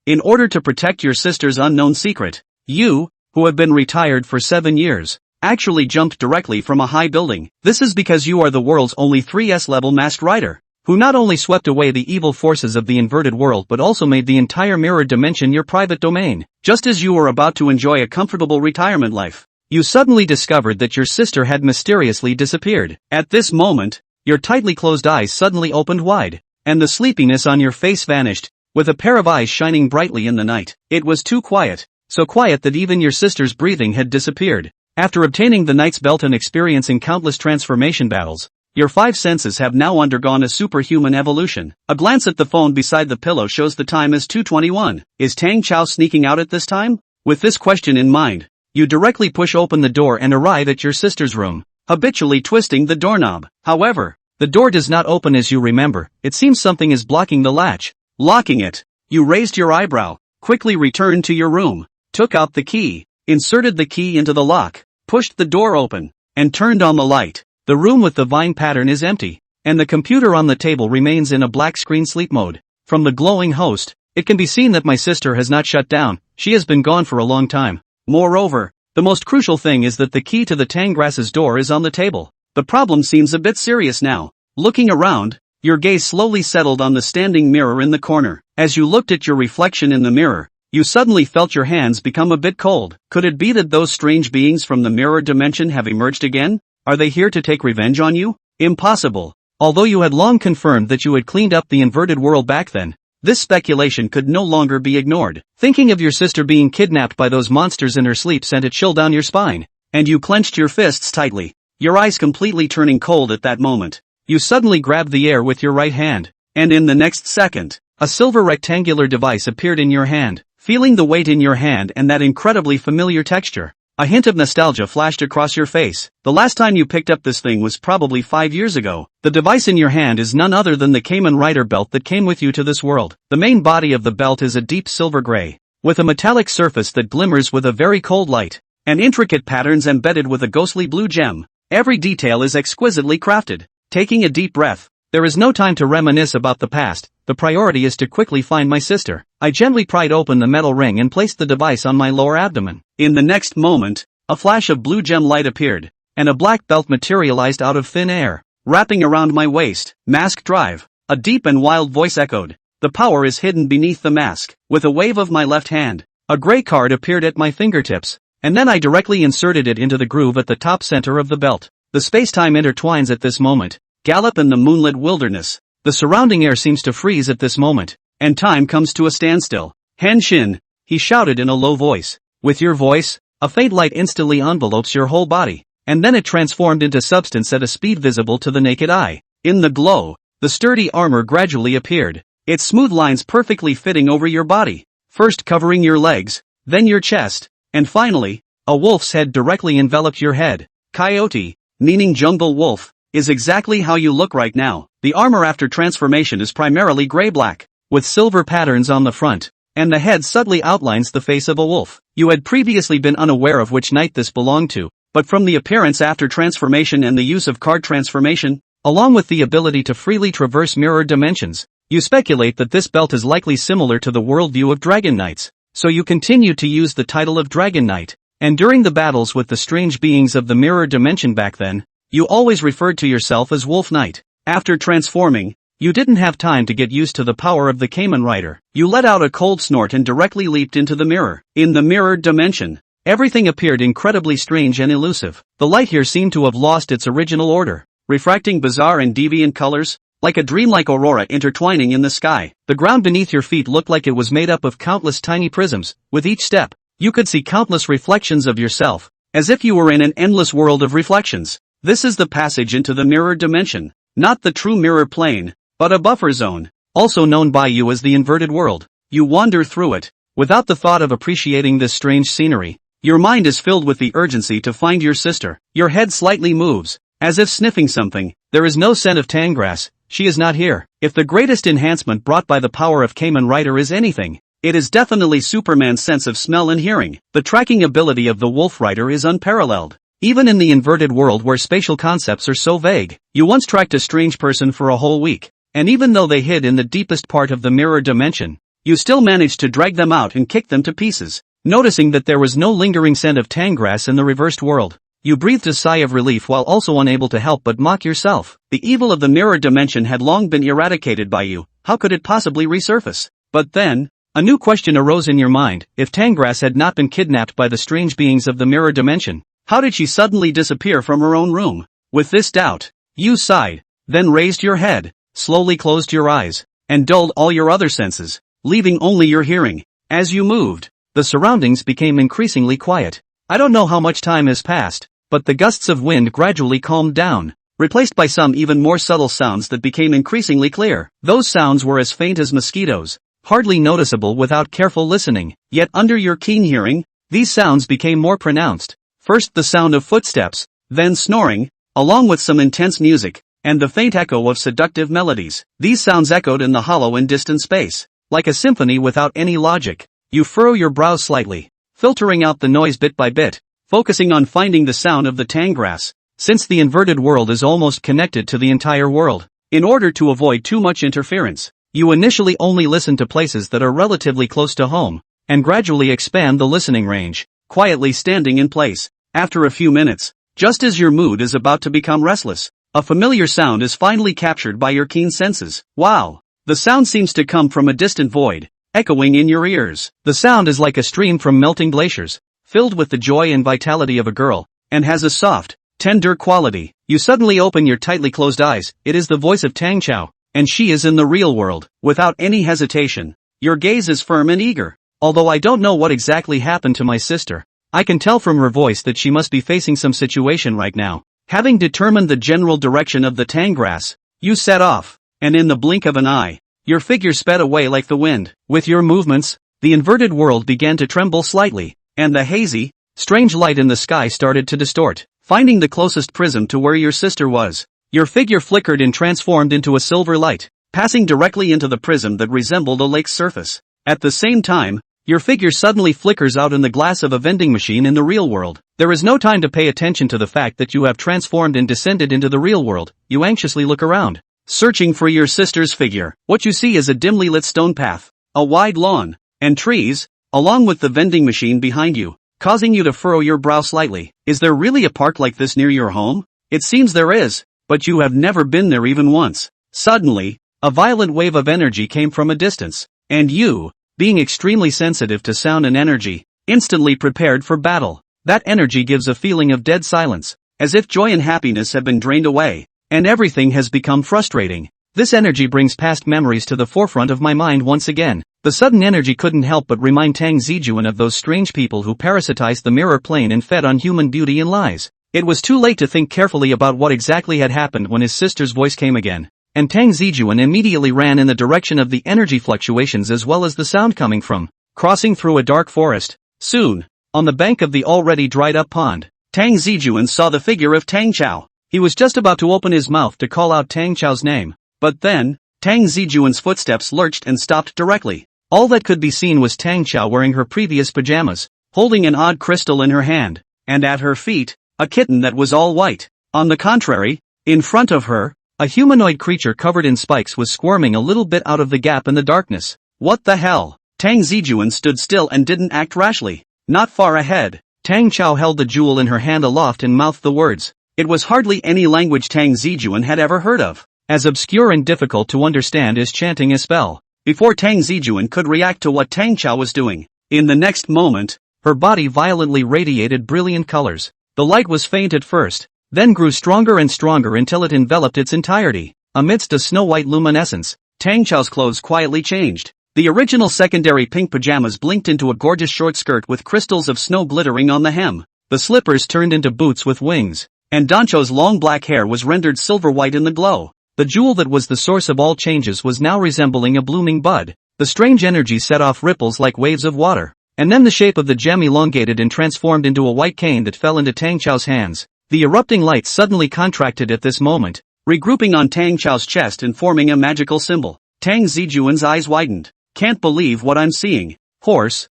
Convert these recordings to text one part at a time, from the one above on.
in order to protect your sister's unknown secret. You, who have been retired for 7 years, actually jumped directly from a high building. This is because you are the world's only 3S level masked rider, who not only swept away the evil forces of the inverted world but also made the entire mirrored dimension your private domain. Just as you were about to enjoy a comfortable retirement life, you suddenly discovered that your sister had mysteriously disappeared. At this moment, your tightly closed eyes suddenly opened wide, and the sleepiness on your face vanished, with a pair of eyes shining brightly in the night. It was too quiet, so quiet that even your sister's breathing had disappeared. After obtaining the Knight's Belt and experiencing countless transformation battles, your 5 senses have now undergone a superhuman evolution. A glance at the phone beside the pillow shows the time is 2:21. Is Tang Cao sneaking out at this time? With this question in mind, you directly push open the door and arrive at your sister's room, habitually twisting the doorknob. However, the door does not open as you remember. It seems something is blocking the latch. Locking it. You raised your eyebrow, quickly returned to your room, took out the key, inserted the key into the lock, pushed the door open, and turned on the light. The room with the vine pattern is empty, and the computer on the table remains in a black screen sleep mode. From the glowing host, it can be seen that my sister has not shut down. She has been gone for a long time. Moreover, the most crucial thing is that the key to the Tangrass's door is on the table. The problem seems a bit serious now. Looking around, your gaze slowly settled on the standing mirror in the corner. As you looked at your reflection in the mirror, you suddenly felt your hands become a bit cold. Could it be that those strange beings from the mirror dimension have emerged again? Are they here to take revenge on you? Impossible. Although you had long confirmed that you had cleaned up the inverted world back then, this speculation could no longer be ignored. Thinking of your sister being kidnapped by those monsters in her sleep sent a chill down your spine, and you clenched your fists tightly, your eyes completely turning cold at that moment. You suddenly grabbed the air with your right hand, and in the next second, a silver rectangular device appeared in your hand. Feeling the weight in your hand and that incredibly familiar texture, a hint of nostalgia flashed across your face. The last time you picked up this thing was probably 5 years ago. The device in your hand is none other than the Kamen Rider belt that came with you to this world. The main body of the belt is a deep silver gray, with a metallic surface that glimmers with a very cold light, and intricate patterns embedded with a ghostly blue gem. Every detail is exquisitely crafted. Taking a deep breath, there is no time to reminisce about the past. The priority is to quickly find my sister. I gently pried open the metal ring and placed the device on my lower abdomen. In the next moment, a flash of blue gem light appeared, and a black belt materialized out of thin air, wrapping around my waist. Mask drive. A deep and wild voice echoed. The power is hidden beneath the mask. With a wave of my left hand, a gray card appeared at my fingertips, and then I directly inserted it into the groove at the top center of the belt. The space-time intertwines at this moment. Gallop in the moonlit wilderness. The surrounding air seems to freeze at this moment, and time comes to a standstill. Henshin, he shouted in a low voice. With your voice, a faint light instantly envelopes your whole body, and then it transformed into substance at a speed visible to the naked eye. In the glow, the sturdy armor gradually appeared, its smooth lines perfectly fitting over your body, first covering your legs, then your chest, and finally, a wolf's head directly enveloped your head. Coyote, meaning jungle wolf, is exactly how you look right now. The armor after transformation is primarily gray-black, with silver patterns on the front, and the head subtly outlines the face of a wolf. You had previously been unaware of which knight this belonged to, but from the appearance after transformation and the use of card transformation, along with the ability to freely traverse mirrored dimensions, you speculate that this belt is likely similar to the worldview of Dragon Knights, so you continue to use the title of Dragon Knight, and during the battles with the strange beings of the mirror dimension back then, you always referred to yourself as Wolf Knight. After transforming, you didn't have time to get used to the power of the Kamen Rider. You let out a cold snort and directly leaped into the mirror. In the mirrored dimension, everything appeared incredibly strange and elusive. The light here seemed to have lost its original order, refracting bizarre and deviant colors, like a dreamlike aurora intertwining in the sky. The ground beneath your feet looked like it was made up of countless tiny prisms. With each step, you could see countless reflections of yourself, as if you were in an endless world of reflections. This is the passage into the mirrored dimension, not the true mirror plane, but a buffer zone, also known by you as the inverted world. You wander through it, without the thought of appreciating this strange scenery. Your mind is filled with the urgency to find your sister. Your head slightly moves, as if sniffing something. There is no scent of Tangrass. She is not here. If the greatest enhancement brought by the power of Kamen Rider is anything, it is definitely Superman's sense of smell and hearing. The tracking ability of the Wolf Rider is unparalleled. Even in the inverted world where spatial concepts are so vague, you once tracked a strange person for a whole week, and even though they hid in the deepest part of the mirror dimension, you still managed to drag them out and kick them to pieces. Noticing that there was no lingering scent of tang grass in the reversed world, you breathed a sigh of relief while also unable to help but mock yourself. The evil of the mirror dimension had long been eradicated by you. How could it possibly resurface? But then, a new question arose in your mind. If Tangrass had not been kidnapped by the strange beings of the mirror dimension, how did she suddenly disappear from her own room? With this doubt, you sighed, then raised your head, slowly closed your eyes, and dulled all your other senses, leaving only your hearing. As you moved, the surroundings became increasingly quiet. I don't know how much time has passed, but the gusts of wind gradually calmed down, replaced by some even more subtle sounds that became increasingly clear. Those sounds were as faint as mosquitoes, hardly noticeable without careful listening. Yet under your keen hearing, these sounds became more pronounced. First the sound of footsteps, then snoring, along with some intense music, and the faint echo of seductive melodies. These sounds echoed in the hollow and distant space, like a symphony without any logic. You furrow your brows slightly, filtering out the noise bit by bit, focusing on finding the sound of the tangrass, since the inverted world is almost connected to the entire world. In order to avoid too much interference, you initially only listen to places that are relatively close to home, and gradually expand the listening range, quietly standing in place. After a few minutes, just as your mood is about to become restless, a familiar sound is finally captured by your keen senses. Wow! The sound seems to come from a distant void, echoing in your ears. The sound is like a stream from melting glaciers, filled with the joy and vitality of a girl, and has a soft, tender quality. You suddenly open your tightly closed eyes. It is the voice of Tang Cao, and she is in the real world. Without any hesitation, your gaze is firm and eager. Although I don't know what exactly happened to my sister, I can tell from her voice that she must be facing some situation right now. Having determined the general direction of the tangrass, you set off, and in the blink of an eye, your figure sped away like the wind. With your movements, the inverted world began to tremble slightly, and the hazy, strange light in the sky started to distort. Finding the closest prism to where your sister was, your figure flickered and transformed into a silver light, passing directly into the prism that resembled a lake's surface. At the same time, your figure suddenly flickers out in the glass of a vending machine in the real world. There is no time to pay attention to the fact that you have transformed and descended into the real world. You anxiously look around, searching for your sister's figure. What you see is a dimly lit stone path, a wide lawn, and trees, along with the vending machine behind you, causing you to furrow your brow slightly. Is there really a park like this near your home? It seems there is, but you have never been there even once. Suddenly, a violent wave of energy came from a distance, and you, being extremely sensitive to sound and energy, instantly prepared for battle. That energy gives a feeling of dead silence, as if joy and happiness have been drained away, and everything has become frustrating. This energy brings past memories to the forefront of my mind once again. The sudden energy couldn't help but remind Tang Zijun of those strange people who parasitized the mirror plane and fed on human beauty and lies. It was too late to think carefully about what exactly had happened when his sister's voice came again, and Tang Zijun immediately ran in the direction of the energy fluctuations as well as the sound coming from. Crossing through a dark forest, soon, on the bank of the already dried up pond, Tang Zijun saw the figure of Tang Cao. He was just about to open his mouth to call out Tang Cao's name, but then, Tang Zijun's footsteps lurched and stopped directly. All that could be seen was Tang Cao wearing her previous pajamas, holding an odd crystal in her hand, and at her feet, a kitten that was all white. On the contrary, in front of her, a humanoid creature covered in spikes was squirming a little bit out of the gap in the darkness. What the hell? Tang Zijun stood still and didn't act rashly. Not far ahead, Tang Cao held the jewel in her hand aloft and mouthed the words. It was hardly any language Tang Zijun had ever heard of, as obscure and difficult to understand as chanting a spell. Before Tang Zijun could react to what Tang Cao was doing, in the next moment, her body violently radiated brilliant colors. The light was faint at first, then grew stronger and stronger until it enveloped its entirety. Amidst a snow-white luminescence, Tang Cao's clothes quietly changed. The original secondary pink pajamas blinked into a gorgeous short skirt with crystals of snow glittering on the hem. The slippers turned into boots with wings, and Dancho's long black hair was rendered silver-white in the glow. The jewel that was the source of all changes was now resembling a blooming bud. The strange energy set off ripples like waves of water, and then the shape of the gem elongated and transformed into a white cane that fell into Tang Cao's hands. The erupting light suddenly contracted at this moment, regrouping on Tang Cao's chest and forming a magical symbol. Tang Zijun's eyes widened. Can't believe what I'm seeing. Horse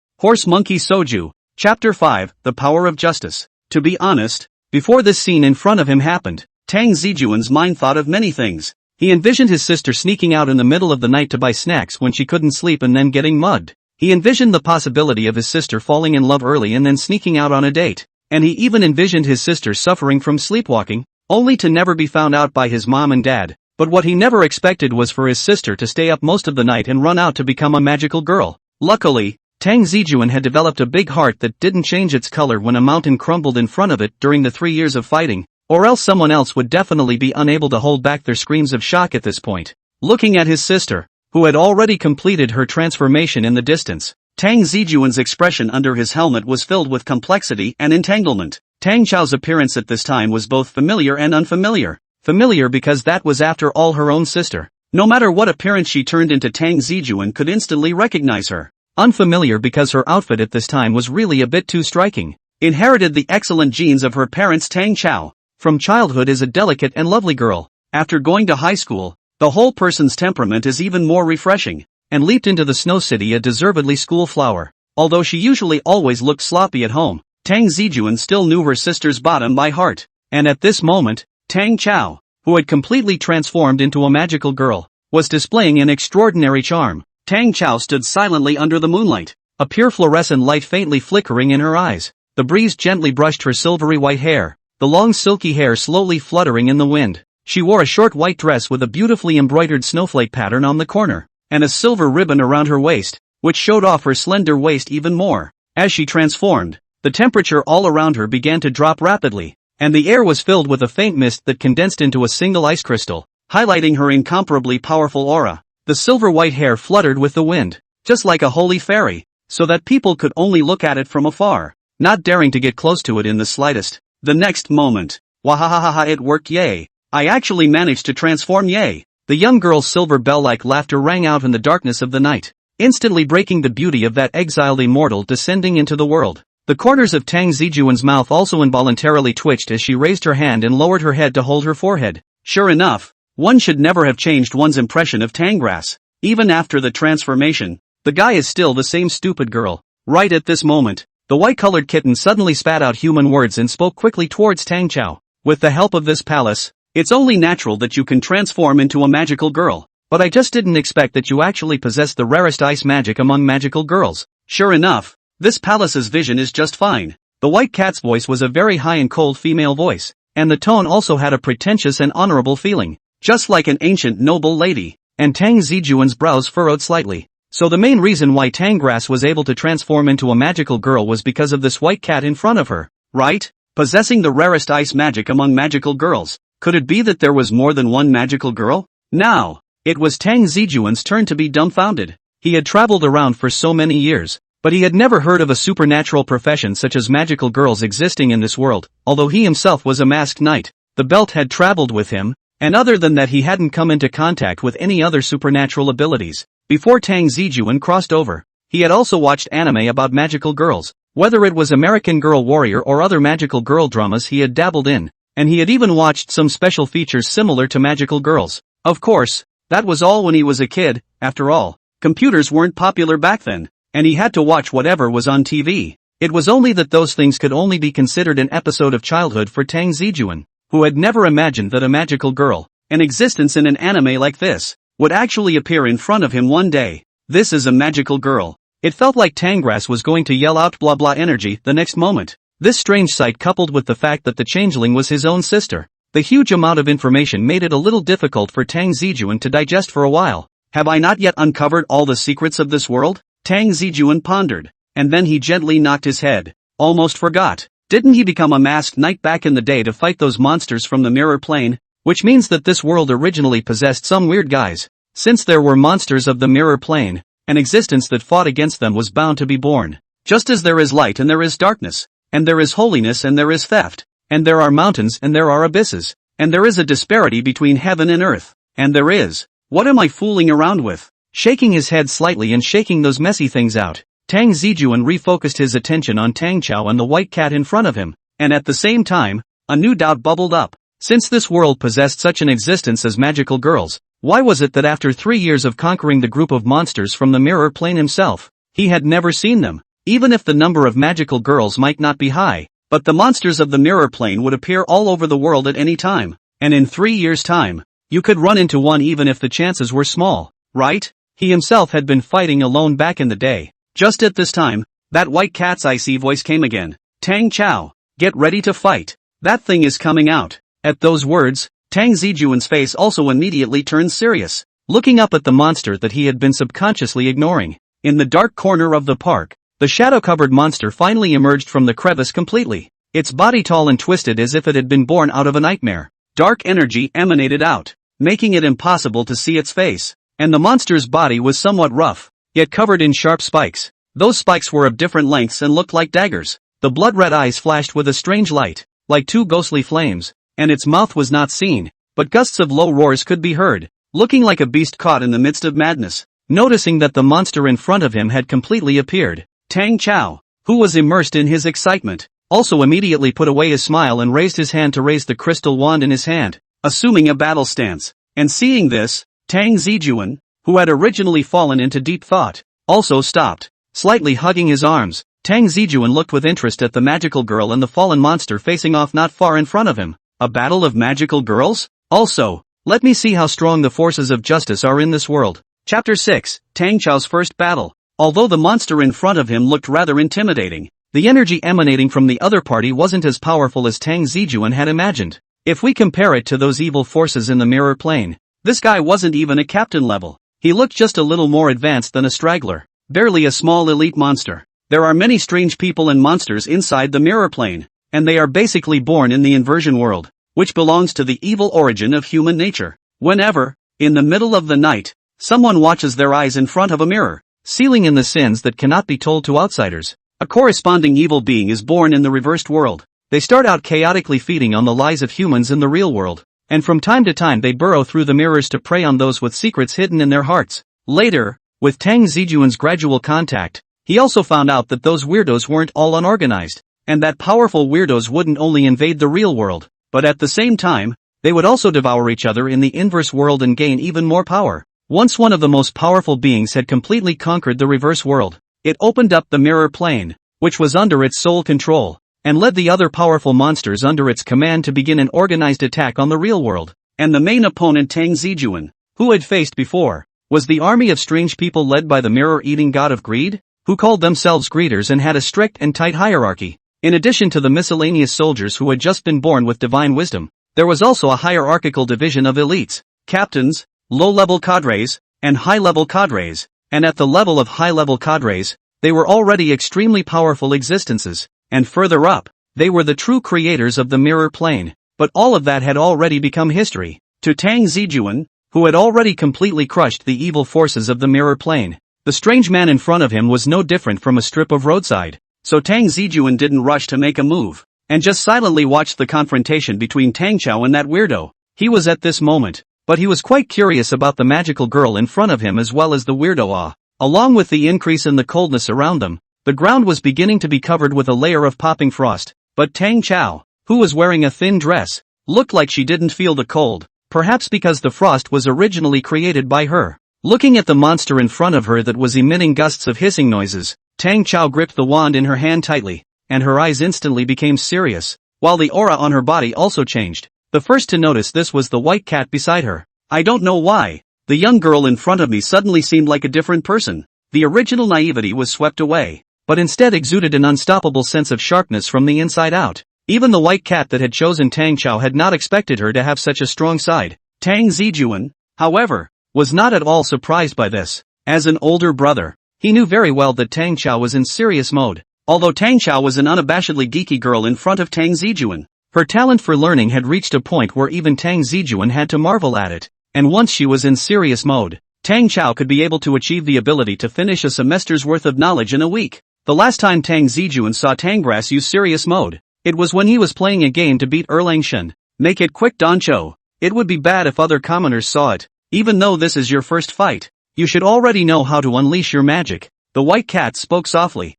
Monkey Soju. Chapter 5, The Power of Justice. To be honest, before this scene in front of him happened, Tang Zijun's mind thought of many things. He envisioned his sister sneaking out in the middle of the night to buy snacks when she couldn't sleep and then getting mugged. He envisioned the possibility of his sister falling in love early and then sneaking out on a date. And he even envisioned his sister suffering from sleepwalking, only to never be found out by his mom and dad. But what he never expected was for his sister to stay up most of the night and run out to become a magical girl. Luckily, Tang Zijun had developed a big heart that didn't change its color when a mountain crumbled in front of it during the 3 years of fighting, or else someone else would definitely be unable to hold back their screams of shock at this point. Looking at his sister, who had already completed her transformation in the distance, Tang Zijun's expression under his helmet was filled with complexity and entanglement. Tang Cao's appearance at this time was both familiar and unfamiliar. Familiar because that was after all her own sister. No matter what appearance she turned into, Tang Zijun could instantly recognize her. Unfamiliar because her outfit at this time was really a bit too striking. Inherited the excellent genes of her parents. Tang Cao, from childhood, is a delicate and lovely girl. After going to high school, the whole person's temperament is even more refreshing, and leaped into the Snow City a deservedly school flower. Although she usually always looked sloppy at home, Tang Zijun still knew her sister's bottom by heart. And at this moment, Tang Cao, who had completely transformed into a magical girl, was displaying an extraordinary charm. Tang Cao stood silently under the moonlight, a pure fluorescent light faintly flickering in her eyes. The breeze gently brushed her silvery white hair, the long silky hair slowly fluttering in the wind. She wore a short white dress with a beautifully embroidered snowflake pattern on the corner, and a silver ribbon around her waist, which showed off her slender waist even more. As she transformed, the temperature all around her began to drop rapidly, and the air was filled with a faint mist that condensed into a single ice crystal, highlighting her incomparably powerful aura. The silver white hair fluttered with the wind, just like a holy fairy, so that people could only look at it from afar, not daring to get close to it in the slightest. The next moment, wahahaha, it worked, yay! I actually managed to transform, yay! The young girl's silver bell-like laughter rang out in the darkness of the night, instantly breaking the beauty of that exiled immortal descending into the world. The corners of Tang Zijun's mouth also involuntarily twitched as she raised her hand and lowered her head to hold her forehead. Sure enough, one should never have changed one's impression of Tangras. Even after the transformation, the guy is still the same stupid girl. Right at this moment, the white-colored kitten suddenly spat out human words and spoke quickly towards Tang Cao. With the help of this palace, it's only natural that you can transform into a magical girl, but I just didn't expect that you actually possess the rarest ice magic among magical girls. Sure enough, this palace's vision is just fine. The white cat's voice was a very high and cold female voice, and the tone also had a pretentious and honorable feeling, just like an ancient noble lady. And Tang Zijun's brows furrowed slightly. So the main reason why Tangras was able to transform into a magical girl was because of this white cat in front of her, right? Possessing the rarest ice magic among magical girls. Could it be that there was more than one magical girl? Now, it was Tang Zijun's turn to be dumbfounded. He had traveled around for so many years, but he had never heard of a supernatural profession such as magical girls existing in this world. Although he himself was a masked knight, the belt had traveled with him, and other than that he hadn't come into contact with any other supernatural abilities. Before Tang Zijun crossed over, he had also watched anime about magical girls, whether it was American Girl Warrior or other magical girl dramas he had dabbled in, and he had even watched some special features similar to magical girls. Of course, that was all when he was a kid. After all, computers weren't popular back then, and he had to watch whatever was on TV. It was only that those things could only be considered an episode of childhood for Tang Zijun, who had never imagined that a magical girl, an existence in an anime like this, would actually appear in front of him one day. This is a magical girl. It felt like Tangras was going to yell out blah blah energy the next moment. This strange sight, coupled with the fact that the changeling was his own sister, the huge amount of information made it a little difficult for Tang Zijun to digest for a while. Have I not yet uncovered all the secrets of this world? Tang Zijun pondered, and then he gently knocked his head. Almost forgot. Didn't he become a masked knight back in the day to fight those monsters from the mirror plane? Which means that this world originally possessed some weird guys. Since there were monsters of the mirror plane, an existence that fought against them was bound to be born. Just as there is light and there is darkness, and there is holiness and there is theft, and there are mountains and there are abysses, and there is a disparity between heaven and earth, and there is, what am I fooling around with? Shaking his head slightly and shaking those messy things out, Tang Zijun refocused his attention on Tang Cao and the white cat in front of him, and at the same time, a new doubt bubbled up. Since this world possessed such an existence as magical girls, why was it that after 3 years of conquering the group of monsters from the mirror plane himself, he had never seen them? Even if the number of magical girls might not be high, but the monsters of the mirror plane would appear all over the world at any time, and in 3 years' time, You could run into one even if the chances were small, right? He himself had been fighting alone back in the day. Just at this time, that white cat's icy voice came again. Tang Cao, get ready to fight. That thing is coming out. At those words, Tang Zijun's face also immediately turned serious, looking up at the monster that he had been subconsciously ignoring. In the dark corner of the park, the shadow-covered monster finally emerged from the crevice completely, its body tall and twisted as if it had been born out of a nightmare. Dark energy emanated out, making it impossible to see its face, and the monster's body was somewhat rough, yet covered in sharp spikes. Those spikes were of different lengths and looked like daggers. The blood-red eyes flashed with a strange light, like two ghostly flames, and its mouth was not seen, but gusts of low roars could be heard, looking like a beast caught in the midst of madness. Noticing that the monster in front of him had completely appeared, Tang Cao, who was immersed in his excitement, also immediately put away his smile and raised his hand to raise the crystal wand in his hand, assuming a battle stance. And seeing this, Tang Zijun, who had originally fallen into deep thought, also stopped, slightly hugging his arms. Tang Zijun looked with interest at the magical girl and the fallen monster facing off not far in front of him. A battle of magical girls? Also, let me see how strong the forces of justice are in this world. Chapter 6, Tang Cao's first battle. Although the monster in front of him looked rather intimidating, the energy emanating from the other party wasn't as powerful as Tang Zijun had imagined. If we compare it to those evil forces in the mirror plane, this guy wasn't even a captain level. He looked just a little more advanced than a straggler, barely a small elite monster. There are many strange people and monsters inside the mirror plane, and they are basically born in the inversion world, which belongs to the evil origin of human nature. Whenever, in the middle of the night, someone watches their eyes in front of a mirror, sealing in the sins that cannot be told to outsiders, a corresponding evil being is born in the reversed world. They start out chaotically feeding on the lies of humans in the real world, and from time to time they burrow through the mirrors to prey on those with secrets hidden in their hearts. Later, with Tang Zijun's gradual contact, he also found out that those weirdos weren't all unorganized, and that powerful weirdos wouldn't only invade the real world, but at the same time, they would also devour each other in the inverse world and gain even more power. Once one of the most powerful beings had completely conquered the reverse world, it opened up the mirror plane, which was under its sole control, and led the other powerful monsters under its command to begin an organized attack on the real world. And the main opponent Tang Zijun, who had faced before, was the army of strange people led by the mirror-eating god of greed, who called themselves greeders and had a strict and tight hierarchy. In addition to the miscellaneous soldiers who had just been born with divine wisdom, there was also a hierarchical division of elites, captains, low-level cadres, and high-level cadres, and at the level of high-level cadres, they were already extremely powerful existences, and further up, they were the true creators of the mirror plane. But all of that had already become history. To Tang Zijun, who had already completely crushed the evil forces of the mirror plane, the strange man in front of him was no different from a strip of roadside. So Tang Zijun didn't rush to make a move, and just silently watched the confrontation between Tang Cao and that weirdo. He was at this moment, but he was quite curious about the magical girl in front of him as well as the weirdo. Along with the increase in the coldness around them, the ground was beginning to be covered with a layer of popping frost, but Tang Cao, who was wearing a thin dress, looked like she didn't feel the cold, perhaps because the frost was originally created by her. Looking at the monster in front of her that was emitting gusts of hissing noises, Tang Cao gripped the wand in her hand tightly, and her eyes instantly became serious, while the aura on her body also changed. The first to notice this was the white cat beside her. I don't know why, the young girl in front of me suddenly seemed like a different person. The original naivety was swept away, but instead exuded an unstoppable sense of sharpness from the inside out. Even the white cat that had chosen Tang Cao had not expected her to have such a strong side. Tang Zijun, however, was not at all surprised by this. As an older brother, he knew very well that Tang Cao was in serious mode. Although Tang Cao was an unabashedly geeky girl in front of Tang Zijun, her talent for learning had reached a point where even Tang Zijun had to marvel at it. And once she was in serious mode, Tang Cao could be able to achieve the ability to finish a semester's worth of knowledge in a week. The last time Tang Zijun saw Tangras use serious mode, it was when he was playing a game to beat Erlang Shen. Make it quick, Doncho. It would be bad if other commoners saw it. Even though this is your first fight, you should already know how to unleash your magic. The white cat spoke softly.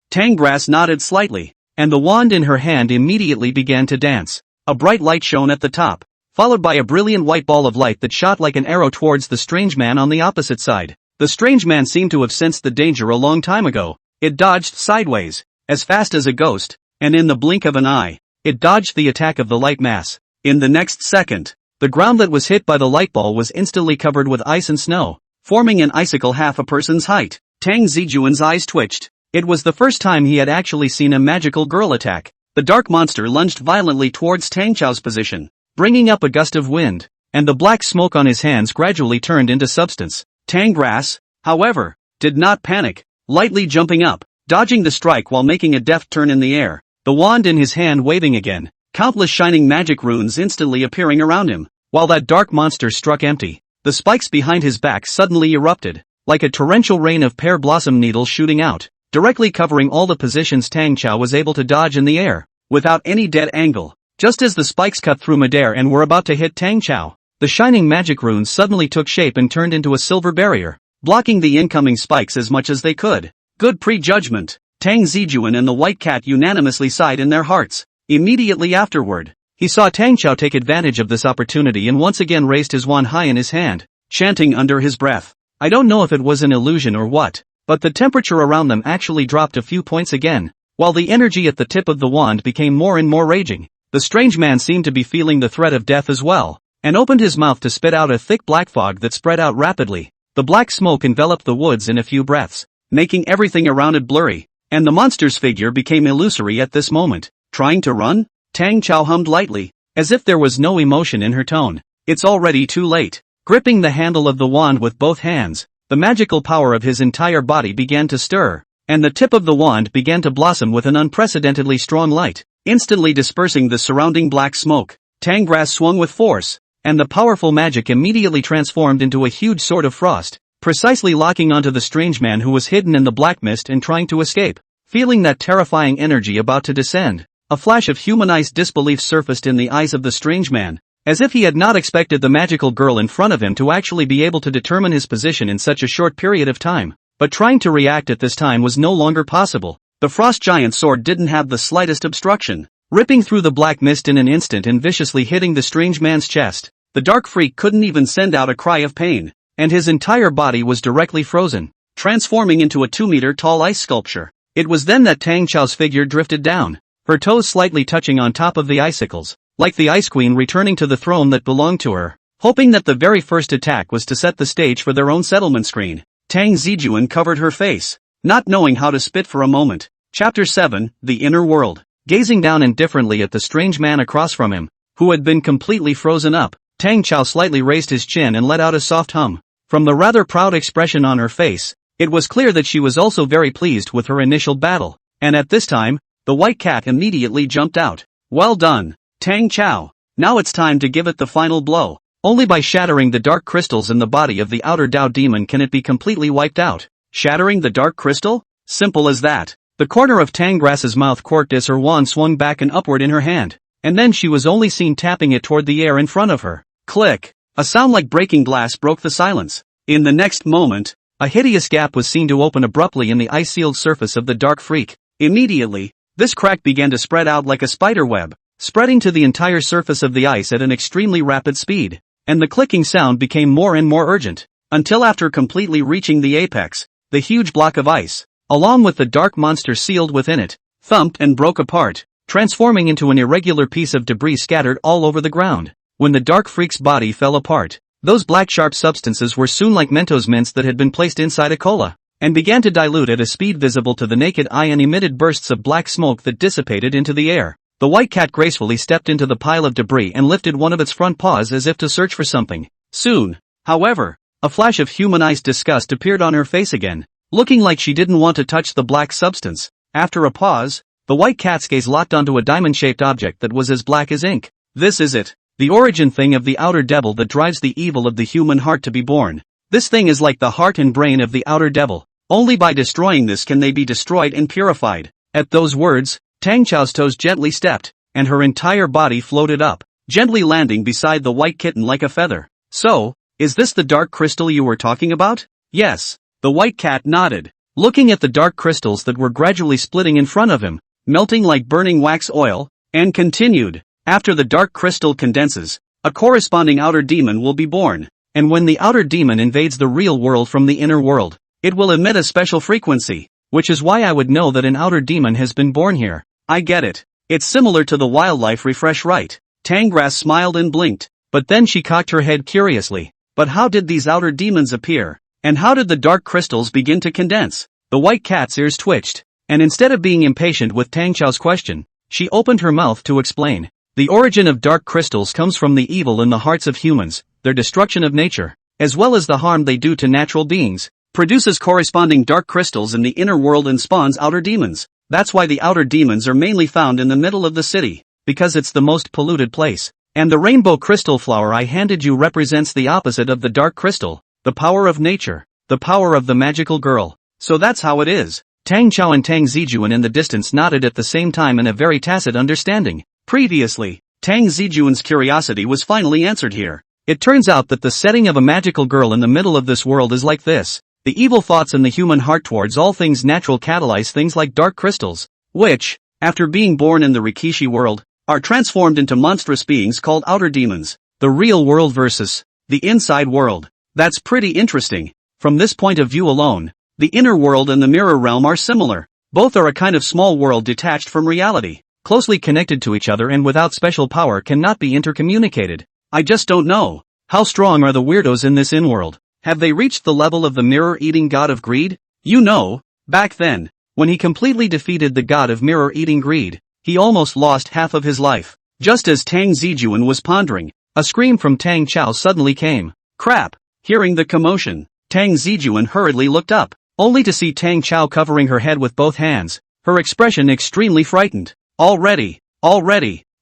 Tangras nodded slightly, and the wand in her hand immediately began to dance. A bright light shone at the top, followed by a brilliant white ball of light that shot like an arrow towards the strange man on the opposite side. The strange man seemed to have sensed the danger a long time ago. It dodged sideways, as fast as a ghost, and in the blink of an eye, it dodged the attack of the light mass. In the next second, The ground that was hit by the light ball was instantly covered with ice and snow, forming an icicle half a person's height. Tang Zijun's eyes twitched. It was the first time he had actually seen a magical girl attack. The dark monster lunged violently towards Tang Cao's position, bringing up a gust of wind, and the black smoke on his hands gradually turned into substance. Tang Grass, however, did not panic, lightly jumping up, dodging the strike while making a deft turn in the air, the wand in his hand waving again, countless shining magic runes instantly appearing around him. While that dark monster struck empty, the spikes behind his back suddenly erupted, like a torrential rain of pear blossom needles shooting out, directly covering all the positions Tang Cao was able to dodge in the air, without any dead angle. Just as the spikes cut through midair and were about to hit Tang Cao, the shining magic runes suddenly took shape and turned into a silver barrier, blocking the incoming spikes as much as they could. Good prejudgment. Tang Zijun and the White Cat unanimously sighed in their hearts. Immediately afterward, he saw Tang Cao take advantage of this opportunity and once again raised his wand high in his hand, chanting under his breath. I don't know if it was an illusion or what, but the temperature around them actually dropped a few points again, while the energy at the tip of the wand became more and more raging. The strange man seemed to be feeling the threat of death as well, and opened his mouth to spit out a thick black fog that spread out rapidly. The black smoke enveloped the woods in a few breaths, making everything around it blurry, and the monster's figure became illusory at this moment. Trying to run? Tang Cao hummed lightly, as if there was no emotion in her tone. It's already too late. Gripping the handle of the wand with both hands, the magical power of his entire body began to stir, and the tip of the wand began to blossom with an unprecedentedly strong light, instantly dispersing the surrounding black smoke. Tang Grass swung with force, and the powerful magic immediately transformed into a huge sword of frost, precisely locking onto the strange man who was hidden in the black mist and trying to escape. Feeling that terrifying energy about to descend, a flash of humanized disbelief surfaced in the eyes of the strange man, as if he had not expected the magical girl in front of him to actually be able to determine his position in such a short period of time. But trying to react at this time was no longer possible. The frost giant's sword didn't have the slightest obstruction, ripping through the black mist in an instant and viciously hitting the strange man's chest. The dark freak couldn't even send out a cry of pain, and his entire body was directly frozen, transforming into a 2-meter-tall ice sculpture. It was then that Tang Cao's figure drifted down, her toes slightly touching on top of the icicles, like the Ice Queen returning to the throne that belonged to her, hoping that the very first attack was to set the stage for their own settlement screen. Tang Zijun covered her face, not knowing how to spit for a moment. Chapter 7, The Inner World. Gazing down indifferently at the strange man across from him, who had been completely frozen up, Tang Cao slightly raised his chin and let out a soft hum. From the rather proud expression on her face, it was clear that she was also very pleased with her initial battle, and at this time, the White Cat immediately jumped out. Well done, Tang Cao. Now it's time to give it the final blow. Only by shattering the dark crystals in the body of the outer Dao demon can it be completely wiped out. Shattering the dark crystal? Simple as that. The corner of Tang Grass's mouth quirked as her wand swung back and upward in her hand, and then she was only seen tapping it toward the air in front of her. Click! A sound like breaking glass broke the silence. In the next moment, a hideous gap was seen to open abruptly in the ice-sealed surface of the dark freak. Immediately, this crack began to spread out like a spider web, spreading to the entire surface of the ice at an extremely rapid speed, and the clicking sound became more and more urgent, until after completely reaching the apex, the huge block of ice, along with the dark monster sealed within it, thumped and broke apart, transforming into an irregular piece of debris scattered all over the ground. When the dark freak's body fell apart, those black sharp substances were soon like Mentos mints that had been placed inside a cola, and began to dilute at a speed visible to the naked eye and emitted bursts of black smoke that dissipated into the air. The White Cat gracefully stepped into the pile of debris and lifted one of its front paws as if to search for something. Soon, however, a flash of humanized disgust appeared on her face again, looking like she didn't want to touch the black substance. After a pause, the White Cat's gaze locked onto a diamond-shaped object that was as black as ink. This is it, the origin thing of the outer devil that drives the evil of the human heart to be born. This thing is like the heart and brain of the outer devil. Only by destroying this can they be destroyed and purified. At those words, Tang Cao's toes gently stepped, and her entire body floated up, gently landing beside the white kitten like a feather. So, is this the dark crystal you were talking about? Yes. The White Cat nodded, looking at the dark crystals that were gradually splitting in front of him, melting like burning wax oil, and continued. After the dark crystal condenses, a corresponding outer demon will be born, and when the outer demon invades the real world from the inner world, it will emit a special frequency, which is why I would know that an outer demon has been born here. I get it. It's similar to the wildlife refresh, right? Tang Grass smiled and blinked. but then she cocked her head curiously. But how did these outer demons appear? And how did the dark crystals begin to condense? The white cat's ears twitched, and instead of being impatient with Tang Cao's question, she opened her mouth to explain. The origin of dark crystals comes from the evil in the hearts of humans, their destruction of nature, as well as the harm they do to natural beings, produces corresponding dark crystals in the inner world and spawns outer demons. That's why the outer demons are mainly found in the middle of the city, because it's the most polluted place. And the rainbow crystal flower I handed you represents the opposite of the dark crystal, the power of nature, the power of the magical girl. So that's how it is. Tang Cao and Tang Zijun in the distance nodded at the same time in a very tacit understanding. Previously, Tang Zijun's curiosity was finally answered here. It turns out that the setting of a magical girl in the middle of this world is like this. The evil thoughts in the human heart towards all things natural catalyze things like dark crystals, which, after being born in the Rikishi world, are transformed into monstrous beings called outer demons. The real world versus the inside world. That's pretty interesting. From this point of view alone, the inner world and the mirror realm are similar. Both are a kind of small world detached from reality, closely connected to each other and without special power cannot be intercommunicated. I just don't know. How strong are the weirdos in this in-world? Have they reached the level of the mirror-eating god of greed? You know, back then, when he completely defeated the god of mirror-eating greed, he almost lost half of his life. Just as Tang Zijun was pondering, a scream from Tang Cao suddenly came. Crap! Hearing the commotion, Tang Zijun hurriedly looked up, only to see Tang Cao covering her head with both hands, her expression extremely frightened. Already,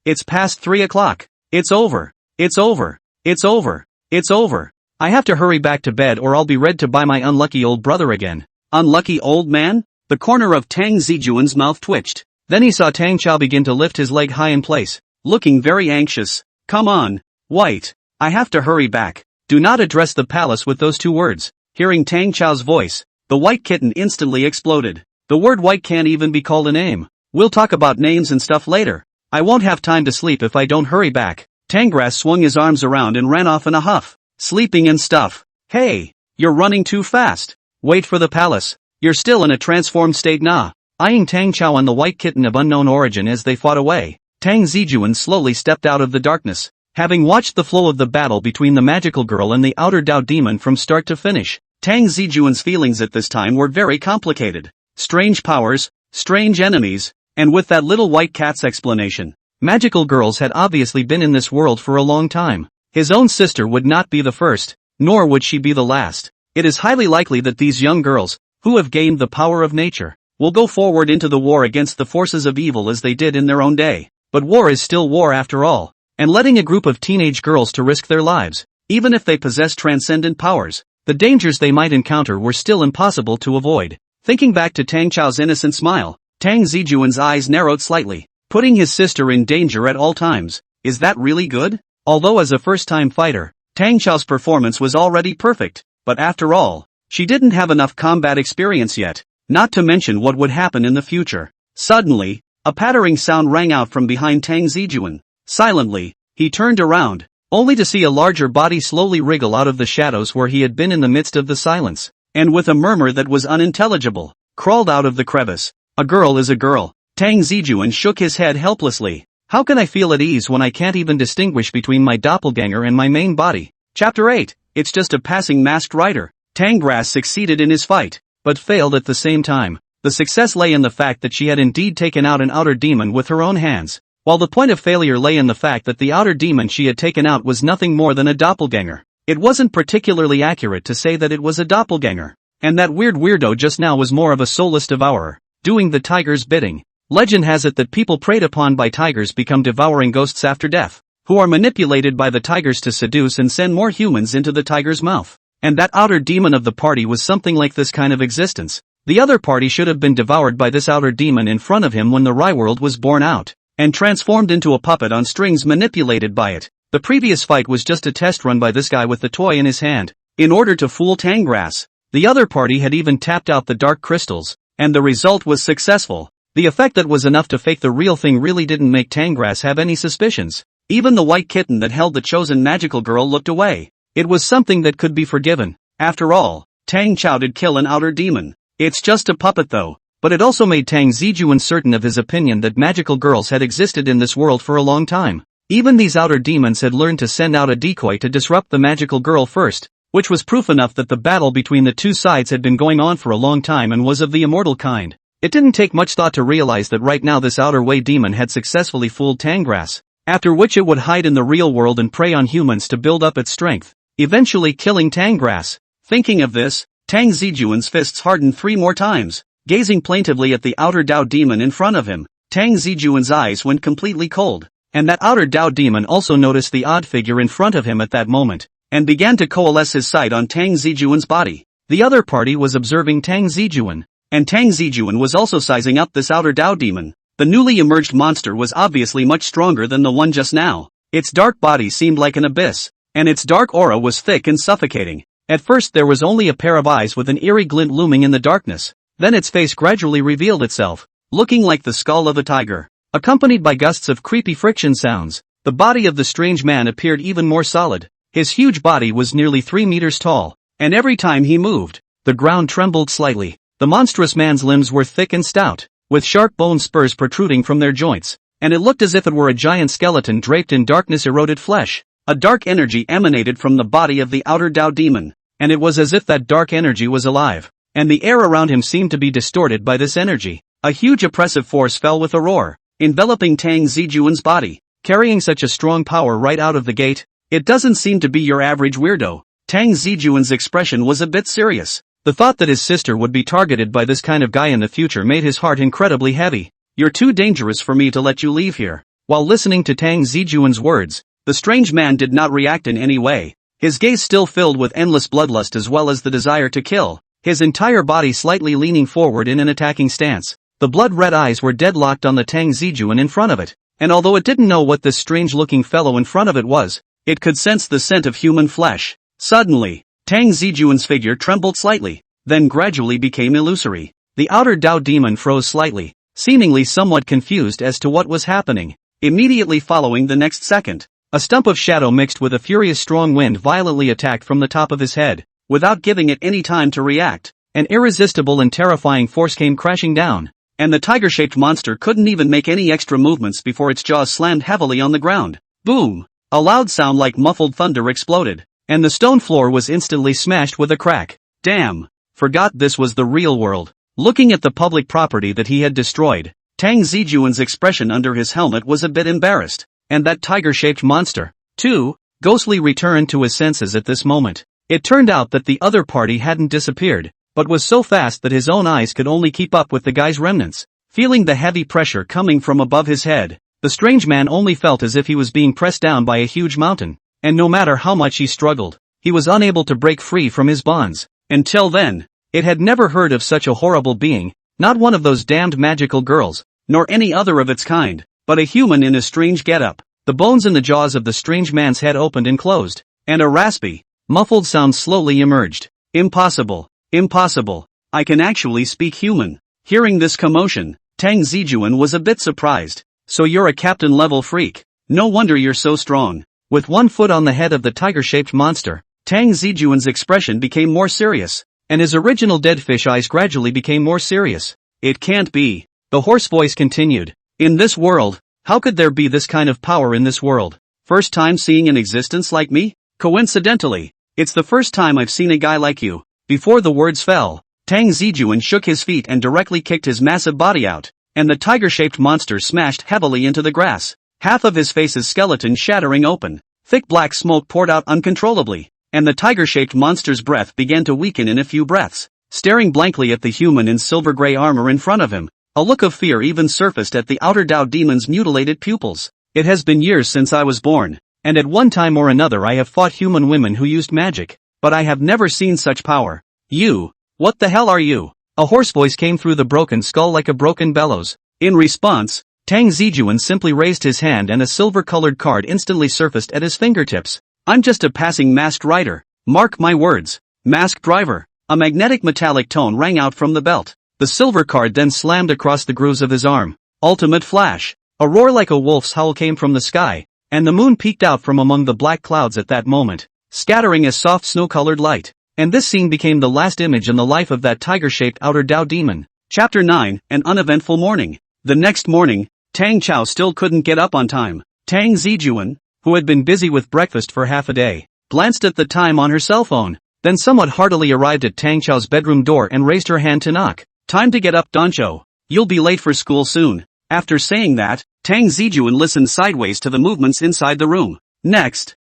it's past 3 o'clock. It's over. It's over. It's over. It's over. I have to hurry back to bed or I'll be read to by my unlucky old brother again. Unlucky old man? The corner of Tang Zijun's mouth twitched. Then he saw Tang Cao begin to lift his leg high in place, looking very anxious. Come on, White. I have to hurry back. Do not address the palace with those 2 words. Hearing Tang Cao's voice, the white kitten instantly exploded. The word white can't even be called a name. We'll talk about names and stuff later. I won't have time to sleep if I don't hurry back. Tangras swung his arms around and ran off in a huff. Sleeping and stuff. Hey, you're running too fast. Wait for the palace. You're still in a transformed state nah. Eyeing Tang Cao and the white kitten of unknown origin as they fought away, Tang Zijun slowly stepped out of the darkness. Having watched the flow of the battle between the magical girl and the outer Dao demon from start to finish, Tang Zijun's feelings at this time were very complicated. Strange powers, strange enemies, and with that little white cat's explanation, magical girls had obviously been in this world for a long time. His own sister would not be the first, nor would she be the last. It is highly likely that these young girls, who have gained the power of nature, will go forward into the war against the forces of evil as they did in their own day. But war is still war after all, and letting a group of teenage girls to risk their lives, even if they possess transcendent powers, the dangers they might encounter were still impossible to avoid. Thinking back to Tang Cao's innocent smile, Tang Zijun's eyes narrowed slightly. Putting his sister in danger at all times, is that really good? Although as a first-time fighter, Tang Cao's performance was already perfect, but after all, she didn't have enough combat experience yet. Not to mention what would happen in the future. Suddenly, a pattering sound rang out from behind Tang Zijun. Silently, he turned around, only to see a larger body slowly wriggle out of the shadows where he had been in the midst of the silence, and with a murmur that was unintelligible, crawled out of the crevice. A girl is a girl. Tang Zijun shook his head helplessly. How can I feel at ease when I can't even distinguish between my doppelganger and my main body? Chapter 8. It's just a passing masked rider. Tangras succeeded in his fight, but failed at the same time. The success lay in the fact that she had indeed taken out an outer demon with her own hands, while the point of failure lay in the fact that the outer demon she had taken out was nothing more than a doppelganger. It wasn't particularly accurate to say that it was a doppelganger, and that weirdo just now was more of a soulless devourer, doing the tiger's bidding. Legend has it that people preyed upon by tigers become devouring ghosts after death, who are manipulated by the tigers to seduce and send more humans into the tiger's mouth. And that outer demon of the party was something like this kind of existence. The other party should have been devoured by this outer demon in front of him when the Rye-world was born out, and transformed into a puppet on strings manipulated by it. The previous fight was just a test run by this guy with the toy in his hand, in order to fool Tangras. The other party had even tapped out the dark crystals, and the result was successful. The effect that was enough to fake the real thing really didn't make Tangras have any suspicions. Even the white kitten that held the chosen magical girl looked away. It was something that could be forgiven. After all, Tang Cao did kill an outer demon. It's just a puppet though. But it also made Tang Zijun certain of his opinion that magical girls had existed in this world for a long time. Even these outer demons had learned to send out a decoy to disrupt the magical girl first, which was proof enough that the battle between the two sides had been going on for a long time and was of the immortal kind. It didn't take much thought to realize that right now this outer way demon had successfully fooled Tangras, after which it would hide in the real world and prey on humans to build up its strength, eventually killing Tangras. Thinking of this, Tang Zijun's fists hardened 3 more times. Gazing plaintively at the outer Dao demon in front of him, Tang Zijun's eyes went completely cold, and that outer Dao demon also noticed the odd figure in front of him at that moment, and began to coalesce his sight on Tang Zijun's body. The other party was observing Tang Zijun, and Tang Zijun was also sizing up this outer Dao demon. The newly emerged monster was obviously much stronger than the one just now. Its dark body seemed like an abyss, and its dark aura was thick and suffocating. At first there was only a pair of eyes with an eerie glint looming in the darkness, then its face gradually revealed itself, looking like the skull of a tiger. Accompanied by gusts of creepy friction sounds, the body of the strange man appeared even more solid. His huge body was nearly 3 meters tall, and every time he moved, the ground trembled slightly. The monstrous man's limbs were thick and stout, with sharp bone spurs protruding from their joints, and it looked as if it were a giant skeleton draped in darkness-eroded flesh. A dark energy emanated from the body of the outer Dao demon, and it was as if that dark energy was alive, and the air around him seemed to be distorted by this energy. A huge oppressive force fell with a roar, enveloping Tang Zijun's body, carrying such a strong power right out of the gate. It doesn't seem to be your average weirdo. Tang Zijun's expression was a bit serious. The thought that his sister would be targeted by this kind of guy in the future made his heart incredibly heavy. You're too dangerous for me to let you leave here. While listening to Tang Zijun's words, the strange man did not react in any way. His gaze still filled with endless bloodlust as well as the desire to kill, his entire body slightly leaning forward in an attacking stance. The blood-red eyes were deadlocked on the Tang Zijun in front of it, and although it didn't know what this strange-looking fellow in front of it was, it could sense the scent of human flesh. Suddenly, Tang Zijun's figure trembled slightly, then gradually became illusory. The outer Dao demon froze slightly, seemingly somewhat confused as to what was happening. Immediately following the next second, a stump of shadow mixed with a furious strong wind violently attacked from the top of his head. Without giving it any time to react, an irresistible and terrifying force came crashing down, and the tiger-shaped monster couldn't even make any extra movements before its jaws slammed heavily on the ground. Boom! A loud sound like muffled thunder exploded, and the stone floor was instantly smashed with a crack. Damn! Forgot this was the real world. Looking at the public property that he had destroyed, Tang Zijun's expression under his helmet was a bit embarrassed, and that tiger-shaped monster, too, ghostly returned to his senses at this moment. It turned out that the other party hadn't disappeared, but was so fast that his own eyes could only keep up with the guy's remnants. Feeling the heavy pressure coming from above his head, the strange man only felt as if he was being pressed down by a huge mountain, and no matter how much he struggled, he was unable to break free from his bonds. Until then, it had never heard of such a horrible being, not one of those damned magical girls, nor any other of its kind, but a human in a strange getup. The bones in the jaws of the strange man's head opened and closed, and a raspy, muffled sound slowly emerged. Impossible, impossible, I can actually speak human. Hearing this commotion, Tang Zijun was a bit surprised. So you're a captain-level freak. No wonder you're so strong. With one foot on the head of the tiger-shaped monster, Tang Zijun's expression became more serious, and his original dead fish eyes gradually became more serious. It can't be. The hoarse voice continued. In this world, how could there be this kind of power in this world? First time seeing an existence like me? Coincidentally, it's the first time I've seen a guy like you. Before the words fell, Tang Zijun shook his feet and directly kicked his massive body out, and the tiger-shaped monster smashed heavily into the grass, half of his face's skeleton shattering open. Thick black smoke poured out uncontrollably, and the tiger-shaped monster's breath began to weaken in a few breaths. Staring blankly at the human in silver-gray armor in front of him, a look of fear even surfaced at the outer Dao demon's mutilated pupils. It has been years since I was born, and at one time or another I have fought human women who used magic, but I have never seen such power. You, what the hell are you? A hoarse voice came through the broken skull like a broken bellows. In response, Tang Zijun simply raised his hand and a silver-colored card instantly surfaced at his fingertips. I'm just a passing masked rider. Mark my words. Masked driver. A magnetic metallic tone rang out from the belt. The silver card then slammed across the grooves of his arm. Ultimate flash. A roar like a wolf's howl came from the sky, and the moon peeked out from among the black clouds at that moment, scattering a soft snow-colored light. And this scene became the last image in the life of that tiger-shaped outer Dao demon. Chapter 9, An uneventful morning. The next morning, Tang Cao still couldn't get up on time. Tang Zijun, who had been busy with breakfast for half a day, glanced at the time on her cell phone, then somewhat heartily arrived at Tang Cao's bedroom door and raised her hand to knock. Time to get up, Doncho. You'll be late for school soon. After saying that, Tang Zijun listened sideways to the movements inside the room. Next,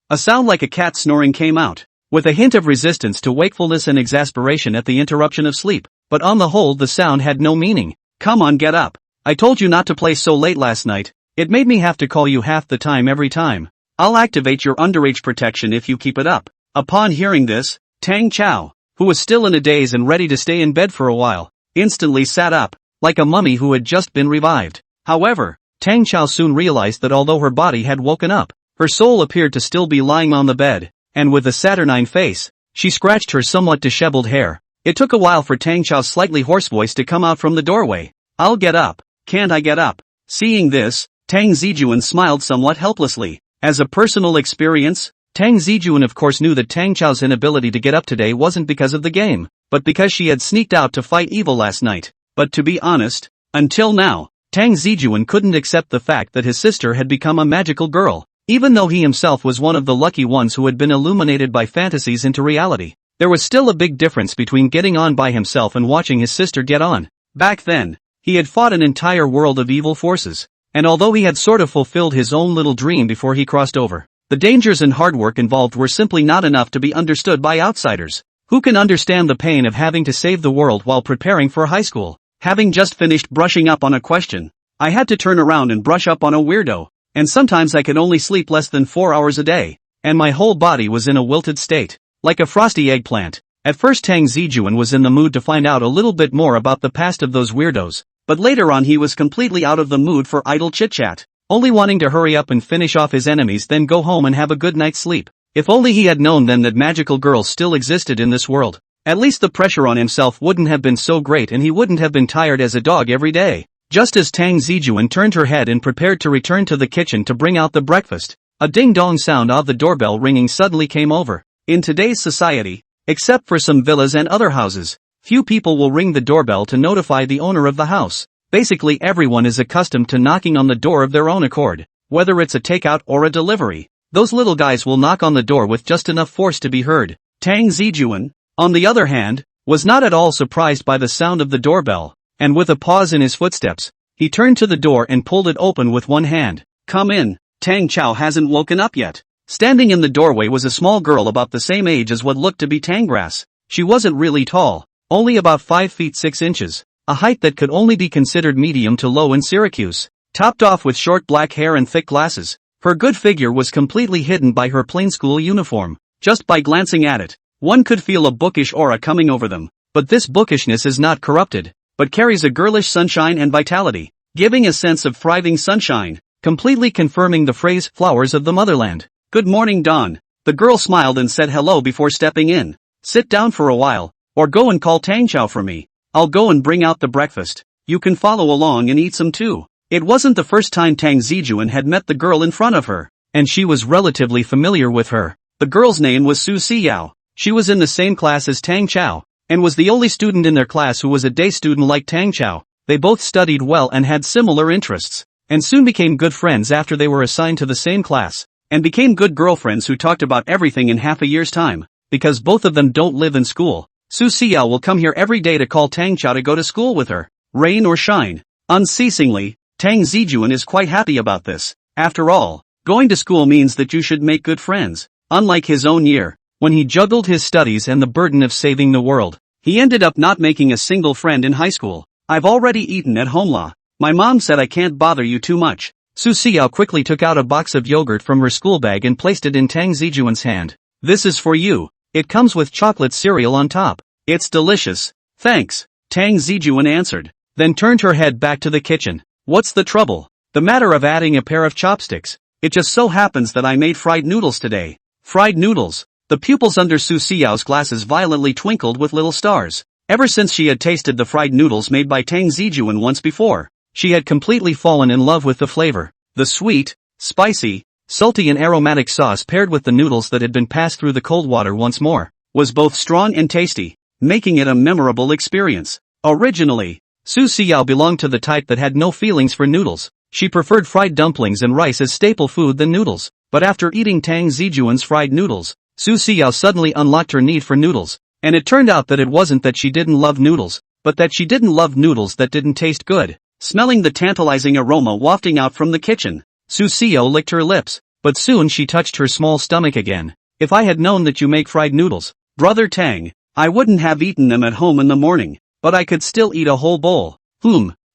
a sound like a cat snoring came out, with a hint of resistance to wakefulness and exasperation at the interruption of sleep, but on the whole the sound had no meaning. Come on, get up. I told you not to play so late last night. It made me have to call you half the time every time. I'll activate your underage protection if you keep it up. Upon hearing this, Tang Cao, who was still in a daze and ready to stay in bed for a while, instantly sat up, like a mummy who had just been revived. However, Tang Cao soon realized that although her body had woken up, her soul appeared to still be lying on the bed, and with a saturnine face, she scratched her somewhat disheveled hair. It took a while for Tang Cao's slightly hoarse voice to come out from the doorway. I'll get up. Can't I get up? Seeing this, Tang Zijun smiled somewhat helplessly. As a personal experience, Tang Zijun of course knew that Tang Cao's inability to get up today wasn't because of the game, but because she had sneaked out to fight evil last night. But to be honest, until now, Tang Zijun couldn't accept the fact that his sister had become a magical girl, even though he himself was one of the lucky ones who had been illuminated by fantasies into reality. There was still a big difference between getting on by himself and watching his sister get on. Back then, he had fought an entire world of evil forces, and although he had sort of fulfilled his own little dream before he crossed over, the dangers and hard work involved were simply not enough to be understood by outsiders. Who can understand the pain of having to save the world while preparing for high school? Having just finished brushing up on a question, I had to turn around and brush up on a weirdo, and sometimes I could only sleep less than 4 hours a day, and my whole body was in a wilted state, like a frosty eggplant. At first Tang Zijun was in the mood to find out a little bit more about the past of those weirdos, but later on he was completely out of the mood for idle chit-chat, only wanting to hurry up and finish off his enemies then go home and have a good night's sleep. If only he had known then that magical girls still existed in this world, at least the pressure on himself wouldn't have been so great and he wouldn't have been tired as a dog every day. Just as Tang Zijun turned her head and prepared to return to the kitchen to bring out the breakfast, a ding-dong sound of the doorbell ringing suddenly came over. In today's society, except for some villas and other houses, few people will ring the doorbell to notify the owner of the house. Basically everyone is accustomed to knocking on the door of their own accord, whether it's a takeout or a delivery. Those little guys will knock on the door with just enough force to be heard. Tang Zijun, on the other hand, was not at all surprised by the sound of the doorbell, and with a pause in his footsteps, he turned to the door and pulled it open with one hand. Come in, Tang Cao hasn't woken up yet. Standing in the doorway was a small girl about the same age as what looked to be Tangrass. She wasn't really tall, only about 5 feet 6 inches, a height that could only be considered medium to low in Syracuse. Topped off with short black hair and thick glasses, her good figure was completely hidden by her plain school uniform. Just by glancing at it, one could feel a bookish aura coming over them, but this bookishness is not corrupted, but carries a girlish sunshine and vitality, giving a sense of thriving sunshine, completely confirming the phrase flowers of the motherland. Good morning, Dawn. The girl smiled and said hello before stepping in. Sit down for a while, or go and call Tang Cao for me. I'll go and bring out the breakfast. You can follow along and eat some too. It wasn't the first time Tang Zijun had met the girl in front of her, and she was relatively familiar with her. The girl's name was Su Siyao. She was in the same class as Tang Cao, and was the only student in their class who was a day student like Tang Cao. They both studied well and had similar interests, and soon became good friends after they were assigned to the same class, and became good girlfriends who talked about everything in half a year's time. Because both of them don't live in school, Su Siyao will come here every day to call Tang Cao to go to school with her, rain or shine. Unceasingly, Tang Zijun is quite happy about this. After all, going to school means that you should make good friends. Unlike his own year, when he juggled his studies and the burden of saving the world, he ended up not making a single friend in high school. I've already eaten at home, La. My mom said I can't bother you too much. Su Siyao quickly took out a box of yogurt from her school bag and placed it in Tang Zijun's hand. This is for you. It comes with chocolate cereal on top. It's delicious. Thanks, Tang Zijun answered, then turned her head back to the kitchen. What's the trouble? The matter of adding a pair of chopsticks. It just so happens that I made fried noodles today. Fried noodles. The pupils under Su Siyao's glasses violently twinkled with little stars. Ever since she had tasted the fried noodles made by Tang Zijun once before, she had completely fallen in love with the flavor. The sweet, spicy, salty and aromatic sauce paired with the noodles that had been passed through the cold water once more, was both strong and tasty. making it a memorable experience. Originally, Su Xiao belonged to the type that had no feelings for noodles. She preferred fried dumplings and rice as staple food than noodles. But after eating Tang Zijun's fried noodles, Su Xiao suddenly unlocked her need for noodles. And it turned out that it wasn't that she didn't love noodles, but that she didn't love noodles that didn't taste good. Smelling the tantalizing aroma wafting out from the kitchen, Su Xiao licked her lips, but soon she touched her small stomach again. If I had known that you make fried noodles, Brother Tang, I wouldn't have eaten them at home in the morning, but I could still eat a whole bowl.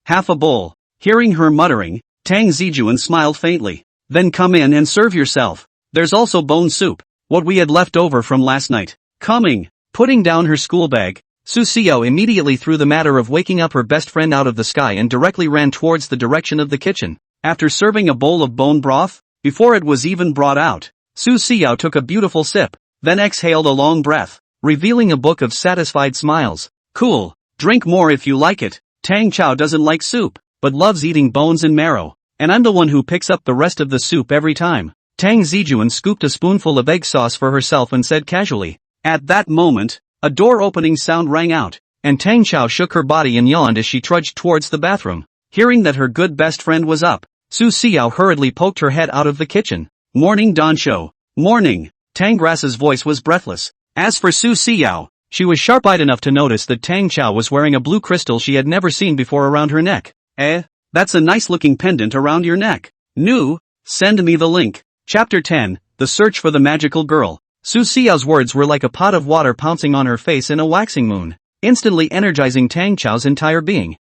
Half a bowl. Hearing her muttering, Tang Zijun smiled faintly. Then come in and serve yourself. There's also bone soup, what we had left over from last night. Coming. Putting down her school bag, Su Xiao immediately threw the matter of waking up her best friend out of the sky and directly ran towards the direction of the kitchen. After serving a bowl of bone broth, before it was even brought out, Su Xiao took a beautiful sip, then exhaled a long breath, revealing a book of satisfied smiles. Cool. Drink more if you like it. Tang Cao doesn't like soup, but loves eating bones and marrow, and I'm the one who picks up the rest of the soup every time. Tang Zijun scooped a spoonful of egg sauce for herself and said casually. At that moment, a door-opening sound rang out, and Tang Cao shook her body and yawned as she trudged towards the bathroom. Hearing that her good best friend was up, Su Xiao hurriedly poked her head out of the kitchen. Morning Dansho. Morning. Tang Grass's voice was breathless. As for Su Xiao, she was sharp-eyed enough to notice that Tang Cao was wearing a blue crystal she had never seen before around her neck. That's a nice-looking pendant around your neck. New, send me the link. Chapter 10, The Search for the Magical Girl. Su Xiao's words were like a pot of water pouncing on her face in a waxing moon, instantly energizing Tang Cao's entire being.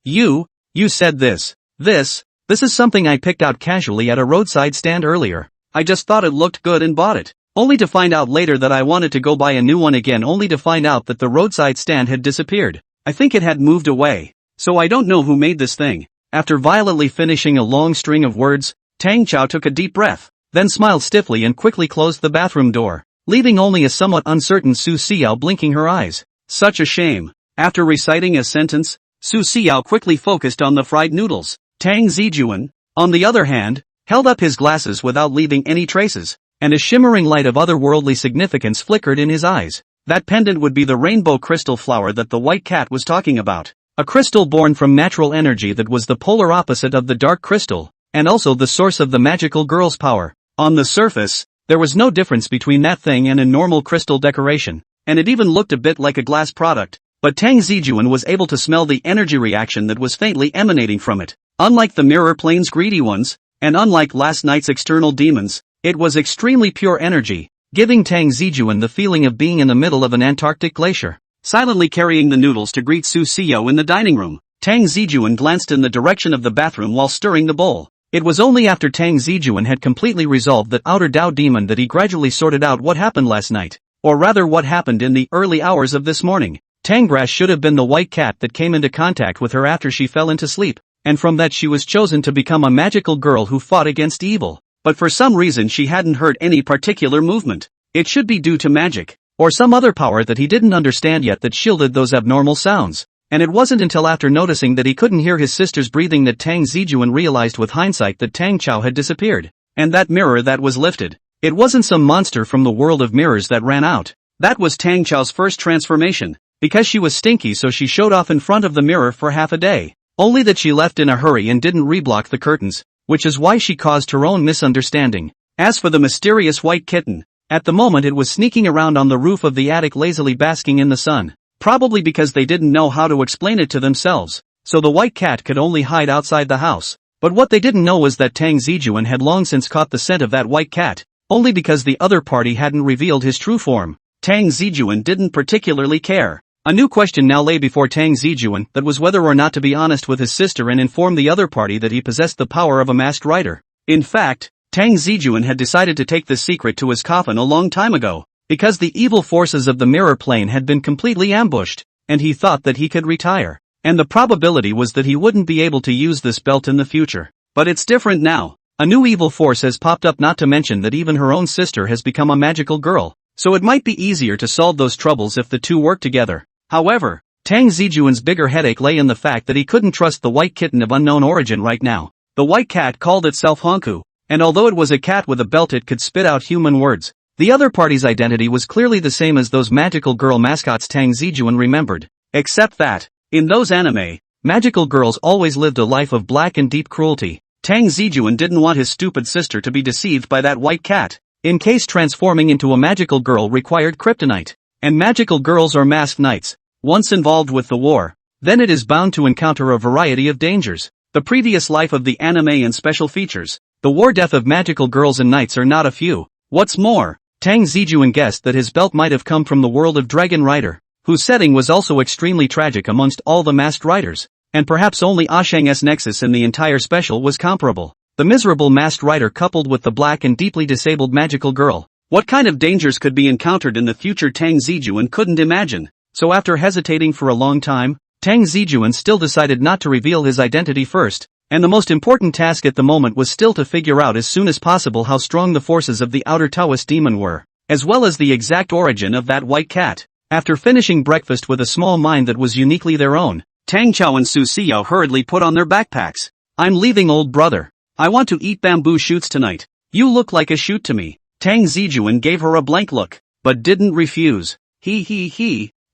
You said this. This is something I picked out casually at a roadside stand earlier. I just thought it looked good and bought it. Only to find out later that I wanted to go buy a new one again, only to find out that the roadside stand had disappeared. I think it had moved away. So I don't know who made this thing. After violently finishing a long string of words, Tang Cao took a deep breath, then smiled stiffly and quickly closed the bathroom door, leaving only a somewhat uncertain Su Xiao blinking her eyes. Such a shame. After reciting a sentence, Su Xiao quickly focused on the fried noodles. Tang Zijun, on the other hand, held up his glasses without leaving any traces, and a shimmering light of otherworldly significance flickered in his eyes. That pendant would be the rainbow crystal flower that the white cat was talking about. A crystal born from natural energy that was the polar opposite of the dark crystal, and also the source of the magical girl's power. On the surface, there was no difference between that thing and a normal crystal decoration, and it even looked a bit like a glass product, but Tang Zijun was able to smell the energy reaction that was faintly emanating from it. Unlike the mirror plane's greedy ones, and unlike last night's external demons, it was extremely pure energy, giving Tang Zijun the feeling of being in the middle of an Antarctic glacier. Silently carrying the noodles to greet Su Xiao in the dining room, Tang Zijun glanced in the direction of the bathroom while stirring the bowl. It was only after Tang Zijun had completely resolved that outer Tao demon that he gradually sorted out what happened last night, or rather what happened in the early hours of this morning. Tang Grass should have been the white cat that came into contact with her after she fell into sleep, and from that she was chosen to become a magical girl who fought against evil. But for some reason she hadn't heard any particular movement. It should be due to magic, or some other power that he didn't understand yet that shielded those abnormal sounds. And it wasn't until after noticing that he couldn't hear his sister's breathing that Tang Zijun realized with hindsight that Tang Cao had disappeared. And that mirror that was lifted. It wasn't some monster from the world of mirrors that ran out. That was Tang Cao's first transformation. Because she was stinky, so she showed off in front of the mirror for half a day. Only that she left in a hurry and didn't reblock the curtains, which is why she caused her own misunderstanding. As for the mysterious white kitten, at the moment it was sneaking around on the roof of the attic lazily basking in the sun. Probably because they didn't know how to explain it to themselves, so the white cat could only hide outside the house. But what they didn't know was that Tang Zijun had long since caught the scent of that white cat, only because the other party hadn't revealed his true form. Tang Zijun didn't particularly care. A new question now lay before Tang Zijun, that was whether or not to be honest with his sister and inform the other party that he possessed the power of a masked rider. In fact, Tang Zijun had decided to take this secret to his coffin a long time ago, because the evil forces of the mirror plane had been completely ambushed, and he thought that he could retire. And the probability was that he wouldn't be able to use this belt in the future. But it's different now. A new evil force has popped up, not to mention that even her own sister has become a magical girl, so it might be easier to solve those troubles if the two work together. However, Tang Zijun's bigger headache lay in the fact that he couldn't trust the white kitten of unknown origin right now. The white cat called itself Honku, and although it was a cat with a belt it could spit out human words, The other party's identity was clearly the same as those magical girl mascots Tang Zijun remembered. Except that, in those anime, magical girls always lived a life of black and deep cruelty. Tang Zijun didn't want his stupid sister to be deceived by that white cat, in case transforming into a magical girl required kryptonite. And magical girls are masked knights. Once involved with the war, then it is bound to encounter a variety of dangers. The previous life of the anime and special features. The war death of magical girls and knights are not a few. What's more, Tang Zijun guessed that his belt might have come from the world of Dragon Rider, whose setting was also extremely tragic amongst all the masked riders, and perhaps only Ashang's nexus in the entire special was comparable. The miserable masked rider coupled with the black and deeply disabled magical girl. What kind of dangers could be encountered in the future Tang Zijun couldn't imagine, so after hesitating for a long time, Tang Zijun still decided not to reveal his identity first, and the most important task at the moment was still to figure out as soon as possible how strong the forces of the outer Taoist demon were, as well as the exact origin of that white cat. After finishing breakfast with a small mind that was uniquely their own, Tang Cao and Su Xiao hurriedly put on their backpacks. I'm leaving, old brother. I want to eat bamboo shoots tonight. You look like a shoot to me. Tang Zijun gave her a blank look, but didn't refuse.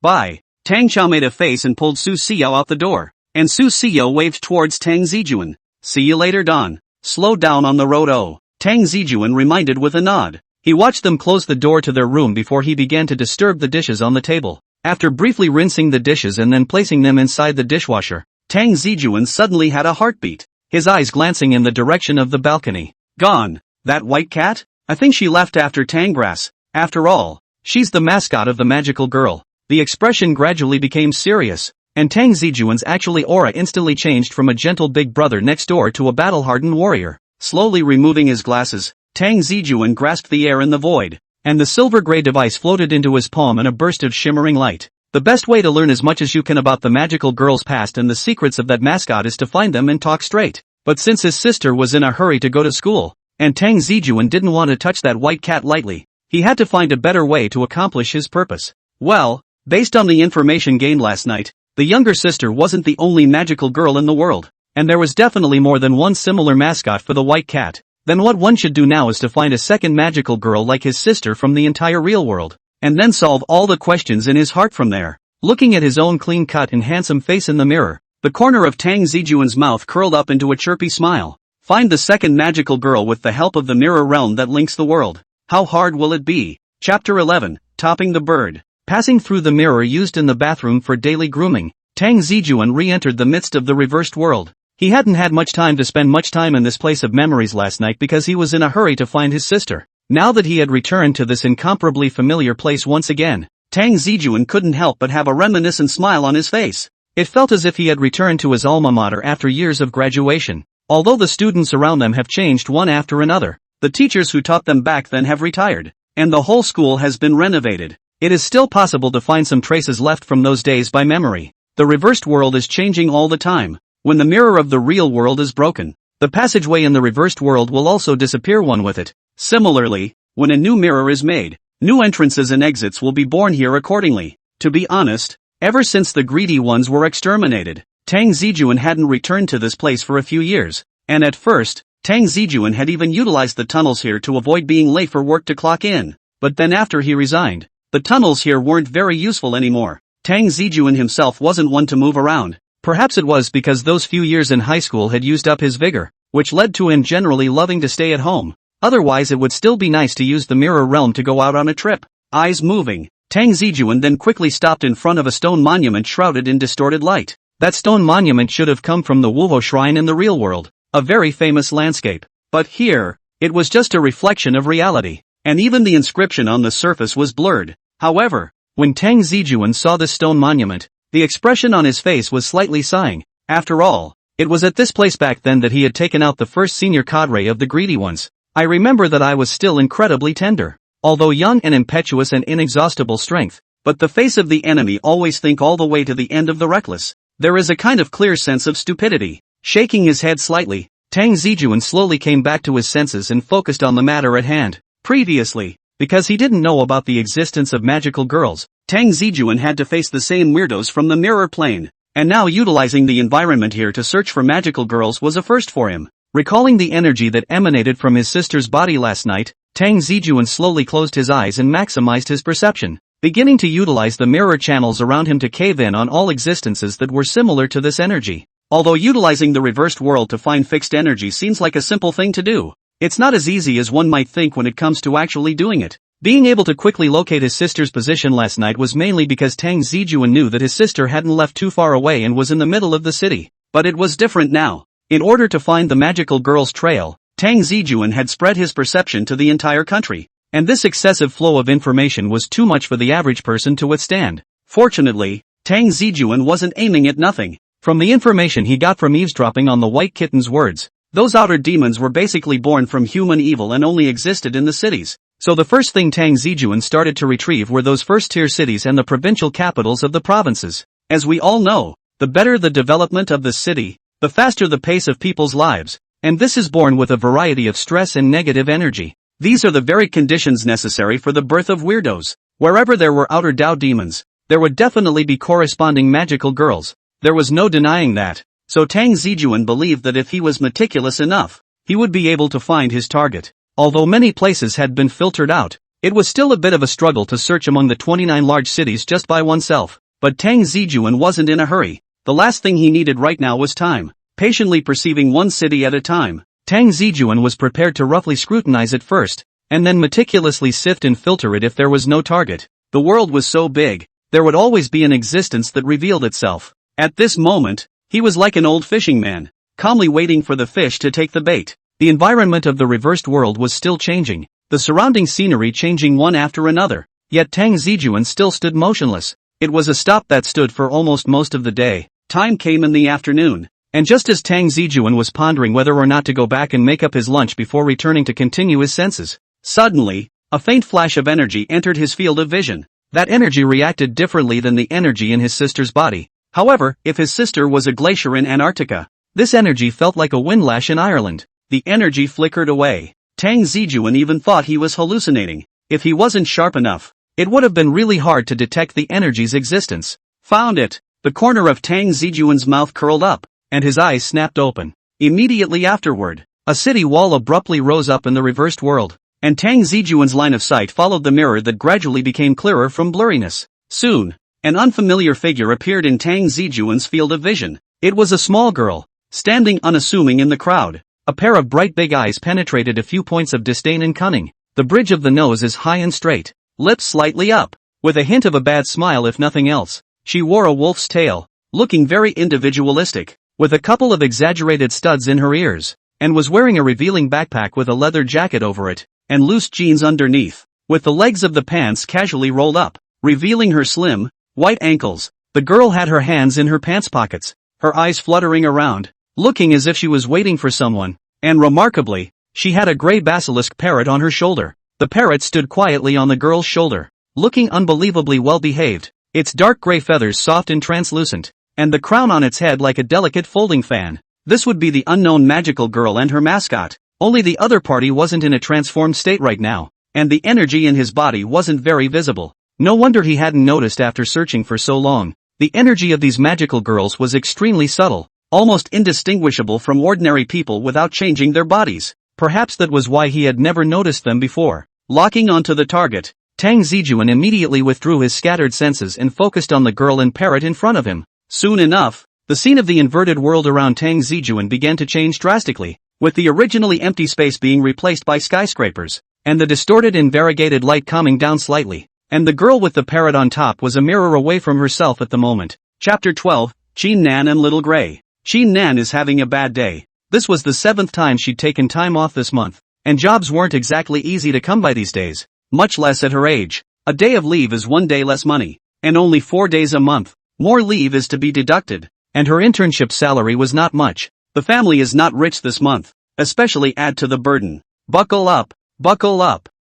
Bye. Tang Cao made a face and pulled Su Xiao out the door, and Su Xiao waved towards Tang Zijun. See you later, Don. Slow down on the road. Oh, Tang Zijun reminded with a nod. He watched them close the door to their room before he began to disturb the dishes on the table. After briefly rinsing the dishes and then placing them inside the dishwasher, Tang Zijun suddenly had a heartbeat, his eyes glancing in the direction of the balcony. Gone. That white cat? I think she left after Tangrass. After all, she's the mascot of the magical girl. The expression gradually became serious, and Tang Zijun's actually aura instantly changed from a gentle big brother next door to a battle-hardened warrior. Slowly removing his glasses, Tang Zijun grasped the air in the void, and the silver-gray device floated into his palm in a burst of shimmering light. The best way to learn as much as you can about the magical girl's past and the secrets of that mascot is to find them and talk straight. But since his sister was in a hurry to go to school, and Tang Zijun didn't want to touch that white cat lightly, he had to find a better way to accomplish his purpose. Well, based on the information gained last night, the younger sister wasn't the only magical girl in the world, and there was definitely more than one similar mascot for the white cat. Then what one should do now is to find a second magical girl like his sister from the entire real world, and then solve all the questions in his heart from there. Looking at his own clean-cut and handsome face in the mirror, the corner of Tang Zijun's mouth curled up into a chirpy smile. Find the second magical girl with the help of the mirror realm that links the world. How hard will it be? Chapter 11, Topping the Bird. Passing through the mirror used in the bathroom for daily grooming, Tang Zijun re-entered the midst of the reversed world. He hadn't had much time to spend much time in this place of memories last night because he was in a hurry to find his sister. Now that he had returned to this incomparably familiar place once again, Tang Zijun couldn't help but have a reminiscent smile on his face. It felt as if he had returned to his alma mater after years of graduation. Although the students around them have changed one after another, the teachers who taught them back then have retired, and the whole school has been renovated. It is still possible to find some traces left from those days by memory. The reversed world is changing all the time. When the mirror of the real world is broken, the passageway in the reversed world will also disappear one with it. Similarly, when a new mirror is made, new entrances and exits will be born here accordingly. To be honest, ever since the greedy ones were exterminated, Tang Zijun hadn't returned to this place for a few years, and at first, Tang Zijun had even utilized the tunnels here to avoid being late for work to clock in. But then after he resigned, the tunnels here weren't very useful anymore. Tang Zijun himself wasn't one to move around. Perhaps it was because those few years in high school had used up his vigor, which led to him generally loving to stay at home. Otherwise it would still be nice to use the mirror realm to go out on a trip. Eyes moving, Tang Zijun then quickly stopped in front of a stone monument shrouded in distorted light. That stone monument should have come from the Wuvo shrine in the real world, a very famous landscape. But here, it was just a reflection of reality, and even the inscription on the surface was blurred. However, when Tang Zijun saw this stone monument, the expression on his face was slightly sighing. After all, it was at this place back then that he had taken out the first senior cadre of the greedy ones. I remember that I was still incredibly tender, although young and impetuous and inexhaustible strength, but the face of the enemy always think all the way to the end of the reckless. There is a kind of clear sense of stupidity. Shaking his head slightly, Tang Zijun slowly came back to his senses and focused on the matter at hand. Previously, because he didn't know about the existence of magical girls, Tang Zijun had to face the same weirdos from the mirror plane, and now utilizing the environment here to search for magical girls was a first for him. Recalling the energy that emanated from his sister's body last night, Tang Zijun slowly closed his eyes and maximized his perception, beginning to utilize the mirror channels around him to cave in on all existences that were similar to this energy. Although utilizing the reversed world to find fixed energy seems like a simple thing to do, it's not as easy as one might think when it comes to actually doing it. Being able to quickly locate his sister's position last night was mainly because Tang Zijun knew that his sister hadn't left too far away and was in the middle of the city. But it was different now. In order to find the magical girl's trail, Tang Zijun had spread his perception to the entire country, and this excessive flow of information was too much for the average person to withstand. Fortunately, Tang Zijun wasn't aiming at nothing. From the information he got from eavesdropping on the white kitten's words, those outer demons were basically born from human evil and only existed in the cities. So the first thing Tang Zijun started to retrieve were those first-tier cities and the provincial capitals of the provinces. As we all know, the better the development of the city, the faster the pace of people's lives, and this is born with a variety of stress and negative energy. These are the very conditions necessary for the birth of weirdos. Wherever there were outer Dao demons, there would definitely be corresponding magical girls. There was no denying that. So Tang Zijun believed that if he was meticulous enough, he would be able to find his target. Although many places had been filtered out, it was still a bit of a struggle to search among the 29 large cities just by oneself. But Tang Zijun wasn't in a hurry. The last thing he needed right now was time. Patiently perceiving one city at a time, Tang Zijun was prepared to roughly scrutinize it first, and then meticulously sift and filter it if there was no target. The world was so big, there would always be an existence that revealed itself. At this moment, he was like an old fishing man, calmly waiting for the fish to take the bait. The environment of the reversed world was still changing, the surrounding scenery changing one after another, yet Tang Zijun still stood motionless. It was a stop that stood for almost most of the day. Time came in the afternoon, and just as Tang Zijun was pondering whether or not to go back and make up his lunch before returning to continue his senses, suddenly, a faint flash of energy entered his field of vision. That energy reacted differently than the energy in his sister's body. However, if his sister was a glacier in Antarctica, this energy felt like a windlash in Ireland. The energy flickered away. Tang Zijun even thought he was hallucinating. If he wasn't sharp enough, it would have been really hard to detect the energy's existence. Found it! The corner of Tang Zijun's mouth curled up, and his eyes snapped open. Immediately afterward, a city wall abruptly rose up in the reversed world, and Tang Zijun's line of sight followed the mirror that gradually became clearer from blurriness. Soon, an unfamiliar figure appeared in Tang Zijun's field of vision. It was a small girl, standing unassuming in the crowd. A pair of bright big eyes penetrated a few points of disdain and cunning. The bridge of the nose is high and straight, lips slightly up, with a hint of a bad smile if nothing else. She wore a wolf's tail, looking very individualistic, with a couple of exaggerated studs in her ears, and was wearing a revealing backpack with a leather jacket over it, and loose jeans underneath, with the legs of the pants casually rolled up, revealing her slim, white ankles. The girl had her hands in her pants pockets, her eyes fluttering around, looking as if she was waiting for someone, and remarkably, she had a gray basilisk parrot on her shoulder. The parrot stood quietly on the girl's shoulder, looking unbelievably well behaved, its dark gray feathers soft and translucent, and the crown on its head like a delicate folding fan. This would be the unknown magical girl and her mascot, only the other party wasn't in a transformed state right now, and the energy in his body wasn't very visible. No wonder he hadn't noticed after searching for so long. The energy of these magical girls was extremely subtle, almost indistinguishable from ordinary people without changing their bodies. Perhaps that was why he had never noticed them before. Locking onto the target, Tang Zijun immediately withdrew his scattered senses and focused on the girl and parrot in front of him. Soon enough, the scene of the inverted world around Tang Zijun began to change drastically, with the originally empty space being replaced by skyscrapers, and the distorted and variegated light calming down slightly, and the girl with the parrot on top was a mirror away from herself at the moment. Chapter 12, Qin Nan and Little Gray. Qin Nan is having a bad day. This was the 7th time she'd taken time off this month, and jobs weren't exactly easy to come by these days, much less at her age. A day of leave is 1 day less money, and only 4 days a month. More leave is to be deducted, and her internship salary was not much. The family is not rich this month, especially add to the burden. Buckle up,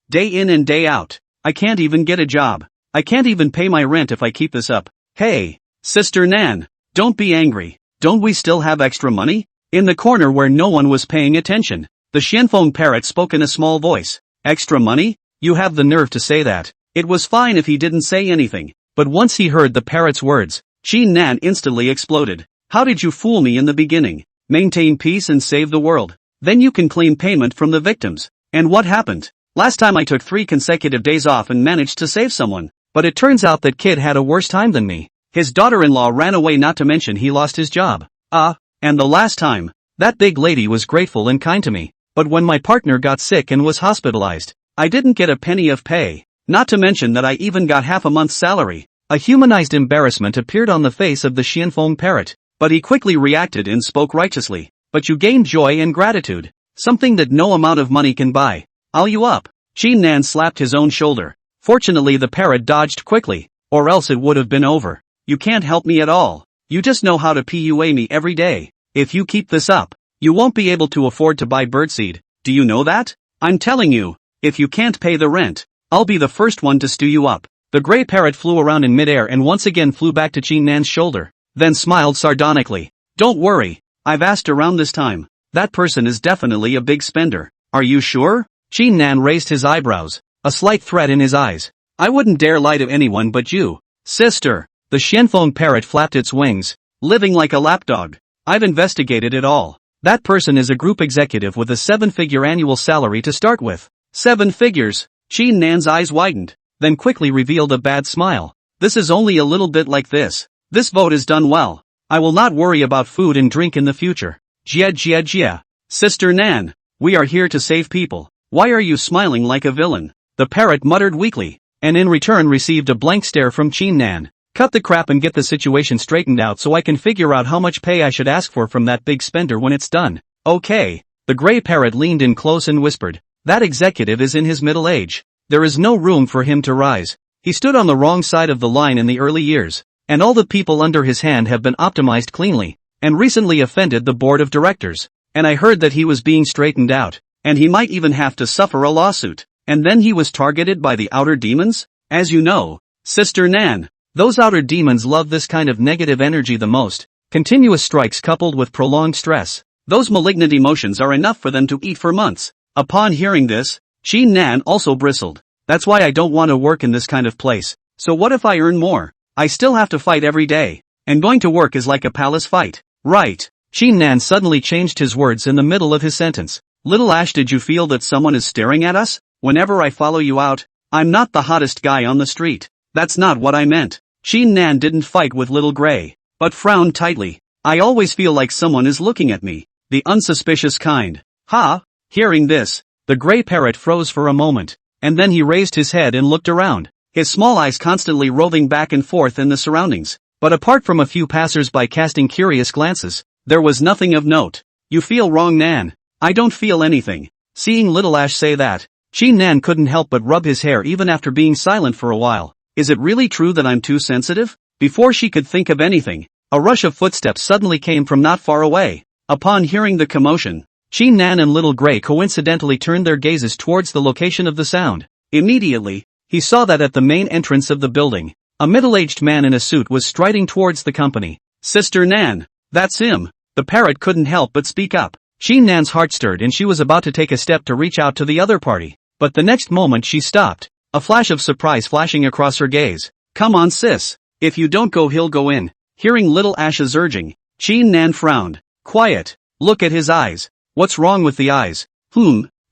day in and day out. I can't even get a job. I can't even pay my rent if I keep this up. Hey, Sister Nan, don't be angry. Don't we still have extra money? In the corner where no one was paying attention, the Xianfeng parrot spoke in a small voice. Extra money? You have the nerve to say that. It was fine if he didn't say anything, but once he heard the parrot's words, Qin Nan instantly exploded. How did you fool me in the beginning? Maintain peace and save the world. Then you can claim payment from the victims. And what happened? Last time I took 3 consecutive days off and managed to save someone. But it turns out that kid had a worse time than me. His daughter-in-law ran away, not to mention he lost his job. And the last time, that big lady was grateful and kind to me. But when my partner got sick and was hospitalized, I didn't get a penny of pay. Not to mention that I even got half a month's salary. A humanized embarrassment appeared on the face of the Xianfeng parrot, but he quickly reacted and spoke righteously. But you gained joy and gratitude. Something that no amount of money can buy. I'll you up. Qin Nan slapped his own shoulder. Fortunately the parrot dodged quickly, or else it would have been over. You can't help me at all. You just know how to PUA me every day. If you keep this up, you won't be able to afford to buy birdseed. Do you know that? I'm telling you, if you can't pay the rent, I'll be the first one to stew you up. The gray parrot flew around in midair and once again flew back to Qin Nan's shoulder, then smiled sardonically. Don't worry, I've asked around this time. That person is definitely a big spender. Are you sure? Qin Nan raised his eyebrows, a slight threat in his eyes. I wouldn't dare lie to anyone but you, sister. The Xianfeng parrot flapped its wings, living like a lapdog. I've investigated it all. That person is a group executive with a 7-figure annual salary to start with. 7 figures. Qin Nan's eyes widened, then quickly revealed a bad smile. This is only a little bit like this. This vote is done well. I will not worry about food and drink in the future. Jia. Sister Nan, we are here to save people. Why are you smiling like a villain? The parrot muttered weakly, and in return received a blank stare from Qin Nan. Cut the crap and get the situation straightened out so I can figure out how much pay I should ask for from that big spender when it's done. Okay. The gray parrot leaned in close and whispered. That executive is in his middle age. There is no room for him to rise. He stood on the wrong side of the line in the early years, and all the people under his hand have been optimized cleanly, and recently offended the board of directors. And I heard that he was being straightened out, and he might even have to suffer a lawsuit. And then he was targeted by the outer demons? As you know, Sister Nan, those outer demons love this kind of negative energy the most. Continuous strikes coupled with prolonged stress. Those malignant emotions are enough for them to eat for months. Upon hearing this, Qin Nan also bristled. That's why I don't want to work in this kind of place. So what if I earn more? I still have to fight every day. And going to work is like a palace fight. Right. Qin Nan suddenly changed his words in the middle of his sentence. Little Ash, did you feel that someone is staring at us? Whenever I follow you out, I'm not the hottest guy on the street. That's not what I meant. Qin Nan didn't fight with Little Gray, but frowned tightly. I always feel like someone is looking at me. The unsuspicious kind. Ha! Hearing this, the gray parrot froze for a moment, and then he raised his head and looked around, his small eyes constantly roving back and forth in the surroundings. But apart from a few passers-by casting curious glances, there was nothing of note. You feel wrong, Nan. I don't feel anything. Seeing Little Ash say that, Qin Nan couldn't help but rub his hair even after being silent for a while. Is it really true that I'm too sensitive? Before she could think of anything, a rush of footsteps suddenly came from not far away. Upon hearing the commotion, Qin Nan and Little Gray coincidentally turned their gazes towards the location of the sound. Immediately, he saw that at the main entrance of the building, a middle-aged man in a suit was striding towards the company. Sister Nan, that's him. The parrot couldn't help but speak up. Qin Nan's heart stirred and she was about to take a step to reach out to the other party, but the next moment she stopped. A flash of surprise flashing across her gaze. Come on, sis. If you don't go, he'll go in. Hearing Little Ash's urging, Qin Nan frowned. Quiet. Look at his eyes. What's wrong with the eyes?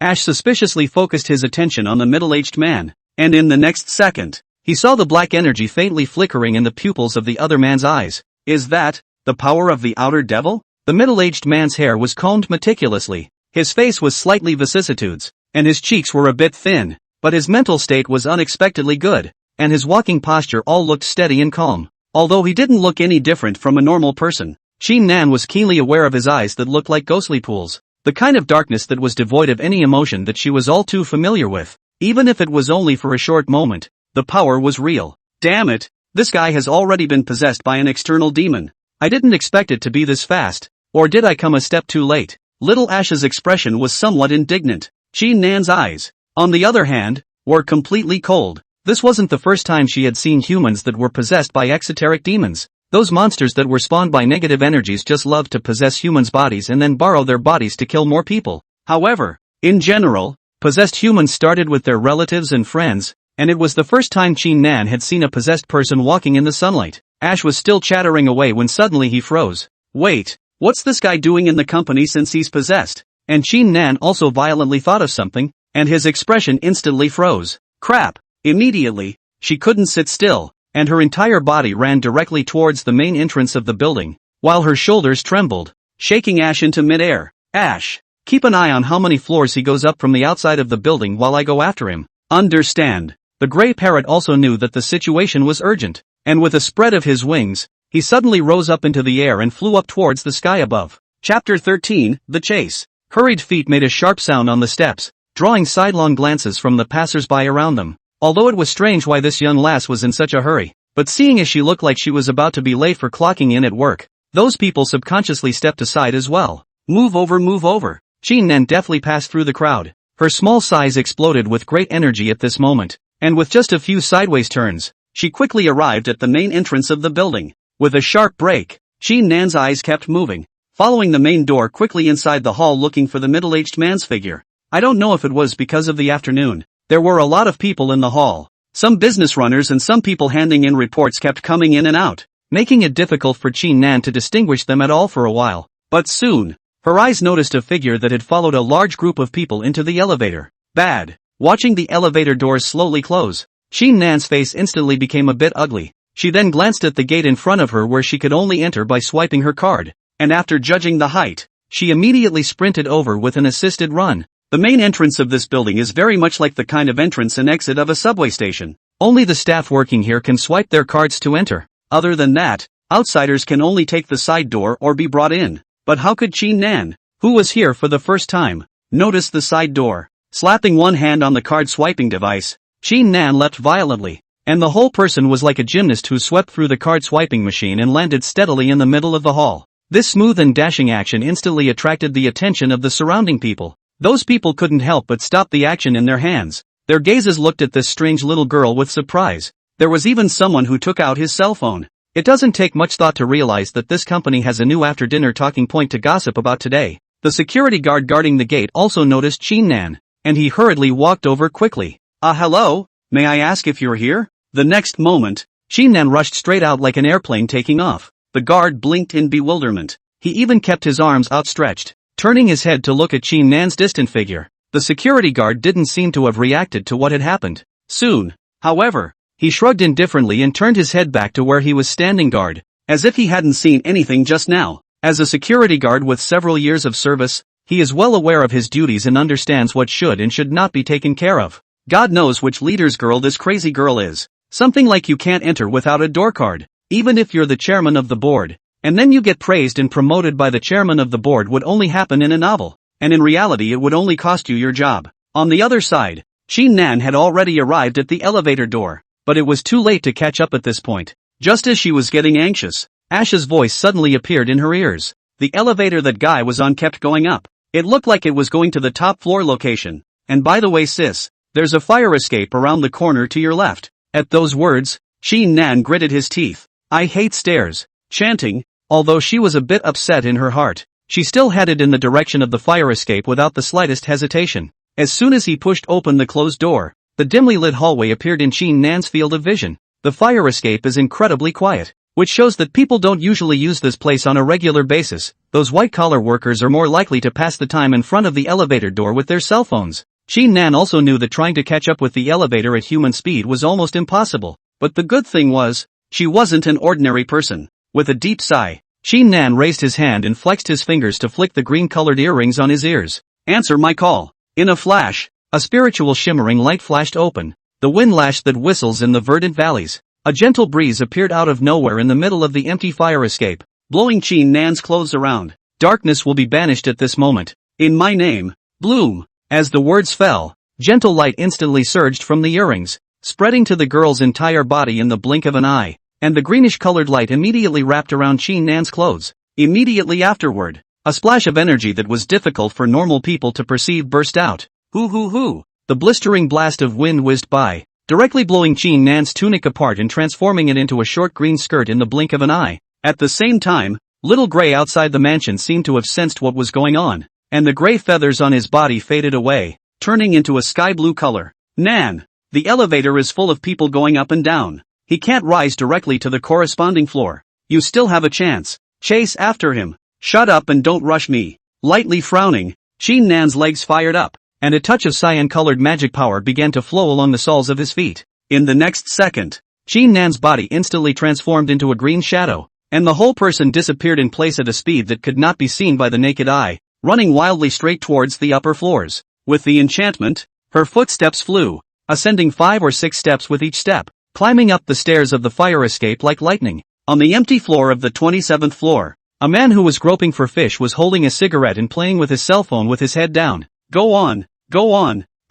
Ash suspiciously focused his attention on the middle-aged man, and in the next second, he saw the black energy faintly flickering in the pupils of the other man's eyes. Is that the power of the outer devil? The middle-aged man's hair was combed meticulously. His face was slightly vicissitudes, and his cheeks were a bit thin. But his mental state was unexpectedly good, and his walking posture all looked steady and calm. Although he didn't look any different from a normal person, Qin Nan was keenly aware of his eyes that looked like ghostly pools, the kind of darkness that was devoid of any emotion that she was all too familiar with. Even if it was only for a short moment, the power was real. Damn it, this guy has already been possessed by an external demon. I didn't expect it to be this fast, or did I come a step too late? Little Ash's expression was somewhat indignant. Qin Nan's eyes, on the other hand, were completely cold. This wasn't the first time she had seen humans that were possessed by exoteric demons. Those monsters that were spawned by negative energies just loved to possess humans' bodies and then borrow their bodies to kill more people. However, in general, possessed humans started with their relatives and friends, and it was the first time Qin Nan had seen a possessed person walking in the sunlight. Ash was still chattering away when suddenly he froze. Wait, what's this guy doing in the company since he's possessed? And Qin Nan also violently thought of something, and his expression instantly froze. Crap! Immediately, she couldn't sit still, and her entire body ran directly towards the main entrance of the building, while her shoulders trembled, shaking Ash into midair. Ash, keep an eye on how many floors he goes up from the outside of the building while I go after him. Understand. The gray parrot also knew that the situation was urgent, and with a spread of his wings, he suddenly rose up into the air and flew up towards the sky above. Chapter 13, The Chase. Hurried feet made a sharp sound on the steps, drawing sidelong glances from the passers-by around them. Although it was strange why this young lass was in such a hurry, but seeing as she looked like she was about to be late for clocking in at work, those people subconsciously stepped aside as well. Move over, move over. Qin Nan deftly passed through the crowd. Her small size exploded with great energy at this moment, and with just a few sideways turns, she quickly arrived at the main entrance of the building. With a sharp break, Qin Nan's eyes kept moving, following the main door quickly inside the hall looking for the middle-aged man's figure. I don't know if it was because of the afternoon. There were a lot of people in the hall. Some business runners and some people handing in reports kept coming in and out, making it difficult for Qin Nan to distinguish them at all for a while. But soon, her eyes noticed a figure that had followed a large group of people into the elevator. Bad. Watching the elevator doors slowly close, Qin Nan's face instantly became a bit ugly. She then glanced at the gate in front of her where she could only enter by swiping her card, and after judging the height, she immediately sprinted over with an assisted run. The main entrance of this building is very much like the kind of entrance and exit of a subway station. Only the staff working here can swipe their cards to enter. Other than that, outsiders can only take the side door or be brought in. But how could Qin Nan, who was here for the first time, notice the side door? Slapping one hand on the card swiping device, Qin Nan leapt violently, and the whole person was like a gymnast who swept through the card swiping machine and landed steadily in the middle of the hall. This smooth and dashing action instantly attracted the attention of the surrounding people. Those people couldn't help but stop the action in their hands. Their gazes looked at this strange little girl with surprise. There was even someone who took out his cell phone. It doesn't take much thought to realize that this company has a new after-dinner talking point to gossip about today. The security guard guarding the gate also noticed Qin Nan, and he hurriedly walked over quickly. Hello? May I ask if you're here? The next moment, Qin Nan rushed straight out like an airplane taking off. The guard blinked in bewilderment. He even kept his arms outstretched, turning his head to look at Qin Nan's distant figure. The security guard didn't seem to have reacted to what had happened. Soon, however, he shrugged indifferently and turned his head back to where he was standing guard, as if he hadn't seen anything just now. As a security guard with several years of service, he is well aware of his duties and understands what should and should not be taken care of. God knows which leader's girl this crazy girl is. Something like you can't enter without a door card, even if you're the chairman of the board. And then you get praised and promoted by the chairman of the board would only happen in a novel, and in reality it would only cost you your job. On the other side, Qin Nan had already arrived at the elevator door, but it was too late to catch up at this point. Just as she was getting anxious, Ash's voice suddenly appeared in her ears. The elevator that guy was on kept going up. It looked like it was going to the top floor location. And by the way sis, there's a fire escape around the corner to your left. At those words, Qin Nan gritted his teeth. I hate stairs. Chanting, although she was a bit upset in her heart, she still headed in the direction of the fire escape without the slightest hesitation. As soon as he pushed open the closed door, the dimly lit hallway appeared in Qin Nan's field of vision. The fire escape is incredibly quiet, which shows that people don't usually use this place on a regular basis. Those white-collar workers are more likely to pass the time in front of the elevator door with their cell phones. Qin Nan also knew that trying to catch up with the elevator at human speed was almost impossible. But the good thing was, she wasn't an ordinary person. With a deep sigh, Qin Nan raised his hand and flexed his fingers to flick the green-colored earrings on his ears. Answer my call. In a flash, a spiritual shimmering light flashed open, the windlash that whistles in the verdant valleys. A gentle breeze appeared out of nowhere in the middle of the empty fire escape, blowing Qin Nan's clothes around. Darkness will be banished at this moment. In my name, Bloom. As the words fell, gentle light instantly surged from the earrings, spreading to the girl's entire body in the blink of an eye. And the greenish-colored light immediately wrapped around Qin Nan's clothes. Immediately afterward, a splash of energy that was difficult for normal people to perceive burst out. Hoo hoo hoo! The blistering blast of wind whizzed by, directly blowing Qin Nan's tunic apart and transforming it into a short green skirt in the blink of an eye. At the same time, Little Gray outside the mansion seemed to have sensed what was going on, and the gray feathers on his body faded away, turning into a sky blue color. Nan! The elevator is full of people going up and down. He can't rise directly to the corresponding floor. You still have a chance. Chase after him. Shut up and don't rush me. Lightly frowning, Qin Nan's legs fired up, and a touch of cyan-colored magic power began to flow along the soles of his feet. In the next second, Qin Nan's body instantly transformed into a green shadow, and the whole person disappeared in place at a speed that could not be seen by the naked eye, running wildly straight towards the upper floors. With the enchantment, her footsteps flew, ascending 5 or 6 steps with each step, climbing up the stairs of the fire escape like lightning. On the empty floor of the 27th floor, a man who was groping for fish was holding a cigarette and playing with his cell phone with his head down. Go on,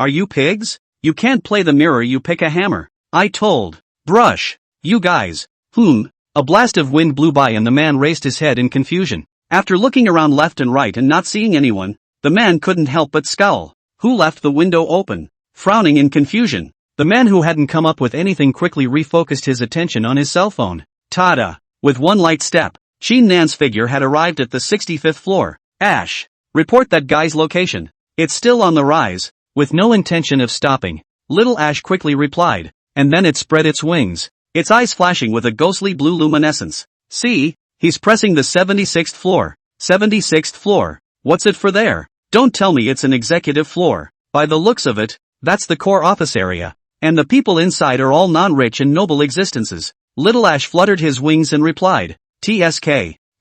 are you pigs? You can't play the mirror, you pick a hammer. I told. Brush. You guys. A blast of wind blew by and the man raised his head in confusion. After looking around left and right and not seeing anyone, the man couldn't help but scowl. Who left the window open? Frowning in confusion, the man who hadn't come up with anything quickly refocused his attention on his cell phone. Ta-da! With one light step, Qin Nan's figure had arrived at the 65th floor. Ash, report that guy's location. It's still on the rise. With no intention of stopping, little Ash quickly replied, and then it spread its wings, its eyes flashing with a ghostly blue luminescence. See, he's pressing the 76th floor. 76th floor. What's it for there? Don't tell me it's an executive floor. By the looks of it, that's the core office area, and the people inside are all non-rich and noble existences. Little Ash fluttered his wings and replied, TSK.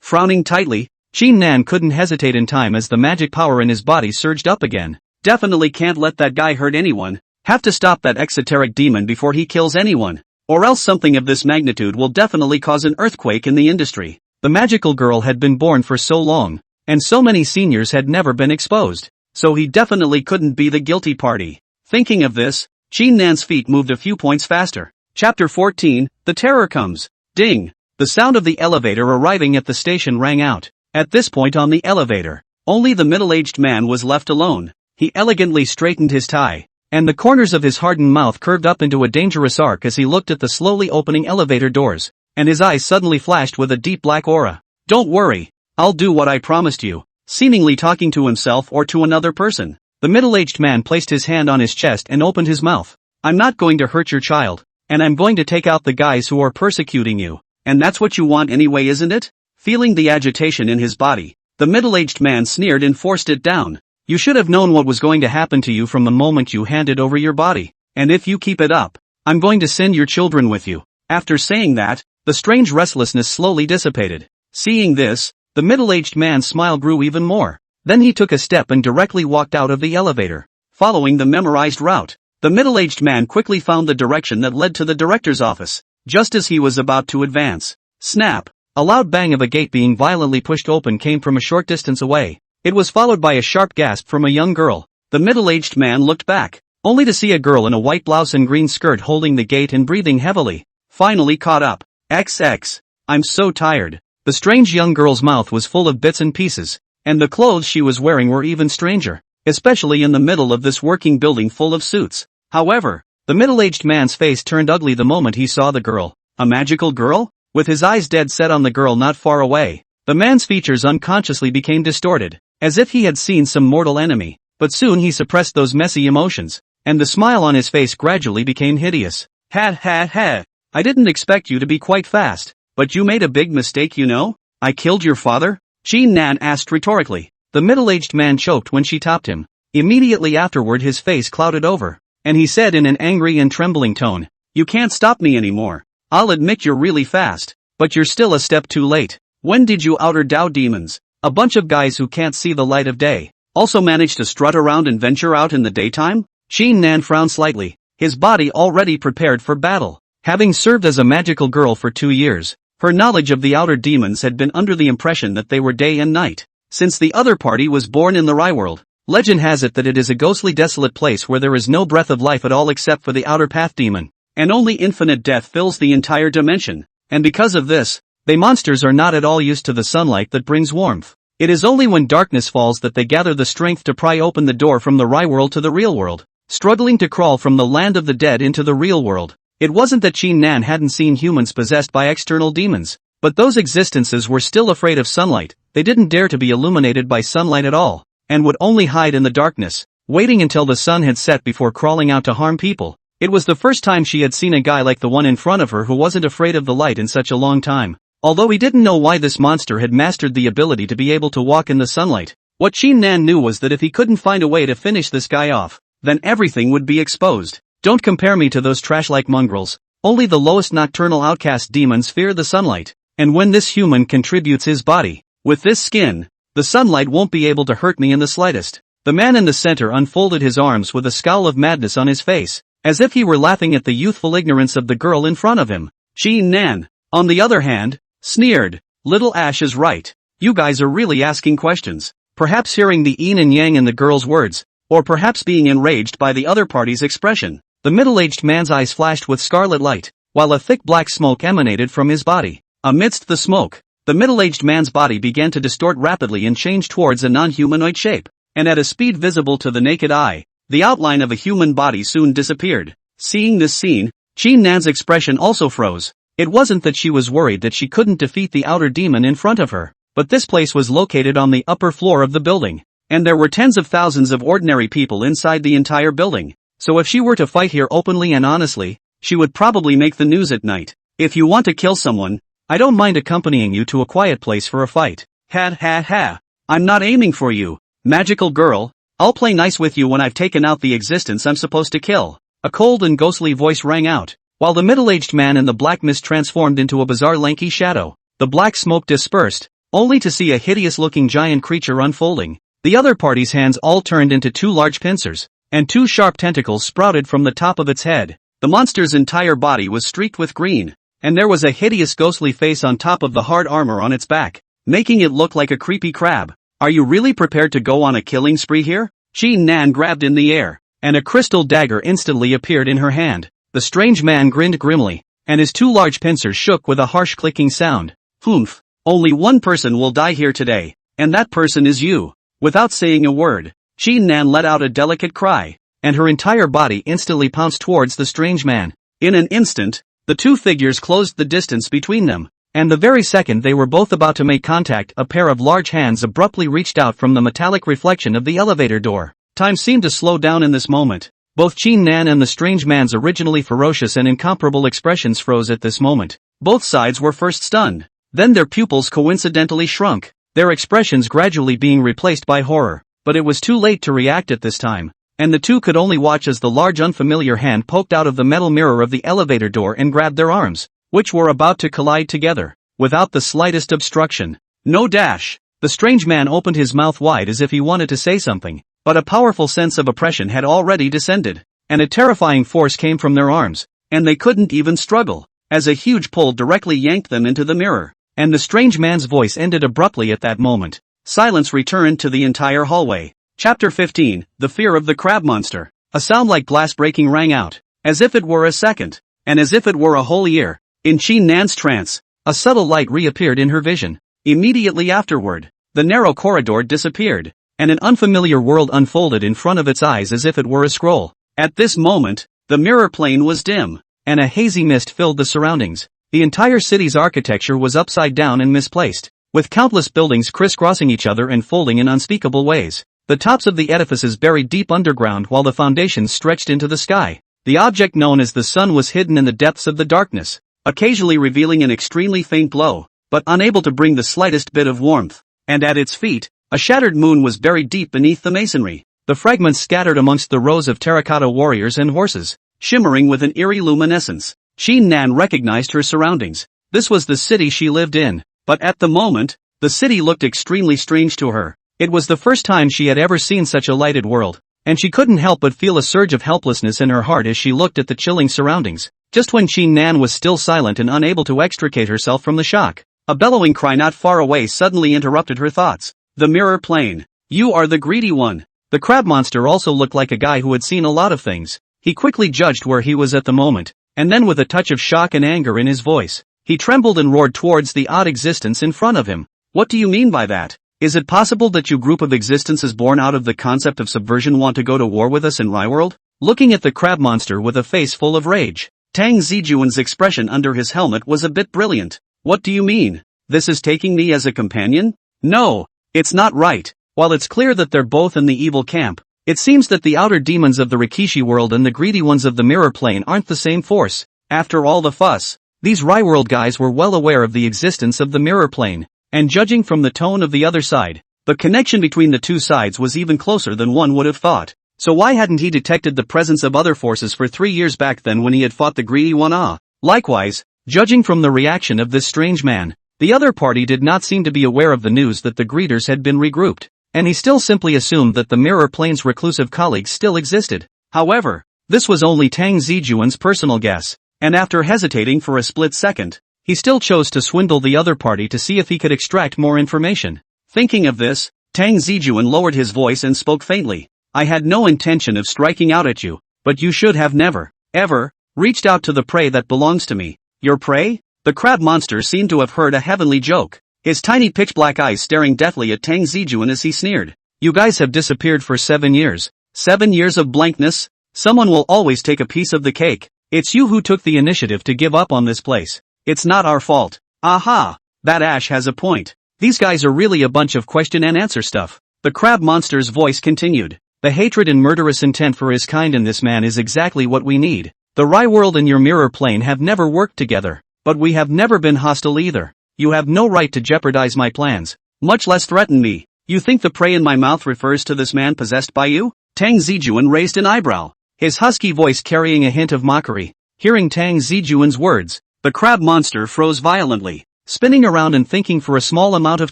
Frowning tightly, Qin Nan couldn't hesitate in time as the magic power in his body surged up again. Definitely can't let that guy hurt anyone. Have to stop that exoteric demon before he kills anyone. Or else something of this magnitude will definitely cause an earthquake in the industry. The magical girl had been born for so long, and so many seniors had never been exposed, so he definitely couldn't be the guilty party. Thinking of this, Qin Nan's feet moved a few points faster. Chapter 14, The Terror Comes. Ding! The sound of the elevator arriving at the station rang out. At this point on the elevator, only the middle-aged man was left alone. He elegantly straightened his tie, and the corners of his hardened mouth curved up into a dangerous arc as he looked at the slowly opening elevator doors, and his eyes suddenly flashed with a deep black aura. Don't worry, I'll do what I promised you. Seemingly talking to himself or to another person, the middle-aged man placed his hand on his chest and opened his mouth. I'm not going to hurt your child, and I'm going to take out the guys who are persecuting you, and that's what you want anyway, isn't it? Feeling the agitation in his body, the middle-aged man sneered and forced it down. You should have known what was going to happen to you from the moment you handed over your body, and if you keep it up, I'm going to send your children with you. After saying that, the strange restlessness slowly dissipated. Seeing this, the middle-aged man's smile grew even more. Then he took a step and directly walked out of the elevator. Following the memorized route, the middle-aged man quickly found the direction that led to the director's office. Just as he was about to advance, snap! A loud bang of a gate being violently pushed open came from a short distance away. It was followed by a sharp gasp from a young girl. The middle-aged man looked back, only to see a girl in a white blouse and green skirt holding the gate and breathing heavily. Finally caught up. XX. I'm so tired. The strange young girl's mouth was full of bits and pieces, and the clothes she was wearing were even stranger, especially in the middle of this working building full of suits. However, the middle-aged man's face turned ugly the moment he saw the girl. A magical girl? With his eyes dead set on the girl not far away, the man's features unconsciously became distorted, as if he had seen some mortal enemy. But soon he suppressed those messy emotions, and the smile on his face gradually became hideous. Ha. I didn't expect you to be quite fast, but you made a big mistake, you know? I killed your father? Qin Nan asked rhetorically. The middle-aged man choked when she topped him. Immediately afterward his face clouded over, and he said in an angry and trembling tone, You can't stop me anymore. I'll admit you're really fast, but you're still a step too late. When did you outer Dao demons? A bunch of guys who can't see the light of day also manage to strut around and venture out in the daytime? Qin Nan frowned slightly, his body already prepared for battle. Having served as a magical girl for 2 years, her knowledge of the outer demons had been under the impression that they were day and night. Since the other party was born in the Rai world, legend has it that it is a ghostly desolate place where there is no breath of life at all except for the outer path demon, and only infinite death fills the entire dimension. And because of this, they monsters are not at all used to the sunlight that brings warmth. It is only when darkness falls that they gather the strength to pry open the door from the Rai world to the real world, struggling to crawl from the land of the dead into the real world. It wasn't that Qin Nan hadn't seen humans possessed by external demons, but those existences were still afraid of sunlight. They didn't dare to be illuminated by sunlight at all, and would only hide in the darkness, waiting until the sun had set before crawling out to harm people. It was the first time she had seen a guy like the one in front of her who wasn't afraid of the light in such a long time. Although he didn't know why this monster had mastered the ability to be able to walk in the sunlight, What Qin Nan knew was that if he couldn't find a way to finish this guy off, then everything would be exposed. Don't compare me to those trash-like mongrels. Only the lowest nocturnal outcast demons fear the sunlight. And when this human contributes his body, with this skin, the sunlight won't be able to hurt me in the slightest. The man in the center unfolded his arms with a scowl of madness on his face, as if he were laughing at the youthful ignorance of the girl in front of him. Qin Nan, on the other hand, sneered, "Little Ash is right. You guys are really asking questions." Perhaps hearing the yin and yang in the girl's words, or perhaps being enraged by the other party's expression, the middle-aged man's eyes flashed with scarlet light, while a thick black smoke emanated from his body. Amidst the smoke, the middle-aged man's body began to distort rapidly and change towards a non-humanoid shape, and at a speed visible to the naked eye, the outline of a human body soon disappeared. Seeing this scene, Qin Nan's expression also froze. It wasn't that she was worried that she couldn't defeat the outer demon in front of her, but this place was located on the upper floor of the building, and there were tens of thousands of ordinary people inside the entire building, so if she were to fight here openly and honestly, she would probably make the news at night. If you want to kill someone, I don't mind accompanying you to a quiet place for a fight. Ha ha ha. I'm not aiming for you, magical girl. I'll play nice with you when I've taken out the existence I'm supposed to kill. A cold and ghostly voice rang out, while the middle-aged man in the black mist transformed into a bizarre lanky shadow. The black smoke dispersed, only to see a hideous-looking giant creature unfolding. The other party's hands all turned into two large pincers, and two sharp tentacles sprouted from the top of its head. The monster's entire body was streaked with green, and there was a hideous ghostly face on top of the hard armor on its back, making it look like a creepy crab. Are you really prepared to go on a killing spree here? Qin Nan grabbed in the air, and a crystal dagger instantly appeared in her hand. The strange man grinned grimly, and his two large pincers shook with a harsh clicking sound. Humph. Only one person will die here today, and that person is you. Without saying a word, Qin Nan let out a delicate cry, and her entire body instantly pounced towards the strange man. In an instant, the two figures closed the distance between them, and the very second they were both about to make contact, a pair of large hands abruptly reached out from the metallic reflection of the elevator door. Time seemed to slow down in this moment. Both Qin Nan and the strange man's originally ferocious and incomparable expressions froze at this moment. Both sides were first stunned. Then their pupils coincidentally shrunk, their expressions gradually being replaced by horror. But it was too late to react at this time, and the two could only watch as the large unfamiliar hand poked out of the metal mirror of the elevator door and grabbed their arms, which were about to collide together, without the slightest obstruction. No dash! The strange man opened his mouth wide as if he wanted to say something, but a powerful sense of oppression had already descended, and a terrifying force came from their arms, and they couldn't even struggle, as a huge pull directly yanked them into the mirror. And the strange man's voice ended abruptly at that moment. Silence returned to the entire hallway. Chapter 15, The Fear of the Crab Monster. A sound like glass breaking rang out, as if it were a second, and as if it were a whole year. In Qin Nan's trance, a subtle light reappeared in her vision. Immediately afterward, the narrow corridor disappeared, and an unfamiliar world unfolded in front of its eyes as if it were a scroll. At this moment, the mirror plane was dim, and a hazy mist filled the surroundings. The entire city's architecture was upside down and misplaced, with countless buildings crisscrossing each other and folding in unspeakable ways. The tops of the edifices buried deep underground while the foundations stretched into the sky. The object known as the sun was hidden in the depths of the darkness, occasionally revealing an extremely faint glow, but unable to bring the slightest bit of warmth. And at its feet, a shattered moon was buried deep beneath the masonry, the fragments scattered amongst the rows of terracotta warriors and horses, shimmering with an eerie luminescence. Qin Nan recognized her surroundings. This was the city she lived in, but at the moment, the city looked extremely strange to her. It was the first time she had ever seen such a lighted world, and she couldn't help but feel a surge of helplessness in her heart as she looked at the chilling surroundings. Just when Qin Nan was still silent and unable to extricate herself from the shock, a bellowing cry not far away suddenly interrupted her thoughts. The mirror plane. You are the greedy one. The crab monster also looked like a guy who had seen a lot of things. He quickly judged where he was at the moment, and then with a touch of shock and anger in his voice, he trembled and roared towards the odd existence in front of him. What do you mean by that? Is it possible that you group of existences born out of the concept of subversion want to go to war with us in Ryworld? Looking at the crab monster with a face full of rage, Tang Zijun's expression under his helmet was a bit brilliant. What do you mean? This is taking me as a companion? No, it's not right. While it's clear that they're both in the evil camp, it seems that the outer demons of the Rikishi world and the greedy ones of the mirror plane aren't the same force. After all the fuss, these Ryworld guys were well aware of the existence of the mirror plane, and judging from the tone of the other side, The connection between the two sides was even closer than one would have thought. So why hadn't he detected the presence of other forces for 3 years back then when he had fought the greedy one? Likewise, judging from the reaction of this strange man, the other party did not seem to be aware of the news that the greeters had been regrouped, and he still simply assumed that the mirror plane's reclusive colleagues still existed. However, this was only Tang Zijun's personal guess, and after hesitating for a split second, he still chose to swindle the other party to see if he could extract more information. Thinking of this, Tang Zijun lowered his voice and spoke faintly. I had no intention of striking out at you, but you should have never, ever, reached out to the prey that belongs to me. Your prey? The crab monster seemed to have heard a heavenly joke, his tiny pitch-black eyes staring deathly at Tang Zijun as he sneered. You guys have disappeared for 7 years. 7 years of blankness? Someone will always take a piece of the cake. It's you who took the initiative to give up on this place. It's not our fault. Aha! That Ash has a point. These guys are really a bunch of question and answer stuff. The crab monster's voice continued. The hatred and murderous intent for his kind in this man is exactly what we need. The Rai world and your mirror plane have never worked together, but we have never been hostile either. You have no right to jeopardize my plans, much less threaten me. You think the prey in my mouth refers to this man possessed by you? Tang Zijun raised an eyebrow, his husky voice carrying a hint of mockery. Hearing Tang Zijun's words, the crab monster froze violently, spinning around and thinking for a small amount of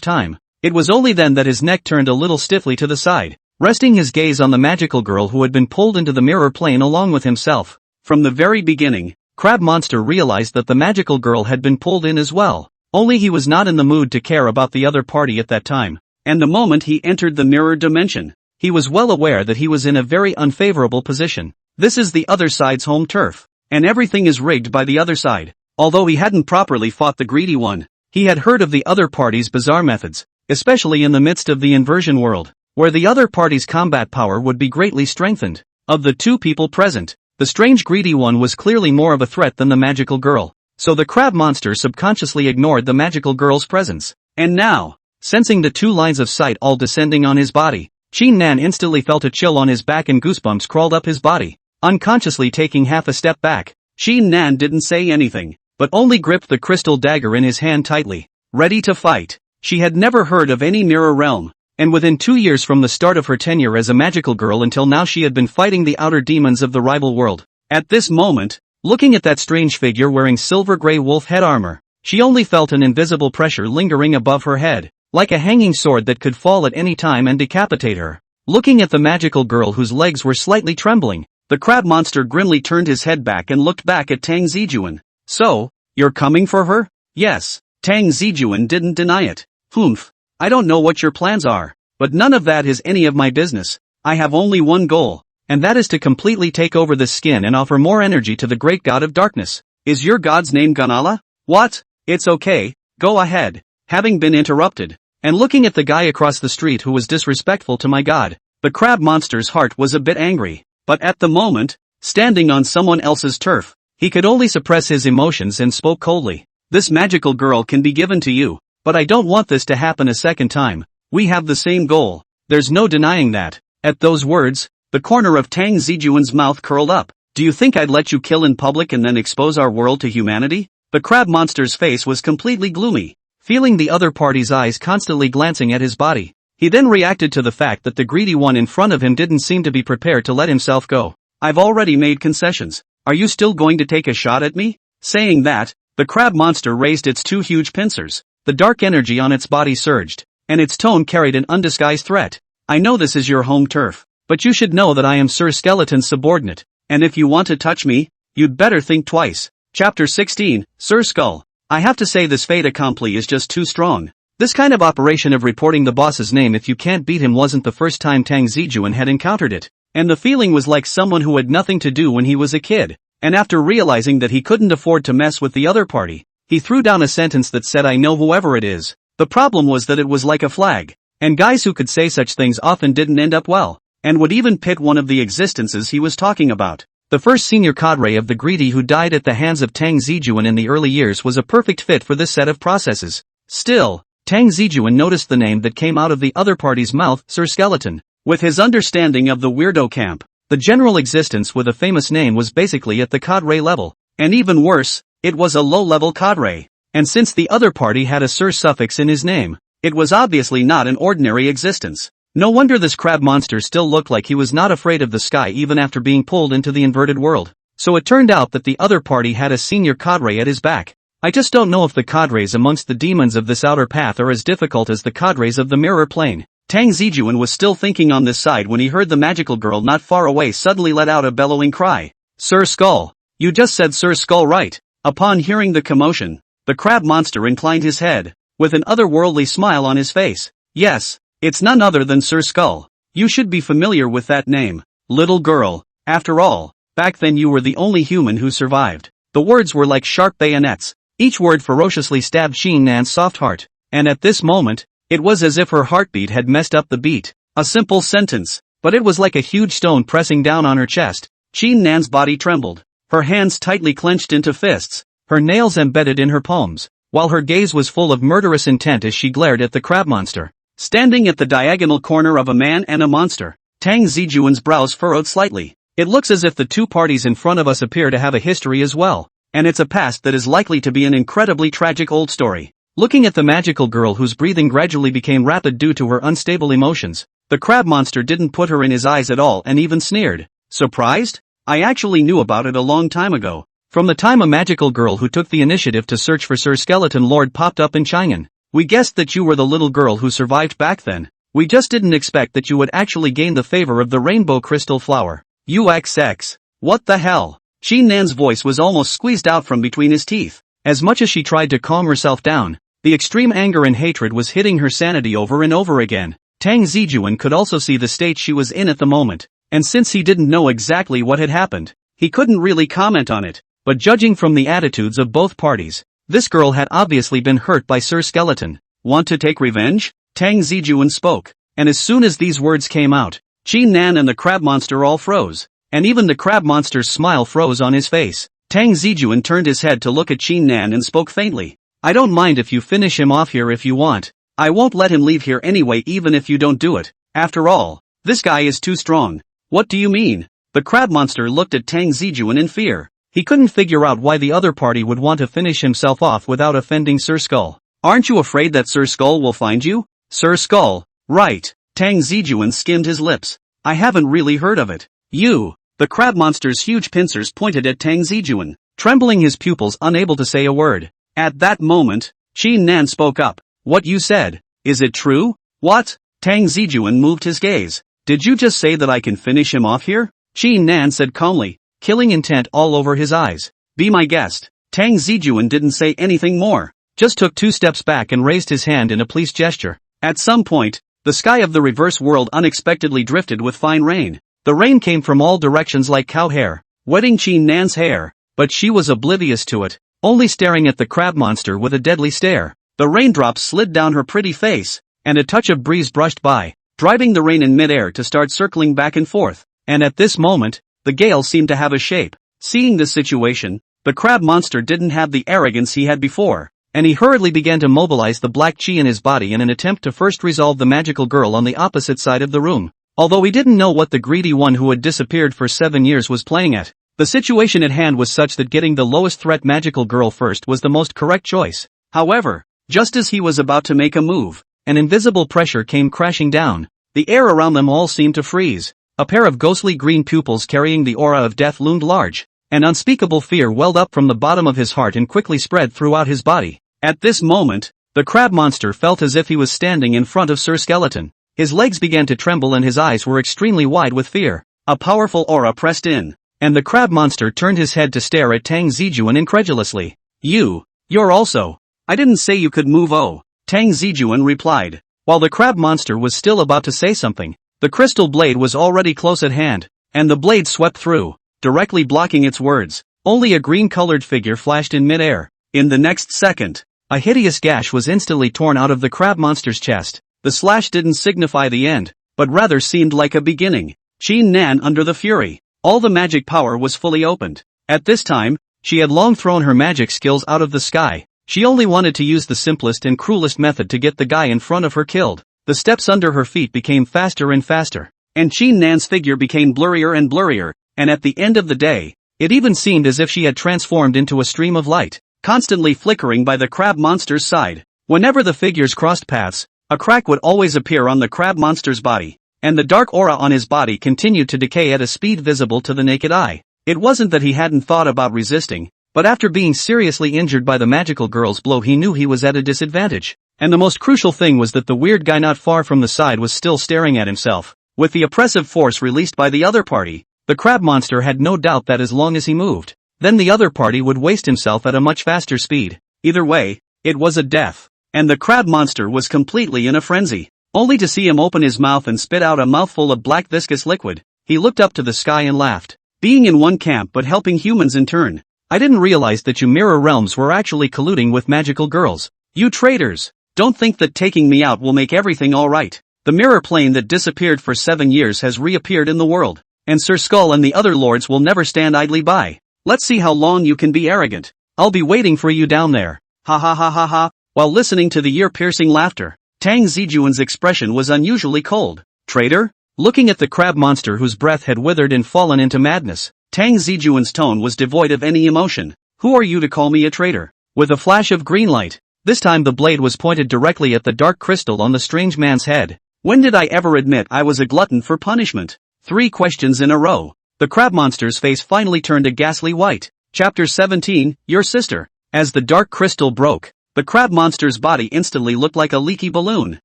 time. It was only then that his neck turned a little stiffly to the side, resting his gaze on the magical girl who had been pulled into the mirror plane along with himself. From the very beginning, Crab Monster realized that the magical girl had been pulled in as well, only he was not in the mood to care about the other party at that time. And the moment he entered the mirror dimension, he was well aware that he was in a very unfavorable position. This is the other side's home turf, and everything is rigged by the other side. Although he hadn't properly fought the greedy one, he had heard of the other party's bizarre methods, especially in the midst of the inversion world, where the other party's combat power would be greatly strengthened. Of the two people present, the strange greedy one was clearly more of a threat than the magical girl, so the crab monster subconsciously ignored the magical girl's presence. And now, sensing the 2 lines of sight all descending on his body, Qin Nan instantly felt a chill on his back and goosebumps crawled up his body. Unconsciously taking half a step back, Qin Nan didn't say anything, but only gripped the crystal dagger in his hand tightly, ready to fight. She had never heard of any mirror realm, and within 2 years from the start of her tenure as a magical girl until now she had been fighting the outer demons of the rival world. At this moment, looking at that strange figure wearing silver gray wolf head armor, she only felt an invisible pressure lingering above her head, like a hanging sword that could fall at any time and decapitate her. Looking at the magical girl whose legs were slightly trembling, the crab monster grimly turned his head back and looked back at Tang Zijun. So, you're coming for her? Yes. Tang Zijun didn't deny it. Humph. I don't know what your plans are, but none of that is any of my business. I have only one goal, and that is to completely take over this skin and offer more energy to the great god of darkness. Is your god's name Ganala? What? It's okay, go ahead. Having been interrupted, and looking at the guy across the street who was disrespectful to my god, the crab monster's heart was a bit angry, but at the moment, standing on someone else's turf, he could only suppress his emotions and spoke coldly. This magical girl can be given to you, but I don't want this to happen a second time. We have the same goal, there's no denying that. At those words, the corner of Tang Zijun's mouth curled up. Do you think I'd let you kill in public and then expose our world to humanity? The crab monster's face was completely gloomy, feeling the other party's eyes constantly glancing at his body. He then reacted to the fact that the greedy one in front of him didn't seem to be prepared to let himself go. I've already made concessions. Are you still going to take a shot at me? Saying that, the crab monster raised its 2 huge pincers. The dark energy on its body surged, and its tone carried an undisguised threat. I know this is your home turf, but you should know that I am Sir Skeleton's subordinate, and if you want to touch me, you'd better think twice. Chapter 16, Sir Skull. I have to say this fait accompli is just too strong. This kind of operation of reporting the boss's name if you can't beat him wasn't the first time Tang Zijun had encountered it, and the feeling was like someone who had nothing to do when he was a kid, and after realizing that he couldn't afford to mess with the other party, he threw down a sentence that said I know whoever it is. The problem was that it was like a flag, and guys who could say such things often didn't end up well, and would even pit one of the existences he was talking about. The first senior cadre of the greedy who died at the hands of Tang Zijun in the early years was a perfect fit for this set of processes. Still, Tang Zijun noticed the name that came out of the other party's mouth, Sir Skeleton. With his understanding of the weirdo camp, the general existence with a famous name was basically at the cadre level, and even worse, it was a low-level cadre. And since the other party had a Sir suffix in his name, It was obviously not an ordinary existence. No wonder this crab monster still looked like he was not afraid of the sky even after being pulled into the inverted world. So it turned out that the other party had a senior cadre at his back. I just don't know if the cadres amongst the demons of this outer path are as difficult as the cadres of the mirror plane. Tang Zijun was still thinking on this side when he heard the magical girl not far away suddenly let out a bellowing cry. Sir Skull! You just said Sir Skull, right? Upon hearing the commotion, the crab monster inclined his head, with an otherworldly smile on his face. Yes, it's none other than Sir Skull. You should be familiar with that name. Little girl, after all, back then you were the only human who survived. The words were like sharp bayonets. Each word ferociously stabbed Xin Nan's soft heart, and at this moment, it was as if her heartbeat had messed up the beat. A simple sentence, but it was like a huge stone pressing down on her chest. Xin Nan's body trembled, her hands tightly clenched into fists, her nails embedded in her palms, while her gaze was full of murderous intent as she glared at the crab monster. Standing at the diagonal corner of a man and a monster, Tang Zijun's brows furrowed slightly. It looks as if the two parties in front of us appear to have a history as well. And it's a past that is likely to be an incredibly tragic old story. Looking at the magical girl whose breathing gradually became rapid due to her unstable emotions, the crab monster didn't put her in his eyes at all and even sneered. Surprised? I actually knew about it a long time ago. From the time a magical girl who took the initiative to search for Sir Skeleton Lord popped up in Chang'an. We guessed that you were the little girl who survived back then. We just didn't expect that you would actually gain the favor of the rainbow crystal flower. UXX. What the hell? Xin Nan's voice was almost squeezed out from between his teeth. As much as she tried to calm herself down, the extreme anger and hatred was hitting her sanity over and over again. Tang Zijun could also see the state she was in at the moment, and since he didn't know exactly what had happened, he couldn't really comment on it. But judging from the attitudes of both parties, this girl had obviously been hurt by Sir Skeleton. Want to take revenge? Tang Zijun spoke, and as soon as these words came out, Xin Nan and the crab monster all froze. And even the crab monster's smile froze on his face. Tang Zijun turned his head to look at Xin Nan and spoke faintly. I don't mind if you finish him off here if you want. I won't let him leave here anyway even if you don't do it. After all, this guy is too strong. What do you mean? The crab monster looked at Tang Zijun in fear. He couldn't figure out why the other party would want to finish himself off without offending Sir Skull. Aren't you afraid that Sir Skull will find you? Sir Skull, right. Tang Zijun skimmed his lips. I haven't really heard of it. You. The crab monster's huge pincers pointed at Tang Zijun, trembling his pupils unable to say a word. At that moment, Xin Nan spoke up. What you said, is it true? What? Tang Zijun moved his gaze. Did you just say that I can finish him off here? Xin Nan said calmly, killing intent all over his eyes. Be my guest. Tang Zijun didn't say anything more, just took 2 steps back and raised his hand in a please gesture. At some point, the sky of the reverse world unexpectedly drifted with fine rain. The rain came from all directions like cow hair, wetting Xin Nan's hair, but she was oblivious to it, only staring at the crab monster with a deadly stare. The raindrops slid down her pretty face, and a touch of breeze brushed by, driving the rain in midair to start circling back and forth. And at this moment, the gale seemed to have a shape. Seeing this situation, the crab monster didn't have the arrogance he had before, and he hurriedly began to mobilize the black chi in his body in an attempt to first resolve the magical girl on the opposite side of the room. Although he didn't know what the greedy one who had disappeared for 7 years was playing at, the situation at hand was such that getting the lowest threat magical girl first was the most correct choice. However, just as he was about to make a move, an invisible pressure came crashing down. The air around them all seemed to freeze. A pair of ghostly green pupils carrying the aura of death loomed large. An unspeakable fear welled up from the bottom of his heart and quickly spread throughout his body. At this moment, the crab monster felt as if he was standing in front of Sir Skeleton. His legs began to tremble and his eyes were extremely wide with fear. A powerful aura pressed in, and the crab monster turned his head to stare at Tang Zijun incredulously. You're also. I didn't say you could move. Oh, Tang Zijun replied. While the crab monster was still about to say something, the crystal blade was already close at hand, and the blade swept through, directly blocking its words. Only a green-colored figure flashed in midair. In the next second, a hideous gash was instantly torn out of the crab monster's chest. The slash didn't signify the end, but rather seemed like a beginning. Xin Nan under the fury. All the magic power was fully opened. At this time, she had long thrown her magic skills out of the sky. She only wanted to use the simplest and cruelest method to get the guy in front of her killed. The steps under her feet became faster and faster, and Xin Nan's figure became blurrier and blurrier, and at the end of the day, it even seemed as if she had transformed into a stream of light, constantly flickering by the crab monster's side. Whenever the figures crossed paths, a crack would always appear on the crab monster's body, and the dark aura on his body continued to decay at a speed visible to the naked eye. It wasn't that he hadn't thought about resisting, but after being seriously injured by the magical girl's blow he knew he was at a disadvantage. And the most crucial thing was that the weird guy not far from the side was still staring at himself. With the oppressive force released by the other party, the crab monster had no doubt that as long as he moved, then the other party would waste himself at a much faster speed. Either way, it was a death. And the crab monster was completely in a frenzy. Only to see him open his mouth and spit out a mouthful of black viscous liquid, he looked up to the sky and laughed. Being in one camp but helping humans in turn. I didn't realize that you mirror realms were actually colluding with magical girls. You traitors! Don't think that taking me out will make everything alright. The mirror plane that disappeared for 7 years has reappeared in the world, and Sir Skull and the other lords will never stand idly by. Let's see how long you can be arrogant. I'll be waiting for you down there. Ha ha ha ha ha. While listening to the ear-piercing laughter, Tang Zijun's expression was unusually cold. Traitor? Looking at the crab monster whose breath had withered and fallen into madness, Tang Zijun's tone was devoid of any emotion. Who are you to call me a traitor? With a flash of green light, this time the blade was pointed directly at the dark crystal on the strange man's head. When did I ever admit I was a glutton for punishment? 3 questions in a row. The crab monster's face finally turned a ghastly white. Chapter 17, Your Sister. As the dark crystal broke, the crab monster's body instantly looked like a leaky balloon,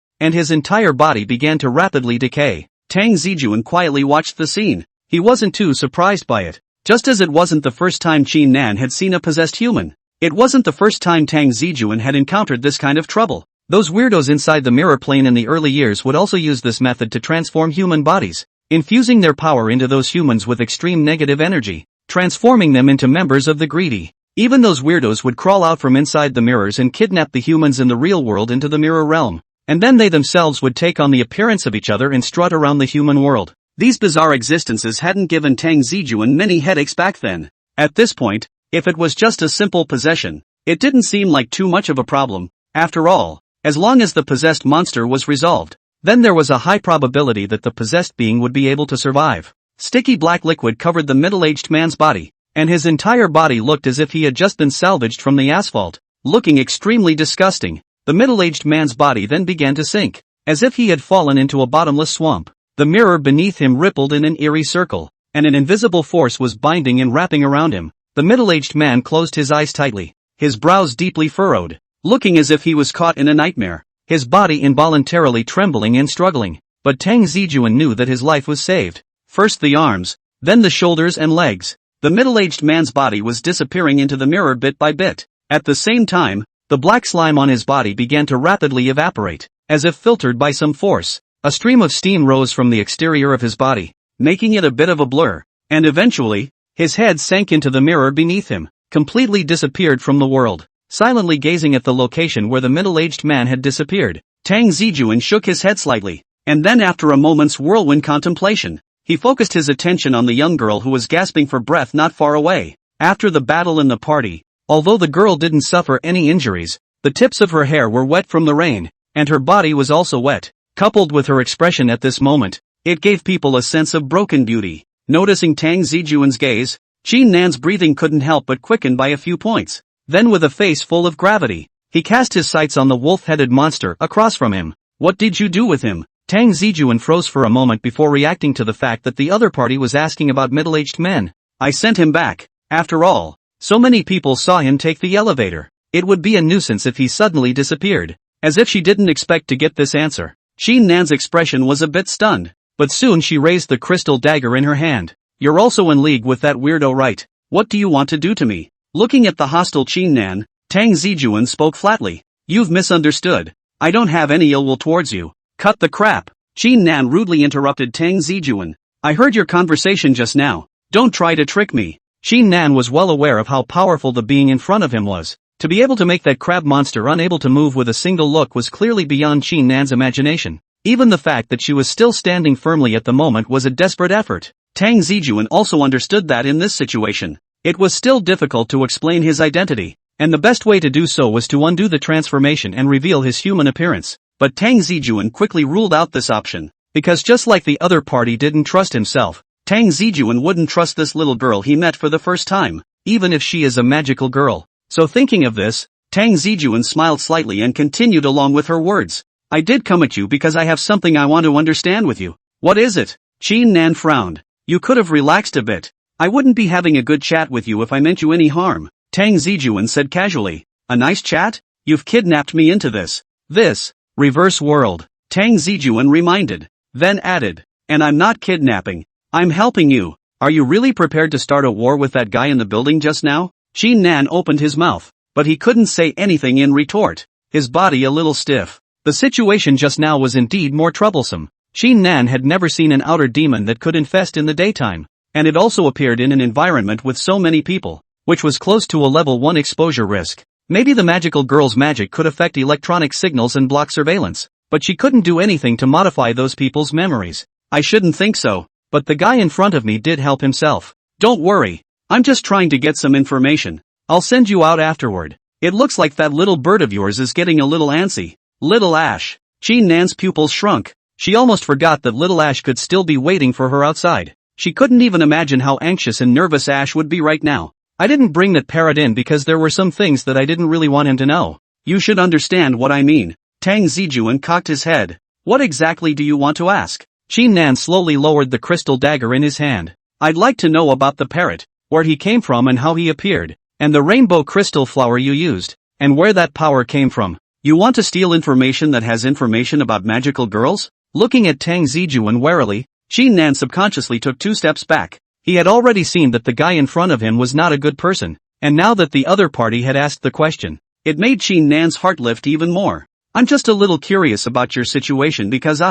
and his entire body began to rapidly decay. Tang Zijun quietly watched the scene. He wasn't too surprised by it. Just as it wasn't the first time Qin Nan had seen a possessed human, it wasn't the first time Tang Zijun had encountered this kind of trouble. Those weirdos inside the mirror plane in the early years would also use this method to transform human bodies, infusing their power into those humans with extreme negative energy, transforming them into members of the greedy. Even those weirdos would crawl out from inside the mirrors and kidnap the humans in the real world into the mirror realm. And then they themselves would take on the appearance of each other and strut around the human world. These bizarre existences hadn't given Tang Zijun many headaches back then. At this point, if it was just a simple possession, it didn't seem like too much of a problem. After all, as long as the possessed monster was resolved, then there was a high probability that the possessed being would be able to survive. Sticky black liquid covered the middle-aged man's body, and his entire body looked as if he had just been salvaged from the asphalt, looking extremely disgusting. The middle-aged man's body then began to sink, as if he had fallen into a bottomless swamp. The mirror beneath him rippled in an eerie circle, and an invisible force was binding and wrapping around him. The middle-aged man closed his eyes tightly, his brows deeply furrowed, looking as if he was caught in a nightmare, his body involuntarily trembling and struggling. But Tang Zijun knew that his life was saved. First the arms, then the shoulders and legs. The middle-aged man's body was disappearing into the mirror bit by bit. At the same time, the black slime on his body began to rapidly evaporate, as if filtered by some force. A stream of steam rose from the exterior of his body, making it a bit of a blur, and eventually, his head sank into the mirror beneath him, completely disappeared from the world. Silently gazing at the location where the middle-aged man had disappeared, Tang Zijun shook his head slightly, and then after a moment's whirlwind contemplation, he focused his attention on the young girl who was gasping for breath not far away. After the battle in the party, although the girl didn't suffer any injuries, the tips of her hair were wet from the rain, and her body was also wet. Coupled with her expression at this moment, it gave people a sense of broken beauty. Noticing Tang Zijun's gaze, Qin Nan's breathing couldn't help but quicken by a few points. Then with a face full of gravity, he cast his sights on the wolf-headed monster across from him. What did you do with him? Tang Zijun froze for a moment before reacting to the fact that the other party was asking about middle-aged men. I sent him back. After all, so many people saw him take the elevator. It would be a nuisance if he suddenly disappeared. As if she didn't expect to get this answer, Qin Nan's expression was a bit stunned, but soon she raised the crystal dagger in her hand. You're also in league with that weirdo, right? What do you want to do to me? Looking at the hostile Qin Nan, Tang Zijun spoke flatly. You've misunderstood. I don't have any ill will towards you. Cut the crap. Qin Nan rudely interrupted Tang Zijun. I heard your conversation just now. Don't try to trick me. Qin Nan was well aware of how powerful the being in front of him was. To be able to make that crab monster unable to move with a single look was clearly beyond Qin Nan's imagination. Even the fact that she was still standing firmly at the moment was a desperate effort. Tang Zijun also understood that in this situation, it was still difficult to explain his identity, and the best way to do so was to undo the transformation and reveal his human appearance. But Tang Zijun quickly ruled out this option, because just like the other party didn't trust himself, Tang Zijun wouldn't trust this little girl he met for the first time, even if she is a magical girl. So thinking of this, Tang Zijun smiled slightly and continued along with her words. I did come at you because I have something I want to understand with you. What is it? Qin Nan frowned. You could have relaxed a bit. I wouldn't be having a good chat with you if I meant you any harm, Tang Zijun said casually. A nice chat? You've kidnapped me into this. This reverse world, Tang Zijun reminded. Then added, and I'm not kidnapping. I'm helping you. Are you really prepared to start a war with that guy in the building just now? Qin Nan opened his mouth, but he couldn't say anything in retort, his body a little stiff. The situation just now was indeed more troublesome. Qin Nan had never seen an outer demon that could infest in the daytime, and it also appeared in an environment with so many people, which was close to a level 1 exposure risk. Maybe the magical girl's magic could affect electronic signals and block surveillance, but she couldn't do anything to modify those people's memories. I shouldn't think so, but the guy in front of me did help himself. Don't worry, I'm just trying to get some information. I'll send you out afterward. It looks like that little bird of yours is getting a little antsy. Little Ash. Qin Nan's pupils shrunk. She almost forgot that little Ash could still be waiting for her outside. She couldn't even imagine how anxious and nervous Ash would be right now. I didn't bring that parrot in because there were some things that I didn't really want him to know. You should understand what I mean. Tang Zijun cocked his head. What exactly do you want to ask? Qin Nan slowly lowered the crystal dagger in his hand. I'd like to know about the parrot, where he came from and how he appeared, and the rainbow crystal flower you used, and where that power came from. You want to steal information that has information about magical girls? Looking at Tang Zijun warily, Qin Nan subconsciously took 2 steps back. He had already seen that the guy in front of him was not a good person, and now that the other party had asked the question, it made Qin Nan's heart lift even more. I'm just a little curious about your situation because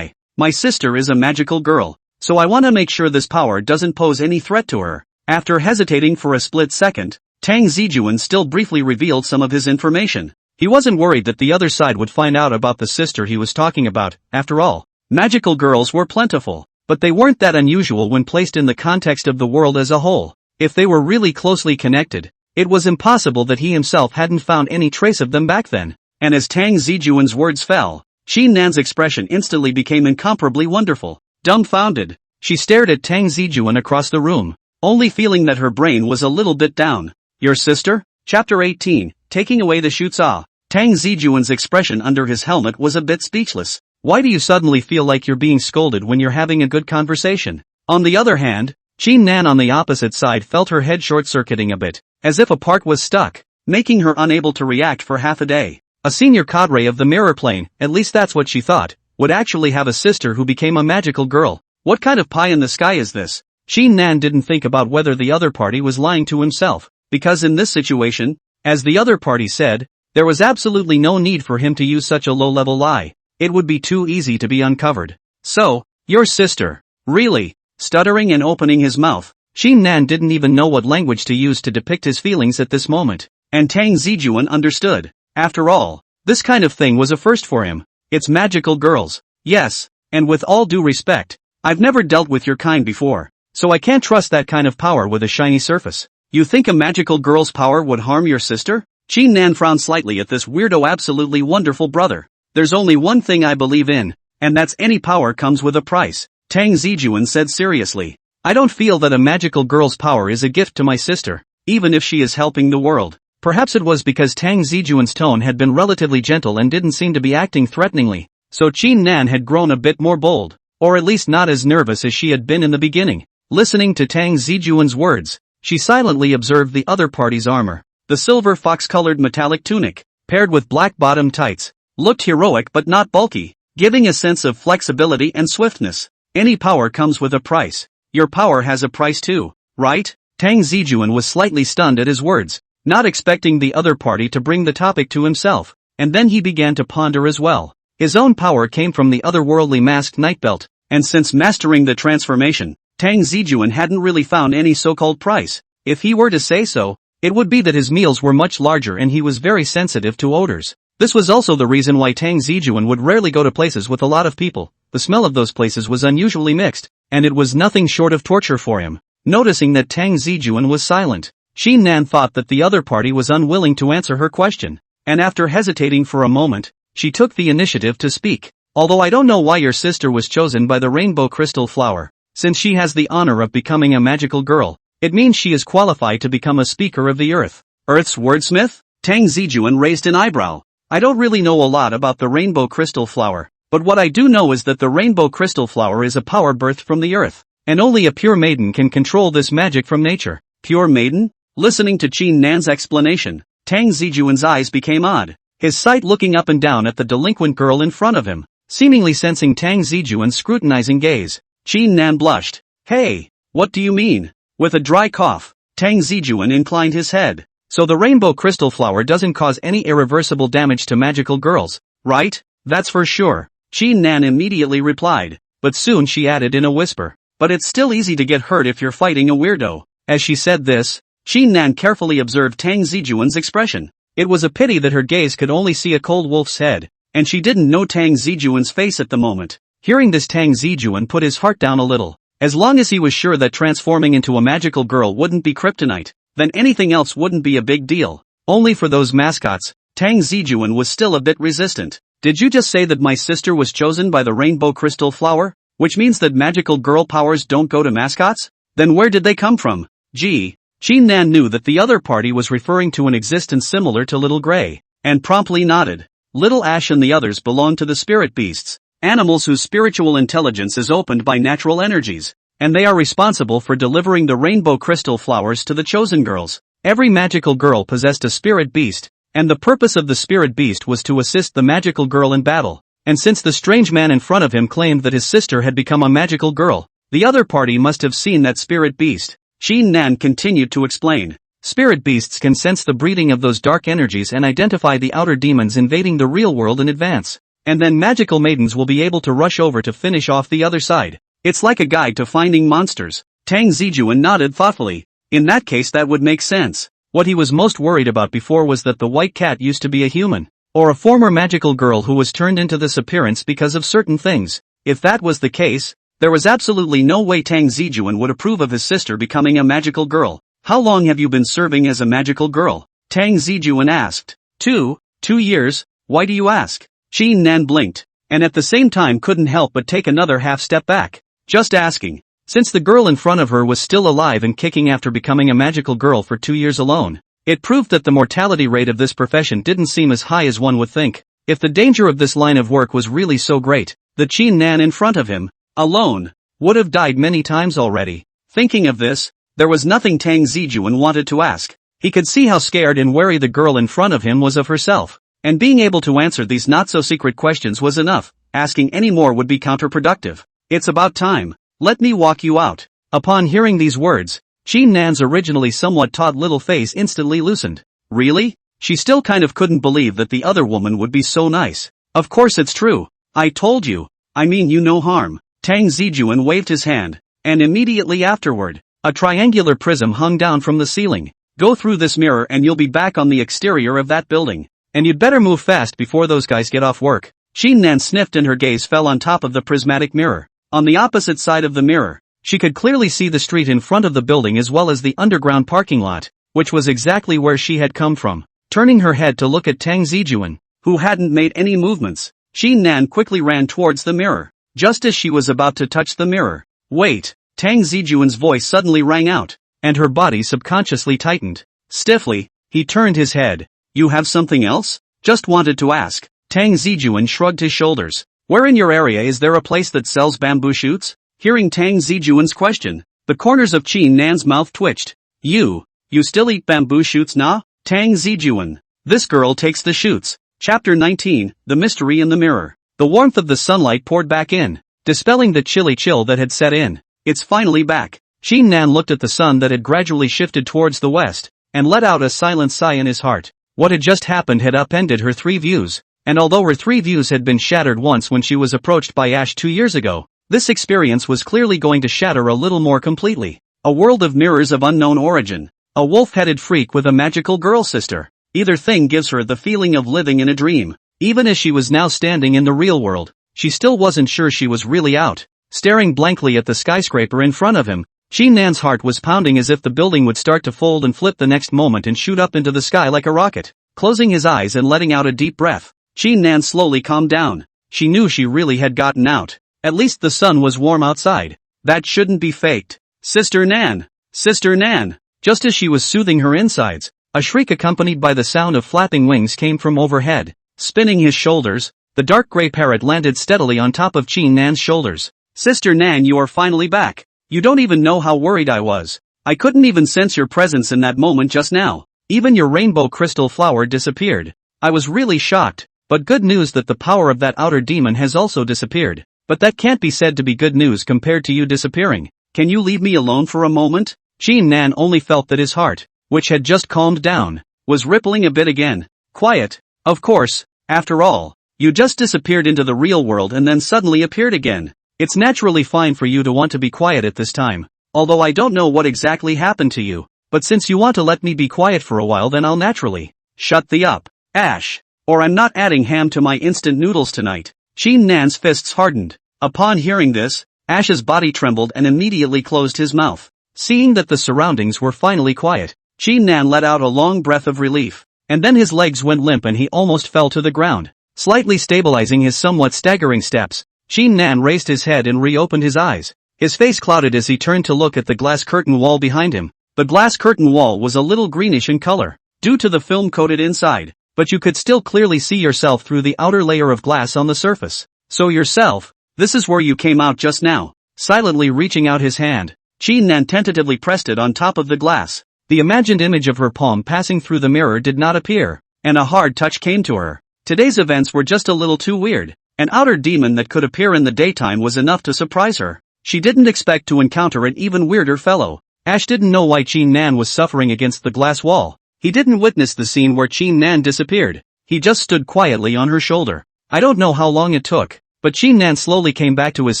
my sister is a magical girl, so I want to make sure this power doesn't pose any threat to her. After hesitating for a split second, Tang Zijun still briefly revealed some of his information. He wasn't worried that the other side would find out about the sister he was talking about. After all, magical girls were plentiful, but they weren't that unusual when placed in the context of the world as a whole. If they were really closely connected, it was impossible that he himself hadn't found any trace of them back then. And as Tang Zijun's words fell, Qin Nan's expression instantly became incomparably wonderful. Dumbfounded, she stared at Tang Zijun across the room, only feeling that her brain was a little bit down. Your sister? Chapter 18, Taking Away the Shoots. Tang Zijun's expression under his helmet was a bit speechless. Why do you suddenly feel like you're being scolded when you're having a good conversation? On the other hand, Qin Nan on the opposite side felt her head short-circuiting a bit, as if a part was stuck, making her unable to react for half a day. A senior cadre of the mirror plane, at least that's what she thought, would actually have a sister who became a magical girl. What kind of pie in the sky is this? Qin Nan didn't think about whether the other party was lying to himself, because in this situation, as the other party said, there was absolutely no need for him to use such a low-level lie. It would be too easy to be uncovered. So, your sister. Really? Stuttering and opening his mouth, Qin Nan didn't even know what language to use to depict his feelings at this moment. And Tang Zijun understood. After all, this kind of thing was a first for him. It's magical girls. Yes, and with all due respect, I've never dealt with your kind before, so I can't trust that kind of power with a shiny surface. You think a magical girl's power would harm your sister? Qin Nan frowned slightly at this weirdo absolutely wonderful brother. There's only one thing I believe in, and that's any power comes with a price, Tang Zijun said seriously. I don't feel that a magical girl's power is a gift to my sister, even if she is helping the world. Perhaps it was because Tang Zijun's tone had been relatively gentle and didn't seem to be acting threateningly, so Qin Nan had grown a bit more bold, or at least not as nervous as she had been in the beginning. Listening to Tang Zijun's words, she silently observed the other party's armor. The silver fox-colored metallic tunic, paired with black bottom tights, looked heroic but not bulky, giving a sense of flexibility and swiftness. Any power comes with a price. Your power has a price too, right? Tang Zijun was slightly stunned at his words, not expecting the other party to bring the topic to himself, and then he began to ponder as well. His own power came from the otherworldly masked night belt, and since mastering the transformation, Tang Zijun hadn't really found any so-called price. If he were to say so, it would be that his meals were much larger and he was very sensitive to odors. This was also the reason why Tang Zijun would rarely go to places with a lot of people. The smell of those places was unusually mixed, and it was nothing short of torture for him. Noticing that Tang Zijun was silent, Qin Nan thought that the other party was unwilling to answer her question, and after hesitating for a moment, she took the initiative to speak. Although I don't know why your sister was chosen by the rainbow crystal flower, since she has the honor of becoming a magical girl, it means she is qualified to become a speaker of the earth. Earth's wordsmith? Tang Zijun raised an eyebrow. I don't really know a lot about the rainbow crystal flower, but what I do know is that the rainbow crystal flower is a power birthed from the earth, and only a pure maiden can control this magic from nature. Pure maiden? Listening to Qin Nan's explanation, Tang Zijun's eyes became odd, his sight looking up and down at the delinquent girl in front of him, seemingly sensing Tang Zijun's scrutinizing gaze. Qin Nan blushed. Hey, what do you mean? With a dry cough, Tang Zijun inclined his head. So the rainbow crystal flower doesn't cause any irreversible damage to magical girls, right? That's for sure. Qin Nan immediately replied, but soon she added in a whisper, but it's still easy to get hurt if you're fighting a weirdo. As she said this, Qin Nan carefully observed Tang Zijun's expression. It was a pity that her gaze could only see a cold wolf's head, and she didn't know Tang Zijun's face at the moment. Hearing this, Tang Zijun put his heart down a little. As long as he was sure that transforming into a magical girl wouldn't be kryptonite, then anything else wouldn't be a big deal. Only for those mascots, Tang Zijun was still a bit resistant. Did you just say that my sister was chosen by the rainbow crystal flower? Which means that magical girl powers don't go to mascots? Then where did they come from? Gee. Qin Nan knew that the other party was referring to an existence similar to Little Gray, and promptly nodded. Little Ash and the others belong to the spirit beasts, animals whose spiritual intelligence is opened by natural energies, and they are responsible for delivering the rainbow crystal flowers to the chosen girls. Every magical girl possessed a spirit beast, and the purpose of the spirit beast was to assist the magical girl in battle. And since the strange man in front of him claimed that his sister had become a magical girl, the other party must have seen that spirit beast. Qin Nan continued to explain. Spirit beasts can sense the breeding of those dark energies and identify the outer demons invading the real world in advance. And then magical maidens will be able to rush over to finish off the other side. It's like a guide to finding monsters. Tang Zijun nodded thoughtfully. In that case, that would make sense. What he was most worried about before was that the white cat used to be a human, or a former magical girl who was turned into this appearance because of certain things. If that was the case, there was absolutely no way Tang Zijun would approve of his sister becoming a magical girl. How long have you been serving as a magical girl? Tang Zijun asked. 2 years, why do you ask? Qin Nan blinked, and at the same time couldn't help but take another half step back. Just asking. Since the girl in front of her was still alive and kicking after becoming a magical girl for 2 years alone, it proved that the mortality rate of this profession didn't seem as high as one would think. If the danger of this line of work was really so great, the Qin Nan in front of him, alone, would have died many times already. Thinking of this, there was nothing Tang Zijun wanted to ask. He could see how scared and wary the girl in front of him was of herself, and being able to answer these not-so-secret questions was enough. Asking any more would be counterproductive. It's about time. Let me walk you out. Upon hearing these words, Qin Nan's originally somewhat taut little face instantly loosened. Really? She still kind of couldn't believe that the other woman would be so nice. Of course it's true. I told you. I mean you no harm. Tang Zijun waved his hand, and immediately afterward, a triangular prism hung down from the ceiling. Go through this mirror and you'll be back on the exterior of that building. And you'd better move fast before those guys get off work. Qin Nan sniffed and her gaze fell on top of the prismatic mirror. On the opposite side of the mirror, she could clearly see the street in front of the building as well as the underground parking lot, which was exactly where she had come from. Turning her head to look at Tang Zijun, who hadn't made any movements, Qin Nan quickly ran towards the mirror. Just as she was about to touch the mirror, wait, Tang Zijun's voice suddenly rang out, and her body subconsciously tightened. Stiffly, he turned his head. You have something else? Just wanted to ask. Tang Zijun shrugged his shoulders. Where in your area is there a place that sells bamboo shoots? Hearing Tang Zijun's question, the corners of Qin Nan's mouth twitched. You still eat bamboo shoots, nah? Tang Zijun. This girl takes the shoots. Chapter 19, The Mystery in the Mirror. The warmth of the sunlight poured back in, dispelling the chilly chill that had set in. It's finally back. Qin Nan looked at the sun that had gradually shifted towards the west, and let out a silent sigh in his heart. What had just happened had upended her 3 views, and although her 3 views had been shattered once when she was approached by Ash 2 years ago, this experience was clearly going to shatter a little more completely. A world of mirrors of unknown origin. A wolf-headed freak with a magical girl sister. Either thing gives her the feeling of living in a dream. Even as she was now standing in the real world, she still wasn't sure she was really out. Staring blankly at the skyscraper in front of him, Qin Nan's heart was pounding as if the building would start to fold and flip the next moment and shoot up into the sky like a rocket. Closing his eyes and letting out a deep breath, Qin Nan slowly calmed down. She knew she really had gotten out. At least the sun was warm outside. That shouldn't be faked. Sister Nan! Sister Nan! Just as she was soothing her insides, a shriek accompanied by the sound of flapping wings came from overhead. Spinning his shoulders, the dark gray parrot landed steadily on top of Qin Nan's shoulders. Sister Nan, you are finally back. You don't even know how worried I was. I couldn't even sense your presence in that moment just now. Even your rainbow crystal flower disappeared. I was really shocked, but good news that the power of that outer demon has also disappeared. But that can't be said to be good news compared to you disappearing. Can you leave me alone for a moment? Qin Nan only felt that his heart, which had just calmed down, was rippling a bit again. Quiet? Of course, after all, you just disappeared into the real world and then suddenly appeared again. It's naturally fine for you to want to be quiet at this time, although I don't know what exactly happened to you, but since you want to let me be quiet for a while then I'll naturally shut thee up, Ash, or I'm not adding ham to my instant noodles tonight. Qin Nan's fists hardened. Upon hearing this, Ash's body trembled and immediately closed his mouth. Seeing that the surroundings were finally quiet, Qin Nan let out a long breath of relief, and then his legs went limp and he almost fell to the ground. Slightly stabilizing his somewhat staggering steps, Qin Nan raised his head and reopened his eyes. His face clouded as he turned to look at the glass curtain wall behind him. The glass curtain wall was a little greenish in color, due to the film coated inside, but you could still clearly see yourself through the outer layer of glass on the surface. So yourself, this is where you came out just now. Silently reaching out his hand, Qin Nan tentatively pressed it on top of the glass. The imagined image of her palm passing through the mirror did not appear, and a hard touch came to her. Today's events were just a little too weird. An outer demon that could appear in the daytime was enough to surprise her. She didn't expect to encounter an even weirder fellow. Ash didn't know why Qin Nan was suffering against the glass wall. He didn't witness the scene where Qin Nan disappeared. He just stood quietly on her shoulder. I don't know how long it took, but Qin Nan slowly came back to his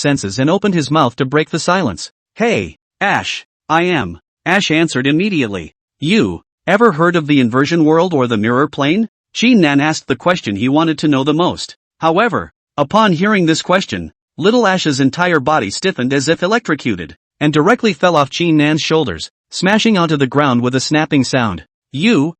senses and opened his mouth to break the silence. Hey, Ash, I am. Ash answered immediately. You, ever heard of the inversion world or the mirror plane? Qin Nan asked the question he wanted to know the most. However, upon hearing this question, little Ash's entire body stiffened as if electrocuted, and directly fell off Qin Nan's shoulders, smashing onto the ground with a snapping sound. You,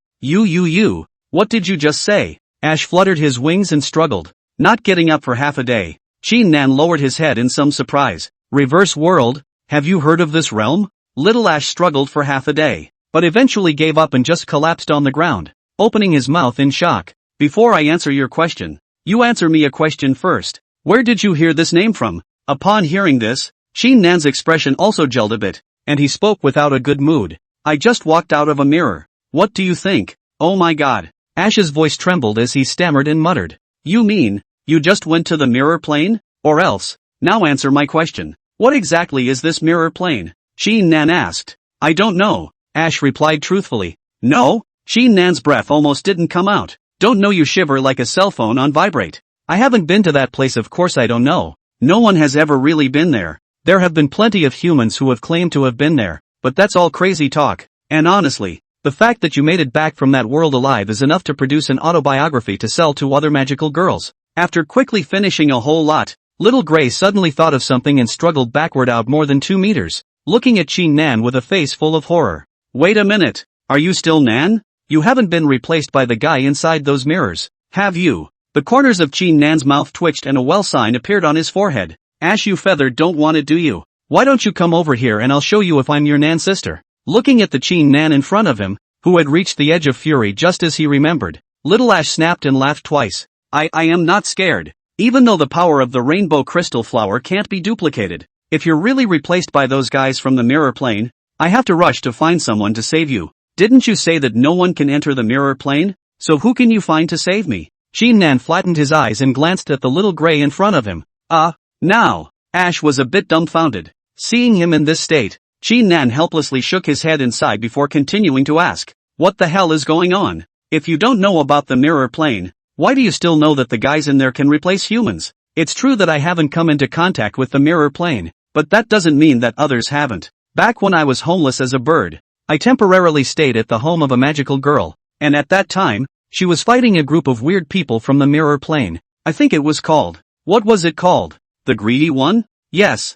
what did you just say? Ash fluttered his wings and struggled, not getting up for half a day. Qin Nan lowered his head in some surprise. Reverse world, have you heard of this realm? Little Ash struggled for half a day, but eventually gave up and just collapsed on the ground, opening his mouth in shock. Before I answer your question, you answer me a question first. Where did you hear this name from? Upon hearing this, Qin Nan's expression also gelled a bit, and he spoke without a good mood. I just walked out of a mirror. What do you think? Oh my god. Ash's voice trembled as he stammered and muttered. You mean, you just went to the mirror plane? Or else, now answer my question. What exactly is this mirror plane? Qin Nan asked. I don't know, Ash replied truthfully. No? Qin Nan's breath almost didn't come out. Don't know, you shiver like a cell phone on vibrate. I haven't been to that place, of course I don't know. No one has ever really been there. There have been plenty of humans who have claimed to have been there, but that's all crazy talk. And honestly, the fact that you made it back from that world alive is enough to produce an autobiography to sell to other magical girls. After quickly finishing a whole lot, Little Gray suddenly thought of something and struggled backward out more than 2 meters, looking at Qin Nan with a face full of horror. Wait a minute, are you still Nan? You haven't been replaced by the guy inside those mirrors, have you? The corners of Qin Nan's mouth twitched and a well sign appeared on his forehead. Ash, you feathered don't want it, do you? Why don't you come over here and I'll show you if I'm your Nan sister? Looking at the Qin Nan in front of him, who had reached the edge of fury just as he remembered, Little Ash snapped and laughed twice. I am not scared. Even though the power of the rainbow crystal flower can't be duplicated, if you're really replaced by those guys from the mirror plane, I have to rush to find someone to save you. Didn't you say that no one can enter the mirror plane? So who can you find to save me? Qin Nan flattened his eyes and glanced at the Little Gray in front of him. Now. Ash was a bit dumbfounded. Seeing him in this state, Qin Nan helplessly shook his head inside before continuing to ask, what the hell is going on? If you don't know about the mirror plane, why do you still know that the guys in there can replace humans? It's true that I haven't come into contact with the mirror plane, but that doesn't mean that others haven't. Back when I was homeless as a bird, I temporarily stayed at the home of a magical girl, and at that time, she was fighting a group of weird people from the mirror plane. I think it was called. What was it called? The Greedy One? Yes,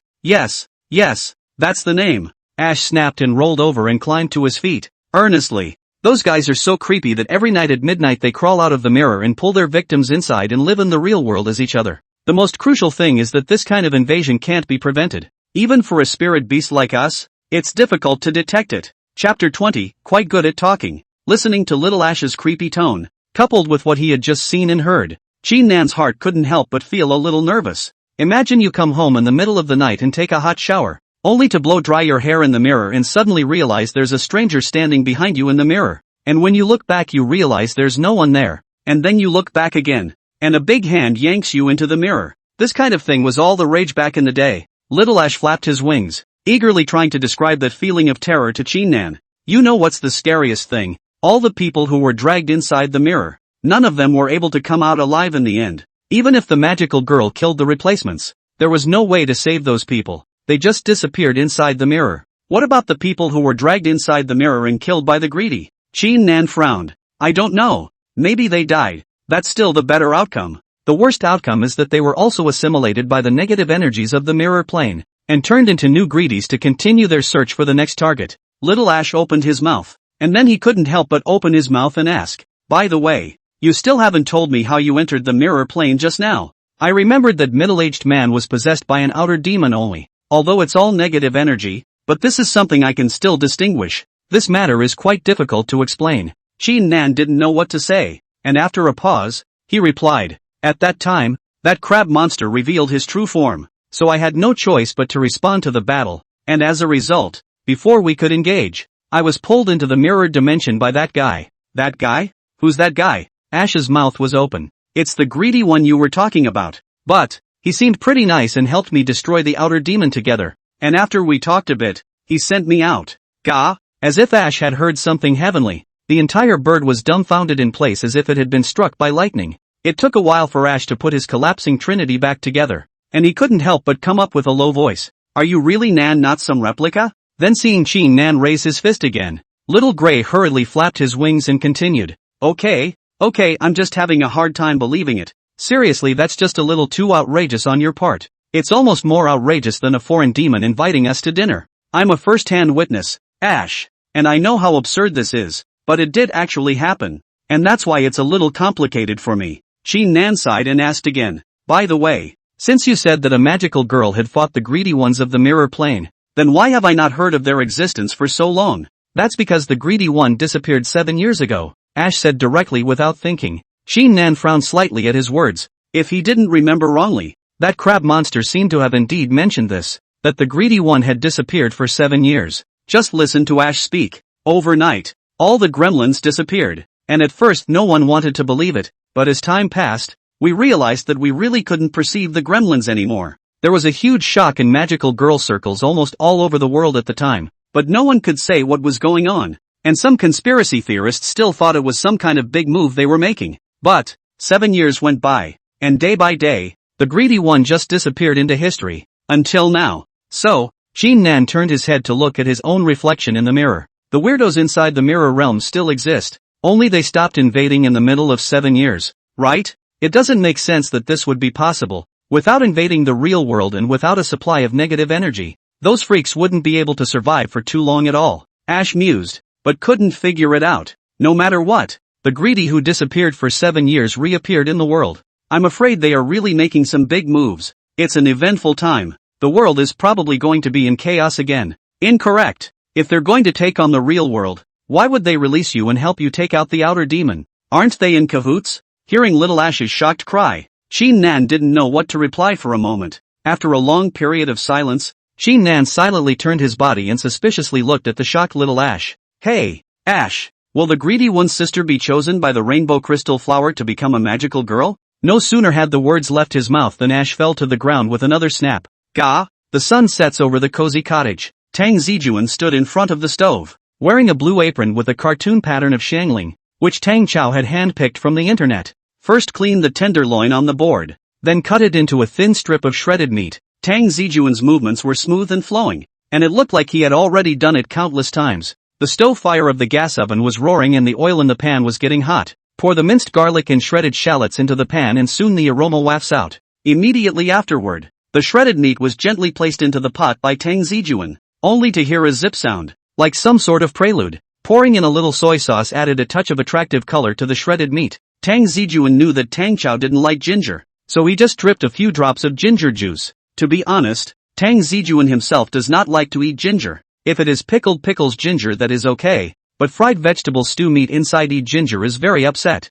that's the name. Ash snapped and rolled over and climbed to his feet. Earnestly. Those guys are so creepy that every night at midnight they crawl out of the mirror and pull their victims inside and live in the real world as each other. The most crucial thing is that this kind of invasion can't be prevented. Even for a spirit beast like us, it's difficult to detect it. Chapter 20, quite good at talking. Listening to Little Ash's creepy tone, coupled with what he had just seen and heard, Qin Nan's heart couldn't help but feel a little nervous. Imagine you come home in the middle of the night and take a hot shower, only to blow dry your hair in the mirror and suddenly realize there's a stranger standing behind you in the mirror. And when you look back you realize there's no one there. And then you look back again, and a big hand yanks you into the mirror. This kind of thing was all the rage back in the day. Little Ash flapped his wings, eagerly trying to describe that feeling of terror to Qin Nan. You know what's the scariest thing? All the people who were dragged inside the mirror. None of them were able to come out alive in the end. Even if the magical girl killed the replacements, there was no way to save those people. They just disappeared inside the mirror. What about the people who were dragged inside the mirror and killed by the greedy? Qin Nan frowned. I don't know. Maybe they died. That's still the better outcome. The worst outcome is that they were also assimilated by the negative energies of the mirror plane, and turned into new greedies to continue their search for the next target. Little Ash opened his mouth, and then he couldn't help but open his mouth and ask, by the way, you still haven't told me how you entered the mirror plane just now. I remembered that middle-aged man was possessed by an outer demon only, although it's all negative energy, but this is something I can still distinguish. This matter is quite difficult to explain. Qin Nan didn't know what to say, and after a pause, he replied, at that time, that crab monster revealed his true form, so I had no choice but to respond to the battle, and as a result, before we could engage, I was pulled into the mirrored dimension by that guy. That guy? Who's that guy? Ash's mouth was open. It's the greedy one you were talking about. But, he seemed pretty nice and helped me destroy the outer demon together, and after we talked a bit, he sent me out. Gah? As if Ash had heard something heavenly, the entire bird was dumbfounded in place as if it had been struck by lightning. It took a while for Ash to put his collapsing trinity back together, and he couldn't help but come up with a low voice. Are you really Nan, not some replica? Then seeing Qin Nan raise his fist again, Little Gray hurriedly flapped his wings and continued. Okay, I'm just having a hard time believing it. Seriously, that's just a little too outrageous on your part. It's almost more outrageous than a foreign demon inviting us to dinner. I'm a first-hand witness, Ash, and I know how absurd this is, but it did actually happen, and that's why it's a little complicated for me. Qin Nan sighed and asked again, by the way, since you said that a magical girl had fought the greedy ones of the mirror plane, then why have I not heard of their existence for so long? That's because the greedy one disappeared 7 years ago, Ash said directly without thinking. Qin Nan frowned slightly at his words. If he didn't remember wrongly, that crab monster seemed to have indeed mentioned this, that the greedy one had disappeared for 7 years. Just listen to Ash speak. Overnight, all the gremlins disappeared, and at first no one wanted to believe it, but as time passed, we realized that we really couldn't perceive the gremlins anymore. There was a huge shock in magical girl circles almost all over the world at the time, but no one could say what was going on, and some conspiracy theorists still thought it was some kind of big move they were making. But 7 years went by, and day by day, the greedy one just disappeared into history, until now. So, Qin Nan turned his head to look at his own reflection in the mirror. The weirdos inside the mirror realm still exist, only they stopped invading in the middle of 7 years, right? It doesn't make sense that this would be possible, without invading the real world and without a supply of negative energy. Those freaks wouldn't be able to survive for too long at all. Ash mused, but couldn't figure it out. No matter what, the greedy who disappeared for 7 years reappeared in the world. I'm afraid they are really making some big moves. It's an eventful time. The world is probably going to be in chaos again. Incorrect. If they're going to take on the real world, why would they release you and help you take out the outer demon? Aren't they in cahoots? Hearing Little Ash's shocked cry, Qin Nan didn't know what to reply for a moment. After a long period of silence, Qin Nan silently turned his body and suspiciously looked at the shocked Little Ash. Hey, Ash, will the greedy one's sister be chosen by the rainbow crystal flower to become a magical girl? No sooner had the words left his mouth than Ash fell to the ground with another snap. Gah! The sun sets over the cozy cottage. Tang Zijun stood in front of the stove, wearing a blue apron with a cartoon pattern of shangling, which Tang Cao had handpicked from the internet. First cleaned the tenderloin on the board, then cut it into a thin strip of shredded meat. Tang Zijun's movements were smooth and flowing, and it looked like he had already done it countless times. The stove fire of the gas oven was roaring and the oil in the pan was getting hot. Pour the minced garlic and shredded shallots into the pan and soon the aroma wafts out. Immediately afterward, the shredded meat was gently placed into the pot by Tang Zijun, only to hear a zip sound, like some sort of prelude. Pouring in a little soy sauce added a touch of attractive color to the shredded meat. Tang Zijun knew that Tang Cao didn't like ginger, so he just dripped a few drops of ginger juice. To be honest, Tang Zijun himself does not like to eat ginger. If it is pickled pickles ginger, that is okay, but fried vegetable stew meat inside ginger is very upset.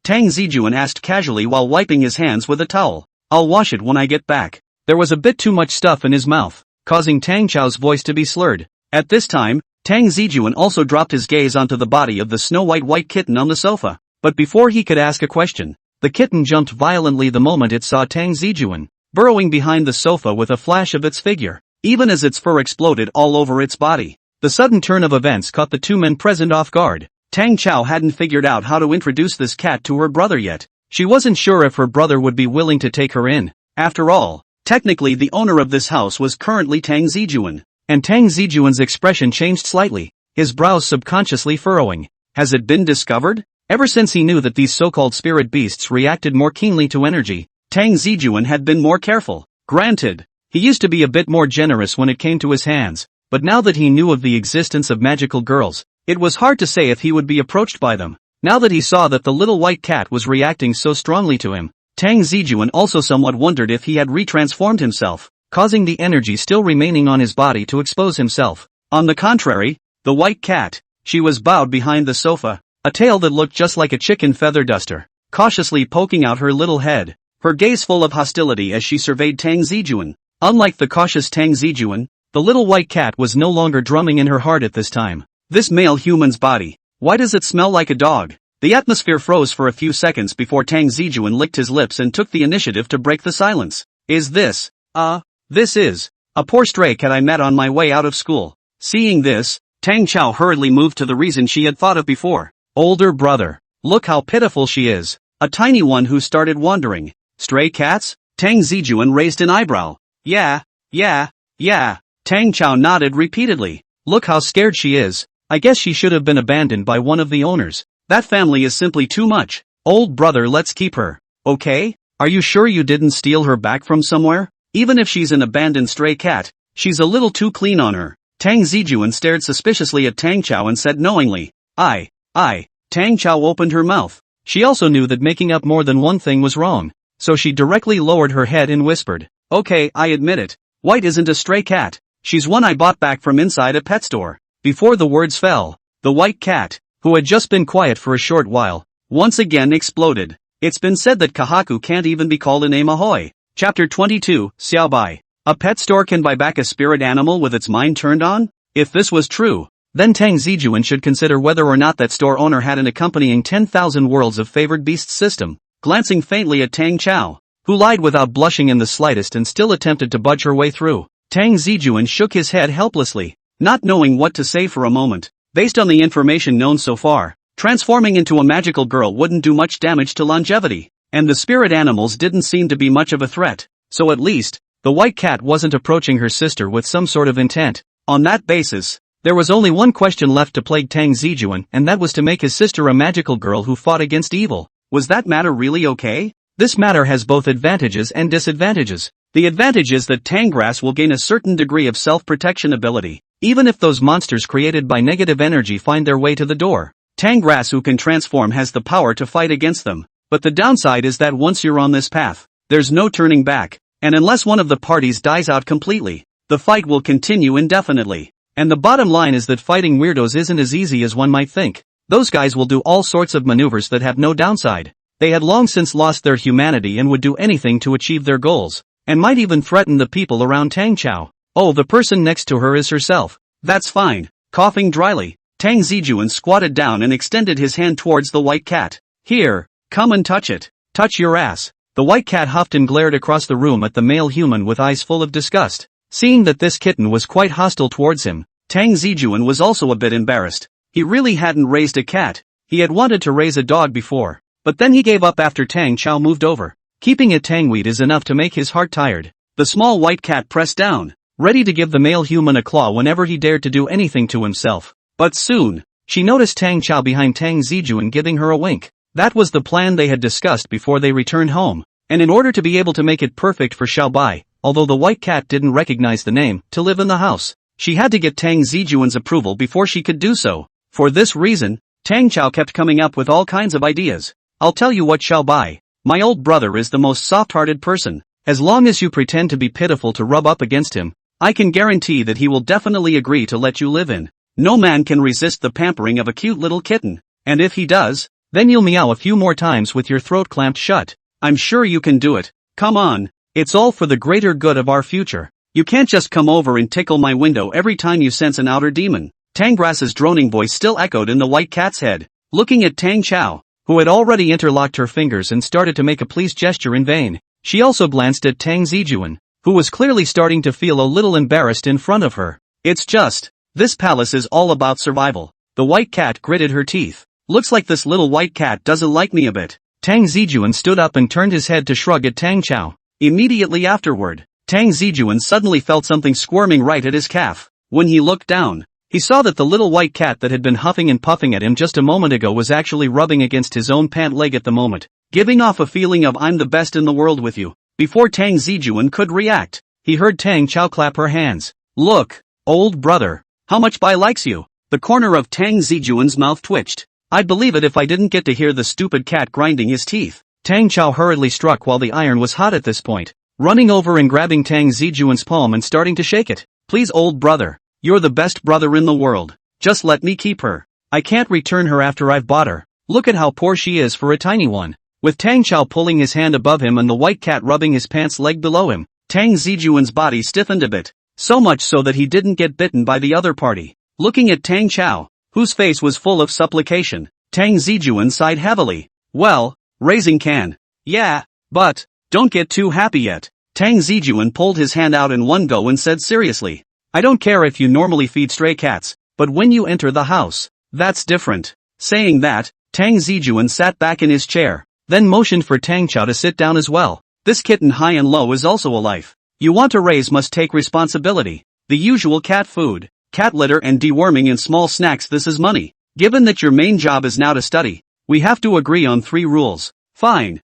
Tang Zijun asked casually while wiping his hands with a towel. I'll wash it when I get back. There was a bit too much stuff in his mouth, causing Tang Cao's voice to be slurred. At this time, Tang Zijun also dropped his gaze onto the body of the snow-white kitten on the sofa. But before he could ask a question, the kitten jumped violently the moment it saw Tang Zijun, burrowing behind the sofa with a flash of its figure, even as its fur exploded all over its body. The sudden turn of events caught the two men present off guard. Tang Cao hadn't figured out how to introduce this cat to her brother yet. She wasn't sure if her brother would be willing to take her in. After all, technically the owner of this house was currently Tang Zijun. And Tang Zijun's expression changed slightly, his brows subconsciously furrowing. Has it been discovered? Ever since he knew that these so-called spirit beasts reacted more keenly to energy, Tang Zijun had been more careful. Granted, he used to be a bit more generous when it came to his hands, but now that he knew of the existence of magical girls, it was hard to say if he would be approached by them. Now that he saw that the little white cat was reacting so strongly to him, Tang Zijun also somewhat wondered if he had retransformed himself, causing the energy still remaining on his body to expose himself. On the contrary, the white cat, she was bowed behind the sofa, a tail that looked just like a chicken feather duster, cautiously poking out her little head, her gaze full of hostility as she surveyed Tang Zijun. Unlike the cautious Tang Zijun, the little white cat was no longer drumming in her heart at this time. This male human's body, why does it smell like a dog? The atmosphere froze for a few seconds before Tang Zijun licked his lips and took the initiative to break the silence. Is this, this is a poor stray cat I met on my way out of school. Seeing this, Tang Cao hurriedly moved to the reason she had thought of before. Older brother. Look how pitiful she is. A tiny one who started wandering. Stray cats? Tang Zijun raised an eyebrow. Yeah. Tang Cao nodded repeatedly. Look how scared she is. I guess she should have been abandoned by one of the owners. That family is simply too much. Old brother, let's keep her. Okay? Are you sure you didn't steal her back from somewhere? Even if she's an abandoned stray cat, she's a little too clean on her. Tang Zijun stared suspiciously at Tang Cao and said knowingly, I. Tang Cao opened her mouth. She also knew that making up more than one thing was wrong, so she directly lowered her head and whispered, okay, I admit it. White isn't a stray cat. She's one I bought back from inside a pet store. Before the words fell, the white cat, who had just been quiet for a short while, once again exploded. It's been said that Kahaku can't even be called an Amahoy. Chapter 22, Xiaobai. A pet store can buy back a spirit animal with its mind turned on? If this was true, then Tang Zijun should consider whether or not that store owner had an accompanying 10,000 worlds of favored beasts system. Glancing faintly at Tang Cao, who lied without blushing in the slightest and still attempted to budge her way through, Tang Zijun shook his head helplessly, not knowing what to say for a moment. Based on the information known so far, transforming into a magical girl wouldn't do much damage to longevity, and the spirit animals didn't seem to be much of a threat, so at least, the white cat wasn't approaching her sister with some sort of intent. On that basis, there was only one question left to plague Tang Zijun, and that was to make his sister a magical girl who fought against evil. Was that matter really okay? This matter has both advantages and disadvantages. The advantage is that Tangrass will gain a certain degree of self-protection ability, even if those monsters created by negative energy find their way to the door. Tangrass who can transform has the power to fight against them, but the downside is that once you're on this path, there's no turning back, and unless one of the parties dies out completely, the fight will continue indefinitely. And the bottom line is that fighting weirdos isn't as easy as one might think. Those guys will do all sorts of maneuvers that have no downside. They had long since lost their humanity and would do anything to achieve their goals, and might even threaten the people around Tang Cao. Oh, the person next to her is herself. That's fine. Coughing dryly, Tang Zijun squatted down and extended his hand towards the white cat. Here, come and touch it. Touch your ass. The white cat huffed and glared across the room at the male human with eyes full of disgust. Seeing that this kitten was quite hostile towards him, Tang Zijun was also a bit embarrassed. He really hadn't raised a cat. He had wanted to raise a dog before, but then he gave up after Tang Cao moved over. Keeping it tangweed is enough to make his heart tired. The small white cat pressed down, ready to give the male human a claw whenever he dared to do anything to himself. But soon, she noticed Tang Cao behind Tang Zijun giving her a wink. That was the plan they had discussed before they returned home, and in order to be able to make it perfect for Xiaobai, although the white cat didn't recognize the name, to live in the house, she had to get Tang Zijun's approval before she could do so. For this reason, Tang Cao kept coming up with all kinds of ideas. I'll tell you what, Xiaobai, my old brother is the most soft-hearted person. As long as you pretend to be pitiful to rub up against him, I can guarantee that he will definitely agree to let you live in. No man can resist the pampering of a cute little kitten, and if he does, Then you'll meow a few more times with your throat clamped shut. I'm sure you can do it. Come on. It's all for the greater good of our future. You can't just come over and tickle my window every time you sense an outer demon. Tangrass's droning voice still echoed in the white cat's head. Looking at Tang Cao, who had already interlocked her fingers and started to make a pleased gesture in vain, she also glanced at Tang Zijun, who was clearly starting to feel a little embarrassed in front of her. It's just, this palace is all about survival. The white cat gritted her teeth. Looks like this little white cat doesn't like me a bit. Tang Zijun stood up and turned his head to shrug at Tang Cao. Immediately afterward, Tang Zijun suddenly felt something squirming right at his calf. When he looked down, he saw that the little white cat that had been huffing and puffing at him just a moment ago was actually rubbing against his own pant leg at the moment, giving off a feeling of I'm the best in the world with you. Before Tang Zijun could react, he heard Tang Cao clap her hands. Look, old brother, how much Bai likes you. The corner of Tang Zijun's mouth twitched. I'd believe it if I didn't get to hear the stupid cat grinding his teeth. Tang Cao hurriedly struck while the iron was hot at this point, running over and grabbing Tang Zijun's palm and starting to shake it. Please old brother, you're the best brother in the world. Just let me keep her. I can't return her after I've bought her. Look at how poor she is for a tiny one. With Tang Cao pulling his hand above him and the white cat rubbing his pants leg below him, Tang Zijun's body stiffened a bit, so much so that he didn't get bitten by the other party. Looking at Tang Cao, whose face was full of supplication, Tang Zijun sighed heavily. Well, raising can. Yeah, but, don't get too happy yet. Tang Zijun pulled his hand out in one go and said seriously. I don't care if you normally feed stray cats, but when you enter the house, that's different. Saying that, Tang Zijun sat back in his chair, then motioned for Tang Cao to sit down as well. This kitten high and low is also a life. You want to raise must take responsibility. The usual cat food, cat litter and deworming and small snacks. This is money. Given that your main job is now to study, we have to agree on 3 rules. Fine.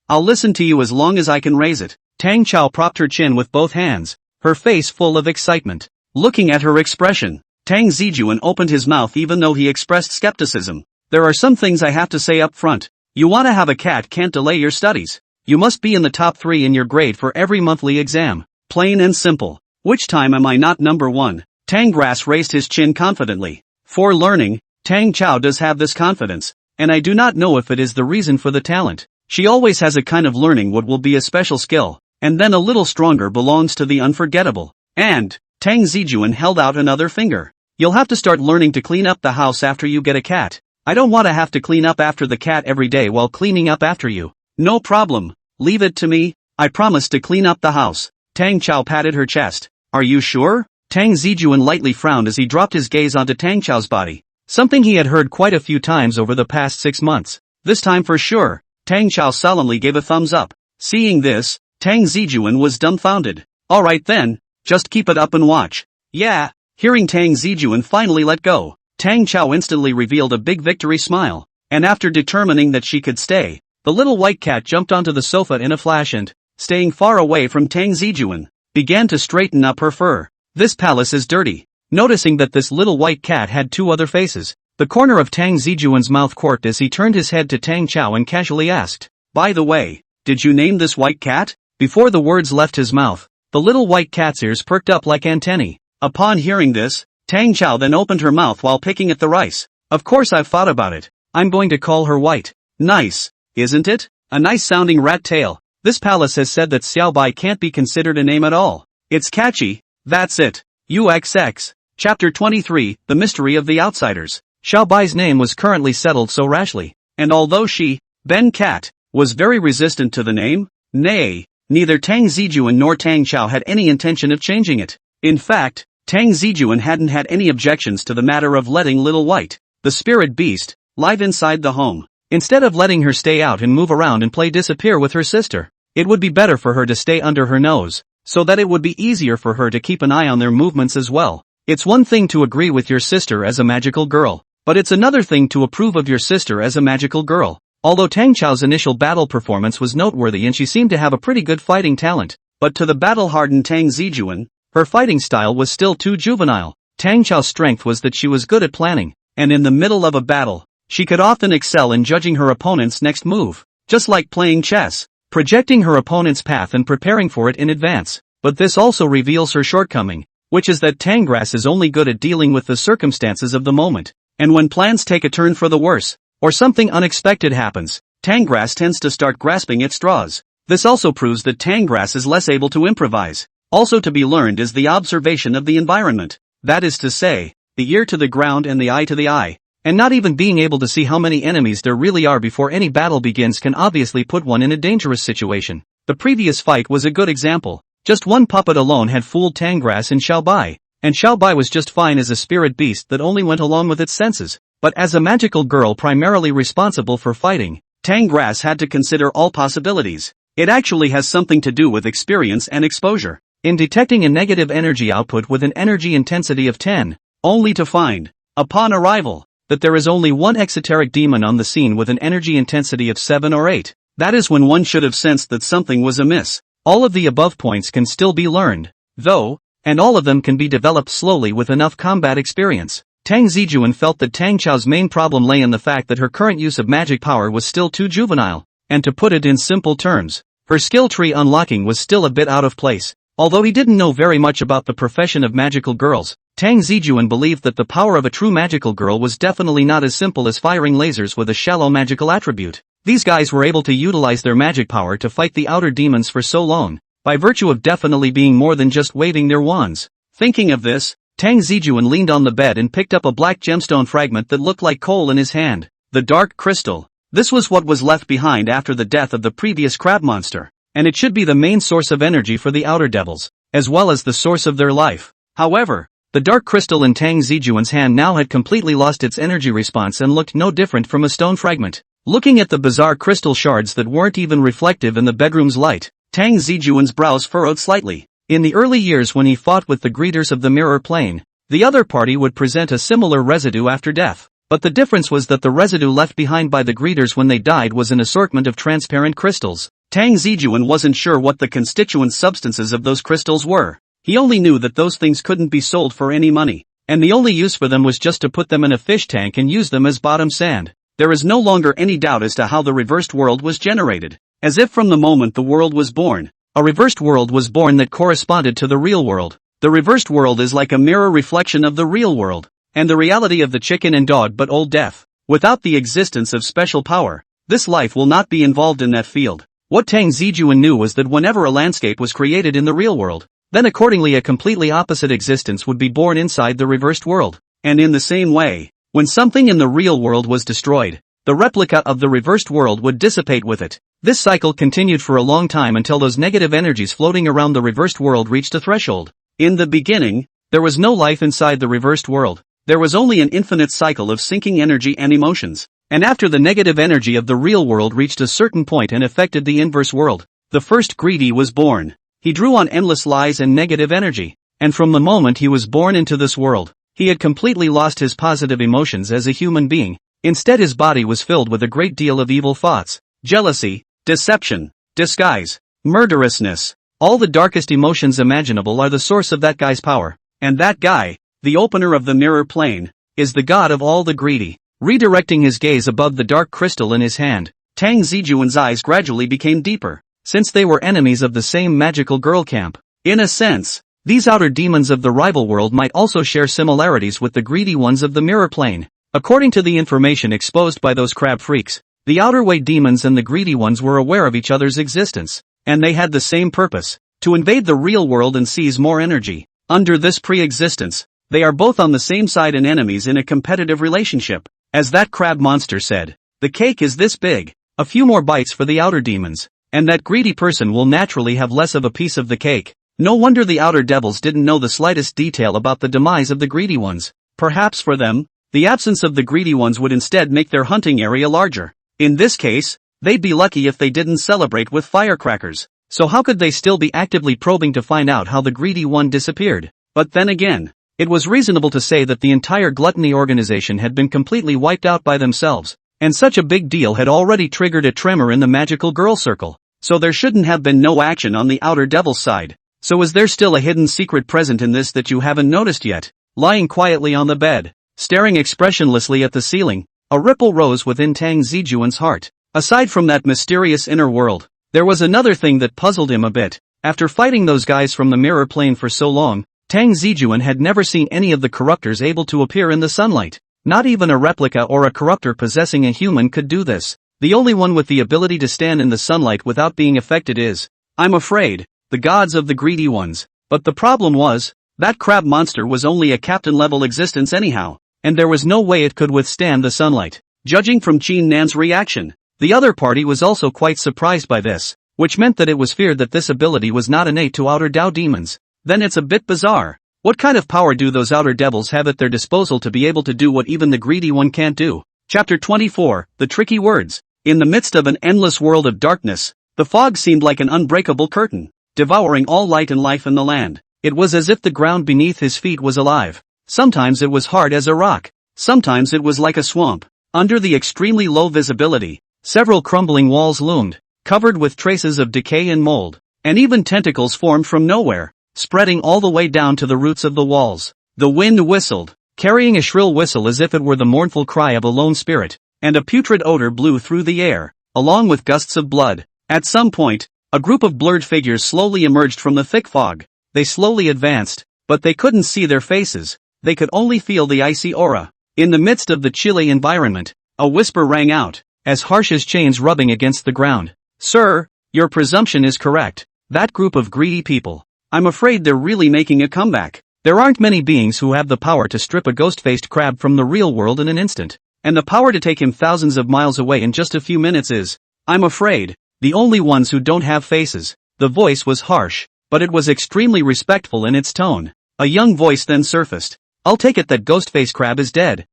I'll listen to you as long as I can raise it. Tang Cao propped her chin with both hands, her face full of excitement. Looking at her expression, Tang Zijun opened his mouth even though he expressed skepticism. There are some things I have to say up front. You want to have a cat can't delay your studies. You must be in the top 3 in your grade for every monthly exam. Plain and simple. Which time am I not number 1? Tangrass raised his chin confidently. For learning, Tang Cao does have this confidence, and I do not know if it is the reason for the talent. She always has a kind of learning what will be a special skill, and then a little stronger belongs to the unforgettable. And, Tang Zijun held out another finger. You'll have to start learning to clean up the house after you get a cat. I don't want to have to clean up after the cat every day while cleaning up after you. No problem. Leave it to me. I promise to clean up the house. Tang Cao patted her chest. Are you sure? Tang Zijun lightly frowned as he dropped his gaze onto Tang Cao's body. Something he had heard quite a few times over the past 6 months. This time for sure. Tang Cao solemnly gave a thumbs up. Seeing this, Tang Zijun was dumbfounded. Alright then, just keep it up and watch. Yeah. Hearing Tang Zijun finally let go, Tang Cao instantly revealed a big victory smile, and after determining that she could stay, the little white cat jumped onto the sofa in a flash and, staying far away from Tang Zijun, began to straighten up her fur. This palace is dirty. Noticing that this little white cat had 2 other faces, the corner of Tang Zijun's mouth quirked as he turned his head to Tang Cao and casually asked, By the way, did you name this white cat? Before the words left his mouth, the little white cat's ears perked up like antennae. Upon hearing this, Tang Cao then opened her mouth while picking at the rice. Of course I've thought about it. I'm going to call her White. Nice, isn't it? A nice sounding rat tail. This palace has said that Xiao Bai can't be considered a name at all. It's catchy. That's it. UXX. Chapter 23, The Mystery of the Outsiders. Xiao Bai's name was currently settled so rashly, and although she, Ben Cat, was very resistant to the name, nay, neither Tang Zijun nor Tang Cao had any intention of changing it. In fact, Tang Zijun hadn't had any objections to the matter of letting Little White, the spirit beast, live inside the home. Instead of letting her stay out and move around and play disappear with her sister, it would be better for her to stay under her nose, so that it would be easier for her to keep an eye on their movements as well. It's one thing to agree with your sister as a magical girl, but it's another thing to approve of your sister as a magical girl. Although Tang Cao's initial battle performance was noteworthy and she seemed to have a pretty good fighting talent, but to the battle-hardened Tang Zijun, her fighting style was still too juvenile. Tang Cao's strength was that she was good at planning, and in the middle of a battle, she could often excel in judging her opponent's next move, just like playing chess, projecting her opponent's path and preparing for it in advance. But this also reveals her shortcoming, which is that Tangrass is only good at dealing with the circumstances of the moment, and when plans take a turn for the worse, or something unexpected happens, Tang grass tends to start grasping at straws. This also proves that Tang grass is less able to improvise. Also to be learned is the observation of the environment. That is to say, the ear to the ground and the eye to the eye. And not even being able to see how many enemies there really are before any battle begins can obviously put one in a dangerous situation. The previous fight was a good example. Just one puppet alone had fooled Tang grass and Xiaobai. And Xiaobai was just fine as a spirit beast that only went along with its senses. But as a magical girl primarily responsible for fighting, Tang grass had to consider all possibilities. It actually has something to do with experience and exposure. In detecting a negative energy output with an energy intensity of 10, only to find, upon arrival, that there is only one exoteric demon on the scene with an energy intensity of 7 or 8. That is when one should have sensed that something was amiss. All of the above points can still be learned, though, and all of them can be developed slowly with enough combat experience. Tang Zijun felt that Tang Cao's main problem lay in the fact that her current use of magic power was still too juvenile, and to put it in simple terms, her skill tree unlocking was still a bit out of place. Although he didn't know very much about the profession of magical girls, Tang Zijun believed that the power of a true magical girl was definitely not as simple as firing lasers with a shallow magical attribute. These guys were able to utilize their magic power to fight the outer demons for so long, by virtue of definitely being more than just waving their wands. Thinking of this, Tang Zijun leaned on the bed and picked up a black gemstone fragment that looked like coal in his hand. The dark crystal. This was what was left behind after the death of the previous crab monster, and it should be the main source of energy for the outer devils, as well as the source of their life. However, the dark crystal in Tang Zijun's hand now had completely lost its energy response and looked no different from a stone fragment. Looking at the bizarre crystal shards that weren't even reflective in the bedroom's light, Tang Zijun's brows furrowed slightly. In the early years when he fought with the greeters of the mirror plane, the other party would present a similar residue after death. But the difference was that the residue left behind by the greeters when they died was an assortment of transparent crystals. Tang Zijun wasn't sure what the constituent substances of those crystals were. He only knew that those things couldn't be sold for any money, and the only use for them was just to put them in a fish tank and use them as bottom sand. There is no longer any doubt as to how the reversed world was generated. As if from the moment the world was born, a reversed world was born that corresponded to the real world. The reversed world is like a mirror reflection of the real world, and the reality of the chicken and dog but old death. Without the existence of special power, this life will not be involved in that field. What Tang Zijun knew was that whenever a landscape was created in the real world, then accordingly a completely opposite existence would be born inside the reversed world. And in the same way, when something in the real world was destroyed, the replica of the reversed world would dissipate with it. This cycle continued for a long time until those negative energies floating around the reversed world reached a threshold. In the beginning, there was no life inside the reversed world. There was only an infinite cycle of sinking energy and emotions. And after the negative energy of the real world reached a certain point and affected the inverse world, the first greedy was born. He drew on endless lies and negative energy. And from the moment he was born into this world, he had completely lost his positive emotions as a human being. Instead his body was filled with a great deal of evil thoughts, jealousy, deception, disguise, murderousness. All the darkest emotions imaginable are the source of that guy's power. And that guy, the opener of the mirror plane, is the god of all the greedy. Redirecting his gaze above the dark crystal in his hand, Tang Zijun's eyes gradually became deeper, since they were enemies of the same magical girl camp. In a sense, these outer demons of the rival world might also share similarities with the greedy ones of the mirror plane. According to the information exposed by those crab freaks, the outer way demons and the greedy ones were aware of each other's existence, and they had the same purpose, to invade the real world and seize more energy. Under this pre-existence, they are both on the same side and enemies in a competitive relationship. As that crab monster said, the cake is this big, a few more bites for the outer demons, and that greedy person will naturally have less of a piece of the cake. No wonder the outer devils didn't know the slightest detail about the demise of the greedy ones. Perhaps for them, the absence of the greedy ones would instead make their hunting area larger. In this case, they'd be lucky if they didn't celebrate with firecrackers. So how could they still be actively probing to find out how the greedy one disappeared? But then again, it was reasonable to say that the entire gluttony organization had been completely wiped out by themselves, and such a big deal had already triggered a tremor in the magical girl circle. So there shouldn't have been no action on the outer devil's side. So is there still a hidden secret present in this that you haven't noticed yet? Lying quietly on the bed, staring expressionlessly at the ceiling, a ripple rose within Tang Zijun's heart. Aside from that mysterious inner world, there was another thing that puzzled him a bit. After fighting those guys from the mirror plane for so long, Tang Zijun had never seen any of the corruptors able to appear in the sunlight. Not even a replica or a corruptor possessing a human could do this. The only one with the ability to stand in the sunlight without being affected is, I'm afraid, the gods of the greedy ones. But the problem was, that crab monster was only a captain-level existence anyhow, and there was no way it could withstand the sunlight. Judging from Qin Nan's reaction, the other party was also quite surprised by this, which meant that it was feared that this ability was not innate to outer Dao demons. Then it's a bit bizarre. What kind of power do those outer devils have at their disposal to be able to do what even the greedy one can't do? Chapter 24, The Tricky Words. In the midst of an endless world of darkness, the fog seemed like an unbreakable curtain, devouring all light and life in the land. It was as if the ground beneath his feet was alive. Sometimes it was hard as a rock. Sometimes it was like a swamp. Under the extremely low visibility, several crumbling walls loomed, covered with traces of decay and mold, and even tentacles formed from nowhere, spreading all the way down to the roots of the walls. The wind whistled, carrying a shrill whistle as if it were the mournful cry of a lone spirit, and a putrid odor blew through the air, along with gusts of blood. At some point, a group of blurred figures slowly emerged from the thick fog. They slowly advanced, but they couldn't see their faces. They could only feel the icy aura. In the midst of the chilly environment, a whisper rang out, as harsh as chains rubbing against the ground. Sir, your presumption is correct. That group of greedy people, I'm afraid they're really making a comeback. There aren't many beings who have the power to strip a ghost-faced crab from the real world in an instant, and the power to take him thousands of miles away in just a few minutes is, I'm afraid, the only ones who don't have faces. The voice was harsh, but it was extremely respectful in its tone. A young voice then surfaced. I'll take it that Ghostface Crab is dead.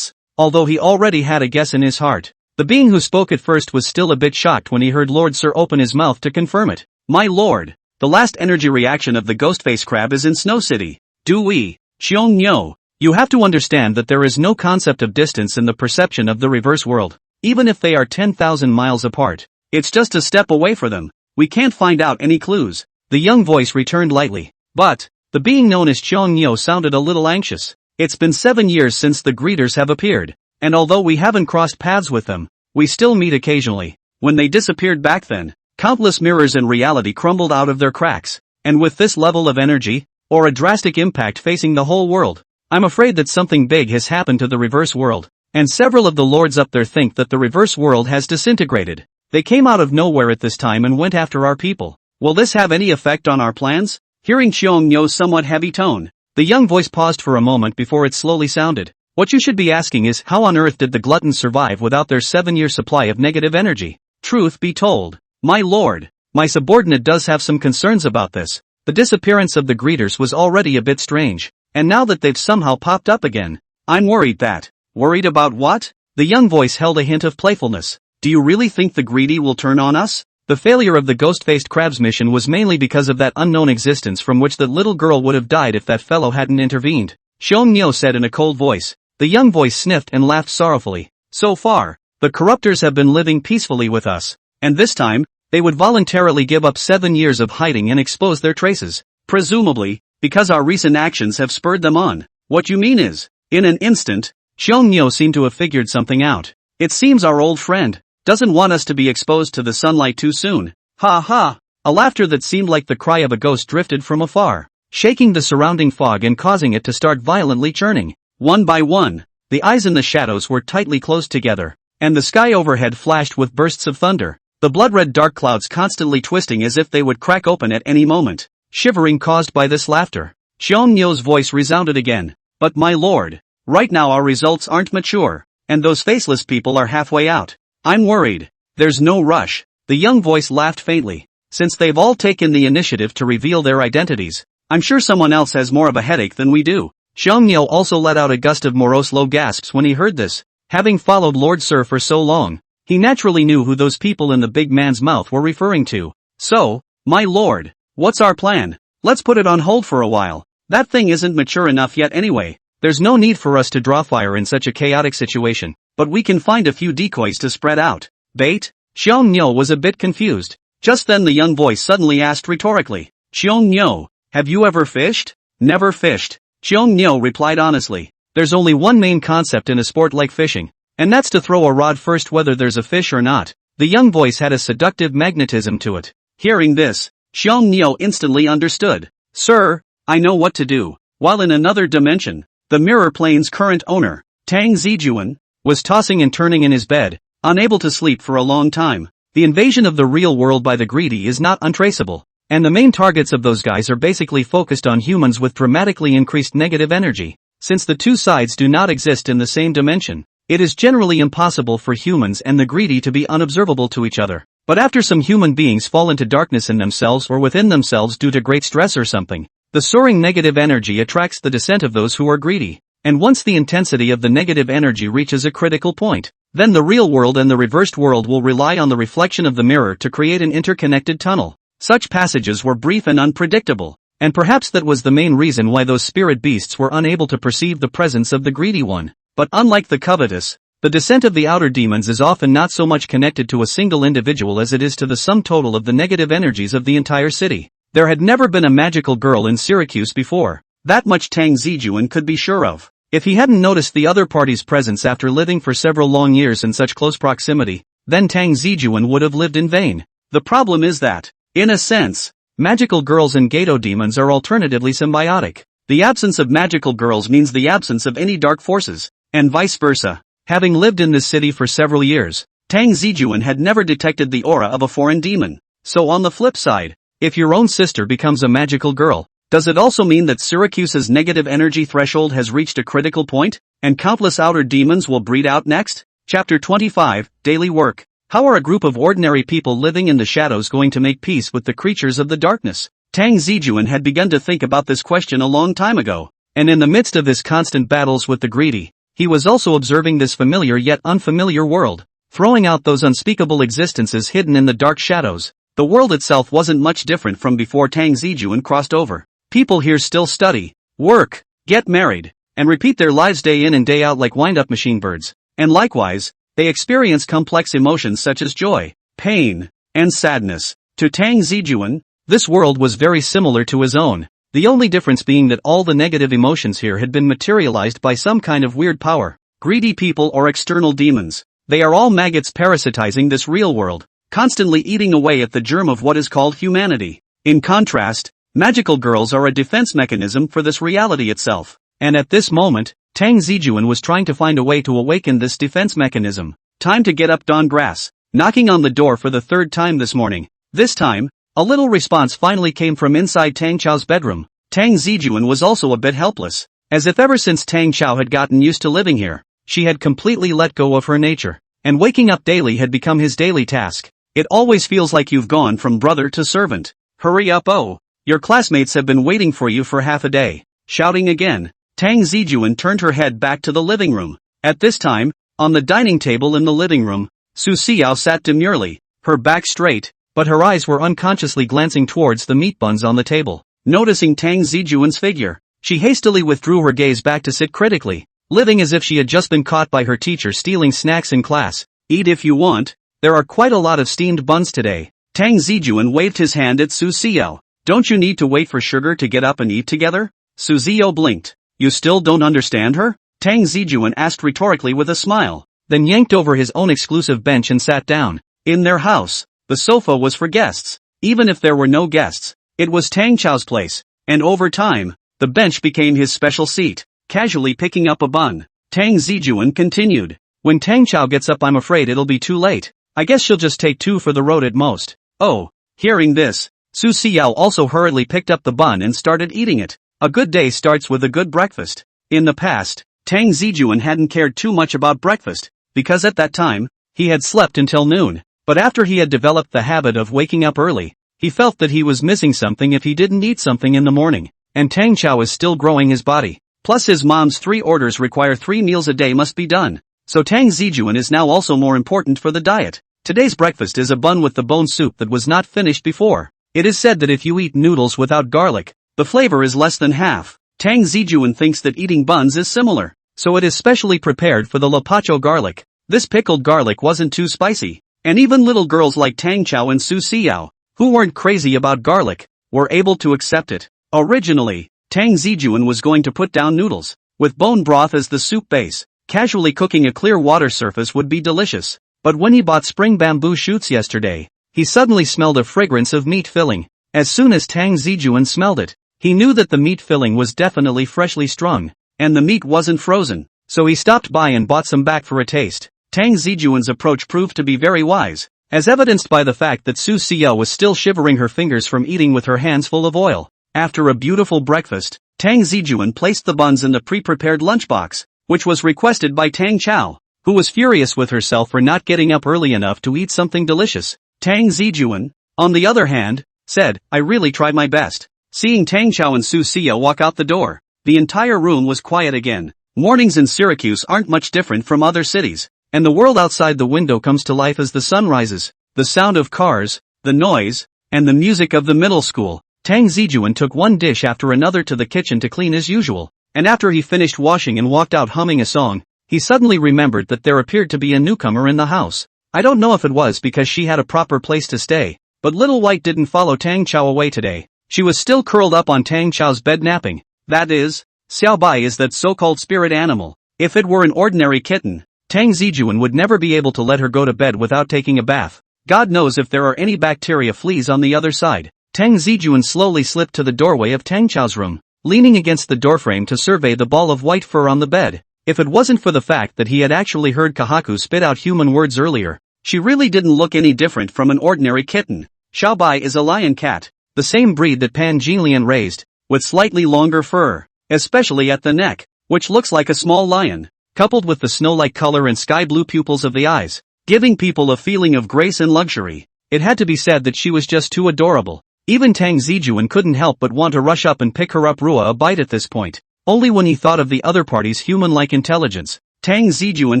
Although he already had a guess in his heart. The being who spoke at first was still a bit shocked when he heard Lord Sir open his mouth to confirm it. My lord, the last energy reaction of the Ghostface Crab is in Snow City. Do we? Xiong Nyo, you have to understand that there is no concept of distance in the perception of the reverse world. Even if they are 10,000 miles apart, it's just a step away for them. We can't find out any clues. The young voice returned lightly. But, the being known as Xiong Nyo sounded a little anxious. It's been 7 years since the greeters have appeared, and although we haven't crossed paths with them, we still meet occasionally. When they disappeared back then, countless mirrors and reality crumbled out of their cracks, and with this level of energy, or a drastic impact facing the whole world, I'm afraid that something big has happened to the reverse world, and several of the lords up there think that the reverse world has disintegrated. They came out of nowhere at this time and went after our people. Will this have any effect on our plans? Hearing Xiong Nyo's somewhat heavy tone, the young voice paused for a moment before it slowly sounded. What you should be asking is, how on earth did the gluttons survive without their 7-year supply of negative energy? Truth be told, my lord, my subordinate does have some concerns about this. The disappearance of the greeters was already a bit strange, and now that they've somehow popped up again, I'm worried that. Worried about what? The young voice held a hint of playfulness. Do you really think the greedy will turn on us? The failure of the ghost-faced crab's mission was mainly because of that unknown existence from which the little girl would have died if that fellow hadn't intervened. Xiong Nyo said in a cold voice. The young voice sniffed and laughed sorrowfully. So far, the corruptors have been living peacefully with us, and this time, they would voluntarily give up 7 years of hiding and expose their traces. Presumably, because our recent actions have spurred them on. What you mean is, in an instant, Xiong Nyo seemed to have figured something out. It seems our old friend doesn't want us to be exposed to the sunlight too soon. Ha ha! A laughter that seemed like the cry of a ghost drifted from afar, shaking the surrounding fog and causing it to start violently churning. One by one, the eyes in the shadows were tightly closed together, and the sky overhead flashed with bursts of thunder, the blood-red dark clouds constantly twisting as if they would crack open at any moment. Shivering caused by this laughter, Xiong Nyo's voice resounded again. But my lord, right now our results aren't mature, and those faceless people are halfway out. I'm worried. There's no rush. The young voice laughed faintly. Since they've all taken the initiative to reveal their identities, I'm sure someone else has more of a headache than we do. Xiong Nyo also let out a gust of morose low gasps when he heard this. Having followed Lord Sir for so long, he naturally knew who those people in the big man's mouth were referring to. So, my lord, what's our plan? Let's put it on hold for a while. That thing isn't mature enough yet anyway. There's no need for us to draw fire in such a chaotic situation, but we can find a few decoys to spread out. Bait? Xiong Nyo was a bit confused. Just then the young voice suddenly asked rhetorically, Xiong Nyo, have you ever fished? Never fished. Xiong Nyo replied honestly. There's only one main concept in a sport like fishing, and that's to throw a rod first whether there's a fish or not. The young voice had a seductive magnetism to it. Hearing this, Xiong Nyo instantly understood. Sir, I know what to do. While in another dimension, the mirror plane's current owner, Tang Zijun was tossing and turning in his bed, unable to sleep for a long time. The invasion of the real world by the greedy is not untraceable, and the main targets of those guys are basically focused on humans with dramatically increased negative energy. Since the two sides do not exist in the same dimension, it is generally impossible for humans and the greedy to be unobservable to each other. But after some human beings fall into darkness in themselves or within themselves due to great stress or something, the soaring negative energy attracts the descent of those who are greedy. And once the intensity of the negative energy reaches a critical point, then the real world and the reversed world will rely on the reflection of the mirror to create an interconnected tunnel. Such passages were brief and unpredictable, and perhaps that was the main reason why those spirit beasts were unable to perceive the presence of the greedy one. But unlike the covetous, the descent of the outer demons is often not so much connected to a single individual as it is to the sum total of the negative energies of the entire city. There had never been a magical girl in Syracuse before. That much Tang Zijun could be sure of. If he hadn't noticed the other party's presence after living for several long years in such close proximity, then Tang Zijun would have lived in vain. The problem is that, in a sense, magical girls and gato demons are alternatively symbiotic. The absence of magical girls means the absence of any dark forces, and vice versa. Having lived in this city for several years, Tang Zijun had never detected the aura of a foreign demon. So on the flip side, if your own sister becomes a magical girl, does it also mean that Syracuse's negative energy threshold has reached a critical point, and countless outer demons will breed out next? Chapter 25, Daily Work. How are a group of ordinary people living in the shadows going to make peace with the creatures of the darkness? Tang Zijun had begun to think about this question a long time ago, and in the midst of his constant battles with the greedy, he was also observing this familiar yet unfamiliar world, throwing out those unspeakable existences hidden in the dark shadows. The world itself wasn't much different from before Tang Zijun crossed over. People here still study, work, get married, and repeat their lives day in and day out like wind-up machine birds. And likewise, they experience complex emotions such as joy, pain, and sadness. To Tang Zijun, this world was very similar to his own, the only difference being that all the negative emotions here had been materialized by some kind of weird power. Greedy people or external demons. They are all maggots parasitizing this real world, constantly eating away at the germ of what is called humanity. In contrast, magical girls are a defense mechanism for this reality itself. And at this moment, Tang Zijun was trying to find a way to awaken this defense mechanism. Time to get up, dawn grass. Knocking on the door for the third time this morning. This time, a little response finally came from inside Tang Cao's bedroom. Tang Zijun was also a bit helpless, as if ever since Tang Cao had gotten used to living here, she had completely let go of her nature, and waking up daily had become his daily task. It always feels like you've gone from brother to servant. Hurry up, oh! Your classmates have been waiting for you for half a day. Shouting again, Tang Zijun turned her head back to the living room. At this time, on the dining table in the living room, Su Xiao sat demurely, her back straight, but her eyes were unconsciously glancing towards the meat buns on the table. Noticing Tang Zijun's figure, she hastily withdrew her gaze back to sit critically, living as if she had just been caught by her teacher stealing snacks in class. Eat if you want, there are quite a lot of steamed buns today. Tang Zijun waved his hand at Su Xiao. Don't you need to wait for sugar to get up and eat together? Su Xiao blinked. You still don't understand her? Tang Zijun asked rhetorically with a smile, then yanked over his own exclusive bench and sat down. In their house, the sofa was for guests. Even if there were no guests, it was Tang Cao's place, and over time, the bench became his special seat. Casually picking up a bun, Tang Zijun continued. When Tang Cao gets up, I'm afraid it'll be too late. I guess she'll just take 2 for the road at most. Oh, hearing this, Su Xiao also hurriedly picked up the bun and started eating it. A good day starts with a good breakfast. In the past, Tang Zijun hadn't cared too much about breakfast, because at that time, he had slept until noon. But after he had developed the habit of waking up early, he felt that he was missing something if he didn't eat something in the morning. And Tang Cao is still growing his body. Plus his mom's 3 orders require 3 meals a day must be done. So Tang Zijun is now also more important for the diet. Today's breakfast is a bun with the bone soup that was not finished before. It is said that if you eat noodles without garlic, the flavor is less than half. Tang Zijun thinks that eating buns is similar, so it is specially prepared for the lapacho garlic. This pickled garlic wasn't too spicy, and even little girls like Tang Cao and Su Xiao, who weren't crazy about garlic, were able to accept it. Originally, Tang Zijun was going to put down noodles, with bone broth as the soup base. Casually cooking a clear water surface would be delicious. But when he bought spring bamboo shoots yesterday, he suddenly smelled a fragrance of meat filling. As soon as Tang Zijun smelled it, he knew that the meat filling was definitely freshly strung, and the meat wasn't frozen. so he stopped by and bought some back for a taste. Tang Zijun's approach proved to be very wise, as evidenced by the fact that Su Xiao was still shivering her fingers from eating with her hands full of oil. After a beautiful breakfast, Tang Zijun placed the buns in the pre-prepared lunchbox, which was requested by Tang Cao, who was furious with herself for not getting up early enough to eat something delicious. Tang Zijun, on the other hand, said, "I really tried my best." Seeing Tang Cao and Su Xiao walk out the door, the entire room was quiet again. Mornings in Syracuse aren't much different from other cities, and the world outside the window comes to life as the sun rises. The sound of cars, the noise, and the music of the middle school. Tang Zijun took one dish after another to the kitchen to clean as usual, and after he finished washing and walked out humming a song, he suddenly remembered that there appeared to be a newcomer in the house. I don't know if it was because she had a proper place to stay, but Little White didn't follow Tang Cao away today. She was still curled up on Tang Cao's bed napping. That is, Xiao Bai is that so-called spirit animal. If it were an ordinary kitten, Tang Zijun would never be able to let her go to bed without taking a bath. God knows if there are any bacteria fleas on the other side. Tang Zijun slowly slipped to the doorway of Tang Cao's room, leaning against the doorframe to survey the ball of white fur on the bed. If it wasn't for the fact that he had actually heard Kahaku spit out human words earlier, she really didn't look any different from an ordinary kitten. Xiao Bai is a lion cat, the same breed that Pan Jinlian raised, with slightly longer fur, especially at the neck, which looks like a small lion, coupled with the snow-like color and sky-blue pupils of the eyes, giving people a feeling of grace and luxury. It had to be said that she was just too adorable. Even Tang Zijun couldn't help but want to rush up and pick her up a bite at this point. Only when he thought of the other party's human-like intelligence, Tang Zijun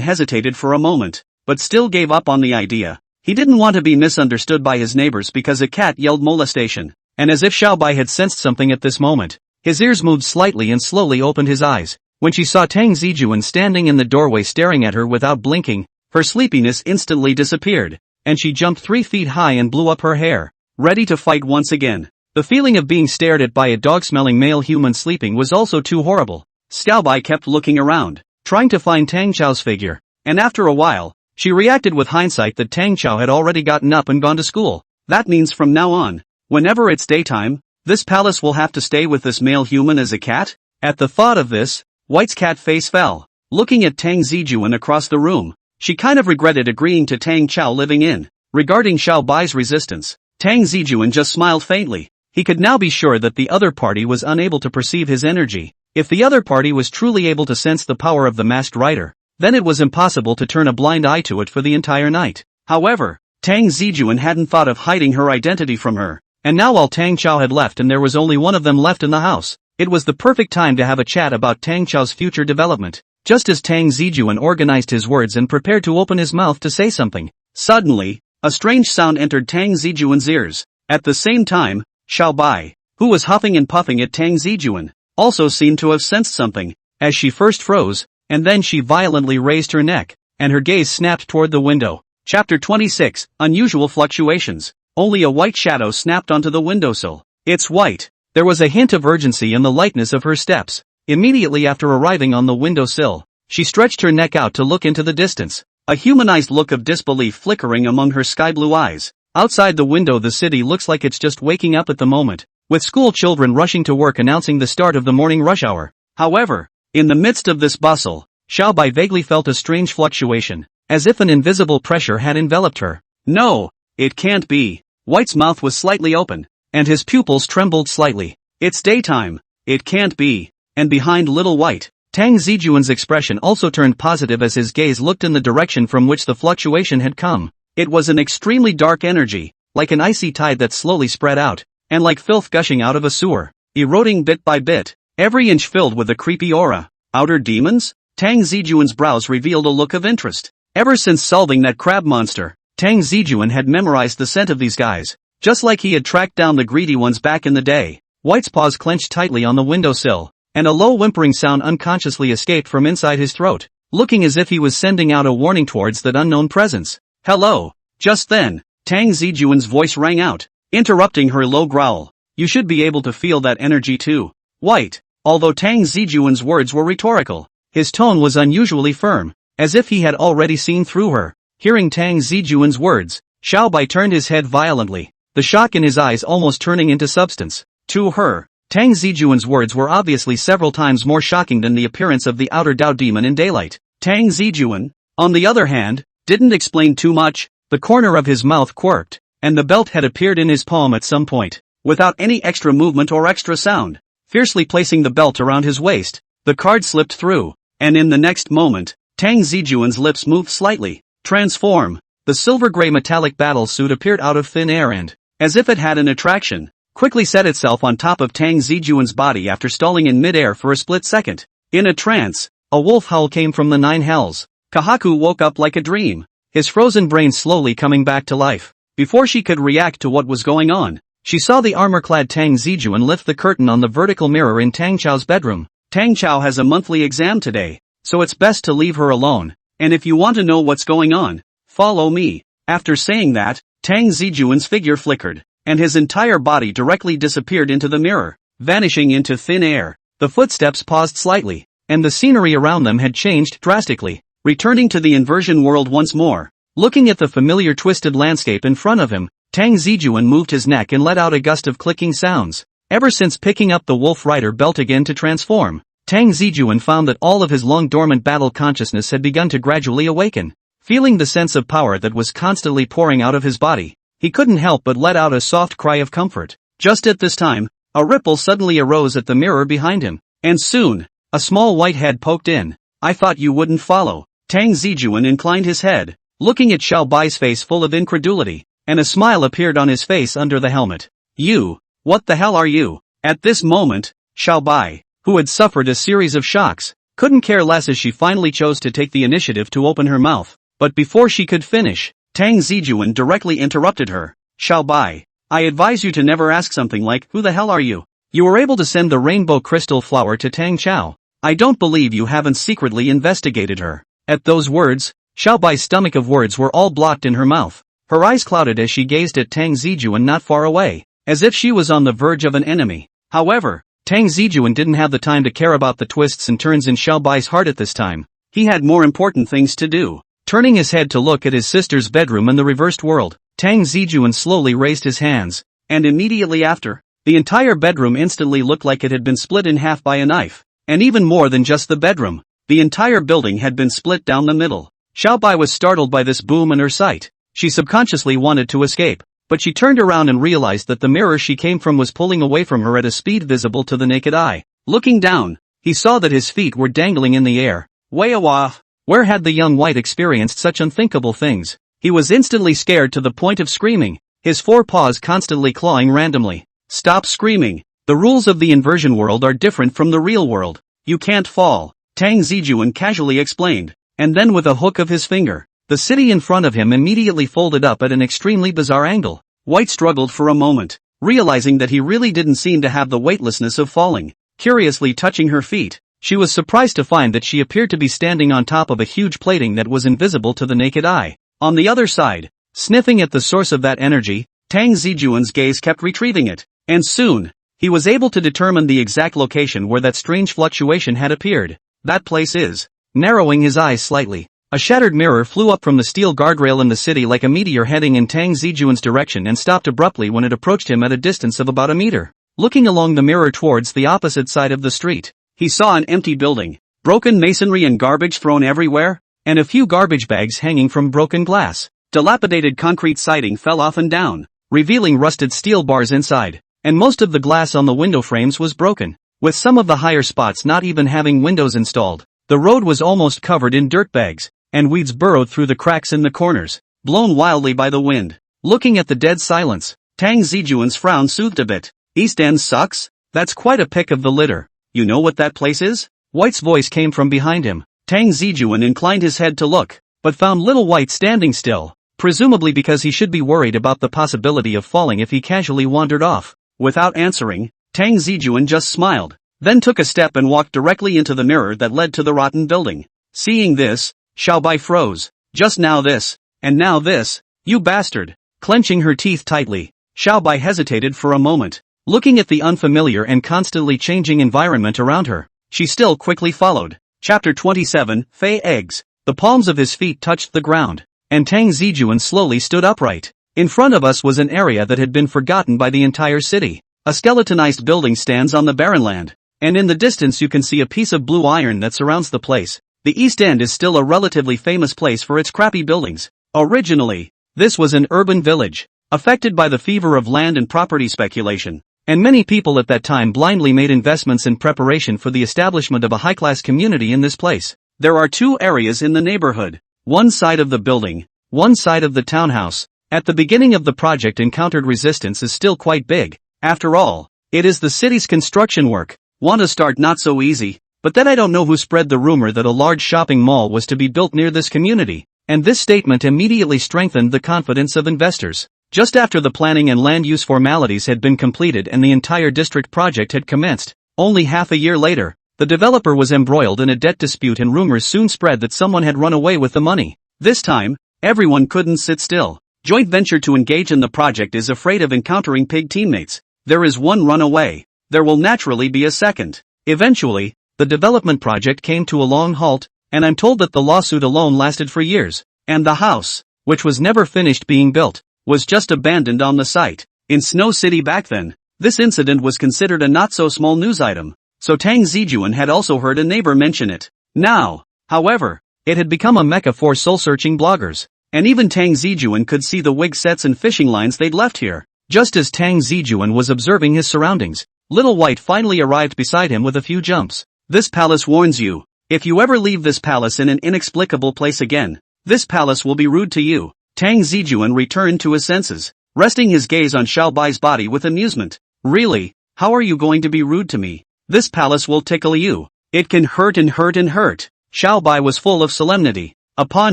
hesitated for a moment, but still gave up on the idea. He didn't want to be misunderstood by his neighbors because a cat yelled molestation, and as if Xiao Bai had sensed something at this moment, his ears moved slightly and slowly opened his eyes. When she saw Tang Zijun standing in the doorway staring at her without blinking, her sleepiness instantly disappeared, and she jumped 3 feet high and blew up her hair, ready to fight once again. The feeling of being stared at by a dog-smelling male human sleeping was also too horrible. Xiao Bai kept looking around, trying to find Tang Cao's figure, and after a while, she reacted with hindsight that Tang Cao had already gotten up and gone to school. That means from now on, whenever it's daytime, this palace will have to stay with this male human as a cat? At the thought of this, White's cat face fell. Looking at Tang Zijun across the room, she kind of regretted agreeing to Tang Cao living in. Regarding Xiao Bai's resistance, Tang Zijun just smiled faintly. He could now be sure that the other party was unable to perceive his energy. If the other party was truly able to sense the power of the masked rider, then it was impossible to turn a blind eye to it for the entire night. However, Tang Zijun hadn't thought of hiding her identity from her, and now while Tang Cao had left and there was only one of them left in the house, it was the perfect time to have a chat about Tang Cao's future development. Just as Tang Zijun organized his words and prepared to open his mouth to say something, suddenly, a strange sound entered Tang Zijun's ears. At the same time, Xiao Bai, who was huffing and puffing at Tang Zijun, also seemed to have sensed something, as she first froze, and then she violently raised her neck, and her gaze snapped toward the window. Chapter 26, Unusual Fluctuations. Only a white shadow snapped onto the windowsill. It's white. There was a hint of urgency in the lightness of her steps. Immediately after arriving on the windowsill, she stretched her neck out to look into the distance, a humanized look of disbelief flickering among her sky-blue eyes. Outside the window the city looks like it's just waking up at the moment, with school children rushing to work announcing the start of the morning rush hour. However, in the midst of this bustle, Xiao Bai vaguely felt a strange fluctuation, as if an invisible pressure had enveloped her. No, it can't be. White's mouth was slightly open, and his pupils trembled slightly. It's daytime. It can't be. And behind Little White, Tang Zijun's expression also turned positive as his gaze looked in the direction from which the fluctuation had come. It was an extremely dark energy, like an icy tide that slowly spread out, and like filth gushing out of a sewer, eroding bit by bit, every inch filled with a creepy aura. Outer demons? Tang Zijun's brows revealed a look of interest. Ever since solving that crab monster, Tang Zijun had memorized the scent of these guys, just like he had tracked down the greedy ones back in the day. White's paws clenched tightly on the windowsill, and a low whimpering sound unconsciously escaped from inside his throat, looking as if he was sending out a warning towards that unknown presence. Hello. Just then, Tang Zijun's voice rang out, interrupting her low growl. You should be able to feel that energy too. White. Although Tang Zijun's words were rhetorical, his tone was unusually firm, as if he had already seen through her. Hearing Tang Zijun's words, Xiao Bai turned his head violently, the shock in his eyes almost turning into substance. To her, Tang Zijun's words were obviously several times more shocking than the appearance of the outer Dao demon in daylight. Tang Zijun, on the other hand, didn't explain too much. The corner of his mouth quirked, and the belt had appeared in his palm at some point, without any extra movement or extra sound. Fiercely placing the belt around his waist, the card slipped through, and in the next moment, Tang Zijun's lips moved slightly. Transform. The silver-gray metallic battle suit appeared out of thin air and, as if it had an attraction, quickly set itself on top of Tang Zijun's body after stalling in mid-air for a split second. In a trance, a wolf howl came from the nine hells. Kahaku woke up like a dream, his frozen brain slowly coming back to life. Before she could react to what was going on, she saw the armor-clad Tang Zijun lift the curtain on the vertical mirror in Tang Cao's bedroom. Tang Cao has a monthly exam today, so it's best to leave her alone, and if you want to know what's going on, follow me. After saying that, Tang Zijun's figure flickered, and his entire body directly disappeared into the mirror, vanishing into thin air. The footsteps paused slightly, and the scenery around them had changed drastically. Returning to the inversion world once more, looking at the familiar twisted landscape in front of him, Tang Zijun moved his neck and let out a gust of clicking sounds. Ever since picking up the Wolf Rider belt again to transform, Tang Zijun found that all of his long-dormant battle consciousness had begun to gradually awaken. Feeling the sense of power that was constantly pouring out of his body, he couldn't help but let out a soft cry of comfort. Just at this time, a ripple suddenly arose at the mirror behind him, and soon, a small white head poked in. I thought you wouldn't follow. Tang Zijun inclined his head, looking at Xiao Bai's face full of incredulity, and a smile appeared on his face under the helmet. You, what the hell are you? At this moment, Xiao Bai, who had suffered a series of shocks, couldn't care less as she finally chose to take the initiative to open her mouth. But before she could finish, Tang Zijun directly interrupted her. Xiao Bai, I advise you to never ask something like, who the hell are you? You were able to send the rainbow crystal flower to Tang Cao. I don't believe you haven't secretly investigated her. At those words, Xiao Bai's stomach of words were all blocked in her mouth. Her eyes clouded as she gazed at Tang Zijun not far away, as if she was on the verge of an enemy. However, Tang Zijun didn't have the time to care about the twists and turns in Xiao Bai's heart at this time. He had more important things to do. Turning his head to look at his sister's bedroom in the reversed world, Tang Zijun slowly raised his hands, and immediately after, the entire bedroom instantly looked like it had been split in half by a knife. And even more than just the bedroom, the entire building had been split down the middle. Xiao Bai was startled by this boom in her sight. She subconsciously wanted to escape, but she turned around and realized that the mirror she came from was pulling away from her at a speed visible to the naked eye. Looking down, he saw that his feet were dangling in the air. Wah! Where had the young white experienced such unthinkable things? He was instantly scared to the point of screaming, his forepaws constantly clawing randomly. Stop screaming. The rules of the inversion world are different from the real world. You can't fall, Tang Zijun casually explained, and then with a hook of his finger, the city in front of him immediately folded up at an extremely bizarre angle. White struggled for a moment, realizing that he really didn't seem to have the weightlessness of falling. Curiously touching her feet, she was surprised to find that she appeared to be standing on top of a huge plating that was invisible to the naked eye. On the other side, sniffing at the source of that energy, Tang Zijun's gaze kept retrieving it, and soon, he was able to determine the exact location where that strange fluctuation had appeared. That place is. Narrowing his eyes slightly, a shattered mirror flew up from the steel guardrail in the city like a meteor heading in Tang Zijun's direction and stopped abruptly when it approached him at a distance of about a meter. Looking along the mirror towards the opposite side of the street, he saw an empty building, broken masonry and garbage thrown everywhere, and a few garbage bags hanging from broken glass. Dilapidated concrete siding fell off and down, revealing rusted steel bars inside. And most of the glass on the window frames was broken, with some of the higher spots not even having windows installed. The road was almost covered in dirt bags, and weeds burrowed through the cracks in the corners, blown wildly by the wind. Looking at the dead silence, Tang Zijun's frown soothed a bit. East End sucks? That's quite a pick of the litter. You know what that place is? White's voice came from behind him. Tang Zijun inclined his head to look, but found little White standing still, presumably because he should be worried about the possibility of falling if he casually wandered off. Without answering, Tang Zijun just smiled, then took a step and walked directly into the mirror that led to the rotten building. Seeing this, Xiao Bai froze. Just now this, and now this, you bastard. Clenching her teeth tightly, Xiao Bai hesitated for a moment, looking at the unfamiliar and constantly changing environment around her. She still quickly followed. Chapter 27, Fey Eggs. The palms of his feet touched the ground, and Tang Zijun slowly stood upright. In front of us was an area that had been forgotten by the entire city. A skeletonized building stands on the barren land, and in the distance you can see a piece of blue iron that surrounds the place. The East End is still a relatively famous place for its crappy buildings. Originally, this was an urban village, affected by the fever of land and property speculation, and many people at that time blindly made investments in preparation for the establishment of a high-class community in this place. There are two areas in the neighborhood, one side of the building, one side of the townhouse. At the beginning of the project encountered resistance is still quite big. After all, it is the city's construction work. Want to start not so easy, but then I don't know who spread the rumor that a large shopping mall was to be built near this community, and this statement immediately strengthened the confidence of investors. Just after the planning and land use formalities had been completed and the entire district project had commenced, only half a year later, the developer was embroiled in a debt dispute and rumors soon spread that someone had run away with the money. This time, everyone couldn't sit still. Joint venture to engage in the project is afraid of encountering pig teammates. There is one runaway. There will naturally be a second. Eventually, the development project came to a long halt, and I'm told that the lawsuit alone lasted for years, and the house, which was never finished being built, was just abandoned on the site. In Snow City back then, this incident was considered a not-so-small news item, so Tang Zijun had also heard a neighbor mention it. Now, however, it had become a mecca for soul-searching bloggers, and even Tang Zijun could see the wig sets and fishing lines they'd left here. Just as Tang Zijun was observing his surroundings, Little White finally arrived beside him with a few jumps. This palace warns you, if you ever leave this palace in an inexplicable place again, this palace will be rude to you. Tang Zijun returned to his senses, resting his gaze on Xiao Bai's body with amusement. Really? How are you going to be rude to me? This palace will tickle you. It can hurt and hurt and hurt. Xiao Bai was full of solemnity. Upon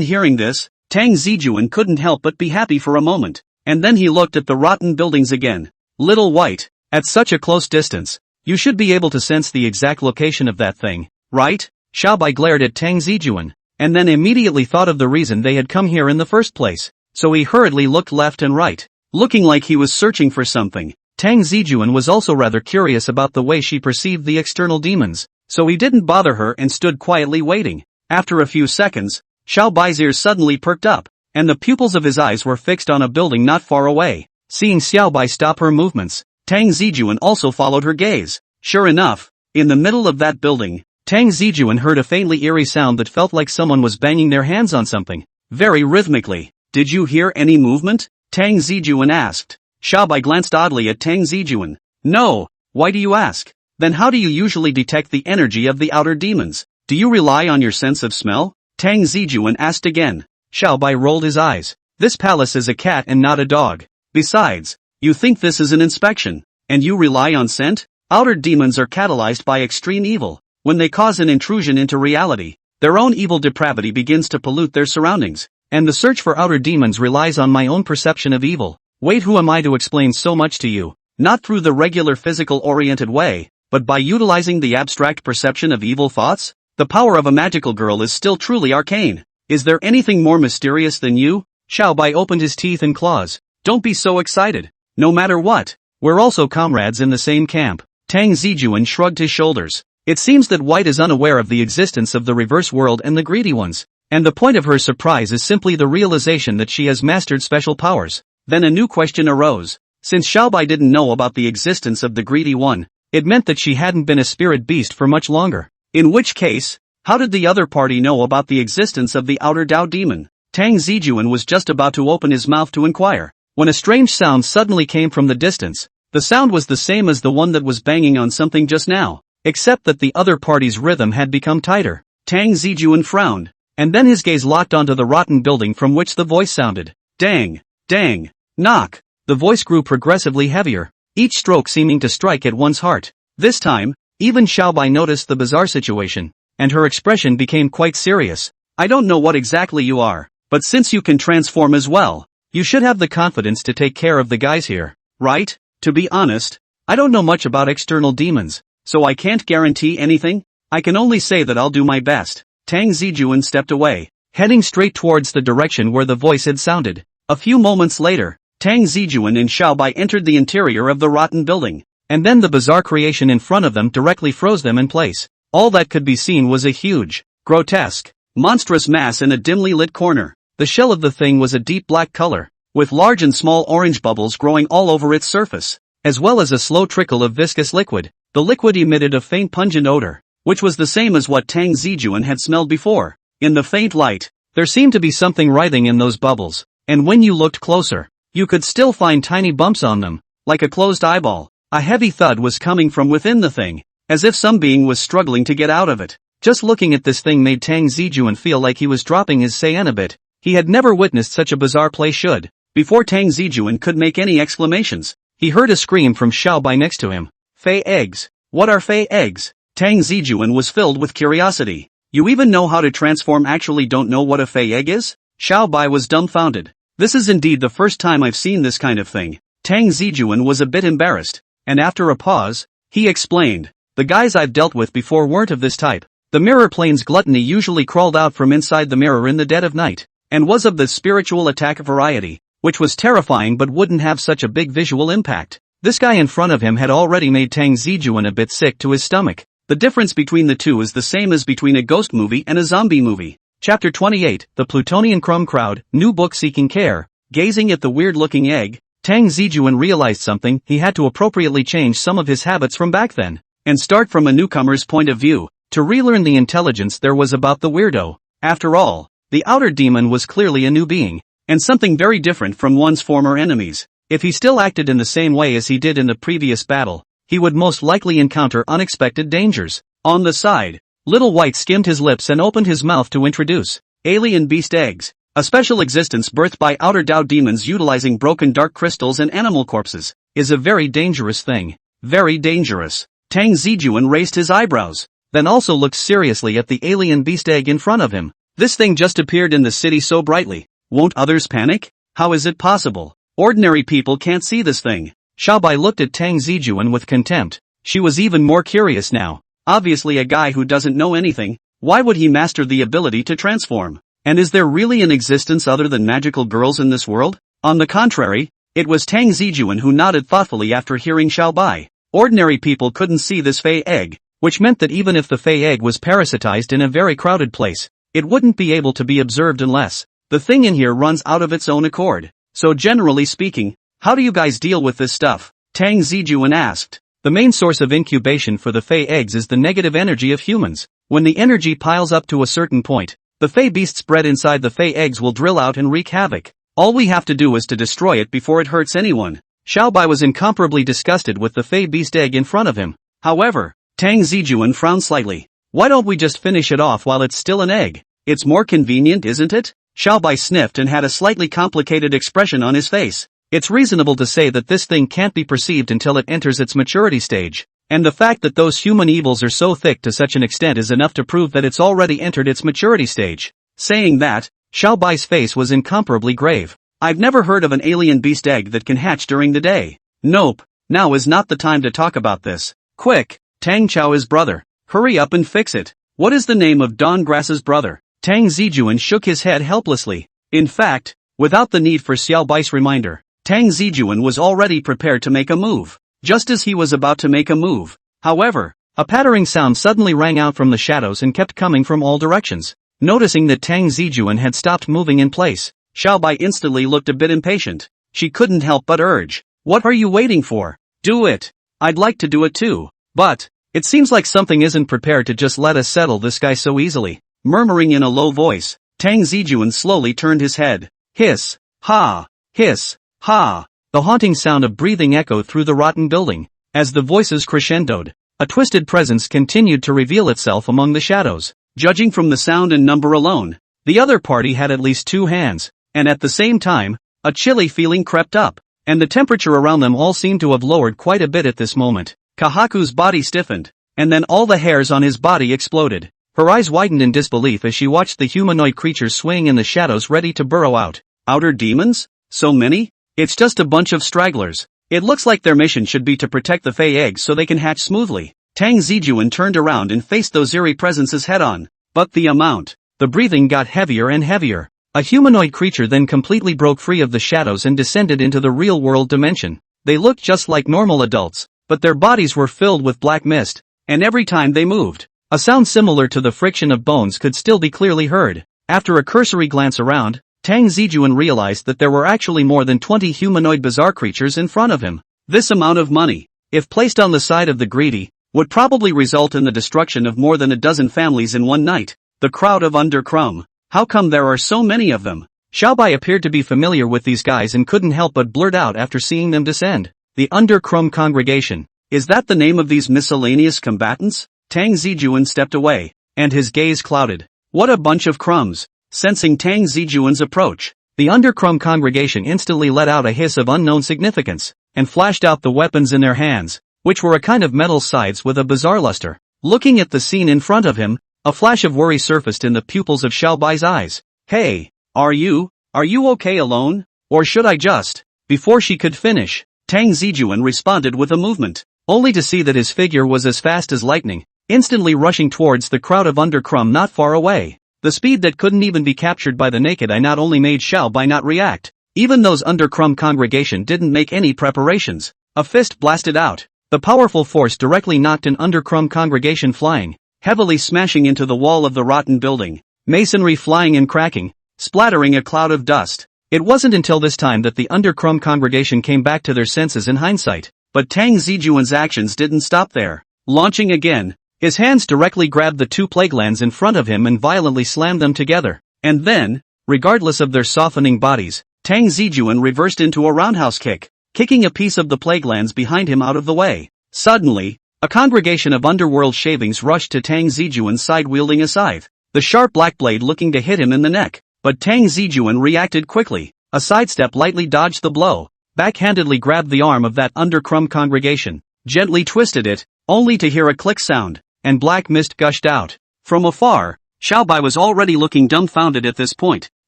hearing this, Tang Zijun couldn't help but be happy for a moment, and then he looked at the rotten buildings again. Little White, at such a close distance, you should be able to sense the exact location of that thing, right? Xiao Bai glared at Tang Zijun, and then immediately thought of the reason they had come here in the first place, so he hurriedly looked left and right, looking like he was searching for something. Tang Zijun was also rather curious about the way she perceived the external demons, so he didn't bother her and stood quietly waiting. After a few seconds, Xiao Bai's ears suddenly perked up, and the pupils of his eyes were fixed on a building not far away. Seeing Xiao Bai stop her movements, Tang Zijun also followed her gaze. Sure enough, in the middle of that building, Tang Zijun heard a faintly eerie sound that felt like someone was banging their hands on something, very rhythmically. Did you hear any movement? Tang Zijun asked. Xiao Bai glanced oddly at Tang Zijun. No, why do you ask? Then how do you usually detect the energy of the outer demons? Do you rely on your sense of smell? Tang Zijun asked again. Xiao Bai rolled his eyes. This palace is a cat and not a dog. Besides, you think this is an inspection, and you rely on scent? Outer demons are catalyzed by extreme evil. When they cause an intrusion into reality, their own evil depravity begins to pollute their surroundings, and the search for outer demons relies on my own perception of evil. Wait, who am I to explain so much to you? Not through the regular physical-oriented way, but by utilizing the abstract perception of evil thoughts? The power of a magical girl is still truly arcane. Is there anything more mysterious than you? Xiao Bai opened his teeth and claws. Don't be so excited. No matter what, we're also comrades in the same camp. Tang Zijun shrugged his shoulders. It seems that White is unaware of the existence of the reverse world and the greedy ones, and the point of her surprise is simply the realization that she has mastered special powers. Then a new question arose. Since Xiao Bai didn't know about the existence of the greedy one, it meant that she hadn't been a spirit beast for much longer. In which case, how did the other party know about the existence of the outer Dao demon? Tang Zijun was just about to open his mouth to inquire, when a strange sound suddenly came from the distance. The sound was the same as the one that was banging on something just now, except that the other party's rhythm had become tighter. Tang Zijun frowned, and then his gaze locked onto the rotten building from which the voice sounded. Dang, dang, knock. The voice grew progressively heavier, each stroke seeming to strike at one's heart. This time, even Xiao Bai noticed the bizarre situation, and her expression became quite serious. I don't know what exactly you are, but since you can transform as well, you should have the confidence to take care of the guys here, right? To be honest, I don't know much about external demons, so I can't guarantee anything. I can only say that I'll do my best. Tang Zijun stepped away, heading straight towards the direction where the voice had sounded. A few moments later, Tang Zijun and Xiao Bai entered the interior of the rotten building, and then the bizarre creation in front of them directly froze them in place. All that could be seen was a huge, grotesque, monstrous mass in a dimly lit corner. The shell of the thing was a deep black color, with large and small orange bubbles growing all over its surface. as well as a slow trickle of viscous liquid. The liquid emitted a faint pungent odor, which was the same as what Tang Zijun had smelled before. In the faint light, there seemed to be something writhing in those bubbles, and when you looked closer, you could still find tiny bumps on them, like a closed eyeball. A heavy thud was coming from within the thing, as if some being was struggling to get out of it. Just looking at this thing made Tang Zijun feel like he was dropping his Saiyan a bit. He had never witnessed such a bizarre play should. Before Tang Zijun could make any exclamations, he heard a scream from Xiao Bai next to him. Fei eggs. What are Fei eggs? Tang Zijun was filled with curiosity. You even know how to transform actually don't know what a Fei egg is? Xiao Bai was dumbfounded. This is indeed the first time I've seen this kind of thing. Tang Zijun was a bit embarrassed, and after a pause, he explained. The guys I've dealt with before weren't of this type. The mirror plane's gluttony usually crawled out from inside the mirror in the dead of night, and was of the spiritual attack variety, which was terrifying but wouldn't have such a big visual impact. This guy in front of him had already made Tang Zijun a bit sick to his stomach. The difference between the two is the same as between a ghost movie and a zombie movie. Chapter 28, The Plutonian Crumb Crowd, New Book Seeking Care. Gazing at the weird-looking egg, Tang Zijun realized something. He had to appropriately change some of his habits from back then, and start from a newcomer's point of view, to relearn the intelligence there was about the weirdo. After all, the outer demon was clearly a new being, and something very different from one's former enemies. If he still acted in the same way as he did in the previous battle, he would most likely encounter unexpected dangers. On the side, Little White skimmed his lips and opened his mouth to introduce alien beast eggs, a special existence birthed by outer Dao demons utilizing broken dark crystals and animal corpses, is a very dangerous thing. Very dangerous. Tang Zijun raised his eyebrows, then also looked seriously at the alien beast egg in front of him. This thing just appeared in the city so brightly. Won't others panic? How is it possible? Ordinary people can't see this thing. Xiao Bai looked at Tang Zijun with contempt. She was even more curious now. Obviously a guy who doesn't know anything, why would he master the ability to transform? And is there really an existence other than magical girls in this world? On the contrary, it was Tang Zijun who nodded thoughtfully after hearing Xiao Bai. Ordinary people couldn't see this Fei egg, which meant that even if the Fei egg was parasitized in a very crowded place, it wouldn't be able to be observed unless the thing in here runs out of its own accord. So generally speaking, how do you guys deal with this stuff? Tang Zijun asked. The main source of incubation for the Fei eggs is the negative energy of humans. When the energy piles up to a certain point, the Fei beasts bred inside the Fei eggs will drill out and wreak havoc. All we have to do is to destroy it before it hurts anyone. Xiao Bai was incomparably disgusted with the Fei beast egg in front of him. However, Tang Zijun frowned slightly. Why don't we just finish it off while it's still an egg? It's more convenient, isn't it? Xiao Bai sniffed and had a slightly complicated expression on his face. It's reasonable to say that this thing can't be perceived until it enters its maturity stage, and the fact that those human evils are so thick to such an extent is enough to prove that it's already entered its maturity stage. Saying that, Xiao Bai's face was incomparably grave. I've never heard of an alien beast egg that can hatch during the day. Nope, now is not the time to talk about this. Quick, Tang Cao is brother. Hurry up and fix it. What is the name of Dawn Grass's brother? Tang Zijun shook his head helplessly. In fact, without the need for Xiao Bai's reminder, Tang Zijun was already prepared to make a move. Just as he was about to make a move, however, a pattering sound suddenly rang out from the shadows and kept coming from all directions. Noticing that Tang Zijun had stopped moving in place, Xiao Bai instantly looked a bit impatient. She couldn't help but urge, "What are you waiting for? Do it. I'd like to do it too. But it seems like something isn't prepared to just let us settle this guy so easily." Murmuring in a low voice, Tang Zijun slowly turned his head. Hiss, ha, hiss, ha. The haunting sound of breathing echoed through the rotten building. As the voices crescendoed, a twisted presence continued to reveal itself among the shadows. Judging from the sound and number alone, the other party had at least 2 hands, and at the same time, a chilly feeling crept up, and the temperature around them all seemed to have lowered quite a bit at this moment. Kahaku's body stiffened, and then all the hairs on his body exploded. Her eyes widened in disbelief as she watched the humanoid creatures swaying in the shadows ready to burrow out. Outer demons? So many? It's just a bunch of stragglers. It looks like their mission should be to protect the Fei eggs so they can hatch smoothly. Tang Zijun turned around and faced those eerie presences head-on. But the breathing got heavier and heavier. A humanoid creature then completely broke free of the shadows and descended into the real-world dimension. They looked just like normal adults, but their bodies were filled with black mist, and every time they moved, a sound similar to the friction of bones could still be clearly heard. After a cursory glance around, Tang Zijun realized that there were actually more than 20 humanoid bizarre creatures in front of him. This amount of money, if placed on the side of the greedy, would probably result in the destruction of more than a dozen families in one night. The crowd of undercrum. How come there are so many of them? Xiaobai appeared to be familiar with these guys and couldn't help but blurt out after seeing them descend. The undercrum congregation. Is that the name of these miscellaneous combatants? Tang Zijun stepped away, and his gaze clouded. What a bunch of crumbs. Sensing Tang Zijun's approach, the undercrum congregation instantly let out a hiss of unknown significance, and flashed out the weapons in their hands, which were a kind of metal scythes with a bizarre luster. Looking at the scene in front of him, a flash of worry surfaced in the pupils of Xiaobai's eyes. Hey, are you okay alone? Or should I just? Before she could finish, Tang Zijun responded with a movement, only to see that his figure was as fast as lightning, instantly rushing towards the crowd of undercrum not far away. The speed that couldn't even be captured by the naked eye not only made Xiaobai not react, even those undercrum congregation didn't make any preparations. A fist blasted out. The powerful force directly knocked an undercrum congregation flying, heavily smashing into the wall of the rotten building, masonry flying and cracking, splattering a cloud of dust. It wasn't until this time that the undercrum congregation came back to their senses in hindsight, but Tang Zijun's actions didn't stop there. Launching again, his hands directly grabbed the two plague lands in front of him and violently slammed them together. And then, regardless of their softening bodies, Tang Zijun reversed into a roundhouse kick, kicking a piece of the plague lands behind him out of the way. Suddenly, a congregation of underworld shavings rushed to Tang Zijun's side wielding a scythe, the sharp black blade looking to hit him in the neck. But Tang Zijun reacted quickly. A sidestep lightly dodged the blow, backhandedly grabbed the arm of that undercrum congregation, gently twisted it, only to hear a click sound, and black mist gushed out. From afar, Xiaobai was already looking dumbfounded at this point,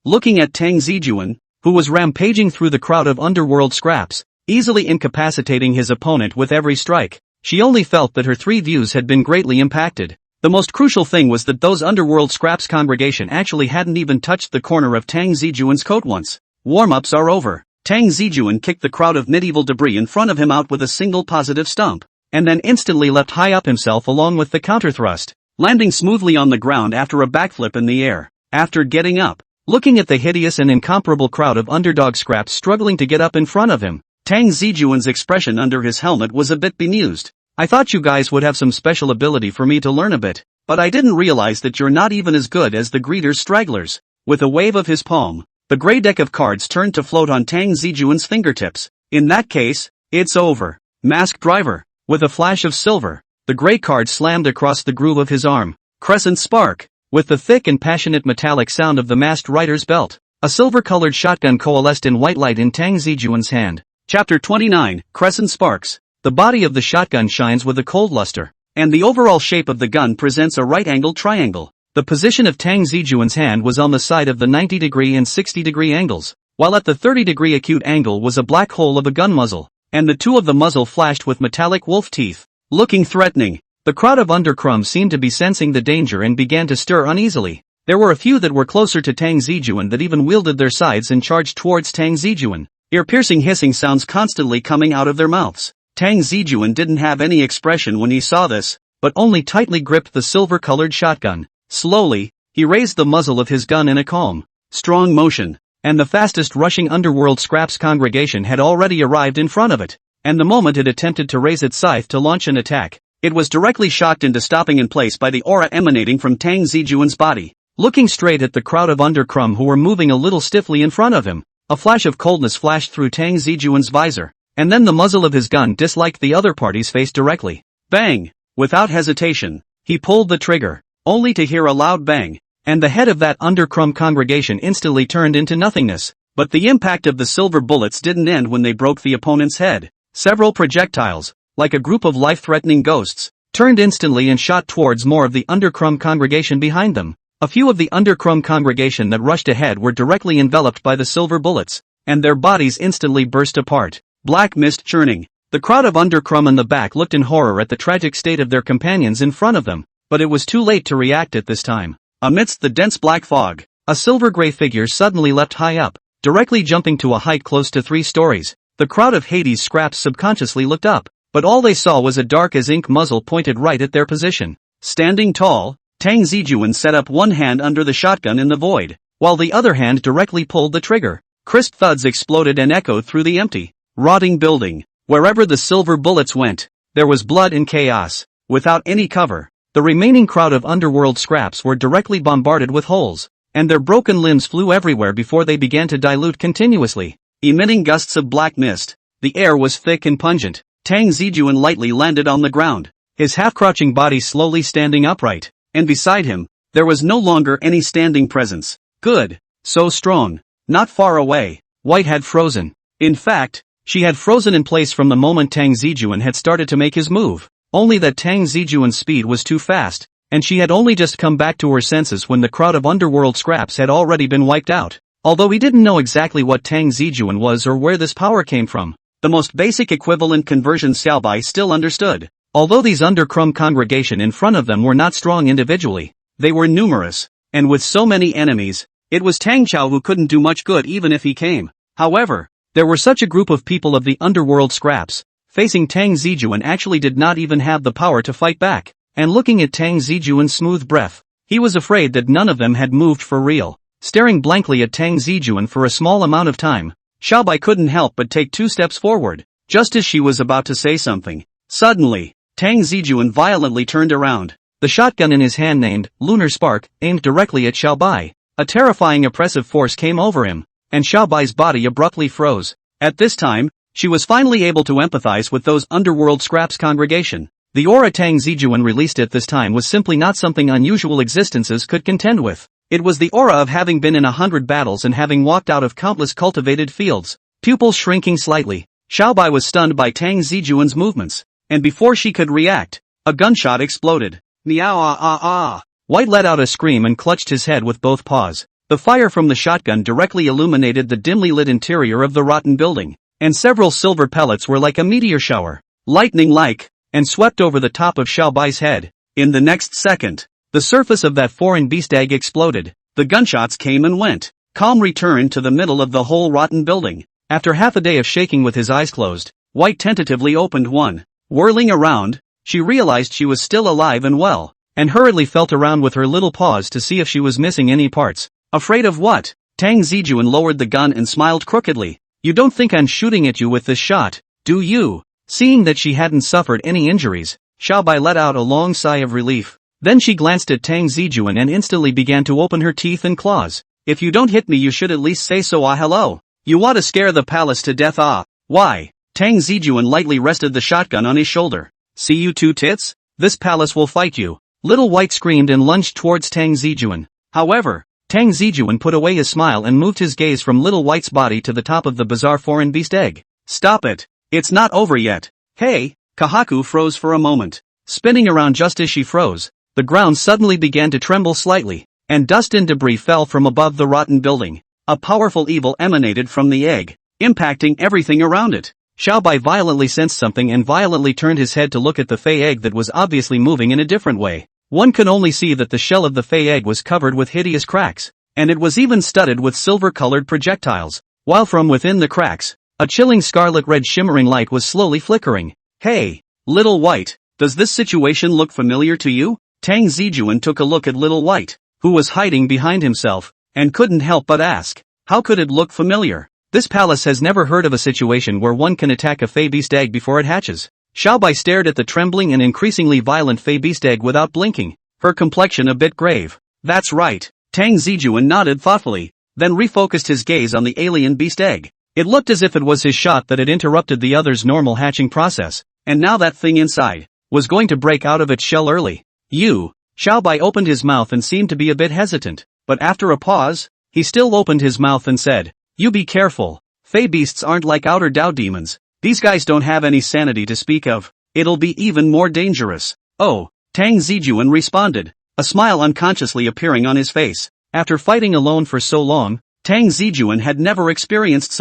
looking at Tang Zijun, who was rampaging through the crowd of underworld scraps, easily incapacitating his opponent with every strike. She only felt that her three views had been greatly impacted. The most crucial thing was that those underworld scraps congregation actually hadn't even touched the corner of Tang Zijun's coat once. Warm-ups are over. Tang Zijun kicked the crowd of medieval debris in front of him out with a single positive stomp, and then instantly leapt high up himself along with the counter-thrust, landing smoothly on the ground after a backflip in the air. After getting up, looking at the hideous and incomparable crowd of underdog scraps struggling to get up in front of him, Tang Zijun's expression under his helmet was a bit bemused. I thought you guys would have some special ability for me to learn a bit, but I didn't realize that you're not even as good as the greeter's stragglers. With a wave of his palm, the gray deck of cards turned to float on Tang Zijun's fingertips. In that case, it's over. Mask Driver. With a flash of silver, the gray card slammed across the groove of his arm. Crescent Spark. With the thick and passionate metallic sound of the masked rider's belt, a silver-colored shotgun coalesced in white light in Tang Zijun's hand. Chapter 29, Crescent Sparks. The body of the shotgun shines with a cold luster, and the overall shape of the gun presents a right-angled triangle. The position of Tang Zijun's hand was on the side of the 90-degree and 60-degree angles, while at the 30-degree acute angle was a black hole of a gun muzzle, and the two of the muzzle flashed with metallic wolf teeth. Looking threatening, the crowd of undercrum seemed to be sensing the danger and began to stir uneasily. There were a few that were closer to Tang Zijun that even wielded their scythes and charged towards Tang Zijun, ear-piercing hissing sounds constantly coming out of their mouths. Tang Zijun didn't have any expression when he saw this, but only tightly gripped the silver-colored shotgun. Slowly, he raised the muzzle of his gun in a calm, strong motion, and the fastest rushing underworld scraps congregation had already arrived in front of it, and the moment it attempted to raise its scythe to launch an attack, it was directly shocked into stopping in place by the aura emanating from Tang Zijun's body. Looking straight at the crowd of undercrum who were moving a little stiffly in front of him, a flash of coldness flashed through Tang Zijun's visor, and then the muzzle of his gun disliked the other party's face directly. Bang! Without hesitation, he pulled the trigger, only to hear a loud bang, and the head of that undercrum congregation instantly turned into nothingness. But the impact of the silver bullets didn't end when they broke the opponent's head. Several projectiles, like a group of life-threatening ghosts, turned instantly and shot towards more of the undercrum congregation behind them. A few of the undercrum congregation that rushed ahead were directly enveloped by the silver bullets, and their bodies instantly burst apart. Black mist churning. The crowd of undercrum in the back looked in horror at the tragic state of their companions in front of them, but it was too late to react at this time. Amidst the dense black fog, a silver-gray figure suddenly leapt high up, directly jumping to a height close to 3 stories. The crowd of Hades scraps subconsciously looked up, but all they saw was a dark-as-ink muzzle pointed right at their position. Standing tall, Tang Zijun set up one hand under the shotgun in the void, while the other hand directly pulled the trigger. Crisp thuds exploded and echoed through the empty, rotting building. Wherever the silver bullets went, there was blood and chaos. Without any cover, the remaining crowd of underworld scraps were directly bombarded with holes, and their broken limbs flew everywhere before they began to dilute continuously, emitting gusts of black mist. The air was thick and pungent. Tang Zijun lightly landed on the ground, his half-crouching body slowly standing upright, and beside him, there was no longer any standing presence. Good. So strong. Not far away, White had frozen. In fact, she had frozen in place from the moment Tang Zijun had started to make his move, only that Tang Zijun's speed was too fast, and she had only just come back to her senses when the crowd of underworld scraps had already been wiped out. Although he didn't know exactly what Tang Zijun was or where this power came from, the most basic equivalent conversion Xiaobai still understood. Although these undercrum congregation in front of them were not strong individually, they were numerous, and with so many enemies, it was Tang Cao who couldn't do much good even if he came. However, there were such a group of people of the underworld scraps, facing Tang Zijun actually did not even have the power to fight back, and looking at Tang Zijun's smooth breath, he was afraid that none of them had moved for real. Staring blankly at Tang Zijun for a small amount of time, Xiaobai couldn't help but take 2 steps forward. Just as she was about to say something, suddenly, Tang Zijun violently turned around. The shotgun in his hand named Lunar Spark aimed directly at Xiaobai. A terrifying oppressive force came over him, and Xiaobai's body abruptly froze. At this time, she was finally able to empathize with those underworld scraps congregation. The aura Tang Zijun released at this time was simply not something unusual existences could contend with. It was the aura of having been in 100 battles and having walked out of countless cultivated fields. Pupils shrinking slightly, Xiaobai was stunned by Tang Zijun's movements, and before she could react, a gunshot exploded. Meow ah ah ah. White let out a scream and clutched his head with both paws. The fire from the shotgun directly illuminated the dimly lit interior of the rotten building, and several silver pellets were like a meteor shower, lightning-like, and swept over the top of Xiaobai's head. In the next second, the surface of that foreign beast egg exploded. The gunshots came and went. Calm returned to the middle of the whole rotten building. After half a day of shaking with his eyes closed, White tentatively opened one. Whirling around, she realized she was still alive and well, and hurriedly felt around with her little paws to see if she was missing any parts. Afraid of what? Tang Zijun lowered the gun and smiled crookedly. You don't think I'm shooting at you with this shot, do you? Seeing that she hadn't suffered any injuries, Xiaobai let out a long sigh of relief. Then she glanced at Tang Zijun and instantly began to open her teeth and claws. If you don't hit me you should at least say so. Hello. You want to scare the palace to death. Why? Tang Zijun lightly rested the shotgun on his shoulder. See you two tits? This palace will fight you. Little White screamed and lunged towards Tang Zijun. However, Tang Zijun put away his smile and moved his gaze from Little White's body to the top of the bizarre foreign beast egg. Stop it. It's not over yet. Hey. Kahaku froze for a moment. Spinning around just as she froze, the ground suddenly began to tremble slightly, and dust and debris fell from above the rotten building. A powerful evil emanated from the egg, impacting everything around it. Xiaobai violently sensed something and violently turned his head to look at the fey egg that was obviously moving in a different way. One could only see that the shell of the fey egg was covered with hideous cracks, and it was even studded with silver-colored projectiles, while from within the cracks, a chilling scarlet-red shimmering light was slowly flickering. Hey, Little White, does this situation look familiar to you? Tang Zijun took a look at Little White, who was hiding behind himself, and couldn't help but ask, how could it look familiar? This palace has never heard of a situation where one can attack a fey beast egg before it hatches. Xiaobai stared at the trembling and increasingly violent fey beast egg without blinking, her complexion a bit grave. That's right. Tang Zijun nodded thoughtfully, then refocused his gaze on the alien beast egg. It looked as if it was his shot that had interrupted the other's normal hatching process, and now that thing inside was going to break out of its shell early. Xiaobai opened his mouth and seemed to be a bit hesitant, but after a pause, he still opened his mouth and said, You be careful. Fey beasts aren't like outer Dao demons. These guys don't have any sanity to speak of. It'll be even more dangerous. Oh, Tang Zijun responded, a smile unconsciously appearing on his face. After fighting alone for so long, Tang Zijun had never experienced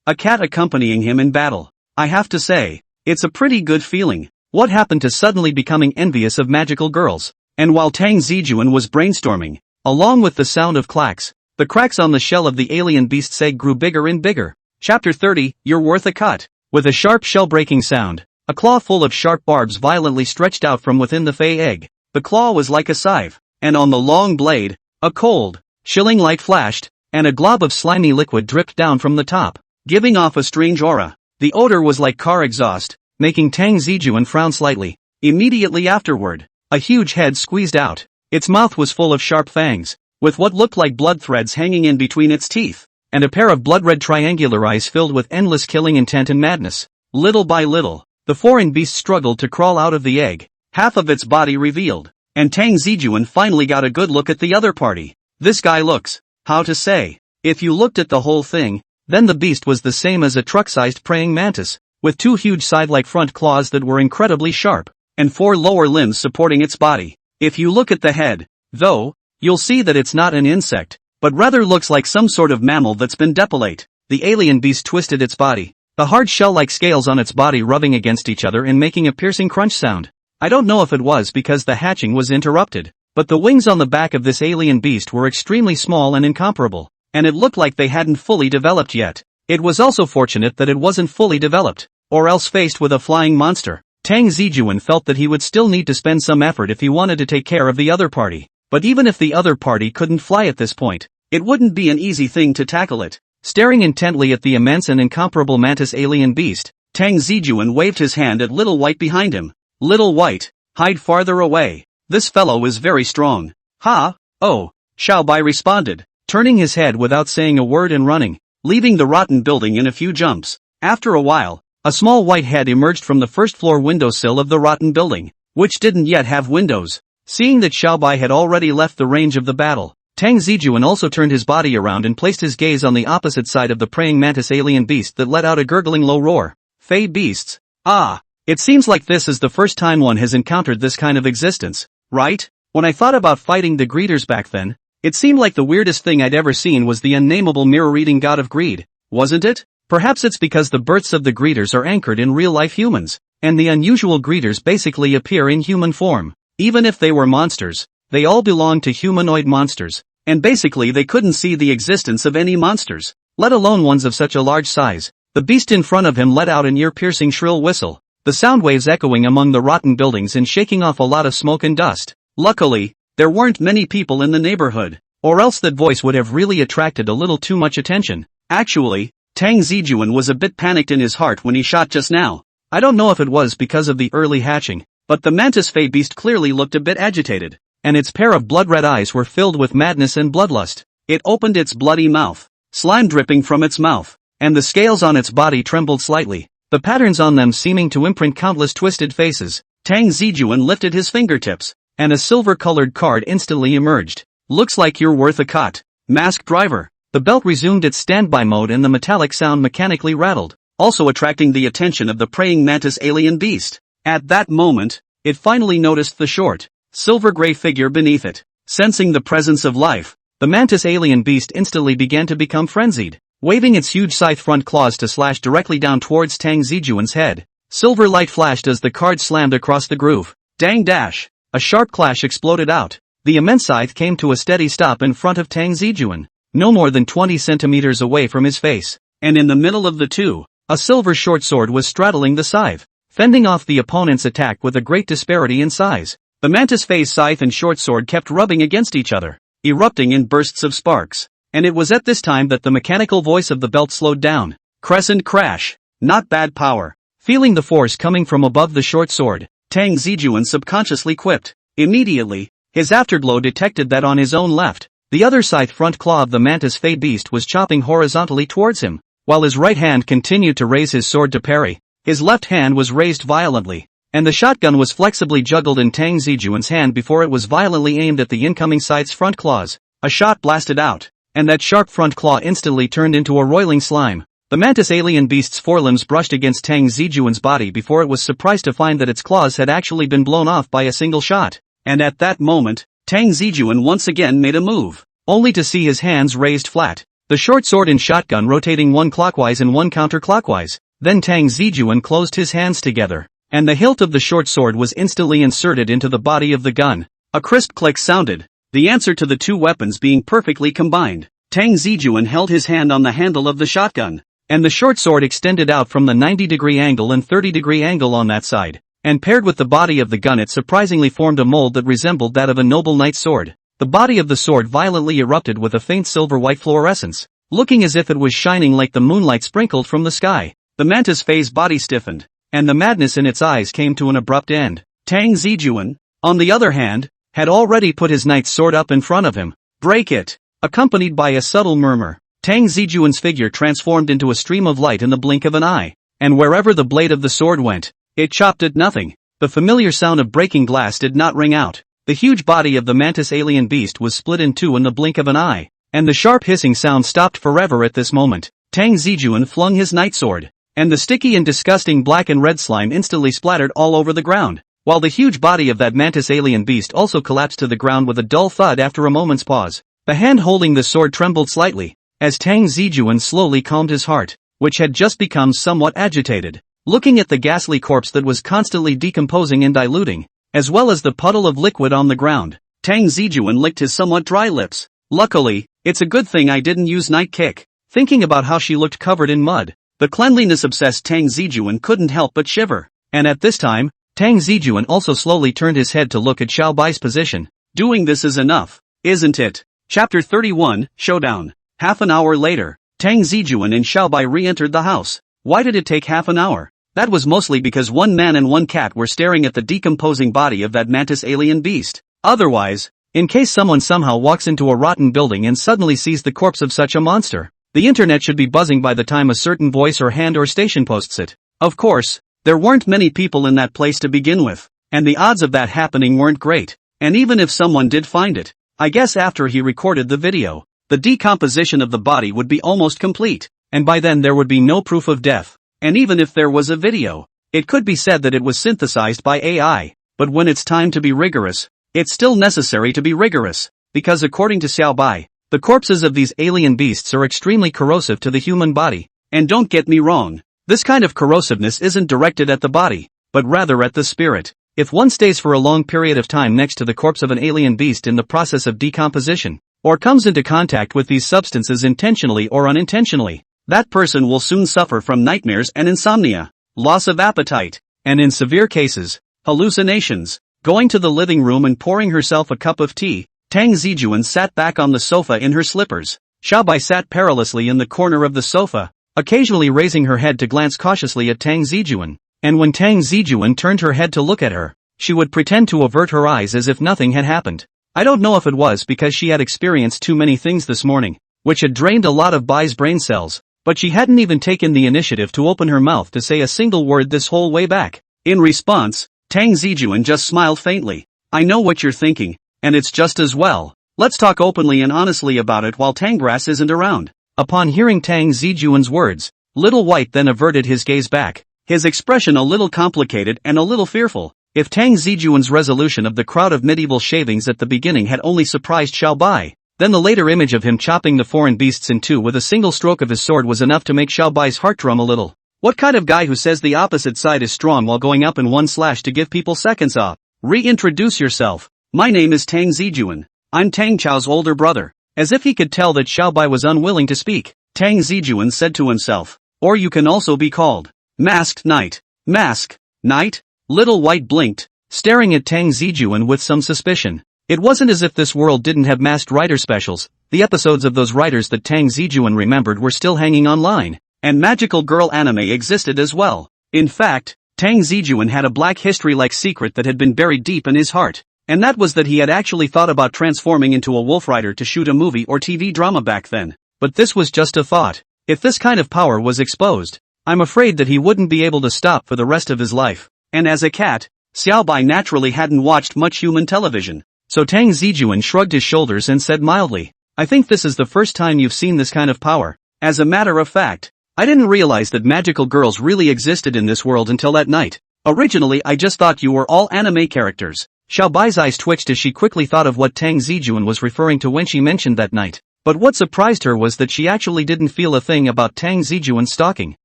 a cat accompanying him in battle. I have to say, it's a pretty good feeling. What happened to suddenly becoming envious of magical girls? And while Tang Zijun was brainstorming, along with the sound of clacks, the cracks on the shell of the alien beast's egg grew bigger and bigger. Chapter 30, You're worth a cut. With a sharp shell-breaking sound, a claw full of sharp barbs violently stretched out from within the fey egg. The claw was like a scythe, and on the long blade, a cold, chilling light flashed, and a glob of slimy liquid dripped down from the top, giving off a strange aura. The odor was like car exhaust, making Tang Zijun frown slightly. Immediately afterward, a huge head squeezed out. Its mouth was full of sharp fangs, with what looked like blood threads hanging in between its teeth, and a pair of blood-red triangular eyes filled with endless killing intent and madness. Little by little, the foreign beast struggled to crawl out of the egg, half of its body revealed, and Tang Zijun finally got a good look at the other party. This guy looks, how to say, if you looked at the whole thing, then the beast was the same as a truck-sized praying mantis, with 2 huge side-like front claws that were incredibly sharp, and 4 lower limbs supporting its body. If you look at the head, though, you'll see that it's not an insect, but rather looks like some sort of mammal that's been depilate. The alien beast twisted its body, the hard shell-like scales on its body rubbing against each other and making a piercing crunch sound. I don't know if it was because the hatching was interrupted, but the wings on the back of this alien beast were extremely small and incomparable, and it looked like they hadn't fully developed yet. It was also fortunate that it wasn't fully developed, or else faced with a flying monster, Tang Zijun felt that he would still need to spend some effort if he wanted to take care of the other party. But even if the other party couldn't fly at this point, it wouldn't be an easy thing to tackle it. Staring intently at the immense and incomparable mantis alien beast, Tang Zijun waved his hand at Little White behind him. Little White, hide farther away. This fellow is very strong. Ha, oh, Xiaobai responded, turning his head without saying a word and running, leaving the rotten building in a few jumps. After a while, a small white head emerged from the first-floor windowsill of the rotten building, which didn't yet have windows. Seeing that Xiaobai had already left the range of the battle, Tang Zijun also turned his body around and placed his gaze on the opposite side of the praying mantis alien beast that let out a gurgling low roar. Fey beasts. Ah, it seems like this is the first time one has encountered this kind of existence, right? When I thought about fighting the greeders back then, it seemed like the weirdest thing I'd ever seen was the unnameable mirror-reading god of greed, wasn't it? Perhaps it's because the births of the greeders are anchored in real-life humans, and the unusual greeders basically appear in human form. Even if they were monsters, they all belonged to humanoid monsters, and basically they couldn't see the existence of any monsters, let alone ones of such a large size. The beast in front of him let out an ear-piercing shrill whistle, the sound waves echoing among the rotten buildings and shaking off a lot of smoke and dust. Luckily, there weren't many people in the neighborhood, or else that voice would have really attracted a little too much attention. Actually, Tang Zijun was a bit panicked in his heart when he shot just now. I don't know if it was because of the early hatching, but the mantis fey beast clearly looked a bit agitated, and its pair of blood-red eyes were filled with madness and bloodlust. It opened its bloody mouth, slime dripping from its mouth, and the scales on its body trembled slightly, the patterns on them seeming to imprint countless twisted faces. Tang Zijun lifted his fingertips, and a silver-colored card instantly emerged. Looks like you're worth a cut, masked driver. The belt resumed its standby mode and the metallic sound mechanically rattled, also attracting the attention of the praying mantis alien beast. At that moment, it finally noticed the short, silver-gray figure beneath it. Sensing the presence of life, the mantis alien beast instantly began to become frenzied, waving its huge scythe front claws to slash directly down towards Tang Zijun's head. Silver light flashed as the card slammed across the groove. Dang dash! A sharp clash exploded out. The immense scythe came to a steady stop in front of Tang Zijun, no more than 20 centimeters away from his face, and in the middle of the two, a silver short sword was straddling the scythe, fending off the opponent's attack with a great disparity in size. The mantis fey's scythe and short sword kept rubbing against each other, erupting in bursts of sparks, and it was at this time that the mechanical voice of the belt slowed down. Crescent crash. Not bad power. Feeling the force coming from above the short sword, Tang Zijun subconsciously quipped. Immediately, his afterglow detected that on his own left, the other scythe front claw of the mantis fey beast was chopping horizontally towards him, while his right hand continued to raise his sword to parry. His left hand was raised violently, and the shotgun was flexibly juggled in Tang Zijun's hand before it was violently aimed at the incoming scythe's front claws. A shot blasted out, and that sharp front claw instantly turned into a roiling slime. The mantis alien beast's forelimbs brushed against Tang Zijun's body before it was surprised to find that its claws had actually been blown off by a single shot. And at that moment, Tang Zijun once again made a move, only to see his hands raised flat, the short sword and shotgun rotating one clockwise and one counterclockwise. Then Tang Zijun closed his hands together, and the hilt of the short sword was instantly inserted into the body of the gun. A crisp click sounded, the answer to the two weapons being perfectly combined. Tang Zijun held his hand on the handle of the shotgun, and the short sword extended out from the 90-degree angle and 30-degree angle on that side, and paired with the body of the gun it surprisingly formed a mold that resembled that of a noble knight's sword. The body of the sword violently erupted with a faint silver-white fluorescence, looking as if it was shining like the moonlight sprinkled from the sky. the mantis Fei's body stiffened, and the madness in its eyes came to an abrupt end. Tang Zijun, on the other hand, had already put his knight's sword up in front of him. Break it! Accompanied by a subtle murmur, Tang Zijun's figure transformed into a stream of light in the blink of an eye, and wherever the blade of the sword went, it chopped at nothing. The familiar sound of breaking glass did not ring out. The huge body of the mantis alien beast was split in two in the blink of an eye, and the sharp hissing sound stopped forever at this moment. Tang Zijun flung his night sword, and the sticky and disgusting black and red slime instantly splattered all over the ground, while the huge body of that mantis alien beast also collapsed to the ground with a dull thud after a moment's pause. The hand holding the sword trembled slightly, as Tang Zijun slowly calmed his heart, which had just become somewhat agitated, looking at the ghastly corpse that was constantly decomposing and diluting, as well as the puddle of liquid on the ground. Tang Zijun licked his somewhat dry lips. Luckily, it's a good thing I didn't use night kick. Thinking about how she looked covered in mud, the cleanliness-obsessed Tang Zijun couldn't help but shiver. And at this time, Tang Zijun also slowly turned his head to look at Xiao Bai's position. Doing this is enough, isn't it? Chapter 31, Showdown. Half an hour later, Tang Zijun and Xiao Bai re-entered the house. Why did it take half an hour? That was mostly because one man and one cat were staring at the decomposing body of that mantis alien beast. Otherwise, in case someone somehow walks into a rotten building and suddenly sees the corpse of such a monster, the internet should be buzzing by the time a certain voice or hand or station posts it. Of course, there weren't many people in that place to begin with, and the odds of that happening weren't great. And even if someone did find it, I guess after he recorded the video, the decomposition of the body would be almost complete, and by then there would be no proof of death. And even if there was a video, it could be said that it was synthesized by AI. But when it's time to be rigorous, it's still necessary to be rigorous, because according to Xiao Bai, the corpses of these alien beasts are extremely corrosive to the human body. And don't get me wrong, this kind of corrosiveness isn't directed at the body, but rather at the spirit. If one stays for a long period of time next to the corpse of an alien beast in the process of decomposition, or comes into contact with these substances intentionally or unintentionally, that person will soon suffer from nightmares and insomnia, loss of appetite, and in severe cases, hallucinations. Going to the living room and pouring herself a cup of tea, Tang Zijun sat back on the sofa in her slippers. Xiao Bai sat perilously in the corner of the sofa, occasionally raising her head to glance cautiously at Tang Zijun, and when Tang Zijun turned her head to look at her, she would pretend to avert her eyes as if nothing had happened. I don't know if it was because she had experienced too many things this morning, which had drained a lot of Bai's brain cells, but she hadn't even taken the initiative to open her mouth to say a single word this whole way back. In response, Tang Zijun just smiled faintly. I know what you're thinking, and it's just as well. Let's talk openly and honestly about it while Tangrass isn't around. Upon hearing Tang Zijun's words, Little White then averted his gaze back, his expression a little complicated and a little fearful. If Tang Zijun's resolution of the crowd of medieval shavings at the beginning had only surprised Xiao Bai, then the later image of him chopping the foreign beasts in two with a single stroke of his sword was enough to make Xiao Bai's heart drum a little. What kind of guy who says the opposite side is strong while going up in one slash to give people seconds off? Reintroduce yourself. My name is Tang Zijun. I'm Tang Cao's older brother. As if he could tell that Xiao Bai was unwilling to speak, Tang Zijun said to himself. Or you can also be called Masked Knight. Mask? Knight? Little White blinked, staring at Tang Zijun with some suspicion. It wasn't as if this world didn't have masked rider specials. The episodes of those riders that Tang Zijun remembered were still hanging online, and magical girl anime existed as well. In fact, Tang Zijun had a black history-like secret that had been buried deep in his heart, and that was that he had actually thought about transforming into a wolf rider to shoot a movie or TV drama back then. But this was just a thought. If this kind of power was exposed, I'm afraid that he wouldn't be able to stop for the rest of his life. And as a cat, Xiao Bai naturally hadn't watched much human television. So Tang Zijun shrugged his shoulders and said mildly, I think this is the first time you've seen this kind of power. As a matter of fact, I didn't realize that magical girls really existed in this world until that night. Originally I just thought you were all anime characters. Xiao Bai's eyes twitched as she quickly thought of what Tang Zijun was referring to when she mentioned that night. But what surprised her was that she actually didn't feel a thing about Tang Zijun stalking.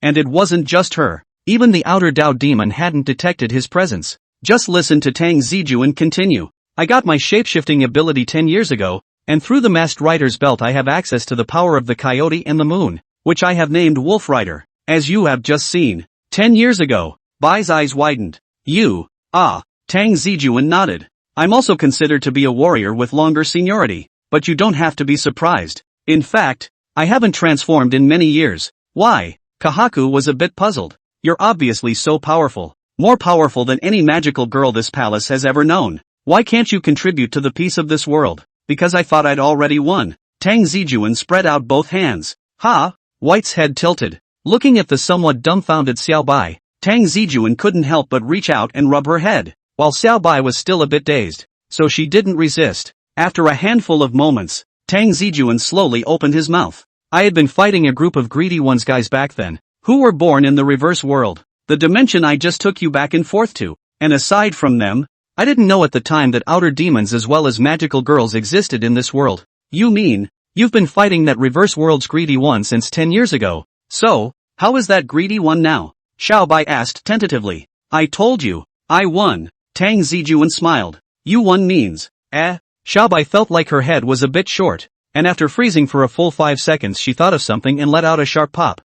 And it wasn't just her. Even the outer Dao demon hadn't detected his presence. Just listen to Tang Zijun continue. I got my shape-shifting ability 10 years ago, and through the Masked Rider's belt I have access to the power of the coyote and the moon, which I have named Wolf Rider, as you have just seen. 10 years ago. Bai's eyes widened. You? Ah. Tang Zijun nodded. I'm also considered to be a warrior with longer seniority, but you don't have to be surprised. In fact, I haven't transformed in many years. Why? Kahaku was a bit puzzled. You're obviously so powerful. More powerful than any magical girl this palace has ever known. Why can't you contribute to the peace of this world? Because I thought I'd already won. Tang Zijun spread out both hands. Ha! White's head tilted. Looking at the somewhat dumbfounded Xiaobai, Tang Zijun couldn't help but reach out and rub her head, while Xiaobai was still a bit dazed. So she didn't resist. After a handful of moments, Tang Zijun slowly opened his mouth. I had been fighting a group of greedy ones guys back then, who were born in the reverse world, the dimension I just took you back and forth to, and aside from them, I didn't know at the time that outer demons as well as magical girls existed in this world. You mean, you've been fighting that reverse world's greedy one since 10 years ago? So, how is that greedy one now? Xiaobai asked tentatively. I told you, I won. Tang Zijun smiled. You won means, Xiaobai felt like her head was a bit short, and after freezing for a full 5 seconds she thought of something and let out a sharp pop.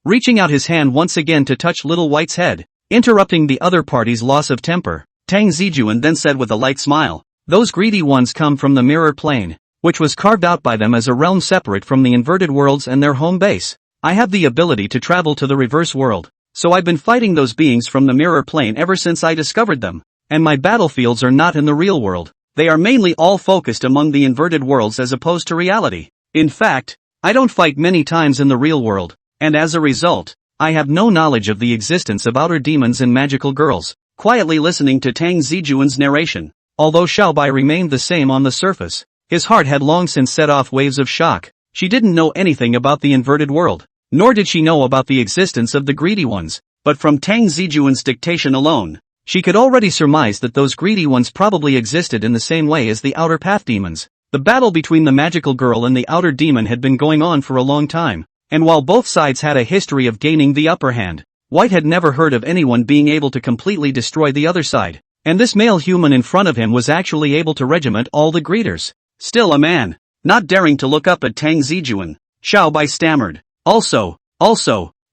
Reaching out his hand once again to touch little White's head, interrupting the other party's loss of temper, Tang Zijun then said with a light smile, those greedy ones come from the mirror plane, which was carved out by them as a realm separate from the inverted worlds and their home base. I have the ability to travel to the reverse world, so I've been fighting those beings from the mirror plane ever since I discovered them. And my battlefields are not in the real world. They are mainly all focused among the inverted worlds as opposed to reality. In fact, I don't fight many times in the real world, and as a result, I have no knowledge of the existence of outer demons and magical girls. Quietly listening to Tang Zijun's narration, although Xiaobai remained the same on the surface, his heart had long since set off waves of shock. She didn't know anything about the inverted world, nor did she know about the existence of the greedy ones, but from Tang Zijun's dictation alone, she could already surmise that those greedy ones probably existed in the same way as the outer path demons. The battle between the magical girl and the outer demon had been going on for a long time, and while both sides had a history of gaining the upper hand, White had never heard of anyone being able to completely destroy the other side, and this male human in front of him was actually able to regiment all the greeters. Still a man. Not daring to look up at Tang Zijun, Xiaobai stammered. Also,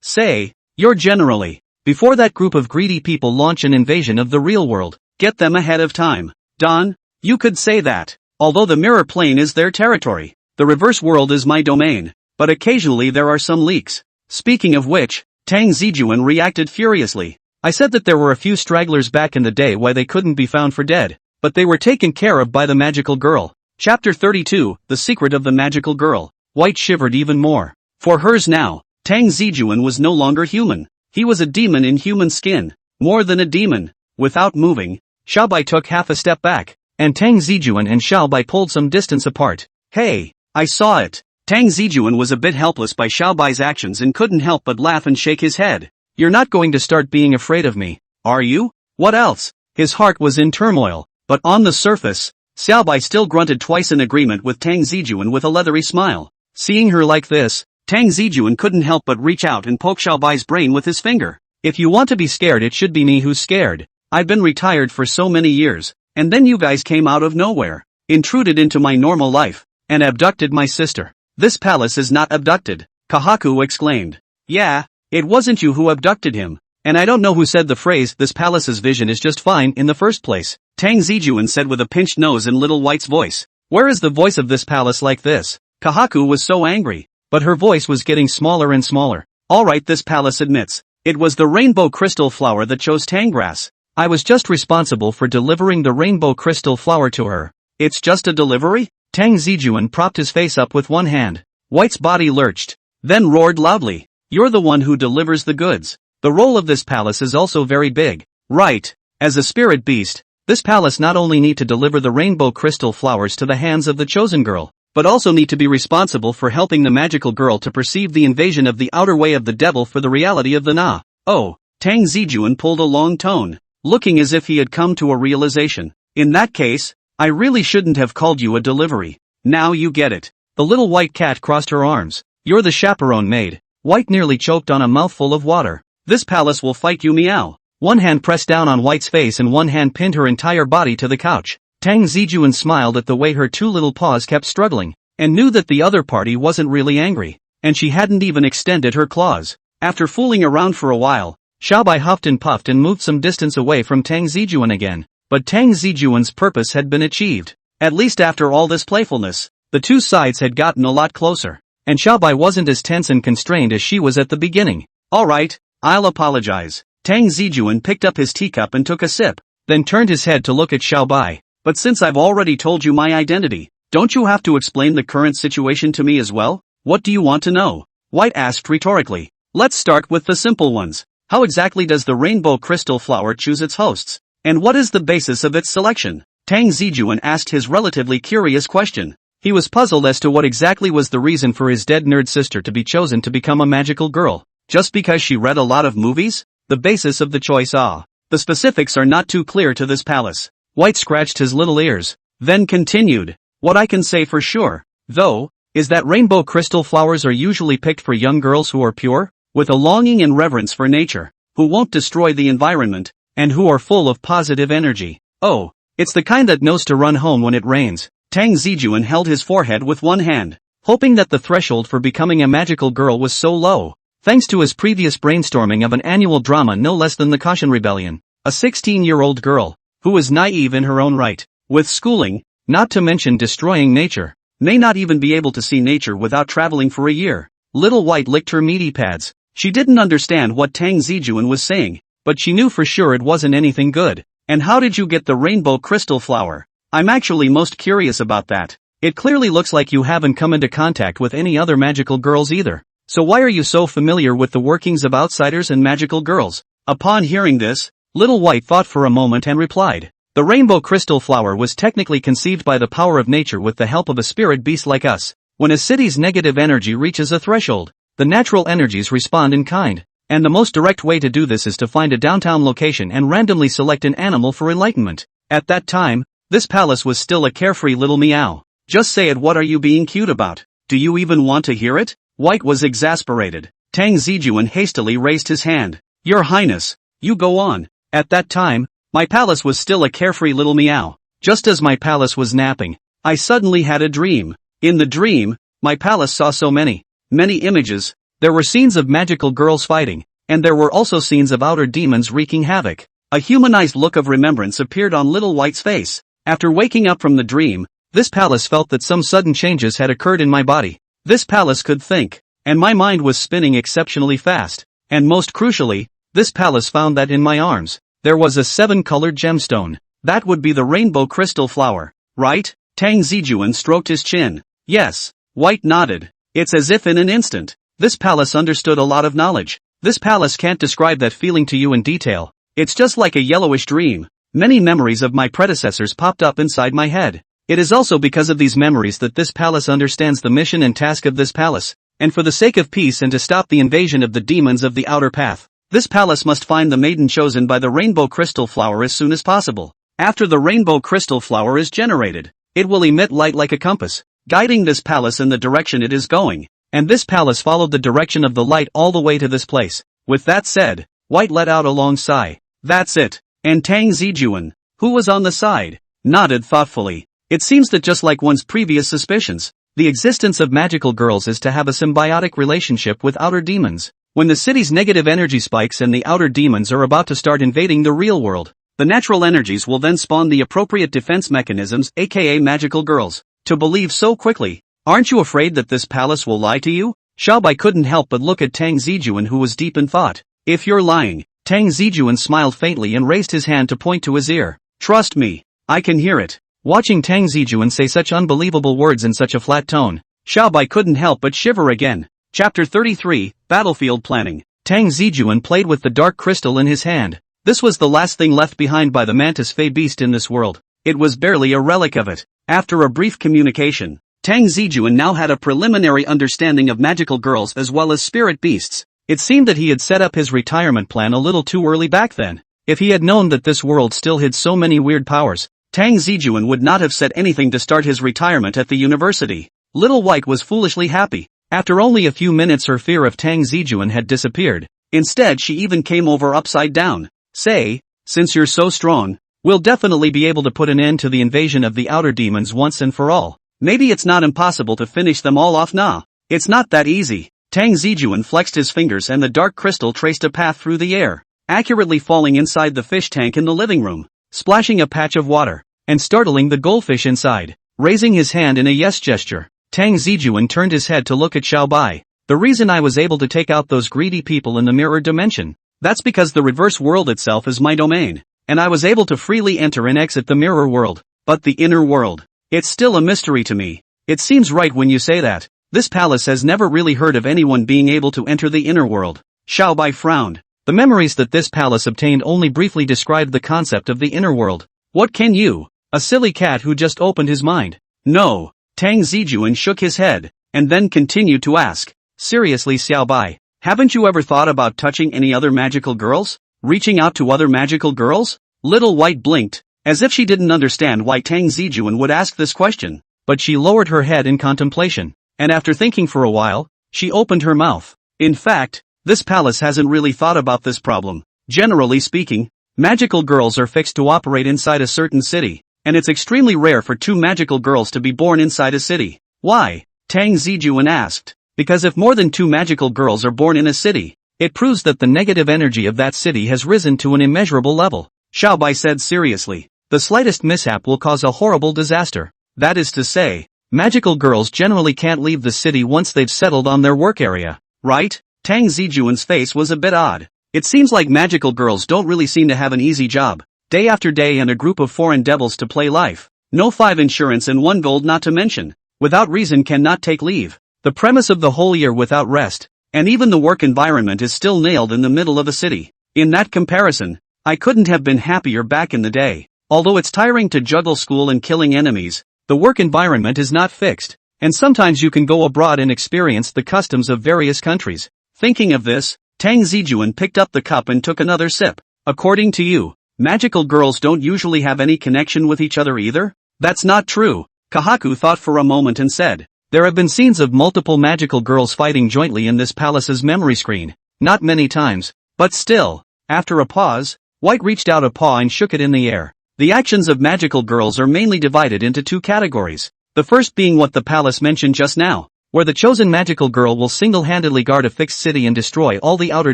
say, you're generally, before that group of greedy people launch an invasion of the real world, get them ahead of time. Don, you could say that. Although the mirror plane is their territory, the reverse world is my domain, but occasionally there are some leaks. Speaking of which, Tang Zijun reacted furiously. I said that there were a few stragglers back in the day why they couldn't be found for dead, but they were taken care of by the magical girl. Chapter 32, The Secret of the Magical Girl. White shivered even more. For hers now, Tang Zijun was no longer human. He was a demon in human skin. More than a demon. Without moving, Xiaobai took half a step back, and Tang Zijun and Xiaobai pulled some distance apart. Hey, I saw it. Tang Zijun was a bit helpless by Xiaobai's actions and couldn't help but laugh and shake his head. You're not going to start being afraid of me, are you? What else? His heart was in turmoil, but on the surface, Xiaobai still grunted twice in agreement with Tang Zijun with a leathery smile. Seeing her like this, Tang Zijun couldn't help but reach out and poke Xiaobai's brain with his finger. If you want to be scared, it should be me who's scared. I've been retired for so many years, and then you guys came out of nowhere, intruded into my normal life, and abducted my sister. This palace is not abducted, Kahaku exclaimed. Yeah, it wasn't you who abducted him, and I don't know who said the phrase this palace's vision is just fine in the first place, Tang Zijun said with a pinched nose in Little White's voice. Where is the voice of this palace like this? Kahaku was so angry, but her voice was getting smaller and smaller. Alright, this palace admits, it was the rainbow crystal flower that chose Tanggrass. I was just responsible for delivering the rainbow crystal flower to her. It's just a delivery? Tang Zijun propped his face up with one hand. White's body lurched, then roared loudly. You're the one who delivers the goods. The role of this palace is also very big. Right. As a spirit beast, this palace not only need to deliver the rainbow crystal flowers to the hands of the chosen girl, but also need to be responsible for helping the magical girl to perceive the invasion of the outer way of the devil for the reality of the Na. Oh, Tang Zijun pulled a long tone, looking as if he had come to a realization. In that case, I really shouldn't have called you a delivery. Now you get it. The little white cat crossed her arms. You're the chaperone maid. White nearly choked on a mouthful of water. This palace will fight you, meow. One hand pressed down on White's face and one hand pinned her entire body to the couch. Tang Zijun smiled at the way her two little paws kept struggling, and knew that the other party wasn't really angry, and she hadn't even extended her claws. After fooling around for a while, Xiaobai huffed and puffed and moved some distance away from Tang Zijun again, but Tang Zijun's purpose had been achieved. At least after all this playfulness, the two sides had gotten a lot closer, and Xiaobai wasn't as tense and constrained as she was at the beginning. Alright, I'll apologize. Tang Zijun picked up his teacup and took a sip, then turned his head to look at Xiaobai. But since I've already told you my identity, don't you have to explain the current situation to me as well? What do you want to know? White asked rhetorically. Let's start with the simple ones. How exactly does the rainbow crystal flower choose its hosts? And what is the basis of its selection? Tang Zijun asked his relatively curious question. He was puzzled as to what exactly was the reason for his dead nerd sister to be chosen to become a magical girl. Just because she read a lot of movies? The basis of the choice the specifics are not too clear to this palace. White scratched his little ears, then continued. What I can say for sure, though, is that rainbow crystal flowers are usually picked for young girls who are pure, with a longing and reverence for nature, who won't destroy the environment, and who are full of positive energy. Oh, it's the kind that knows to run home when it rains. Tang Zijun held his forehead with one hand, hoping that the threshold for becoming a magical girl was so low. Thanks to his previous brainstorming of an annual drama no less than the Caution Rebellion, a 16-year-old girl, who was naive in her own right, with schooling, not to mention destroying nature, may not even be able to see nature without traveling for a year. Little White licked her meaty pads. She didn't understand what Tang Zijun was saying, but she knew for sure it wasn't anything good. And how did you get the rainbow crystal flower? I'm actually most curious about that. It clearly looks like you haven't come into contact with any other magical girls either. So why are you so familiar with the workings of outsiders and magical girls? Upon hearing this, Little White thought for a moment and replied. The rainbow crystal flower was technically conceived by the power of nature with the help of a spirit beast like us. When a city's negative energy reaches a threshold, the natural energies respond in kind. And the most direct way to do this is to find a downtown location and randomly select an animal for enlightenment. At that time, this palace was still a carefree little meow. Just say it. What are you being cute about? Do you even want to hear it? White was exasperated. Tang Zijun hastily raised his hand. Your Highness, you go on. At that time, my palace was still a carefree little meow. Just as my palace was napping, I suddenly had a dream. In the dream, my palace saw so many images. There were scenes of magical girls fighting, and there were also scenes of outer demons wreaking havoc. A humanized look of remembrance appeared on Little White's face. After waking up from the dream, this palace felt that some sudden changes had occurred in my body. This palace could think, and my mind was spinning exceptionally fast. And most crucially, this palace found that in my arms, there was a 7-colored gemstone. That would be the rainbow crystal flower, right? Tang Zijun stroked his chin. Yes. White nodded. It's as if in an instant, this palace understood a lot of knowledge. This palace can't describe that feeling to you in detail. It's just like a yellowish dream. Many memories of my predecessors popped up inside my head. It is also because of these memories that this palace understands the mission and task of this palace. And for the sake of peace and to stop the invasion of the demons of the outer path, this palace must find the maiden chosen by the rainbow crystal flower as soon as possible. After the rainbow crystal flower is generated, it will emit light like a compass, guiding this palace in the direction it is going. And this palace followed the direction of the light all the way to this place. With that said, White let out a long sigh. That's it. And Tang Zijun, who was on the side, nodded thoughtfully. It seems that just like one's previous suspicions, the existence of magical girls is to have a symbiotic relationship with outer demons. When the city's negative energy spikes and the outer demons are about to start invading the real world, the natural energies will then spawn the appropriate defense mechanisms, aka magical girls. To believe so quickly, aren't you afraid that this palace will lie to you? Xiaobai couldn't help but look at Tang Zijun, who was deep in thought. If you're lying, Tang Zijun smiled faintly and raised his hand to point to his ear. Trust me, I can hear it. Watching Tang Zijun say such unbelievable words in such a flat tone, Xiaobai couldn't help but shiver again. Chapter 33, Battlefield Planning. Tang Zijun played with the dark crystal in his hand. This was the last thing left behind by the mantis fey beast in this world. It was barely a relic of it. After a brief communication, Tang Zijun now had a preliminary understanding of magical girls as well as spirit beasts. It seemed that he had set up his retirement plan a little too early back then. If he had known that this world still hid so many weird powers, Tang Zijun would not have said anything to start his retirement at the university. Little White was foolishly happy. After only a few minutes her fear of Tang Zijun had disappeared. Instead she even came over upside down. Say, since you're so strong, we'll definitely be able to put an end to the invasion of the outer demons once and for all. Maybe it's not impossible to finish them all off. Nah, it's not that easy. Tang Zijun flexed his fingers and the dark crystal traced a path through the air, accurately falling inside the fish tank in the living room, splashing a patch of water, and startling the goldfish inside. Raising his hand in a yes gesture, Tang Zijun turned his head to look at Xiaobai. The reason I was able to take out those greedy people in the mirror dimension, that's because the reverse world itself is my domain, and I was able to freely enter and exit the mirror world, but the inner world, it's still a mystery to me. It seems right when you say that. This palace has never really heard of anyone being able to enter the inner world. Xiaobai frowned. The memories that this palace obtained only briefly described the concept of the inner world. What can you? A silly cat who just opened his mind. No. Tang Zijun shook his head, and then continued to ask. Seriously Xiaobai, haven't you ever thought about touching any other magical girls? Reaching out to other magical girls? Little White blinked, as if she didn't understand why Tang Zijun would ask this question. But she lowered her head in contemplation, and after thinking for a while, she opened her mouth. In fact, this palace hasn't really thought about this problem. Generally speaking, magical girls are fixed to operate inside a certain city, and it's extremely rare for two magical girls to be born inside a city. Why? Tang Zijun asked. Because if more than two magical girls are born in a city, it proves that the negative energy of that city has risen to an immeasurable level. Xiaobai said seriously. The slightest mishap will cause a horrible disaster. That is to say, magical girls generally can't leave the city once they've settled on their work area, right? Tang Zijun's face was a bit odd. It seems like magical girls don't really seem to have an easy job. Day after day and a group of foreign devils to play life. No 5 insurance and 1 gold not to mention. Without reason cannot take leave. The premise of the whole year without rest, and even the work environment is still nailed in the middle of a city. In that comparison, I couldn't have been happier back in the day. Although it's tiring to juggle school and killing enemies, the work environment is not fixed, and sometimes you can go abroad and experience the customs of various countries. Thinking of this, Tang Zijun picked up the cup and took another sip. According to you, magical girls don't usually have any connection with each other either? That's not true. Kahaku thought for a moment and said. There have been scenes of multiple magical girls fighting jointly in this palace's memory screen. Not many times, but still. After a pause, White reached out a paw and shook it in the air. The actions of magical girls are mainly divided into 2 categories. The first being what the palace mentioned just now, where the chosen magical girl will single-handedly guard a fixed city and destroy all the outer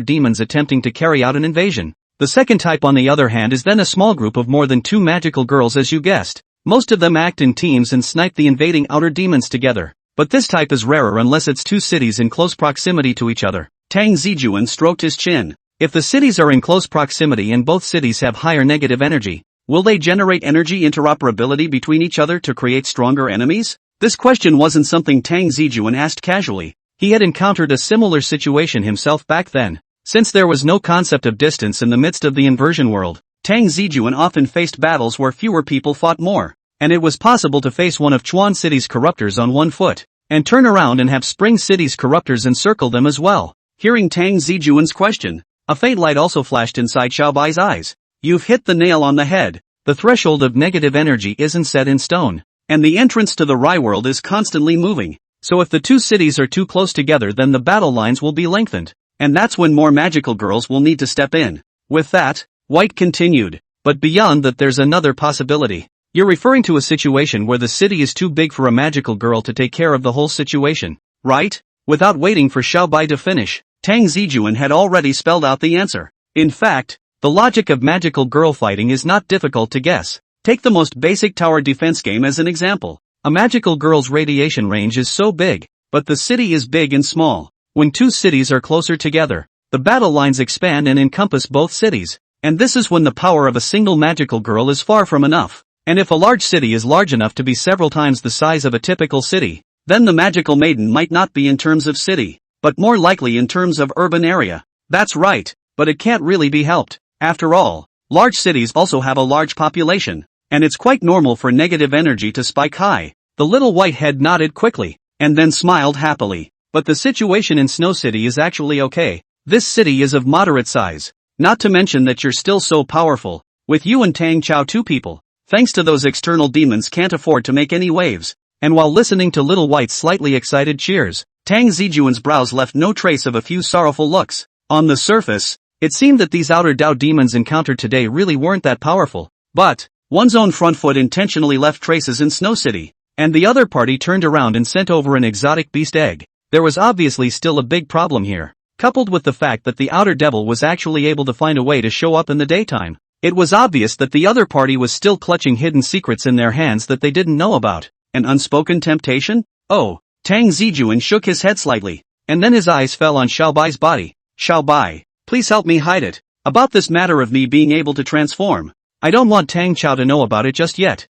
demons attempting to carry out an invasion. The second type on the other hand is then a small group of more than 2 magical girls as you guessed. Most of them act in teams and snipe the invading outer demons together. But this type is rarer unless it's 2 cities in close proximity to each other. Tang Zijun stroked his chin. If the cities are in close proximity and both cities have higher negative energy, will they generate energy interoperability between each other to create stronger enemies? This question wasn't something Tang Zijun asked casually. He had encountered a similar situation himself back then. Since there was no concept of distance in the midst of the inversion world, Tang Zijun often faced battles where fewer people fought more. And it was possible to face one of Chuan City's corruptors on 1 foot, and turn around and have Spring City's corruptors encircle them as well. Hearing Tang Zijun's question, a faint light also flashed inside Xiaobai's eyes. You've hit the nail on the head. The threshold of negative energy isn't set in stone, and the entrance to the Rai world is constantly moving. So if the 2 cities are too close together then the battle lines will be lengthened, and that's when more magical girls will need to step in. With that, White continued, but beyond that there's another possibility. You're referring to a situation where the city is too big for a magical girl to take care of the whole situation, right? Without waiting for Xiaobai to finish, Tang Zijun had already spelled out the answer. In fact, the logic of magical girl fighting is not difficult to guess. Take the most basic tower defense game as an example. A magical girl's radiation range is so big, but the city is big and small. When 2 cities are closer together, the battle lines expand and encompass both cities, and this is when the power of a single magical girl is far from enough. And if a large city is large enough to be several times the size of a typical city, then the magical maiden might not be in terms of city, but more likely in terms of urban area. That's right, but it can't really be helped. After all, large cities also have a large population, and it's quite normal for negative energy to spike high. The little white head nodded quickly, and then smiled happily. But the situation in Snow City is actually okay. This city is of moderate size. Not to mention that you're still so powerful. With you and Tang Cao 2 people. Thanks to those external demons can't afford to make any waves. And while listening to Little White's slightly excited cheers, Tang Zijun's brows left no trace of a few sorrowful looks. On the surface, it seemed that these outer Dao demons encountered today really weren't that powerful. But, one's own front foot intentionally left traces in Snow City, and the other party turned around and sent over an exotic beast egg. There was obviously still a big problem here, coupled with the fact that the outer devil was actually able to find a way to show up in the daytime. It was obvious that the other party was still clutching hidden secrets in their hands that they didn't know about. An unspoken temptation? Oh, Tang Zijun shook his head slightly, and then his eyes fell on Xiaobai's body. Xiaobai, please help me hide it. About this matter of me being able to transform. I don't want Tang Cao to know about it just yet.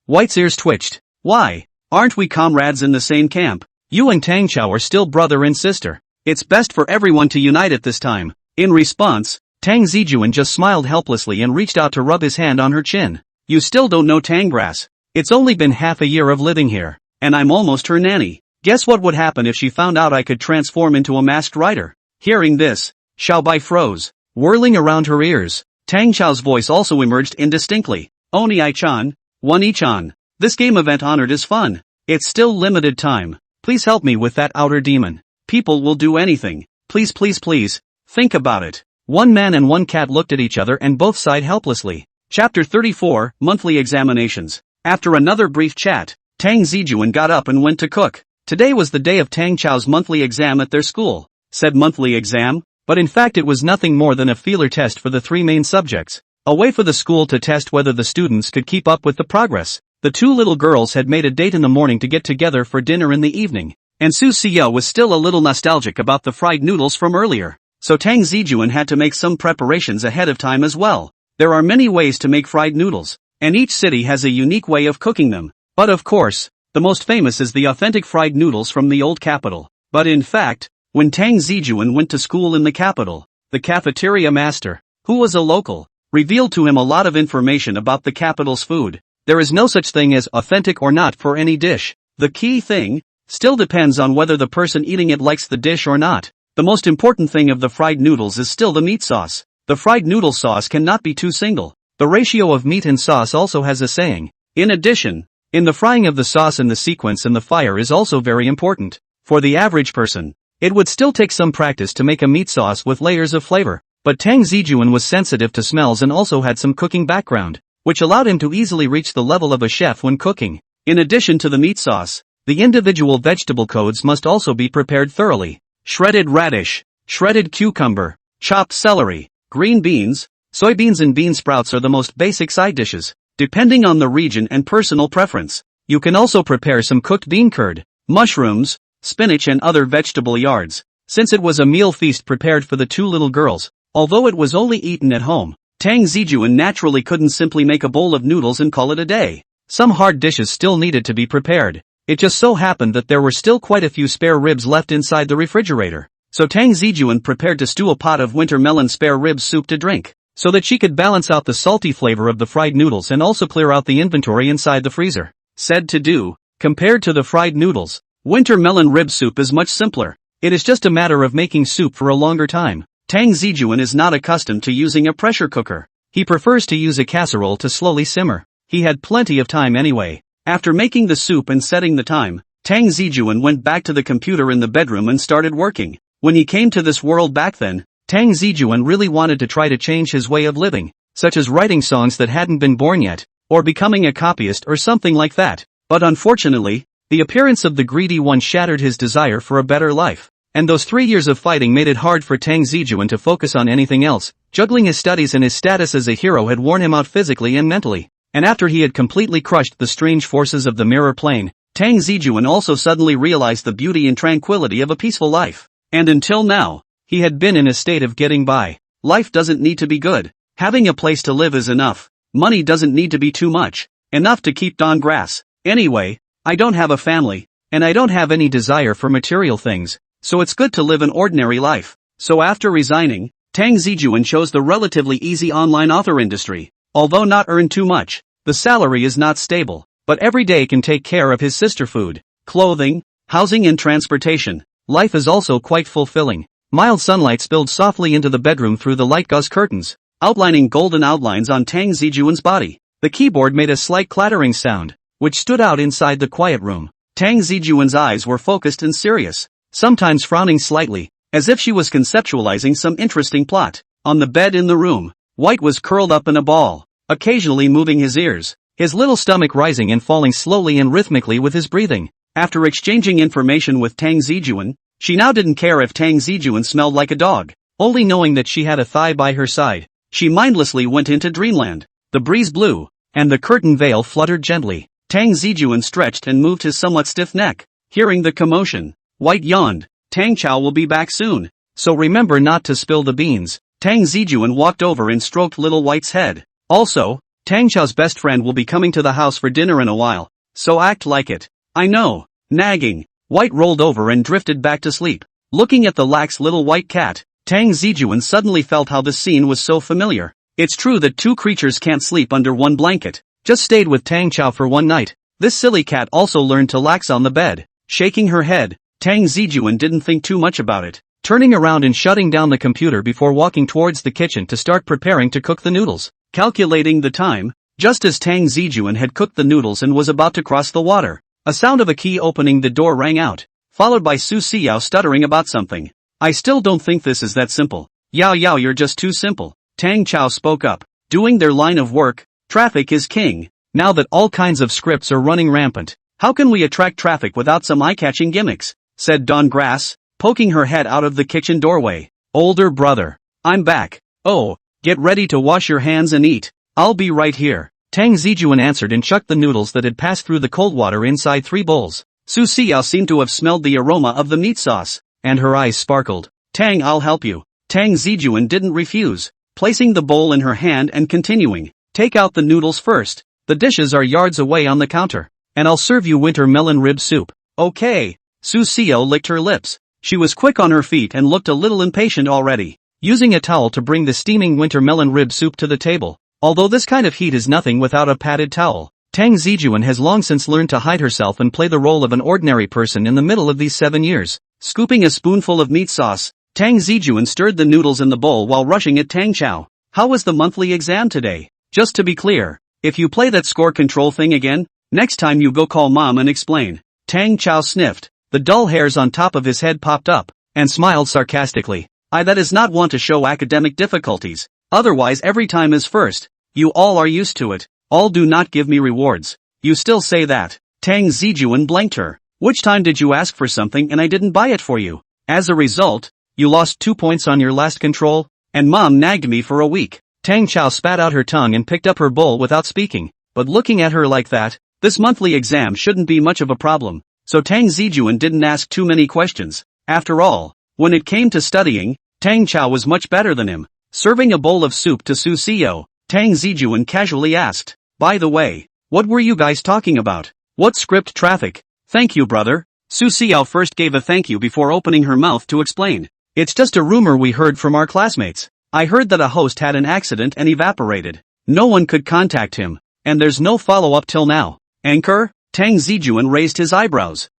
White's ears twitched. Why? Aren't we comrades in the same camp? You and Tang Cao are still brother and sister. It's best for everyone to unite at this time. In response, Tang Zijun just smiled helplessly and reached out to rub his hand on her chin. You still don't know Tanggrass. It's only been half a year of living here, and I'm almost her nanny. Guess what would happen if she found out I could transform into a masked rider? Hearing this, Xiaobai froze, whirling around her ears. Tang Chao's voice also emerged indistinctly. Oni Ai-chan, one Ichan. This game event honored is fun. It's still limited time. Please help me with that outer demon. People will do anything. Please please please. Think about it. One man and one cat looked at each other and both sighed helplessly. Chapter 34, Monthly Examinations. After another brief chat, Tang Zijun got up and went to cook. Today was the day of Tang Chao's monthly exam at their school. Said monthly exam? But in fact it was nothing more than a feeler test for the three main subjects. A way for the school to test whether the students could keep up with the progress. The two little girls had made a date in the morning to get together for dinner in the evening. And Su Xiao was still a little nostalgic about the fried noodles from earlier. So Tang Zijun had to make some preparations ahead of time as well. There are many ways to make fried noodles, and each city has a unique way of cooking them. But of course, the most famous is the authentic fried noodles from the old capital. But in fact, when Tang Zijun went to school in the capital, the cafeteria master, who was a local, revealed to him a lot of information about the capital's food. There is no such thing as authentic or not for any dish. The key thing still depends on whether the person eating it likes the dish or not. The most important thing of the fried noodles is still the meat sauce. The fried noodle sauce cannot be too single. The ratio of meat and sauce also has a saying. In addition, in the frying of the sauce and the sequence and the fire is also very important. For the average person, it would still take some practice to make a meat sauce with layers of flavor. But Tang Zijun was sensitive to smells and also had some cooking background, which allowed him to easily reach the level of a chef when cooking. In addition to the meat sauce, the individual vegetable codes must also be prepared thoroughly. Shredded radish, shredded cucumber, chopped celery, green beans, soybeans and bean sprouts are the most basic side dishes, depending on the region and personal preference. You can also prepare some cooked bean curd, mushrooms, spinach and other vegetable yards. Since it was a meal feast prepared for the two little girls, although it was only eaten at home, Tang Zijun naturally couldn't simply make a bowl of noodles and call it a day. Some hard dishes still needed to be prepared. It just so happened that there were still quite a few spare ribs left inside the refrigerator. So Tang Zijun prepared to stew a pot of winter melon spare rib soup to drink, so that she could balance out the salty flavor of the fried noodles and also clear out the inventory inside the freezer. Said to do, compared to the fried noodles, winter melon rib soup is much simpler. It is just a matter of making soup for a longer time. Tang Zijun is not accustomed to using a pressure cooker. He prefers to use a casserole to slowly simmer. He had plenty of time anyway. After making the soup and setting the time, Tang Zijun went back to the computer in the bedroom and started working. When he came to this world back then, Tang Zijun really wanted to try to change his way of living, such as writing songs that hadn't been born yet, or becoming a copyist or something like that. But unfortunately, the appearance of the greedy one shattered his desire for a better life. And those 3 years of fighting made it hard for Tang Zijun to focus on anything else. Juggling his studies and his status as a hero had worn him out physically and mentally. And after he had completely crushed the strange forces of the mirror plane, Tang Zijun also suddenly realized the beauty and tranquility of a peaceful life. And until now, he had been in a state of getting by. Life doesn't need to be good. Having a place to live is enough. Money doesn't need to be too much. Enough to keep on grass. Anyway, I don't have a family, and I don't have any desire for material things, so it's good to live an ordinary life. So after resigning, Tang Zijun chose the relatively easy online author industry. Although not earn too much, the salary is not stable, but every day can take care of his sister food, clothing, housing and transportation. Life is also quite fulfilling. Mild sunlight spilled softly into the bedroom through the light gauze curtains, outlining golden outlines on Tang Zijun's body. The keyboard made a slight clattering sound, which stood out inside the quiet room. Tang Zijun's eyes were focused and serious, sometimes frowning slightly, as if she was conceptualizing some interesting plot. On the bed in the room, White was curled up in a ball, occasionally moving his ears, his little stomach rising and falling slowly and rhythmically with his breathing. After exchanging information with Tang Zijun, she now didn't care if Tang Zijun smelled like a dog. Only knowing that she had a thigh by her side, she mindlessly went into dreamland. The breeze blew, and the curtain veil fluttered gently. Tang Zijun stretched and moved his somewhat stiff neck. Hearing the commotion, White yawned. Tang Cao will be back soon, so remember not to spill the beans. Tang Zijun walked over and stroked little White's head. Also, Tang Cao's best friend will be coming to the house for dinner in a while, so act like it. I know. Nagging. White rolled over and drifted back to sleep. Looking at the lax little white cat, Tang Zijun suddenly felt how the scene was so familiar. It's true that two creatures can't sleep under one blanket. Just stayed with Tang Cao for one night. This silly cat also learned to lax on the bed. Shaking her head, Tang Zijun didn't think too much about it, turning around and shutting down the computer before walking towards the kitchen to start preparing to cook the noodles. Calculating the time, just as Tang Zijun had cooked the noodles and was about to cross the water, a sound of a key opening the door rang out, followed by Su Xiao stuttering about something. I still don't think this is that simple. Yao Yao, you're just too simple. Tang Cao spoke up. Doing their line of work, traffic is king. Now that all kinds of scripts are running rampant, how can we attract traffic without some eye-catching gimmicks? Said Dawn Grass, poking her head out of the kitchen doorway. Older brother. I'm back. Oh, get ready to wash your hands and eat. I'll be right here. Tang Zijun answered and chucked the noodles that had passed through the cold water inside 3 bowls. Su Xiao seemed to have smelled the aroma of the meat sauce, and her eyes sparkled. Tang, I'll help you. Tang Zijun didn't refuse, placing the bowl in her hand and continuing. Take out the noodles first. The dishes are yards away on the counter, and I'll serve you winter melon rib soup. Okay. Su Xiao licked her lips. She was quick on her feet and looked a little impatient already, using a towel to bring the steaming winter melon rib soup to the table. Although this kind of heat is nothing without a padded towel, Tang Zijun has long since learned to hide herself and play the role of an ordinary person in the middle of these 7 years. Scooping a spoonful of meat sauce, Tang Zijun stirred the noodles in the bowl while rushing at Tang Cao. How was the monthly exam today? Just to be clear, if you play that score control thing again, next time you go call mom and explain. Tang Cao sniffed. The dull hairs on top of his head popped up, and smiled sarcastically. That is not want to show academic difficulties. Otherwise every time is first. You all are used to it. All do not give me rewards. You still say that. Tang Zijun blanked her. Which time did you ask for something and I didn't buy it for you? As a result, you lost 2 points on your last control, and mom nagged me for a week. Tang Cao spat out her tongue and picked up her bowl without speaking, but looking at her like that, this monthly exam shouldn't be much of a problem. So Tang Zijun didn't ask too many questions. After all, when it came to studying, Tang Cao was much better than him. Serving a bowl of soup to Su Xiao, Tang Zijun casually asked, by the way, what were you guys talking about? What script traffic? Thank you, brother. Su Xiao first gave a thank you before opening her mouth to explain. It's just a rumor we heard from our classmates. I heard that a host had an accident and evaporated. No one could contact him, and there's no follow-up till now. Anchor? Tang Zijun raised his eyebrows.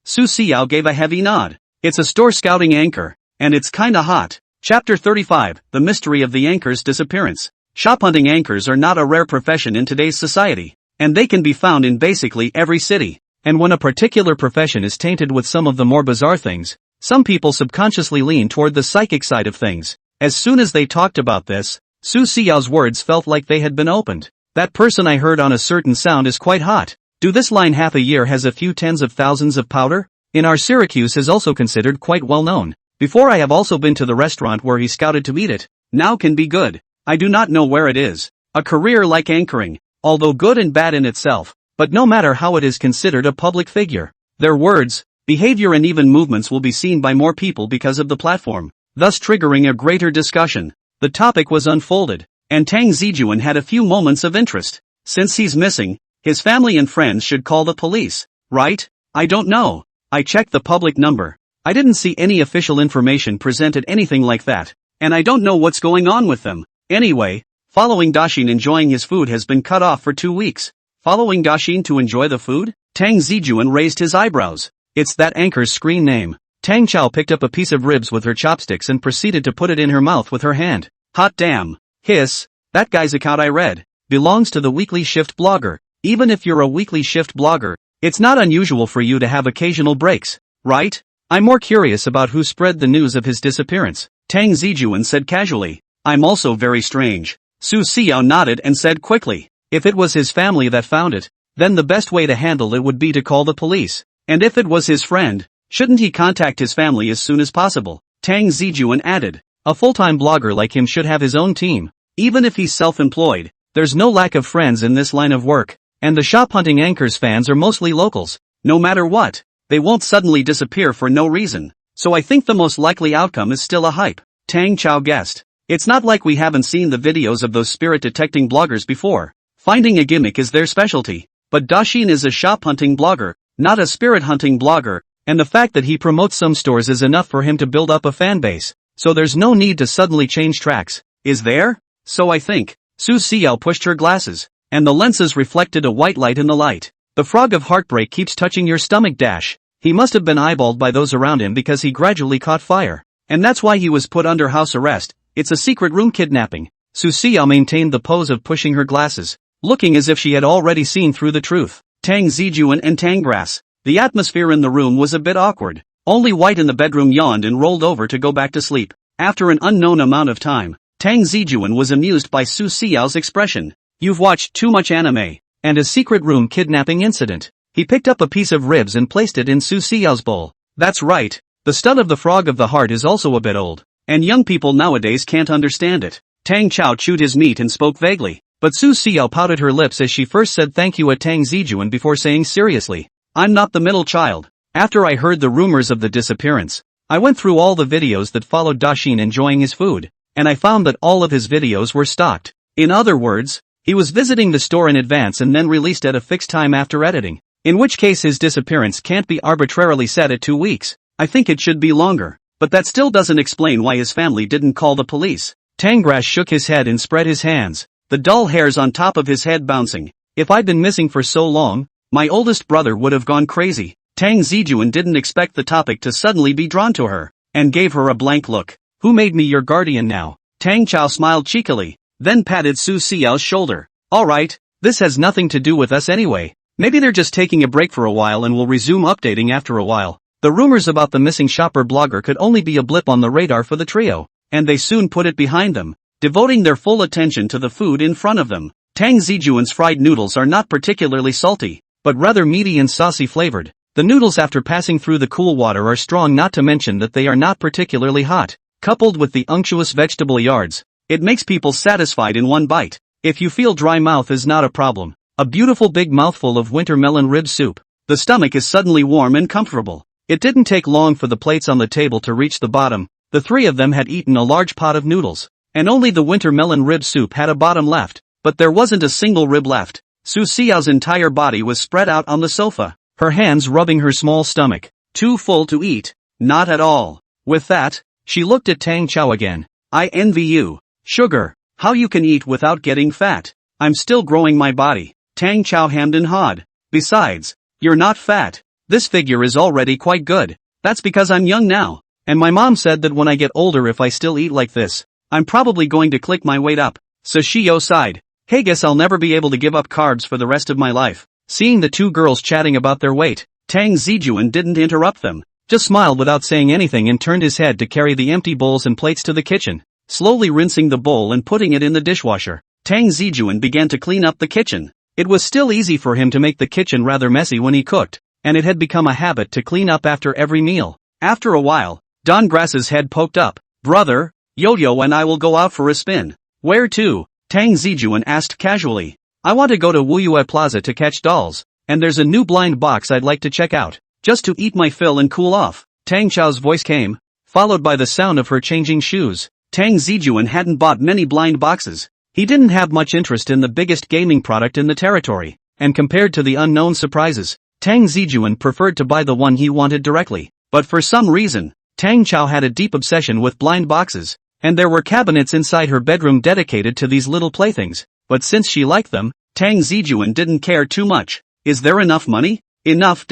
Su Xiao gave a heavy nod. It's a store scouting anchor, and it's kinda hot. Chapter 35, The Mystery of the Anchor's Disappearance. Shop hunting anchors are not a rare profession in today's society, and they can be found in basically every city. And when a particular profession is tainted with some of the more bizarre things, some people subconsciously lean toward the psychic side of things. As soon as they talked about this, Su Xiao's words felt like they had been opened. That person I heard on a certain sound is quite hot. Do this line half a year has a few tens of thousands of powder? In our Syracuse is also considered quite well known. Before I have also been to the restaurant where he scouted to eat it. Now can be good. I do not know where it is. A career like anchoring, although good and bad in itself, but no matter how it is considered a public figure. Their words, behavior and even movements will be seen by more people because of the platform, thus triggering a greater discussion. The topic was unfolded, and Tang Zijun had a few moments of interest. Since he's missing, his family and friends should call the police, right? I don't know. I checked the public number. I didn't see any official information presented anything like that, and I don't know what's going on with them. Anyway, following Dashin enjoying his food has been cut off for 2 weeks. Following Dashin to enjoy the food? Tang Zijun raised his eyebrows. It's that anchor's screen name. Tang Cao picked up a piece of ribs with her chopsticks and proceeded to put it in her mouth with her hand. Hot damn. Hiss. That guy's account I read belongs to the Weekly Shift blogger. Even if you're a Weekly Shift blogger, it's not unusual for you to have occasional breaks, right? I'm more curious about who spread the news of his disappearance. Tang Zijun said casually. I'm also very strange. Su Xiao nodded and said quickly. If it was his family that found it, then the best way to handle it would be to call the police. And if it was his friend, shouldn't he contact his family as soon as possible? Tang Zijun added. A full-time blogger like him should have his own team. Even if he's self-employed, there's no lack of friends in this line of work. And the shop hunting anchors fans are mostly locals. No matter what, they won't suddenly disappear for no reason. So I think the most likely outcome is still a hype. Tang Cao guessed. It's not like we haven't seen the videos of those spirit detecting bloggers before. Finding a gimmick is their specialty. But Dashin is a shop hunting blogger, not a spirit hunting blogger, and the fact that he promotes some stores is enough for him to build up a fan base. So there's no need to suddenly change tracks. Is there? So I think. Su Xiao pushed her glasses, and the lenses reflected a white light in the light. The frog of heartbreak keeps touching your stomach dash. He must have been eyeballed by those around him because he gradually caught fire. And that's why he was put under house arrest. It's a secret room kidnapping. Su Xiao maintained the pose of pushing her glasses, looking as if she had already seen through the truth. Tang Zijun and Tang Grass. The atmosphere in the room was a bit awkward. Only White in the bedroom yawned and rolled over to go back to sleep. After an unknown amount of time, Tang Zijun was amused by Su Xiao's expression. You've watched too much anime. And a secret room kidnapping incident. He picked up a piece of ribs and placed it in Su Xiao's bowl. That's right. The stud of the frog of the heart is also a bit old. And young people nowadays can't understand it. Tang Cao chewed his meat and spoke vaguely. But Su Xiao pouted her lips as she first said thank you at Tang Zijun before saying seriously, I'm not the middle child. After I heard the rumors of the disappearance, I went through all the videos that followed Dashin enjoying his food, and I found that all of his videos were stocked. In other words, he was visiting the store in advance and then released at a fixed time after editing. In which case his disappearance can't be arbitrarily set at 2 weeks. I think it should be longer. But that still doesn't explain why his family didn't call the police. Tangrash shook his head and spread his hands, the dull hairs on top of his head bouncing. If I'd been missing for so long, my oldest brother would have gone crazy. Tang Zijun didn't expect the topic to suddenly be drawn to her, and gave her a blank look. Who made me your guardian now? Tang Cao smiled cheekily, then patted Su Xiao's shoulder. Alright, this has nothing to do with us anyway. Maybe they're just taking a break for a while and will resume updating after a while. The rumors about the missing shopper blogger could only be a blip on the radar for the trio, and they soon put it behind them, devoting their full attention to the food in front of them. Tang Zijun's fried noodles are not particularly salty, but rather meaty and saucy flavored. The noodles after passing through the cool water are strong, not to mention that they are not particularly hot. Coupled with the unctuous vegetable yards, it makes people satisfied in one bite. If you feel dry mouth is not a problem. A beautiful big mouthful of winter melon rib soup. The stomach is suddenly warm and comfortable. It didn't take long for the plates on the table to reach the bottom. The three of them had eaten a large pot of noodles, and only the winter melon rib soup had a bottom left. But there wasn't a single rib left. Su Xiao's entire body was spread out on the sofa, her hands rubbing her small stomach. Too full to eat? Not at all. With that, she looked at Tang Cao again. I envy you. Sugar, how you can eat without getting fat. I'm still growing my body. Tang Cao hemmed and hawed. Besides, you're not fat. This figure is already quite good. That's because I'm young now. And my mom said that when I get older, if I still eat like this, I'm probably going to click my weight up. Sashio sighed. Hey, guess I'll never be able to give up carbs for the rest of my life. Seeing the two girls chatting about their weight, Tang Zijun didn't interrupt them, just smiled without saying anything and turned his head to carry the empty bowls and plates to the kitchen, slowly rinsing the bowl and putting it in the dishwasher. Tang Zijun began to clean up the kitchen. It was still easy for him to make the kitchen rather messy when he cooked, and it had become a habit to clean up after every meal. After a while, Don Grass's head poked up. Brother, Yo-Yo and I will go out for a spin. Where to? Tang Zijun asked casually. I want to go to Wuyue Plaza to catch dolls, and there's a new blind box I'd like to check out, just to eat my fill and cool off. Tang Chao's voice came, followed by the sound of her changing shoes. Tang Zijun hadn't bought many blind boxes. He didn't have much interest in the biggest gaming product in the territory, and compared to the unknown surprises, Tang Zijun preferred to buy the one he wanted directly. But for some reason, Tang Cao had a deep obsession with blind boxes, and there were cabinets inside her bedroom dedicated to these little playthings. But since she liked them, Tang Zijun didn't care too much. Is there enough money? Enough,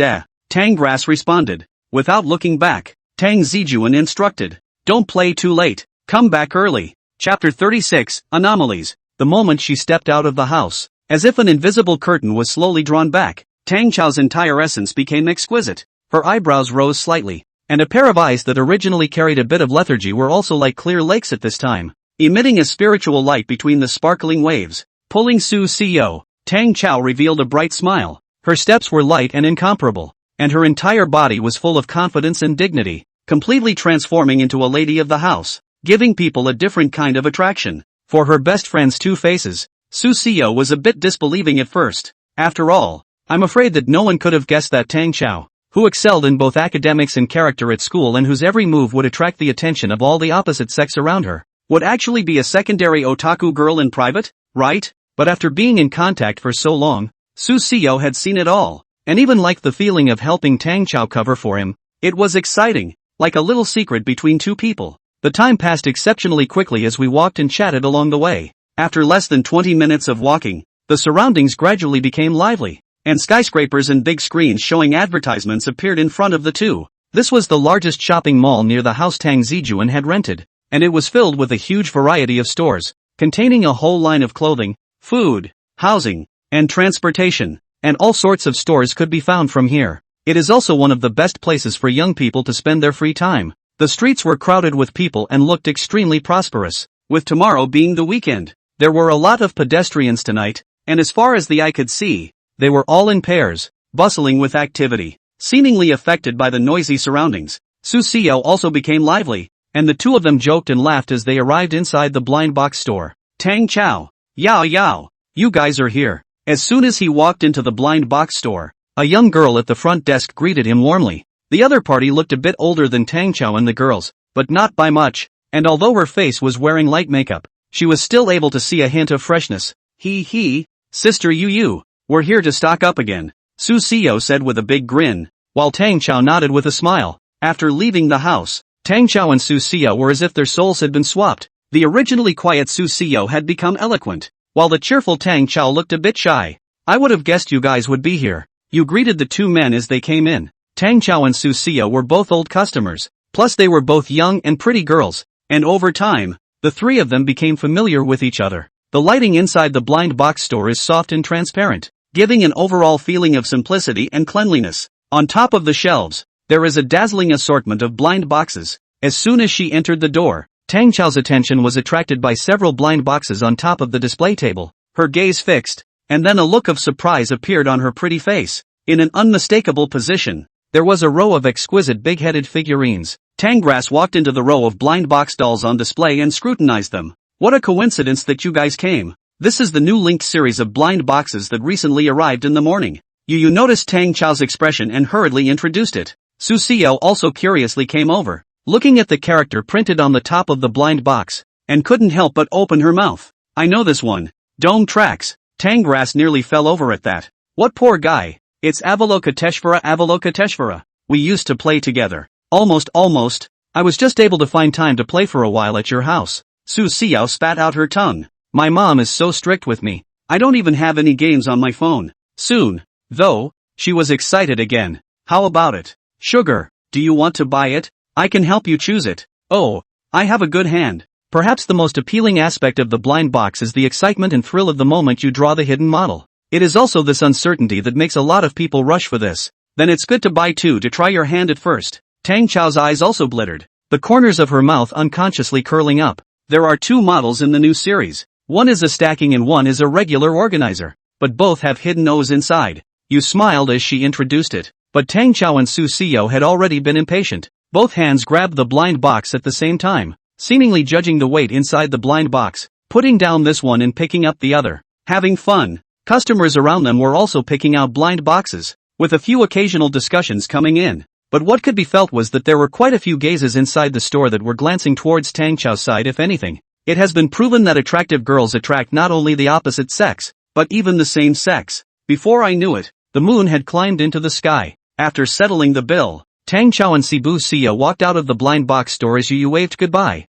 Tang Grass responded. Without looking back, Tang Zijun instructed. Don't play too late. Come back early. Chapter 36, Anomalies. The moment she stepped out of the house, as if an invisible curtain was slowly drawn back, Tang Chao's entire essence became exquisite. Her eyebrows rose slightly, and a pair of eyes that originally carried a bit of lethargy were also like clear lakes at this time, emitting a spiritual light between the sparkling waves. Pulling Su Xiao, Tang Cao revealed a bright smile. Her steps were light and incomparable, and her entire body was full of confidence and dignity, completely transforming into a lady of the house, giving people a different kind of attraction. For her best friend's two faces, Su Xiao was a bit disbelieving at first. After all, I'm afraid that no one could have guessed that Tang Cao, who excelled in both academics and character at school and whose every move would attract the attention of all the opposite sex around her, would actually be a secondary otaku girl in private, right? But after being in contact for so long, Su Xiao had seen it all, and even liked the feeling of helping Tang Cao cover for him. It was exciting, like a little secret between two people. The time passed exceptionally quickly as we walked and chatted along the way. After less than 20 minutes of walking, the surroundings gradually became lively, and skyscrapers and big screens showing advertisements appeared in front of the two. This was the largest shopping mall near the house Tang Zijun had rented, and it was filled with a huge variety of stores, containing a whole line of clothing, food, housing, and transportation, and all sorts of stores could be found from here. It is also one of the best places for young people to spend their free time. The streets were crowded with people and looked extremely prosperous. With tomorrow being the weekend, there were a lot of pedestrians tonight, and as far as the eye could see, they were all in pairs, bustling with activity. Seemingly affected by the noisy surroundings, Su Xiao also became lively, and the two of them joked and laughed as they arrived inside the blind box store. Tang Cao, Yao Yao, you guys are here. As soon as he walked into the blind box store, a young girl at the front desk greeted him warmly. The other party looked a bit older than Tang Cao and the girls, but not by much, and although her face was wearing light makeup, she was still able to see a hint of freshness. Sister Yu, we're here to stock up again, Su Xiao said with a big grin, while Tang Cao nodded with a smile. After leaving the house, Tang Cao and Su Xiao were as if their souls had been swapped. The originally quiet Su Xiao had become eloquent, while the cheerful Tang Cao looked a bit shy. I would have guessed you guys would be here. You greeted the two men as they came in. Tang Cao and Su Xiao were both old customers, plus they were both young and pretty girls, and over time, the three of them became familiar with each other. The lighting inside the blind box store is soft and transparent, giving an overall feeling of simplicity and cleanliness. On top of the shelves, there is a dazzling assortment of blind boxes. As soon as she entered the door, Tang Chao's attention was attracted by several blind boxes on top of the display table. Her gaze fixed, and then a look of surprise appeared on her pretty face. In an unmistakable position, there was a row of exquisite big-headed figurines. Tanggrass walked into the row of blind box dolls on display and scrutinized them. What a coincidence that you guys came. This is the new linked series of blind boxes that recently arrived in the morning. You noticed Tang Chao's expression and hurriedly introduced it. Su Xiao also curiously came over, looking at the character printed on the top of the blind box, and couldn't help but open her mouth. I know this one. Dome Tracks. Tanggrass nearly fell over at that. What poor guy. It's Avalokiteshvara. We used to play together. Almost. I was just able to find time to play for a while at your house. Su Xiao spat out her tongue. My mom is so strict with me. I don't even have any games on my phone. Soon, though, she was excited again. How about it? Sugar, do you want to buy it? I can help you choose it. Oh, I have a good hand. Perhaps the most appealing aspect of the blind box is the excitement and thrill of the moment you draw the hidden model. It is also this uncertainty that makes a lot of people rush for this. Then it's good to buy two to try your hand at first. Tang Chao's eyes also glittered, the corners of her mouth unconsciously curling up. There are two models in the new series. One is a stacking and one is a regular organizer, but both have hidden O's inside. You smiled as she introduced it, but Tang Cao and Su Xiao had already been impatient. Both hands grabbed the blind box at the same time, seemingly judging the weight inside the blind box, putting down this one and picking up the other. Having fun. Customers around them were also picking out blind boxes, with a few occasional discussions coming in. But what could be felt was that there were quite a few gazes inside the store that were glancing towards Tang Chao's side if anything. It has been proven that attractive girls attract not only the opposite sex, but even the same sex. Before I knew it, the moon had climbed into the sky. After settling the bill, Tang Cao and Sibu Xia walked out of the blind box store as Yu waved goodbye.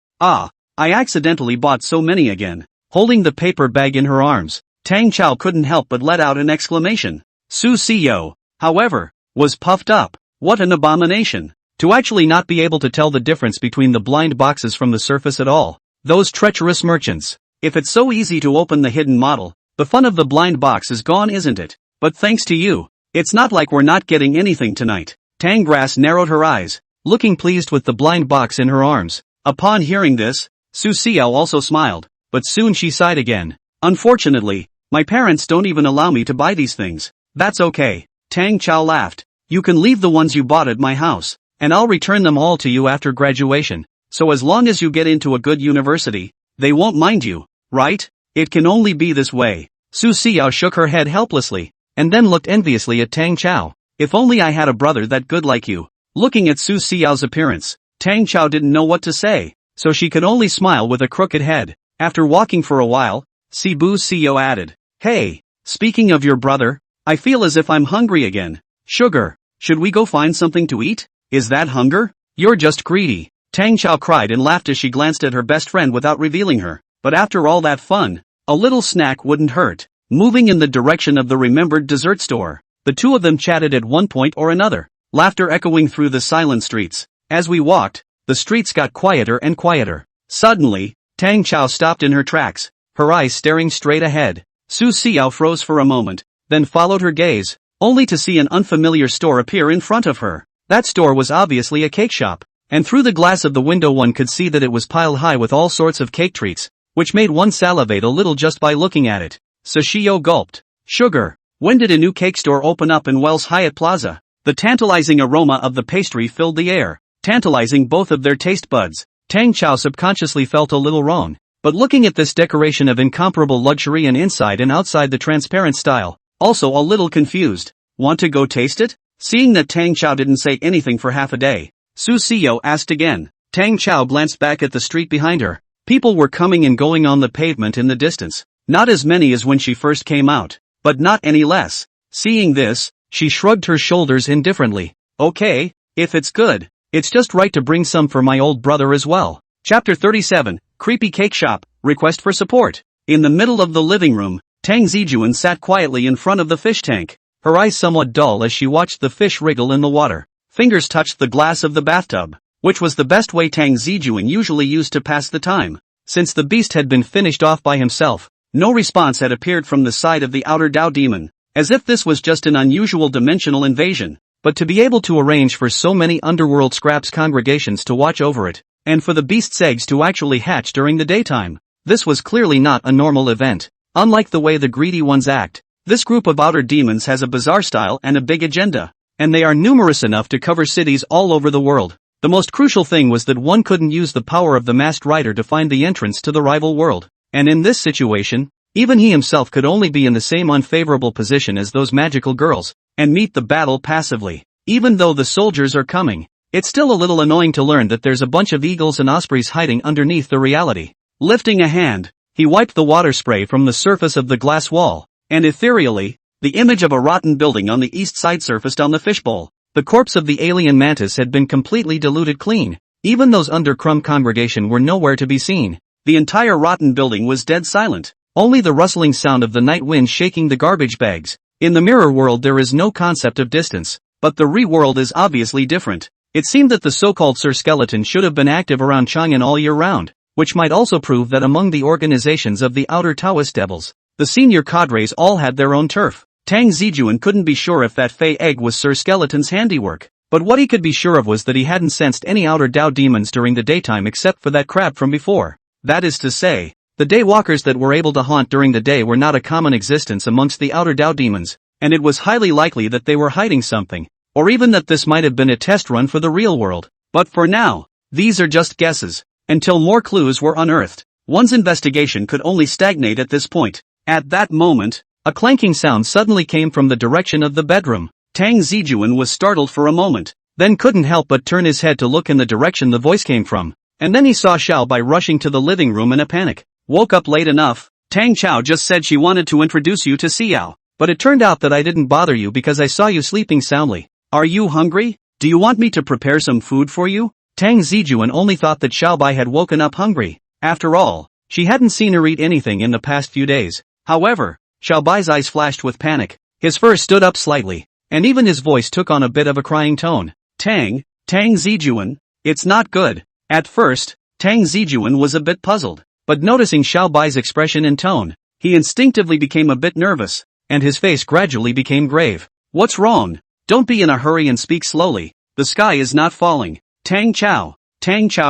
I accidentally bought so many again. Holding the paper bag in her arms, Tang Cao couldn't help but let out an exclamation. Su Xiao, however, was puffed up. What an abomination. To actually not be able to tell the difference between the blind boxes from the surface at all. Those treacherous merchants. If it's so easy to open the hidden model, the fun of the blind box is gone, isn't it? But thanks to you, it's not like we're not getting anything tonight. Tanggrass narrowed her eyes, looking pleased with the blind box in her arms. Upon hearing this, Su Xiao also smiled, but soon she sighed again. Unfortunately, my parents don't even allow me to buy these things. That's okay. Tang Cao laughed. You can leave the ones you bought at my house, and I'll return them all to you after graduation. So as long as you get into a good university, they won't mind you, right? It can only be this way. Su Xiao shook her head helplessly, and then looked enviously at Tang Cao. If only I had a brother that good like you. Looking at Su Xiao's appearance, Tang Cao didn't know what to say, so she could only smile with a crooked head. After walking for a while, Sibu Xiao added, "Hey, speaking of your brother, I feel as if I'm hungry again. Sugar, should we go find something to eat? Is that hunger? You're just greedy." Tang Cao cried and laughed as she glanced at her best friend without revealing her. But after all that fun, a little snack wouldn't hurt. Moving in the direction of the remembered dessert store, the two of them chatted at one point or another, laughter echoing through the silent streets. As we walked, the streets got quieter and quieter. Suddenly, Tang Cao stopped in her tracks, her eyes staring straight ahead. Su Xiao froze for a moment, then followed her gaze, only to see an unfamiliar store appear in front of her. That store was obviously a cake shop, and through the glass of the window one could see that it was piled high with all sorts of cake treats, which made one salivate a little just by looking at it. Su Xiao gulped. Sugar, when did a new cake store open up in Wells Hyatt Plaza? The tantalizing aroma of the pastry filled the air, tantalizing both of their taste buds. Tang Cao subconsciously felt a little wrong, but looking at this decoration of incomparable luxury and inside and outside the transparent style, also a little confused. Want to go taste it? Seeing that Tang Cao didn't say anything for half a day, Su Xiao asked again. Tang Cao glanced back at the street behind her. People were coming and going on the pavement in the distance. Not as many as when she first came out, but not any less. Seeing this, she shrugged her shoulders indifferently. Okay, if it's good, it's just right to bring some for my old brother as well. Chapter 37, Creepy Cake Shop, Request for Support. In the middle of the living room, Tang Zijun sat quietly in front of the fish tank, her eyes somewhat dull as she watched the fish wriggle in the water. Fingers touched the glass of the bathtub, which was the best way Tang Zijun usually used to pass the time. Since the beast had been finished off by himself, no response had appeared from the side of the outer Dao demon, as if this was just an unusual dimensional invasion. But to be able to arrange for so many underworld scraps congregations to watch over it, and for the beast's eggs to actually hatch during the daytime, this was clearly not a normal event. Unlike the way the greedy ones act, this group of outer demons has a bizarre style and a big agenda, and they are numerous enough to cover cities all over the world. The most crucial thing was that one couldn't use the power of the masked rider to find the entrance to the rival world, and in this situation, even he himself could only be in the same unfavorable position as those magical girls, and meet the battle passively. Even though the soldiers are coming, it's still a little annoying to learn that there's a bunch of eagles and ospreys hiding underneath the reality. Lifting a hand, he wiped the water spray from the surface of the glass wall, and ethereally, the image of a rotten building on the east side surfaced on the fishbowl. The corpse of the alien mantis had been completely diluted clean. Even those undercrumb congregation were nowhere to be seen. The entire rotten building was dead silent, only the rustling sound of the night wind shaking the garbage bags. In the mirror world there is no concept of distance, but the re-world is obviously different. It seemed that the so-called Sir Skeleton should have been active around Chang'an all year round, which might also prove that among the organizations of the outer Taoist devils, the senior cadres all had their own turf. Tang Zijun couldn't be sure if that fey egg was Sir Skeleton's handiwork, but what he could be sure of was that he hadn't sensed any outer Dao demons during the daytime except for that crab from before. That is to say, the daywalkers that were able to haunt during the day were not a common existence amongst the outer Dao demons, and it was highly likely that they were hiding something, or even that this might have been a test run for the real world. But for now, these are just guesses, until more clues were unearthed. One's investigation could only stagnate at this point. At that moment, a clanking sound suddenly came from the direction of the bedroom. Tang Zijun was startled for a moment, then couldn't help but turn his head to look in the direction the voice came from, and then he saw Xiao Bai rushing to the living room in a panic. Woke up late enough. Tang Cao just said she wanted to introduce you to Xiao, but it turned out that I didn't bother you because I saw you sleeping soundly. Are you hungry? Do you want me to prepare some food for you? Tang Zijun only thought that Xiao Bai had woken up hungry. After all, she hadn't seen her eat anything in the past few days. However, Xiao Bai's eyes flashed with panic. His fur stood up slightly, and even his voice took on a bit of a crying tone. Tang Zijun, it's not good. At first, Tang Zijun was a bit puzzled, but noticing Xiao Bai's expression and tone, he instinctively became a bit nervous, and his face gradually became grave. What's wrong? Don't be in a hurry and speak slowly. The sky is not falling. Tang Cao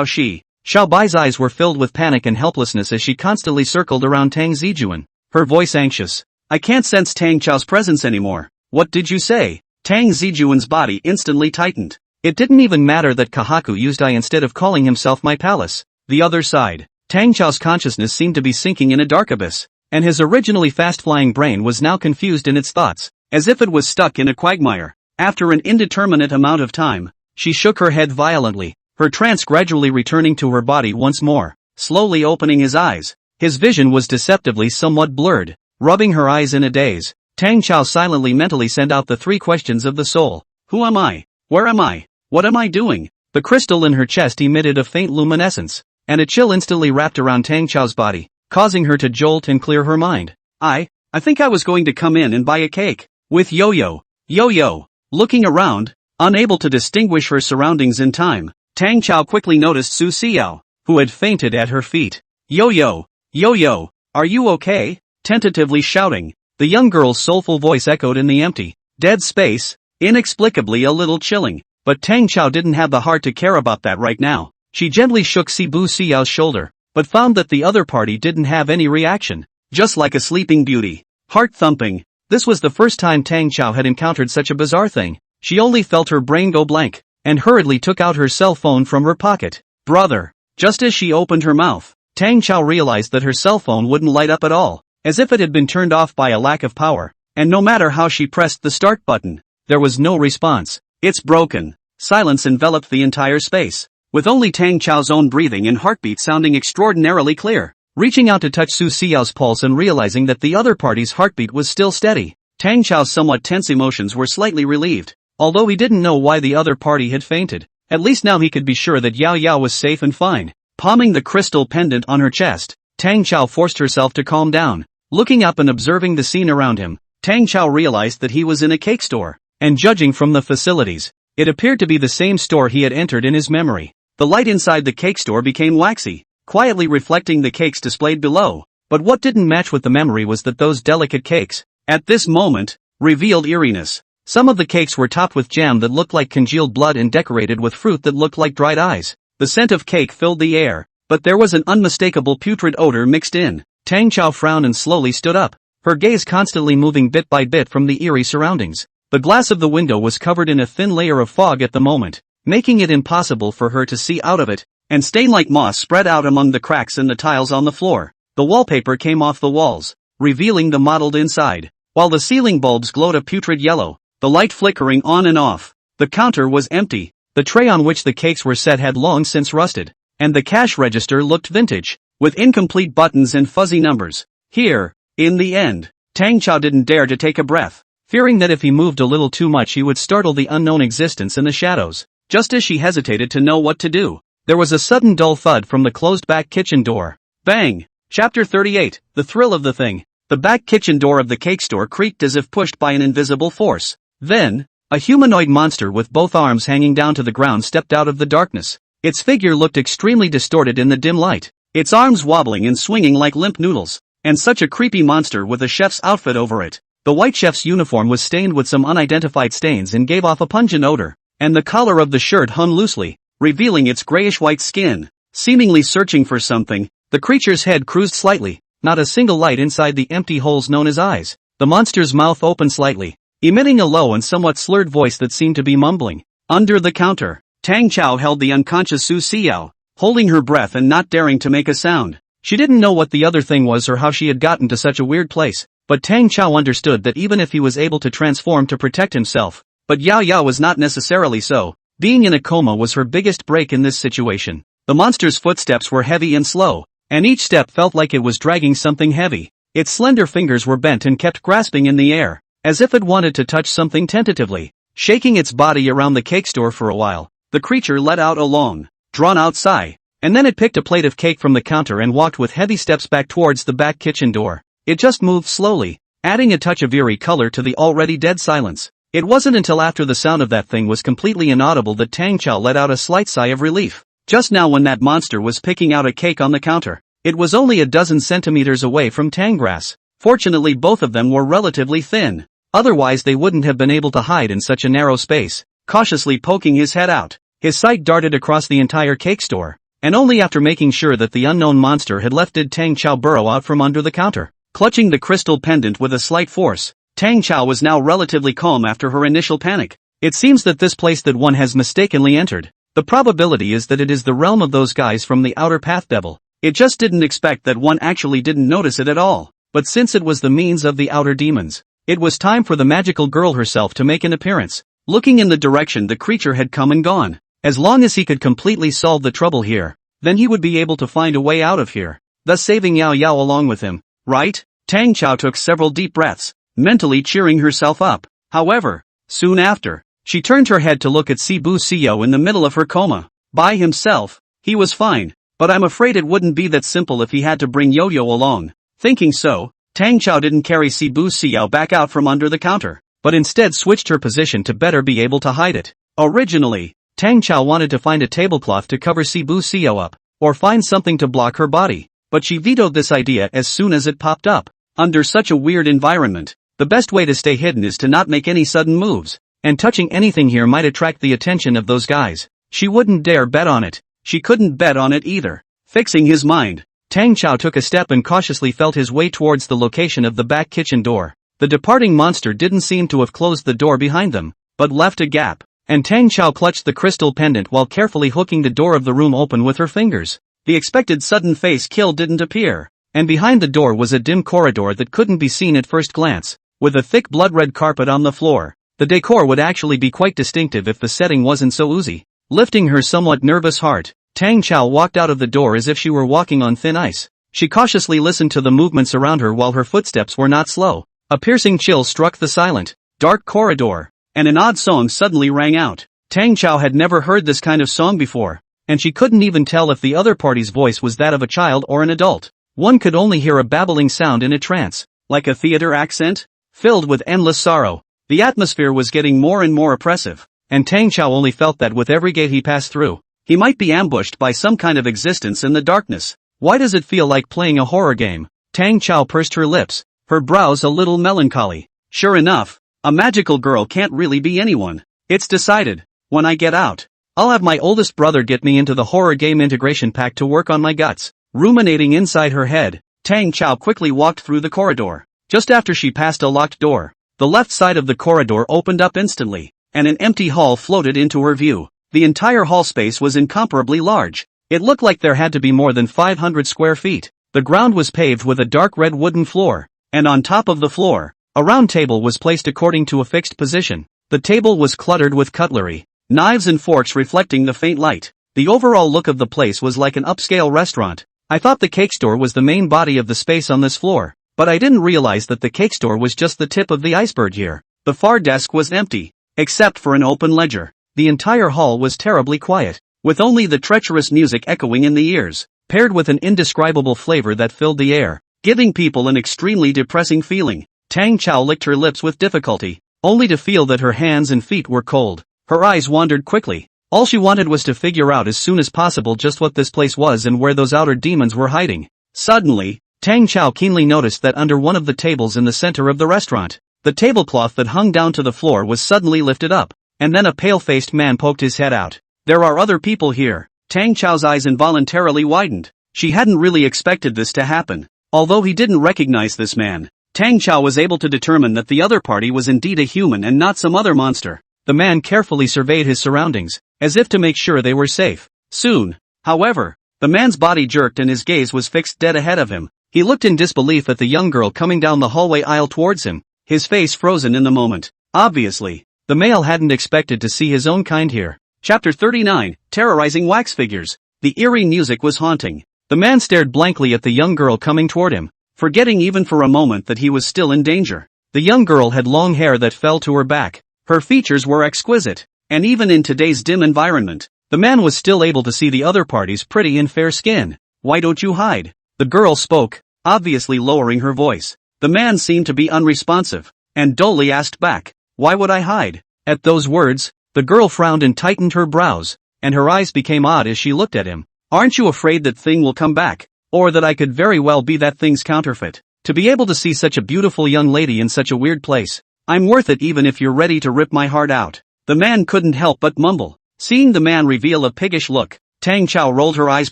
Shi. Xiao Bai's eyes were filled with panic and helplessness as she constantly circled around Tang Zijun, her voice anxious. I can't sense Tang Chao's presence anymore. What did you say? Tang Zijun's body instantly tightened. It didn't even matter that Kahaku used I instead of calling himself my palace. The other side, Tang Chao's consciousness seemed to be sinking in a dark abyss, and his originally fast-flying brain was now confused in its thoughts, as if it was stuck in a quagmire. After an indeterminate amount of time, she shook her head violently, her trance gradually returning to her body once more. Slowly opening his eyes, his vision was deceptively somewhat blurred. Rubbing her eyes in a daze, Tang Cao silently mentally sent out the 3 questions of the soul. Who am I? Where am I? What am I doing? The crystal in her chest emitted a faint luminescence, and a chill instantly wrapped around Tang Chao's body, causing her to jolt and clear her mind. I think I was going to come in and buy a cake. With Yo-Yo. Yo-Yo. Looking around, unable to distinguish her surroundings in time, Tang Cao quickly noticed Su Xiao, who had fainted at her feet. Yo-Yo. Yo-Yo. Are you okay? Tentatively shouting, the young girl's soulful voice echoed in the empty, dead space, inexplicably a little chilling, but Tang Cao didn't have the heart to care about that right now. She gently shook Sibu Xiao's shoulder, but found that the other party didn't have any reaction, just like a sleeping beauty. Heart thumping. This was the first time Tang Cao had encountered such a bizarre thing. She only felt her brain go blank, and hurriedly took out her cell phone from her pocket. Brother. Just as she opened her mouth, Tang Cao realized that her cell phone wouldn't light up at all, as if it had been turned off by a lack of power, and no matter how she pressed the start button, there was no response. It's broken. Silence enveloped the entire space, with only Tang Chao's own breathing and heartbeat sounding extraordinarily clear. Reaching out to touch Su Xiao's pulse and realizing that the other party's heartbeat was still steady, Tang Chao's somewhat tense emotions were slightly relieved. Although he didn't know why the other party had fainted, at least now he could be sure that Yao Yao was safe and fine. Palming the crystal pendant on her chest, Tang Cao forced herself to calm down. Looking up and observing the scene around him, Tang Cao realized that he was in a cake store, and judging from the facilities, it appeared to be the same store he had entered in his memory. The light inside the cake store became waxy, quietly reflecting the cakes displayed below, but what didn't match with the memory was that those delicate cakes, at this moment, revealed eeriness. Some of the cakes were topped with jam that looked like congealed blood and decorated with fruit that looked like dried eyes. The scent of cake filled the air, but there was an unmistakable putrid odor mixed in. Tang Cao frowned and slowly stood up, her gaze constantly moving bit by bit from the eerie surroundings. The glass of the window was covered in a thin layer of fog at the moment, making it impossible for her to see out of it, and stain-like moss spread out among the cracks in the tiles on the floor. The wallpaper came off the walls, revealing the mottled inside, while the ceiling bulbs glowed a putrid yellow, the light flickering on and off. The counter was empty, the tray on which the cakes were set had long since rusted, and the cash register looked vintage, with incomplete buttons and fuzzy numbers. Here, in the end, Tang Cao didn't dare to take a breath, fearing that if he moved a little too much he would startle the unknown existence in the shadows. Just as she hesitated to know what to do, there was a sudden dull thud from the closed back kitchen door. Bang! Chapter 38, The Thrill of the Thing. The back kitchen door of the cake store creaked as if pushed by an invisible force. Then, a humanoid monster with both arms hanging down to the ground stepped out of the darkness. Its figure looked extremely distorted in the dim light, its arms wobbling and swinging like limp noodles, and such a creepy monster with a chef's outfit over it. The white chef's uniform was stained with some unidentified stains and gave off a pungent odor, and the collar of the shirt hung loosely, revealing its grayish-white skin. Seemingly searching for something, the creature's head cruised slightly, not a single light inside the empty holes known as eyes. The monster's mouth opened slightly, emitting a low and somewhat slurred voice that seemed to be mumbling. Under the counter, Tang Cao held the unconscious Su Xiao, holding her breath and not daring to make a sound. She didn't know what the other thing was or how she had gotten to such a weird place, but Tang Cao understood that even if he was able to transform to protect himself, but Yao Yao was not necessarily so. Being in a coma was her biggest break in this situation. The monster's footsteps were heavy and slow, and each step felt like it was dragging something heavy. Its slender fingers were bent and kept grasping in the air, as if it wanted to touch something tentatively. Shaking its body around the cake store for a while, the creature let out a long, drawn-out sigh, and then it picked a plate of cake from the counter and walked with heavy steps back towards the back kitchen door. It just moved slowly, adding a touch of eerie color to the already dead silence. It wasn't until after the sound of that thing was completely inaudible that Tang Cao let out a slight sigh of relief. Just now when that monster was picking out a cake on the counter, it was only a dozen centimeters away from Tanggrass. Fortunately both of them were relatively thin. Otherwise they wouldn't have been able to hide in such a narrow space. Cautiously poking his head out, his sight darted across the entire cake store, and only after making sure that the unknown monster had left did Tang Cao burrow out from under the counter. Clutching the crystal pendant with a slight force, Tang Cao was now relatively calm after her initial panic. It seems that this place that one has mistakenly entered, the probability is that it is the realm of those guys from the outer path devil. It just didn't expect that one actually didn't notice it at all, but since it was the means of the outer demons, it was time for the magical girl herself to make an appearance. looking in the direction the creature had come and gone. As long as he could completely solve the trouble here, then he would be able to find a way out of here, thus saving Yao Yao along with him, right? Tang Cao took several deep breaths, mentally cheering herself up. However, soon after, she turned her head to look at Sibu Xiao in the middle of her coma. By himself, he was fine, but I'm afraid it wouldn't be that simple if he had to bring Yo-Yo along. Thinking so, Tang Cao didn't carry Sibu Xiao back out from under the counter, but instead switched her position to better be able to hide it. Originally, Tang Cao wanted to find a tablecloth to cover Sibu Xiao up, or find something to block her body, but she vetoed this idea as soon as it popped up. Under such a weird environment, the best way to stay hidden is to not make any sudden moves, and touching anything here might attract the attention of those guys. She wouldn't dare bet on it. She couldn't bet on it either. Fixing his mind, Tang Cao took a step and cautiously felt his way towards the location of the back kitchen door. The departing monster didn't seem to have closed the door behind them, but left a gap, and Tang Cao clutched the crystal pendant while carefully hooking the door of the room open with her fingers. The expected sudden face kill didn't appear, and behind the door was a dim corridor that couldn't be seen at first glance, with a thick blood-red carpet on the floor. The decor would actually be quite distinctive if the setting wasn't so oozy. Lifting her somewhat nervous heart, Tang Cao walked out of the door as if she were walking on thin ice. She cautiously listened to the movements around her while her footsteps were not slow. A piercing chill struck the silent, dark corridor, and an odd song suddenly rang out. Tang Cao had never heard this kind of song before, and she couldn't even tell if the other party's voice was that of a child or an adult. One could only hear a babbling sound in a trance, like a theater accent, filled with endless sorrow. The atmosphere was getting more and more oppressive, and Tang Cao only felt that with every gate he passed through, he might be ambushed by some kind of existence in the darkness. Why does it feel like playing a horror game? Tang Cao pursed her lips, her brows a little melancholy. Sure enough, a magical girl can't really be anyone. It's decided. When I get out, I'll have my oldest brother get me into the horror game integration pack to work on my guts. Ruminating inside her head, Tang Cao quickly walked through the corridor. Just after she passed a locked door, the left side of the corridor opened up instantly, and an empty hall floated into her view. The entire hall space was incomparably large. It looked like there had to be more than 500 square feet. The ground was paved with a dark red wooden floor, and on top of the floor, a round table was placed according to a fixed position. The table was cluttered with cutlery, knives and forks reflecting the faint light. The overall look of the place was like an upscale restaurant. I thought the cake store was the main body of the space on this floor, but I didn't realize that the cake store was just the tip of the iceberg here. The far desk was empty, except for an open ledger. The entire hall was terribly quiet, with only the treacherous music echoing in the ears, paired with an indescribable flavor that filled the air, giving people an extremely depressing feeling. Tang Cao licked her lips with difficulty, only to feel that her hands and feet were cold. Her eyes wandered quickly. All she wanted was to figure out as soon as possible just what this place was and where those outer demons were hiding. Suddenly, Tang Cao keenly noticed that under one of the tables in the center of the restaurant, the tablecloth that hung down to the floor was suddenly lifted up, and then a pale-faced man poked his head out. There are other people here. Tang Chao's eyes involuntarily widened. She hadn't really expected this to happen. Although he didn't recognize this man, Tang Cao was able to determine that the other party was indeed a human and not some other monster. The man carefully surveyed his surroundings, as if to make sure they were safe. Soon, however, the man's body jerked and his gaze was fixed dead ahead of him. He looked in disbelief at the young girl coming down the hallway aisle towards him, his face frozen in the moment. Obviously, the male hadn't expected to see his own kind here. Chapter 39, Terrorizing Wax Figures. The eerie music was haunting. The man stared blankly at the young girl coming toward him, forgetting even for a moment that he was still in danger. The young girl had long hair that fell to her back. Her features were exquisite, and even in today's dim environment, the man was still able to see the other party's pretty and fair skin. Why don't you hide? The girl spoke, obviously lowering her voice. The man seemed to be unresponsive, and dully asked back, why would I hide? At those words, the girl frowned and tightened her brows, and her eyes became odd as she looked at him. Aren't you afraid that thing will come back? Or that I could very well be that thing's counterfeit? To be able to see such a beautiful young lady in such a weird place, I'm worth it even if you're ready to rip my heart out. The man couldn't help but mumble. Seeing the man reveal a piggish look, Tang Cao rolled her eyes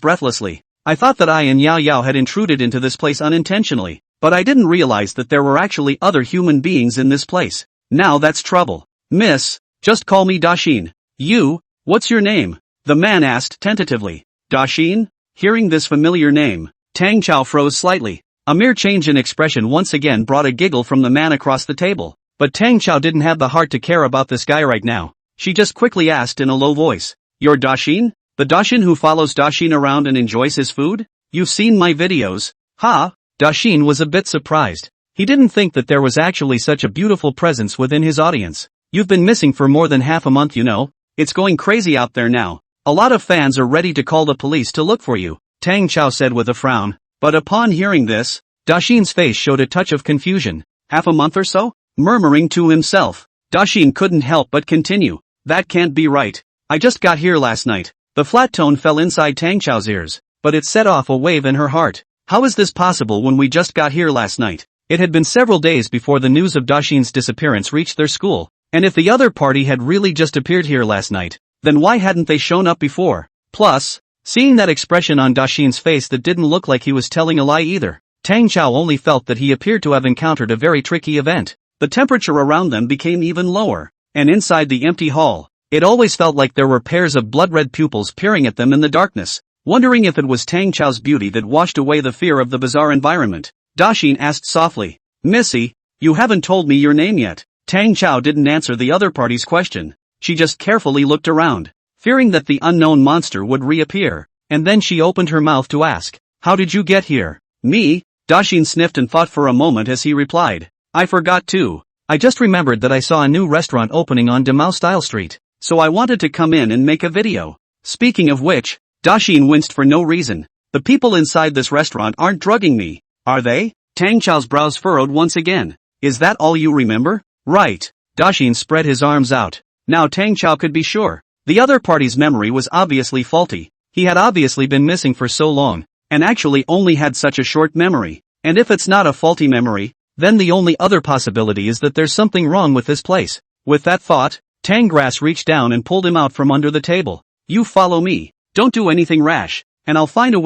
breathlessly. I thought that I and Yao Yao had intruded into this place unintentionally, but I didn't realize that there were actually other human beings in this place. Now that's trouble. Miss, just call me Dashin. You, what's your name? The man asked tentatively. Dashin? Hearing this familiar name, Tang Cao froze slightly. A mere change in expression once again brought a giggle from the man across the table. But Tang Cao didn't have the heart to care about this guy right now. She just quickly asked in a low voice, "You're Dashin? The Dashin who follows Dashin around and enjoys his food? You've seen my videos, huh?" Dashin was a bit surprised. He didn't think that there was actually such a beautiful presence within his audience. "You've been missing for more than half a month, you know. It's going crazy out there now. A lot of fans are ready to call the police to look for you," Tang Cao said with a frown. But upon hearing this, Dashin's face showed a touch of confusion. "Half a month or so?" Murmuring to himself, Dashin couldn't help but continue. "That can't be right. I just got here last night." The flat tone fell inside Tang Chao's ears, but it set off a wave in her heart. How is this possible when we just got here last night? It had been several days before the news of Dashin's disappearance reached their school, and if the other party had really just appeared here last night, then why hadn't they shown up before? Plus, seeing that expression on Dashin's face that didn't look like he was telling a lie either, Tang Cao only felt that he appeared to have encountered a very tricky event. The temperature around them became even lower, and inside the empty hall, it always felt like there were pairs of blood-red pupils peering at them in the darkness. Wondering if it was Tang Chao's beauty that washed away the fear of the bizarre environment, Dashin asked softly, "Missy, you haven't told me your name yet." Tang Cao didn't answer the other party's question. She just carefully looked around, fearing that the unknown monster would reappear, and then she opened her mouth to ask, "How did you get here?" "Me?" Dashin sniffed and thought for a moment as he replied, "I forgot too. I just remembered that I saw a new restaurant opening on Demao Style Street, so I wanted to come in and make a video." Speaking of which, Dashin winced for no reason. "The people inside this restaurant aren't drugging me, are they?" Tang Chao's brows furrowed once again. "Is that all you remember?" "Right." Dashin spread his arms out. Now Tang Cao could be sure. The other party's memory was obviously faulty. He had obviously been missing for so long, and actually only had such a short memory. And if it's not a faulty memory, then the only other possibility is that there's something wrong with this place. With that thought, Tang Grass reached down and pulled him out from under the table. "You follow me. Don't do anything rash, and I'll find a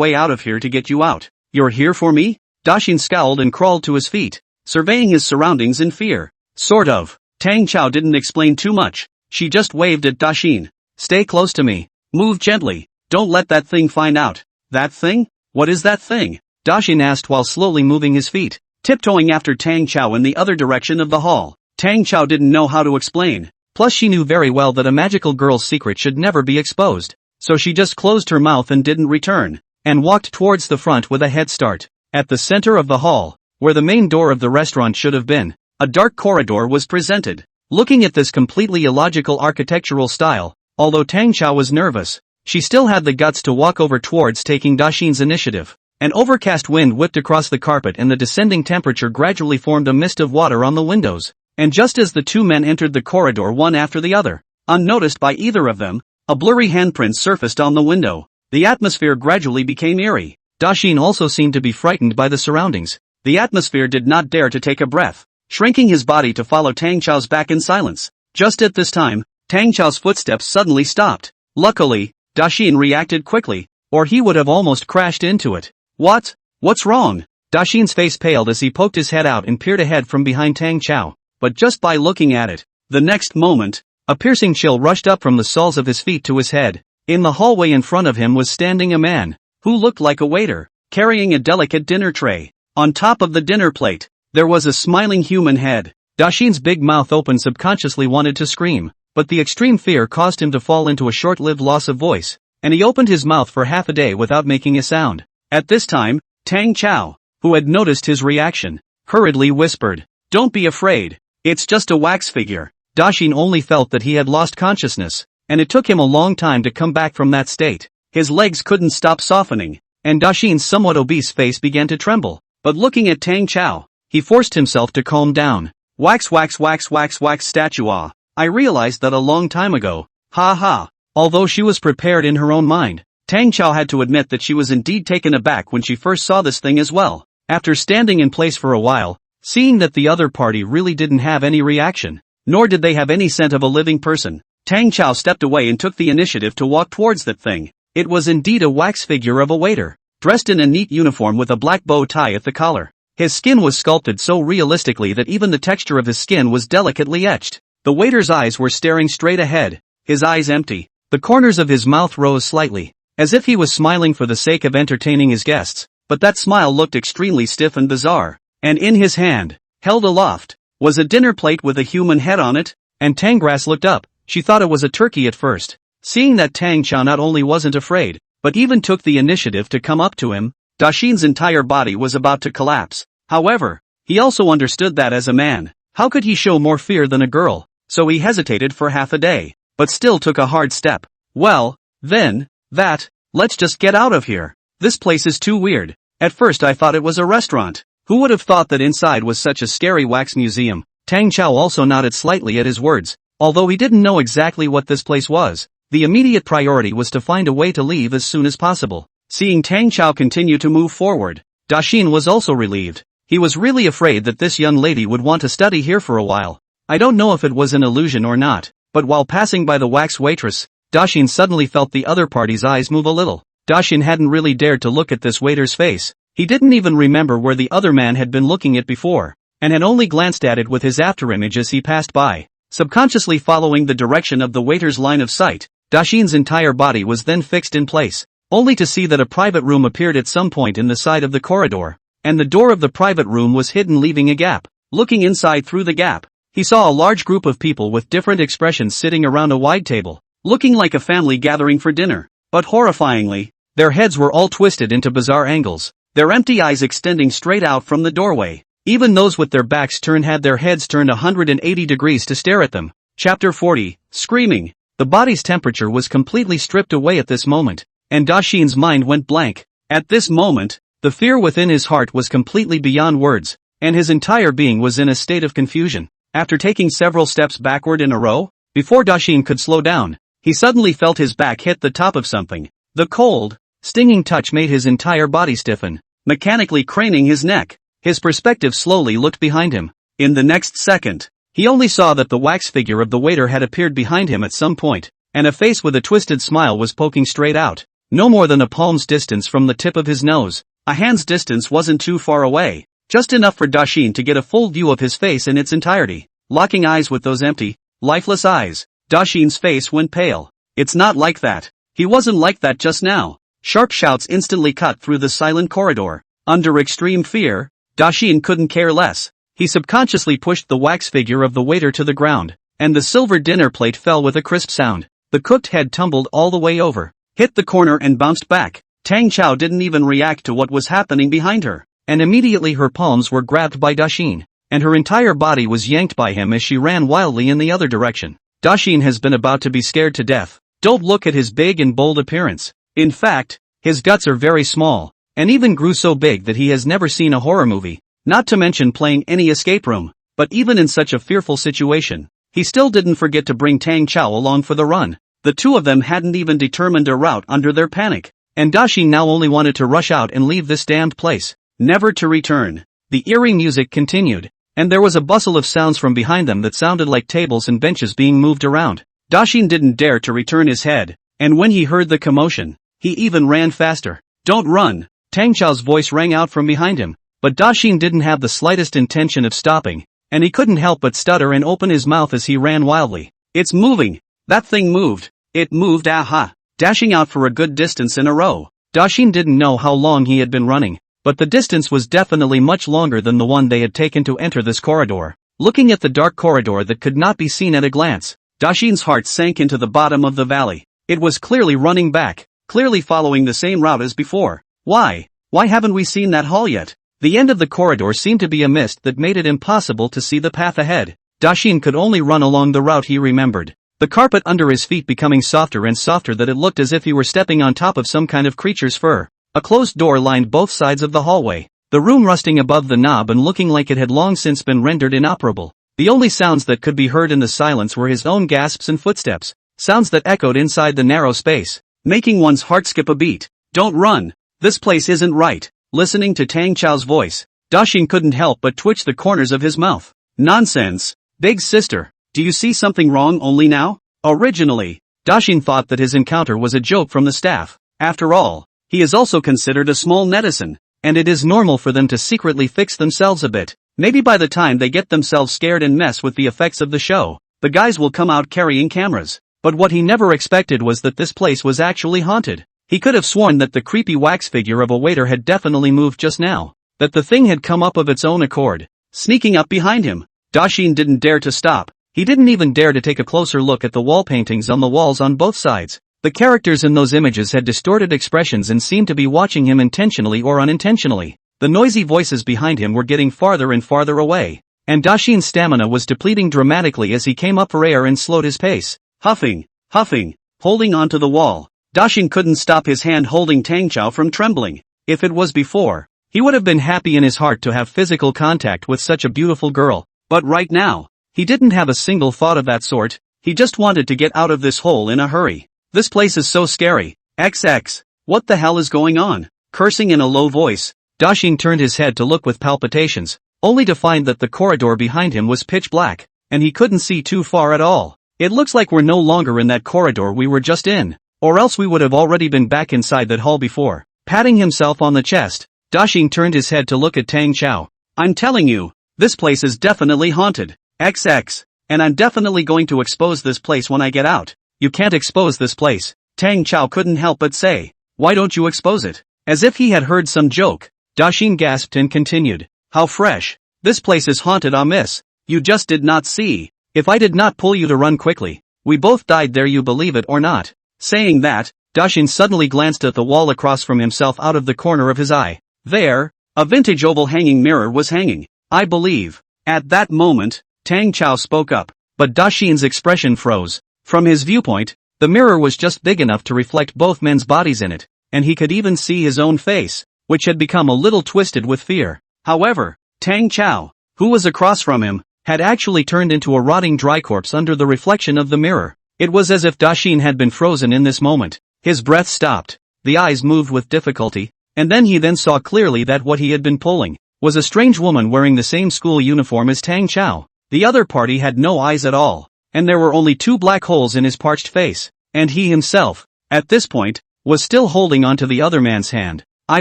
way out of here to get you out." "You're here for me?" Dashin scowled and crawled to his feet, surveying his surroundings in fear. "Sort of." Tang Cao didn't explain too much. She just waved at Dashin. "Stay close to me. Move gently. Don't let that thing find out." "That thing? What is that thing?" Dashin asked while slowly moving his feet, tiptoeing after Tang Cao in the other direction of the hall. Tang Cao didn't know how to explain. Plus she knew very well that a magical girl's secret should never be exposed. So she just closed her mouth and didn't return, and walked towards the front with a head start. At the center of the hall, where the main door of the restaurant should have been, a dark corridor was presented. Looking at this completely illogical architectural style, although Tang Cao was nervous, she still had the guts to walk over towards taking Dashin's initiative. An overcast wind whipped across the carpet and the descending temperature gradually formed a mist of water on the windows. And just as the two men entered the corridor one after the other, unnoticed by either of them, a blurry handprint surfaced on the window. The atmosphere gradually became eerie. Dashin also seemed to be frightened by the surroundings. The atmosphere did not dare to take a breath, shrinking his body to follow Tang Chao's back in silence. Just at this time, Tang Chao's footsteps suddenly stopped. Luckily, Dashin reacted quickly, or he would have almost crashed into it. What's wrong?" Dashin's face paled as he poked his head out and peered ahead from behind Tang Cao. But just by looking at it, the next moment, a piercing chill rushed up from the soles of his feet to his head. In the hallway in front of him was standing a man, who looked like a waiter, carrying a delicate dinner tray. On top of the dinner plate, there was a smiling human head. Dashin's big mouth open subconsciously wanted to scream, but the extreme fear caused him to fall into a short-lived loss of voice, and he opened his mouth for half a day without making a sound. At this time, Tang Cao, who had noticed his reaction, hurriedly whispered, "Don't be afraid. It's just a wax figure." Dashin only felt that he had lost consciousness, and it took him a long time to come back from that state. His legs couldn't stop softening, and Dashin's somewhat obese face began to tremble. But looking at Tang Cao, he forced himself to calm down. "Wax wax wax wax wax statue. I realized that a long time ago. Ha ha." Although she was prepared in her own mind, Tang Cao had to admit that she was indeed taken aback when she first saw this thing as well. After standing in place for a while, seeing that the other party really didn't have any reaction, nor did they have any scent of a living person, Tang Cao stepped away and took the initiative to walk towards that thing. It was indeed a wax figure of a waiter, dressed in a neat uniform with a black bow tie at the collar. His skin was sculpted so realistically that even the texture of his skin was delicately etched. The waiter's eyes were staring straight ahead, his eyes empty. The corners of his mouth rose slightly, as if he was smiling for the sake of entertaining his guests, but that smile looked extremely stiff and bizarre. And in his hand, held aloft, was a dinner plate with a human head on it, and Tangrass looked up. She thought it was a turkey at first. Seeing that Tang Cao not only wasn't afraid, but even took the initiative to come up to him, Dashin's entire body was about to collapse. However, he also understood that as a man, how could he show more fear than a girl? So he hesitated for half a day, but still took a hard step. Well, then, let's just get out of here. This place is too weird. At first I thought it was a restaurant. Who would have thought that inside was such a scary wax museum? Tang Cao also nodded slightly at his words. Although he didn't know exactly what this place was, the immediate priority was to find a way to leave as soon as possible. Seeing Tang Cao continue to move forward, Dashin was also relieved. He was really afraid that this young lady would want to study here for a while. I don't know if it was an illusion or not, but while passing by the wax waitress, Dashin suddenly felt the other party's eyes move a little. Dashin hadn't really dared to look at this waiter's face. He didn't even remember where the other man had been looking at before, and had only glanced at it with his afterimage as he passed by. Subconsciously following the direction of the waiter's line of sight, Dashin's entire body was then fixed in place, only to see that a private room appeared at some point in the side of the corridor, and the door of the private room was hidden, leaving a gap. Looking inside through the gap, he saw a large group of people with different expressions sitting around a wide table, looking like a family gathering for dinner, but horrifyingly, their heads were all twisted into bizarre angles, their empty eyes extending straight out from the doorway. Even those with their backs turned had their heads turned 180 degrees to stare at them. Chapter 40, Screaming. The body's temperature was completely stripped away at this moment, and Dashin's mind went blank. At this moment, the fear within his heart was completely beyond words, and his entire being was in a state of confusion. After taking several steps backward in a row, before Dashin could slow down, he suddenly felt his back hit the top of something. The cold, stinging touch made his entire body stiffen. Mechanically craning his neck, his perspective slowly looked behind him. In the next second, he only saw that the wax figure of the waiter had appeared behind him at some point, and a face with a twisted smile was poking straight out, no more than a palm's distance from the tip of his nose. A hand's distance wasn't too far away, just enough for Dashin to get a full view of his face in its entirety. Locking eyes with those empty, lifeless eyes, Dashin's face went pale. It's not like that. He wasn't like that just now. Sharp shouts instantly cut through the silent corridor. Under extreme fear, Dashin couldn't care less. He subconsciously pushed the wax figure of the waiter to the ground, and the silver dinner plate fell with a crisp sound. The cooked head tumbled all the way over, hit the corner and bounced back. Tang Cao didn't even react to what was happening behind her, and immediately her palms were grabbed by Dashin, and her entire body was yanked by him as she ran wildly in the other direction. Dashin has been about to be scared to death. Don't look at his big and bold appearance. In fact, his guts are very small, and even grew so big that he has never seen a horror movie, not to mention playing any escape room. But even in such a fearful situation, he still didn't forget to bring Tang Cao along for the run. The two of them hadn't even determined a route under their panic, and Dashin now only wanted to rush out and leave this damned place, never to return. The eerie music continued, and there was a bustle of sounds from behind them that sounded like tables and benches being moved around. Dashin didn't dare to return his head, and when he heard the commotion, he even ran faster. Don't run! Tang Chao's voice rang out from behind him, but Dashin didn't have the slightest intention of stopping, and he couldn't help but stutter and open his mouth as he ran wildly. It's moving! That thing moved! It moved, aha! Dashing out for a good distance in a row. Dashin didn't know how long he had been running, but the distance was definitely much longer than the one they had taken to enter this corridor. Looking at the dark corridor that could not be seen at a glance, Dashin's heart sank into the bottom of the valley. It was clearly running back, clearly following the same route as before. Why haven't we seen that hall yet? The end of the corridor seemed to be a mist that made it impossible to see the path ahead. Dashin could only run along the route he remembered, the carpet under his feet becoming softer and softer that it looked as if he were stepping on top of some kind of creature's fur. A closed door lined both sides of the hallway, the room rusting above the knob and looking like it had long since been rendered inoperable. The only sounds that could be heard in the silence were his own gasps and footsteps, sounds that echoed inside the narrow space, making one's heart skip a beat. Don't run! This place isn't right. Listening to Tang Chao's voice, Dashin couldn't help but twitch the corners of his mouth. Nonsense! Big sister, do you see something wrong only now? Originally, Dashin thought that his encounter was a joke from the staff. After all, he is also considered a small netizen, and it is normal for them to secretly fix themselves a bit. Maybe by the time they get themselves scared and mess with the effects of the show, the guys will come out carrying cameras. But what he never expected was that this place was actually haunted. He could have sworn that the creepy wax figure of a waiter had definitely moved just now, that the thing had come up of its own accord, sneaking up behind him. Daxin didn't dare to stop. He didn't even dare to take a closer look at the wall paintings on the walls on both sides. The characters in those images had distorted expressions and seemed to be watching him intentionally or unintentionally. The noisy voices behind him were getting farther and farther away, and Daxin's stamina was depleting dramatically as he came up for air and slowed his pace. Huffing, holding onto the wall, Daxin couldn't stop his hand holding Tang Cao from trembling. If it was before, he would have been happy in his heart to have physical contact with such a beautiful girl, but right now, he didn't have a single thought of that sort. He just wanted to get out of this hole in a hurry. This place is so scary. XX. What the hell is going on? Cursing in a low voice, Daxin turned his head to look with palpitations, only to find that the corridor behind him was pitch black, and he couldn't see too far at all. It looks like we're no longer in that corridor we were just in, or else we would have already been back inside that hall before. Patting himself on the chest, Daxin turned his head to look at Tang Cao. I'm telling you, this place is definitely haunted. XX. And I'm definitely going to expose this place when I get out. You can't expose this place, Tang Cao couldn't help but say. Why don't you expose it? As if he had heard some joke, Daxin gasped and continued. How fresh. This place is haunted, miss. You just did not see. If I did not pull you to run quickly, we both died there, you believe it or not. Saying that, Daxin suddenly glanced at the wall across from himself out of the corner of his eye. There, a vintage oval hanging mirror was hanging. I believe. At that moment, Tang Cao spoke up, but Daxin's expression froze. From his viewpoint, the mirror was just big enough to reflect both men's bodies in it, and he could even see his own face, which had become a little twisted with fear. However, Tang Cao, who was across from him, had actually turned into a rotting dry corpse under the reflection of the mirror. It was as if Daxin had been frozen in this moment. His breath stopped, the eyes moved with difficulty, and then he saw clearly that what he had been pulling was a strange woman wearing the same school uniform as Tang Cao. The other party had no eyes at all, and there were only 2 black holes in his parched face, and he himself, at this point, was still holding onto the other man's hand. I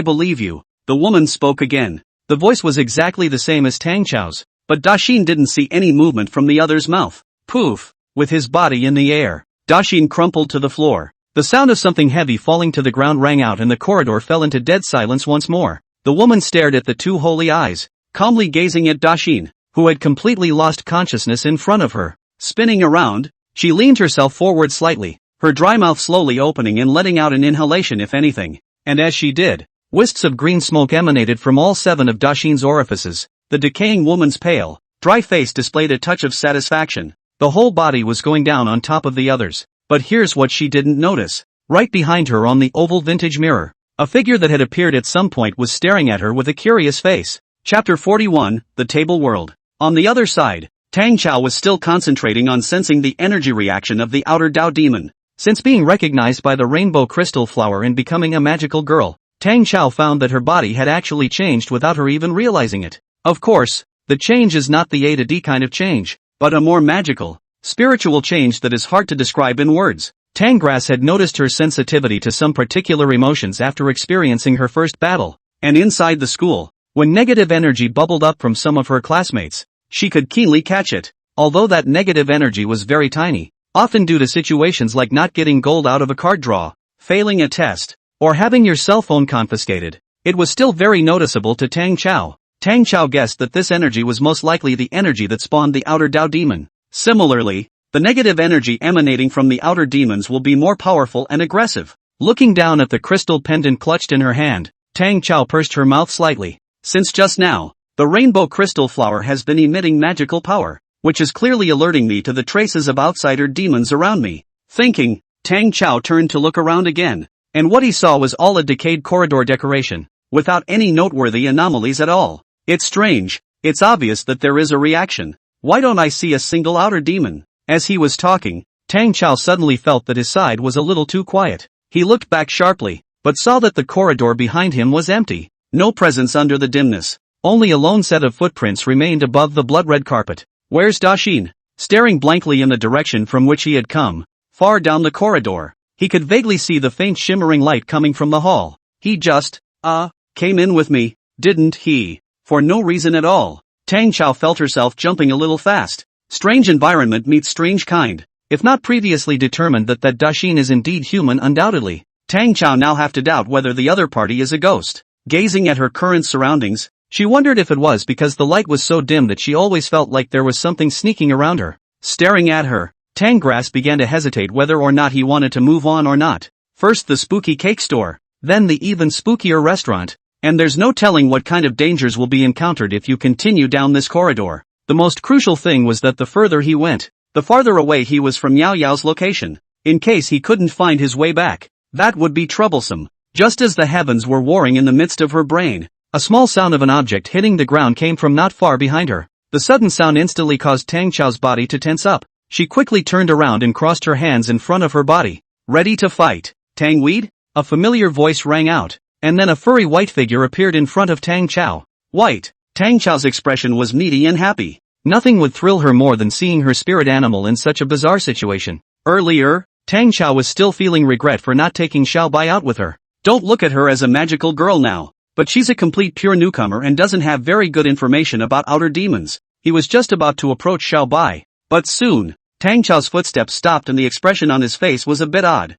believe you. The woman spoke again. The voice was exactly the same as Tang Cao's, but Daxin didn't see any movement from the other's mouth. Poof! With his body in the air, Daxin crumpled to the floor. The sound of something heavy falling to the ground rang out and the corridor fell into dead silence once more. The woman stared at the 2 holy eyes, calmly gazing at Daxin, who had completely lost consciousness in front of her. Spinning around, she leaned herself forward slightly, her dry mouth slowly opening and letting out an inhalation if anything, and as she did, wisps of green smoke emanated from all 7 of Daxin's orifices. The decaying woman's pale, dry face displayed a touch of satisfaction. The whole body was going down on top of the others, but here's what she didn't notice. Right behind her on the oval vintage mirror, a figure that had appeared at some point was staring at her with a curious face. Chapter 41, The Table World. On the other side, Tang Cao was still concentrating on sensing the energy reaction of the outer Dao demon. Since being recognized by the rainbow crystal flower and becoming a magical girl, Tang Cao found that her body had actually changed without her even realizing it. Of course, the change is not the A to D kind of change, but a more magical, spiritual change that is hard to describe in words. Tangrass had noticed her sensitivity to some particular emotions after experiencing her first battle, and inside the school, when negative energy bubbled up from some of her classmates, she could keenly catch it. Although that negative energy was very tiny, often due to situations like not getting gold out of a card draw, failing a test, or having your cell phone confiscated, it was still very noticeable to Tang Cao. Tang Cao guessed that this energy was most likely the energy that spawned the outer Dao demon. Similarly, the negative energy emanating from the outer demons will be more powerful and aggressive. Looking down at the crystal pendant clutched in her hand, Tang Cao pursed her mouth slightly. Since just now, the rainbow crystal flower has been emitting magical power, which is clearly alerting me to the traces of outsider demons around me. Thinking, Tang Cao turned to look around again, and what he saw was all a decayed corridor decoration, without any noteworthy anomalies at all. It's strange, it's obvious that there is a reaction. Why don't I see a single outer demon? As he was talking, Tang Cao suddenly felt that his side was a little too quiet. He looked back sharply, but saw that the corridor behind him was empty. No presence under the dimness. Only a lone set of footprints remained above the blood-red carpet. Where's Daxin? Staring blankly in the direction from which he had come, far down the corridor, he could vaguely see the faint shimmering light coming from the hall. He just, came in with me, didn't he? For no reason at all. Tang Cao felt herself jumping a little fast. Strange environment meets strange kind. If not previously determined that Daxin is indeed human, undoubtedly, Tang Cao now have to doubt whether the other party is a ghost. Gazing at her current surroundings, She wondered if it was because the light was so dim that she always felt like there was something sneaking around her. Staring at her, Tang began to hesitate whether or not he wanted to move on or not. First the spooky cake store, then the even spookier restaurant, and there's no telling what kind of dangers will be encountered if you continue down this corridor. The most crucial thing was that the further he went, the farther away he was from Yao Yao's location. In case he couldn't find his way back, that would be troublesome. Just as the heavens were warring in the midst of her brain, a small sound of an object hitting the ground came from not far behind her. The sudden sound instantly caused Tang Cao's body to tense up. She quickly turned around and crossed her hands in front of her body. Ready to fight, Tang Weed? A familiar voice rang out, and then a furry white figure appeared in front of Tang Cao. White. Tang Cao's expression was needy and happy. Nothing would thrill her more than seeing her spirit animal in such a bizarre situation. Earlier, Tang Cao was still feeling regret for not taking Xiaobai out with her. Don't look at her as a magical girl now. But she's a complete pure newcomer and doesn't have very good information about outer demons. He was just about to approach Xiaobai. But soon, Tang Cao's footsteps stopped and the expression on his face was a bit odd.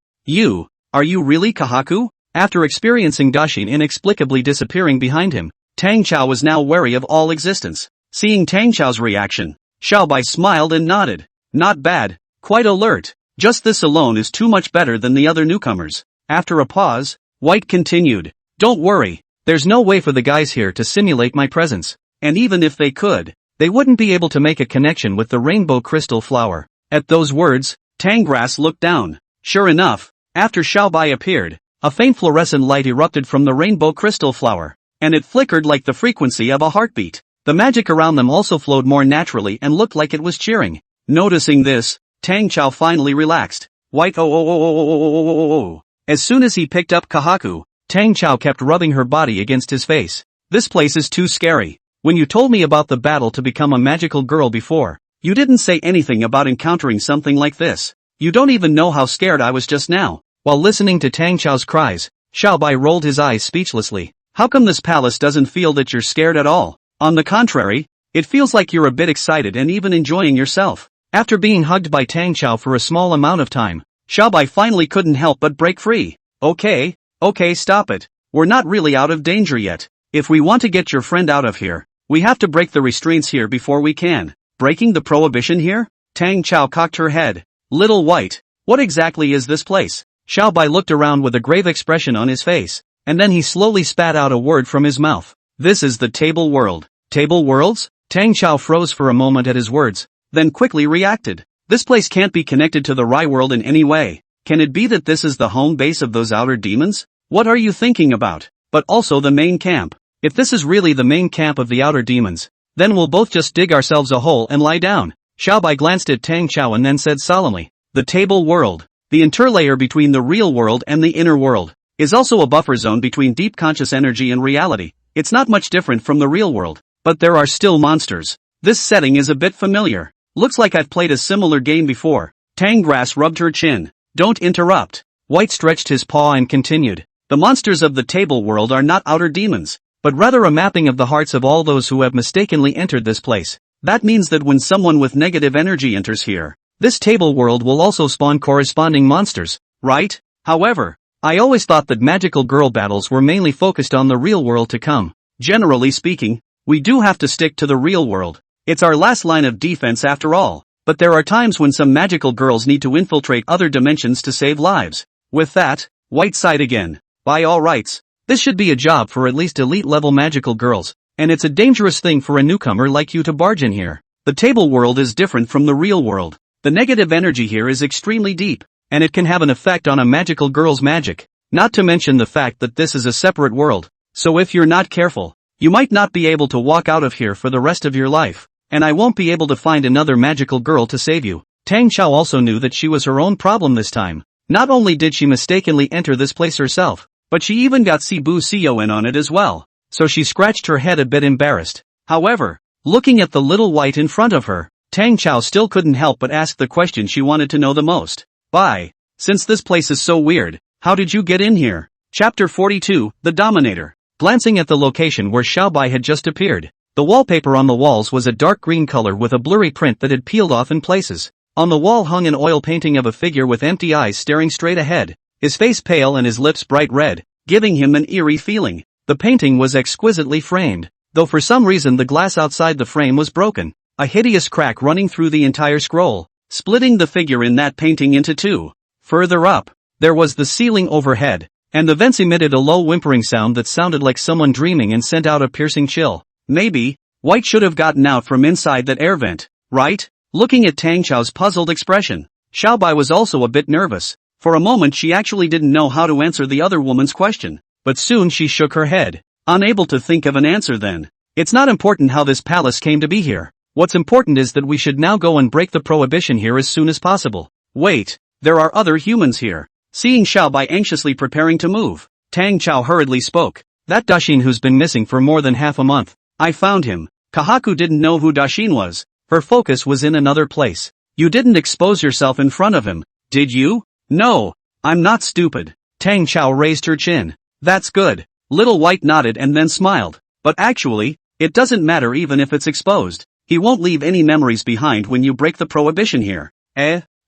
Are you really Kahaku? After experiencing Dashin inexplicably disappearing behind him, Tang Cao was now wary of all existence. Seeing Tang Cao's reaction, Xiaobai smiled and nodded. Not bad, quite alert. Just this alone is too much better than the other newcomers. After a pause, White continued. Don't worry. There's no way for the guys here to simulate my presence, and even if they could, they wouldn't be able to make a connection with the rainbow crystal flower. At those words, Tanggrass looked down. Sure enough, after Xiaobai appeared, a faint fluorescent light erupted from the rainbow crystal flower, and it flickered like the frequency of a heartbeat. The magic around them also flowed more naturally and looked like it was cheering. Noticing this, Tang Cao finally relaxed. White oh. As soon as he picked up Kahaku, Tang Cao kept rubbing her body against his face. This place is too scary. When you told me about the battle to become a magical girl before, you didn't say anything about encountering something like this. You don't even know how scared I was just now. While listening to Tang Cao's cries, Xiaobai rolled his eyes speechlessly. How come this palace doesn't feel that you're scared at all? On the contrary, it feels like you're a bit excited and even enjoying yourself. After being hugged by Tang Cao for a small amount of time, Xiaobai finally couldn't help but break free. Okay, stop it. We're not really out of danger yet. If we want to get your friend out of here, we have to break the restraints here before we can. Breaking the prohibition here? Tang Cao cocked her head. Little White, what exactly is this place? Xiaobai looked around with a grave expression on his face, and then he slowly spat out a word from his mouth. This is the Table World. Table Worlds? Tang Cao froze for a moment at his words, then quickly reacted. This place can't be connected to the Rai world in any way. Can it be that this is the home base of those outer demons? What are you thinking about? But also the main camp. If this is really the main camp of the outer demons, then we'll both just dig ourselves a hole and lie down. Xiaobai glanced at Tang Cao and then said solemnly, the Table World, the interlayer between the real world and the inner world, is also a buffer zone between deep conscious energy and reality. It's not much different from the real world, but there are still monsters. This setting is a bit familiar. Looks like I've played a similar game before. Tanggrass rubbed her chin. Don't interrupt. White stretched his paw and continued. The monsters of the Table World are not outer demons, but rather a mapping of the hearts of all those who have mistakenly entered this place. That means that when someone with negative energy enters here, this Table World will also spawn corresponding monsters, right? However, I always thought that magical girl battles were mainly focused on the real world to come. Generally speaking, we do have to stick to the real world. It's our last line of defense after all. But there are times when some magical girls need to infiltrate other dimensions to save lives. With that, White sighed again. By all rights, this should be a job for at least elite-level magical girls, and it's a dangerous thing for a newcomer like you to barge in here. The Table World is different from the real world. The negative energy here is extremely deep, and it can have an effect on a magical girl's magic. Not to mention the fact that this is a separate world, so if you're not careful, you might not be able to walk out of here for the rest of your life. And I won't be able to find another magical girl to save you. Tang Cao also knew that she was her own problem this time. Not only did she mistakenly enter this place herself, but she even got Sibu Sio in on it as well. So she scratched her head a bit embarrassed. However, looking at the little White in front of her, Tang Cao still couldn't help but ask the question she wanted to know the most. Since this place is so weird, how did you get in here? Chapter 42, The Dominator. Glancing at the location where Xiaobai had just appeared, the wallpaper on the walls was a dark green color with a blurry print that had peeled off in places. On the wall hung an oil painting of a figure with empty eyes staring straight ahead, his face pale and his lips bright red, giving him an eerie feeling. The painting was exquisitely framed. though for some reason the glass outside the frame was broken, a hideous crack running through the entire scroll, splitting the figure in that painting into two. Further up, there was the ceiling overhead, and the vents emitted a low whimpering sound that sounded like someone dreaming and sent out a piercing chill. Maybe, White should have gotten out from inside that air vent, right? Looking at Tang Cao's puzzled expression, Xiaobai was also a bit nervous. For a moment she actually didn't know how to answer the other woman's question, but soon she shook her head, unable to think of an answer then. It's not important how this palace came to be here. What's important is that we should now go and break the prohibition here as soon as possible. Wait, there are other humans here. Seeing Xiaobai anxiously preparing to move, Tang Cao hurriedly spoke. That Dashin who's been missing for more than half a month. I found him. Kahaku didn't know who Dashin was. Her focus was in another place. You didn't expose yourself in front of him, did you? No, I'm not stupid. Tang Cao raised her chin. That's good. Little White nodded and then smiled. But actually, it doesn't matter even if it's exposed. He won't leave any memories behind when you break the prohibition here.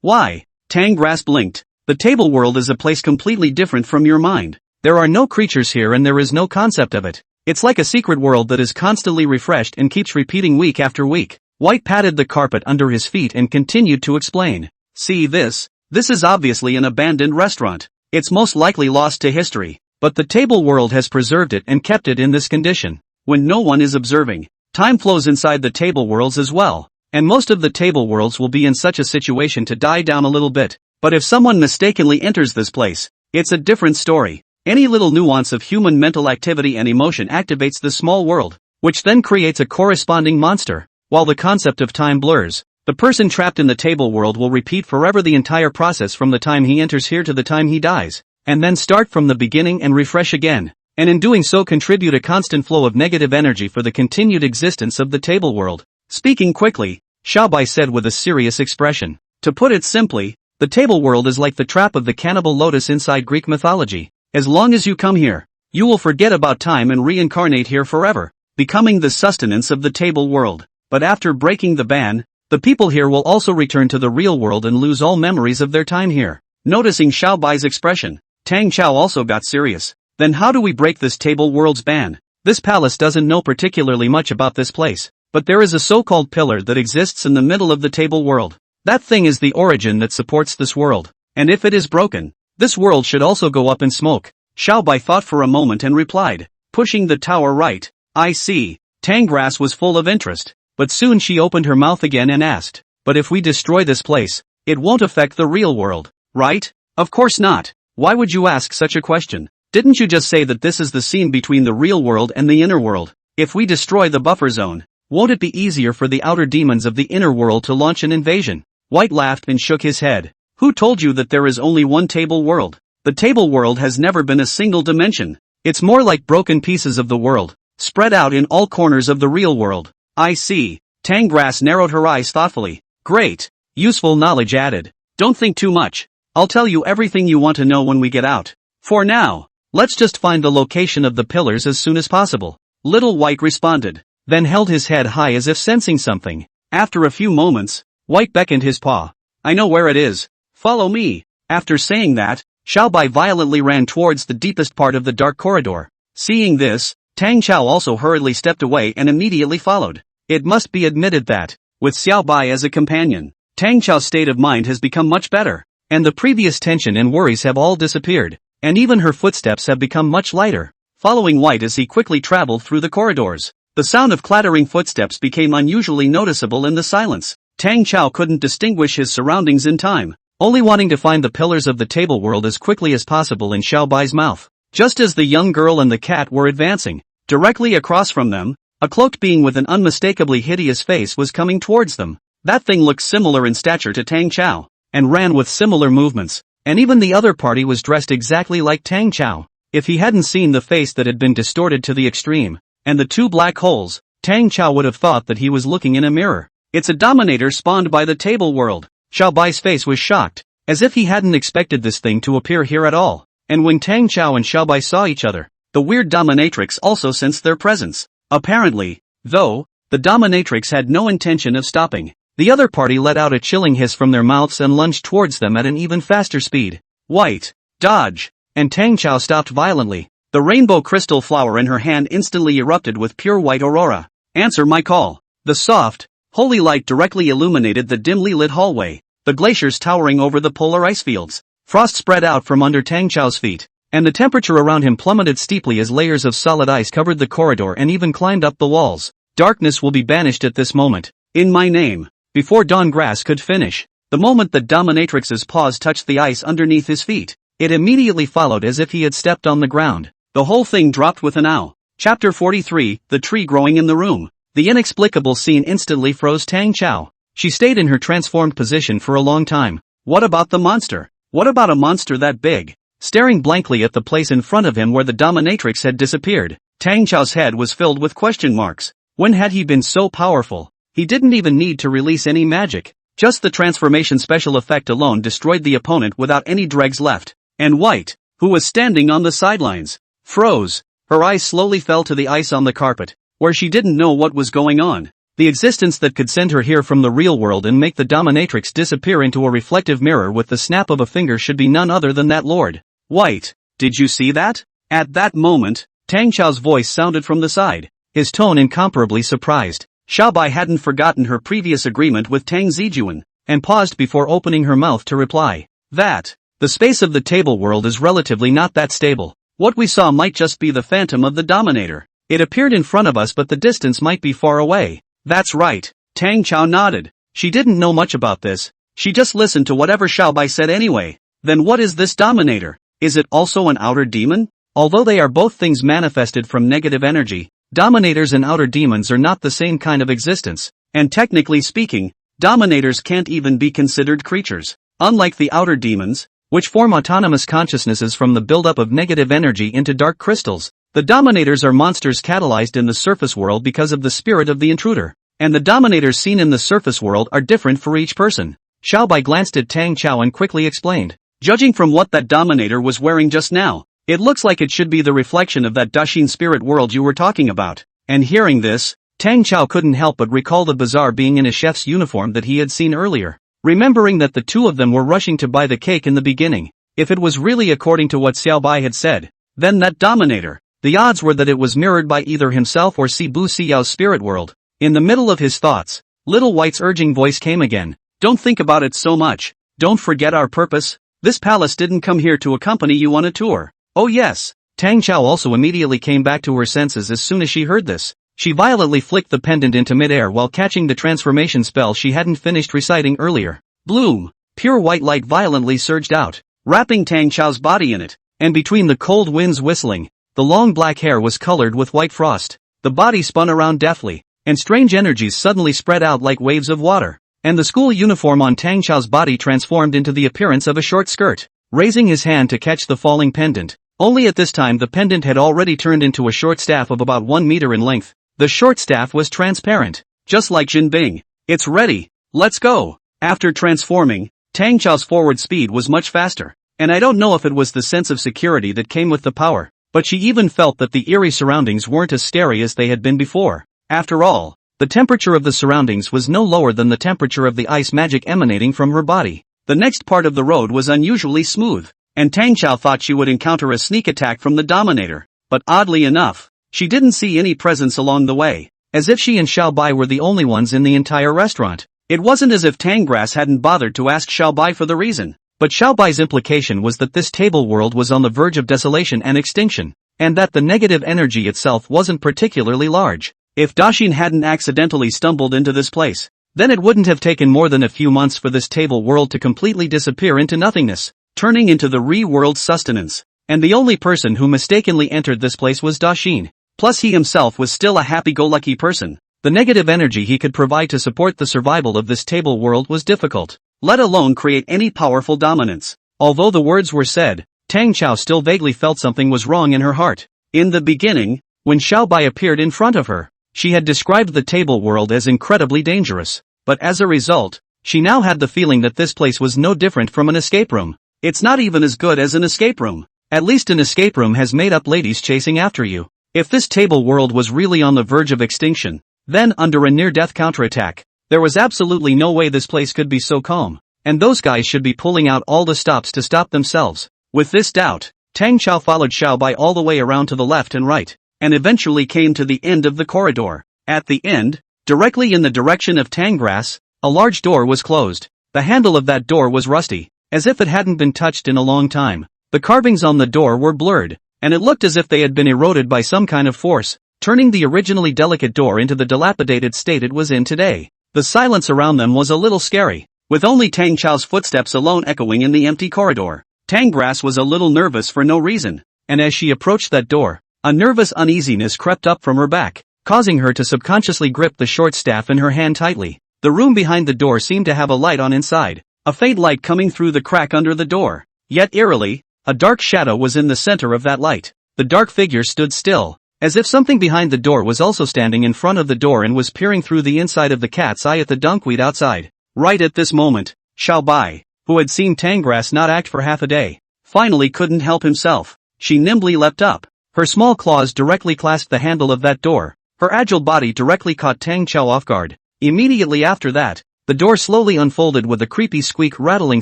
Why? Tang Grass blinked. The table world is a place completely different from your mind. There are no creatures here and there is no concept of it. It's like a secret world that is constantly refreshed and keeps repeating week after week. White patted the carpet under his feet and continued to explain. See this? This is obviously an abandoned restaurant. It's most likely lost to history, but the table world has preserved it and kept it in this condition. When no one is observing, time flows inside the table worlds as well, and most of the table worlds will be in such a situation to die down a little bit. But if someone mistakenly enters this place, it's a different story. Any little nuance of human mental activity and emotion activates the small world, which then creates a corresponding monster. While the concept of time blurs, the person trapped in the table world will repeat forever the entire process from the time he enters here to the time he dies, and then start from the beginning and refresh again, and in doing so contribute a constant flow of negative energy for the continued existence of the table world. Speaking quickly, Xiaobai said with a serious expression. To put it simply, the table world is like the trap of the cannibal lotus inside Greek mythology. As long as you come here, you will forget about time and reincarnate here forever, becoming the sustenance of the table world. But after breaking the ban, the people here will also return to the real world and lose all memories of their time here. Noticing Xiaobai's expression, Tang Cao also got serious. Then how do we break this table world's ban? This palace doesn't know particularly much about this place, but there is a so-called pillar that exists in the middle of the table world. That thing is the origin that supports this world, and if it is broken, this world should also go up in smoke. Xiaobai thought for a moment and replied, pushing the tower right. I see. Tang Grass was full of interest, but soon she opened her mouth again and asked, but if we destroy this place, it won't affect the real world, right? Of course not. Why would you ask such a question? Didn't you just say that this is the scene between the real world and the inner world? If we destroy the buffer zone, won't it be easier for the outer demons of the inner world to launch an invasion? White laughed and shook his head. Who told you that there is only one table world? The table world has never been a single dimension. It's more like broken pieces of the world, spread out in all corners of the real world. I see. Tang Grass narrowed her eyes thoughtfully. Great. Useful knowledge added. Don't think too much. I'll tell you everything you want to know when we get out. For now, let's just find the location of the pillars as soon as possible. Little White responded, then held his head high as if sensing something. After a few moments, White beckoned his paw. I know where it is. Follow me. After saying that, Xiaobai violently ran towards the deepest part of the dark corridor. Seeing this, Tang Cao also hurriedly stepped away and immediately followed. It must be admitted that, with Xiaobai as a companion, Tang Cao's state of mind has become much better, and the previous tension and worries have all disappeared, and even her footsteps have become much lighter. Following White as he quickly traveled through the corridors, the sound of clattering footsteps became unusually noticeable in the silence. Tang Cao couldn't distinguish his surroundings in time, only wanting to find the pillars of the table world as quickly as possible in Xiaobai's mouth. Just as the young girl and the cat were advancing, directly across from them, a cloaked being with an unmistakably hideous face was coming towards them. That thing looked similar in stature to Tang Cao, and ran with similar movements, and even the other party was dressed exactly like Tang Cao. If he hadn't seen the face that had been distorted to the extreme, and the two black holes, Tang Cao would have thought that he was looking in a mirror. It's a dominator spawned by the table world. Xiaobai's face was shocked, as if he hadn't expected this thing to appear here at all. And when Tang Cao and Xiaobai saw each other, the weird dominatrix also sensed their presence. Apparently, though, the dominatrix had no intention of stopping. The other party let out a chilling hiss from their mouths and lunged towards them at an even faster speed. White, dodge! And Tang Cao stopped violently. The rainbow crystal flower in her hand instantly erupted with pure white aurora. Answer my call. The soft, holy light directly illuminated the dimly lit hallway, the glaciers towering over the polar ice fields. Frost spread out from under Tang Cao's feet, and the temperature around him plummeted steeply as layers of solid ice covered the corridor and even climbed up the walls. Darkness will be banished at this moment. In my name. Before Dawn Grass could finish, the moment the dominatrix's paws touched the ice underneath his feet, it immediately followed as if he had stepped on the ground. The whole thing dropped with an ow. Chapter 43, The Tree Growing in the Room. The inexplicable scene instantly froze Tang Cao. She stayed in her transformed position for a long time. What about the monster? What about a monster that big? Staring blankly at the place in front of him where the dominatrix had disappeared, Tang Cao's head was filled with question marks. When had he been so powerful? He didn't even need to release any magic. Just the transformation special effect alone destroyed the opponent without any dregs left. And White, who was standing on the sidelines, froze. Her eyes slowly fell to the ice on the carpet, where she didn't know what was going on. The existence that could send her here from the real world and make the dominatrix disappear into a reflective mirror with the snap of a finger should be none other than that Lord. White, did you see that? At that moment, Tang Cao's voice sounded from the side, his tone incomparably surprised. Xiaobai hadn't forgotten her previous agreement with Tang Zijun, and paused before opening her mouth to reply. That, the space of the table world is relatively not that stable. What we saw might just be the phantom of the dominator. It appeared in front of us but the distance might be far away. That's right, Tang Cao nodded. She didn't know much about this. She just listened to whatever Xiaobai said anyway. Then what is this dominator? Is it also an outer demon? Although they are both things manifested from negative energy, dominators and outer demons are not the same kind of existence, and technically speaking, dominators can't even be considered creatures. Unlike the outer demons, which form autonomous consciousnesses from the buildup of negative energy into dark crystals, the dominators are monsters catalyzed in the surface world because of the spirit of the intruder, and the dominators seen in the surface world are different for each person. Xiaobai glanced at Tang Cao and quickly explained. Judging from what that dominator was wearing just now, it looks like it should be the reflection of that Daxin spirit world you were talking about. And hearing this, Tang Cao couldn't help but recall the bazaar being in a chef's uniform that he had seen earlier. Remembering that the two of them were rushing to buy the cake in the beginning, if it was really according to what Xiaobai had said, then that dominator, the odds were that it was mirrored by either himself or Sibu Xiao's spirit world. In the middle of his thoughts, Little White's urging voice came again. Don't think about it so much. Don't forget our purpose. This palace didn't come here to accompany you on a tour. Oh yes. Tang Cao also immediately came back to her senses as soon as she heard this. She violently flicked the pendant into midair while catching the transformation spell she hadn't finished reciting earlier. Bloom! Pure white light violently surged out, wrapping Tang Cao's body in it, and between the cold winds whistling, the long black hair was colored with white frost. The body spun around deftly, and strange energies suddenly spread out like waves of water, and the school uniform on Tang Cao's body transformed into the appearance of a short skirt. Raising his hand to catch the falling pendant, only at this time the pendant had already turned into a short staff of about 1 meter in length. The short staff was transparent, just like Jin Bing. It's ready, let's go. After transforming, Tang Cao's forward speed was much faster, and I don't know if it was the sense of security that came with the power, but she even felt that the eerie surroundings weren't as scary as they had been before. After all, the temperature of the surroundings was no lower than the temperature of the ice magic emanating from her body. The next part of the road was unusually smooth, and Tang Cao thought she would encounter a sneak attack from the dominator, but oddly enough, she didn't see any presence along the way, as if she and Xiaobai were the only ones in the entire restaurant. It wasn't as if Tang Grass hadn't bothered to ask Xiaobai for the reason, but Xiaobai's implication was that this table world was on the verge of desolation and extinction, and that the negative energy itself wasn't particularly large. If Daxin hadn't accidentally stumbled into this place, then it wouldn't have taken more than a few months for this table world to completely disappear into nothingness, turning into the re-world's sustenance. And the only person who mistakenly entered this place was Daxin. Plus he himself was still a happy-go-lucky person. The negative energy he could provide to support the survival of this table world was difficult, let alone create any powerful dominance. Although the words were said, Tang Cao still vaguely felt something was wrong in her heart. In the beginning, when Xiaobai appeared in front of her, she had described the table world as incredibly dangerous, but as a result, she now had the feeling that this place was no different from an escape room. It's not even as good as an escape room. At least an escape room has made-up ladies chasing after you. If this table world was really on the verge of extinction, then under a near-death counterattack, there was absolutely no way this place could be so calm, and those guys should be pulling out all the stops to stop themselves. With this doubt, Tang Cao followed Xiaobai all the way around to the left and right, and eventually came to the end of the corridor. At the end, directly in the direction of Tanggrass, a large door was closed. The handle of that door was rusty, as if it hadn't been touched in a long time. The carvings on the door were blurred, and it looked as if they had been eroded by some kind of force, turning the originally delicate door into the dilapidated state it was in today. The silence around them was a little scary, with only Tang Chao's footsteps alone echoing in the empty corridor. Tanggrass was a little nervous for no reason, and as she approached that door, a nervous uneasiness crept up from her back, causing her to subconsciously grip the short staff in her hand tightly. The room behind the door seemed to have a light on inside, a faint light coming through the crack under the door. Yet eerily, a dark shadow was in the center of that light. The dark figure stood still, as if something behind the door was also standing in front of the door and was peering through the inside of the cat's eye at the dunkweed outside. Right at this moment, Xiaobai, who had seen Tanggrass not act for half a day, finally couldn't help himself. She nimbly leapt up. Her small claws directly clasped the handle of that door. Her agile body directly caught Tang Cao off guard. Immediately after that, the door slowly unfolded with a creepy squeak rattling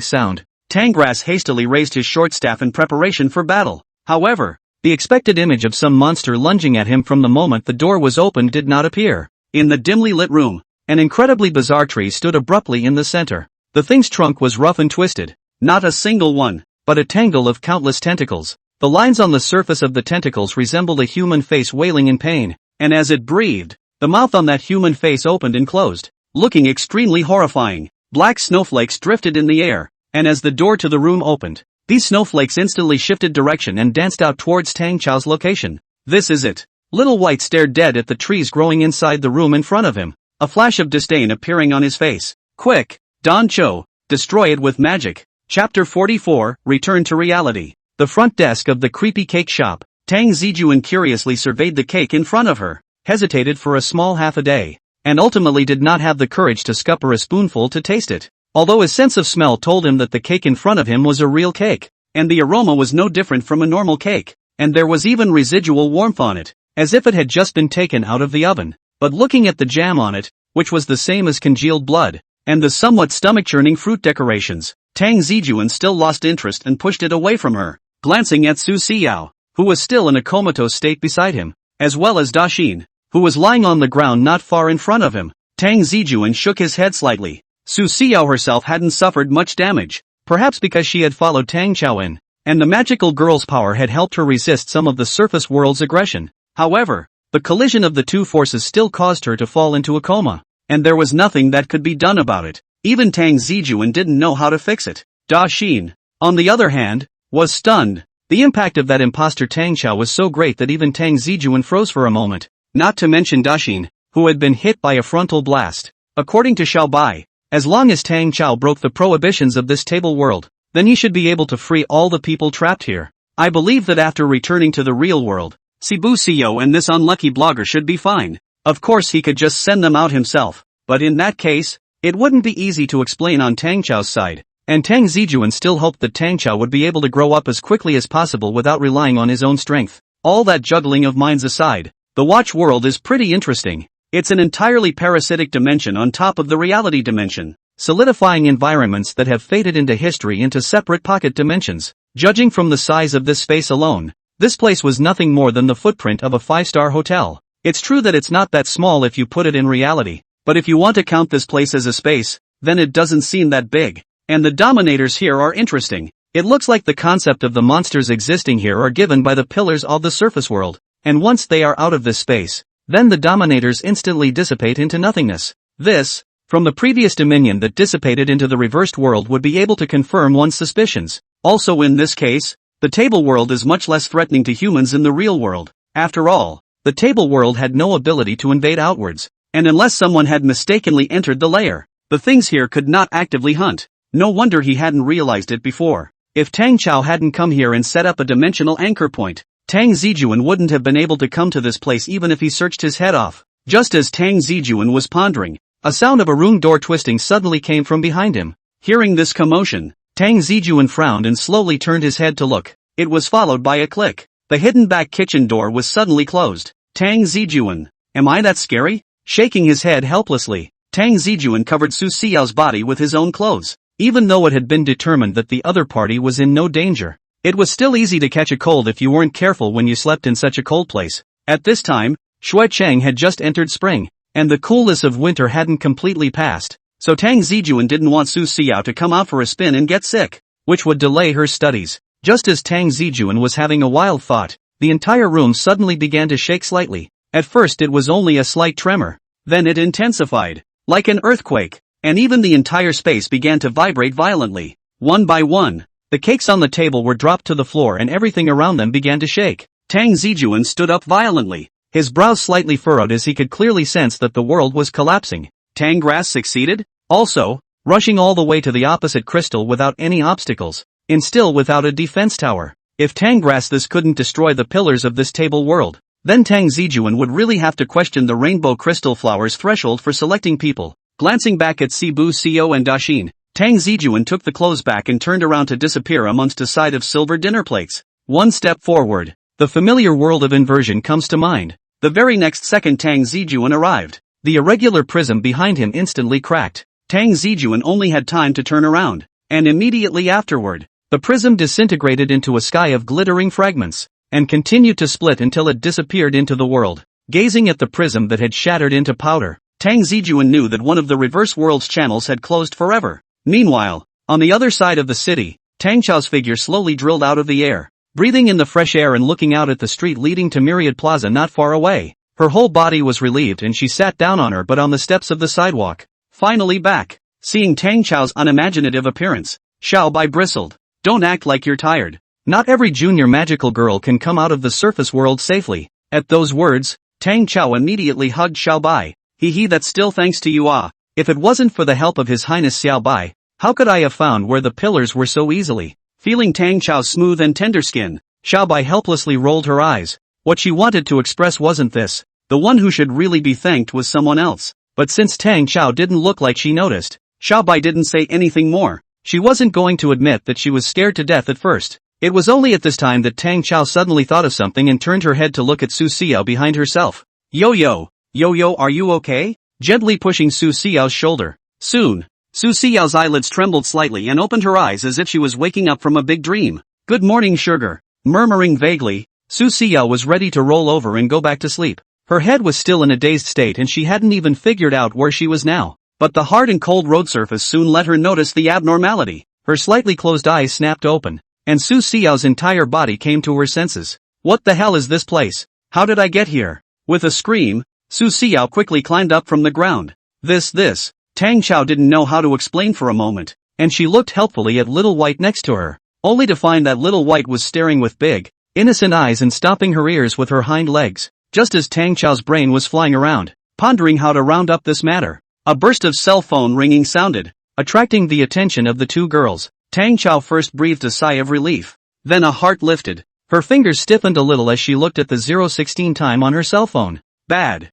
sound. Tanggrass hastily raised his short staff in preparation for battle. However, the expected image of some monster lunging at him from the moment the door was opened did not appear. In the dimly lit room, an incredibly bizarre tree stood abruptly in the center. The thing's trunk was rough and twisted. Not a single one, but a tangle of countless tentacles. The lines on the surface of the tentacles resembled a human face wailing in pain, and as it breathed, the mouth on that human face opened and closed, looking extremely horrifying. Black snowflakes drifted in the air, and as the door to the room opened, these snowflakes instantly shifted direction and danced out towards Tang Chao's location. This is it. Little White stared dead at the trees growing inside the room in front of him, a flash of disdain appearing on his face. Quick, Don Cho, destroy it with magic. Chapter 44, Return to Reality. The front desk of the creepy cake shop. Tang Zijun curiously surveyed the cake in front of her, hesitated for a small half a day, and ultimately did not have the courage to scupper a spoonful to taste it. Although his sense of smell told him that the cake in front of him was a real cake, and the aroma was no different from a normal cake, and there was even residual warmth on it, as if it had just been taken out of the oven. But looking at the jam on it, which was the same as congealed blood, and the somewhat stomach-churning fruit decorations, Tang Zijun still lost interest and pushed it away from her, glancing at Su Xiao, who was still in a comatose state beside him, as well as Da Xin, who was lying on the ground not far in front of him. Tang Zijun shook his head slightly. Su Xiao herself hadn't suffered much damage, perhaps because she had followed Tang Cao in, and the magical girl's power had helped her resist some of the surface world's aggression. However, the collision of the two forces still caused her to fall into a coma, and there was nothing that could be done about it. Even Tang Zijun didn't know how to fix it. Da Xin, on the other hand, was stunned. The impact of that imposter Tang Cao was so great that even Tang Zijun froze for a moment, not to mention Da Xin, who had been hit by a frontal blast. According to Xiaobai, as long as Tang Cao broke the prohibitions of this table world, then he should be able to free all the people trapped here. I believe that after returning to the real world, Sibu Xiao and this unlucky blogger should be fine. Of course he could just send them out himself, but in that case, it wouldn't be easy to explain on Tang Chao's side, and Tang Zijun still hoped that Tang Cao would be able to grow up as quickly as possible without relying on his own strength. All that juggling of minds aside, the watch world is pretty interesting. It's an entirely parasitic dimension on top of the reality dimension, solidifying environments that have faded into history into separate pocket dimensions. Judging from the size of this space alone, this place was nothing more than the footprint of a 5-star hotel. It's true that it's not that small if you put it in reality, but if you want to count this place as a space, then it doesn't seem that big. And the dominators here are interesting. It looks like the concept of the monsters existing here are given by the pillars of the surface world, and once they are out of this space, then the dominators instantly dissipate into nothingness. This, from the previous dominion that dissipated into the reversed world, would be able to confirm one's suspicions. Also in this case, the table world is much less threatening to humans in the real world. After all, the table world had no ability to invade outwards, and unless someone had mistakenly entered the lair, the things here could not actively hunt. No wonder he hadn't realized it before. If Tang Cao hadn't come here and set up a dimensional anchor point, Tang Zijun wouldn't have been able to come to this place even if he searched his head off. Just as Tang Zijun was pondering, a sound of a room door twisting suddenly came from behind him. Hearing this commotion, Tang Zijun frowned and slowly turned his head to look. It was followed by a click. The hidden back kitchen door was suddenly closed. Tang Zijun, am I that scary? Shaking his head helplessly, Tang Zijun covered Su Xiao's body with his own clothes. Even though it had been determined that the other party was in no danger, It was still easy to catch a cold if you weren't careful when you slept in such a cold place. At this time, Shui Cheng had just entered spring, and the coolness of winter hadn't completely passed, so Tang Zijun didn't want Su Xiao to come out for a spin and get sick, which would delay her studies. Just as Tang Zijun was having a wild thought, the entire room suddenly began to shake slightly. At first it was only a slight tremor. Then it intensified, like an earthquake, and even the entire space began to vibrate violently. One by one, the cakes on the table were dropped to the floor and everything around them began to shake. Tang Zijun stood up violently, his brows slightly furrowed as he could clearly sense that the world was collapsing. Tang Grass succeeded? Also, rushing all the way to the opposite crystal without any obstacles, and still without a defense tower. If Tang Grass this couldn't destroy the pillars of this table world, then Tang Zijun would really have to question the rainbow crystal flower's threshold for selecting people. Glancing back at Sibu Seo and Dashin, Tang Zijun took the clothes back and turned around to disappear amongst a side of silver dinner plates. One step forward, the familiar world of inversion comes to mind. The very next second Tang Zijun arrived. The irregular prism behind him instantly cracked. Tang Zijun only had time to turn around, and immediately afterward, the prism disintegrated into a sky of glittering fragments, and continued to split until it disappeared into the world. Gazing at the prism that had shattered into powder, Tang Zijun knew that one of the reverse world's channels had closed forever. Meanwhile, on the other side of the city, Tang Chao's figure slowly drilled out of the air, breathing in the fresh air and looking out at the street leading to Myriad Plaza not far away. Her whole body was relieved and she sat down on her butt on the steps of the sidewalk. Finally back. Seeing Tang Chao's unimaginative appearance, Xiao Bai bristled. Don't act like you're tired. Not every junior magical girl can come out of the surface world safely. At those words, Tang Cao immediately hugged Xiao Bai. That's still thanks to you ah. If it wasn't for the help of His Highness Xiao Bai, how could I have found where the pillars were so easily? Feeling Tang Chao's smooth and tender skin, Xiao Bai helplessly rolled her eyes. What she wanted to express wasn't this. The one who should really be thanked was someone else. But since Tang Chao didn't look like she noticed, Xiao Bai didn't say anything more. She wasn't going to admit that she was scared to death at first. It was only at this time that Tang Chao suddenly thought of something and turned her head to look at Su Xiao behind herself. Yo, are you okay? Gently pushing Su Xiao's shoulder. Soon, Su Xiao's eyelids trembled slightly and opened her eyes as if she was waking up from a big dream. Good morning, sugar. Murmuring vaguely, Su Xiao was ready to roll over and go back to sleep. Her head was still in a dazed state and she hadn't even figured out where she was now. But the hard and cold road surface soon let her notice the abnormality. Her slightly closed eyes snapped open, and Su Xiao's entire body came to her senses. What the hell is this place? How did I get here? With a scream, Su Xiao quickly climbed up from the ground. This. Tang Chao didn't know how to explain for a moment, and she looked helpfully at Little White next to her, only to find that Little White was staring with big, innocent eyes and stopping her ears with her hind legs. Just as Tang Chao's brain was flying around, pondering how to round up this matter, a burst of cell phone ringing sounded, attracting the attention of the two girls. Tang Chao first breathed a sigh of relief, then a heart lifted. Her fingers stiffened a little as she looked at the 016 time on her cell phone. Bad.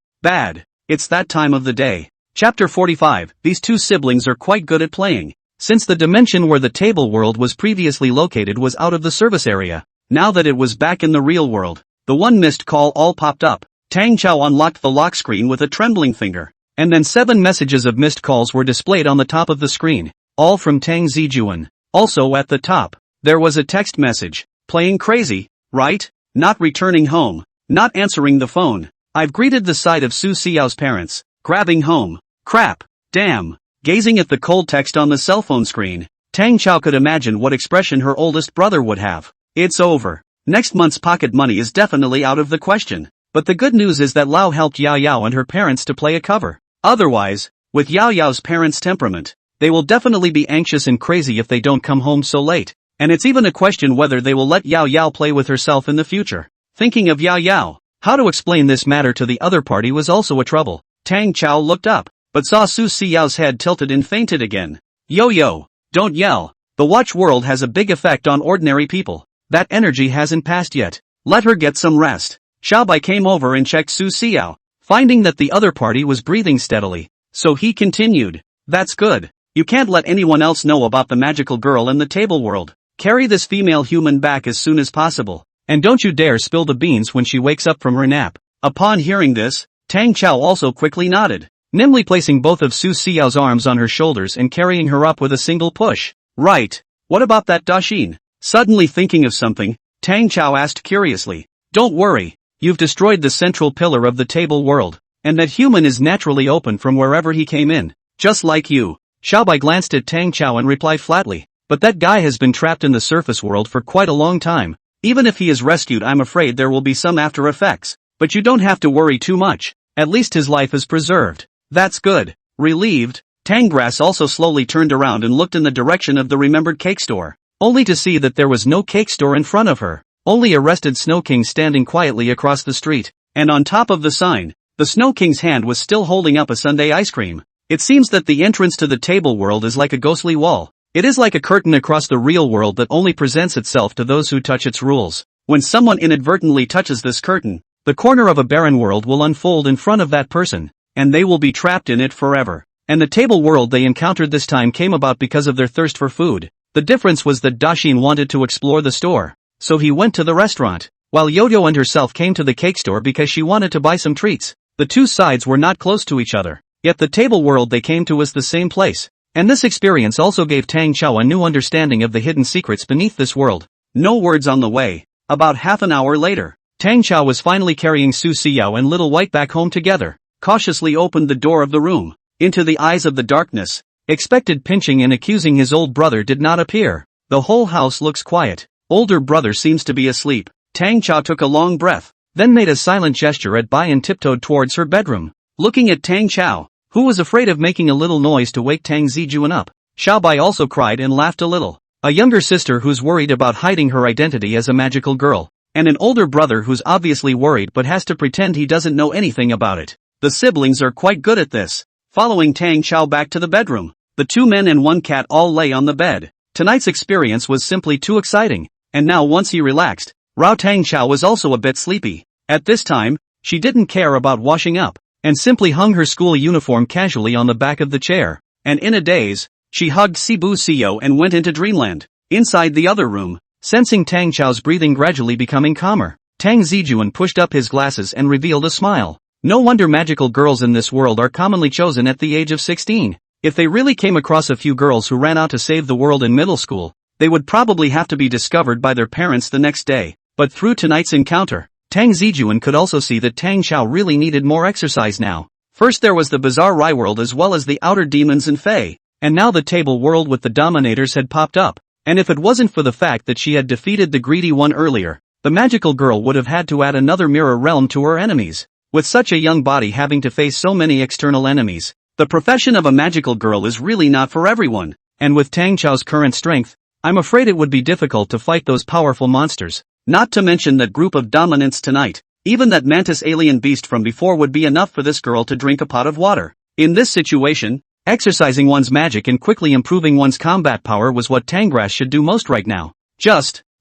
It's that time of the day. Chapter 45. These two siblings are quite good at playing. Since the dimension where the table world was previously located was out of the service area, now that it was back in the real world, the one missed call all popped up. Tang Chao unlocked the lock screen with a trembling finger, and then 7 messages of missed calls were displayed on the top of the screen, all from Tang Zijun. Also at the top, there was a text message. Playing crazy, right? Not returning home. Not answering the phone. I've greeted the sight of Su Xiao's parents. Grabbing home. Crap. Damn. Gazing at the cold text on the cell phone screen, Tang Chao could imagine what expression her oldest brother would have. It's over. Next month's pocket money is definitely out of the question. But the good news is that Lao helped Yao Yao and her parents to play a cover. Otherwise, with Yao Yao's parents' temperament, they will definitely be anxious and crazy if they don't come home so late. And it's even a question whether they will let Yao Yao play with herself in the future. Thinking of Yao Yao, how to explain this matter to the other party was also a trouble. Tang Chao looked up, but saw Su Xiao's head tilted and fainted again. Yo, don't yell. The watch world has a big effect on ordinary people. That energy hasn't passed yet. Let her get some rest. Xiao Bai came over and checked Su Xiao, finding that the other party was breathing steadily. So he continued. That's good. You can't let anyone else know about the magical girl in the table world. Carry this female human back as soon as possible. And don't you dare spill the beans when she wakes up from her nap. Upon hearing this, Tang Chao also quickly nodded, nimbly placing both of Su Xiao's arms on her shoulders and carrying her up with a single push. Right. What about that Dashin? Suddenly thinking of something, Tang Cao asked curiously. Don't worry, you've destroyed the central pillar of the table world, and that human is naturally open from wherever he came in, just like you. Xiaobai glanced at Tang Cao and replied flatly, but that guy has been trapped in the surface world for quite a long time. Even if he is rescued, I'm afraid there will be some after effects, but you don't have to worry too much, at least his life is preserved. That's good. Relieved, Tangrass also slowly turned around and looked in the direction of the remembered cake store, only to see that there was no cake store in front of her, only a rested Snow King standing quietly across the street, and on top of the sign, the Snow King's hand was still holding up a sundae ice cream. It seems that the entrance to the table world is like a ghostly wall. It is like a curtain across the real world that only presents itself to those who touch its rules. When someone inadvertently touches this curtain, the corner of a barren world will unfold in front of that person, and they will be trapped in it forever. And the table world they encountered this time came about because of their thirst for food. The difference was that Dashin wanted to explore the store, so he went to the restaurant, while Yoyo and herself came to the cake store because she wanted to buy some treats. The two sides were not close to each other, yet the table world they came to was the same place. And this experience also gave Tang Cao a new understanding of the hidden secrets beneath this world. No words on the way. About half an hour later, Tang Cao was finally carrying Su Xiao and Little White back home together, cautiously opened the door of the room. Into the eyes of the darkness, expected pinching and accusing his old brother did not appear. The whole house looks quiet. Older brother seems to be asleep. Tang Cao took a long breath, then made a silent gesture at bye and tiptoed towards her bedroom. Looking at Tang Cao, who was afraid of making a little noise to wake Tang Zijun up, Xiaobai also cried and laughed a little. A younger sister who's worried about hiding her identity as a magical girl, and an older brother who's obviously worried but has to pretend he doesn't know anything about it. The siblings are quite good at this. Following Tang Cao back to the bedroom, the two men and one cat all lay on the bed. Tonight's experience was simply too exciting, and now once he relaxed, Tang Cao was also a bit sleepy. At this time, she didn't care about washing up, and simply hung her school uniform casually on the back of the chair, and in a daze, she hugged Sibu Xiao and went into dreamland. Inside the other room, sensing Tang Chao's breathing gradually becoming calmer, Tang Zijun pushed up his glasses and revealed a smile. No wonder magical girls in this world are commonly chosen at the age of 16. If they really came across a few girls who ran out to save the world in middle school, they would probably have to be discovered by their parents the next day. But through tonight's encounter, Tang Zijun could also see that Tang Cao really needed more exercise now. First there was the bizarre Rai world as well as the outer demons and fae, and now the table world with the dominators had popped up. And if it wasn't for the fact that she had defeated the greedy one earlier, the magical girl would have had to add another mirror realm to her enemies. With such a young body having to face so many external enemies, the profession of a magical girl is really not for everyone, and with Tang Chao's current strength, I'm afraid it would be difficult to fight those powerful monsters, not to mention that group of dominants tonight. Even that mantis alien beast from before would be enough for this girl to drink a pot of water. In this situation, exercising one's magic and quickly improving one's combat power was what Tangrass should do most right now.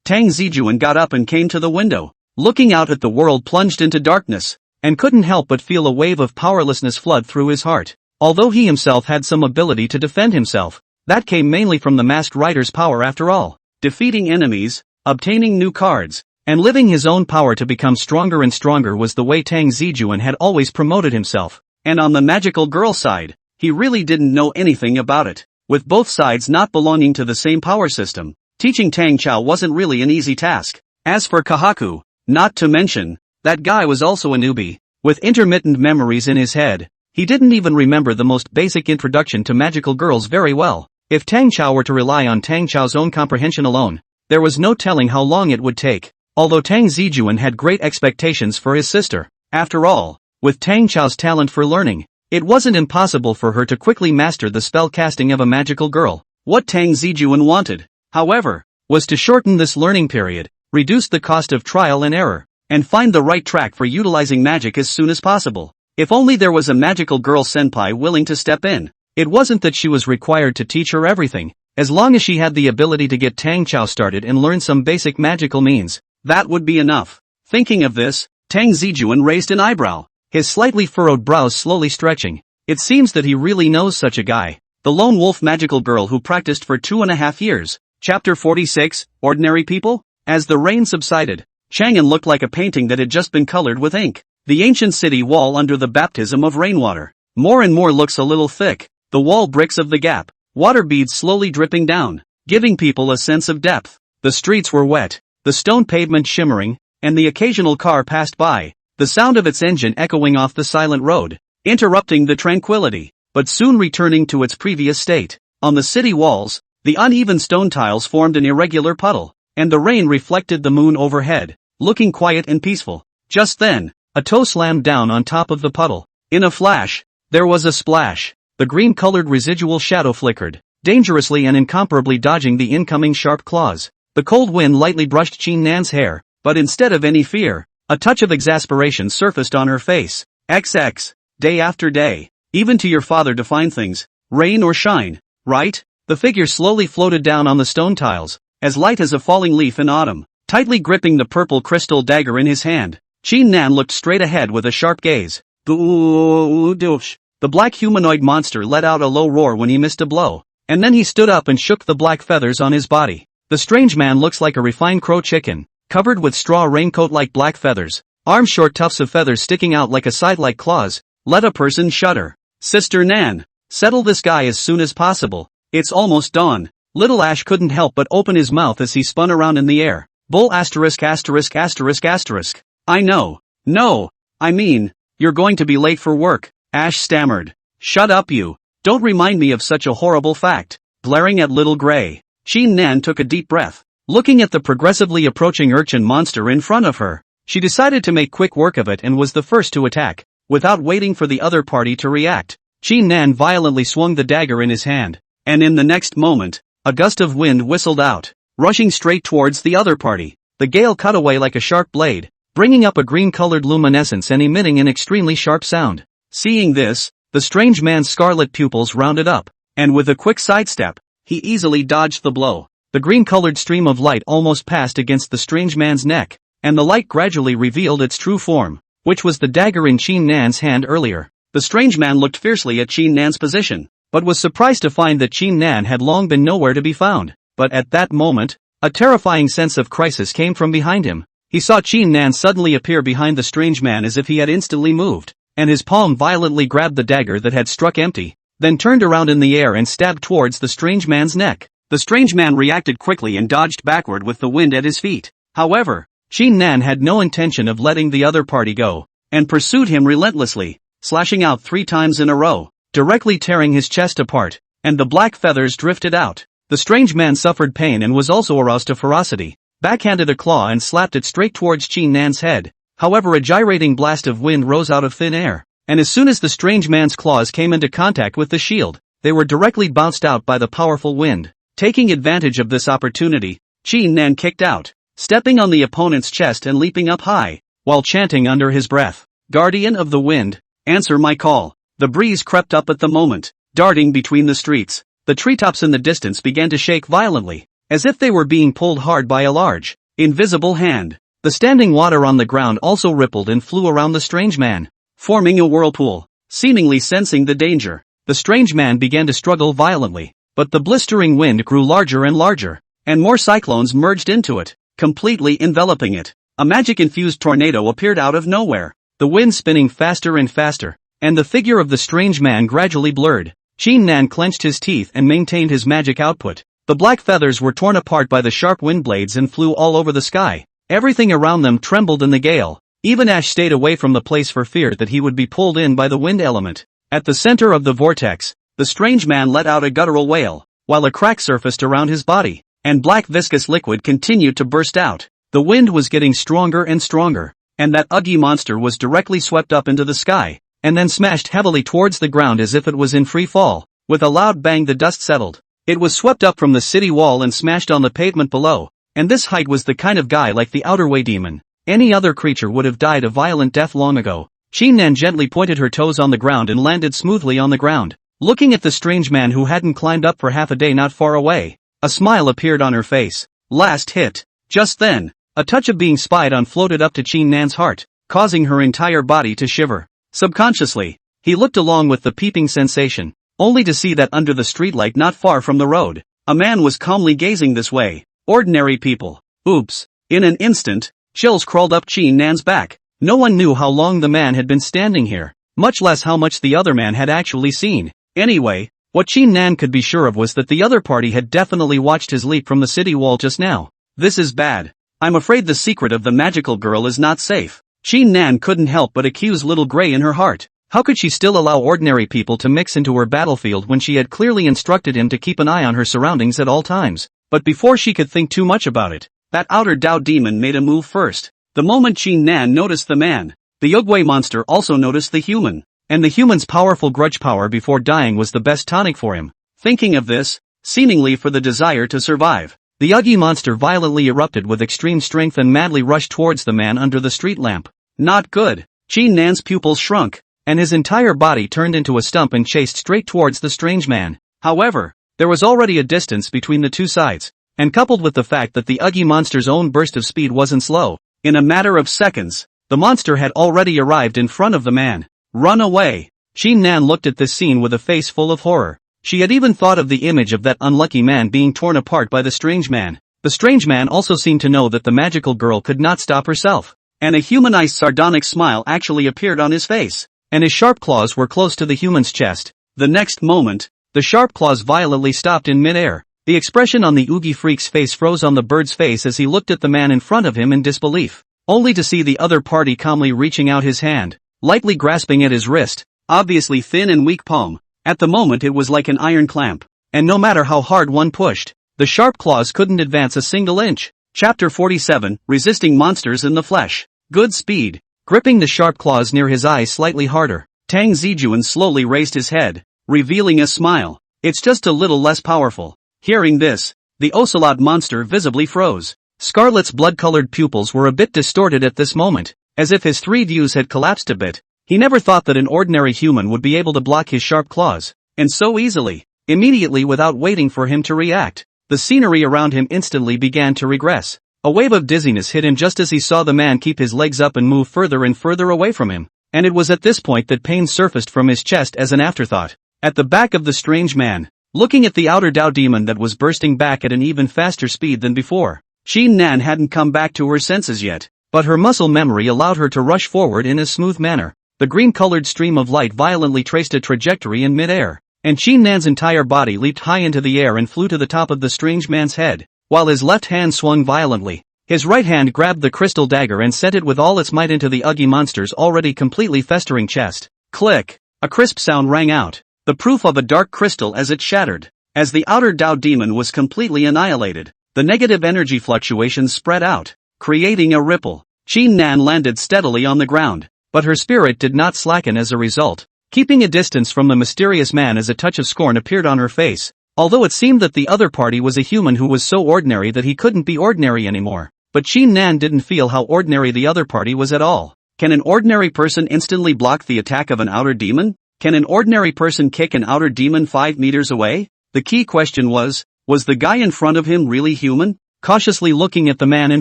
Tang Zijun got up and came to the window, looking out at the world plunged into darkness, and couldn't help but feel a wave of powerlessness flood through his heart. Although he himself had some ability to defend himself, that came mainly from the masked rider's power after all. Defeating enemies, obtaining new cards, and living his own power to become stronger and stronger was the way Tang Zijun had always promoted himself. And on the magical girl side, he really didn't know anything about it. With both sides not belonging to the same power system, teaching Tang Cao wasn't really an easy task. As for Kahaku, not to mention, that guy was also a newbie, with intermittent memories in his head. He didn't even remember the most basic introduction to magical girls very well. If Tang Cao were to rely on Tang Chao's own comprehension alone, there was no telling how long it would take. Although Tang Zijun had great expectations for his sister. After all, with Tang Chao's talent for learning, it wasn't impossible for her to quickly master the spell casting of a magical girl. What Tang Zijun wanted, however, was to shorten this learning period, reduce the cost of trial and error, and find the right track for utilizing magic as soon as possible. If only there was a magical girl senpai willing to step in. It wasn't that she was required to teach her everything, as long as she had the ability to get Tang Cao started and learn some basic magical means, that would be enough. Thinking of this, Tang Zijun raised an eyebrow, his slightly furrowed brows slowly stretching. It seems that he really knows such a guy. The lone wolf magical girl who practiced for 2.5 years. Chapter 46, Ordinary People? As the rain subsided, Chang'an looked like a painting that had just been colored with ink. The ancient city wall under the baptism of rainwater. More and more looks a little thick. The wall bricks of the gap. Water beads slowly dripping down, giving people a sense of depth. The streets were wet, the stone pavement shimmering, and the occasional car passed by, the sound of its engine echoing off the silent road, interrupting the tranquility, but soon returning to its previous state. On the city walls, the uneven stone tiles formed an irregular puddle, and the rain reflected the moon overhead, looking quiet and peaceful. Just then, a toe slammed down on top of the puddle. In a flash, there was a splash. The green-colored residual shadow flickered, dangerously and incomparably dodging the incoming sharp claws. The cold wind lightly brushed Qin Nan's hair, but instead of any fear, a touch of exasperation surfaced on her face. XX. Day after day. Even to your father define things, rain or shine, right? The figure slowly floated down on the stone tiles, as light as a falling leaf in autumn, tightly gripping the purple crystal dagger in his hand. Qin Nan looked straight ahead with a sharp gaze. The black humanoid monster let out a low roar when he missed a blow, and then he stood up and shook the black feathers on his body. The strange man looks like a refined crow chicken, covered with straw raincoat-like black feathers, arm-short tufts of feathers sticking out like a side-like claws. Let a person shudder. Sister Nan, settle this guy as soon as possible. It's almost dawn. Little Ash couldn't help but open his mouth as he spun around in the air. Bull asterisk asterisk asterisk asterisk. I know. No, I mean, you're going to be late for work, Ash stammered. Shut up you. Don't remind me of such a horrible fact. Glaring at Little Gray, Qin Nan took a deep breath. Looking at the progressively approaching urchin monster in front of her, she decided to make quick work of it and was the first to attack. Without waiting for the other party to react, Qin Nan violently swung the dagger in his hand, and in the next moment, a gust of wind whistled out, rushing straight towards the other party. The gale cut away like a sharp blade, bringing up a green-colored luminescence and emitting an extremely sharp sound. Seeing this, the strange man's scarlet pupils rounded up, and with a quick sidestep, he easily dodged the blow. The green-colored stream of light almost passed against the strange man's neck, and the light gradually revealed its true form, which was the dagger in Qin Nan's hand earlier. The strange man looked fiercely at Qin Nan's position, but was surprised to find that Qin Nan had long been nowhere to be found. But at that moment, a terrifying sense of crisis came from behind him. He saw Qin Nan suddenly appear behind the strange man as if he had instantly moved, and his palm violently grabbed the dagger that had struck empty, then turned around in the air and stabbed towards the strange man's neck. The strange man reacted quickly and dodged backward with the wind at his feet. However, Qin Nan had no intention of letting the other party go, and pursued him relentlessly, slashing out 3 times in a row, directly tearing his chest apart, and the black feathers drifted out. The strange man suffered pain and was also aroused to ferocity, backhanded a claw and slapped it straight towards Qin Nan's head. However, a gyrating blast of wind rose out of thin air, and as soon as the strange man's claws came into contact with the shield, they were directly bounced out by the powerful wind. Taking advantage of this opportunity, Qin Nan kicked out, stepping on the opponent's chest and leaping up high, while chanting under his breath, "Guardian of the wind, answer my call." The breeze crept up at the moment, darting between the streets. The treetops in the distance began to shake violently, as if they were being pulled hard by a large, invisible hand. The standing water on the ground also rippled and flew around the strange man, forming a whirlpool. Seemingly sensing the danger, the strange man began to struggle violently, but the blistering wind grew larger and larger, and more cyclones merged into it, completely enveloping it. A magic-infused tornado appeared out of nowhere, the wind spinning faster and faster, and the figure of the strange man gradually blurred. Qin Nan clenched his teeth and maintained his magic output. The black feathers were torn apart by the sharp wind blades and flew all over the sky. Everything around them trembled in the gale. Even Ash stayed away from the place for fear that he would be pulled in by the wind element. At the center of the vortex, the strange man let out a guttural wail, while a crack surfaced around his body, and black viscous liquid continued to burst out. The wind was getting stronger and stronger, and that ugly monster was directly swept up into the sky, and then smashed heavily towards the ground as if it was in free fall. With a loud bang, the dust settled. It was swept up from the city wall and smashed on the pavement below, and this height was the kind of guy like the outerway demon. Any other creature would have died a violent death long ago. Qin Nan gently pointed her toes on the ground and landed smoothly on the ground. Looking at the strange man who hadn't climbed up for half a day not far away, a smile appeared on her face. Last hit. Just then, a touch of being spied on floated up to Qin Nan's heart, causing her entire body to shiver. Subconsciously, he looked along with the peeping sensation, only to see that under the streetlight not far from the road, a man was calmly gazing this way. Ordinary people. Oops. In an instant, chills crawled up Qin Nan's back. No one knew how long the man had been standing here, much less how much the other man had actually seen. Anyway, what Qin Nan could be sure of was that the other party had definitely watched his leap from the city wall just now. This is bad. I'm afraid the secret of the magical girl is not safe. Qin Nan couldn't help but accuse Little Gray in her heart. How could she still allow ordinary people to mix into her battlefield when she had clearly instructed him to keep an eye on her surroundings at all times? But before she could think too much about it, that outer Dao demon made a move first. The moment Qin Nan noticed the man, the Uguay monster also noticed the human. And the human's powerful grudge power before dying was the best tonic for him. Thinking of this, seemingly for the desire to survive, the Uguay monster violently erupted with extreme strength and madly rushed towards the man under the street lamp. Not good. Qin Nan's pupils shrunk, and his entire body turned into a stump and chased straight towards the strange man. However, there was already a distance between the two sides, and coupled with the fact that the Uguay monster's own burst of speed wasn't slow, in a matter of seconds, the monster had already arrived in front of the man. Run away! Qin Nan looked at this scene with a face full of horror. She had even thought of the image of that unlucky man being torn apart by the strange man. The strange man also seemed to know that the magical girl could not stop herself, and a humanized sardonic smile actually appeared on his face. And his sharp claws were close to the human's chest. The next moment, the sharp claws violently stopped in midair. The expression on the Uguay freak's face froze on the bird's face as he looked at the man in front of him in disbelief, only to see the other party calmly reaching out his hand, lightly grasping at his wrist, obviously thin and weak palm. At the moment it was like an iron clamp, and no matter how hard one pushed, the sharp claws couldn't advance a single inch. Chapter 47, Resisting Monsters in the Flesh. Good speed. Gripping the sharp claws near his eyes slightly harder, Tang Zijun slowly raised his head, revealing a smile. It's just a little less powerful. Hearing this, the ocelot monster visibly froze. Scarlet's blood-colored pupils were a bit distorted at this moment, as if his three views had collapsed a bit. He never thought that an ordinary human would be able to block his sharp claws, and so easily. Immediately without waiting for him to react, the scenery around him instantly began to regress. A wave of dizziness hit him just as he saw the man keep his legs up and move further and further away from him, and it was at this point that pain surfaced from his chest as an afterthought. At the back of the strange man, looking at the outer Dao demon that was bursting back at an even faster speed than before, Qin Nan hadn't come back to her senses yet, but her muscle memory allowed her to rush forward in a smooth manner. The green-colored stream of light violently traced a trajectory in mid-air, and Qin Nan's entire body leaped high into the air and flew to the top of the strange man's head. While his left hand swung violently, his right hand grabbed the crystal dagger and sent it with all its might into the Uguay monster's already completely festering chest. Click! A crisp sound rang out, the proof of a dark crystal as it shattered. As the outer Dao demon was completely annihilated, the negative energy fluctuations spread out, creating a ripple. Qin Nan landed steadily on the ground, but her spirit did not slacken as a result, keeping a distance from the mysterious man as a touch of scorn appeared on her face. Although it seemed that the other party was a human who was so ordinary that he couldn't be ordinary anymore, but Qin Nan didn't feel how ordinary the other party was at all. Can an ordinary person instantly block the attack of an outer demon? Can an ordinary person kick an outer demon 5 meters away? The key question was the guy in front of him really human? Cautiously looking at the man in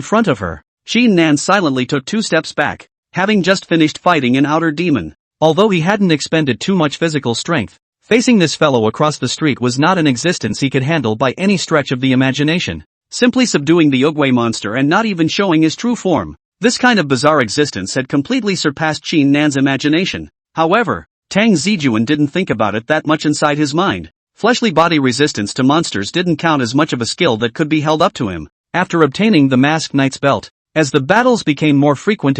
front of her, Qin Nan silently took 2 steps back, having just finished fighting an outer demon. Although he hadn't expended too much physical strength, facing this fellow across the street was not an existence he could handle by any stretch of the imagination. Simply subduing the Uguay monster and not even showing his true form. This kind of bizarre existence had completely surpassed Qin Nan's imagination. However, Tang Zijun didn't think about it that much inside his mind. Fleshly body resistance to monsters didn't count as much of a skill that could be held up to him. After obtaining the Masked Knight's belt, as the battles became more frequent,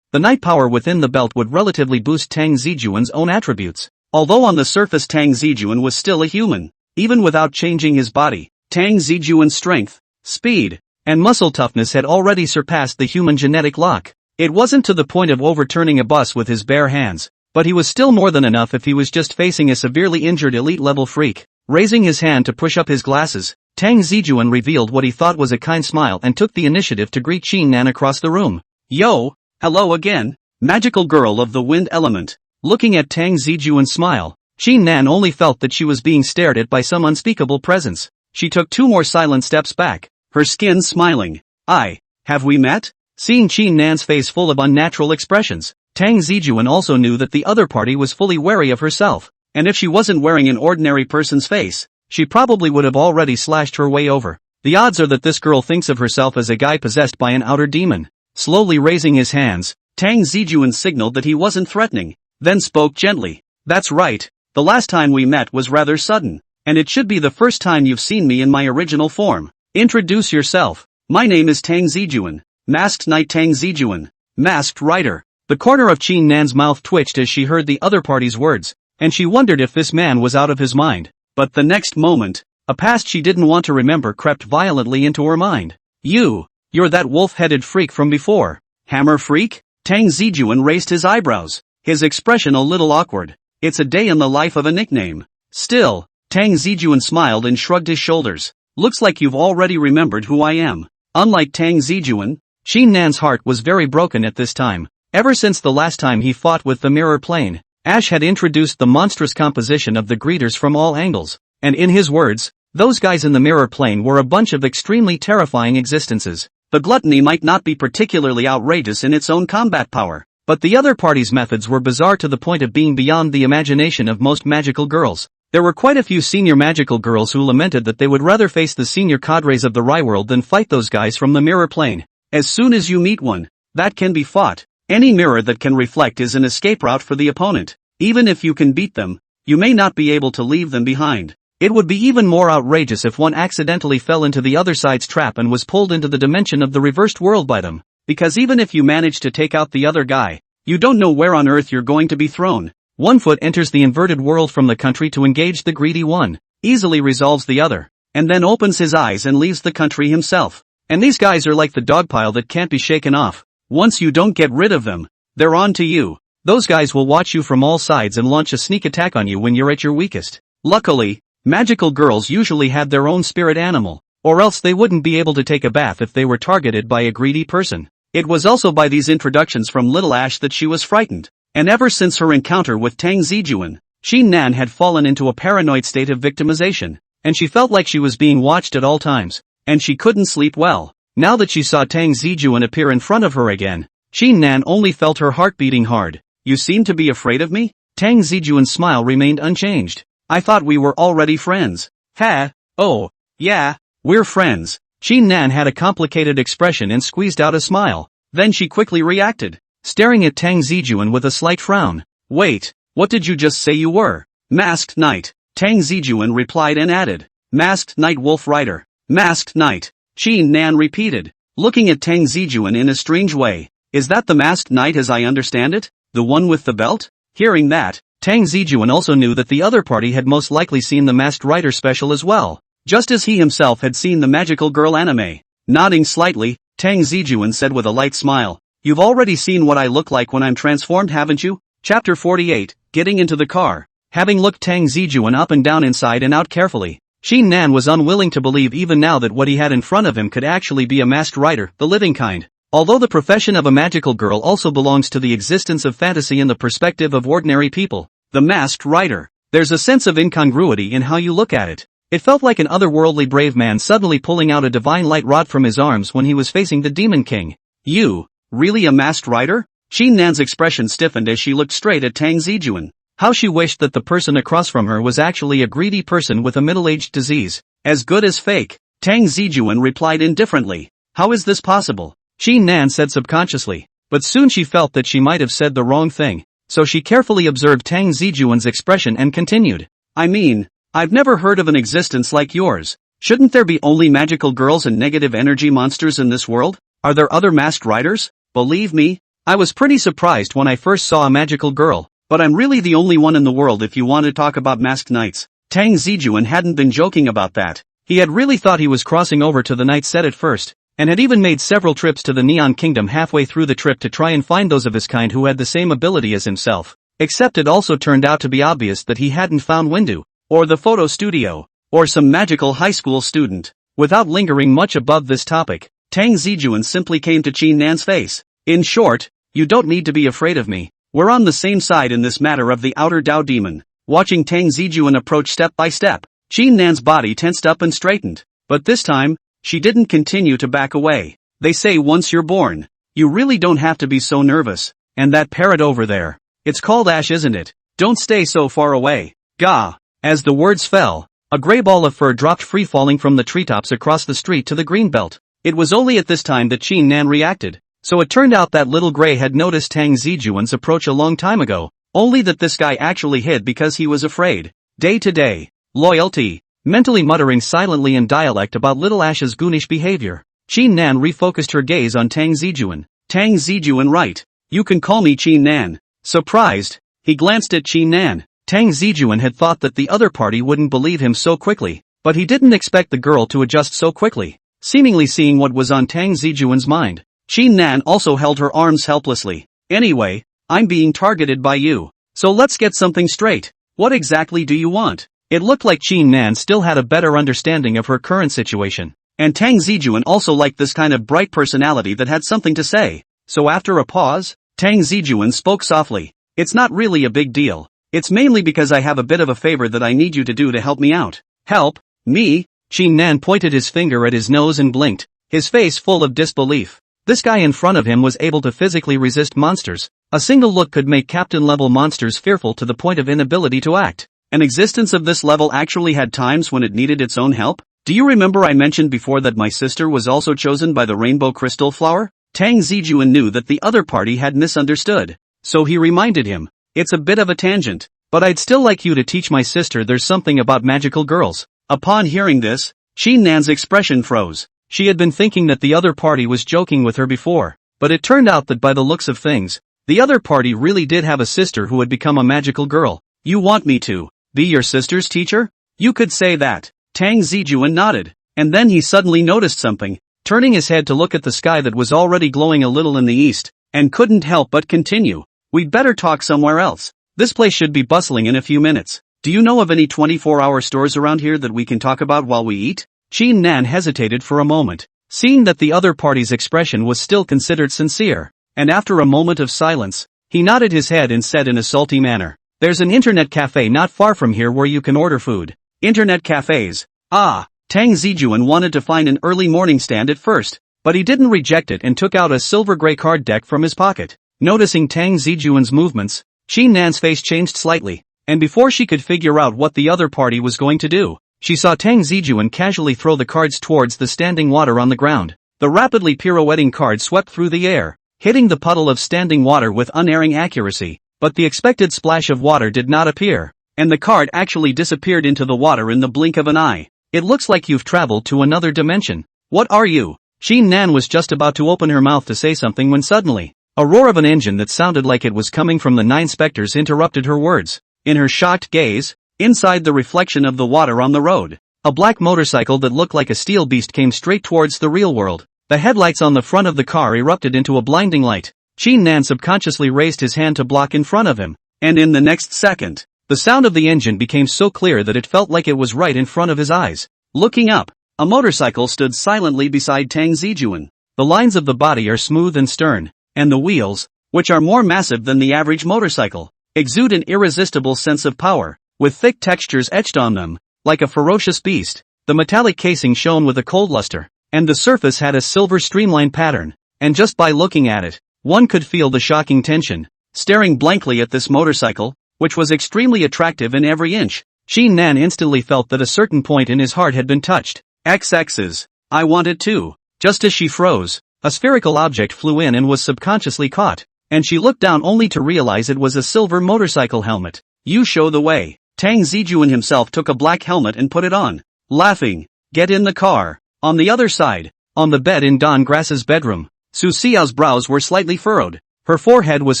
the night power within the belt would relatively boost Tang Zijun's own attributes. Although on the surface Tang Zijun was still a human, even without changing his body, Tang Zijun's strength, speed, and muscle toughness had already surpassed the human genetic lock. It wasn't to the point of overturning a bus with his bare hands, but he was still more than enough if he was just facing a severely injured elite-level freak. Raising his hand to push up his glasses, Tang Zijun revealed what he thought was a kind smile and took the initiative to greet Qin Nan across the room. Yo, hello again, magical girl of the wind element. Looking at Tang Zijun's smile, Qin Nan only felt that she was being stared at by some unspeakable presence. She took 2 more silent steps back, her skin smiling. Have we met? Seeing Qin Nan's face full of unnatural expressions, Tang Zijun also knew that the other party was fully wary of herself, and if she wasn't wearing an ordinary person's face, she probably would have already slashed her way over. The odds are that this girl thinks of herself as a guy possessed by an outer demon. Slowly raising his hands, Tang Zijun signaled that he wasn't threatening, then spoke gently. That's right, the last time we met was rather sudden, and it should be the first time you've seen me in my original form. Introduce yourself. My name is Tang Zijun. Masked Knight Tang Zijun. Masked Rider. The corner of Qin Nan's mouth twitched as she heard the other party's words, and she wondered if this man was out of his mind. But the next moment, a past she didn't want to remember crept violently into her mind. You're that wolf-headed freak from before. Hammer freak? Tang Zijun raised his eyebrows, his expression a little awkward. It's a day in the life of a nickname. Still, Tang Zijun smiled and shrugged his shoulders. Looks like you've already remembered who I am. Unlike Tang Zijun, Qin Nan's heart was very broken at this time. Ever since the last time he fought with the mirror plane, Ash had introduced the monstrous composition of the greeters from all angles, and in his words, those guys in the mirror plane were a bunch of extremely terrifying existences. The gluttony might not be particularly outrageous in its own combat power, but the other party's methods were bizarre to the point of being beyond the imagination of most magical girls. There were quite a few senior magical girls who lamented that they would rather face the senior cadres of the Rai world than fight those guys from the mirror plane. As soon as you meet one that can be fought, any mirror that can reflect is an escape route for the opponent. Even if you can beat them, you may not be able to leave them behind. It would be even more outrageous if one accidentally fell into the other side's trap and was pulled into the dimension of the reversed world by them. Because even if you manage to take out the other guy, you don't know where on earth you're going to be thrown. One foot enters the inverted world from the country to engage the greedy one, easily resolves the other, and then opens his eyes and leaves the country himself. And these guys are like the dogpile that can't be shaken off. Once you don't get rid of them, they're on to you. Those guys will watch you from all sides and launch a sneak attack on you when you're at your weakest. Luckily, magical girls usually had their own spirit animal, or else they wouldn't be able to take a bath if they were targeted by a greedy person. It was also by these introductions from Little Ash that she was frightened. And ever since her encounter with Tang Zijun, Qin Nan had fallen into a paranoid state of victimization, and she felt like she was being watched at all times, and she couldn't sleep well. Now that she saw Tang Zijun appear in front of her again, Qin Nan only felt her heart beating hard. You seem to be afraid of me? Tang Zijun's smile remained unchanged. I thought we were already friends. Ha, oh, yeah, we're friends. Qin Nan had a complicated expression and squeezed out a smile. Then she quickly reacted, staring at Tang Zijun with a slight frown. Wait, what did you just say you were? Masked Knight. Tang Zijun replied and added. Masked Knight Wolf Rider. Masked Knight. Qin Nan repeated, looking at Tang Zijun in a strange way. Is that the Masked Knight as I understand it? The one with the belt? Hearing that, Tang Zijun also knew that the other party had most likely seen the Masked Rider special as well, just as he himself had seen the magical girl anime. Nodding slightly, Tang Zijun said with a light smile. You've already seen what I look like when I'm transformed, haven't you? Chapter 48, Getting into the car. Having looked Tang Zijun up and down, inside and out carefully, Qin Nan was unwilling to believe even now that what he had in front of him could actually be a masked rider, the living kind. Although the profession of a magical girl also belongs to the existence of fantasy in the perspective of ordinary people, the masked rider, there's a sense of incongruity in how you look at it. It felt like an otherworldly brave man suddenly pulling out a divine light rod from his arms when he was facing the Demon King. You, really a masked rider? Qin Nan's expression stiffened as she looked straight at Tang Zijun. How she wished that the person across from her was actually a greedy person with a middle-aged disease. As good as fake. Tang Zijun replied indifferently. How is this possible? Qin Nan said subconsciously, but soon she felt that she might have said the wrong thing, so she carefully observed Tang Zijun's expression and continued. I mean, I've never heard of an existence like yours. Shouldn't there be only magical girls and negative energy monsters in this world? Are there other masked riders? Believe me, I was pretty surprised when I first saw a magical girl, but I'm really the only one in the world if you want to talk about masked knights. Tang Zijun hadn't been joking about that. He had really thought he was crossing over to the night set at first, and had even made several trips to the Neon Kingdom halfway through the trip to try and find those of his kind who had the same ability as himself. Except it also turned out to be obvious that he hadn't found Windu, or the photo studio, or some magical high school student. Without lingering much above this topic, Tang Zijun simply came to Qin Nan's face. In short, you don't need to be afraid of me. We're on the same side in this matter of the outer Dao demon. Watching Tang Zijun approach step by step, Qin Nan's body tensed up and straightened. But this time, she didn't continue to back away. They say once you're born, you really don't have to be so nervous. And that parrot over there, it's called Ash, isn't it? Don't stay so far away. Gah! As the words fell, a gray ball of fur dropped free falling from the treetops across the street to the green belt. It was only at this time that Qin Nan reacted. So it turned out that little gray had noticed Tang Zijun's approach a long time ago, only that this guy actually hid because he was afraid. Day to day. Loyalty. Mentally muttering silently in dialect about little Ash's goonish behavior, Qin Nan refocused her gaze on Tang Zijun. Tang Zijun, right. You can call me Qin Nan. Surprised, he glanced at Qin Nan. Tang Zijun had thought that the other party wouldn't believe him so quickly, but he didn't expect the girl to adjust so quickly. Seemingly seeing what was on Tang Zijun's mind, Qin Nan also held her arms helplessly. Anyway, I'm being targeted by you. So let's get something straight. What exactly do you want? It looked like Qin Nan still had a better understanding of her current situation. And Tang Zijun also liked this kind of bright personality that had something to say. So after a pause, Tang Zijun spoke softly. It's not really a big deal. It's mainly because I have a bit of a favor that I need you to do to help me out. Help? Me? Qin Nan pointed his finger at his nose and blinked, his face full of disbelief. This guy in front of him was able to physically resist monsters. A single look could make captain-level monsters fearful to the point of inability to act. An existence of this level actually had times when it needed its own help? Do you remember I mentioned before that my sister was also chosen by the rainbow crystal flower? Tang Zijun knew that the other party had misunderstood. So he reminded him, it's a bit of a tangent, but I'd still like you to teach my sister there's something about magical girls. Upon hearing this, Qin Nan's expression froze. She had been thinking that the other party was joking with her before, but it turned out that by the looks of things, the other party really did have a sister who had become a magical girl. You want me to be your sister's teacher? You could say that. Tang Zijun nodded, and then he suddenly noticed something, turning his head to look at the sky that was already glowing a little in the east, and couldn't help but continue. We'd better talk somewhere else. This place should be bustling in a few minutes. Do you know of any 24-hour stores around here that we can talk about while we eat? Qin Nan hesitated for a moment, seeing that the other party's expression was still considered sincere, and after a moment of silence, he nodded his head and said in a salty manner, there's an internet cafe not far from here where you can order food. Internet cafes. Ah, Tang Zijun wanted to find an early morning stand at first, but he didn't reject it and took out a silver-gray card deck from his pocket. Noticing Tang Zijun's movements, Qin Nan's face changed slightly, and before she could figure out what the other party was going to do, she saw Tang Zijun casually throw the cards towards the standing water on the ground. The rapidly pirouetting card swept through the air, hitting the puddle of standing water with unerring accuracy, but the expected splash of water did not appear, and the card actually disappeared into the water in the blink of an eye. It looks like you've traveled to another dimension. What are you? Qin Nan was just about to open her mouth to say something when suddenly, a roar of an engine that sounded like it was coming from the 9 specters interrupted her words. In her shocked gaze, inside the reflection of the water on the road, a black motorcycle that looked like a steel beast came straight towards the real world. The headlights on the front of the car erupted into a blinding light. Qin Nan subconsciously raised his hand to block in front of him, and in the next second, the sound of the engine became so clear that it felt like it was right in front of his eyes. Looking up, a motorcycle stood silently beside Tang Zijun. The lines of the body are smooth and stern, and the wheels, which are more massive than the average motorcycle, exude an irresistible sense of power, with thick textures etched on them, like a ferocious beast. The metallic casing shone with a cold luster, and the surface had a silver streamlined pattern, and just by looking at it, one could feel the shocking tension. Staring blankly at this motorcycle, which was extremely attractive in every inch, Qin Nan instantly felt that a certain point in his heart had been touched. XX's. I want it too. Just as she froze, a spherical object flew in and was subconsciously caught, and she looked down only to realize it was a silver motorcycle helmet. You show the way. Tang Zijun himself took a black helmet and put it on, laughing. Get in the car. On the other side, on the bed in Don Grass's bedroom, Su Xiao's brows were slightly furrowed, her forehead was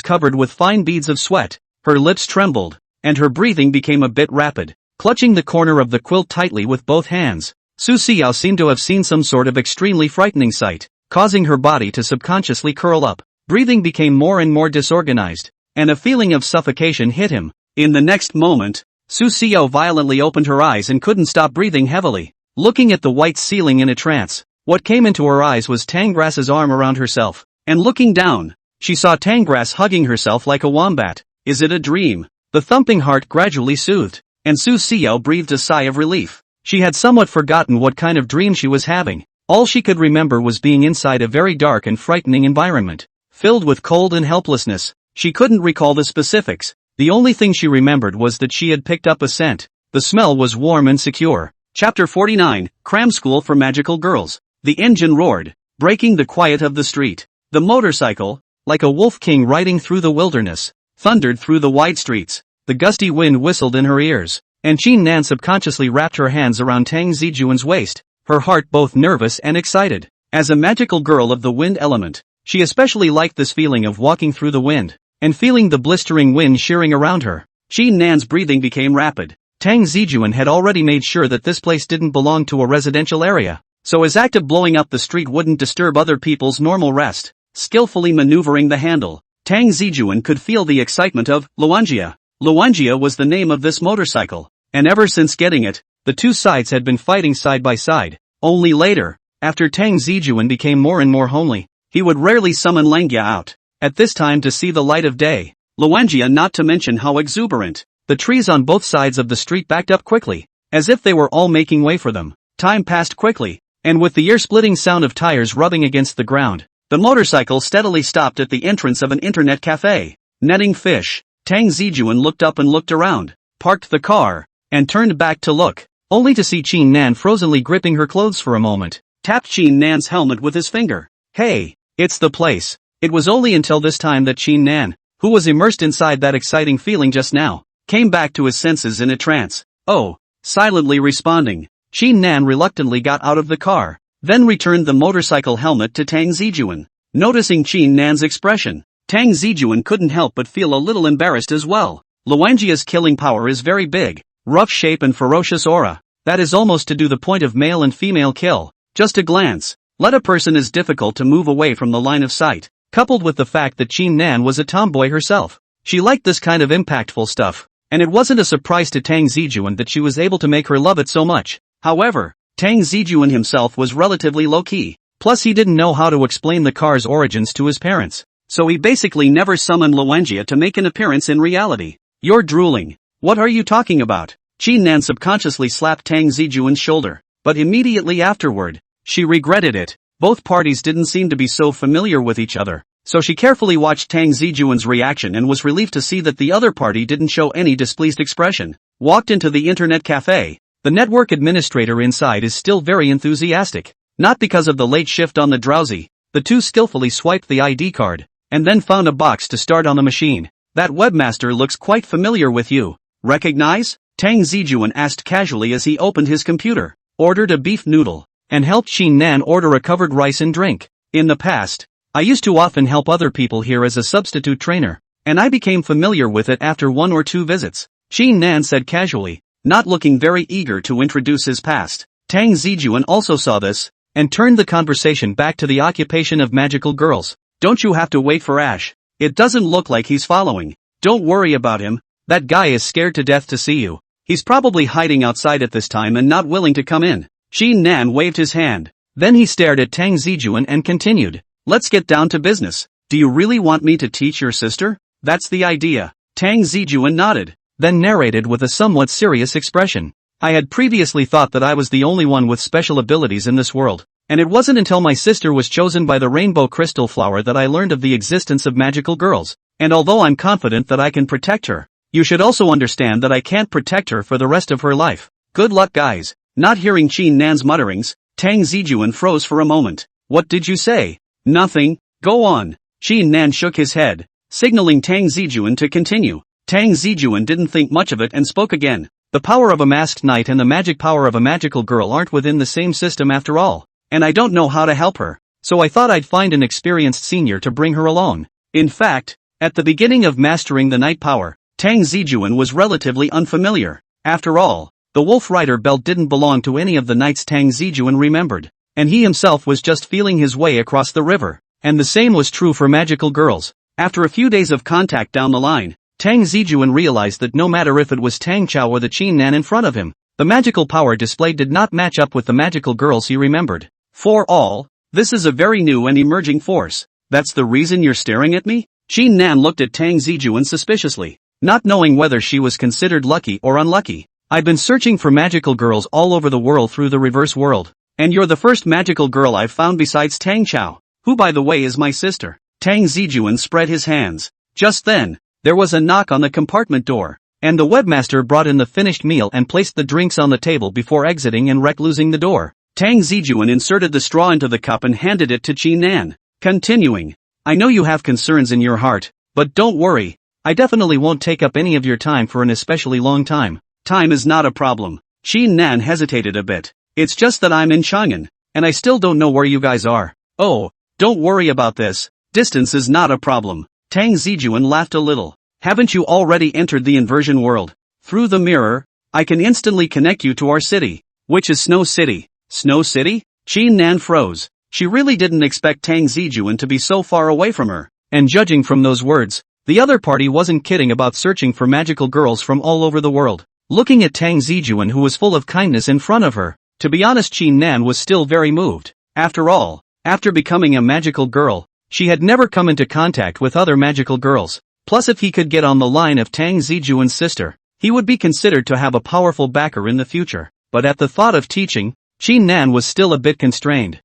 covered with fine beads of sweat, her lips trembled, and her breathing became a bit rapid. Clutching the corner of the quilt tightly with both hands, Su Xiao seemed to have seen some sort of extremely frightening sight, causing her body to subconsciously curl up. Breathing became more and more disorganized, and a feeling of suffocation hit him. In the next moment, Su Xiao violently opened her eyes and couldn't stop breathing heavily, looking at the white ceiling in a trance. What came into her eyes was Tangrass's arm around herself, and looking down, she saw Tangrass hugging herself like a wombat. Is it a dream? The thumping heart gradually soothed, and Su Xiao breathed a sigh of relief. She had somewhat forgotten what kind of dream she was having. All she could remember was being inside a very dark and frightening environment, filled with cold and helplessness. She couldn't recall the specifics. The only thing she remembered was that she had picked up a scent. The smell was warm and secure. Chapter 49, Cram School for Magical Girls. The engine roared, breaking the quiet of the street. The motorcycle, like a wolf king riding through the wilderness, thundered through the wide streets. The gusty wind whistled in her ears, and Qin Nan subconsciously wrapped her hands around Tang Zijun's waist, her heart both nervous and excited. As a magical girl of the wind element, she especially liked this feeling of walking through the wind, and feeling the blistering wind shearing around her. Qin Nan's breathing became rapid. Tang Zijun had already made sure that this place didn't belong to a residential area, so his act of blowing up the street wouldn't disturb other people's normal rest. Skillfully maneuvering the handle, Tang Zijun could feel the excitement of Luanjia. Luanjia was the name of this motorcycle, and ever since getting it, the two sides had been fighting side by side. Only later, after Tang Zijun became more and more homely, he would rarely summon Langjia out, at this time to see the light of day. Luanjia, not to mention how exuberant. The trees on both sides of the street backed up quickly, as if they were all making way for them. Time passed quickly, and with the ear-splitting sound of tires rubbing against the ground, the motorcycle steadily stopped at the entrance of an internet cafe. Netting fish, Tang Zijun looked up and looked around, parked the car, and turned back to look, only to see Qin Nan frozenly gripping her clothes for a moment. Tapped Qin Nan's helmet with his finger. Hey, it's the place. It was only until this time that Qin Nan, who was immersed inside that exciting feeling just now, came back to his senses in a trance. Oh, silently responding, Qin Nan reluctantly got out of the car, then returned the motorcycle helmet to Tang Zijun. Noticing Qin Nan's expression, Tang Zijun couldn't help but feel a little embarrassed as well. Luanjia's killing power is very big, rough shape and ferocious aura, that is almost to the point of male and female kill. Just a glance, let a person is difficult to move away from the line of sight, coupled with the fact that Qin Nan was a tomboy herself. She liked this kind of impactful stuff, and it wasn't a surprise to Tang Zijun that she was able to make her love it so much. However, Tang Zijun himself was relatively low-key, plus he didn't know how to explain the car's origins to his parents, so he basically never summoned Luanjia to make an appearance in reality. You're drooling. What are you talking about? Qin Nan subconsciously slapped Tang Zijun's shoulder, but immediately afterward, she regretted it. Both parties didn't seem to be so familiar with each other, so she carefully watched Tang Zijun's reaction and was relieved to see that the other party didn't show any displeased expression. Walked into the internet cafe. The network administrator inside is still very enthusiastic, not because of the late shift on the drowsy. The two skillfully swiped the ID card, and then found a box to start on the machine. That webmaster looks quite familiar with you. Recognize? Tang Zijun asked casually as he opened his computer, ordered a beef noodle, and helped Qin Nan order a covered rice and drink. In the past, I used to often help other people here as a substitute trainer, and I became familiar with it after 1 or 2 visits, Qin Nan said casually, not looking very eager to introduce his past. Tang Zijun also saw this, and turned the conversation back to the occupation of magical girls. Don't you have to wait for Ash? It doesn't look like he's following. Don't worry about him, that guy is scared to death to see you. He's probably hiding outside at this time and not willing to come in. Qin Nan waved his hand. Then he stared at Tang Zijun and continued, let's get down to business. Do you really want me to teach your sister? That's the idea. Tang Zijun nodded, then narrated with a somewhat serious expression. I had previously thought that I was the only one with special abilities in this world, and it wasn't until my sister was chosen by the rainbow crystal flower that I learned of the existence of magical girls, and although I'm confident that I can protect her, you should also understand that I can't protect her for the rest of her life. Good luck, guys. Not hearing Qin Nan's mutterings, Tang Zijun froze for a moment. What did you say? Nothing. Go on. Qin Nan shook his head, signaling Tang Zijun to continue. Tang Zijun didn't think much of it and spoke again. The power of a masked knight and the magic power of a magical girl aren't within the same system after all, and I don't know how to help her, so I thought I'd find an experienced senior to bring her along. In fact, at the beginning of mastering the knight power, Tang Zijun was relatively unfamiliar. After all, the Wolf Rider belt didn't belong to any of the knights Tang Zijun remembered, and he himself was just feeling his way across the river, and the same was true for magical girls. After a few days of contact down the line, Tang Zijun realized that no matter if it was Tang Cao or the Qin Nan in front of him, the magical power displayed did not match up with the magical girls he remembered. For all, this is a very new and emerging force. That's the reason you're staring at me? Qin Nan looked at Tang Zijun suspiciously, not knowing whether she was considered lucky or unlucky. I've been searching for magical girls all over the world through the reverse world, and you're the first magical girl I've found besides Tang Cao, who by the way is my sister. Tang Zijun spread his hands. Just then, there was a knock on the compartment door, and the webmaster brought in the finished meal and placed the drinks on the table before exiting and closing the door. Tang Zijun inserted the straw into the cup and handed it to Qin Nan, continuing, I know you have concerns in your heart, but don't worry, I definitely won't take up any of your time for an especially long time. Time is not a problem. Qin Nan hesitated a bit. It's just that I'm in Chang'an. and I still don't know where you guys are. Oh, don't worry about this. Distance is not a problem. Tang Zijun laughed a little. Haven't you already entered the inversion world? Through the mirror, I can instantly connect you to our city, which is Snow City. Snow City? Qin Nan froze. She really didn't expect Tang Zijun to be so far away from her. And judging from those words, the other party wasn't kidding about searching for magical girls from all over the world. Looking at Tang Zijun, who was full of kindness in front of her, to be honest, Qin Nan was still very moved. After all, after becoming a magical girl, she had never come into contact with other magical girls. Plus, if he could get on the line of Tang Zijun's sister, he would be considered to have a powerful backer in the future. But at the thought of teaching, Qin Nan was still a bit constrained.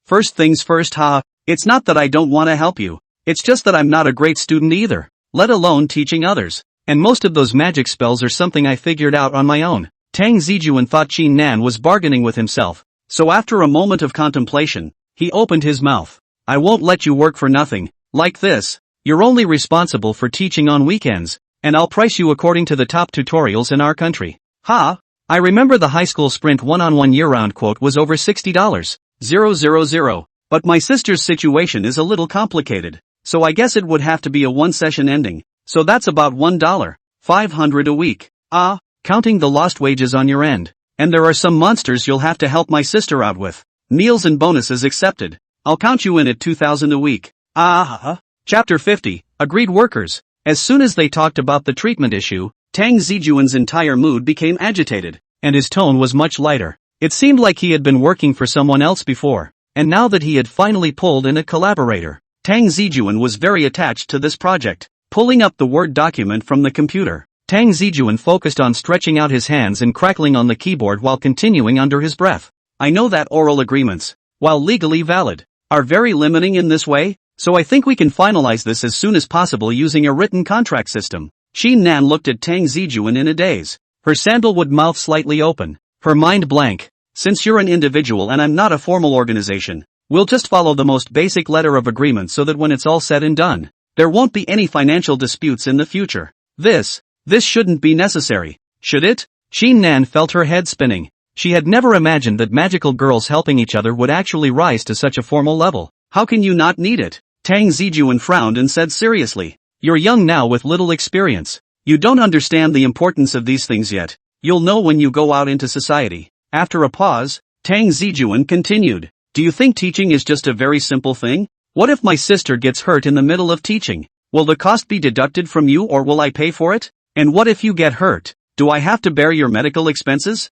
First things first, it's not that I don't want to help you. It's just that I'm not a great student either, let alone teaching others. And most of those magic spells are something I figured out on my own. Tang Zijun thought Qin Nan was bargaining with himself. So after a moment of contemplation, he opened his mouth. I won't let you work for nothing. Like this. You're only responsible for teaching on weekends, and I'll price you according to the top tutorials in our country. I remember the high school sprint one-on-one year-round quote was over $60. 000. But my sister's situation is a little complicated, so I guess it would have to be a one-session ending, so that's about $1.500 a week. Counting the lost wages on your end. And there are some monsters you'll have to help my sister out with. Meals and bonuses accepted. I'll count you in at $2,000 a week. Chapter 50, Agreed Workers. As soon as they talked about the treatment issue, Tang Zijun's entire mood became agitated, and his tone was much lighter. It seemed like he had been working for someone else before, and now that he had finally pulled in a collaborator, Tang Zijun was very attached to this project. Pulling up the Word document from the computer, Tang Zijun focused on stretching out his hands and crackling on the keyboard while continuing under his breath. I know that oral agreements, while legally valid, are very limiting in this way, so I think we can finalize this as soon as possible using a written contract system. Qin Nan looked at Tang Zijun in a daze, her sandalwood mouth slightly open, her mind blank. Since you're an individual and I'm not a formal organization, we'll just follow the most basic letter of agreement so that when it's all said and done, there won't be any financial disputes in the future. This shouldn't be necessary, should it? Qin Nan felt her head spinning. She had never imagined that magical girls helping each other would actually rise to such a formal level. How can you not need it? Tang Zijun frowned and said seriously. You're young now with little experience. You don't understand the importance of these things yet. You'll know when you go out into society. After a pause, Tang Zijun continued. Do you think teaching is just a very simple thing? What if my sister gets hurt in the middle of teaching? Will the cost be deducted from you or will I pay for it? And what if you get hurt? Do I have to bear your medical expenses?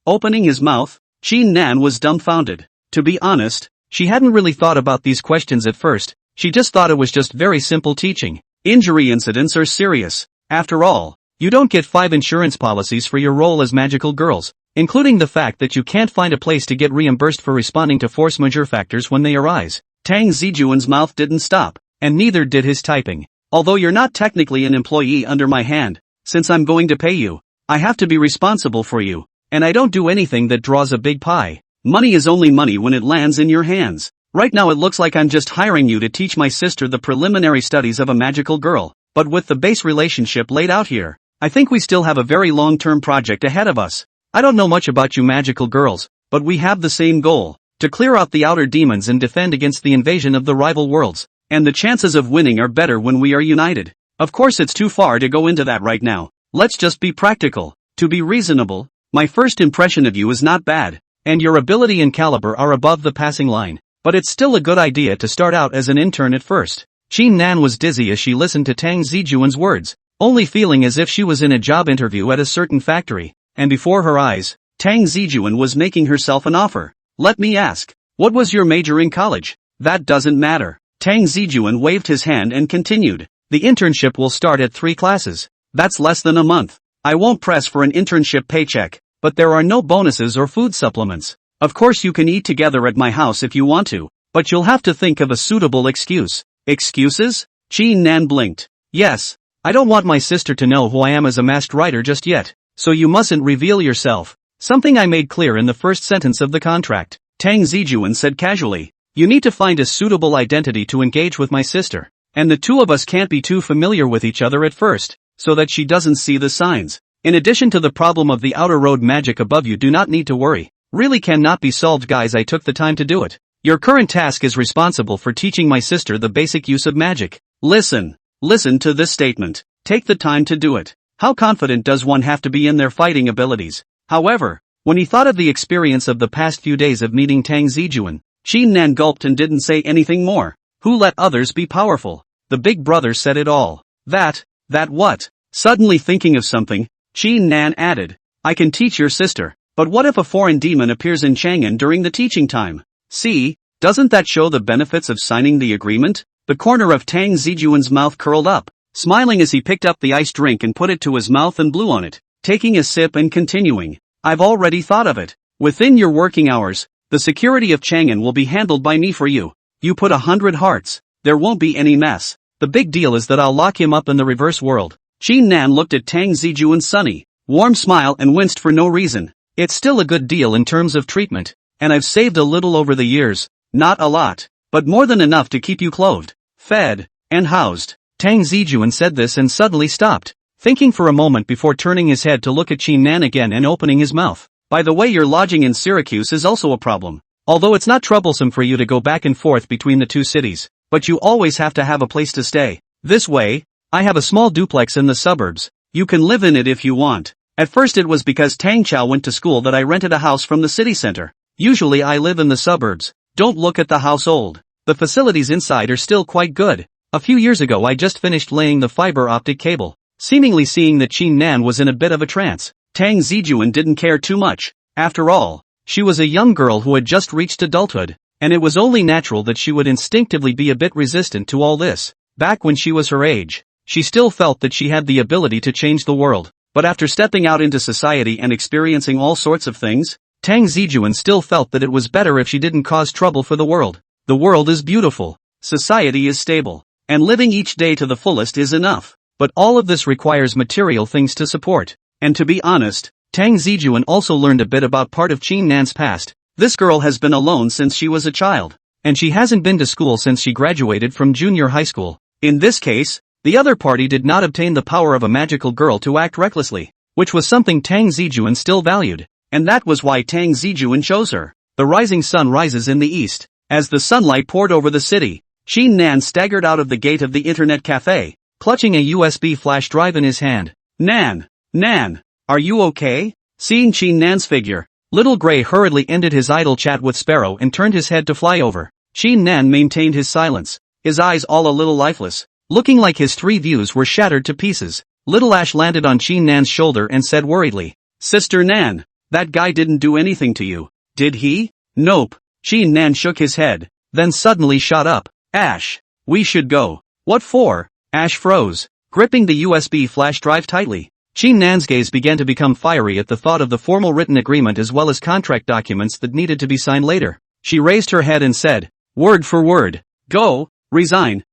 Opening his mouth, Qin Nan was dumbfounded. To be honest, she hadn't really thought about these questions at first. She just thought it was just very simple teaching. Injury incidents are serious. After all, you don't get 5 insurance policies for your role as magical girls, including the fact that you can't find a place to get reimbursed for responding to force majeure factors when they arise. Tang Zijun's mouth didn't stop, and neither did his typing. Although you're not technically an employee under my hand, since I'm going to pay you, I have to be responsible for you, and I don't do anything that draws a big pie. Money is only money when it lands in your hands. Right now it looks like I'm just hiring you to teach my sister the preliminary studies of a magical girl, but with the base relationship laid out here, I think we still have a very long-term project ahead of us. I don't know much about you magical girls, but we have the same goal, to clear out the outer demons and defend against the invasion of the rival worlds, and the chances of winning are better when we are united. Of course it's too far to go into that right now. Let's just be practical. To be reasonable, my first impression of you is not bad, and your ability and caliber are above the passing line, but it's still a good idea to start out as an intern at first. Qin Nan was dizzy as she listened to Tang Zijun's words, only feeling as if she was in a job interview at a certain factory, and before her eyes, Tang Zijun was making herself an offer. Let me ask, what was your major in college? That doesn't matter. Tang Zijun waved his hand and continued. The internship will start at 3 classes. That's less than a month. I won't press for an internship paycheck, but there are no bonuses or food supplements. Of course you can eat together at my house if you want to, but you'll have to think of a suitable excuse. Excuses? Qin Nan blinked. Yes, I don't want my sister to know who I am as a masked rider just yet, so you mustn't reveal yourself. Something I made clear in the first sentence of the contract. Tang Zijun said casually. You need to find a suitable identity to engage with my sister, and the two of us can't be too familiar with each other at first, so that she doesn't see the signs. In addition to the problem of the outer road magic above, you do not need to worry. really cannot be solved, guys. I took the time to do it. Your current task is responsible for teaching my sister the basic use of magic. Listen to this statement. Take the time to do it. How confident does one have to be in their fighting abilities? However, when he thought of the experience of the past few days of meeting Tang Zijun, Qin Nan gulped and didn't say anything more. Who let others be powerful? The big brother said it all. That what? Suddenly thinking of something, Qin Nan added, I can teach your sister, but what if a foreign demon appears in Chang'an during the teaching time? See, doesn't that show the benefits of signing the agreement? The corner of Tang Zijun's mouth curled up, smiling as he picked up the iced drink and put it to his mouth and blew on it, taking a sip and continuing. I've already thought of it. Within your working hours, the security of Chang'an will be handled by me for you. You put 100 hearts, there won't be any mess. The big deal is that I'll lock him up in the reverse world. Qin Nan looked at Tang Zijun's sunny, warm smile and winced for no reason. It's still a good deal in terms of treatment, and I've saved a little over the years, not a lot, but more than enough to keep you clothed, fed, and housed. Tang Zijun said this and suddenly stopped, thinking for a moment before turning his head to look at Qin Nan again and opening his mouth. By the way, your lodging in Syracuse is also a problem. Although it's not troublesome for you to go back and forth between the two cities, but you always have to have a place to stay. This way, I have a small duplex in the suburbs. You can live in it if you want. At first it was because Tang Cao went to school that I rented a house from the city center. Usually I live in the suburbs. Don't look at the house old. The facilities inside are still quite good. A few years ago I just finished laying the fiber optic cable. Seemingly seeing that Qin Nan was in a bit of a trance, Tang Zijun didn't care too much. After all, she was a young girl who had just reached adulthood, and it was only natural that she would instinctively be a bit resistant to all this. Back when she was her age, she still felt that she had the ability to change the world, but after stepping out into society and experiencing all sorts of things, Tang Zijun still felt that it was better if she didn't cause trouble for the world. The world is beautiful, society is stable, and living each day to the fullest is enough. But all of this requires material things to support. And to be honest, Tang Zijun also learned a bit about part of Qin Nan's past. This girl has been alone since she was a child, and she hasn't been to school since she graduated from junior high school. In this case, the other party did not obtain the power of a magical girl to act recklessly, which was something Tang Zijun still valued, and that was why Tang Zijun chose her. The rising sun rises in the east. As the sunlight poured over the city, Qin Nan staggered out of the gate of the internet cafe, clutching a USB flash drive in his hand. Nan, are you okay? Seeing Qin Nan's figure, Little Gray hurriedly ended his idle chat with Sparrow and turned his head to fly over. Qin Nan maintained his silence, his eyes all a little lifeless, looking like his 3 views were shattered to pieces. Little Ash landed on Qin Nan's shoulder and said worriedly, Sister Nan, that guy didn't do anything to you, did he? Nope. Qin Nan shook his head, then suddenly shot up. Ash, we should go. What for? Ash froze, gripping the USB flash drive tightly. Qin Nan's gaze began to become fiery at the thought of the formal written agreement as well as contract documents that needed to be signed later. She raised her head and said, word for word, go, resign.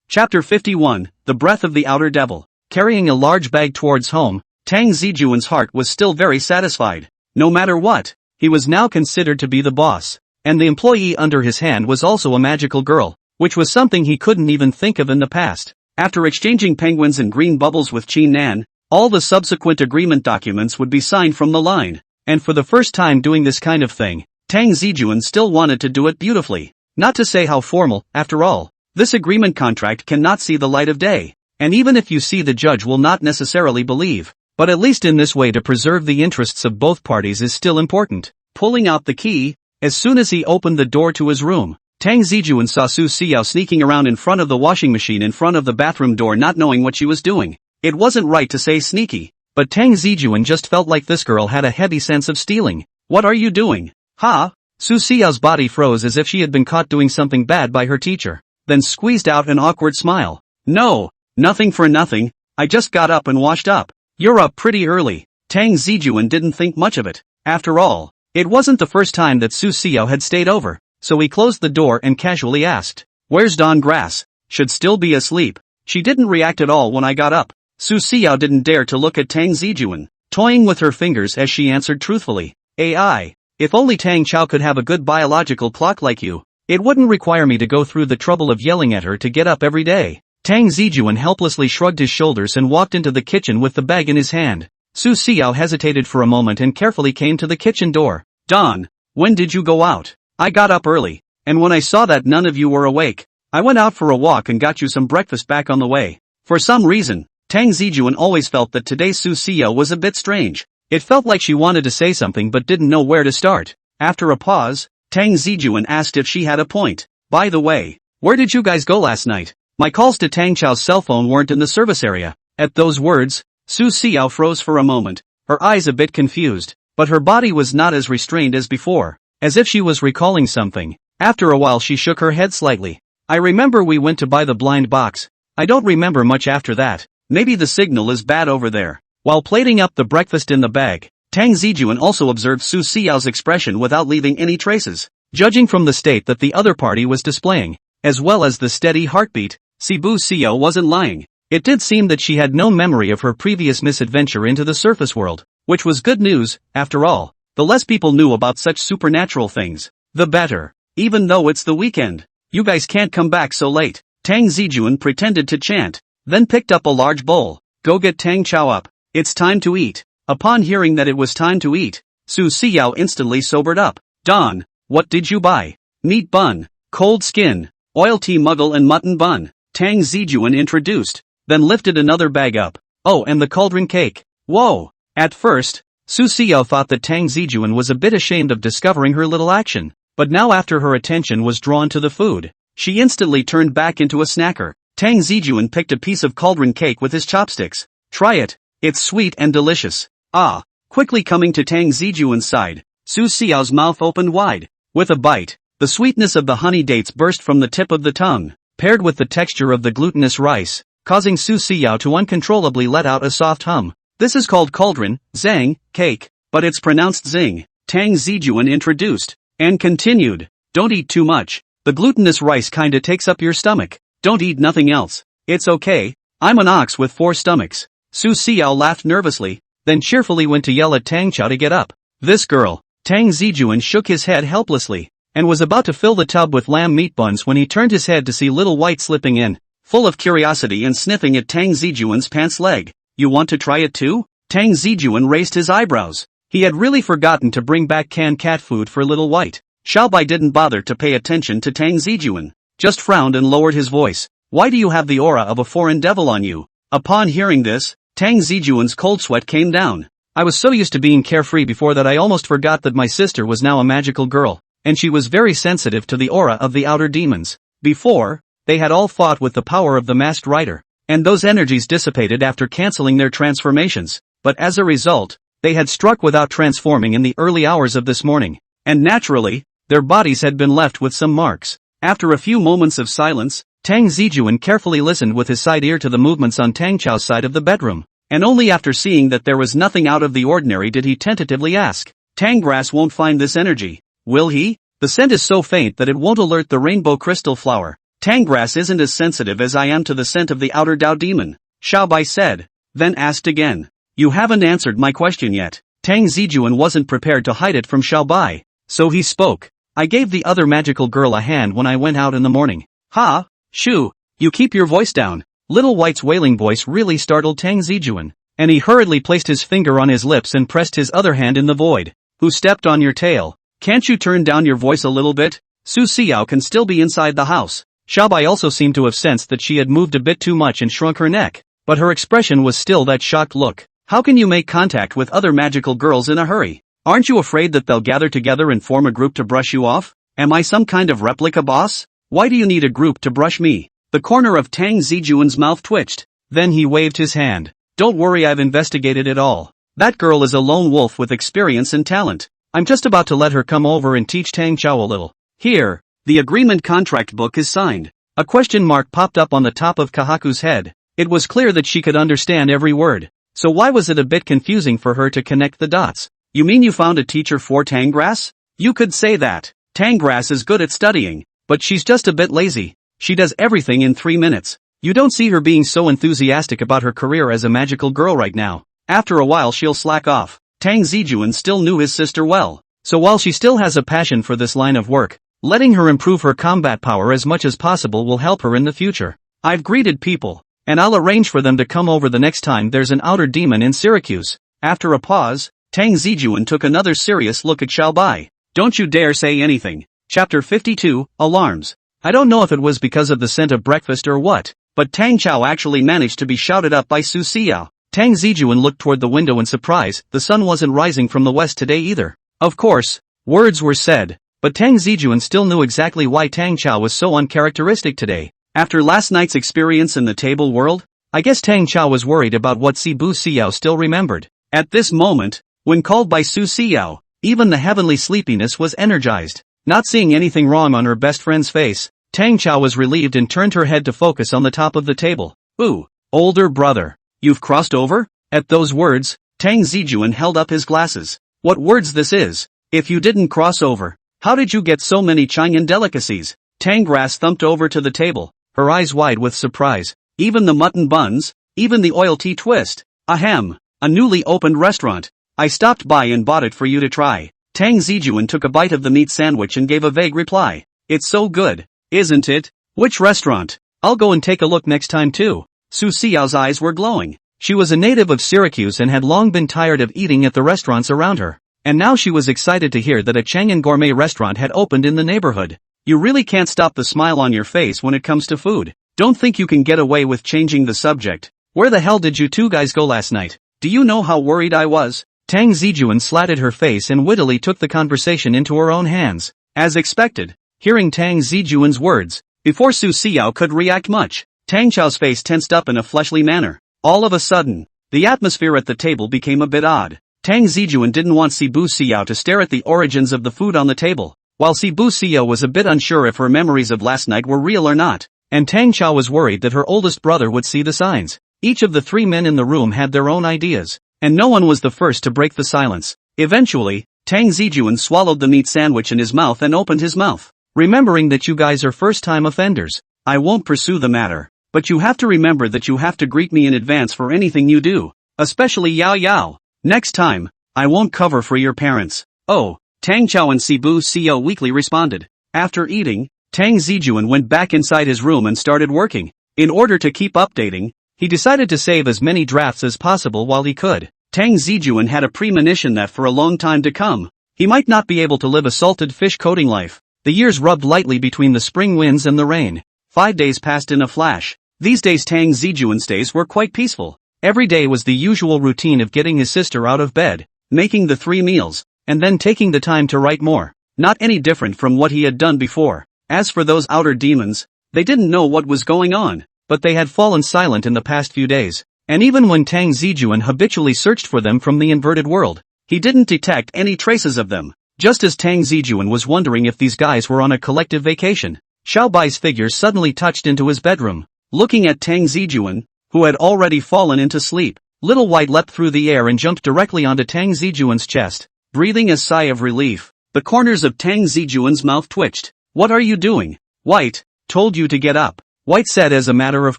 Chapter 51, The Breath of the Outer Devil. Carrying a large bag towards home, Tang Zijun's heart was still very satisfied. No matter what, he was now considered to be the boss, and the employee under his hand was also a magical girl, which was something he couldn't even think of in the past. After exchanging penguins and green bubbles with Qin Nan, all the subsequent agreement documents would be signed from the line, and for the first time doing this kind of thing, Tang Zijun still wanted to do it beautifully. Not to say how formal, after all, this agreement contract cannot see the light of day, and even if you see, the judge will not necessarily believe, but at least in this way to preserve the interests of both parties is still important. Pulling out the key, as soon as he opened the door to his room, Tang Zijun saw Su Xiao sneaking around in front of the washing machine in front of the bathroom door, not knowing what she was doing. It wasn't right to say sneaky, but Tang Zijun just felt like this girl had a heavy sense of stealing. What are you doing? Ha? Su Xiao's body froze as if she had been caught doing something bad by her teacher, then squeezed out an awkward smile. No, nothing for nothing, I just got up and washed up. You're up pretty early. Tang Zijun didn't think much of it. After all, it wasn't the first time that Su Xiao had stayed over, so he closed the door and casually asked, where's Don Grass? Should still be asleep. She didn't react at all when I got up. Su Xiao didn't dare to look at Tang Zijun, toying with her fingers as she answered truthfully, AI, if only Tang Cao could have a good biological clock like you, it wouldn't require me to go through the trouble of yelling at her to get up every day. Tang Zijun helplessly shrugged his shoulders and walked into the kitchen with the bag in his hand. Su Xiao hesitated for a moment and carefully came to the kitchen door. Dawn, when did you go out? I got up early, and when I saw that none of you were awake, I went out for a walk and got you some breakfast back on the way. For some reason, Tang Zijun always felt that today's Su Xiao was a bit strange. It felt like she wanted to say something but didn't know where to start. After a pause, Tang Zijun asked if she had a point. By the way, where did you guys go last night? My calls to Tang Cao's cell phone weren't in the service area. At those words, Su Xiao froze for a moment, her eyes a bit confused, but her body was not as restrained as before, as if she was recalling something. After a while she shook her head slightly. I remember we went to buy the blind box. I don't remember much after that. Maybe the signal is bad over there. While plating up the breakfast in the bag, Tang Zijun also observed Su Xiao's expression without leaving any traces. Judging from the state that the other party was displaying, as well as the steady heartbeat, Sibu Xiao wasn't lying. It did seem that she had no memory of her previous misadventure into the surface world, which was good news. After all, the less people knew about such supernatural things, the better. Even though it's the weekend, you guys can't come back so late. Tang Zijun pretended to chant, then picked up a large bowl. Go get Tang Cao up. It's time to eat. Upon hearing that it was time to eat, Su Xiao instantly sobered up. Dawn, what did you buy? Meat bun, cold skin, oil tea muggle and mutton bun, Tang Zijun introduced, then lifted another bag up. Oh, and the cauldron cake. Whoa! At first, Su Xiao thought that Tang Zijun was a bit ashamed of discovering her little action, but now after her attention was drawn to the food, she instantly turned back into a snacker. Tang Zijun picked a piece of cauldron cake with his chopsticks. Try it, it's sweet and delicious. Ah! Quickly coming to Tang Zijun's side, Su Xiao's mouth opened wide. With a bite, the sweetness of the honey dates burst from the tip of the tongue, paired with the texture of the glutinous rice, causing Su Xiao to uncontrollably let out a soft hum. This is called cauldron, zang, cake, but it's pronounced zing, Tang Zijun introduced, and continued. Don't eat too much. The glutinous rice kinda takes up your stomach. Don't eat nothing else. It's okay, I'm an ox with 4 stomachs. Su Xiao laughed nervously, then cheerfully went to yell at Tang Cao to get up. This girl. Tang Zijun shook his head helplessly, and was about to fill the tub with lamb meat buns when he turned his head to see Little White slipping in, full of curiosity and sniffing at Tang Zijun's pants leg. You want to try it too? Tang Zijun raised his eyebrows. He had really forgotten to bring back canned cat food for Little White. Xiaobai didn't bother to pay attention to Tang Zijun, just frowned and lowered his voice. Why do you have the aura of a foreign devil on you? Upon hearing this, Tang Zijun's cold sweat came down. I was so used to being carefree before that I almost forgot that my sister was now a magical girl, and she was very sensitive to the aura of the outer demons. Before, they had all fought with the power of the masked rider, and those energies dissipated after canceling their transformations, but as a result, they had struck without transforming in the early hours of this morning, and naturally, their bodies had been left with some marks. After a few moments of silence, Tang Zijun carefully listened with his side ear to the movements on Tang Cao's side of the bedroom, and only after seeing that there was nothing out of the ordinary did he tentatively ask, Tanggrass won't find this energy, will he? The scent is so faint that it won't alert the rainbow crystal flower. Tanggrass isn't as sensitive as I am to the scent of the outer Dao demon, Xiaobai said, then asked again. You haven't answered my question yet. Tang Zijun wasn't prepared to hide it from Xiaobai, so he spoke. I gave the other magical girl a hand when I went out in the morning. Ha! Shoo! You keep your voice down. Little White's wailing voice really startled Tang Zijun, and he hurriedly placed his finger on his lips and pressed his other hand in the void. Who stepped on your tail? Can't you turn down your voice a little bit? Su Xiao can still be inside the house. Xiaobai also seemed to have sensed that she had moved a bit too much and shrunk her neck, but her expression was still that shocked look. How can you make contact with other magical girls in a hurry? Aren't you afraid that they'll gather together and form a group to brush you off? Am I some kind of replica boss? Why do you need a group to brush me? The corner of Tang Zijun's mouth twitched. Then he waved his hand. Don't worry, I've investigated it all. That girl is a lone wolf with experience and talent. I'm just about to let her come over and teach Tang Cao a little. Here, the agreement contract book is signed. A question mark popped up on the top of Kahaku's head. It was clear that she could understand every word. So why was it a bit confusing for her to connect the dots? You mean you found a teacher for Tanggrass? You could say that. Tanggrass is good at studying, but she's just a bit lazy. She does everything in 3 minutes. You don't see her being so enthusiastic about her career as a magical girl right now. After a while she'll slack off. Tang Zijun still knew his sister well, so while she still has a passion for this line of work, letting her improve her combat power as much as possible will help her in the future. I've greeted people, and I'll arrange for them to come over the next time there's an outer demon in Syracuse. After a pause, Tang Zijun took another serious look at Xiaobai. Don't you dare say anything. Chapter 52, Alarms. I don't know if it was because of the scent of breakfast or what, but Tang Cao actually managed to be shouted up by Su Xiao. Tang Zijun looked toward the window in surprise. The sun wasn't rising from the west today either. Of course, words were said, but Tang Zijun still knew exactly why Tang Cao was so uncharacteristic today. After last night's experience in the table world, I guess Tang Cao was worried about what Si Bu Xiao still remembered. At this moment, when called by Su Xiao, even the heavenly sleepiness was energized. Not seeing anything wrong on her best friend's face, Tang Cao was relieved and turned her head to focus on the top of the table. Ooh, older brother, you've crossed over? At those words, Tang Zijun held up his glasses. What words this is? If you didn't cross over, how did you get so many Chang'an delicacies? Tang Grass thumped over to the table, her eyes wide with surprise. Even the mutton buns, even the oil tea twist. Ahem, a newly opened restaurant. I stopped by and bought it for you to try. Tang Zijun took a bite of the meat sandwich and gave a vague reply. It's so good, isn't it? Which restaurant? I'll go and take a look next time too. Su Xiao's eyes were glowing. She was a native of Syracuse and had long been tired of eating at the restaurants around her. And now she was excited to hear that a Chang'an gourmet restaurant had opened in the neighborhood. You really can't stop the smile on your face when it comes to food. Don't think you can get away with changing the subject. Where the hell did you two guys go last night? Do you know how worried I was? Tang Zijun slatted her face and wittily took the conversation into her own hands. As expected, hearing Tang Zijun's words, before Su Xiao could react much, Tang Chao's face tensed up in a fleshly manner. All of a sudden, the atmosphere at the table became a bit odd. Tang Zijun didn't want Si Bu Xiao to stare at the origins of the food on the table, while Si Bu Xiao was a bit unsure if her memories of last night were real or not, and Tang Cao was worried that her oldest brother would see the signs. Each of the three men in the room had their own ideas, and no one was the first to break the silence. Eventually, Tang Zijun swallowed the meat sandwich in his mouth and opened his mouth. Remembering that you guys are first-time offenders, I won't pursue the matter, but you have to remember that you have to greet me in advance for anything you do, especially Yao Yao. Next time, I won't cover for your parents. Oh, Tang Cao and Si Bu Xiao weakly responded. After eating, Tang Zijun went back inside his room and started working. In order to keep updating, he decided to save as many drafts as possible while he could. Tang Zijun had a premonition that for a long time to come, he might not be able to live a salted fish coating life. The years rubbed lightly between the spring winds and the rain. 5 days passed in a flash. These days Tang Zijun's days were quite peaceful. Every day was the usual routine of getting his sister out of bed, making the 3 meals, and then taking the time to write more. Not any different from what he had done before. As for those outer demons, they didn't know what was going on, but they had fallen silent in the past few days. And even when Tang Zijun habitually searched for them from the inverted world, he didn't detect any traces of them. Just as Tang Zijun was wondering if these guys were on a collective vacation, Xiaobai's figure suddenly touched into his bedroom. Looking at Tang Zijun, who had already fallen into sleep, Little White leapt through the air and jumped directly onto Tang Zijun's chest. Breathing a sigh of relief, the corners of Tang Zijun's mouth twitched. What are you doing? White, told you to get up. White said as a matter of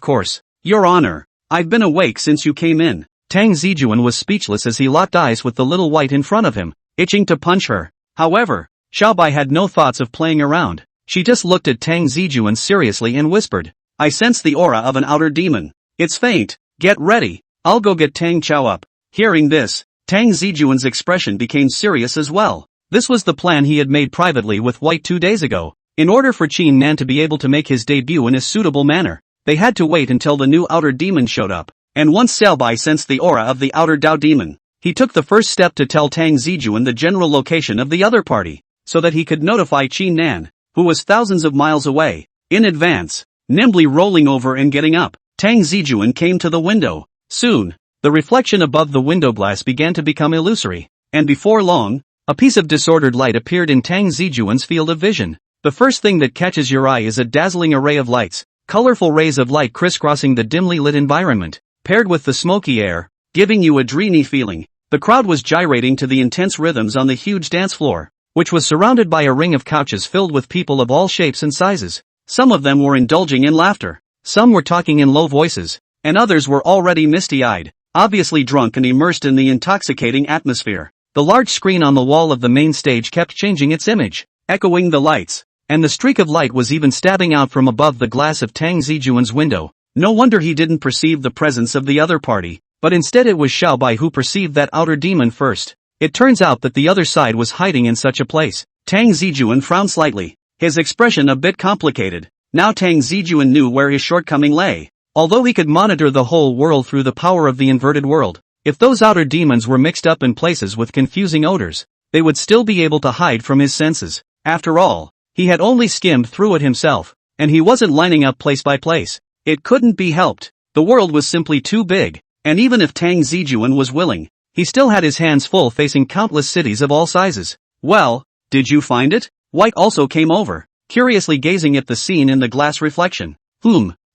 course. Your Honor, I've been awake since you came in. Tang Zijun was speechless as he locked eyes with the Little White in front of him, itching to punch her. However, Xiaobai had no thoughts of playing around. She just looked at Tang Zijun seriously and whispered, I sense the aura of an outer demon. It's faint. Get ready. I'll go get Tang Cao up. Hearing this, Tang Zijun's expression became serious as well. This was the plan he had made privately with White 2 days ago. In order for Qin Nan to be able to make his debut in a suitable manner, they had to wait until the new outer demon showed up. And once Xiaobai sensed the aura of the outer Dao demon, he took the first step to tell Tang Zijun the general location of the other party, so that he could notify Qin Nan, who was thousands of miles away, in advance. Nimbly rolling over and getting up, Tang Zijun came to the window. Soon, the reflection above the window glass began to become illusory, and before long, a piece of disordered light appeared in Tang Zijun's field of vision. The first thing that catches your eye is a dazzling array of lights, colorful rays of light crisscrossing the dimly lit environment, paired with the smoky air, giving you a dreamy feeling. The crowd was gyrating to the intense rhythms on the huge dance floor, which was surrounded by a ring of couches filled with people of all shapes and sizes. Some of them were indulging in laughter, some were talking in low voices, and others were already misty-eyed, obviously drunk and immersed in the intoxicating atmosphere. The large screen on the wall of the main stage kept changing its image, echoing the lights, and the streak of light was even stabbing out from above the glass of Tang Zijun's window. No wonder he didn't perceive the presence of the other party, but instead it was Xiaobai who perceived that outer demon first. It turns out that the other side was hiding in such a place. Tang Zijun frowned slightly, his expression a bit complicated. Now Tang Zijun knew where his shortcoming lay. Although he could monitor the whole world through the power of the inverted world, if those outer demons were mixed up in places with confusing odors, they would still be able to hide from his senses. After all, he had only skimmed through it himself, and he wasn't lining up place by place. It couldn't be helped. The world was simply too big, and even if Tang Zijun was willing, he still had his hands full facing countless cities of all sizes. Well, did you find it? White also came over, curiously gazing at the scene in the glass reflection.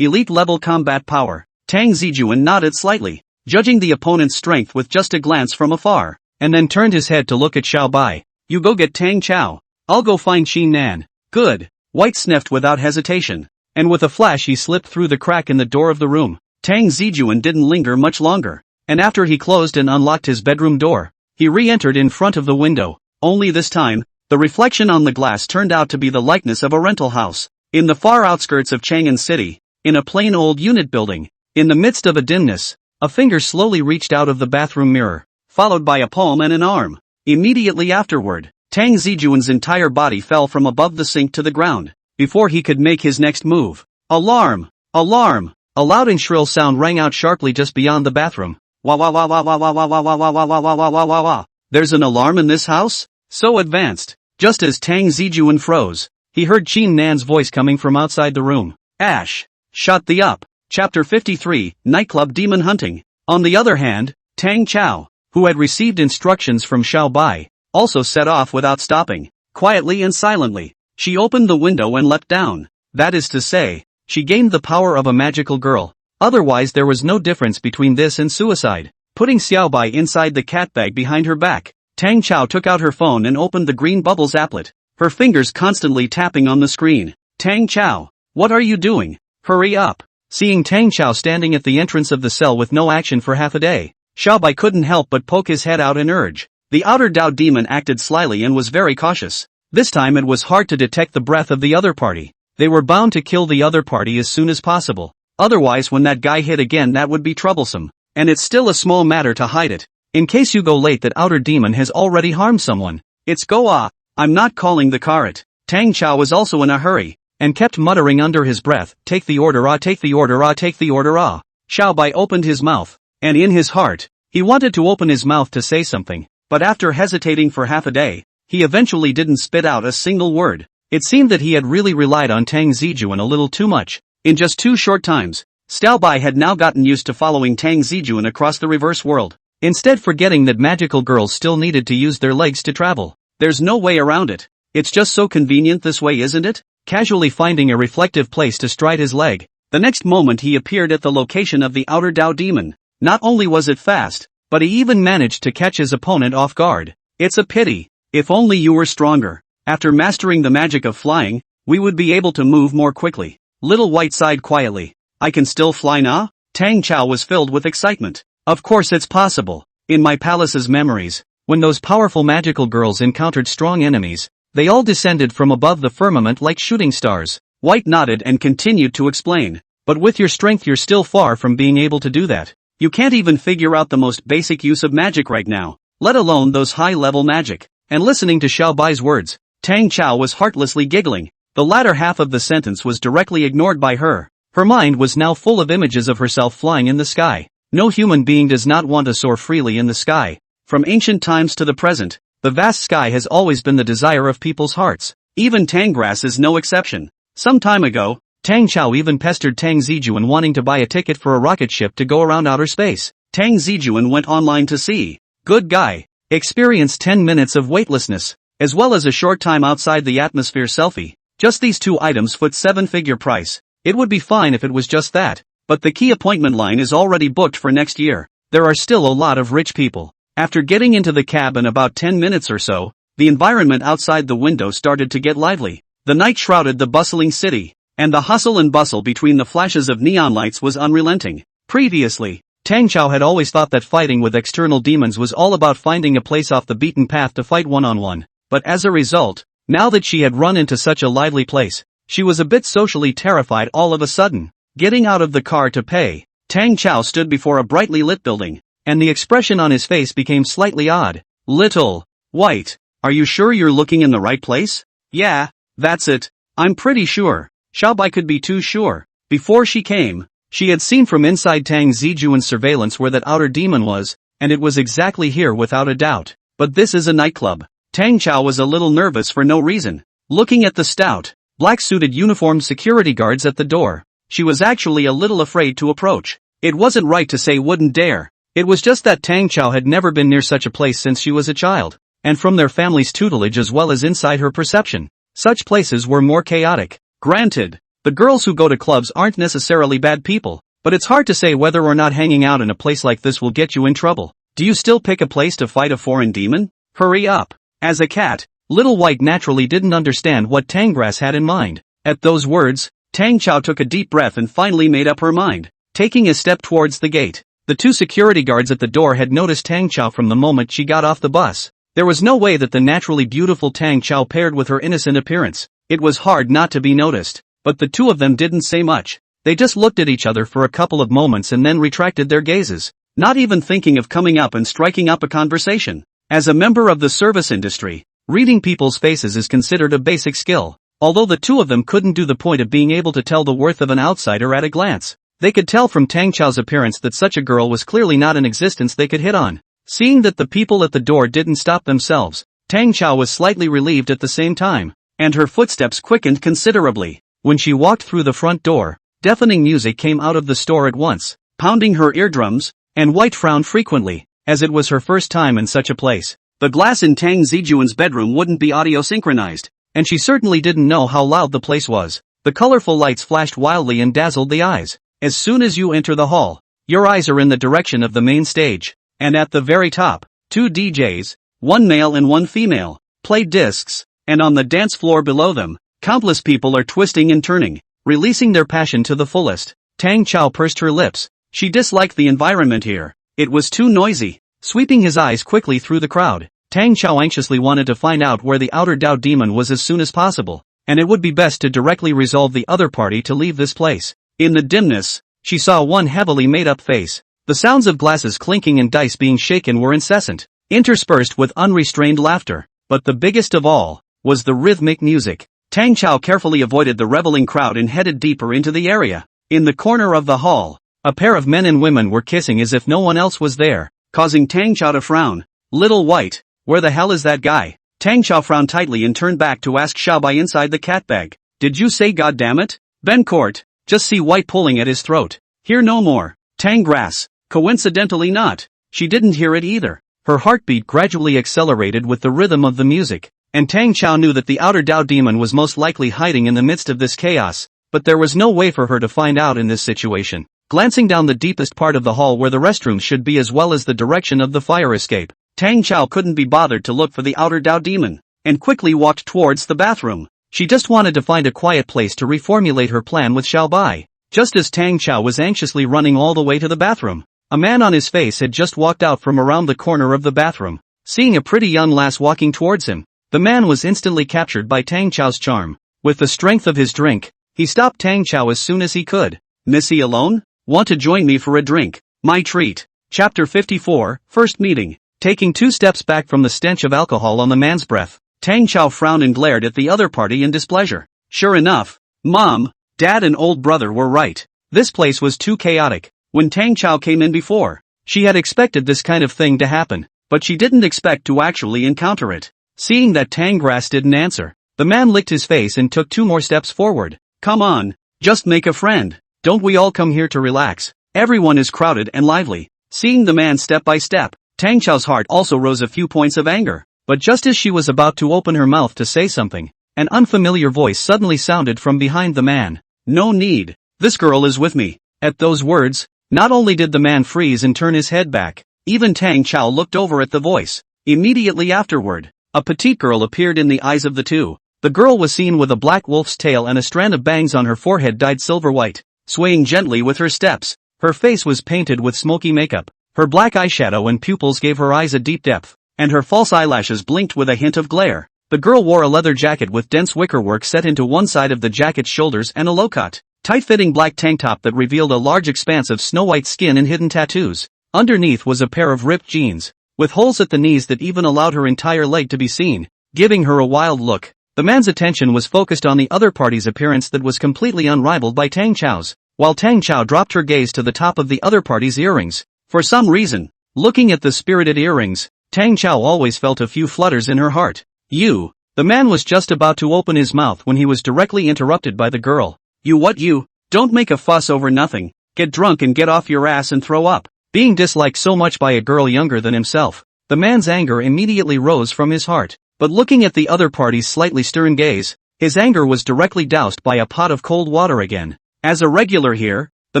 Elite level combat power. Tang Zijun nodded slightly, judging the opponent's strength with just a glance from afar, and then turned his head to look at Xiao Bai. You go get Tang Cao. I'll go find Qin Nan. Good. White sniffed without hesitation, and with a flash he slipped through the crack in the door of the room. Tang Zijun didn't linger much longer, and after he closed and unlocked his bedroom door, he re-entered in front of the window. Only this time, the reflection on the glass turned out to be the likeness of a rental house. In the far outskirts of Chang'an City, in a plain old unit building, in the midst of a dimness, a finger slowly reached out of the bathroom mirror, followed by a palm and an arm. Immediately afterward, Tang Zijun's entire body fell from above the sink to the ground, before he could make his next move. Alarm! Alarm! A loud and shrill sound rang out sharply just beyond the bathroom. Wah wah wah wah wah wah wah wah wah wah wah wah wah wah wah wah. There's an alarm in this house? So advanced. Just as Tang Zijun froze, he heard Qin Nan's voice coming from outside the room. Ash! Shut the up. Chapter 53, Nightclub Demon Hunting. On the other hand, Tang Cao, who had received instructions from Xiao Bai, also set off without stopping. Quietly and silently, she opened the window and leapt down. That is to say, she gained the power of a magical girl. Otherwise there was no difference between this and suicide. Putting Xiao Bai inside the cat bag behind her back, Tang Cao took out her phone and opened the green bubbles applet, her fingers constantly tapping on the screen. Tang Cao, what are you doing? Hurry up. Seeing Tang Cao standing at the entrance of the cell with no action for half a day, Xiao Bai couldn't help but poke his head out and urge. The outer Dao demon acted slyly and was very cautious. This time it was hard to detect the breath of the other party. They were bound to kill the other party as soon as possible. Otherwise when that guy hit again that would be troublesome. And it's still a small matter to hide it. In case you go late that outer demon has already harmed someone. It's go I'm not calling the carrot. Tang Cao was also in a hurry, and kept muttering under his breath, take the order take the order take the order Xiao Bai opened his mouth, and in his heart, he wanted to open his mouth to say something, but after hesitating for half a day, he eventually didn't spit out a single word. It seemed that he had really relied on Tang Zijun a little too much. In just 2 short times, Xiao Bai had now gotten used to following Tang Zijun across the reverse world, instead forgetting that magical girls still needed to use their legs to travel. There's no way around it. It's just so convenient this way, isn't it? Casually finding a reflective place to stride his leg, the next moment he appeared at the location of the outer Dao demon. Not only was it fast, but he even managed to catch his opponent off guard. It's a pity. If only you were stronger. After mastering the magic of flying, we would be able to move more quickly. Little White sighed quietly. I can still fly now? Tang Cao was filled with excitement. Of course it's possible. In my palace's memories, when those powerful magical girls encountered strong enemies, they all descended from above the firmament like shooting stars. White nodded and continued to explain. But with your strength you're still far from being able to do that. You can't even figure out the most basic use of magic right now, let alone those high-level magic. And listening to Xiao Bai's words, Tang Cao was heartlessly giggling. The latter half of the sentence was directly ignored by her. Her mind was now full of images of herself flying in the sky. No human being does not want to soar freely in the sky. From ancient times to the present, the vast sky has always been the desire of people's hearts. Even Tangrass is no exception. Some time ago, Tang Cao even pestered Tang Zijun wanting to buy a ticket for a rocket ship to go around outer space. Tang Zijun went online to see. Good guy. Experienced 10 minutes of weightlessness, as well as a short time outside the atmosphere selfie. Just these 2 items foot 7-figure price. It would be fine if it was just that, but the key appointment line is already booked for next year. There are still a lot of rich people. After getting into the cab in about 10 minutes or so, the environment outside the window started to get lively. The night shrouded the bustling city, and the hustle and bustle between the flashes of neon lights was unrelenting. Previously, Tang Cao had always thought that fighting with external demons was all about finding a place off the beaten path to fight one-on-one, but as a result, now that she had run into such a lively place, she was a bit socially terrified all of a sudden. Getting out of the car to pay, Tang Cao stood before a brightly lit building, and the expression on his face became slightly odd. Little White, are you sure you're looking in the right place? Yeah, that's it. I'm pretty sure. Xiaobai could be too sure. Before she came, she had seen from inside Tang Zijun's surveillance where that outer demon was, and it was exactly here without a doubt. But this is a nightclub. Tang Cao was a little nervous for no reason. Looking at the stout, black-suited uniformed security guards at the door, she was actually a little afraid to approach. It wasn't right to say wouldn't dare. It was just that Tang Cao had never been near such a place since she was a child, and from their family's tutelage as well as inside her perception, such places were more chaotic. Granted, the girls who go to clubs aren't necessarily bad people, but it's hard to say whether or not hanging out in a place like this will get you in trouble. Do you still pick a place to fight a foreign demon? Hurry up. As a cat, Little White naturally didn't understand what Tanggrass had in mind. At those words, Tang Cao took a deep breath and finally made up her mind. Taking a step towards the gate, the two security guards at the door had noticed Tang Cao from the moment she got off the bus. There was no way that the naturally beautiful Tang Cao paired with her innocent appearance. It was hard not to be noticed, but the two of them didn't say much. They just looked at each other for a couple of moments and then retracted their gazes, not even thinking of coming up and striking up a conversation. As a member of the service industry, reading people's faces is considered a basic skill. Although the two of them couldn't do the point of being able to tell the worth of an outsider at a glance, they could tell from Tang Chao's appearance that such a girl was clearly not an existence they could hit on. Seeing that the people at the door didn't stop themselves, Tang Cao was slightly relieved at the same time, and her footsteps quickened considerably. When she walked through the front door, deafening music came out of the store at once, pounding her eardrums, and White frowned frequently, as it was her first time in such a place. The glass in Tang Zijun's bedroom wouldn't be audio synchronized, and she certainly didn't know how loud the place was. The colorful lights flashed wildly and dazzled the eyes. As soon as you enter the hall, your eyes are in the direction of the main stage, and at the very top, two DJs, one male and one female, play discs, and on the dance floor below them, countless people are twisting and turning, releasing their passion to the fullest. Tang Cao pursed her lips. She disliked the environment here. It was too noisy. Sweeping his eyes quickly through the crowd, Tang Cao anxiously wanted to find out where the outer Dao demon was as soon as possible, and it would be best to directly resolve the other party to leave this place. In the dimness, she saw one heavily made-up face. The sounds of glasses clinking and dice being shaken were incessant, interspersed with unrestrained laughter. But the biggest of all was the rhythmic music. Tang Cao carefully avoided the reveling crowd and headed deeper into the area. In the corner of the hall, a pair of men and women were kissing as if no one else was there, causing Tang Cao to frown. Little White, where the hell is that guy? Tang Cao frowned tightly and turned back to ask Xiaobai inside the cat bag. Did you say goddammit? Ben Court, just see White pulling at his throat. Hear no more. Tang Grass, coincidentally not. She didn't hear it either. Her heartbeat gradually accelerated with the rhythm of the music, and Tang Cao knew that the outer Dao demon was most likely hiding in the midst of this chaos, but there was no way for her to find out in this situation. Glancing down the deepest part of the hall where the restrooms should be as well as the direction of the fire escape, Tang Cao couldn't be bothered to look for the outer Dao demon, and quickly walked towards the bathroom. She just wanted to find a quiet place to reformulate her plan with Xiaobai. Just as Tang Cao was anxiously running all the way to the bathroom, a man on his face had just walked out from around the corner of the bathroom. Seeing a pretty young lass walking towards him, the man was instantly captured by Tang Chao's charm. With the strength of his drink, he stopped Tang Cao as soon as he could. Missy alone? Want to join me for a drink? My treat. Chapter 54, First Meeting. Taking 2 steps back from the stench of alcohol on the man's breath, Tang Cao frowned and glared at the other party in displeasure. Sure enough, Mom, Dad and old brother were right. This place was too chaotic. When Tang Cao came in before, she had expected this kind of thing to happen, but she didn't expect to actually encounter it. Seeing that Tang Grass didn't answer, the man licked his face and took 2 more steps forward. Come on, just make a friend. Don't we all come here to relax? Everyone is crowded and lively. Seeing the man step by step, Tang Chao's heart also rose a few points of anger. But just as she was about to open her mouth to say something, an unfamiliar voice suddenly sounded from behind the man. No need. This girl is with me. At those words, not only did the man freeze and turn his head back, even Tang Cao looked over at the voice. Immediately afterward, a petite girl appeared in the eyes of the two. The girl was seen with a black wolf's tail and a strand of bangs on her forehead dyed silver white, swaying gently with her steps. Her face was painted with smoky makeup. Her black eyeshadow and pupils gave her eyes a deep depth, and her false eyelashes blinked with a hint of glare. The girl wore a leather jacket with dense wickerwork set into one side of the jacket's shoulders and a low-cut, tight-fitting black tank top that revealed a large expanse of snow-white skin and hidden tattoos. Underneath was a pair of ripped jeans. with holes at the knees that even allowed her entire leg to be seen, giving her a wild look. The man's attention was focused on the other party's appearance that was completely unrivaled by Tang Cao's, while Tang Cao dropped her gaze to the top of the other party's earrings. For some reason, looking at the spirited earrings, Tang Cao always felt a few flutters in her heart. You. The man was just about to open his mouth when he was directly interrupted by the girl. You? Don't make a fuss over nothing. Get drunk and get off your ass and throw up. Being disliked so much by a girl younger than himself, the man's anger immediately rose from his heart. But looking at the other party's slightly stern gaze, his anger was directly doused by a pot of cold water again. As a regular here, the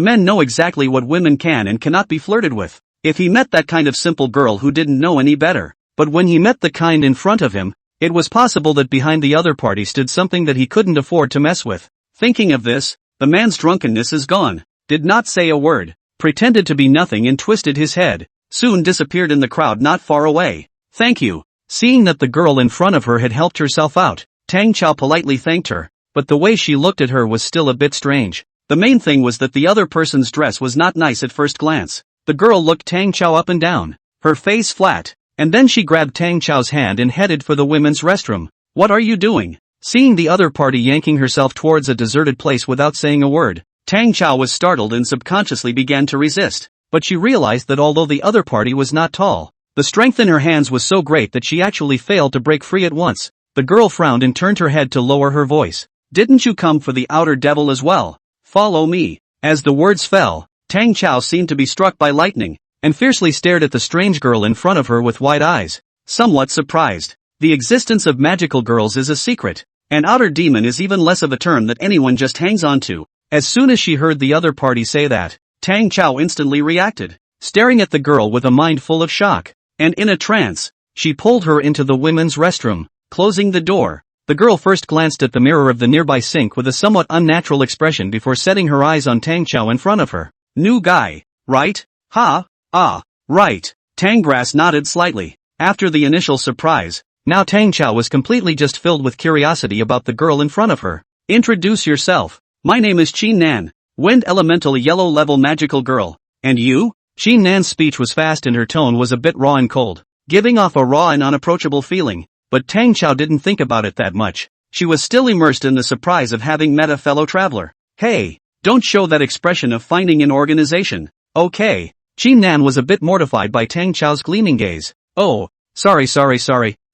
men know exactly what women can and cannot be flirted with. If he met that kind of simple girl who didn't know any better, but when he met the kind in front of him, it was possible that behind the other party stood something that he couldn't afford to mess with. Thinking of this, the man's drunkenness is gone, did not say a word, pretended to be nothing and twisted his head, soon disappeared in the crowd not far away. Thank you. Seeing that the girl in front of her had helped herself out, Tang Cao politely thanked her, but the way she looked at her was still a bit strange. The main thing was that the other person's dress was not nice at first glance. The girl looked Tang Cao up and down, her face flat, and then she grabbed Tang Cao's hand and headed for the women's restroom. What are you doing? Seeing the other party yanking herself towards a deserted place without saying a word, Tang Cao was startled and subconsciously began to resist. But she realized that although the other party was not tall, the strength in her hands was so great that she actually failed to break free at once. The girl frowned and turned her head to lower her voice. Didn't you come for the outer devil as well? Follow me. As the words fell, Tang Cao seemed to be struck by lightning, and fiercely stared at the strange girl in front of her with wide eyes, somewhat surprised. The existence of magical girls is a secret. An outer demon is even less of a term that anyone just hangs on to. As soon as she heard the other party say that, Tang Cao instantly reacted, staring at the girl with a mind full of shock. And in a trance, she pulled her into the women's restroom, closing the door. The girl first glanced at the mirror of the nearby sink with a somewhat unnatural expression before setting her eyes on Tang Cao in front of her. New guy, right? Ha? Ah, right. Tang Grass nodded slightly. After the initial surprise, now Tang Cao was completely just filled with curiosity about the girl in front of her. Introduce yourself. My name is Qin Nan, Wind Elemental Yellow Level Magical Girl. And you? Qin Nan's speech was fast and her tone was a bit raw and cold, giving off a raw and unapproachable feeling. But Tang Cao didn't think about it that much. She was still immersed in the surprise of having met a fellow traveler. Hey, don't show that expression of finding an organization. Okay. Qin Nan was a bit mortified by Tang Cao's gleaming gaze. Oh, sorry.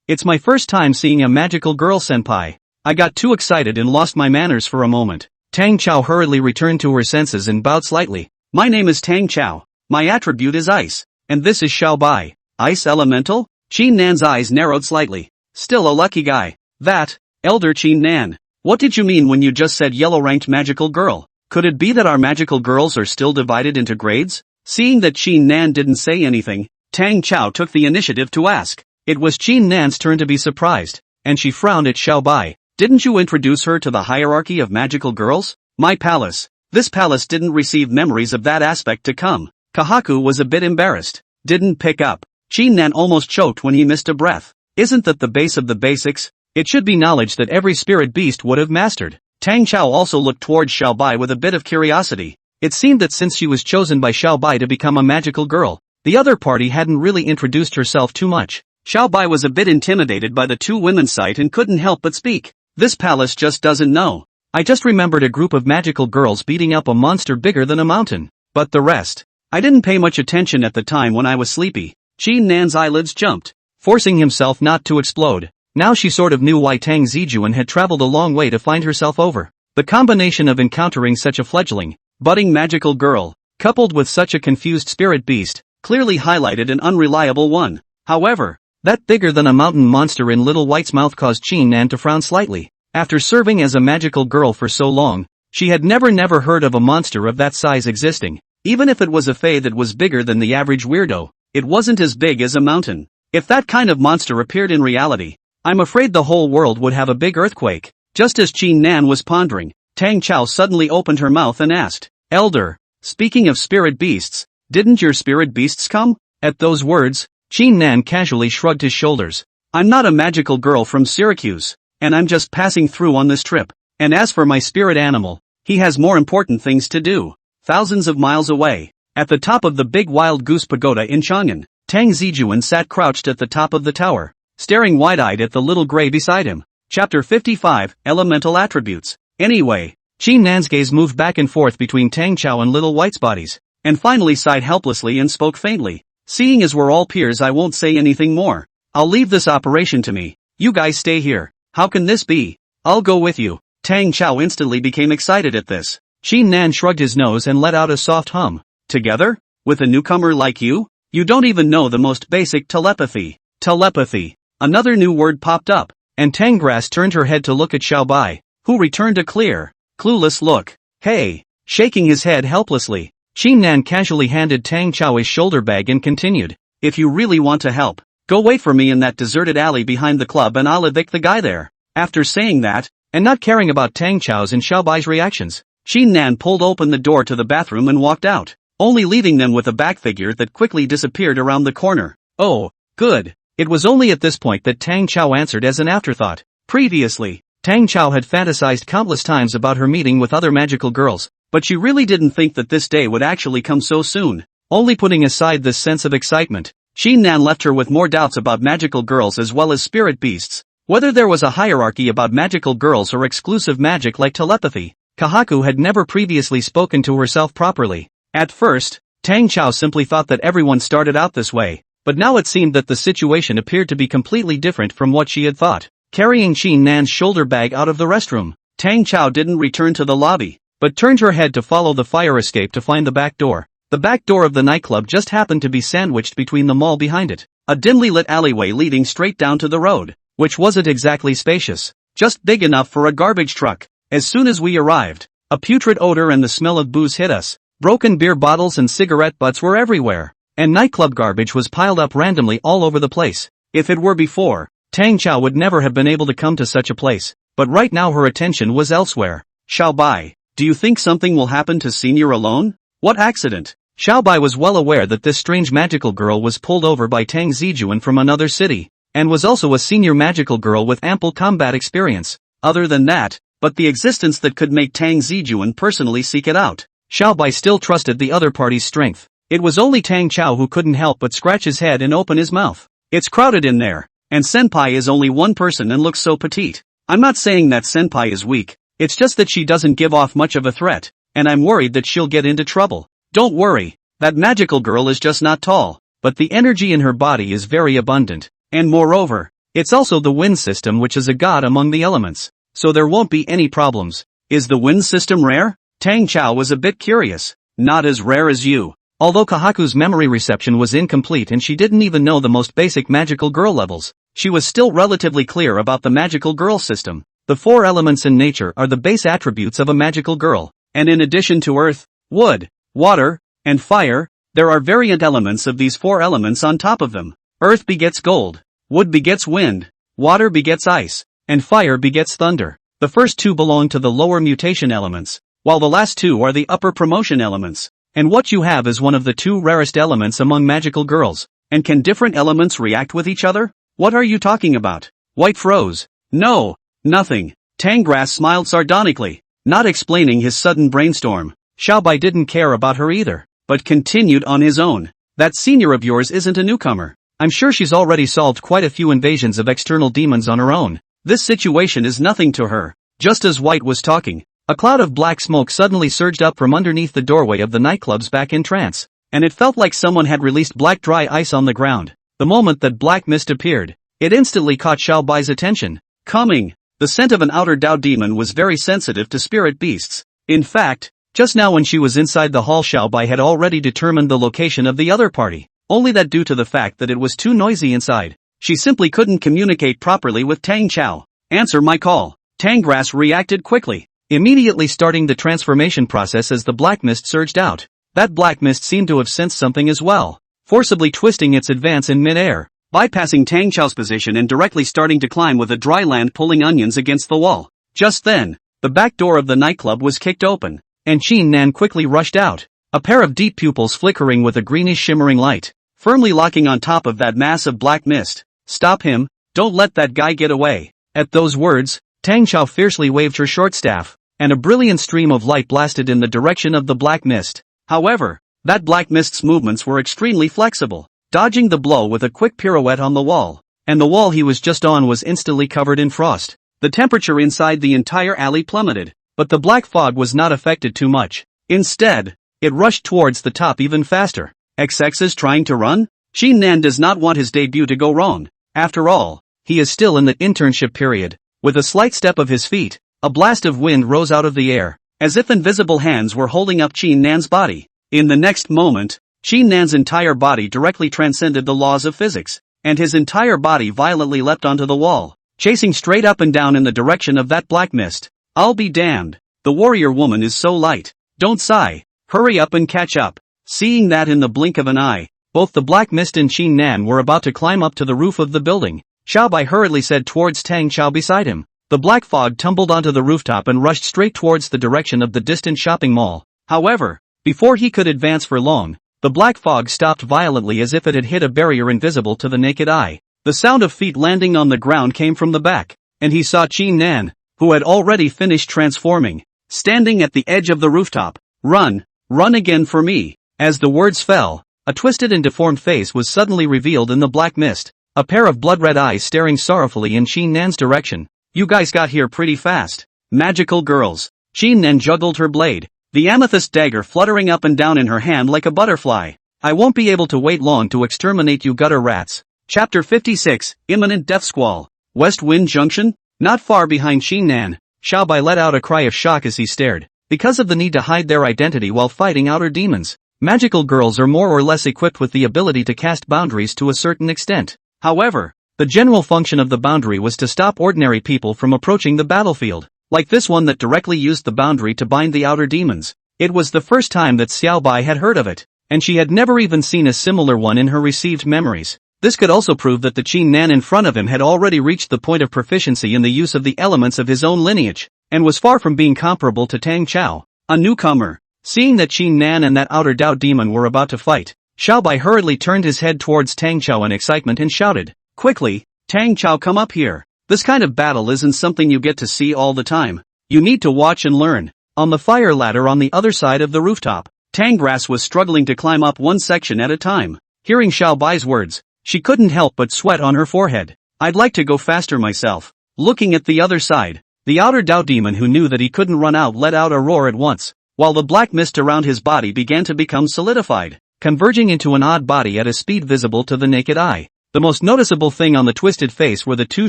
It's my first time seeing a magical girl senpai. I got too excited and lost my manners for a moment. Tang Cao hurriedly returned to her senses and bowed slightly. My name is Tang Cao. My attribute is ice. And this is Xiao Bai. Ice elemental? Qin Nan's eyes narrowed slightly. Still a lucky guy. That, Elder Qin Nan. What did you mean when you just said yellow-ranked magical girl? Could it be that our magical girls are still divided into grades? Seeing that Qin Nan didn't say anything, Tang Cao took the initiative to ask. It was Qin Nan's turn to be surprised, and she frowned at Xiao Bai. Didn't you introduce her to the hierarchy of magical girls? My palace. This palace didn't receive memories of that aspect to come. Kahaku was a bit embarrassed. Didn't pick up. Qin Nan almost choked when he missed a breath. Isn't that the base of the basics? It should be knowledge that every spirit beast would have mastered. Tang Cao also looked towards Xiao Bai with a bit of curiosity. It seemed that since she was chosen by Xiao Bai to become a magical girl, the other party hadn't really introduced herself too much. Xiao Bai was a bit intimidated by the two women's sight and couldn't help but speak. This palace just doesn't know. I just remembered a group of magical girls beating up a monster bigger than a mountain. But the rest, I didn't pay much attention at the time when I was sleepy. Qin Nan's eyelids jumped, forcing himself not to explode. Now she sort of knew why Tang Zijun had traveled a long way to find herself over. The combination of encountering such a fledgling, budding magical girl, coupled with such a confused spirit beast, clearly highlighted an unreliable one. However, that bigger than a mountain monster in Little White's mouth caused Qin Nan to frown slightly. After serving as a magical girl for so long, she had never heard of a monster of that size existing. Even if it was a fae that was bigger than the average weirdo, it wasn't as big as a mountain. If that kind of monster appeared in reality, I'm afraid the whole world would have a big earthquake. Just as Qin Nan was pondering, Tang Cao suddenly opened her mouth and asked, Elder, speaking of spirit beasts, didn't your spirit beasts come? At those words, Qin Nan casually shrugged his shoulders. I'm not a magical girl from Syracuse, and I'm just passing through on this trip. And as for my spirit animal, he has more important things to do. Thousands of miles away, at the top of the big wild goose pagoda in Chang'an, Tang Zijun sat crouched at the top of the tower, staring wide-eyed at the little gray beside him. Chapter 55, Elemental Attributes. Anyway, Qin Nan's gaze moved back and forth between Tang Cao and Little White's bodies, and finally sighed helplessly and spoke faintly. Seeing as we're all peers, I won't say anything more. I'll leave this operation to me. You guys stay here. How can this be? I'll go with you. Tang Cao instantly became excited at this. Qin Nan shrugged his nose and let out a soft hum. Together? With a newcomer like you? You don't even know the most basic telepathy. Telepathy. Another new word popped up, and Tang Grass turned her head to look at Xiao Bai, who returned a clear, clueless look. Hey! Shaking his head helplessly, Qin Nan casually handed Tang Cao his shoulder bag and continued. If you really want to help, go wait for me in that deserted alley behind the club and I'll evict the guy there. After saying that, and not caring about Tang Cao's and Xiao Bai's reactions, Qin Nan pulled open the door to the bathroom and walked out, only leaving them with a back figure that quickly disappeared around the corner. Oh, good. It was only at this point that Tang Cao answered as an afterthought. Previously, Tang Cao had fantasized countless times about her meeting with other magical girls, but she really didn't think that this day would actually come so soon. Only putting aside this sense of excitement, Qin Nan left her with more doubts about magical girls as well as spirit beasts. Whether there was a hierarchy about magical girls or exclusive magic like telepathy, Kahaku had never previously spoken to herself properly. At first, Tang Cao simply thought that everyone started out this way, but now it seemed that the situation appeared to be completely different from what she had thought. Carrying Qin Nan's shoulder bag out of the restroom, Tang Cao didn't return to the lobby, but turned her head to follow the fire escape to find the back door. The back door of the nightclub just happened to be sandwiched between the mall behind it, a dimly lit alleyway leading straight down to the road, which wasn't exactly spacious, just big enough for a garbage truck. As soon as we arrived, a putrid odor and the smell of booze hit us. Broken beer bottles and cigarette butts were everywhere, and nightclub garbage was piled up randomly all over the place. If it were before, Tang Cao would never have been able to come to such a place, but right now her attention was elsewhere. Xiao Bai, do you think something will happen to Senior alone? What accident? Xiao Bai was well aware that this strange magical girl was pulled over by Tang Zijun from another city, and was also a senior magical girl with ample combat experience. Other than that, but the existence that could make Tang Zijun personally seek it out, Xiao Bai still trusted the other party's strength. It was only Tang Cao who couldn't help but scratch his head and open his mouth. It's crowded in there, and Senpai is only one person and looks so petite. I'm not saying that Senpai is weak, it's just that she doesn't give off much of a threat, and I'm worried that she'll get into trouble. Don't worry, that magical girl is just not tall, but the energy in her body is very abundant, and moreover, it's also the wind system which is a god among the elements, so there won't be any problems. Is the wind system rare? Tang Cao was a bit curious. Not as rare as you. Although Kahaku's memory reception was incomplete and she didn't even know the most basic magical girl levels, she was still relatively clear about the magical girl system. The four elements in nature are the base attributes of a magical girl, and in addition to earth, wood, water, and fire, there are variant elements of these four elements on top of them. Earth begets gold, wood begets wind, water begets ice, and fire begets thunder. The first two belong to the lower mutation elements, while the last two are the upper promotion elements. And what you have is one of the two rarest elements among magical girls. And can different elements react with each other? What are you talking about? White froze. No, nothing. Tang Grass smiled sardonically, not explaining his sudden brainstorm. Xiao Bai didn't care about her either, but continued on his own. That senior of yours isn't a newcomer. I'm sure she's already solved quite a few invasions of external demons on her own. This situation is nothing to her. Just as White was talking, a cloud of black smoke suddenly surged up from underneath the doorway of the nightclub's back entrance, and it felt like someone had released black dry ice on the ground. The moment that black mist appeared, it instantly caught Xiao Bai's attention. Coming, the scent of an outer Dao demon was very sensitive to spirit beasts. In fact, just now when she was inside the hall, Xiao Bai had already determined the location of the other party, only that due to the fact that it was too noisy inside, she simply couldn't communicate properly with Tang Cao. Answer my call. Tang Grass reacted quickly, immediately starting the transformation process as the black mist surged out. That black mist seemed to have sensed something as well, forcibly twisting its advance in mid-air, bypassing Tang Cao's position and directly starting to climb with a dry land pulling onions against the wall. Just then, the back door of the nightclub was kicked open, and Qin Nan quickly rushed out, a pair of deep pupils flickering with a greenish shimmering light, firmly locking on top of that mass of black mist. Stop him, don't let that guy get away. At those words, Tang Cao fiercely waved her short staff, and a brilliant stream of light blasted in the direction of the black mist. However, that black mist's movements were extremely flexible, dodging the blow with a quick pirouette on the wall. And the wall he was just on was instantly covered in frost. The temperature inside the entire alley plummeted, but the black fog was not affected too much. Instead, it rushed towards the top even faster. XX is trying to run? Qin Nan does not want his debut to go wrong. After all, he is still in the internship period. With a slight step of his feet, a blast of wind rose out of the air, as if invisible hands were holding up Qin Nan's body. In the next moment, Qin Nan's entire body directly transcended the laws of physics, and his entire body violently leapt onto the wall, chasing straight up and down in the direction of that black mist. I'll be damned. The warrior woman is so light. Don't sigh. Hurry up and catch up. Seeing that in the blink of an eye, both the black mist and Qin Nan were about to climb up to the roof of the building. Xiao Bai hurriedly said towards Tang Cao beside him. The black fog tumbled onto the rooftop and rushed straight towards the direction of the distant shopping mall. However, before he could advance for long, the black fog stopped violently as if it had hit a barrier invisible to the naked eye. The sound of feet landing on the ground came from the back, and he saw Qin Nan, who had already finished transforming, standing at the edge of the rooftop. Run, run again for me. As the words fell, a twisted and deformed face was suddenly revealed in the black mist, a pair of blood-red eyes staring sorrowfully in Qin Nan's direction. You guys got here pretty fast. Magical girls. Qin Nan juggled her blade, the amethyst dagger fluttering up and down in her hand like a butterfly. I won't be able to wait long to exterminate you gutter rats. Chapter 56, Imminent Death Squall. West Wind Junction? Not far behind Qin Nan, Xiao Bai let out a cry of shock as he stared. Because of the need to hide their identity while fighting outer demons, magical girls are more or less equipped with the ability to cast boundaries to a certain extent. However, the general function of the boundary was to stop ordinary people from approaching the battlefield, like this one that directly used the boundary to bind the outer demons. It was the first time that Xiao Bai had heard of it, and she had never even seen a similar one in her received memories. This could also prove that the Qin Nan in front of him had already reached the point of proficiency in the use of the elements of his own lineage, and was far from being comparable to Tang Cao, a newcomer. Seeing that Qin Nan and that outer doubt demon were about to fight, Xiao Bai hurriedly turned his head towards Tang Cao in excitement and shouted, "Quickly, Tang Cao, come up here. This kind of battle isn't something you get to see all the time. You need to watch and learn." On the fire ladder on the other side of the rooftop, Tang Grass was struggling to climb up one section at a time. Hearing Xiao Bai's words, she couldn't help but sweat on her forehead. I'd like to go faster myself. Looking at the other side, the outer doubt demon who knew that he couldn't run out let out a roar at once, while the black mist around his body began to become solidified, converging into an odd body at a speed visible to the naked eye. The most noticeable thing on the twisted face were the two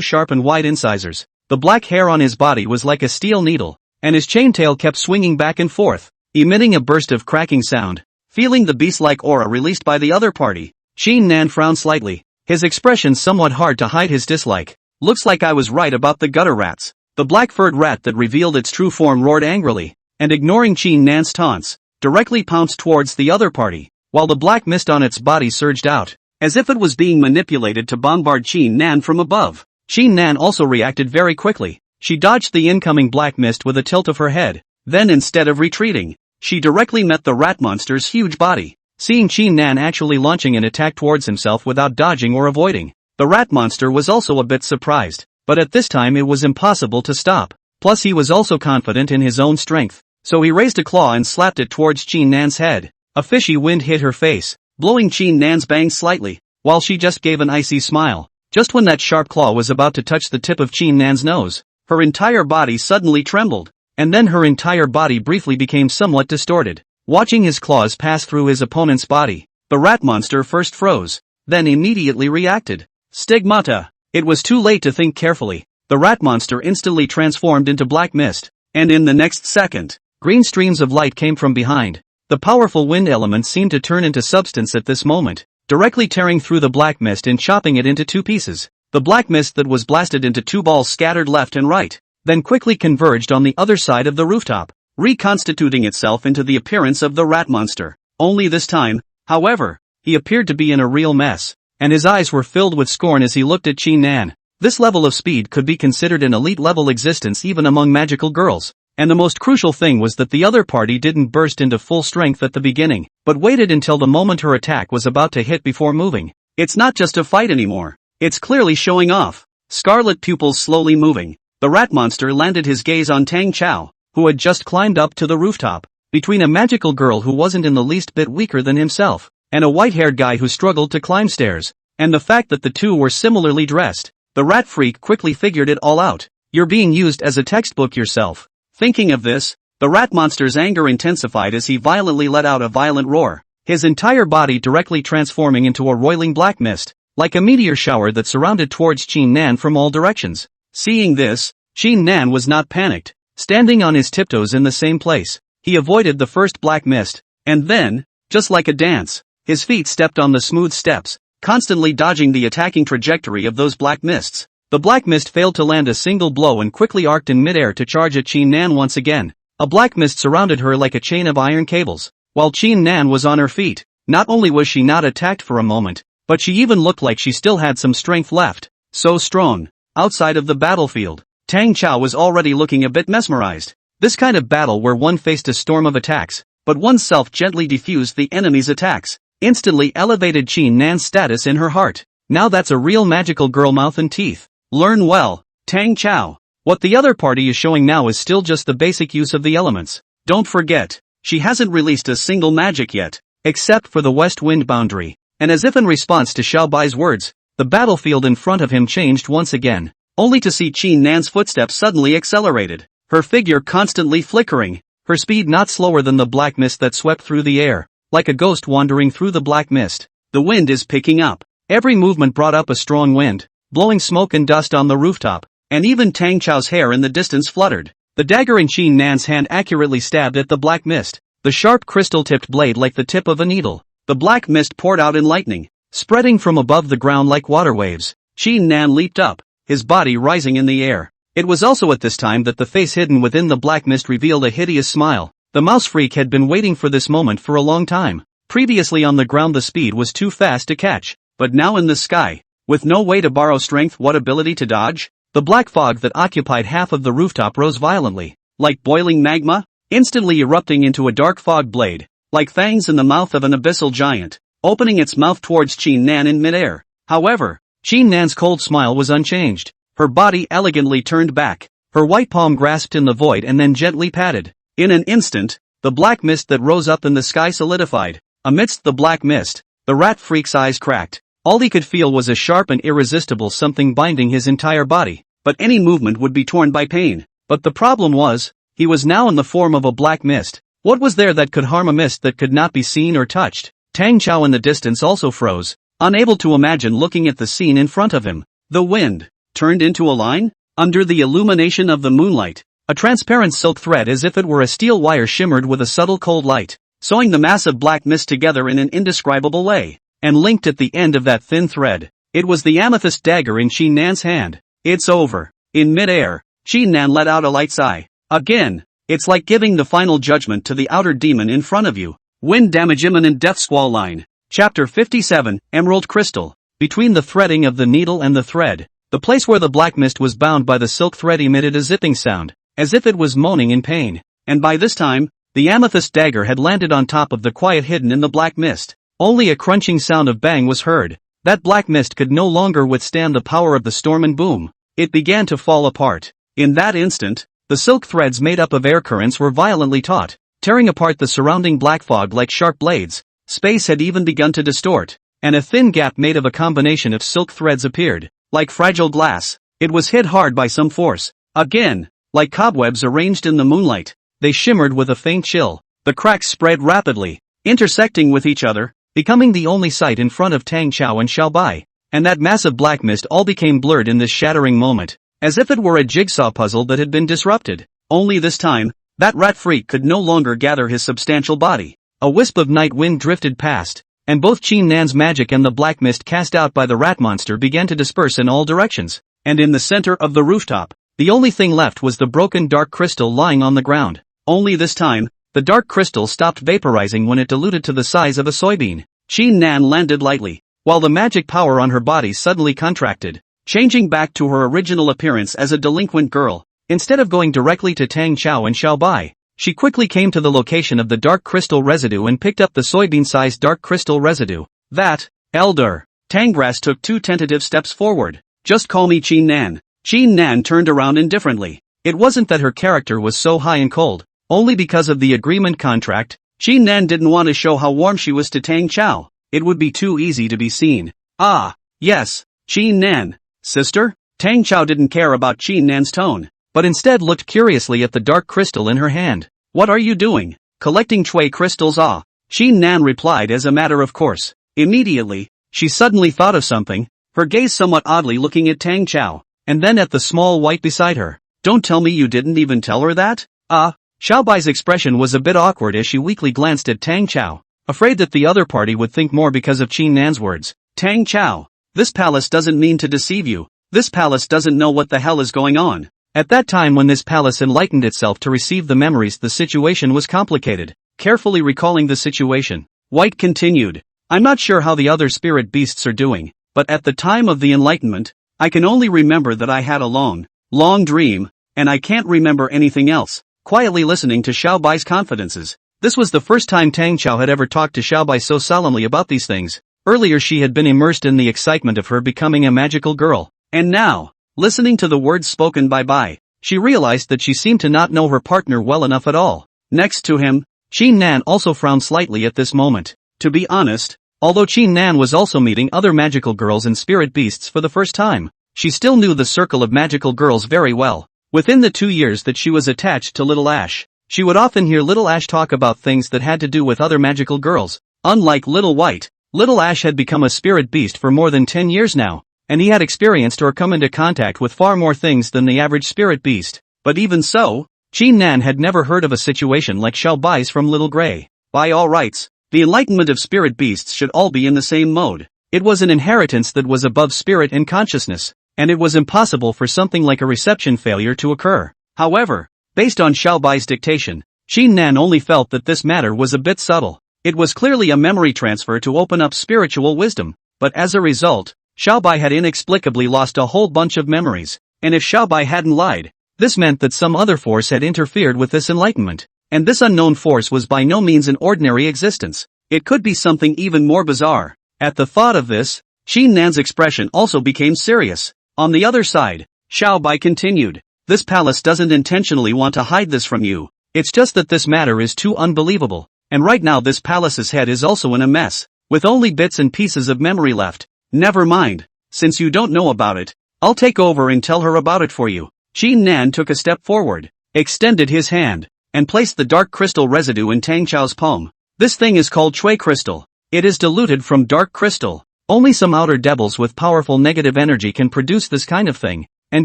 sharp and wide incisors. The black hair on his body was like a steel needle, and his chaintail kept swinging back and forth, emitting a burst of cracking sound. Feeling the beast-like aura released by the other party, Qin Nan frowned slightly, his expression somewhat hard to hide his dislike. Looks like I was right about the gutter rats. The black-furred rat that revealed its true form roared angrily, and ignoring Qin Nan's taunts, directly pounced towards the other party, while the black mist on its body surged out, as if it was being manipulated to bombard Qin Nan from above. Qin Nan also reacted very quickly. She dodged the incoming black mist with a tilt of her head, then instead of retreating, she directly met the rat monster's huge body. Seeing Qin Nan actually launching an attack towards himself without dodging or avoiding, the rat monster was also a bit surprised, but at this time it was impossible to stop. Plus he was also confident in his own strength, so he raised a claw and slapped it towards Qin Nan's head. A fishy wind hit her face, blowing Qin Nan's bangs slightly, while she just gave an icy smile. Just when that sharp claw was about to touch the tip of Qin Nan's nose, her entire body suddenly trembled, and then her entire body briefly became somewhat distorted. Watching his claws pass through his opponent's body, the rat monster first froze, then immediately reacted. Stigmata! It was too late to think carefully. The rat monster instantly transformed into black mist, and in the next second, green streams of light came from behind. The powerful wind element seemed to turn into substance at this moment, directly tearing through the black mist and chopping it into two pieces. The black mist that was blasted into two balls scattered left and right, then quickly converged on the other side of the rooftop, reconstituting itself into the appearance of the rat monster. Only this time, however, he appeared to be in a real mess, and his eyes were filled with scorn as he looked at Qin Nan. This level of speed could be considered an elite-level existence even among magical girls, and the most crucial thing was that the other party didn't burst into full strength at the beginning, but waited until the moment her attack was about to hit before moving. It's not just a fight anymore. It's clearly showing off. Scarlet pupils slowly moving, the rat monster landed his gaze on Tang Cao, who had just climbed up to the rooftop. Between a magical girl who wasn't in the least bit weaker than himself, and a white-haired guy who struggled to climb stairs. And the fact that the two were similarly dressed. The rat freak quickly figured it all out. You're being used as a textbook yourself. Thinking of this, the rat monster's anger intensified as he violently let out a violent roar, his entire body directly transforming into a roiling black mist, like a meteor shower that surrounded towards Qin Nan from all directions. Seeing this, Qin Nan was not panicked. Standing on his tiptoes in the same place, he avoided the first black mist, and then, just like a dance, his feet stepped on the smooth steps, constantly dodging the attacking trajectory of those black mists. The black mist failed to land a single blow and quickly arced in midair to charge at Qin Nan once again. A black mist surrounded her like a chain of iron cables. While Qin Nan was on her feet, not only was she not attacked for a moment, but she even looked like she still had some strength left. So strong. Outside of the battlefield, Tang Cao was already looking a bit mesmerized. This kind of battle where one faced a storm of attacks, but oneself gently defused the enemy's attacks, instantly elevated Qin Nan's status in her heart. Now that's a real magical girl mouth and teeth. Learn well, Tang Cao. What the other party is showing now is still just the basic use of the elements. Don't forget, she hasn't released a single magic yet, except for the west wind boundary. And as if in response to Xiao Bai's words, the battlefield in front of him changed once again, only to see Qin Nan's footsteps suddenly accelerated, her figure constantly flickering, her speed not slower than the black mist that swept through the air, like a ghost wandering through the black mist. The wind is picking up. Every movement brought up a strong wind, blowing smoke and dust on the rooftop, and even Tang Chao's hair in the distance fluttered. The dagger in Qin Nan's hand accurately stabbed at the black mist, the sharp crystal-tipped blade like the tip of a needle. The black mist poured out in lightning, spreading from above the ground like water waves. Qin Nan leaped up, his body rising in the air. It was also at this time that the face hidden within the black mist revealed a hideous smile. The mouse freak had been waiting for this moment for a long time. Previously on the ground the speed was too fast to catch, but now in the sky, with no way to borrow strength, what ability to dodge? The black fog that occupied half of the rooftop rose violently, like boiling magma, instantly erupting into a dark fog blade, like fangs in the mouth of an abyssal giant, opening its mouth towards Qin Nan in midair. However, Qin Nan's cold smile was unchanged. Her body elegantly turned back, her white palm grasped in the void and then gently patted. In an instant, the black mist that rose up in the sky solidified. Amidst the black mist, the rat freak's eyes cracked. All he could feel was a sharp and irresistible something binding his entire body, but any movement would be torn by pain. But the problem was, he was now in the form of a black mist. What was there that could harm a mist that could not be seen or touched? Tang Cao in the distance also froze, unable to imagine looking at the scene in front of him. The wind turned into a line? Under the illumination of the moonlight, a transparent silk thread as if it were a steel wire shimmered with a subtle cold light, sewing the massive black mist together in an indescribable way. And linked at the end of that thin thread, it was the amethyst dagger in Qin Nan's hand. It's over. In midair, Qin Nan let out a light sigh. Again, it's like giving the final judgment to the outer demon in front of you. Wind damage imminent death squall line. Chapter 57, Emerald Crystal. Between the threading of the needle and the thread, the place where the black mist was bound by the silk thread emitted a zipping sound, as if it was moaning in pain. And by this time, the amethyst dagger had landed on top of the quiet hidden in the black mist. Only a crunching sound of bang was heard. That black mist could no longer withstand the power of the storm and boom. It began to fall apart. In that instant, the silk threads made up of air currents were violently taut, tearing apart the surrounding black fog like sharp blades. Space had even begun to distort, and a thin gap made of a combination of silk threads appeared, like fragile glass. It was hit hard by some force. Again, like cobwebs arranged in the moonlight, they shimmered with a faint chill. The cracks spread rapidly, intersecting with each other, becoming the only sight in front of Tang Cao and Xiao Bai, and that massive black mist all became blurred in this shattering moment, as if it were a jigsaw puzzle that had been disrupted. Only this time, that rat freak could no longer gather his substantial body. A wisp of night wind drifted past, and both Qin Nan's magic and the black mist cast out by the rat monster began to disperse in all directions, and in the center of the rooftop, the only thing left was the broken dark crystal lying on the ground. Only this time, the dark crystal stopped vaporizing when it diluted to the size of a soybean. Qin Nan landed lightly, while the magic power on her body suddenly contracted, changing back to her original appearance as a delinquent girl. Instead of going directly to Tang Cao and Xiao Bai, she quickly came to the location of the dark crystal residue and picked up the soybean-sized dark crystal residue. That, elder. Tangras took 2 tentative steps forward. Just call me Qin Nan. Qin Nan turned around indifferently. It wasn't that her character was so high and cold. Only because of the agreement contract, Qin Nan didn't want to show how warm she was to Tang Cao. it would be too easy to be seen. Ah, yes, Qin Nan. Sister? Tang Cao didn't care about Qin Nan's tone, but instead looked curiously at the dark crystal in her hand. What are you doing? Collecting Chui crystals? Ah. Qin Nan replied as a matter of course. Immediately, she suddenly thought of something, her gaze somewhat oddly looking at Tang Cao, and then at the small white beside her. Don't tell me you didn't even tell her that? Xiaobai's expression was a bit awkward as she weakly glanced at Tang Cao, afraid that the other party would think more because of Qin Nan's words. Tang Cao, this palace doesn't mean to deceive you. This palace doesn't know what the hell is going on. At that time when this palace enlightened itself to receive the memories, the situation was complicated. Carefully recalling the situation, White continued. I'm not sure how the other spirit beasts are doing, but at the time of the enlightenment, I can only remember that I had a long dream, and I can't remember anything else. Quietly listening to Xiaobai's confidences, this was the first time Tang Cao had ever talked to Xiaobai so solemnly about these things. Earlier she had been immersed in the excitement of her becoming a magical girl, and now, listening to the words spoken by Bai, she realized that she seemed to not know her partner well enough at all. Next to him, Qin Nan also frowned slightly at this moment. To be honest, although Qin Nan was also meeting other magical girls and spirit beasts for the first time, she still knew the circle of magical girls very well. Within the 2 years that she was attached to Little Ash, she would often hear Little Ash talk about things that had to do with other magical girls. Unlike Little White, Little Ash had become a spirit beast for more than 10 years now, and he had experienced or come into contact with far more things than the average spirit beast. But even so, Qin Nan had never heard of a situation like Xiaobai's from Little Grey. By all rights, the enlightenment of spirit beasts should all be in the same mode. It was an inheritance that was above spirit and consciousness, and it was impossible for something like a reception failure to occur. However, based on Xiaobai's dictation, Qin Nan only felt that this matter was a bit subtle. It was clearly a memory transfer to open up spiritual wisdom, but as a result, Xiaobai had inexplicably lost a whole bunch of memories, and if Xiaobai hadn't lied, this meant that some other force had interfered with this enlightenment, and this unknown force was by no means an ordinary existence. It could be something even more bizarre. At the thought of this, Qin Nan's expression also became serious. On the other side, Xiaobai continued, this palace doesn't intentionally want to hide this from you, it's just that this matter is too unbelievable, and right now this palace's head is also in a mess, with only bits and pieces of memory left. Never mind, since you don't know about it, I'll take over and tell her about it for you. Qin Nan took a step forward, extended his hand, and placed the dark crystal residue in Tang Cao's palm. This thing is called Chui crystal. It is diluted from dark crystal. Only some outer devils with powerful negative energy can produce this kind of thing, and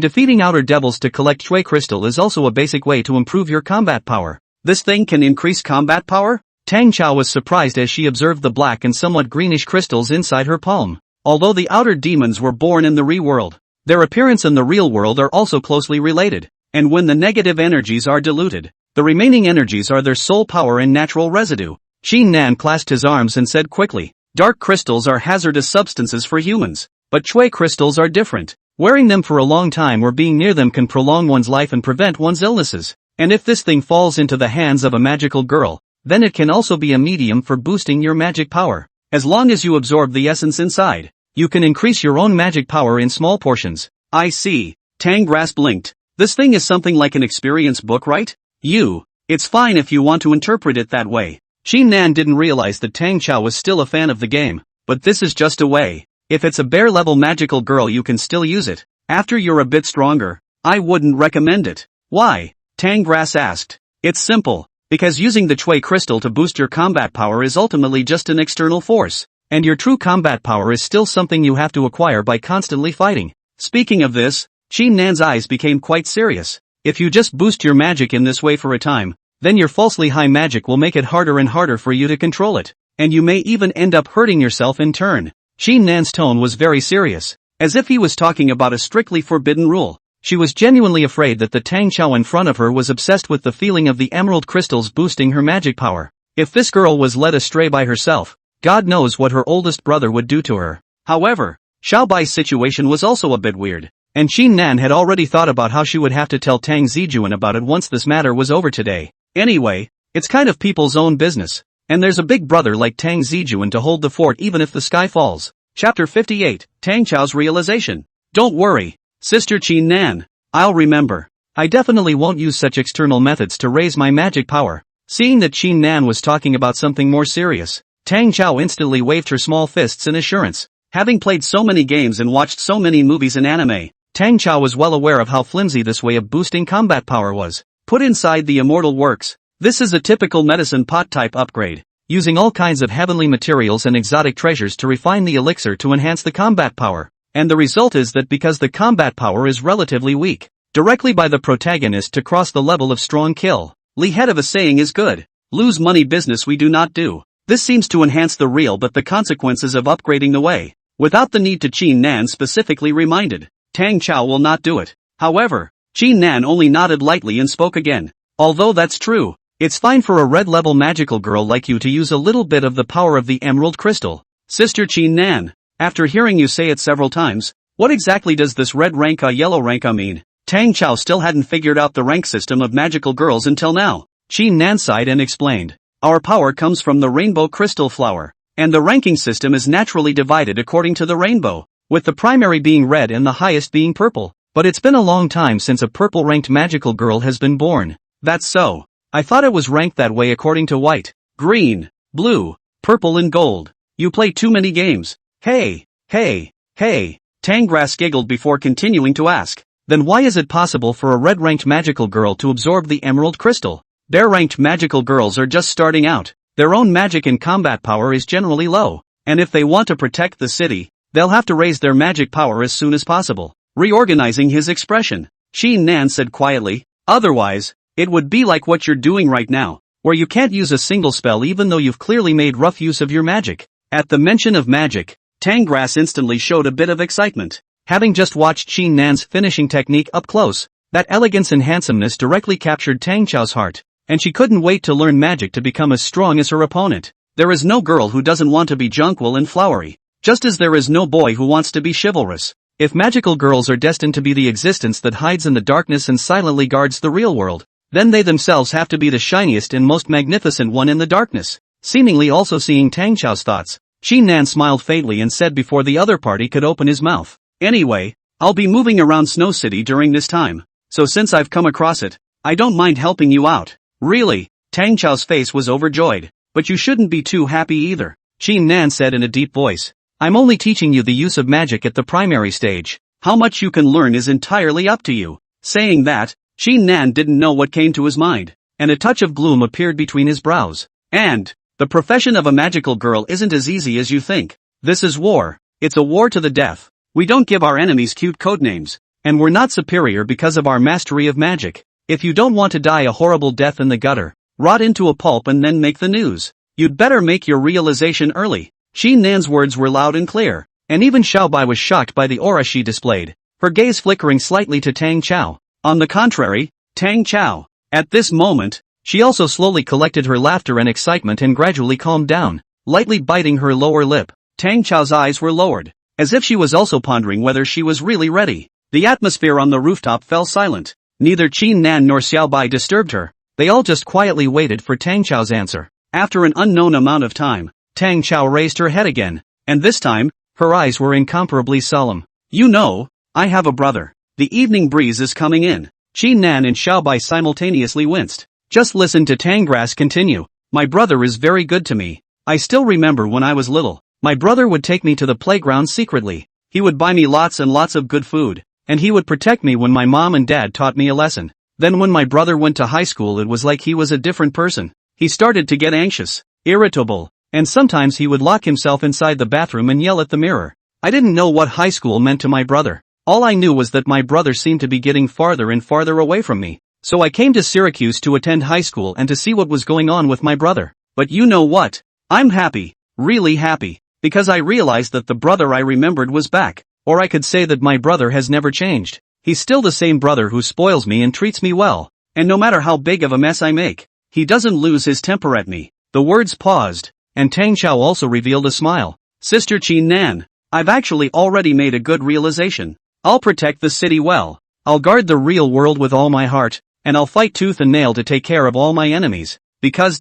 defeating outer devils to collect Chui crystal is also a basic way to improve your combat power. This thing can increase combat power? Tang Cao was surprised as she observed the black and somewhat greenish crystals inside her palm. Although the outer demons were born in the re-world, their appearance in the real world are also closely related, and when the negative energies are diluted, the remaining energies are their soul power and natural residue. Qin Nan clasped his arms and said quickly, dark crystals are hazardous substances for humans, but Chui crystals are different. Wearing them for a long time or being near them can prolong one's life and prevent one's illnesses, and if this thing falls into the hands of a magical girl, then it can also be a medium for boosting your magic power. As long as you absorb the essence inside, you can increase your own magic power in small portions. I see. Tang Grass blinked. This thing is something like an experience book, right? It's fine if you want to interpret it that way. Qin Nan didn't realize that Tang Cao was still a fan of the game, but this is just a way. If it's a bare-level magical girl you can still use it. After you're a bit stronger, I wouldn't recommend it. Why? Tang Grass asked. It's simple. Because using the Chui crystal to boost your combat power is ultimately just an external force, and your true combat power is still something you have to acquire by constantly fighting. Speaking of this, Qin Nan's eyes became quite serious. If you just boost your magic in this way for a time, then your falsely high magic will make it harder and harder for you to control it, and you may even end up hurting yourself in turn. Qin Nan's tone was very serious, as if he was talking about a strictly forbidden rule. She was genuinely afraid that the Tang Cao in front of her was obsessed with the feeling of the emerald crystals boosting her magic power. If this girl was led astray by herself, God knows what her oldest brother would do to her. However, Xiaobai's situation was also a bit weird, and Qin Nan had already thought about how she would have to tell Tang Zijun about it once this matter was over today. Anyway, it's kind of people's own business, and there's a big brother like Tang Zijun to hold the fort even if the sky falls. Chapter 58, Tang Cao's realization. Don't worry, Sister Qin Nan, I'll remember. I definitely won't use such external methods to raise my magic power. Seeing that Qin Nan was talking about something more serious, Tang Cao instantly waved her small fists in assurance. Having played so many games and watched so many movies and anime, Tang Cao was well aware of how flimsy this way of boosting combat power was. Put inside the immortal works. This is a typical medicine pot type upgrade, using all kinds of heavenly materials and exotic treasures to refine the elixir to enhance the combat power. And the result is that because the combat power is relatively weak, directly by the protagonist to cross the level of strong kill. Li head of a saying is good. Lose money business we do not do. This seems to enhance the real but the consequences of upgrading the way, without the need to Qin Nan specifically reminded. Tang Cao will not do it. However, Qin Nan only nodded lightly and spoke again. Although that's true, it's fine for a red-level magical girl like you to use a little bit of the power of the emerald crystal. Sister Qin Nan, after hearing you say it several times, what exactly does this red ranka yellow ranka mean? Tang Cao still hadn't figured out the rank system of magical girls until now. Qin Nan sighed and explained. Our power comes from the rainbow crystal flower, and the ranking system is naturally divided according to the rainbow, with the primary being red and the highest being purple. But it's been a long time since a purple-ranked magical girl has been born. That's so. I thought it was ranked that way according to white, green, blue, purple and gold. You play too many games. Hey. Tang Grass giggled before continuing to ask. Then why is it possible for a red-ranked magical girl to absorb the emerald crystal? Their ranked magical girls are just starting out. Their own magic and combat power is generally low, and if they want to protect the city, they'll have to raise their magic power as soon as possible. Reorganizing his expression, Qin Nan said quietly, otherwise, it would be like what you're doing right now, where you can't use a single spell even though you've clearly made rough use of your magic. At the mention of magic, Tang Grass instantly showed a bit of excitement. Having just watched Qin Nan's finishing technique up close, that elegance and handsomeness directly captured Tang Cao's heart, and she couldn't wait to learn magic to become as strong as her opponent. There is no girl who doesn't want to be jonquil and flowery, just as there is no boy who wants to be chivalrous. If magical girls are destined to be the existence that hides in the darkness and silently guards the real world, then they themselves have to be the shiniest and most magnificent one in the darkness. Seemingly also seeing Tang Cao's thoughts, Qin Nan smiled faintly and said before the other party could open his mouth. Anyway, I'll be moving around Snow City during this time, so since I've come across it, I don't mind helping you out. Really? Tang Cao's face was overjoyed. But you shouldn't be too happy either, Qin Nan said in a deep voice. I'm only teaching you the use of magic at the primary stage. How much you can learn is entirely up to you. Saying that, Qin Nan didn't know what came to his mind, and a touch of gloom appeared between his brows. And, the profession of a magical girl isn't as easy as you think. This is war. It's a war to the death. We don't give our enemies cute codenames, and we're not superior because of our mastery of magic. If you don't want to die a horrible death in the gutter, rot into a pulp and then make the news, you'd better make your realization early. Qin Nan's words were loud and clear, and even Xiaobai was shocked by the aura she displayed, her gaze flickering slightly to Tang Cao. On the contrary, Tang Cao, at this moment, she also slowly collected her laughter and excitement and gradually calmed down, lightly biting her lower lip. Tang Cao's eyes were lowered, as if she was also pondering whether she was really ready. The atmosphere on the rooftop fell silent. Neither Qin Nan nor Xiaobai disturbed her. They all just quietly waited for Tang Cao's answer. After an unknown amount of time, Tang Cao raised her head again, and this time, her eyes were incomparably solemn. You know, I have a brother. The evening breeze is coming in. Qin Nan and Xiaobai simultaneously winced. Just listen to Tang Grass continue. My brother is very good to me. I still remember when I was little, my brother would take me to the playground secretly. He would buy me lots and lots of good food, and he would protect me when my mom and dad taught me a lesson. Then when my brother went to high school it was like he was a different person. He started to get anxious, irritable, and sometimes he would lock himself inside the bathroom and yell at the mirror. I didn't know what high school meant to my brother. All I knew was that my brother seemed to be getting farther and farther away from me. So I came to Syracuse to attend high school and to see what was going on with my brother. But you know what? I'm happy, really happy, because I realized that the brother I remembered was back. Or I could say that my brother has never changed. He's still the same brother who spoils me and treats me well. And no matter how big of a mess I make, he doesn't lose his temper at me. The words paused, and Tang Cao also revealed a smile. Sister Qin Nan, I've actually already made a good realization. I'll protect the city well. I'll guard the real world with all my heart, and I'll fight tooth and nail to take care of all my enemies. Because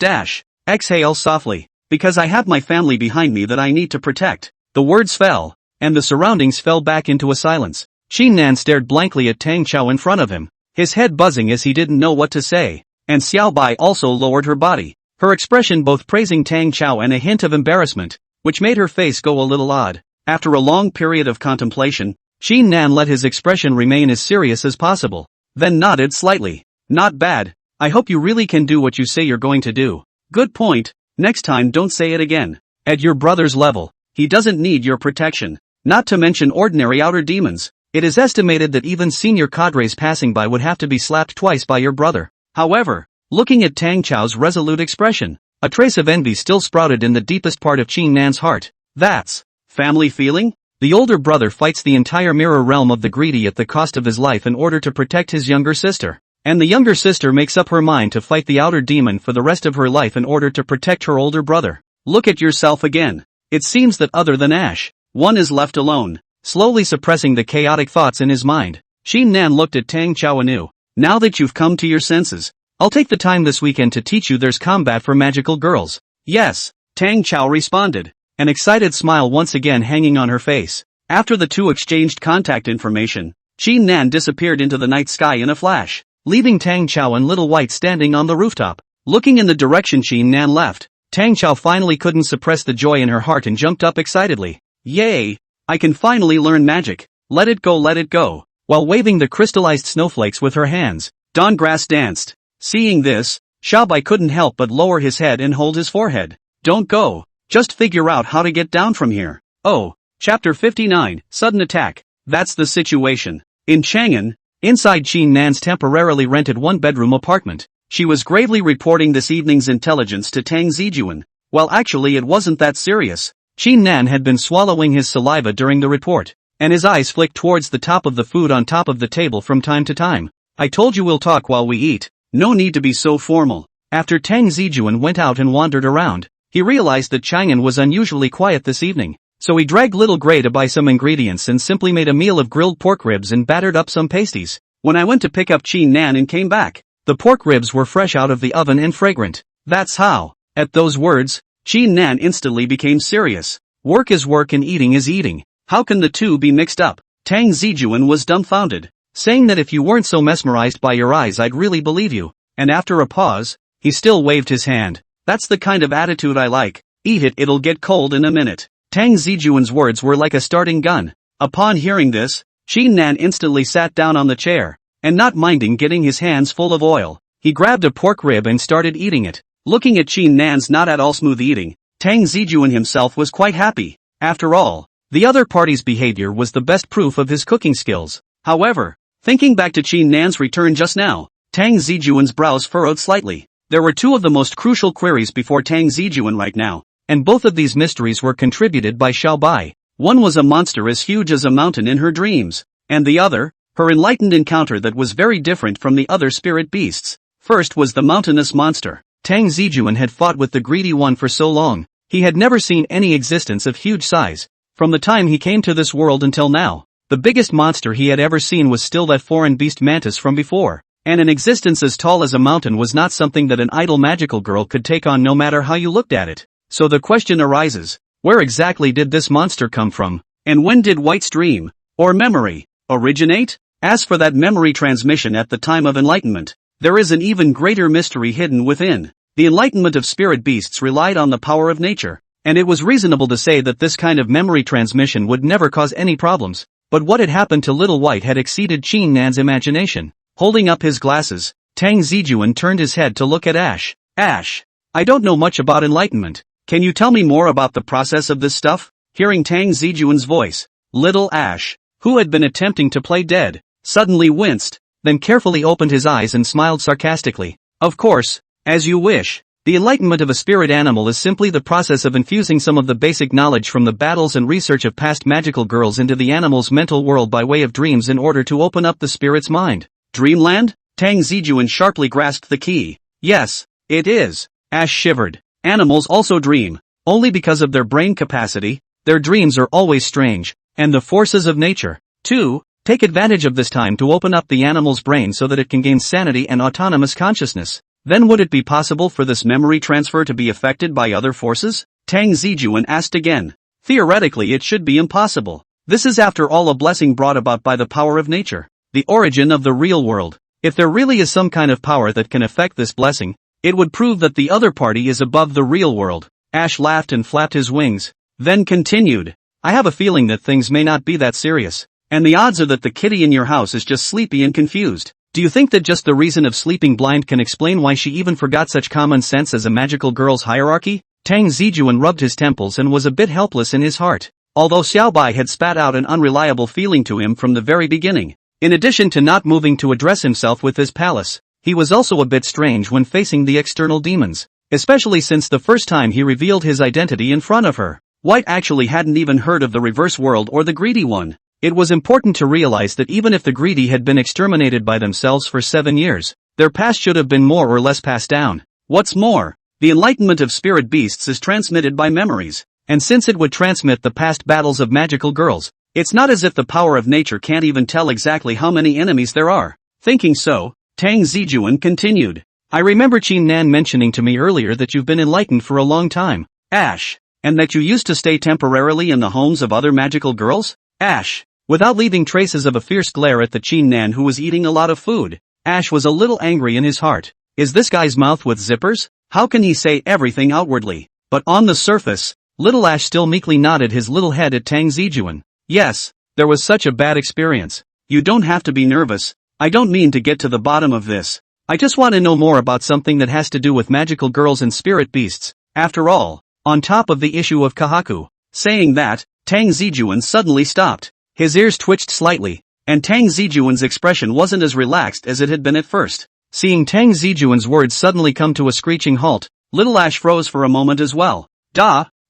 exhale softly, because I have my family behind me that I need to protect. The words fell, and the surroundings fell back into a silence. Qin Nan stared blankly at Tang Cao in front of him, his head buzzing as he didn't know what to say, and Xiaobai also lowered her body, her expression both praising Tang Cao and a hint of embarrassment, which made her face go a little odd. After a long period of contemplation, Qin Nan let his expression remain as serious as possible, then nodded slightly. Not bad. I hope you really can do what you say you're going to do. Good point. Next time don't say it again. At your brother's level, he doesn't need your protection. Not to mention ordinary outer demons. It is estimated that even senior cadres passing by would have to be slapped twice by your brother. However, looking at Tang Chao's resolute expression, a trace of envy still sprouted in the deepest part of Qin Nan's heart. That's family feeling? The older brother fights the entire mirror realm of the greedy at the cost of his life in order to protect his younger sister. And the younger sister makes up her mind to fight the outer demon for the rest of her life in order to protect her older brother. Look at yourself again. It seems that other than Ash, one is left alone, slowly suppressing the chaotic thoughts in his mind. Qin Nan looked at Tang Cao anew. Now that you've come to your senses, I'll take the time this weekend to teach you there's combat for magical girls. Yes, Tang Cao responded, an excited smile once again hanging on her face. After the two exchanged contact information, Qin Nan disappeared into the night sky in a flash, leaving Tang Cao and Little White standing on the rooftop. Looking in the direction Qin Nan left, Tang Cao finally couldn't suppress the joy in her heart and jumped up excitedly. Yay! I can finally learn magic. Let it go, let it go. While waving the crystallized snowflakes with her hands, Dongrass danced. Seeing this, Xiaobai couldn't help but lower his head and hold his forehead. Don't go. Just figure out how to get down from here. Oh, Chapter 59, Sudden Attack. That's the situation. In Chang'an, inside Qin Nan's temporarily rented one-bedroom apartment, she was gravely reporting this evening's intelligence to Tang Zijun. Well, actually it wasn't that serious. Qin Nan had been swallowing his saliva during the report, and his eyes flicked towards the top of the food on top of the table from time to time. I told you we'll talk while we eat. No need to be so formal. After Tang Zijun went out and wandered around, he realized that Chang'an was unusually quiet this evening, so he dragged Little Gray to buy some ingredients and simply made a meal of grilled pork ribs and battered up some pasties. When I went to pick up Qin Nan and came back, the pork ribs were fresh out of the oven and fragrant. That's how. At those words, Qin Nan instantly became serious. Work is work and eating is eating. How can the two be mixed up? Tang Zijun was dumbfounded, saying that if you weren't so mesmerized by your eyes I'd really believe you. And after a pause, he still waved his hand. That's the kind of attitude I like. Eat it, it'll get cold in a minute. Tang Zijun's words were like a starting gun. Upon hearing this, Qin Nan instantly sat down on the chair, and not minding getting his hands full of oil, he grabbed a pork rib and started eating it. Looking at Qin Nan's not at all smooth eating, Tang Zijun himself was quite happy. After all, the other party's behavior was the best proof of his cooking skills. However, thinking back to Qin Nan's return just now, Tang Zijun's brows furrowed slightly. There were two of the most crucial queries before Tang Zijun right now, and both of these mysteries were contributed by Xiaobai. One was a monster as huge as a mountain in her dreams, and the other, her enlightened encounter that was very different from the other spirit beasts. First was the mountainous monster. Tang Zijun had fought with the greedy one for so long, he had never seen any existence of huge size. From the time he came to this world until now, the biggest monster he had ever seen was still that foreign beast mantis from before, and an existence as tall as a mountain was not something that an idle magical girl could take on no matter how you looked at it. So the question arises, where exactly did this monster come from, and when did White's dream, or memory, originate? As for that memory transmission at the time of enlightenment, there is an even greater mystery hidden within. The enlightenment of spirit beasts relied on the power of nature, and it was reasonable to say that this kind of memory transmission would never cause any problems. But what had happened to Little White had exceeded Qin Nan's imagination. Holding up his glasses, Tang Zijun turned his head to look at Ash. Ash, I don't know much about enlightenment. Can you tell me more about the process of this stuff? Hearing Tang Zijun's voice, little Ash, who had been attempting to play dead, suddenly winced, then carefully opened his eyes and smiled sarcastically. Of course, as you wish. The enlightenment of a spirit animal is simply the process of infusing some of the basic knowledge from the battles and research of past magical girls into the animal's mental world by way of dreams in order to open up the spirit's mind. Dreamland? Tang Zijun sharply grasped the key. Yes, it is. Ash shivered. Animals also dream. Only because of their brain capacity, their dreams are always strange, and the forces of nature, too, take advantage of this time to open up the animal's brain so that it can gain sanity and autonomous consciousness. Then would it be possible for this memory transfer to be affected by other forces? Tang Zijun asked again. Theoretically it should be impossible. This is after all a blessing brought about by the power of nature, the origin of the real world. If there really is some kind of power that can affect this blessing, It would prove that the other party is above the real world. Ash laughed and flapped his wings, then continued. I have a feeling that things may not be that serious. And the odds are that the kitty in your house is just sleepy and confused. Do you think that just the reason of sleeping blind can explain why she even forgot such common sense as a magical girl's hierarchy? Tang Zijun rubbed his temples and was a bit helpless in his heart. Although Xiaobai had spat out an unreliable feeling to him from the very beginning. In addition to not moving to address himself with his palace, he was also a bit strange when facing the external demons. Especially since the first time he revealed his identity in front of her. White actually hadn't even heard of the reverse world or the greedy one. It was important to realize that even if the greedy had been exterminated by themselves for 7 years, their past should have been more or less passed down. What's more, the enlightenment of spirit beasts is transmitted by memories, and since it would transmit the past battles of magical girls, it's not as if the power of nature can't even tell exactly how many enemies there are. Thinking so, Tang Zijun continued. I remember Qin Nan mentioning to me earlier that you've been enlightened for a long time, Ash, and that you used to stay temporarily in the homes of other magical girls? Ash. Without leaving traces of a fierce glare at the Qin Nan who was eating a lot of food, Ash was a little angry in his heart. Is this guy's mouth with zippers? How can he say everything outwardly? But on the surface, little Ash still meekly nodded his little head at Tang Zijun. Yes, there was such a bad experience. You don't have to be nervous. I don't mean to get to the bottom of this. I just want to know more about something that has to do with magical girls and spirit beasts. After all, on top of the issue of Kahaku. Saying that, Tang Zijun suddenly stopped. His ears twitched slightly, and Tang Zijun's expression wasn't as relaxed as it had been at first. Seeing Tang Zijun's words suddenly come to a screeching halt, little Ash froze for a moment as well.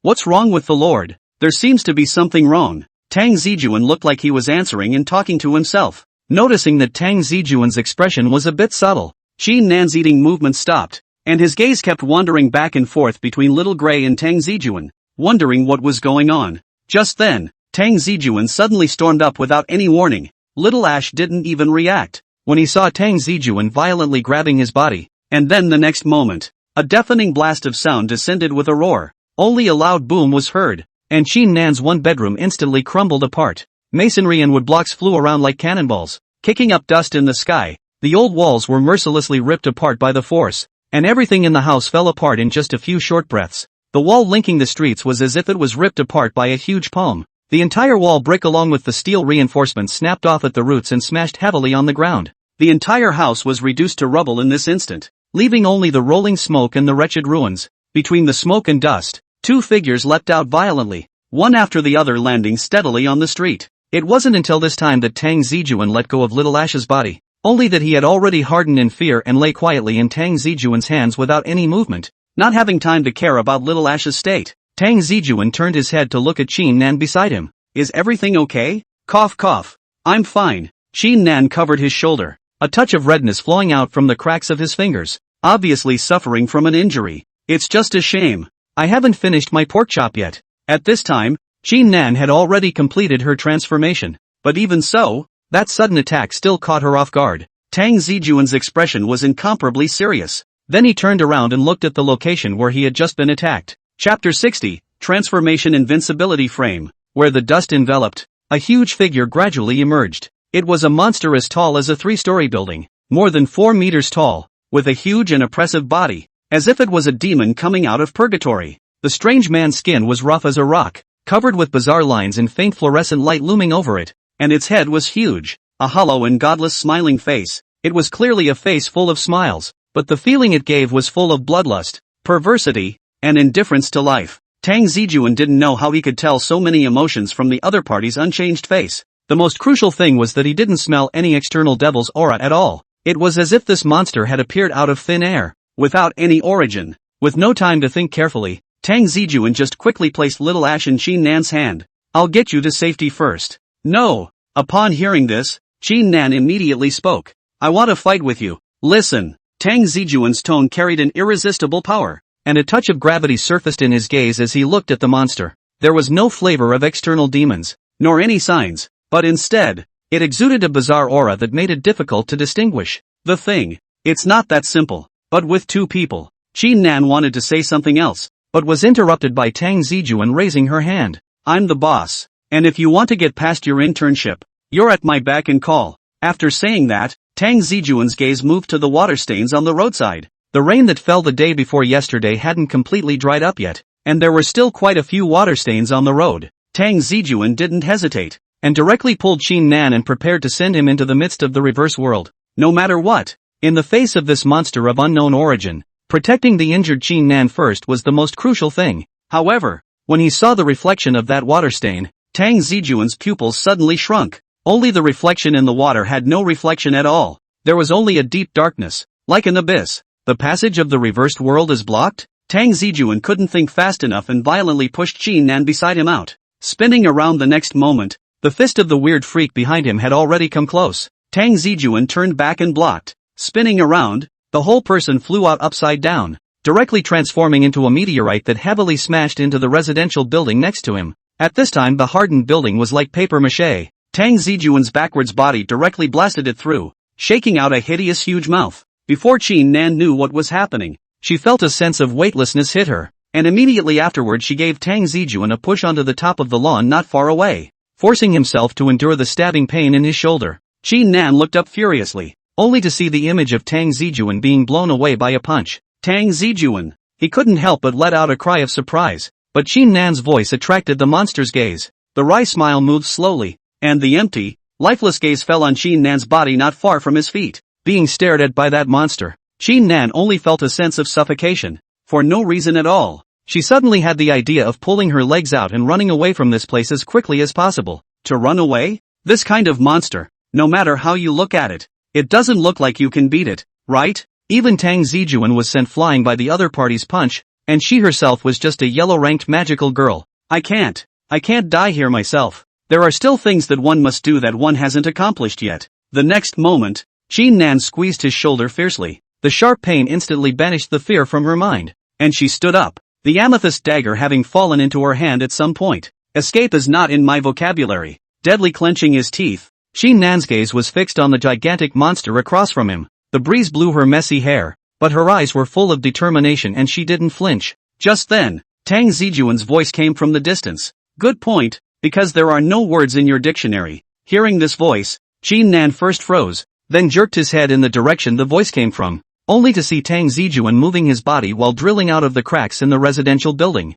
What's wrong with the Lord? There seems to be something wrong. Tang Zijun looked like he was answering and talking to himself. Noticing that Tang Zijun's expression was a bit subtle, Qin Nan's eating movement stopped, and his gaze kept wandering back and forth between Little Gray and Tang Zijun, wondering what was going on. Just then, Tang Zijun suddenly stormed up without any warning. Little Ash didn't even react when he saw Tang Zijun violently grabbing his body, and then the next moment, a deafening blast of sound descended with a roar. Only a loud boom was heard, and Qin Nan's one bedroom instantly crumbled apart. Masonry and wood blocks flew around like cannonballs, kicking up dust in the sky. The old walls were mercilessly ripped apart by the force, and everything in the house fell apart in just a few short breaths. The wall linking the streets was as if it was ripped apart by a huge palm. The entire wall brick along with the steel reinforcements snapped off at the roots and smashed heavily on the ground. The entire house was reduced to rubble in this instant, leaving only the rolling smoke and the wretched ruins. Between the smoke and dust, two figures leapt out violently, one after the other landing steadily on the street. It wasn't until this time that Tang Zijun let go of Little Ash's body, only that he had already hardened in fear and lay quietly in Tang Zijun's hands without any movement, not having time to care about Little Ash's state. Tang Zijun turned his head to look at Qin Nan beside him. Is everything okay? Cough cough. I'm fine. Qin Nan covered his shoulder, a touch of redness flowing out from the cracks of his fingers, obviously suffering from an injury. It's just a shame. I haven't finished my pork chop yet. At this time, Qin Nan had already completed her transformation, but even so, that sudden attack still caught her off guard. Tang Zijun's expression was incomparably serious. Then he turned around and looked at the location where he had just been attacked. Chapter 60, Transformation Invincibility Frame. Where the dust enveloped, a huge figure gradually emerged. It was a monster as tall as a 3-story building, more than 4 meters tall, with a huge and oppressive body, as if it was a demon coming out of purgatory. The strange man's skin was rough as a rock, covered with bizarre lines and faint fluorescent light looming over it, and its head was huge, a hollow and godless smiling face. It was clearly a face full of smiles, but the feeling it gave was full of bloodlust, perversity, and indifference to life. Tang Zijun didn't know how he could tell so many emotions from the other party's unchanged face. The most crucial thing was that he didn't smell any external devil's aura at all. It was as if this monster had appeared out of thin air, without any origin. With no time to think carefully, Tang Zijun just quickly placed Little Ash in Qin Nan's hand. I'll get you to safety first. No. Upon hearing this, Qin Nan immediately spoke. I want to fight with you. Listen. Tang Zijun's tone carried an irresistible power, and a touch of gravity surfaced in his gaze as he looked at the monster. There was no flavor of external demons, nor any signs, but instead, it exuded a bizarre aura that made it difficult to distinguish. The thing. It's not that simple. But with two people. Qin Nan wanted to say something else, but was interrupted by Tang Zijun raising her hand. I'm the boss, and if you want to get past your internship, you're at my beck and call. After saying that, Tang Zijun's gaze moved to the water stains on the roadside. The rain that fell the day before yesterday hadn't completely dried up yet, and there were still quite a few water stains on the road. Tang Zijun didn't hesitate, and directly pulled Qin Nan and prepared to send him into the midst of the reverse world, no matter what. In the face of this monster of unknown origin, protecting the injured Qin Nan first was the most crucial thing. However, when he saw the reflection of that water stain, Tang Zijun's pupils suddenly shrunk. Only the reflection in the water had no reflection at all. There was only a deep darkness, like an abyss. The passage of the reversed world is blocked? Tang Zijun couldn't think fast enough and violently pushed Qin Nan beside him out. Spinning around the next moment, the fist of the weird freak behind him had already come close. Tang Zijun turned back and blocked. Spinning around, the whole person flew out upside down, directly transforming into a meteorite that heavily smashed into the residential building next to him. At this time the hardened building was like papier-mâché. Tang Zijun's backwards body directly blasted it through, shaking out a hideous huge mouth. Before Qin Nan knew what was happening, she felt a sense of weightlessness hit her, and immediately afterward she gave Tang Zijun a push onto the top of the lawn not far away, forcing himself to endure the stabbing pain in his shoulder. Qin Nan looked up furiously, only to see the image of Tang Zijun being blown away by a punch. Tang Zijun! He couldn't help but let out a cry of surprise, but Qin Nan's voice attracted the monster's gaze. The wry smile moved slowly, and the empty, lifeless gaze fell on Qin Nan's body not far from his feet. Being stared at by that monster, Qin Nan only felt a sense of suffocation, for no reason at all. She suddenly had the idea of pulling her legs out and running away from this place as quickly as possible. To run away? This kind of monster, no matter how you look at it, it doesn't look like you can beat it, right? Even Tang Zijun was sent flying by the other party's punch, and she herself was just a yellow-ranked magical girl. I can't die here myself. There are still things that one must do that one hasn't accomplished yet. The next moment, Qin Nan squeezed his shoulder fiercely. The sharp pain instantly banished the fear from her mind, and she stood up, the amethyst dagger having fallen into her hand at some point. Escape is not in my vocabulary. Deadly clenching his teeth, Qin Nan's gaze was fixed on the gigantic monster across from him. The breeze blew her messy hair, but her eyes were full of determination and she didn't flinch. Just then, Tang Zijun's voice came from the distance. Good point, because there are no words in your dictionary. Hearing this voice, Qin Nan first froze, then jerked his head in the direction the voice came from, only to see Tang Zijun moving his body while drilling out of the cracks in the residential building.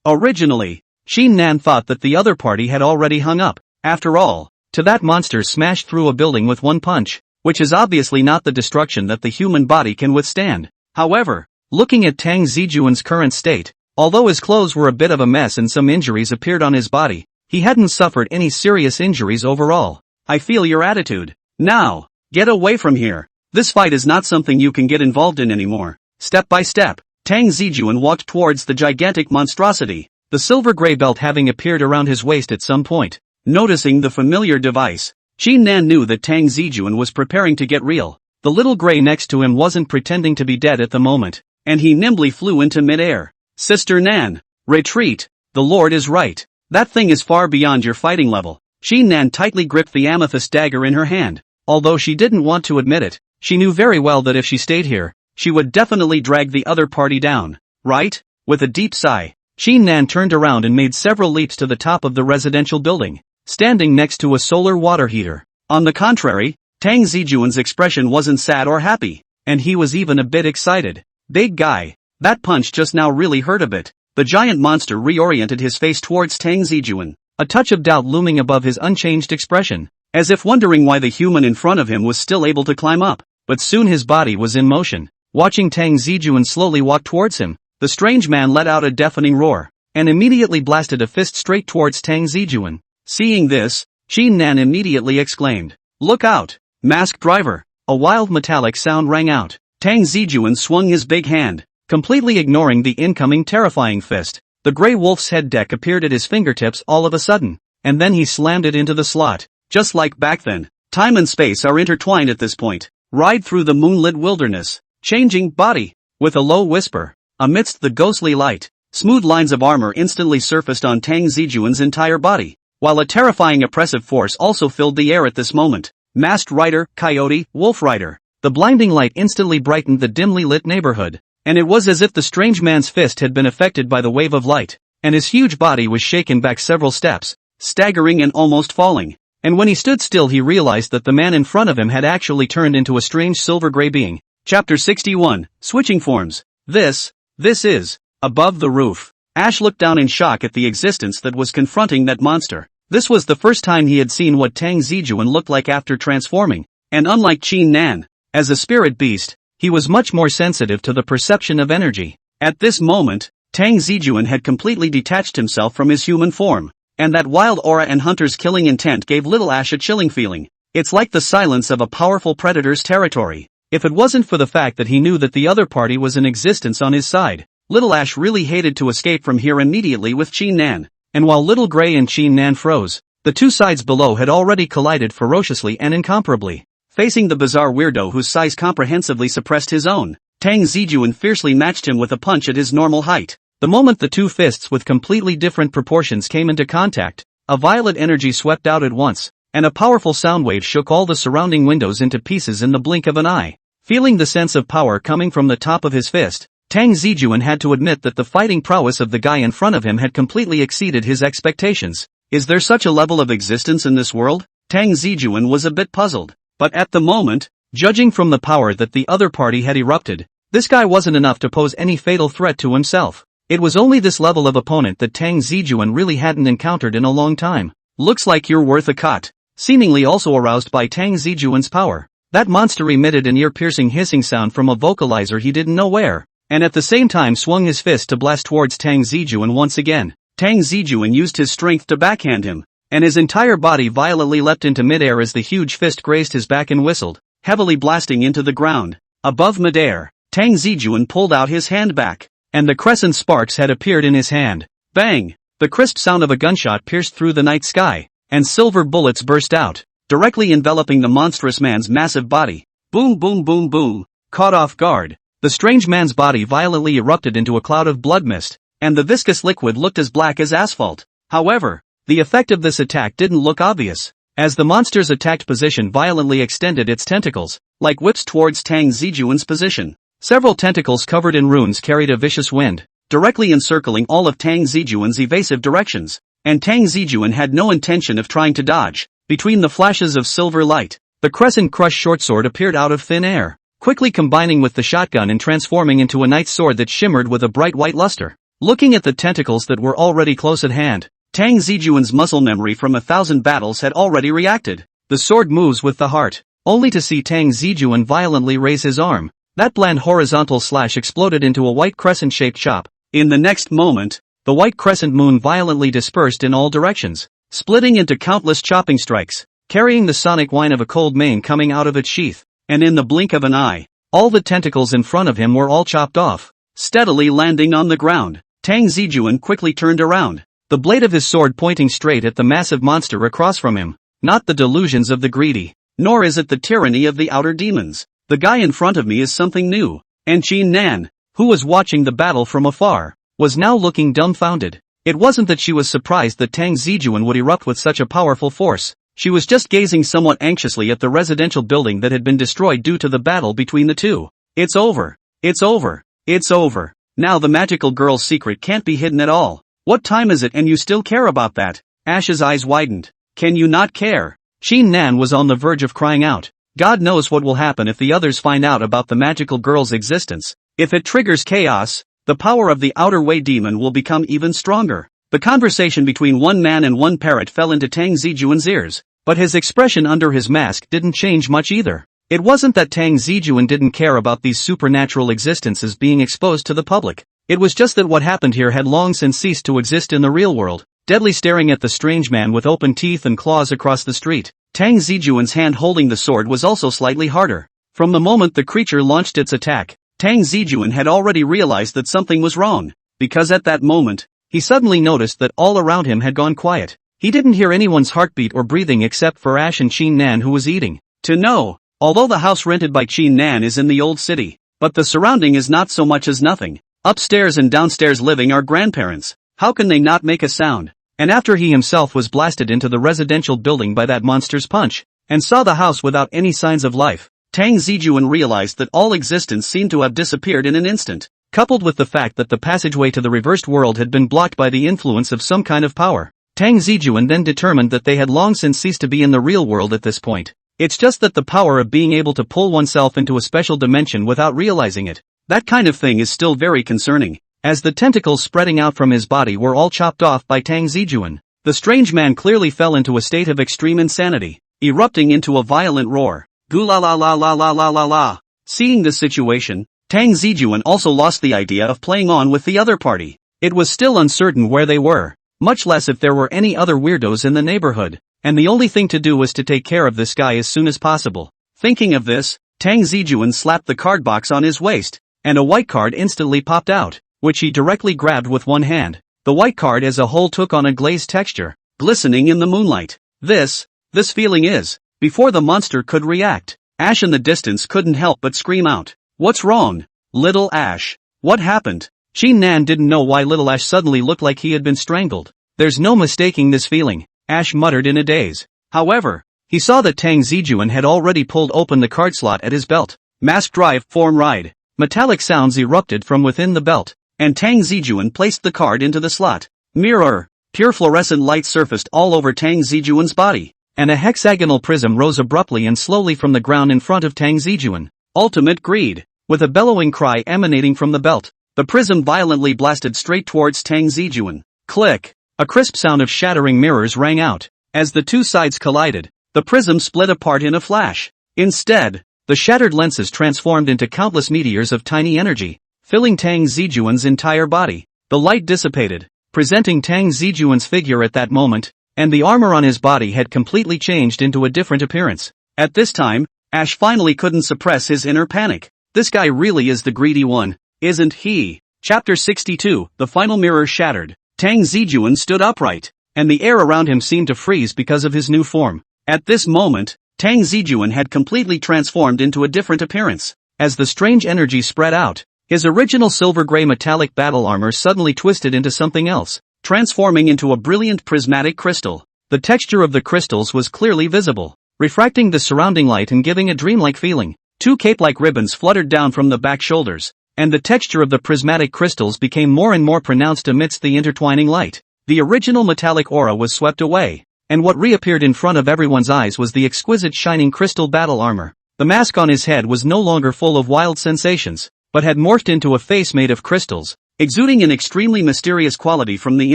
Originally, Qin Nan thought that the other party had already hung up. After all, to that monster smashed through a building with one punch, which is obviously not the destruction that the human body can withstand. However, looking at Tang Zijun's current state, although his clothes were a bit of a mess and some injuries appeared on his body, he hadn't suffered any serious injuries overall. I feel your attitude. Now, get away from here. This fight is not something you can get involved in anymore. Step by step, Tang Zijun walked towards the gigantic monstrosity, the silver gray belt having appeared around his waist at some point. Noticing the familiar device, Qin Nan knew that Tang Zijun was preparing to get real. The little gray next to him wasn't pretending to be dead at the moment, and he nimbly flew into midair. Sister Nan, retreat, the Lord is right. That thing is far beyond your fighting level. Qin Nan tightly gripped the amethyst dagger in her hand. Although she didn't want to admit it, she knew very well that if she stayed here, she would definitely drag the other party down, right? With a deep sigh, Qin Nan turned around and made several leaps to the top of the residential building, standing next to a solar water heater. On the contrary, Tang Zijun's expression wasn't sad or happy, and he was even a bit excited. Big guy, that punch just now really hurt a bit. The giant monster reoriented his face towards Tang Zijun, a touch of doubt looming above his unchanged expression, as if wondering why the human in front of him was still able to climb up. But soon his body was in motion. Watching Tang Zijun slowly walk towards him, the strange man let out a deafening roar, and immediately blasted a fist straight towards Tang Zijun. Seeing this, Qin Nan immediately exclaimed, "Look out, masked driver!" A wild metallic sound rang out. Tang Zijun swung his big hand, completely ignoring the incoming terrifying fist. The gray wolf's head deck appeared at his fingertips all of a sudden, and then he slammed it into the slot. Just like back then, time and space are intertwined at this point. Ride through the moonlit wilderness, changing body. With a low whisper, amidst the ghostly light, smooth lines of armor instantly surfaced on Tang Zijun's entire body, while a terrifying oppressive force also filled the air at this moment. Masked rider, coyote, wolf rider. The blinding light instantly brightened the dimly lit neighborhood, and it was as if the strange man's fist had been affected by the wave of light, and his huge body was shaken back several steps, staggering and almost falling. And when he stood still he realized that the man in front of him had actually turned into a strange silver gray being. Chapter 61, Switching Forms. This is, above the roof. Ash looked down in shock at the existence that was confronting that monster. This was the first time he had seen what Tang Zijun looked like after transforming, and unlike Qin Nan, as a spirit beast, he was much more sensitive to the perception of energy. At this moment, Tang Zijun had completely detached himself from his human form, and that wild aura and hunter's killing intent gave little Ash a chilling feeling. It's like the silence of a powerful predator's territory. If it wasn't for the fact that he knew that the other party was in existence on his side, little Ash really hated to escape from here immediately with Qin Nan. And while little Gray and Qin Nan froze, the two sides below had already collided ferociously and incomparably. Facing the bizarre weirdo whose size comprehensively suppressed his own, Tang Zijun fiercely matched him with a punch at his normal height. The moment the two fists with completely different proportions came into contact, a violet energy swept out at once, and a powerful sound wave shook all the surrounding windows into pieces in the blink of an eye. Feeling the sense of power coming from the top of his fist, Tang Zijun had to admit that the fighting prowess of the guy in front of him had completely exceeded his expectations. Is there such a level of existence in this world? Tang Zijun was a bit puzzled. But at the moment, judging from the power that the other party had erupted, this guy wasn't enough to pose any fatal threat to himself. It was only this level of opponent that Tang Zijun really hadn't encountered in a long time. Looks like you're worth a cut. Seemingly also aroused by Tang Zijun's power, that monster emitted an ear-piercing hissing sound from a vocalizer he didn't know where, and at the same time swung his fist to blast towards Tang Zijun once again. Tang Zijun used his strength to backhand him, and his entire body violently leapt into midair as the huge fist grazed his back and whistled, heavily blasting into the ground. Above midair, Tang Zijun pulled out his hand back, and the crescent sparks had appeared in his hand. Bang! The crisp sound of a gunshot pierced through the night sky, and silver bullets burst out, directly enveloping the monstrous man's massive body. Boom boom boom boom. Caught off guard, the strange man's body violently erupted into a cloud of blood mist, and the viscous liquid looked as black as asphalt. However, the effect of this attack didn't look obvious, as the monster's attacked position violently extended its tentacles, like whips towards Tang Zijun's position. Several tentacles covered in runes carried a vicious wind, directly encircling all of Tang Zijun's evasive directions, and Tang Zijun had no intention of trying to dodge. Between the flashes of silver light, the crescent crushed shortsword appeared out of thin air, quickly combining with the shotgun and transforming into a knight's sword that shimmered with a bright white luster. Looking at the tentacles that were already close at hand, Tang Zijun's muscle memory from 1,000 battles had already reacted. The sword moves with the heart, only to see Tang Zijun violently raise his arm. That bland horizontal slash exploded into a white crescent-shaped chop. In the next moment, the white crescent moon violently dispersed in all directions, splitting into countless chopping strikes, carrying the sonic whine of a cold mane coming out of its sheath, and in the blink of an eye, all the tentacles in front of him were all chopped off, steadily landing on the ground. Tang Zijun quickly turned around, the blade of his sword pointing straight at the massive monster across from him. Not the delusions of the greedy, nor is it the tyranny of the outer demons. The guy in front of me is something new. And Qin Nan, who was watching the battle from afar, was now looking dumbfounded. It wasn't that she was surprised that Tang Zijun would erupt with such a powerful force. She was just gazing somewhat anxiously at the residential building that had been destroyed due to the battle between the two. It's over. It's over. It's over. Now the magical girl's secret can't be hidden at all. What time is it and you still care about that? Ash's eyes widened. Can you not care? Qin Nan was on the verge of crying out. God knows what will happen if the others find out about the magical girl's existence. If it triggers chaos, the power of the outer way demon will become even stronger. The conversation between one man and one parrot fell into Tang Zijun's ears, but his expression under his mask didn't change much either. It wasn't that Tang Zijun didn't care about these supernatural existences being exposed to the public. It was just that what happened here had long since ceased to exist in the real world. Deadly staring at the strange man with open teeth and claws across the street, Tang Zijun's hand holding the sword was also slightly harder. From the moment the creature launched its attack, Tang Zijun had already realized that something was wrong, because at that moment, he suddenly noticed that all around him had gone quiet. He didn't hear anyone's heartbeat or breathing except for Ash and Qin Nan, who was eating. To know, although the house rented by Qin Nan is in the old city, but the surrounding is not so much as nothing. Upstairs and downstairs living are grandparents. How can they not make a sound? And after he himself was blasted into the residential building by that monster's punch, and saw the house without any signs of life, Tang Zijun realized that all existence seemed to have disappeared in an instant, coupled with the fact that the passageway to the reversed world had been blocked by the influence of some kind of power. Tang Zijun then determined that they had long since ceased to be in the real world at this point. It's just that the power of being able to pull oneself into a special dimension without realizing it, that kind of thing is still very concerning. As the tentacles spreading out from his body were all chopped off by Tang Zijun, the strange man clearly fell into a state of extreme insanity, erupting into a violent roar. Gu la la la la la la la la. Seeing this situation, Tang Zijun also lost the idea of playing on with the other party. It was still uncertain where they were, much less if there were any other weirdos in the neighborhood, and the only thing to do was to take care of this guy as soon as possible. Thinking of this, Tang Zijun slapped the card box on his waist, and a white card instantly popped out, which he directly grabbed with one hand. The white card as a whole took on a glazed texture, glistening in the moonlight. This feeling is, before the monster could react, Ash in the distance couldn't help but scream out, "What's wrong? Little Ash? What happened?" Qin Nan didn't know why Little Ash suddenly looked like he had been strangled. "There's no mistaking this feeling," Ash muttered in a daze. However, he saw that Tang Zijun had already pulled open the card slot at his belt. Mask Drive Form Ride. Metallic sounds erupted from within the belt, and Tang Zijun placed the card into the slot. Mirror. Pure fluorescent light surfaced all over Tang Zijun's body, and a hexagonal prism rose abruptly and slowly from the ground in front of Tang Zijun. Ultimate Greed. With a bellowing cry emanating from the belt, the prism violently blasted straight towards Tang Zijun. Click! A crisp sound of shattering mirrors rang out. As the two sides collided, the prism split apart in a flash. Instead, the shattered lenses transformed into countless meteors of tiny energy, filling Tang Zijun's entire body. The light dissipated, presenting Tang Zijun's figure at that moment, and the armor on his body had completely changed into a different appearance. At this time, Ash finally couldn't suppress his inner panic. This guy really is the greedy one, isn't he? Chapter 62, The Final Mirror Shattered. Tang Zijun stood upright, and the air around him seemed to freeze because of his new form. At this moment, Tang Zijun had completely transformed into a different appearance. As the strange energy spread out, his original silver-gray metallic battle armor suddenly twisted into something else, transforming into a brilliant prismatic crystal. The texture of the crystals was clearly visible, refracting the surrounding light and giving a dreamlike feeling. Two cape-like ribbons fluttered down from the back shoulders, and the texture of the prismatic crystals became more and more pronounced amidst the intertwining light. The original metallic aura was swept away, and what reappeared in front of everyone's eyes was the exquisite shining crystal battle armor. The mask on his head was no longer full of wild sensations, but had morphed into a face made of crystals, exuding an extremely mysterious quality from the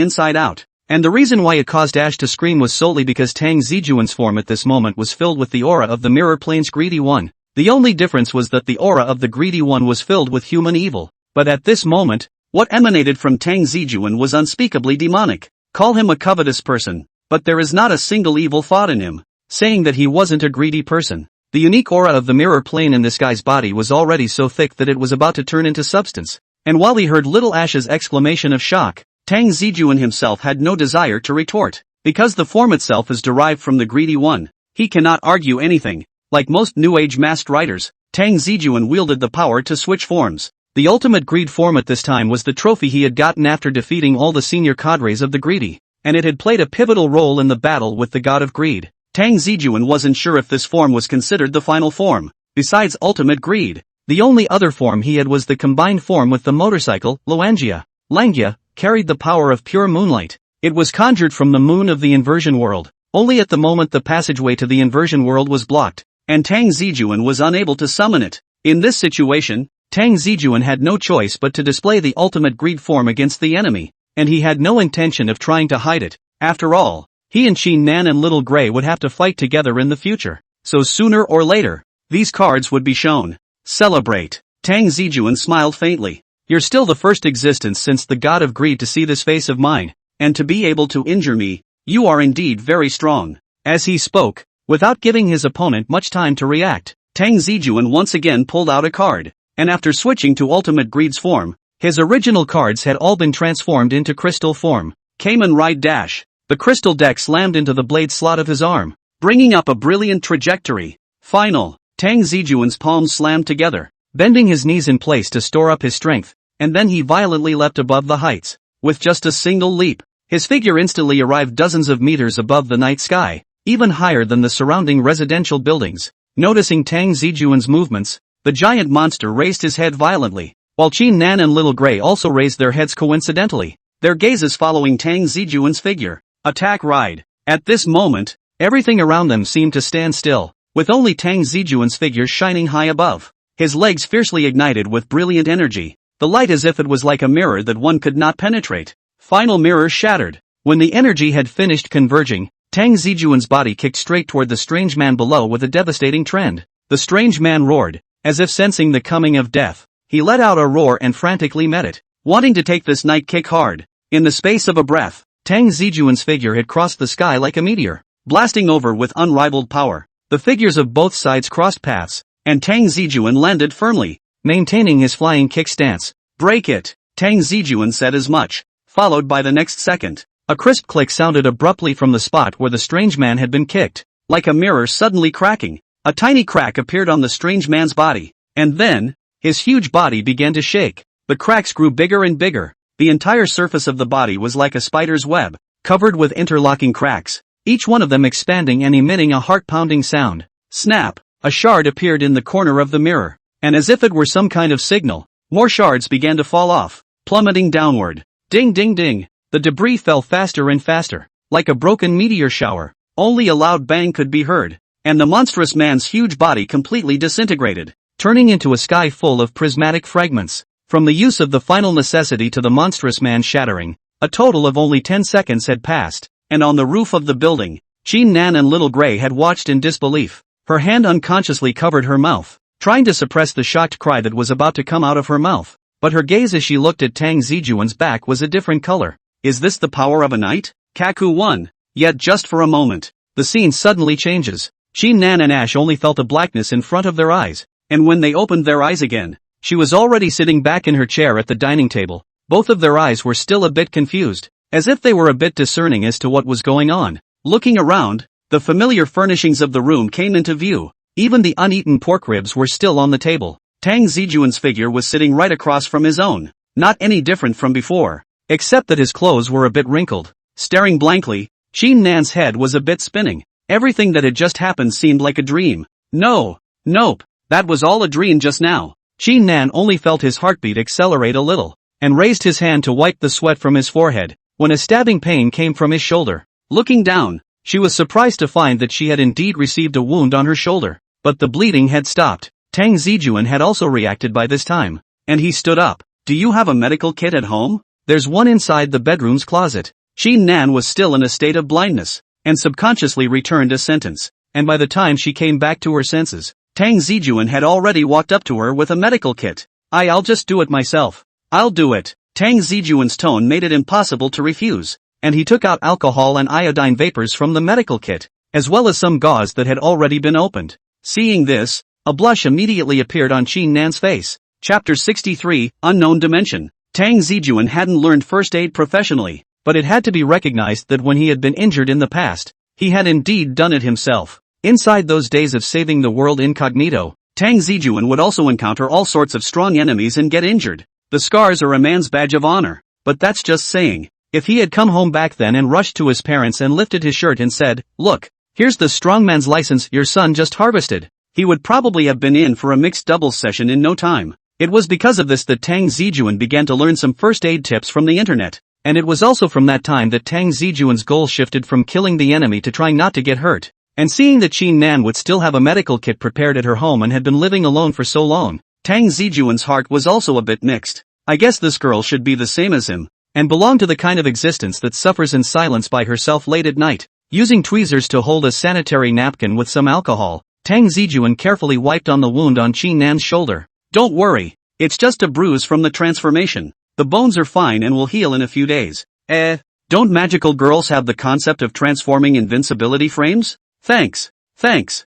inside out. And the reason why it caused Ash to scream was solely because Tang Zijun's form at this moment was filled with the aura of the Mirror Plane's Greedy One. The only difference was that the aura of the Greedy One was filled with human evil. But at this moment, what emanated from Tang Zijun was unspeakably demonic. Call him a covetous person, but there is not a single evil thought in him, saying that he wasn't a greedy person. The unique aura of the mirror plane in this guy's body was already so thick that it was about to turn into substance. And while he heard Little Ash's exclamation of shock, Tang Zijun himself had no desire to retort. Because the form itself is derived from the Greedy One, he cannot argue anything. Like most New Age masked riders, Tang Zijun wielded the power to switch forms. The ultimate greed form at this time was the trophy he had gotten after defeating all the senior cadres of the Greedy, and it had played a pivotal role in the battle with the god of greed. Tang Zijun wasn't sure if this form was considered the final form. Besides ultimate greed, the only other form he had was the combined form with the motorcycle. Luangia carried the power of pure moonlight. It was conjured from the moon of the inversion world. Only at the moment the passageway to the inversion world was blocked, and Tang Zijun was unable to summon it. In this situation, Tang Zijun had no choice but to display the ultimate greed form against the enemy, and he had no intention of trying to hide it. After all, he and Qin Nan and Little Gray would have to fight together in the future, so sooner or later, these cards would be shown. Celebrate. Tang Zijun smiled faintly. You're still the first existence since the god of greed to see this face of mine, and to be able to injure me, you are indeed very strong. As he spoke, without giving his opponent much time to react, Tang Zijun once again pulled out a card, and after switching to Ultimate Greed's form, his original cards had all been transformed into crystal form. Kamen Ride Dash. The crystal deck slammed into the blade slot of his arm, bringing up a brilliant trajectory. Final. Tang Zijun's palms slammed together, bending his knees in place to store up his strength, and then he violently leapt above the heights. With just a single leap, his figure instantly arrived dozens of meters above the night sky, even higher than the surrounding residential buildings. Noticing Tang Zijun's movements, the giant monster raised his head violently, while Qin Nan and Little Gray also raised their heads coincidentally, their gazes following Tang Zijun's figure. Attack Ride. At this moment, everything around them seemed to stand still. with only Tang Zijun's figure shining high above. His legs fiercely ignited with brilliant energy, the light as if it was like a mirror that one could not penetrate. Final mirror shattered. When the energy had finished converging, Tang Zijun's body kicked straight toward the strange man below with a devastating trend. The strange man roared, as if sensing the coming of death. He let out a roar and frantically met it, wanting to take this night kick hard. In the space of a breath, Tang Zijun's figure had crossed the sky like a meteor, blasting over with unrivaled power. The figures of both sides crossed paths, and Tang Zijun landed firmly, maintaining his flying kick stance. Break it! Tang Zijun said as much, followed by the next second. A crisp click sounded abruptly from the spot where the strange man had been kicked, like a mirror suddenly cracking. A tiny crack appeared on the strange man's body, and then, his huge body began to shake. The cracks grew bigger and bigger. The entire surface of the body was like a spider's web, covered with interlocking cracks, each one of them expanding and emitting a heart-pounding sound. Snap! A shard appeared in the corner of the mirror, and as if it were some kind of signal, more shards began to fall off, plummeting downward. Ding ding ding! The debris fell faster and faster, like a broken meteor shower. Only a loud bang could be heard, and the monstrous man's huge body completely disintegrated, turning into a sky full of prismatic fragments. From the use of the final necessity to the monstrous man shattering, a total of only 10 seconds had passed, and on the roof of the building, Qin Nan and Little Gray had watched in disbelief. Her hand unconsciously covered her mouth, trying to suppress the shocked cry that was about to come out of her mouth, but her gaze as she looked at Tang Zijun's back was a different color. Is this the power of a knight? Kaku 1. Yet just for a moment, the scene suddenly changes. Qin Nan and Ash only felt a blackness in front of their eyes, and when they opened their eyes again, she was already sitting back in her chair at the dining table. Both of their eyes were still a bit confused, as if they were a bit discerning as to what was going on. Looking around, the familiar furnishings of the room came into view. Even the uneaten pork ribs were still on the table. Tang Zijun's figure was sitting right across from his own, not any different from before, except that his clothes were a bit wrinkled. Staring blankly, Qin Nan's head was a bit spinning. Everything that had just happened seemed like a dream. Nope, that was all a dream just now. Qin Nan only felt his heartbeat accelerate a little, and raised his hand to wipe the sweat from his forehead, when a stabbing pain came from his shoulder. Looking down, she was surprised to find that she had indeed received a wound on her shoulder, but the bleeding had stopped. Tang Zijun had also reacted by this time, and he stood up. Do you have a medical kit at home? There's one inside the bedroom's closet. Qin Nan was still in a state of blindness, and subconsciously returned a sentence, and by the time she came back to her senses, Tang Zijun had already walked up to her with a medical kit. I'll just do it myself. I'll do it. Tang Zijun's tone made it impossible to refuse, and he took out alcohol and iodine vapors from the medical kit, as well as some gauze that had already been opened. Seeing this, a blush immediately appeared on Qin Nan's face. Chapter 63, Unknown Dimension. Tang Zijun hadn't learned first aid professionally, but it had to be recognized that when he had been injured in the past, he had indeed done it himself. Inside those days of saving the world incognito, Tang Zijun would also encounter all sorts of strong enemies and get injured. The scars are a man's badge of honor, but that's just saying. If he had come home back then and rushed to his parents and lifted his shirt and said, "Look, here's the strongman's license your son just harvested," he would probably have been in for a mixed doubles session in no time. It was because of this that Tang Zijun began to learn some first aid tips from the internet, and it was also from that time that Tang Zijun's goal shifted from killing the enemy to trying not to get hurt. And seeing that Qin Nan would still have a medical kit prepared at her home and had been living alone for so long, Tang Zijun's heart was also a bit mixed. I guess this girl should be the same as him, and belong to the kind of existence that suffers in silence by herself late at night. Using tweezers to hold a sanitary napkin with some alcohol, Tang Zijun carefully wiped on the wound on Qin Nan's shoulder. Don't worry, it's just a bruise from the transformation. The bones are fine and will heal in a few days. Don't magical girls have the concept of transforming invincibility frames? Thanks.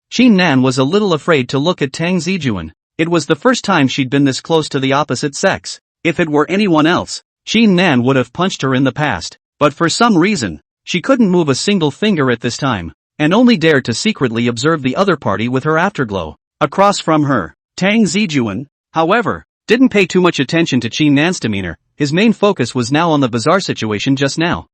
Qin Nan was a little afraid to look at Tang Zijun. It was the first time she'd been this close to the opposite sex. If it were anyone else, Qin Nan would have punched her in the past, but for some reason, she couldn't move a single finger at this time, and only dared to secretly observe the other party with her afterglow. Across from her, Tang Zijun, however, didn't pay too much attention to Qin Nan's demeanor. His main focus was now on the bizarre situation just now.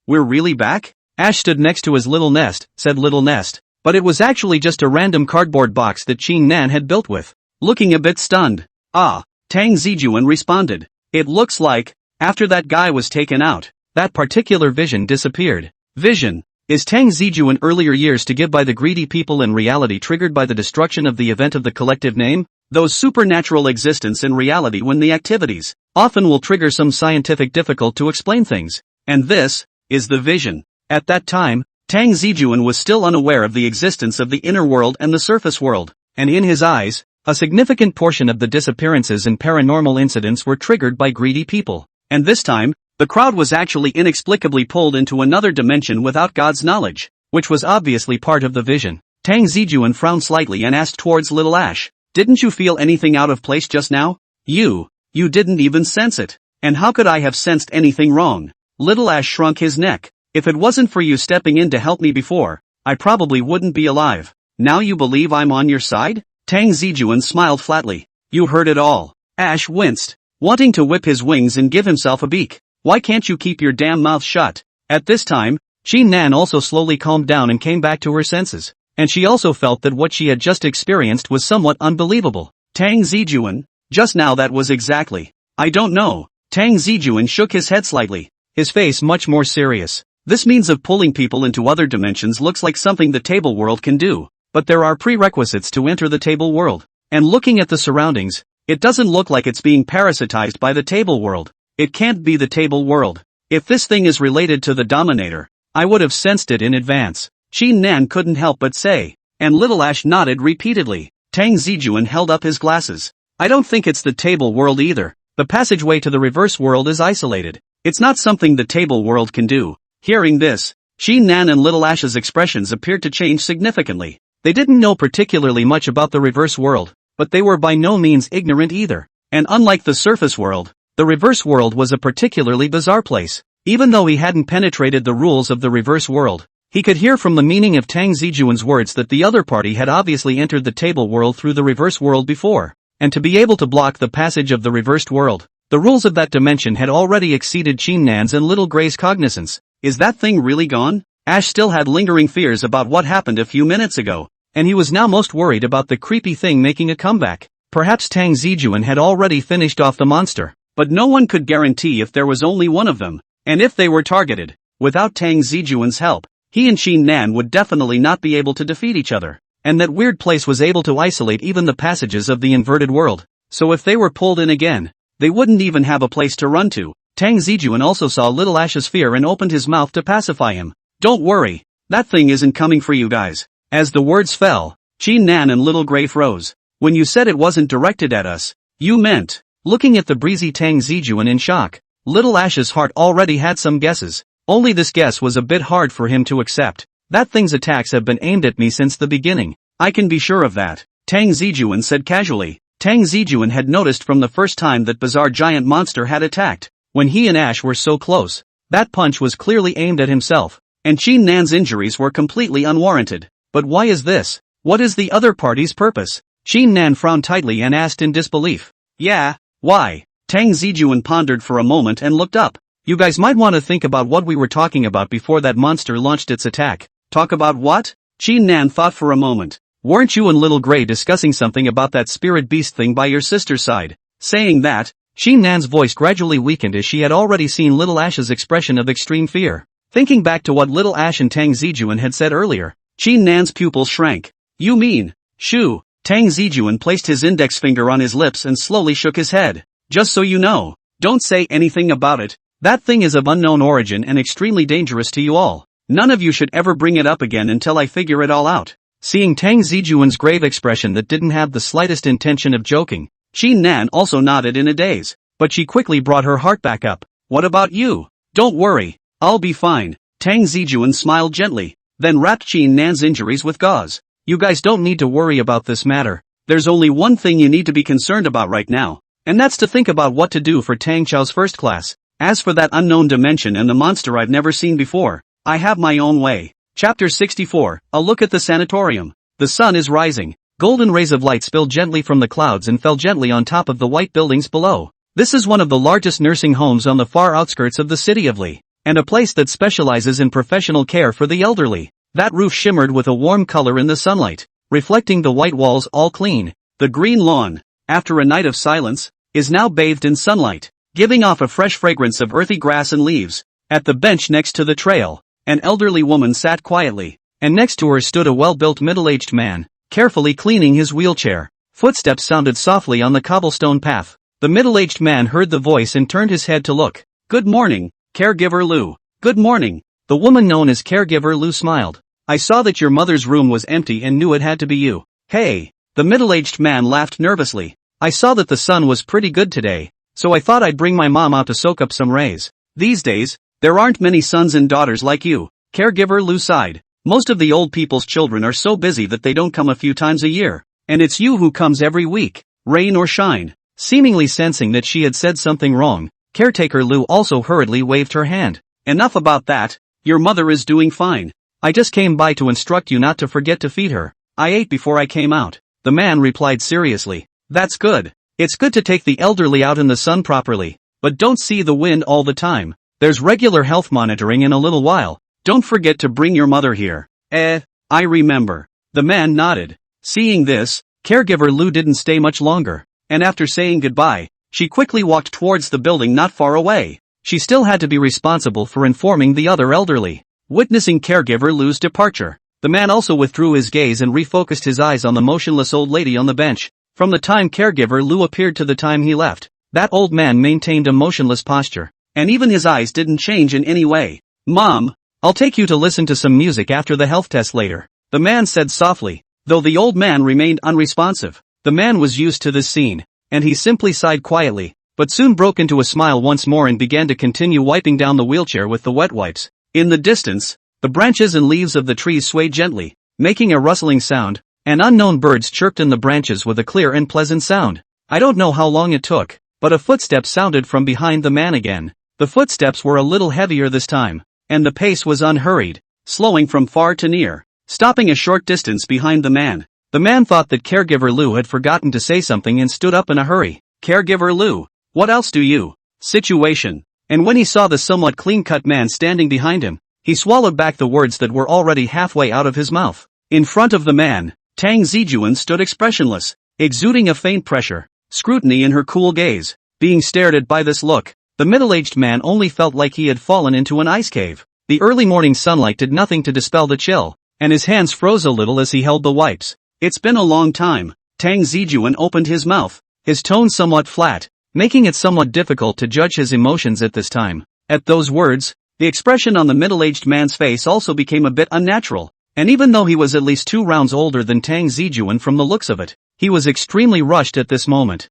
We're really back? Ash stood next to his little nest, said little nest, but it was actually just a random cardboard box that Qin Nan had built with. Looking a bit stunned. Tang Zijun responded. It looks like, after that guy was taken out, that particular vision disappeared. Vision? Is Tang Zijun earlier years to give by the greedy people in reality triggered by the destruction of the event of the collective name? Those supernatural existence in reality when the activities often will trigger some scientific difficult to explain things. And this is the vision. At that time, Tang Zijun was still unaware of the existence of the inner world and the surface world, and in his eyes, a significant portion of the disappearances and paranormal incidents were triggered by greedy people. And this time, the crowd was actually inexplicably pulled into another dimension without God's knowledge, which was obviously part of the vision. Tang Zijun frowned slightly and asked towards Little Ash, "Didn't you feel anything out of place just now? You didn't even sense it. And how could I have sensed anything wrong?" Little Ash shrunk his neck. "If it wasn't for you stepping in to help me before, I probably wouldn't be alive. Now you believe I'm on your side?" Tang Zijun smiled flatly. "You heard it all." Ash winced, wanting to whip his wings and give himself a beak. "Why can't you keep your damn mouth shut?" At this time, Qin Nan also slowly calmed down and came back to her senses, and she also felt that what she had just experienced was somewhat unbelievable. "Tang Zijun, just now that was exactly. I don't know." Tang Zijun shook his head slightly, his face much more serious. "This means of pulling people into other dimensions looks like something the table world can do, but there are prerequisites to enter the table world. And looking at the surroundings, it doesn't look like it's being parasitized by the table world. It can't be the table world. If this thing is related to the Dominator, I would have sensed it in advance." Qin Nan couldn't help but say, and Little Ash nodded repeatedly. Tang Zijun held up his glasses. "I don't think it's the table world either. The passageway to the reverse world is isolated. It's not something the table world can do." Hearing this, Qin Nan and Little Ash's expressions appeared to change significantly. They didn't know particularly much about the reverse world, but they were by no means ignorant either. And unlike the surface world, the reverse world was a particularly bizarre place. Even though he hadn't penetrated the rules of the reverse world, he could hear from the meaning of Tang Zijun's words that the other party had obviously entered the table world through the reverse world before, and to be able to block the passage of the reversed world, the rules of that dimension had already exceeded Qin Nan's and Little Gray's cognizance. Is that thing really gone? Ash still had lingering fears about what happened a few minutes ago, and he was now most worried about the creepy thing making a comeback. Perhaps Tang Zijun had already finished off the monster, but no one could guarantee if there was only one of them, and if they were targeted. Without Tang Zijun's help, he and Qin Nan would definitely not be able to defeat each other, and that weird place was able to isolate even the passages of the inverted world, so if they were pulled in again, they wouldn't even have a place to run to. Tang Zijun also saw Little Ash's fear and opened his mouth to pacify him. "Don't worry, that thing isn't coming for you guys." As the words fell, Qin Nan and Little Gray froze. "When you said it wasn't directed at us, you meant..." Looking at the breezy Tang Zijun in shock, Little Ash's heart already had some guesses, only this guess was a bit hard for him to accept. "That thing's attacks have been aimed at me since the beginning. I can be sure of that," Tang Zijun said casually. Tang Zijun had noticed from the first time that bizarre giant monster had attacked, when he and Ash were so close. That punch was clearly aimed at himself, and Qin Nan's injuries were completely unwarranted. But why is this? What is the other party's purpose? Qin Nan frowned tightly and asked in disbelief. "Yeah, why?" Tang Zijun pondered for a moment and looked up. "You guys might want to think about what we were talking about before that monster launched its attack." "Talk about what?" Qin Nan thought for a moment. "Weren't you and Little Gray discussing something about that spirit beast thing by your sister's side?" Saying that, Qin Nan's voice gradually weakened as she had already seen Little Ash's expression of extreme fear. Thinking back to what Little Ash and Tang Zijun had said earlier, Qin Nan's pupils shrank. "You mean, Shu?" Tang Zijun placed his index finger on his lips and slowly shook his head. "Just so you know, don't say anything about it. That thing is of unknown origin and extremely dangerous to you all. None of you should ever bring it up again until I figure it all out." Seeing Tang Zijun's grave expression that didn't have the slightest intention of joking, Qin Nan also nodded in a daze, but she quickly brought her heart back up. "What about you?" "Don't worry, I'll be fine." Tang Zijun smiled gently, then wrapped Qin Nan's injuries with gauze. "You guys don't need to worry about this matter. There's only one thing you need to be concerned about right now, and that's to think about what to do for Tang Cao's first class. As for that unknown dimension and the monster I've never seen before, I have my own way." Chapter 64, A Look at the Sanatorium. The sun is rising. Golden rays of light spilled gently from the clouds and fell gently on top of the white buildings below. This is one of the largest nursing homes on the far outskirts of the city of Li, and a place that specializes in professional care for the elderly. That roof shimmered with a warm color in the sunlight, reflecting the white walls all clean. The green lawn, after a night of silence, is now bathed in sunlight, giving off a fresh fragrance of earthy grass and leaves. At the bench next to the trail, An elderly woman sat quietly, and next to her stood a well-built middle-aged man, carefully cleaning his wheelchair. Footsteps sounded softly on the cobblestone path. The middle-aged man heard the voice and turned his head to look. "Good morning, caregiver Lu." "Good morning." The woman known as caregiver Lu smiled. "I saw that your mother's room was empty and knew it had to be you." "Hey." The middle-aged man laughed nervously. "I saw that the sun was pretty good today, so I thought I'd bring my mom out to soak up some rays. These days, there aren't many sons and daughters like you." Caregiver Lu sighed. "Most of the old people's children are so busy that they don't come a few times a year. And it's you who comes every week, rain or shine." Seemingly sensing that she had said something wrong, caretaker Lu also hurriedly waved her hand. "Enough about that, your mother is doing fine. I just came by to instruct you not to forget to feed her. I ate before I came out." The man replied seriously. "That's good. It's good to take the elderly out in the sun properly, but don't see the wind all the time. There's regular health monitoring in a little while. Don't forget to bring your mother here." I remember." The man nodded. Seeing this, caregiver Lu didn't stay much longer, and after saying goodbye, she quickly walked towards the building not far away. She still had to be responsible for informing the other elderly. Witnessing caregiver Lu's departure, the man also withdrew his gaze and refocused his eyes on the motionless old lady on the bench. From the time caregiver Lu appeared to the time he left, that old man maintained a motionless posture, and even his eyes didn't change in any way. "Mom, I'll take you to listen to some music after the health test later," the man said softly. Though the old man remained unresponsive, the man was used to this scene, and he simply sighed quietly, but soon broke into a smile once more and began to continue wiping down the wheelchair with the wet wipes. In the distance, the branches and leaves of the trees swayed gently, making a rustling sound, and unknown birds chirped in the branches with a clear and pleasant sound. I don't know how long it took, but a footstep sounded from behind the man again. The footsteps were a little heavier this time, and the pace was unhurried, slowing from far to near, stopping a short distance behind the man. The man thought that caregiver Lu had forgotten to say something and stood up in a hurry. "Caregiver Lu, what else do you?" Situation. And when he saw the somewhat clean-cut man standing behind him, he swallowed back the words that were already halfway out of his mouth. In front of the man, Tang Zijun stood expressionless, exuding a faint pressure, scrutiny in her cool gaze. Being stared at by this look, the middle-aged man only felt like he had fallen into an ice cave. The early morning sunlight did nothing to dispel the chill, and his hands froze a little as he held the wipes. "It's been a long time." Tang Zijun opened his mouth, his tone somewhat flat, making it somewhat difficult to judge his emotions at this time. At those words, the expression on the middle-aged man's face also became a bit unnatural, and even though he was at least 2 rounds older than Tang Zijun from the looks of it, he was extremely rushed at this moment.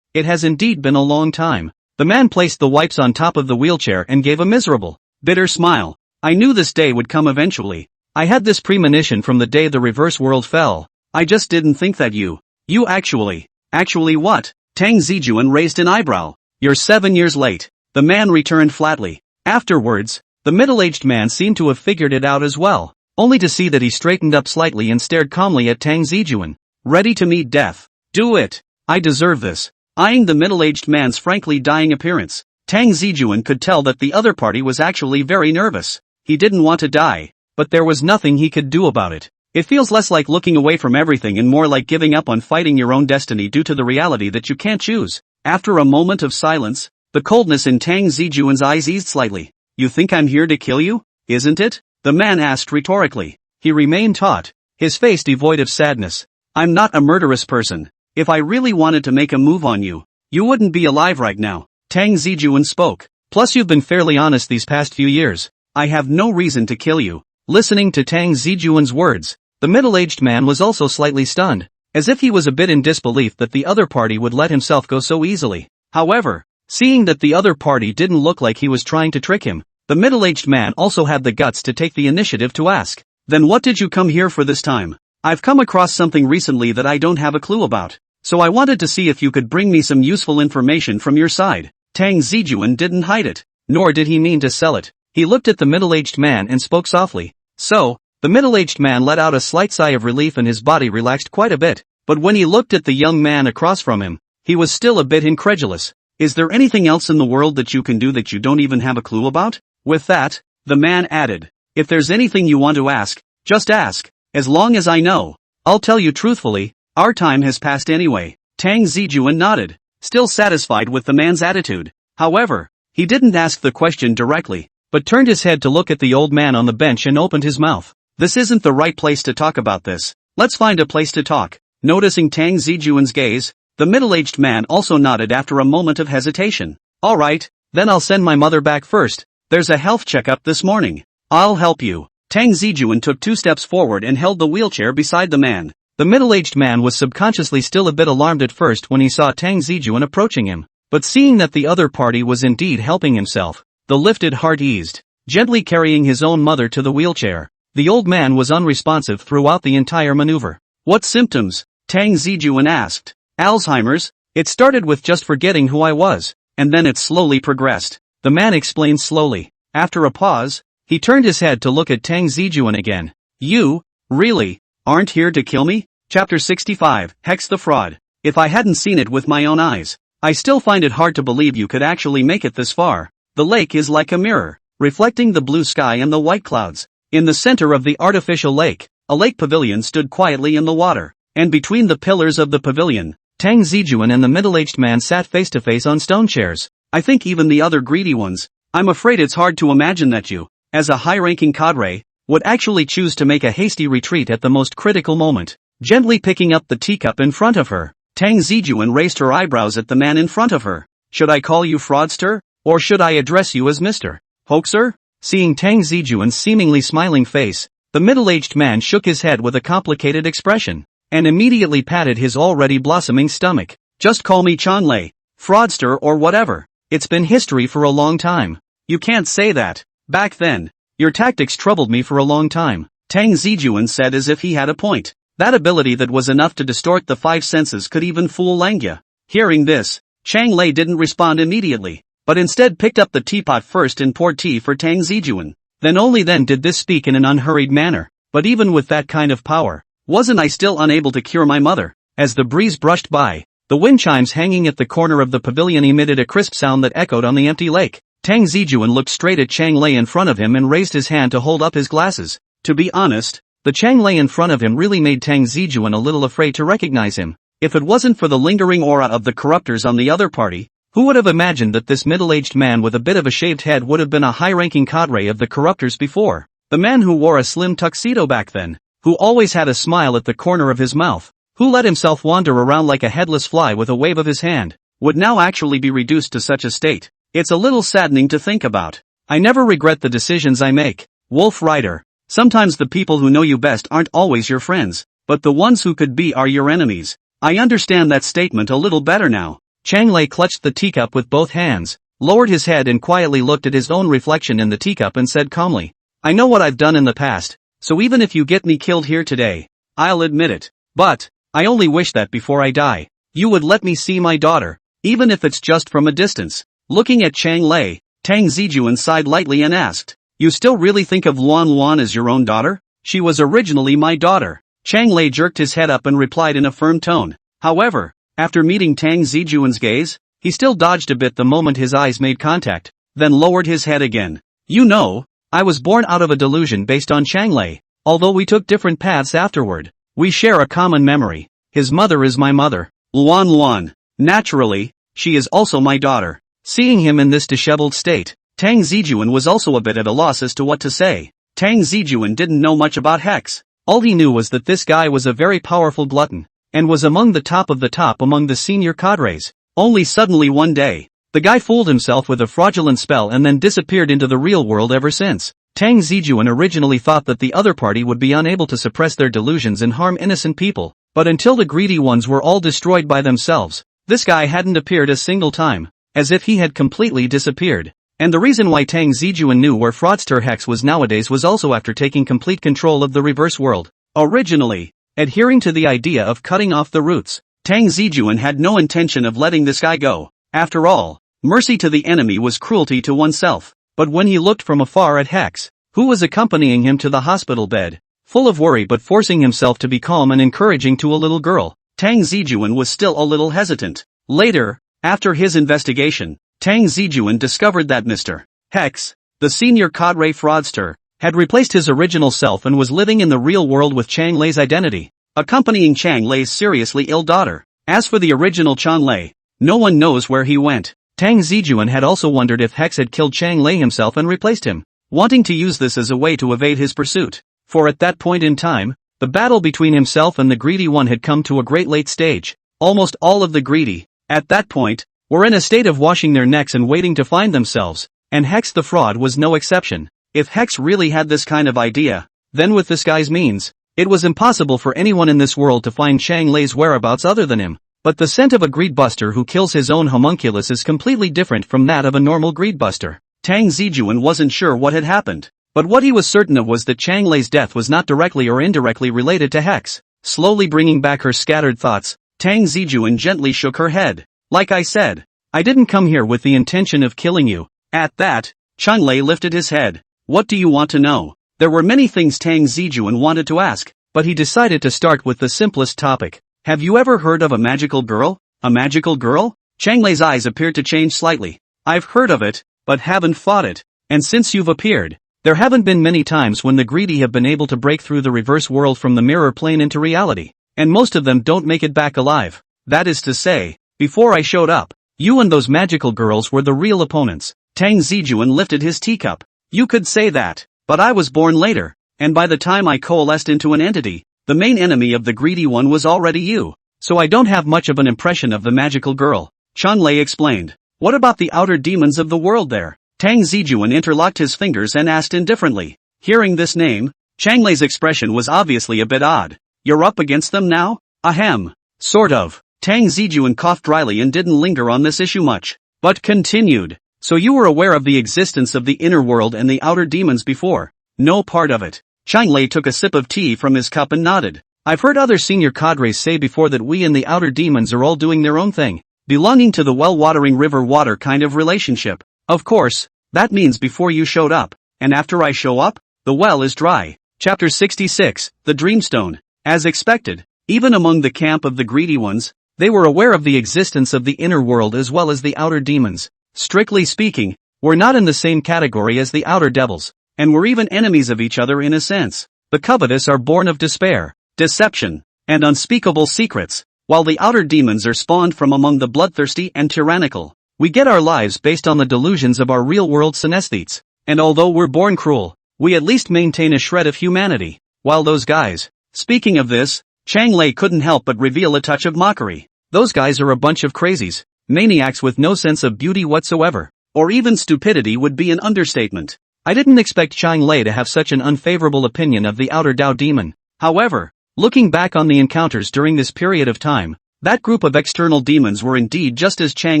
It has indeed been a long time." The man placed the wipes on top of the wheelchair and gave a miserable, bitter smile. "I knew this day would come eventually. I had this premonition from the day the reverse world fell. I just didn't think that you actually what?" Tang Zijun raised an eyebrow. "You're 7 years late," the man returned flatly. Afterwards, the middle-aged man seemed to have figured it out as well, only to see that he straightened up slightly and stared calmly at Tang Zijun. "Ready to meet death? Do it. I deserve this." Eyeing the middle-aged man's frankly dying appearance, Tang Zijun could tell that the other party was actually very nervous. He didn't want to die, but there was nothing he could do about it. It feels less like looking away from everything and more like giving up on fighting your own destiny due to the reality that you can't choose. After a moment of silence, the coldness in Tang Zijun's eyes eased slightly. "You think I'm here to kill you, isn't it?" the man asked rhetorically. He remained taut, his face devoid of sadness. "I'm not a murderous person. If I really wanted to make a move on you, you wouldn't be alive right now." Tang Zijun spoke. "Plus you've been fairly honest these past few years. I have no reason to kill you." Listening to Tang Zijun's words, the middle-aged man was also slightly stunned, as if he was a bit in disbelief that the other party would let himself go so easily. However, seeing that the other party didn't look like he was trying to trick him, the middle-aged man also had the guts to take the initiative to ask, "Then what did you come here for this time?" "I've come across something recently that I don't have a clue about, so I wanted to see if you could bring me some useful information from your side." Tang Zijun didn't hide it, nor did he mean to sell it. He looked at the middle-aged man and spoke softly. "So," the middle-aged man let out a slight sigh of relief and his body relaxed quite a bit, but when he looked at the young man across from him, he was still a bit incredulous. "Is there anything else in the world that you can do that you don't even have a clue about?" With that, the man added, "If there's anything you want to ask, just ask. As long as I know, I'll tell you truthfully. Our time has passed anyway." Tang Zijun nodded, still satisfied with the man's attitude. However, he didn't ask the question directly. but turned his head to look at the old man on the bench and opened his mouth. This isn't the right place to talk about this. Let's find a place to talk. Noticing Tang Zijun's gaze, the middle-aged man also nodded after a moment of hesitation. Alright, then I'll send my mother back first. There's a health checkup this morning. I'll help you. Tang Zijun took 2 steps forward and held the wheelchair beside the man. The middle-aged man was subconsciously still a bit alarmed at first when he saw Tang Zijun approaching him, but seeing that the other party was indeed helping himself, the lifted heart eased, gently carrying his own mother to the wheelchair. The old man was unresponsive throughout the entire maneuver. What symptoms? Tang Zijun asked. Alzheimer's. It started with just forgetting who I was, and then it slowly progressed. The man explained slowly. After a pause, he turned his head to look at Tang Zijun again. You, really, aren't here to kill me? Chapter 65, Hex the Fraud. If I hadn't seen it with my own eyes, I still find it hard to believe you could actually make it this far. The lake is like a mirror, reflecting the blue sky and the white clouds. In the center of the artificial lake, a lake pavilion stood quietly in the water, and between the pillars of the pavilion, Tang Zijun and the middle-aged man sat face-to-face on stone chairs. I think even the other greedy ones, I'm afraid it's hard to imagine that you, as a high-ranking cadre, would actually choose to make a hasty retreat at the most critical moment. Gently picking up the teacup in front of her, Tang Zijun raised her eyebrows at the man in front of her. Should I call you fraudster, or should I address you as Mr. Hoaxer? Seeing Tang Zijun's seemingly smiling face, the middle-aged man shook his head with a complicated expression, and immediately patted his already blossoming stomach. Just call me Chanlei, fraudster or whatever. It's been history for a long time. You can't say that. Back then, your tactics troubled me for a long time, Tang Zijun said as if he had a point. That ability that was enough to distort the 5 senses could even fool Langya. Hearing this, Chanlei didn't respond immediately, but instead picked up the teapot first and poured tea for Tang Zijun. Then only then did this speak in an unhurried manner. But even with that kind of power, wasn't I still unable to cure my mother? As the breeze brushed by, the wind chimes hanging at the corner of the pavilion emitted a crisp sound that echoed on the empty lake. Tang Zijun looked straight at Chanlei in front of him and raised his hand to hold up his glasses. To be honest, the Chanlei in front of him really made Tang Zijun a little afraid to recognize him. If it wasn't for the lingering aura of the corruptors on the other party, who would have imagined that this middle-aged man with a bit of a shaved head would have been a high-ranking cadre of the corruptors before? The man who wore a slim tuxedo back then, who always had a smile at the corner of his mouth, who let himself wander around like a headless fly with a wave of his hand, would now actually be reduced to such a state. It's a little saddening to think about. I never regret the decisions I make. Wolf Rider. Sometimes the people who know you best aren't always your friends, but the ones who could be are your enemies. I understand that statement a little better now. Chanlei clutched the teacup with both hands, lowered his head and quietly looked at his own reflection in the teacup and said calmly, I know what I've done in the past, so even if you get me killed here today, I'll admit it. But, I only wish that before I die, you would let me see my daughter, even if it's just from a distance. Looking at Chanlei, Tang Zijun sighed lightly and asked, You still really think of Luan Luan as your own daughter? She was originally my daughter. Chanlei jerked his head up and replied in a firm tone. However, after meeting Tang Zijun's gaze, he still dodged a bit the moment his eyes made contact, then lowered his head again. You know, I was born out of a delusion based on Chanlei, although we took different paths afterward. We share a common memory. His mother is my mother, Luan Luan. Naturally, she is also my daughter. Seeing him in this disheveled state, Tang Zijun was also a bit at a loss as to what to say. Tang Zijun didn't know much about Hex. All he knew was that this guy was a very powerful glutton, and was among the top of the top among the senior cadres. Only suddenly one day, the guy fooled himself with a fraudulent spell and then disappeared into the real world ever since. Tang Zijun originally thought that the other party would be unable to suppress their delusions and harm innocent people, but until the greedy ones were all destroyed by themselves, this guy hadn't appeared a single time, as if he had completely disappeared. And the reason why Tang Zijun knew where fraudster Hex was nowadays was also after taking complete control of the reverse world. Originally, adhering to the idea of cutting off the roots, Tang Zijun had no intention of letting this guy go. After all, mercy to the enemy was cruelty to oneself. But when he looked from afar at Hex, who was accompanying him to the hospital bed, full of worry but forcing himself to be calm and encouraging to a little girl, Tang Zijun was still a little hesitant. Later, after his investigation, Tang Zijun discovered that Mr. Hex, the senior cadre fraudster, had replaced his original self and was living in the real world with Chanlei's identity, accompanying Chanlei's seriously ill daughter. As for the original Chanlei, no one knows where he went. Tang Zijun had also wondered if Hex had killed Chang Lei himself and replaced him, wanting to use this as a way to evade his pursuit. For at that point in time, the battle between himself and the greedy one had come to a great late stage. Almost all of the greedy, at that point, were in a state of washing their necks and waiting to find themselves, and Hex the fraud was no exception. If Hex really had this kind of idea, then with this guy's means, it was impossible for anyone in this world to find Chang Lei's whereabouts other than him. But the scent of a greedbuster who kills his own homunculus is completely different from that of a normal greedbuster. Tang Zijun wasn't sure what had happened, but what he was certain of was that Chang Lei's death was not directly or indirectly related to Hex. Slowly bringing back her scattered thoughts, Tang Zijun gently shook her head. Like I said, I didn't come here with the intention of killing you. At that, Chang Lei lifted his head. What do you want to know? There were many things Tang Zijun wanted to ask, but he decided to start with the simplest topic. Have you ever heard of a magical girl? A magical girl? Chang Lei's eyes appeared to change slightly. I've heard of it, but haven't fought it. And since you've appeared, there haven't been many times when the greedy have been able to break through the reverse world from the mirror plane into reality. And most of them don't make it back alive. That is to say, before I showed up, you and those magical girls were the real opponents. Tang Zijun lifted his teacup. You could say that, but I was born later, and by the time I coalesced into an entity, the main enemy of the greedy one was already you, so I don't have much of an impression of the magical girl. Chang Lei explained. What about the outer demons of the world there? Tang Zijun interlocked his fingers and asked indifferently. Hearing this name, Chang Lei's expression was obviously a bit odd. You're up against them now? Ahem. Sort of. Tang Zijun coughed dryly and didn't linger on this issue much, but continued. So you were aware of the existence of the inner world and the outer demons before? No part of it. Chang Lei took a sip of tea from his cup and nodded. I've heard other senior cadres say before that we and the outer demons are all doing their own thing, belonging to the well-watering river water kind of relationship. Of course, that means before you showed up, and after I show up, the well is dry. Chapter 66, The Dreamstone. As expected, even among the camp of the greedy ones, they were aware of the existence of the inner world as well as the outer demons. Strictly speaking, we're not in the same category as the outer devils, and we're even enemies of each other in a sense. The covetous are born of despair, deception, and unspeakable secrets, while the outer demons are spawned from among the bloodthirsty and tyrannical. We get our lives based on the delusions of our real-world synesthetes, and although we're born cruel, we at least maintain a shred of humanity, while those guys. Speaking of this, Chang Lei couldn't help but reveal a touch of mockery. Those guys are a bunch of crazies, maniacs with no sense of beauty whatsoever, or even stupidity would be an understatement. I didn't expect Chang Lei to have such an unfavorable opinion of the outer Dao demon. However, looking back on the encounters during this period of time, that group of external demons were indeed just as Chang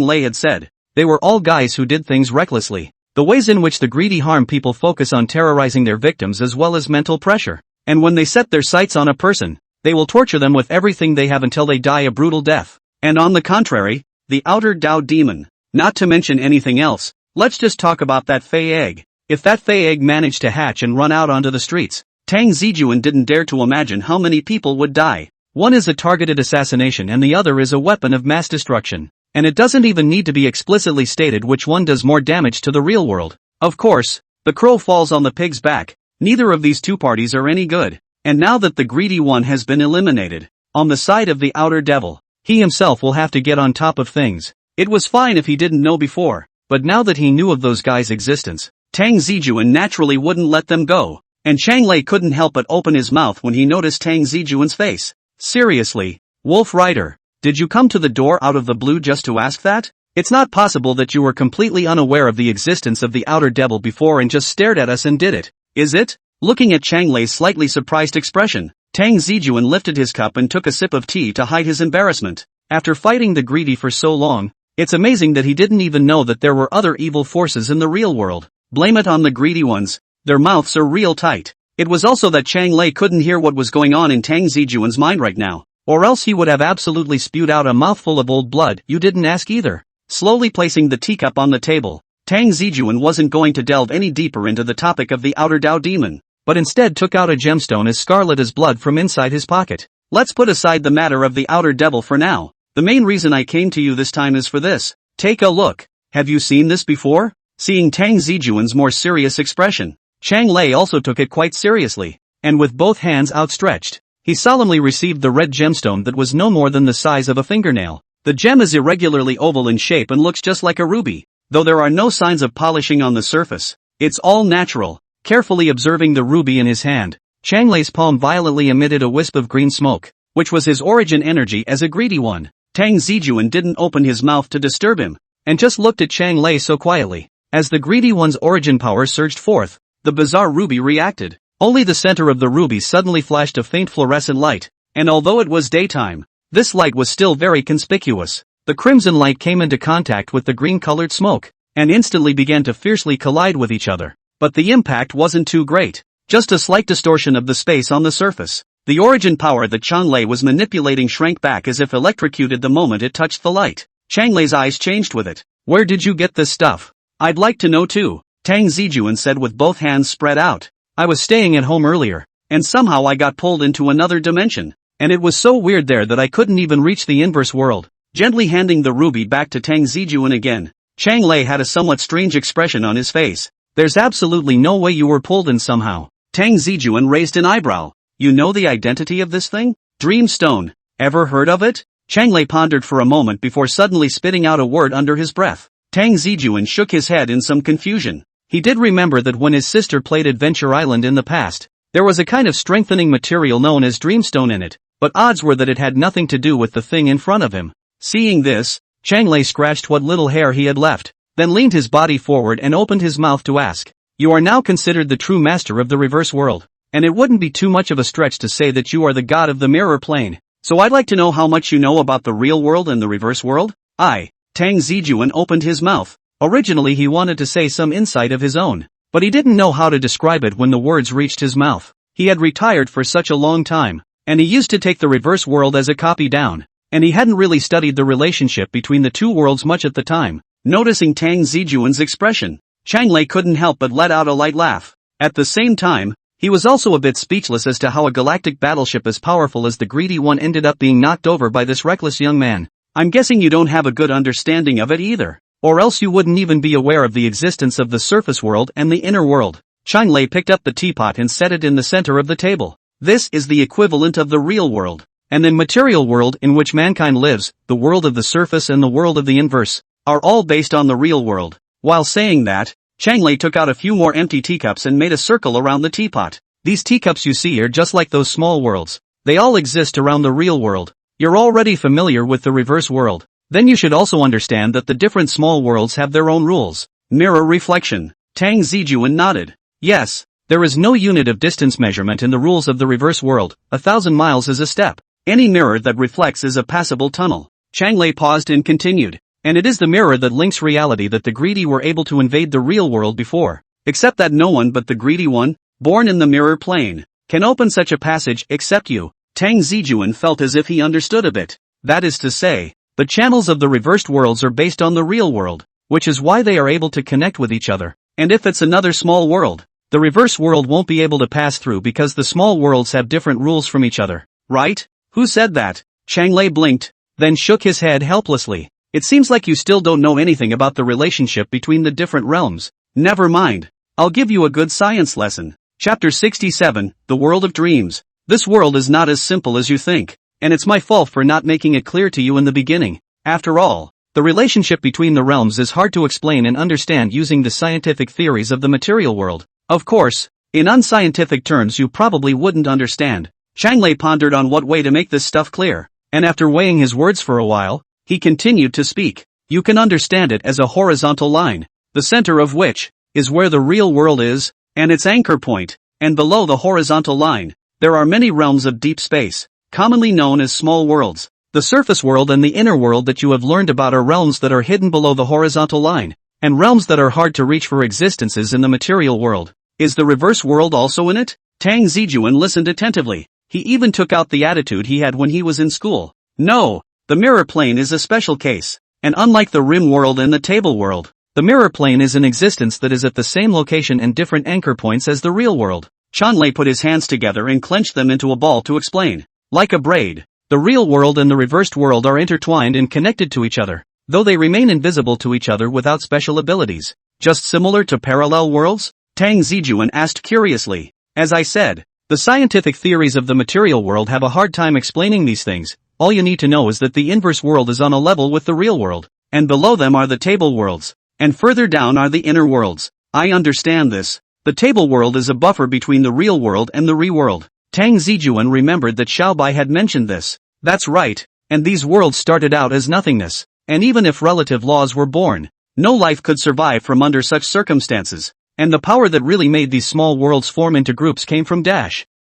Lei had said. They were all guys who did things recklessly. The ways in which the greedy harm people focus on terrorizing their victims as well as mental pressure. And when they set their sights on a person, they will torture them with everything they have until they die a brutal death. And on the contrary, the outer Dao demon, not to mention anything else, let's just talk about that fey egg. If that fey egg managed to hatch and run out onto the streets, Tang Zijun didn't dare to imagine how many people would die. One is a targeted assassination and the other is a weapon of mass destruction. And it doesn't even need to be explicitly stated which one does more damage to the real world. Of course, the crow falls on the pig's back. Neither of these two parties are any good. And now that the greedy one has been eliminated, on the side of the outer devil, he himself will have to get on top of things. It was fine if he didn't know before, but now that he knew of those guys' existence, Tang Zijun naturally wouldn't let them go, and Chang Lei couldn't help but open his mouth when he noticed Tang Zijun's face. Seriously, Wolf Rider, did you come to the door out of the blue just to ask that? It's not possible that you were completely unaware of the existence of the outer devil before and just stared at us and did it, is it? Looking at Chang Lei's slightly surprised expression, Tang Zijun lifted his cup and took a sip of tea to hide his embarrassment. After fighting the greedy for so long, it's amazing that he didn't even know that there were other evil forces in the real world. Blame it on the greedy ones. Their mouths are real tight. It was also that Chang Lei couldn't hear what was going on in Tang Zijun's mind right now, or else he would have absolutely spewed out a mouthful of old blood. You didn't ask either. Slowly placing the teacup on the table, Tang Zijun wasn't going to delve any deeper into the topic of the outer Dao demon, but instead took out a gemstone as scarlet as blood from inside his pocket. Let's put aside the matter of the outer devil for now. The main reason I came to you this time is for this. Take a look. Have you seen this before? Seeing Tang Zijun's more serious expression, Chang Lei also took it quite seriously, and with both hands outstretched, he solemnly received the red gemstone that was no more than the size of a fingernail. The gem is irregularly oval in shape and looks just like a ruby, though there are no signs of polishing on the surface. It's all natural. Carefully observing the ruby in his hand, Chang Lei's palm violently emitted a wisp of green smoke, which was his origin energy as a greedy one. Tang Zijun didn't open his mouth to disturb him, and just looked at Chang Lei so quietly. As the greedy one's origin power surged forth, the bizarre ruby reacted. Only the center of the ruby suddenly flashed a faint fluorescent light, and although it was daytime, this light was still very conspicuous. The crimson light came into contact with the green-colored smoke, and instantly began to fiercely collide with each other. But the impact wasn't too great, just a slight distortion of the space on the surface. The origin power that Chang Lei was manipulating shrank back as if electrocuted the moment it touched the light. Chang Lei's eyes changed with it. "Where did you get this stuff? I'd like to know too," Tang Zijun said with both hands spread out. "I was staying at home earlier, and somehow I got pulled into another dimension, and it was so weird there that I couldn't even reach the inverse world." Gently handing the ruby back to Tang Zijun again, Chang Lei had a somewhat strange expression on his face. "There's absolutely no way you were pulled in somehow." Tang Zijun raised an eyebrow. "You know the identity of this thing? Dream stone. Ever heard of it?" Chang Lei pondered for a moment before suddenly spitting out a word under his breath. Tang Zijun shook his head in some confusion. He did remember that when his sister played Adventure Island in the past, there was a kind of strengthening material known as dreamstone in it, but odds were that it had nothing to do with the thing in front of him. Seeing this, Chang Lei scratched what little hair he had left, then leaned his body forward and opened his mouth to ask, "You are now considered the true master of the reverse world, and it wouldn't be too much of a stretch to say that you are the god of the mirror plane. So I'd like to know how much you know about the real world and the reverse world?" Tang Zijun opened his mouth. Originally he wanted to say some insight of his own, but he didn't know how to describe it when the words reached his mouth. He had retired for such a long time, and he used to take the reverse world as a copy down, and he hadn't really studied the relationship between the two worlds much at the time. Noticing Tang Zijun's expression, Chang Lei couldn't help but let out a light laugh. At the same time, he was also a bit speechless as to how a galactic battleship as powerful as the greedy one ended up being knocked over by this reckless young man. "I'm guessing you don't have a good understanding of it either, or else you wouldn't even be aware of the existence of the surface world and the inner world." Chang Lei picked up the teapot and set it in the center of the table. "This is the equivalent of the real world, and the material world in which mankind lives, the world of the surface and the world of the inverse, are all based on the real world." While saying that, Chang Lei took out a few more empty teacups and made a circle around the teapot. "These teacups you see are just like those small worlds. They all exist around the real world. You're already familiar with the reverse world. Then you should also understand that the different small worlds have their own rules." Mirror reflection. Tang Zijun nodded. "Yes, there is no unit of distance measurement in the rules of the reverse world. 1,000 miles is a step. Any mirror that reflects is a passable tunnel." Chang Lei paused and continued. "And it is the mirror that links reality that the greedy were able to invade the real world before. Except that no one but the greedy one, born in the mirror plane, can open such a passage except you." Tang Zijun felt as if he understood a bit. That is to say, the channels of the reversed worlds are based on the real world, which is why they are able to connect with each other. And if it's another small world, the reverse world won't be able to pass through because the small worlds have different rules from each other. Right? Who said that? Chang Lei blinked, then shook his head helplessly. "It seems like you still don't know anything about the relationship between the different realms." "Never mind. I'll give you a good science lesson." Chapter 67, The World of Dreams. "This world is not as simple as you think, and it's my fault for not making it clear to you in the beginning. After all, the relationship between the realms is hard to explain and understand using the scientific theories of the material world. Of course, in unscientific terms you probably wouldn't understand." Chang Lei pondered on what way to make this stuff clear, and after weighing his words for a while, he continued to speak. "You can understand it as a horizontal line, the center of which is where the real world is, and its anchor point, and below the horizontal line, there are many realms of deep space, commonly known as small worlds. The surface world and the inner world that you have learned about are realms that are hidden below the horizontal line, and realms that are hard to reach for existences in the material world." "Is the reverse world also in it?" Tang Zijun listened attentively. He even took out the attitude he had when he was in school. "No, the mirror plane is a special case, and unlike the rim world and the table world, the mirror plane is an existence that is at the same location and different anchor points as the real world." Chang Lei put his hands together and clenched them into a ball to explain. "Like a braid, the real world and the reversed world are intertwined and connected to each other, though they remain invisible to each other without special abilities. Just similar to parallel worlds?" Tang Zijun asked curiously. "As I said, the scientific theories of the material world have a hard time explaining these things, all you need to know is that the inverse world is on a level with the real world, and below them are the table worlds, and further down are the inner worlds. I understand this. The table world is a buffer between the real world and the re-world. Tang Zijun remembered that Xiaobai had mentioned this. That's right, and these worlds started out as nothingness, and even if relative laws were born, no life could survive from under such circumstances, and the power that really made these small worlds form into groups came from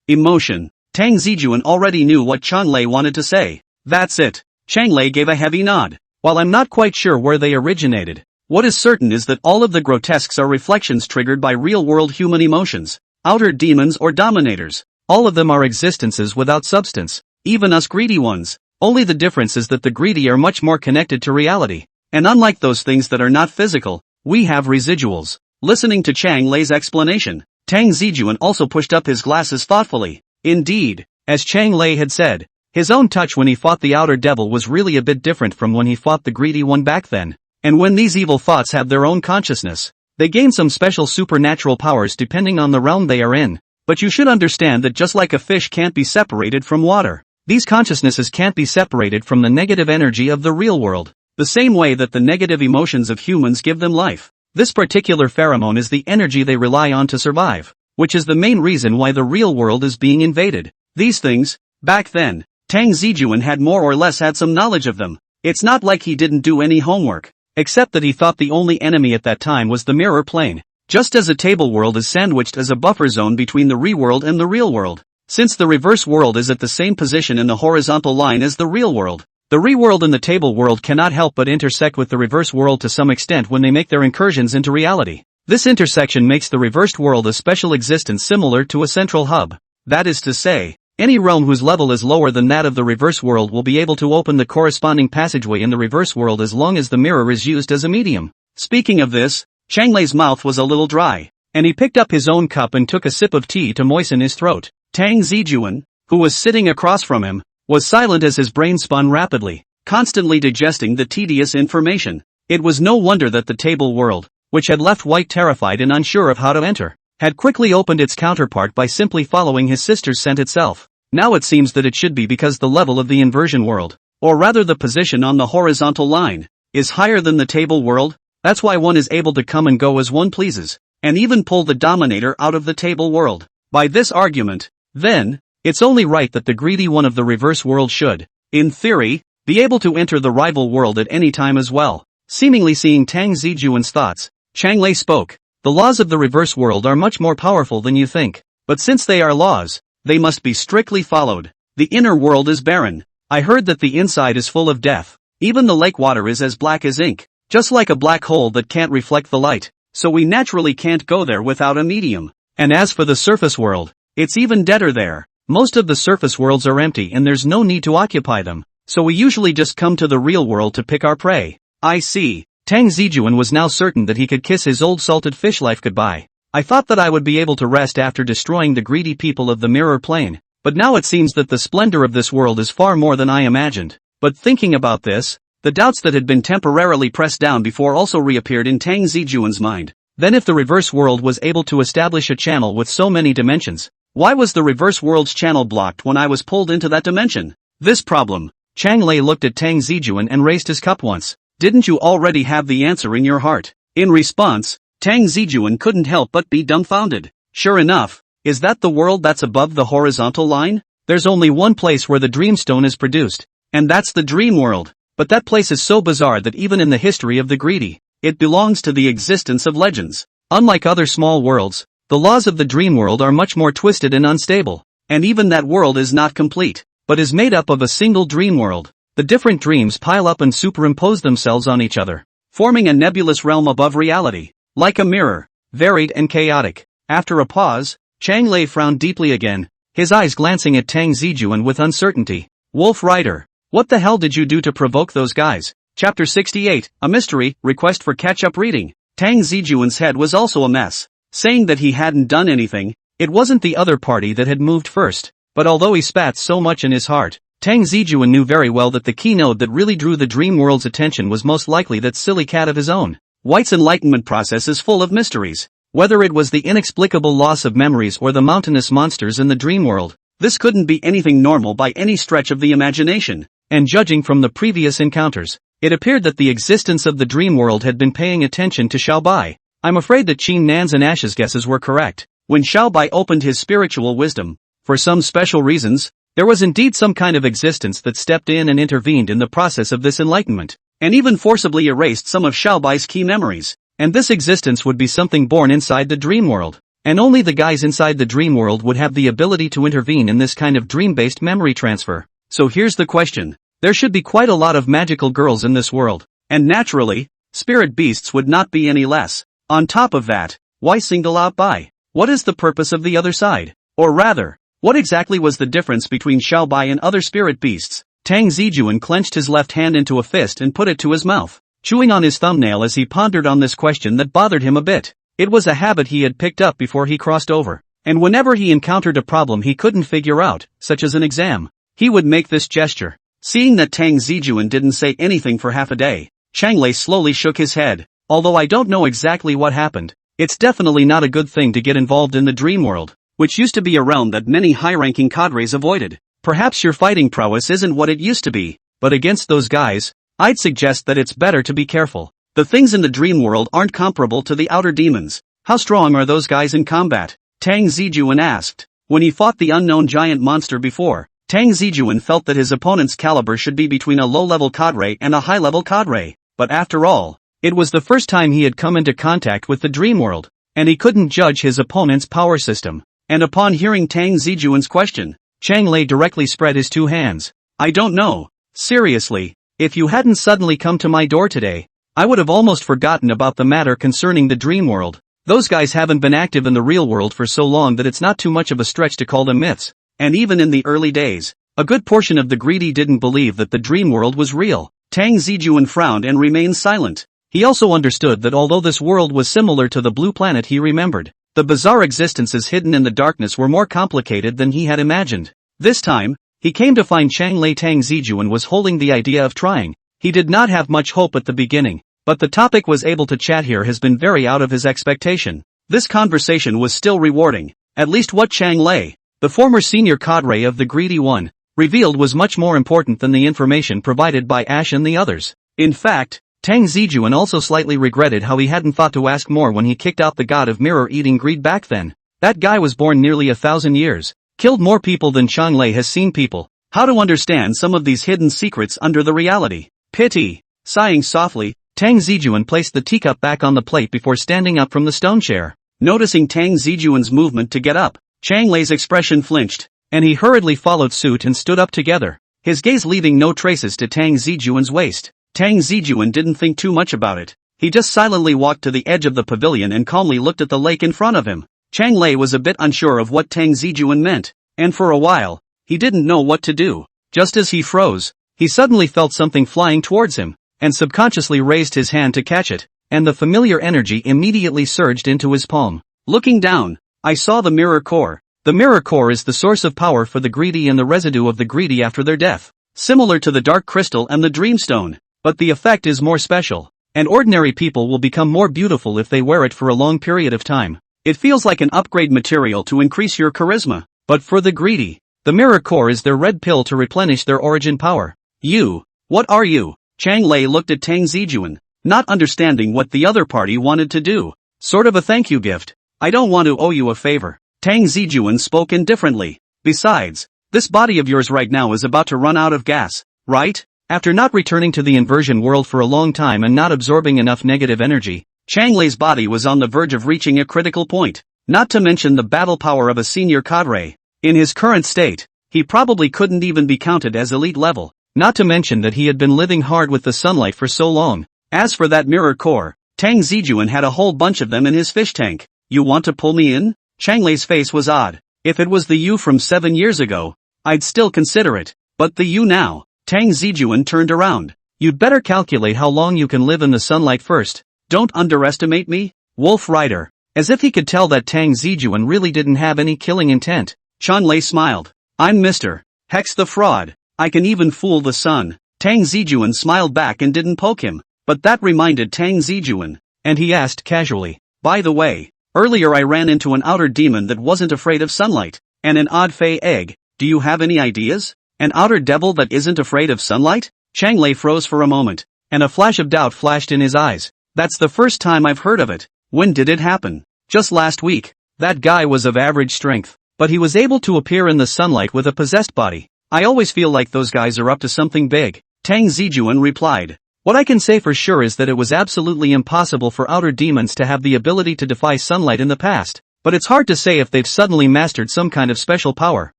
emotion. Tang Zijun already knew what Changlei wanted to say. That's it. Changlei gave a heavy nod. While I'm not quite sure where they originated, what is certain is that all of the grotesques are reflections triggered by real-world human emotions, outer demons or dominators. All of them are existences without substance, even us greedy ones. Only the difference is that the greedy are much more connected to reality, and unlike those things that are not physical, we have residuals. Listening to Chang Lei's explanation, Tang Zijun also pushed up his glasses thoughtfully. Indeed, as Chang Lei had said, his own touch when he fought the outer devil was really a bit different from when he fought the greedy one back then. And when these evil thoughts have their own consciousness, they gain some special supernatural powers depending on the realm they are in. But you should understand that just like a fish can't be separated from water, these consciousnesses can't be separated from the negative energy of the real world, the same way that the negative emotions of humans give them life. This particular pheromone is the energy they rely on to survive, which is the main reason why the real world is being invaded. These things, back then, Tang Zijun had more or less had some knowledge of them. It's not like he didn't do any homework, except that he thought the only enemy at that time was the mirror plane. Just as a table world is sandwiched as a buffer zone between the re-world and the real world, since the reverse world is at the same position in the horizontal line as the real world, the re-world and the table world cannot help but intersect with the reverse world to some extent when they make their incursions into reality. This intersection makes the reversed world a special existence similar to a central hub. That is to say, any realm whose level is lower than that of the reverse world will be able to open the corresponding passageway in the reverse world as long as the mirror is used as a medium. Speaking of this, Changlei's mouth was a little dry, and he picked up his own cup and took a sip of tea to moisten his throat. Tang Zijun, who was sitting across from him, was silent as his brain spun rapidly, constantly digesting the tedious information. It was no wonder that the table world, which had left White terrified and unsure of how to enter, had quickly opened its counterpart by simply following his sister's scent itself. Now it seems that it should be because the level of the inversion world, or rather the position on the horizontal line, is higher than the table world. That's why one is able to come and go as one pleases, and even pull the dominator out of the table world. By this argument, then, it's only right that the greedy one of the reverse world should, in theory, be able to enter the rival world at any time as well. Seemingly seeing Tang Zijun's thoughts, Chang Lei spoke. The laws of the reverse world are much more powerful than you think, but since they are laws, they must be strictly followed. The inner world is barren. I heard that the inside is full of death. Even the lake water is as black as ink, just like a black hole that can't reflect the light, so we naturally can't go there without a medium. And as for the surface world, it's even deader there. Most of the surface worlds are empty and there's no need to occupy them, so we usually just come to the real world to pick our prey. I see. Tang Zijun was now certain that he could kiss his old salted fish life goodbye. I thought that I would be able to rest after destroying the greedy people of the mirror plane, but now it seems that the splendor of this world is far more than I imagined. But thinking about this, the doubts that had been temporarily pressed down before also reappeared in Tang Zijun's mind. Then if the reverse world was able to establish a channel with so many dimensions, why was the reverse world's channel blocked when I was pulled into that dimension? This problem. Chang Lei looked at Tang Zijun and raised his cup once. Didn't you already have the answer in your heart? In response, Tang Zijun couldn't help but be dumbfounded. Sure enough, is that the world that's above the horizontal line? There's only one place where the dreamstone is produced, and that's the dream world. But that place is so bizarre that even in the history of the greedy, it belongs to the existence of legends. Unlike other small worlds, the laws of the dream world are much more twisted and unstable, and even that world is not complete, but is made up of a single dream world. The different dreams pile up and superimpose themselves on each other, forming a nebulous realm above reality, like a mirror, varied and chaotic. After a pause, Chang Lei frowned deeply again, his eyes glancing at Tang Zijun with uncertainty. Wolf Rider, what the hell did you do to provoke those guys? Chapter 68, a mystery, request for catch-up reading. Tang Zijun's head was also a mess. Saying that he hadn't done anything, it wasn't the other party that had moved first, but although he spat so much in his heart, Tang Zijun knew very well that the keynote that really drew the dream world's attention was most likely that silly cat of his own. White's enlightenment process is full of mysteries. Whether it was the inexplicable loss of memories or the mountainous monsters in the dream world, this couldn't be anything normal by any stretch of the imagination. and judging from the previous encounters, it appeared that the existence of the dream world had been paying attention to Xiaobai. I'm afraid that Qin Nan's and Ash's guesses were correct. When Xiaobai opened his spiritual wisdom, for some special reasons, there was indeed some kind of existence that stepped in and intervened in the process of this enlightenment, and even forcibly erased some of Xiaobai's key memories. And this existence would be something born inside the dream world. And only the guys inside the dream world would have the ability to intervene in this kind of dream-based memory transfer. So here's the question. There should be quite a lot of magical girls in this world. And naturally, spirit beasts would not be any less. On top of that, why single out Bai? What is the purpose of the other side? Or rather, what exactly was the difference between Xiaobai and other spirit beasts? Tang Zijun clenched his left hand into a fist and put it to his mouth, chewing on his thumbnail as he pondered on this question that bothered him a bit. It was a habit he had picked up before he crossed over, and whenever he encountered a problem he couldn't figure out, such as an exam, he would make this gesture. Seeing that Tang Zijun didn't say anything for half a day, Chang Lei slowly shook his head. Although I don't know exactly what happened, it's definitely not a good thing to get involved in the dream world, which used to be a realm that many high-ranking cadres avoided. Perhaps your fighting prowess isn't what it used to be, but against those guys, I'd suggest that it's better to be careful. The things in the dream world aren't comparable to the outer demons. How strong are those guys in combat? Tang Zijun asked. When he fought the unknown giant monster before, Tang Zijun felt that his opponent's caliber should be between a low-level cadre and a high-level cadre, but after all, it was the first time he had come into contact with the dream world, and he couldn't judge his opponent's power system. And upon hearing Tang Zijun's question, Chang Lei directly spread his two hands. I don't know. Seriously, if you hadn't suddenly come to my door today, I would have almost forgotten about the matter concerning the dream world. Those guys haven't been active in the real world for so long that it's not too much of a stretch to call them myths. And even in the early days, a good portion of the greedy didn't believe that the dream world was real. Tang Zijun frowned and remained silent. He also understood that although this world was similar to the blue planet he remembered, the bizarre existences hidden in the darkness were more complicated than he had imagined. This time, he came to find Chang Lei Tang Zijun was holding the idea of trying. He did not have much hope at the beginning, but the topic was able to chat here has been very out of his expectation. This conversation was still rewarding. At least what Chang Lei, the former senior cadre of the Greedy One, revealed was much more important than the information provided by Ash and the others. In fact, Tang Zijun also slightly regretted how he hadn't thought to ask more when he kicked out the god of mirror-eating greed back then. That guy was born nearly 1,000 years, killed more people than Chang Lei has seen people. How to understand some of these hidden secrets under the reality? Pity. Sighing softly, Tang Zijun placed the teacup back on the plate before standing up from the stone chair. Noticing Tang Zijun's movement to get up, Chang Lei's expression flinched, and he hurriedly followed suit and stood up together, his gaze leaving no traces to Tang Zijun's waist. Tang Zijun didn't think too much about it. He just silently walked to the edge of the pavilion and calmly looked at the lake in front of him. Chang Lei was a bit unsure of what Tang Zijun meant, and for a while, he didn't know what to do. Just as he froze, he suddenly felt something flying towards him, and subconsciously raised his hand to catch it, and the familiar energy immediately surged into his palm. Looking down, I saw the mirror core. The mirror core is the source of power for the greedy and the residue of the greedy after their death, similar to the dark crystal and the dreamstone. But the effect is more special, and ordinary people will become more beautiful if they wear it for a long period of time. It feels like an upgrade material to increase your charisma, but for the greedy, the mirror core is their red pill to replenish their origin power. You, what are you? Chang Lei looked at Tang Zijun, not understanding what the other party wanted to do. Sort of a thank you gift. I don't want to owe you a favor. Tang Zijun spoke indifferently. Besides, this body of yours right now is about to run out of gas, right? After not returning to the inversion world for a long time and not absorbing enough negative energy, Chang Lei's body was on the verge of reaching a critical point, not to mention the battle power of a senior cadre. In his current state, he probably couldn't even be counted as elite level, not to mention that he had been living hard with the sunlight for so long. As for that mirror core, Tang Zijun had a whole bunch of them in his fish tank. You want to pull me in? Chang Lei's face was odd. If it was the you from 7 years ago, I'd still consider it, but the you now. Tang Zijun turned around. You'd better calculate how long you can live in the sunlight first. Don't underestimate me, Wolf Rider. As if he could tell that Tang Zijun really didn't have any killing intent, Chang Lei smiled. I'm Mr. Hex the Fraud. I can even fool the sun. Tang Zijun smiled back and didn't poke him, but that reminded Tang Zijun, and he asked casually, by the way, earlier I ran into an outer demon that wasn't afraid of sunlight, and an odd fey egg. Do you have any ideas? An outer devil that isn't afraid of sunlight? Chang Lei froze for a moment, and a flash of doubt flashed in his eyes. That's the first time I've heard of it. When did it happen? Just last week. That guy was of average strength, but he was able to appear in the sunlight with a possessed body. I always feel like those guys are up to something big. Tang Zijun replied. What I can say for sure is that it was absolutely impossible for outer demons to have the ability to defy sunlight in the past, but it's hard to say if they've suddenly mastered some kind of special power.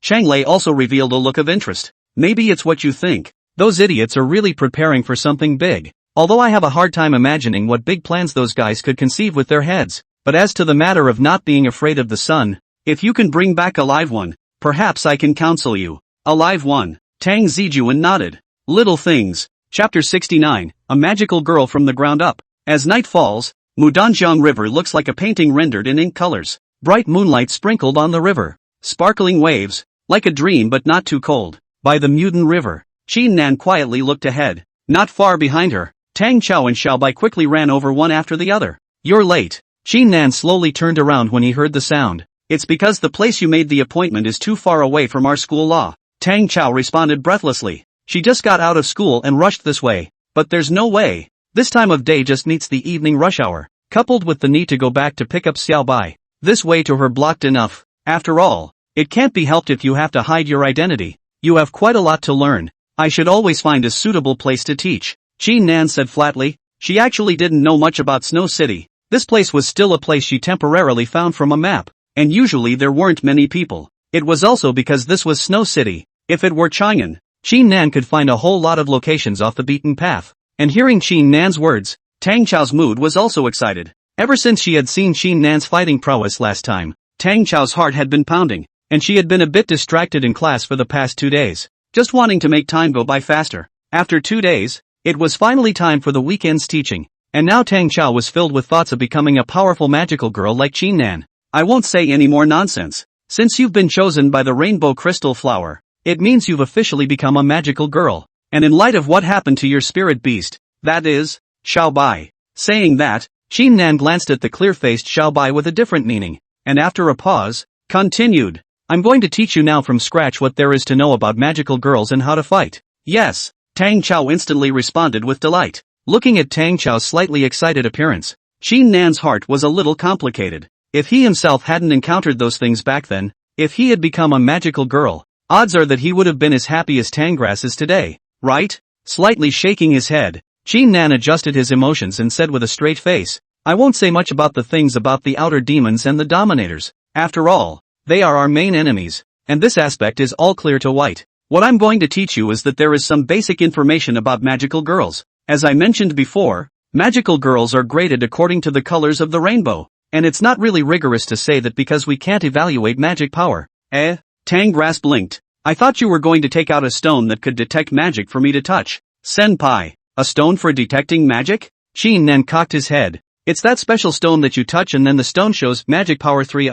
Chang Lei also revealed a look of interest. Maybe it's what you think. Those idiots are really preparing for something big. Although I have a hard time imagining what big plans those guys could conceive with their heads. But as to the matter of not being afraid of the sun, if you can bring back a live one, perhaps I can counsel you. A live one. Tang Zijun nodded. Little things. Chapter 69, A Magical Girl from the Ground Up. As night falls, Mudanjiang River looks like a painting rendered in ink colors. Bright moonlight sprinkled on the river. Sparkling waves, like a dream but not too cold. By the Muden River, Qin Nan quietly looked ahead. Not far behind her, Tang Cao and Xiaobai quickly ran over one after the other. You're late. Qin Nan slowly turned around when he heard the sound. It's because the place you made the appointment is too far away from our school law. Tang Cao responded breathlessly. She just got out of school and rushed this way. But there's no way. This time of day just meets the evening rush hour, coupled with the need to go back to pick up Xiaobai. This way to her blocked enough. After all, it can't be helped if you have to hide your identity. You have quite a lot to learn. I should always find a suitable place to teach. Qin Nan said flatly. She actually didn't know much about Snow City. This place was still a place she temporarily found from a map, and usually there weren't many people. It was also because this was Snow City. If it were Chang'an, Qin Nan could find a whole lot of locations off the beaten path. And hearing Qin Nan's words, Tang Chao's mood was also excited. Ever since she had seen Qin Nan's fighting prowess last time, Tang Chao's heart had been pounding, and she had been a bit distracted in class for the past 2 days, just wanting to make time go by faster. After 2 days, it was finally time for the weekend's teaching, and now Tang Cao was filled with thoughts of becoming a powerful magical girl like Qin Nan. I won't say any more nonsense. Since you've been chosen by the rainbow crystal flower, it means you've officially become a magical girl. And in light of what happened to your spirit beast, that is, Xiaobai. Saying that, Qin Nan glanced at the clear-faced Xiaobai with a different meaning, and after a pause, continued. I'm going to teach you now from scratch what there is to know about magical girls and how to fight. Yes. Tang Cao instantly responded with delight. Looking at Tang Chao's slightly excited appearance, Qin Nan's heart was a little complicated. If he himself hadn't encountered those things back then, if he had become a magical girl, odds are that he would have been as happy as Tangrass is today, right? Slightly shaking his head, Qin Nan adjusted his emotions and said with a straight face, I won't say much about the things about the outer demons and the dominators. After all, they are our main enemies, and this aspect is all clear to White. What I'm going to teach you is that there is some basic information about magical girls. As I mentioned before, magical girls are graded according to the colors of the rainbow, and it's not really rigorous to say that because we can't evaluate magic power. Tangrass blinked. I thought you were going to take out a stone that could detect magic for me to touch. Senpai, a stone for detecting magic? Qin Nan cocked his head. It's that special stone that you touch and then the stone shows magic power 3.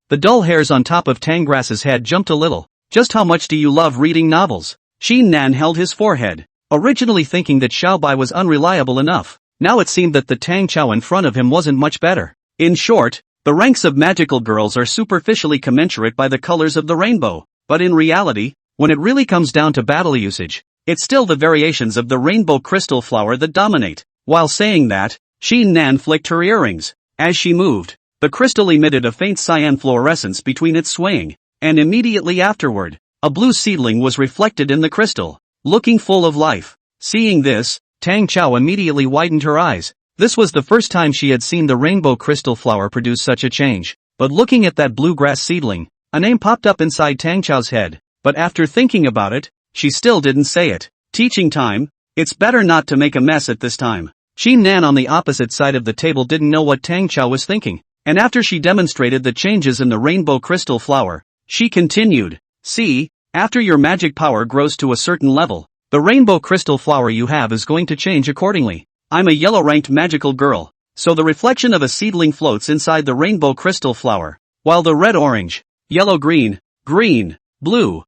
The dull hairs on top of Tangrass's head jumped a little. Just how much do you love reading novels? Qin Nan held his forehead, originally thinking that Xiaobai was unreliable enough. Now it seemed that the Tang Cao in front of him wasn't much better. In short, the ranks of magical girls are superficially commensurate by the colors of the rainbow, but in reality, when it really comes down to battle usage, it's still the variations of the rainbow crystal flower that dominate. While saying that, Qin Nan flicked her earrings. As she moved, the crystal emitted a faint cyan fluorescence between its swaying, and immediately afterward, a blue seedling was reflected in the crystal, looking full of life. Seeing this, Tang Cao immediately widened her eyes. This was the first time she had seen the rainbow crystal flower produce such a change. But looking at that bluegrass seedling, a name popped up inside Tang Chao's head. But after thinking about it, she still didn't say it. Teaching time? It's better not to make a mess at this time. Qin Nan on the opposite side of the table didn't know what Tang Cao was thinking. And after she demonstrated the changes in the rainbow crystal flower, she continued. See, after your magic power grows to a certain level, the rainbow crystal flower you have is going to change accordingly. I'm a yellow-ranked magical girl, so the reflection of a seedling floats inside the rainbow crystal flower, while the red-orange, yellow-green, green, blue,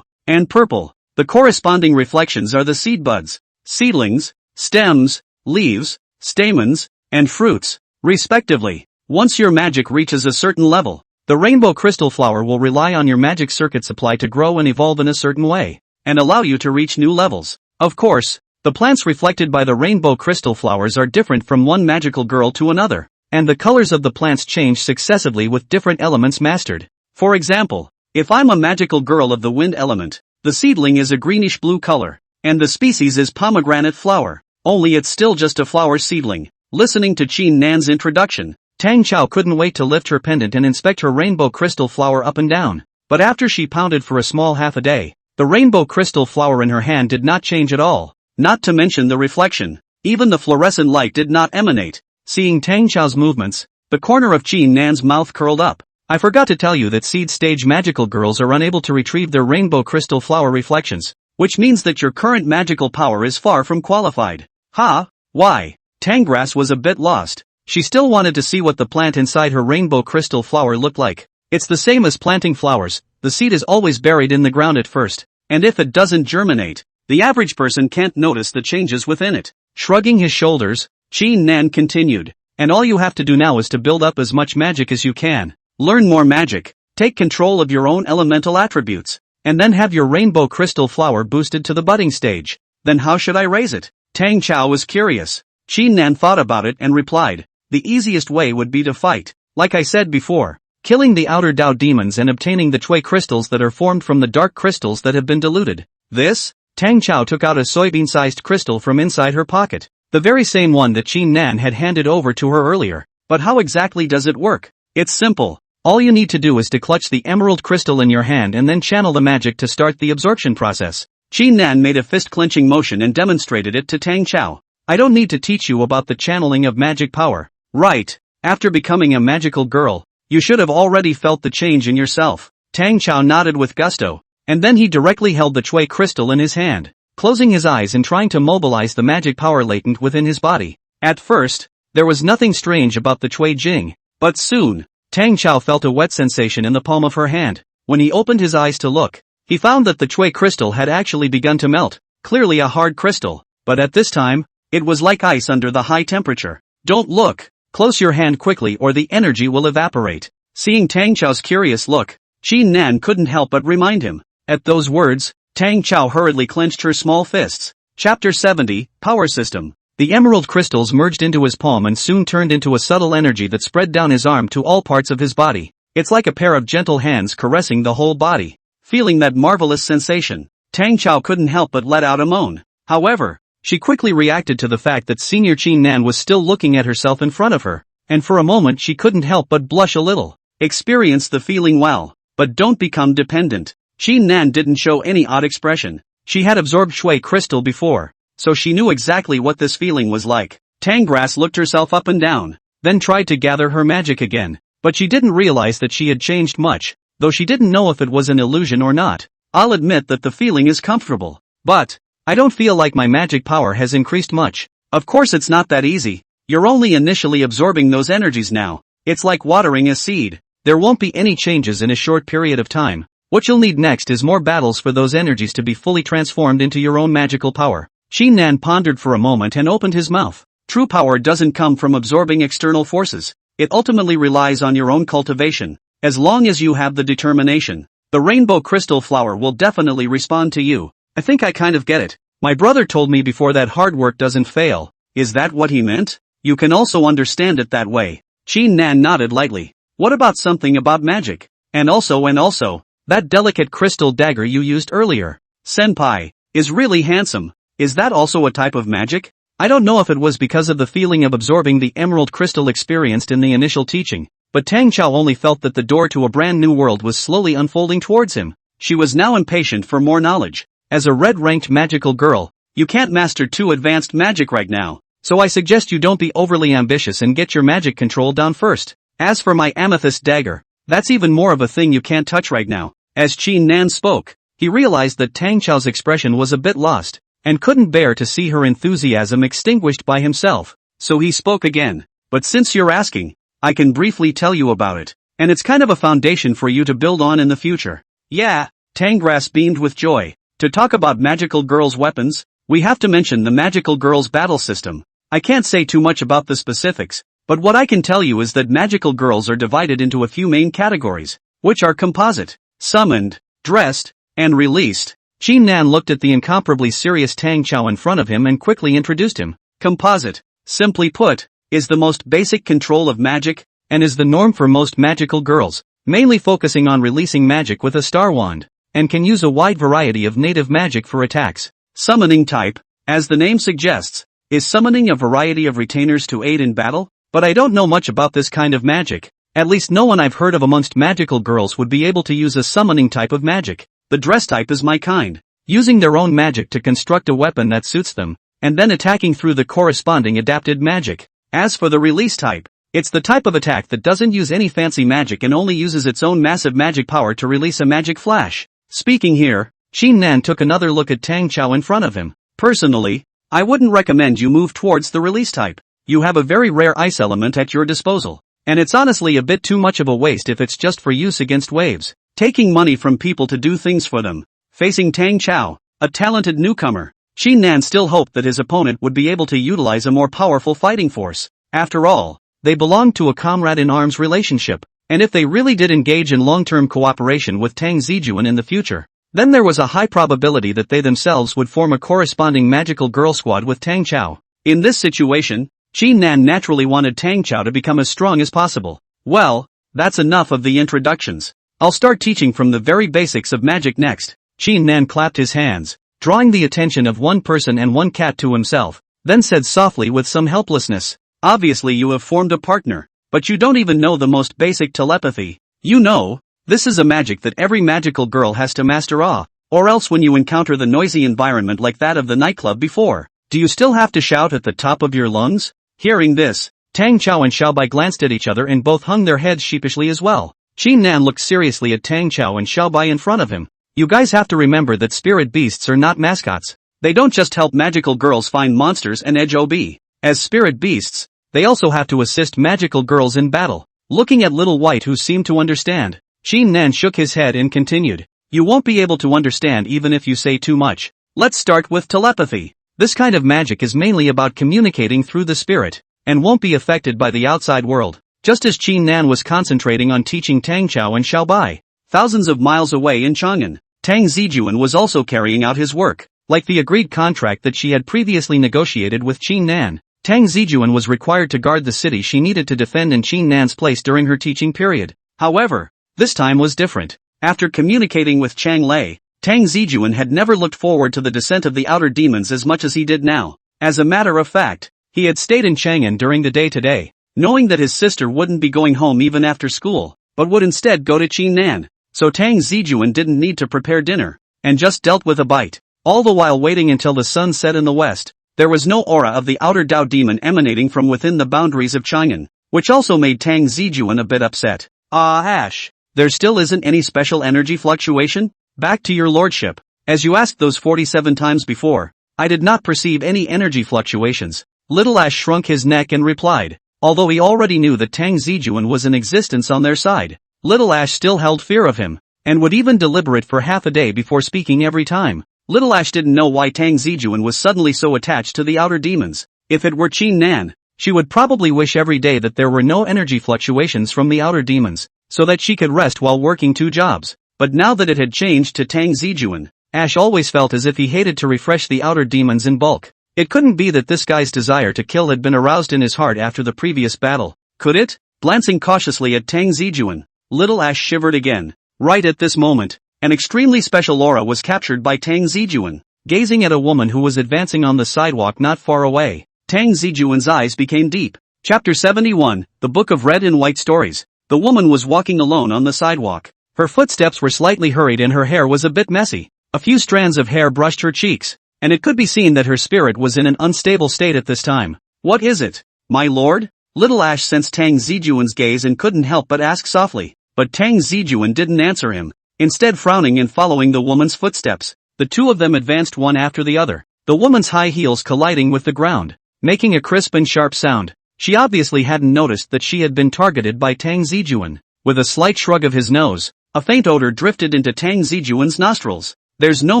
and purple, the corresponding reflections are the seed buds, seedlings, stems, leaves, stamens, and fruits, respectively. Once your magic reaches a certain level, the rainbow crystal flower will rely on your magic circuit supply to grow and evolve in a certain way. and allow you to reach new levels. Of course, the plants reflected by the rainbow crystal flowers are different from one magical girl to another, and the colors of the plants change successively with different elements mastered. For example, if I'm a magical girl of the wind element, the seedling is a greenish-blue color, and the species is pomegranate flower, only it's still just a flower seedling. Listening to Qin Nan's introduction, Tang Cao couldn't wait to lift her pendant and inspect her rainbow crystal flower up and down. But after she pounded for a small half a day, the rainbow crystal flower in her hand did not change at all, not to mention the reflection. Even the fluorescent light did not emanate. Seeing Tang Chao's movements, the corner of Qin Nan's mouth curled up. I forgot to tell you that seed stage magical girls are unable to retrieve their rainbow crystal flower reflections, which means that your current magical power is far from qualified. Ha? Why? Tangrass was a bit lost. She still wanted to see what the plant inside her rainbow crystal flower looked like. It's the same as planting flowers, the seed is always buried in the ground at first, and if it doesn't germinate, the average person can't notice the changes within it. Shrugging his shoulders, Qin Nan continued, and all you have to do now is to build up as much magic as you can. Learn more magic, take control of your own elemental attributes, and then have your rainbow crystal flower boosted to the budding stage. Then how should I raise it? Tang Cao was curious. Qin Nan thought about it and replied, the easiest way would be to fight. Like I said before, killing the outer Dao demons and obtaining the Chui crystals that are formed from the dark crystals that have been diluted. This? Tang Cao took out a soybean-sized crystal from inside her pocket, the very same one that Qin Nan had handed over to her earlier. But how exactly does it work? It's simple. All you need to do is to clutch the emerald crystal in your hand and then channel the magic to start the absorption process. Qin Nan made a fist-clenching motion and demonstrated it to Tang Cao. I don't need to teach you about the channeling of magic power. Right, after becoming a magical girl, you should have already felt the change in yourself. Tang Cao nodded with gusto, and then he directly held the Chui crystal in his hand, closing his eyes and trying to mobilize the magic power latent within his body. At first, there was nothing strange about the Chui Jing, but soon, Tang Cao felt a wet sensation in the palm of her hand. When he opened his eyes to look, he found that the Chui crystal had actually begun to melt, clearly a hard crystal, but at this time, it was like ice under the high temperature. Don't look. Close your hand quickly or the energy will evaporate. Seeing Tang Chao's curious look, Qin Nan couldn't help but remind him. At those words, Tang Cao hurriedly clenched her small fists. Chapter 70, Power System. The emerald crystals merged into his palm and soon turned into a subtle energy that spread down his arm to all parts of his body. It's like a pair of gentle hands caressing the whole body. Feeling that marvelous sensation, Tang Cao couldn't help but let out a moan. However, she quickly reacted to the fact that Senior Qin Nan was still looking at herself in front of her, and for a moment she couldn't help but blush a little. Experience the feeling well, but don't become dependent. Qin Nan didn't show any odd expression. She had absorbed Shui crystal before, so she knew exactly what this feeling was like. Tangrass looked herself up and down, then tried to gather her magic again, but she didn't realize that she had changed much, though she didn't know if it was an illusion or not. I'll admit that the feeling is comfortable, but I don't feel like my magic power has increased much. Of course it's not that easy. You're only initially absorbing those energies now. It's like watering a seed. There won't be any changes in a short period of time. What you'll need next is more battles for those energies to be fully transformed into your own magical power. Qin Nan pondered for a moment and opened his mouth. True power doesn't come from absorbing external forces. It ultimately relies on your own cultivation. As long as you have the determination, the rainbow crystal flower will definitely respond to you. I think I kind of get it. My brother told me before that hard work doesn't fail. Is that what he meant? You can also understand it that way. Qin Nan nodded lightly. What about something about magic? And also, that delicate crystal dagger you used earlier, senpai, is really handsome. Is that also a type of magic? I don't know if it was because of the feeling of absorbing the emerald crystal experienced in the initial teaching, but Tang Cao only felt that the door to a brand new world was slowly unfolding towards him. She was now impatient for more knowledge. As a red-ranked magical girl, you can't master too advanced magic right now, so I suggest you don't be overly ambitious and get your magic control down first. As for my amethyst dagger, that's even more of a thing you can't touch right now. As Qin Nan spoke, he realized that Tang Chao's expression was a bit lost, and couldn't bear to see her enthusiasm extinguished by himself, so he spoke again. But since you're asking, I can briefly tell you about it, and it's kind of a foundation for you to build on in the future. Yeah, Tangrass beamed with joy. To talk about magical girls' weapons, we have to mention the magical girls' battle system. I can't say too much about the specifics, but what I can tell you is that magical girls are divided into a few main categories, which are composite, summoned, dressed, and released. Qin Nan looked at the incomparably serious Tang Cao in front of him and quickly introduced him. Composite, simply put, is the most basic control of magic, and is the norm for most magical girls, mainly focusing on releasing magic with a star wand, and can use a wide variety of native magic for attacks. Summoning type, as the name suggests, is summoning a variety of retainers to aid in battle, but I don't know much about this kind of magic. At least no one I've heard of amongst magical girls would be able to use a summoning type of magic. The dress type is my kind, using their own magic to construct a weapon that suits them, and then attacking through the corresponding adapted magic. As for the release type, it's the type of attack that doesn't use any fancy magic and only uses its own massive magic power to release a magic flash. Speaking here, Qin Nan took another look at Tang Cao in front of him. Personally, I wouldn't recommend you move towards the release type. You have a very rare ice element at your disposal. And it's honestly a bit too much of a waste if it's just for use against waves. Taking money from people to do things for them. Facing Tang Cao, a talented newcomer, Qin Nan still hoped that his opponent would be able to utilize a more powerful fighting force. After all, they belonged to a comrade-in-arms relationship, and if they really did engage in long-term cooperation with Tang Zijun in the future, then there was a high probability that they themselves would form a corresponding magical girl squad with Tang Cao. In this situation, Qin Nan naturally wanted Tang Cao to become as strong as possible. Well, that's enough of the introductions. I'll start teaching from the very basics of magic next. Qin Nan clapped his hands, drawing the attention of one person and one cat to himself, then said softly with some helplessness, "Obviously you have formed a partner, but you don't even know the most basic telepathy. You know, this is a magic that every magical girl has to master, or else when you encounter the noisy environment like that of the nightclub before, do you still have to shout at the top of your lungs?" Hearing this, Tang Cao and Xiaobai glanced at each other and both hung their heads sheepishly as well. Qin Nan looked seriously at Tang Cao and Xiaobai in front of him. You guys have to remember that spirit beasts are not mascots. They don't just help magical girls find monsters and edge OB. As spirit beasts, they also have to assist magical girls in battle. Looking at Little White, who seemed to understand, Qin Nan shook his head and continued. You won't be able to understand even if you say too much. Let's start with telepathy. This kind of magic is mainly about communicating through the spirit, and won't be affected by the outside world. Just as Qin Nan was concentrating on teaching Tang Cao and Xiaobai, thousands of miles away in Chang'an, Tang Zijun was also carrying out his work. Like the agreed contract that she had previously negotiated with Qin Nan, Tang Zijun was required to guard the city she needed to defend in Qin Nan's place during her teaching period. However, this time was different. After communicating with Chang Lei, Tang Zijun had never looked forward to the descent of the outer demons as much as he did now. As a matter of fact, he had stayed in Chang'an during the day today, knowing that his sister wouldn't be going home even after school, but would instead go to Qin Nan. So Tang Zijun didn't need to prepare dinner, and just dealt with a bite, all the while waiting until the sun set in the west. There was no aura of the outer Dao demon emanating from within the boundaries of Chang'an, which also made Tang Zijun a bit upset. Ash, there still isn't any special energy fluctuation? Back to your lordship. As you asked those 47 times before, I did not perceive any energy fluctuations. Little Ash shrunk his neck and replied. Although he already knew that Tang Zijun was in existence on their side, Little Ash still held fear of him, and would even deliberate for half a day before speaking every time. Little Ash didn't know why Tang Zijun was suddenly so attached to the outer demons. If it were Qin Nan, she would probably wish every day that there were no energy fluctuations from the outer demons, so that she could rest while working 2 jobs. But now that it had changed to Tang Zijun, Ash always felt as if he hated to refresh the outer demons in bulk. It couldn't be that this guy's desire to kill had been aroused in his heart after the previous battle, could it? Glancing cautiously at Tang Zijun, Little Ash shivered again. Right at this moment, an extremely special aura was captured by Tang Zijun. Gazing at a woman who was advancing on the sidewalk not far away, Tang Zijun's eyes became deep. Chapter 71, The Book of Red and White Stories. The woman was walking alone on the sidewalk. Her footsteps were slightly hurried and her hair was a bit messy. A few strands of hair brushed her cheeks, and it could be seen that her spirit was in an unstable state at this time. What is it, my lord? Little Ash sensed Tang Zijun's gaze and couldn't help but ask softly, but Tang Zijun didn't answer him, instead frowning and following the woman's footsteps. The two of them advanced one after the other, the woman's high heels colliding with the ground, making a crisp and sharp sound. She obviously hadn't noticed that she had been targeted by Tang Zijun. With a slight shrug of his nose, a faint odor drifted into Tang Zijun's nostrils. There's no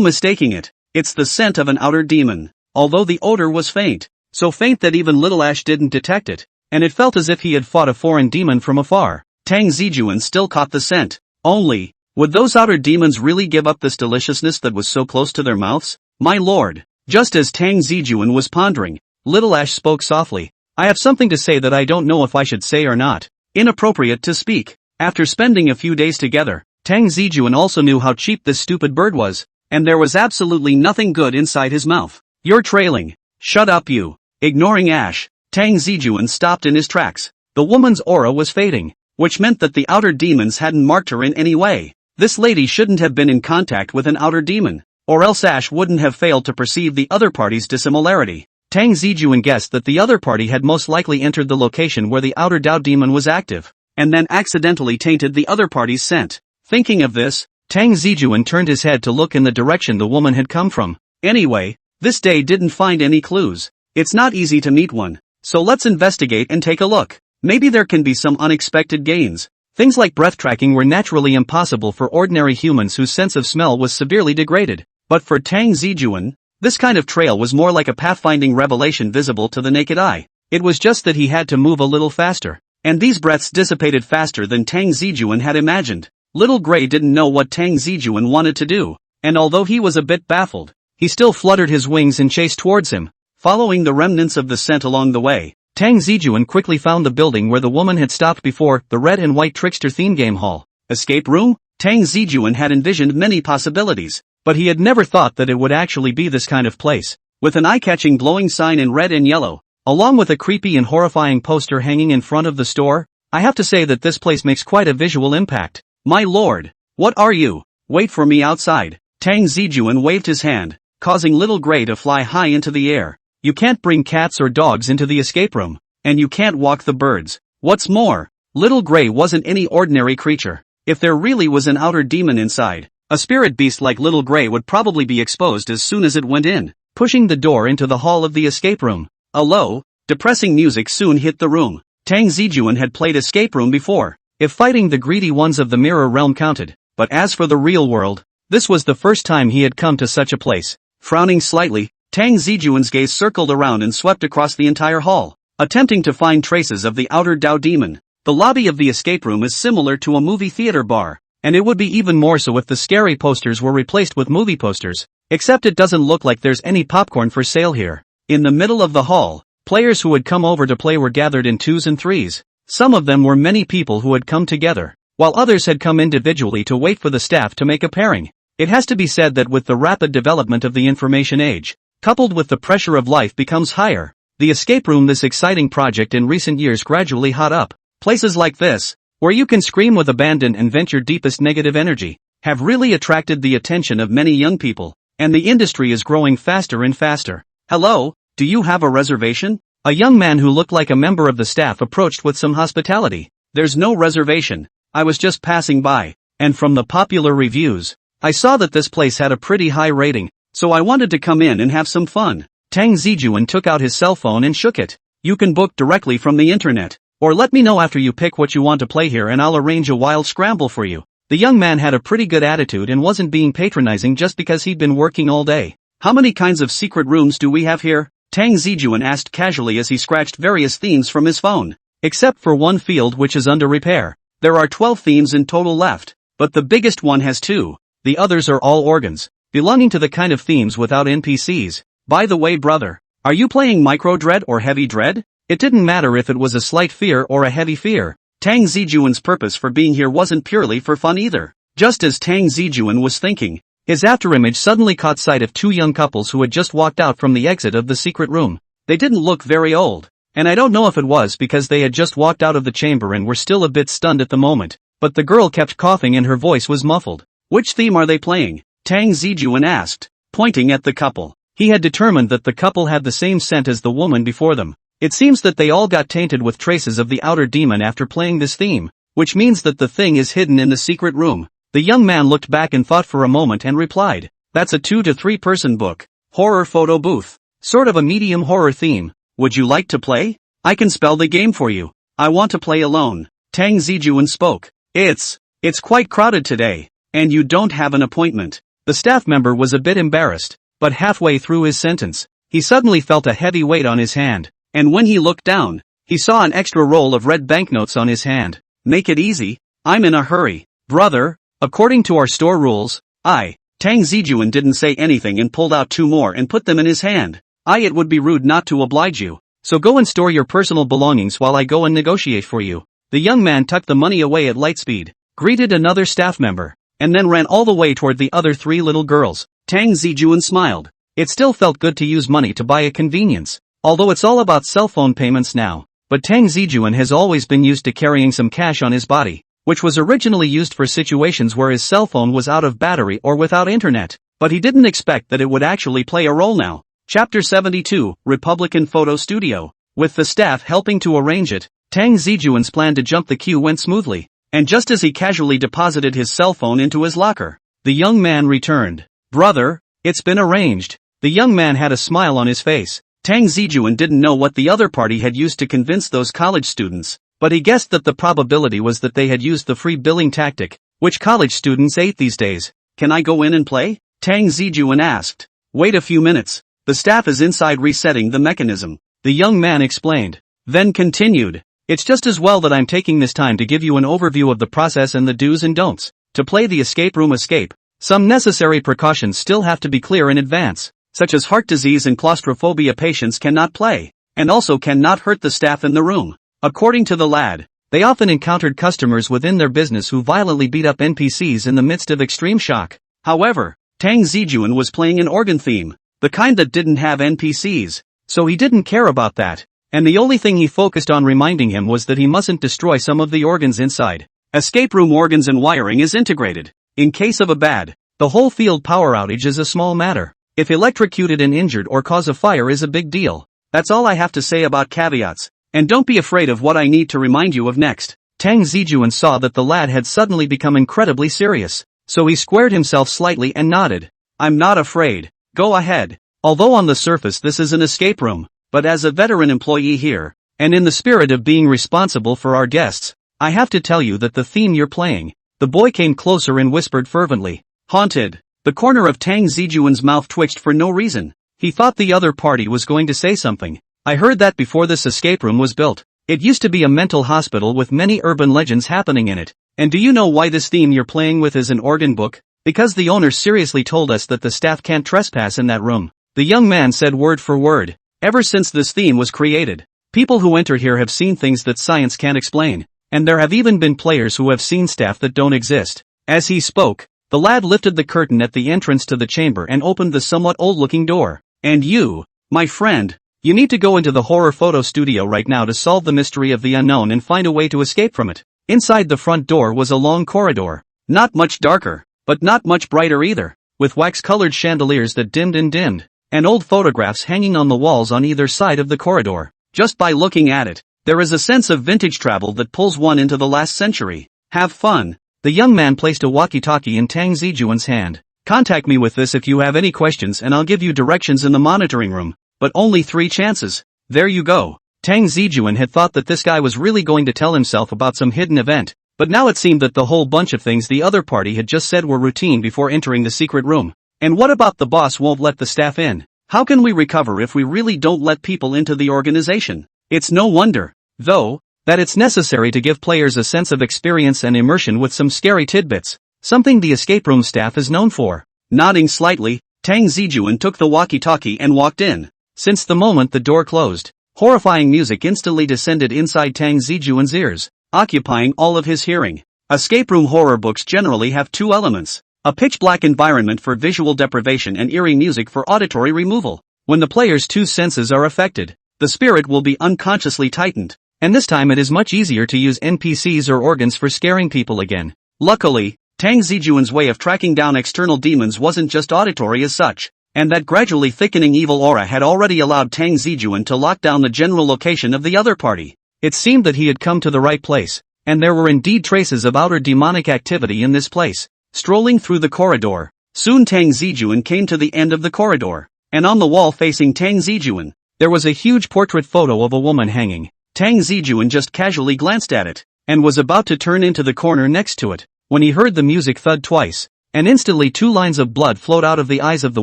mistaking it. It's the scent of an outer demon. Although the odor was faint, so faint that even Little Ash didn't detect it, and it felt as if he had fought a foreign demon from afar, Tang Zijun still caught the scent. Only, Would those outer demons really give up this deliciousness that was so close to their mouths? My lord. Just as Tang Zijun was pondering, Little Ash spoke softly. I have something to say that I don't know if I should say or not. Inappropriate to speak. After spending a few days together, Tang Zijun also knew how cheap this stupid bird was, and there was absolutely nothing good inside his mouth. You're trailing. Shut up you. Ignoring Ash, Tang Zijun stopped in his tracks. The woman's aura was fading, which meant that the outer demons hadn't marked her in any way. This lady shouldn't have been in contact with an outer demon, or else Ash wouldn't have failed to perceive the other party's dissimilarity. Tang Zijun guessed that the other party had most likely entered the location where the outer Dao demon was active, and then accidentally tainted the other party's scent. Thinking of this, Tang Zijun turned his head to look in the direction the woman had come from. Anyway, this day didn't find any clues. It's not easy to meet one, so let's investigate and take a look. Maybe there can be some unexpected gains. Things like breath tracking were naturally impossible for ordinary humans whose sense of smell was severely degraded. But for Tang Zijun, this kind of trail was more like a pathfinding revelation visible to the naked eye. It was just that he had to move a little faster, and these breaths dissipated faster than Tang Zijun had imagined. Little Gray didn't know what Tang Zijun wanted to do, and although he was a bit baffled, he still fluttered his wings and chased towards him. Following the remnants of the scent along the way, Tang Zijun quickly found the building where the woman had stopped before, the red and white trickster theme game hall. Escape room? Tang Zijun had envisioned many possibilities, but he had never thought that it would actually be this kind of place. With an eye-catching glowing sign in red and yellow, along with a creepy and horrifying poster hanging in front of the store, I have to say that this place makes quite a visual impact. My lord, what are you? Wait for me outside. Tang Zijun waved his hand, causing Little Gray to fly high into the air. You can't bring cats or dogs into the escape room, and you can't walk the birds. What's more, Little Gray wasn't any ordinary creature. If there really was an outer demon inside, a spirit beast like Little Gray would probably be exposed as soon as it went in, pushing the door into the hall of the escape room. A low, depressing music soon hit the room. Tang Zijun had played escape room before, if fighting the greedy ones of the mirror realm counted, but as for the real world, this was the first time he had come to such a place. Frowning slightly, Tang Zijun's gaze circled around and swept across the entire hall, attempting to find traces of the outer Dao demon. The lobby of the escape room is similar to a movie theater bar, and it would be even more so if the scary posters were replaced with movie posters, except it doesn't look like there's any popcorn for sale here. In the middle of the hall, players who had come over to play were gathered in twos and threes. Some of them were many people who had come together, while others had come individually to wait for the staff to make a pairing. It has to be said that with the rapid development of the information age, coupled with the pressure of life becomes higher, the escape room, this exciting project in recent years, gradually hot up. Places like this, where you can scream with abandon and vent your deepest negative energy, have really attracted the attention of many young people, and the industry is growing faster and faster. Hello, do you have a reservation? A young man who looked like a member of the staff approached with some hospitality. There's no reservation, I was just passing by, and from the popular reviews, I saw that this place had a pretty high rating, so I wanted to come in and have some fun. Tang Zijun took out his cell phone and shook it. You can book directly from the internet, or let me know after you pick what you want to play here and I'll arrange a wild scramble for you. The young man had a pretty good attitude and wasn't being patronizing just because he'd been working all day. How many kinds of secret rooms do we have here? Tang Zijun asked casually as he scratched various themes from his phone. Except for one field which is under repair. There are 12 themes in total left, but the biggest one has 2. The others are all organs, belonging to the kind of themes without NPCs. By the way, brother, are you playing micro dread or heavy dread? It didn't matter if it was a slight fear or a heavy fear. Tang Zijun's purpose for being here wasn't purely for fun either. Just as Tang Zijun was thinking, his afterimage suddenly caught sight of 2 young couples who had just walked out from the exit of the secret room. They didn't look very old, and I don't know if it was because they had just walked out of the chamber and were still a bit stunned at the moment, but the girl kept coughing and her voice was muffled. Which theme are they playing? Tang Zijun asked, pointing at the couple. He had determined that the couple had the same scent as the woman before them. It seems that they all got tainted with traces of the outer demon after playing this theme, which means that the thing is hidden in the secret room. The young man looked back and thought for a moment and replied, that's a 2 to 3 person book. Horror photo booth. Sort of a medium horror theme. Would you like to play? I can spell the game for you. I want to play alone. Tang Zijun spoke. It's quite crowded today, and you don't have an appointment. The staff member was a bit embarrassed, but halfway through his sentence, he suddenly felt a heavy weight on his hand, and when he looked down, he saw an extra roll of red banknotes on his hand. Make it easy, I'm in a hurry. Brother, According to our store rules, Tang Zijun didn't say anything and pulled out 2 more and put them in his hand. It would be rude not to oblige you. So go and store your personal belongings while I go and negotiate for you. The young man tucked the money away at light speed, greeted another staff member, and then ran all the way toward the other 3 little girls. Tang Zijun smiled. It still felt good to use money to buy a convenience, although it's all about cell phone payments now. But Tang Zijun has always been used to carrying some cash on his body, which was originally used for situations where his cell phone was out of battery or without internet. But he didn't expect that it would actually play a role now. Chapter 72, Republican Photo Studio. With the staff helping to arrange it, Tang Zijun's plan to jump the queue went smoothly. And just as he casually deposited his cell phone into his locker, the young man returned. Brother, it's been arranged. The young man had a smile on his face. Tang Zijun didn't know what the other party had used to convince those college students, but he guessed that the probability was that they had used the free billing tactic, which college students ate these days. Can I go in and play? Tang Zijun asked. Wait a few minutes. The staff is inside resetting the mechanism. The young man explained. Then continued. It's just as well that I'm taking this time to give you an overview of the process and the do's and don'ts. To play the escape room escape, some necessary precautions still have to be clear in advance, such as heart disease and claustrophobia patients cannot play, and also cannot hurt the staff in the room. According to the lad, they often encountered customers within their business who violently beat up NPCs in the midst of extreme shock. However, Tang Zijun was playing an organ theme, the kind that didn't have NPCs, so he didn't care about that, and the only thing he focused on reminding him was that he mustn't destroy some of the organs inside. Escape room organs and wiring is integrated. In case of the whole field power outage is a small matter. If electrocuted and injured or cause a fire is a big deal. That's all I have to say about caveats, and don't be afraid of what I need to remind you of next. Tang Zijun saw that the lad had suddenly become incredibly serious, so he squared himself slightly and nodded. I'm not afraid. Go ahead. Although on the surface this is an escape room, but as a veteran employee here, and in the spirit of being responsible for our guests, I have to tell you that the theme you're playing. The boy came closer and whispered fervently. Haunted. The corner of Tang Zijun's mouth twitched for no reason. He thought the other party was going to say something. I heard that before this escape room was built. It used to be a mental hospital with many urban legends happening in it. And do you know why this theme you're playing with is an organ book? Because the owner seriously told us that the staff can't trespass in that room. The young man said word for word. Ever since this theme was created, people who enter here have seen things that science can't explain. And there have even been players who have seen staff that don't exist. As he spoke, the lad lifted the curtain at the entrance to the chamber and opened the somewhat old-looking door. And you, my friend, you need to go into the horror photo studio right now to solve the mystery of the unknown and find a way to escape from it. Inside the front door was a long corridor. Not much darker, but not much brighter either, with wax-colored chandeliers that dimmed and dimmed, and old photographs hanging on the walls on either side of the corridor. Just by looking at it, there is a sense of vintage travel that pulls one into the last century. Have fun. The young man placed a walkie-talkie in Tang Zijun's hand. Contact me with this if you have any questions and I'll give you directions in the monitoring room. But only 3 chances. There you go. Tang Zijun had thought that this guy was really going to tell himself about some hidden event, but now it seemed that the whole bunch of things the other party had just said were routine before entering the secret room. And what about the boss won't let the staff in? How can we recover if we really don't let people into the organization? It's no wonder, though, that it's necessary to give players a sense of experience and immersion with some scary tidbits, something the escape room staff is known for. Nodding slightly, Tang Zijun took the walkie-talkie and walked in. Since the moment the door closed, horrifying music instantly descended inside Tang Zijun's ears, occupying all of his hearing. Escape room horror books generally have 2 elements. A pitch-black environment for visual deprivation and eerie music for auditory removal. When the player's 2 senses are affected, the spirit will be unconsciously tightened, and this time it is much easier to use NPCs or organs for scaring people again. Luckily, Tang Zijun's way of tracking down external demons wasn't just auditory as such, and that gradually thickening evil aura had already allowed Tang Zijun to lock down the general location of the other party. It seemed that he had come to the right place, and there were indeed traces of outer demonic activity in this place. Strolling through the corridor, soon Tang Zijun came to the end of the corridor, and on the wall facing Tang Zijun, there was a huge portrait photo of a woman hanging. Tang Zijun just casually glanced at it, and was about to turn into the corner next to it, when he heard the music thud twice, and instantly 2 lines of blood flowed out of the eyes of the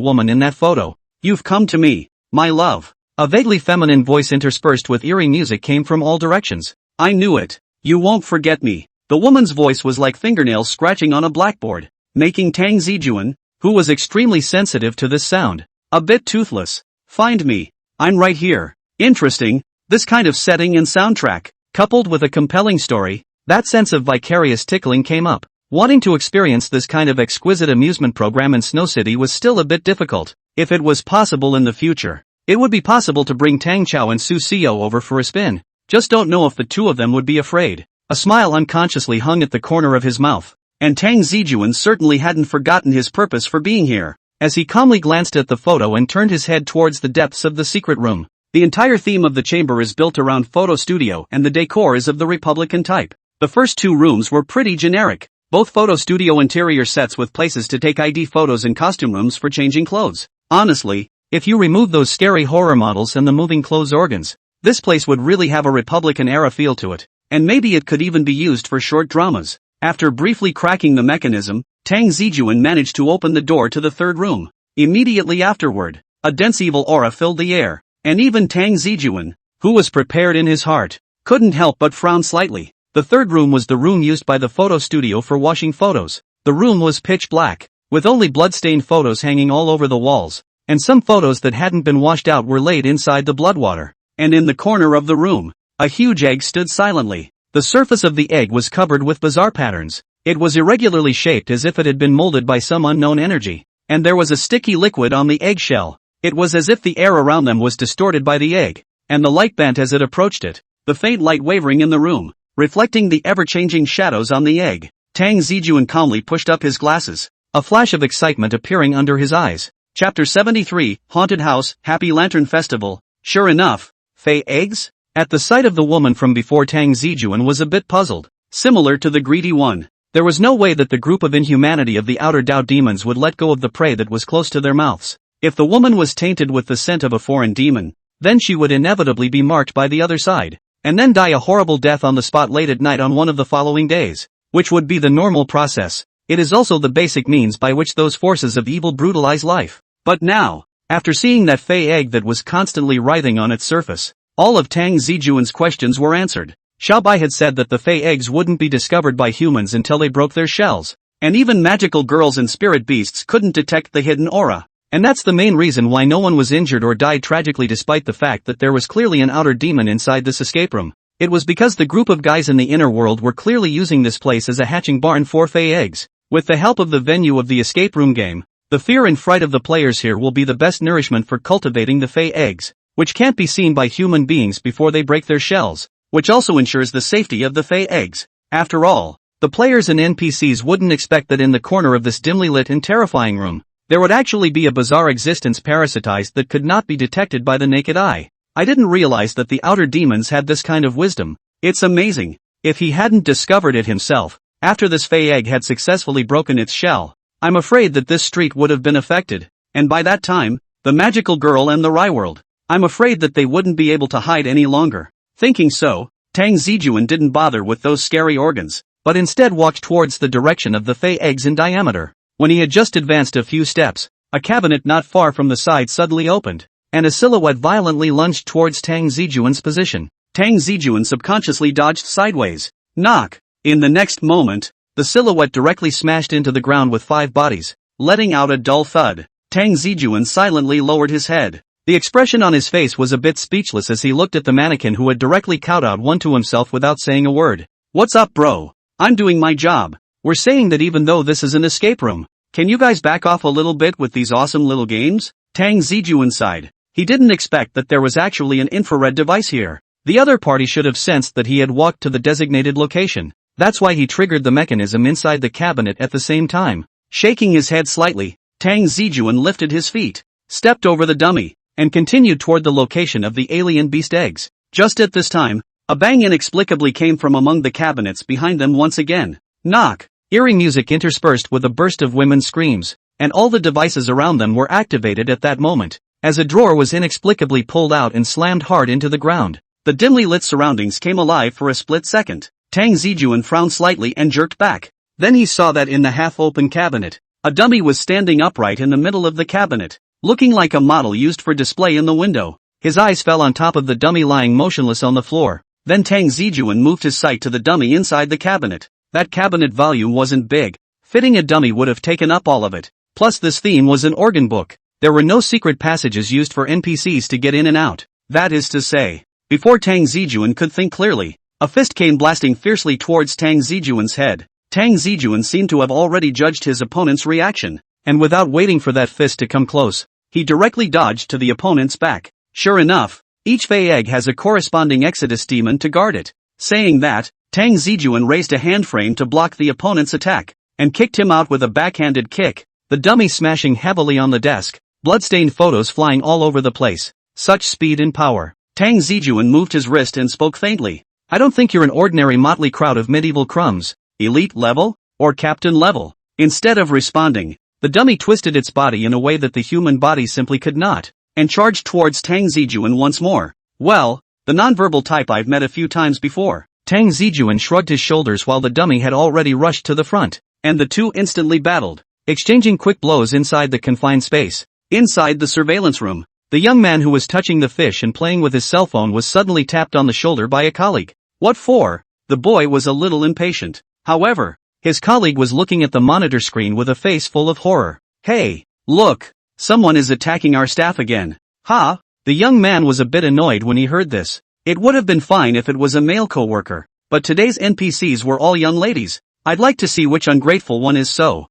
woman in that photo. You've come to me, my love. A vaguely feminine voice interspersed with eerie music came from all directions. I knew it. You won't forget me. The woman's voice was like fingernails scratching on a blackboard, making Tang Zijun, who was extremely sensitive to this sound, a bit toothless. Find me. I'm right here. Interesting, this kind of setting and soundtrack, coupled with a compelling story, that sense of vicarious tickling came up. Wanting to experience this kind of exquisite amusement program in Snow City was still a bit difficult. If it was possible in the future, it would be possible to bring Tang Cao and Su Xiao over for a spin. Just don't know if the two of them would be afraid. A smile unconsciously hung at the corner of his mouth, and Tang Zijun certainly hadn't forgotten his purpose for being here. As he calmly glanced at the photo and turned his head towards the depths of the secret room. The entire theme of the chamber is built around photo studio and the decor is of the Republican type. The first two rooms were pretty generic, both photo studio interior sets with places to take ID photos and costume rooms for changing clothes. Honestly, if you remove those scary horror models and the moving clothes organs, this place would really have a Republican era feel to it, and maybe it could even be used for short dramas. After briefly cracking the mechanism, Tang Zijun managed to open the door to the third room. Immediately afterward, a dense evil aura filled the air, and even Tang Zijun, who was prepared in his heart, couldn't help but frown slightly. The third room was the room used by the photo studio for washing photos. The room was pitch black, with only blood-stained photos hanging all over the walls, and some photos that hadn't been washed out were laid inside the blood water. And in the corner of the room, a huge egg stood silently. The surface of the egg was covered with bizarre patterns. It was irregularly shaped as if it had been molded by some unknown energy, and there was a sticky liquid on the eggshell. It was as if the air around them was distorted by the egg, and the light bent as it approached it, the faint light wavering in the room, reflecting the ever-changing shadows on the egg. Tang Zijun calmly pushed up his glasses, a flash of excitement appearing under his eyes. Chapter 73, Haunted House, Happy Lantern Festival. Sure enough, fey eggs? At the sight of the woman from before, Tang Zijun was a bit puzzled. Similar to the greedy one, there was no way that the group of inhumanity of the outer Dao demons would let go of the prey that was close to their mouths. If the woman was tainted with the scent of a foreign demon, then she would inevitably be marked by the other side, and then die a horrible death on the spot late at night on one of the following days, which would be the normal process. It is also the basic means by which those forces of evil brutalize life. But now, after seeing that fey egg that was constantly writhing on its surface, all of Tang Zijun's questions were answered. Xiaobai had said that the fey eggs wouldn't be discovered by humans until they broke their shells, and even magical girls and spirit beasts couldn't detect the hidden aura. And that's the main reason why no one was injured or died tragically, despite the fact that there was clearly an outer demon inside this escape room. It was because the group of guys in the inner world were clearly using this place as a hatching barn for fey eggs. With the help of the venue of the escape room game, the fear and fright of the players here will be the best nourishment for cultivating the fey eggs, which can't be seen by human beings before they break their shells, which also ensures the safety of the fey eggs. After all, the players and NPCs wouldn't expect that in the corner of this dimly lit and terrifying room, there would actually be a bizarre existence parasitized that could not be detected by the naked eye. I didn't realize that the outer demons had this kind of wisdom. It's amazing. If he hadn't discovered it himself, after this fey egg had successfully broken its shell, I'm afraid that this street would have been affected, and by that time, the magical girl and the Rai world, I'm afraid that they wouldn't be able to hide any longer. Thinking so, Tang Zijun didn't bother with those scary organs, but instead walked towards the direction of the fey eggs in diameter. When he had just advanced a few steps, a cabinet not far from the side suddenly opened, and a silhouette violently lunged towards Tang Zijun's position. Tang Zijun subconsciously dodged sideways. Knock! In the next moment, the silhouette directly smashed into the ground with 5 bodies, letting out a dull thud. Tang Zijun silently lowered his head. The expression on his face was a bit speechless as he looked at the mannequin who had directly kowtowed one to himself without saying a word. What's up, bro? I'm doing my job. We're saying that even though this is an escape room, can you guys back off a little bit with these awesome little games? Tang Zijun sighed. He didn't expect that there was actually an infrared device here. The other party should have sensed that he had walked to the designated location. That's why he triggered the mechanism inside the cabinet at the same time. Shaking his head slightly, Tang Zijun lifted his feet, stepped over the dummy, and continued toward the location of the alien beast eggs. Just at this time, a bang inexplicably came from among the cabinets behind them once again. Knock! Eerie music interspersed with a burst of women's screams, and all the devices around them were activated at that moment, as a drawer was inexplicably pulled out and slammed hard into the ground. The dimly lit surroundings came alive for a split second. Tang Zijun frowned slightly and jerked back. Then he saw that in the half-open cabinet, a dummy was standing upright in the middle of the cabinet, looking like a model used for display in the window. His eyes fell on top of the dummy lying motionless on the floor. Then Tang Zijun moved his sight to the dummy inside the cabinet. That cabinet volume wasn't big. Fitting a dummy would have taken up all of it. Plus this theme was an organ book. There were no secret passages used for NPCs to get in and out. That is to say, before Tang Zijun could think clearly, a fist came blasting fiercely towards Tang Zijun's head. Tang Zijun seemed to have already judged his opponent's reaction, and without waiting for that fist to come close, he directly dodged to the opponent's back. Sure enough, each Fey egg has a corresponding Exodus demon to guard it. Saying that, Tang Zijun raised a handframe to block the opponent's attack, and kicked him out with a backhanded kick, the dummy smashing heavily on the desk, bloodstained photos flying all over the place. Such speed and power. Tang Zijun moved his wrist and spoke faintly. I don't think you're an ordinary motley crowd of medieval crumbs, elite level, or captain level. Instead of responding, the dummy twisted its body in a way that the human body simply could not, and charged towards Tang Zijun once more. Well, the nonverbal type I've met a few times before. Tang Zijun shrugged his shoulders while the dummy had already rushed to the front, and the two instantly battled, exchanging quick blows inside the confined space. Inside the surveillance room, the young man who was touching the fish and playing with his cell phone was suddenly tapped on the shoulder by a colleague. What for? The boy was a little impatient. However, his colleague was looking at the monitor screen with a face full of horror. Hey, look, someone is attacking our staff again. Ha! The young man was a bit annoyed when he heard this. It would have been fine if it was a male co-worker, but today's NPCs were all young ladies. I'd like to see which ungrateful one is so.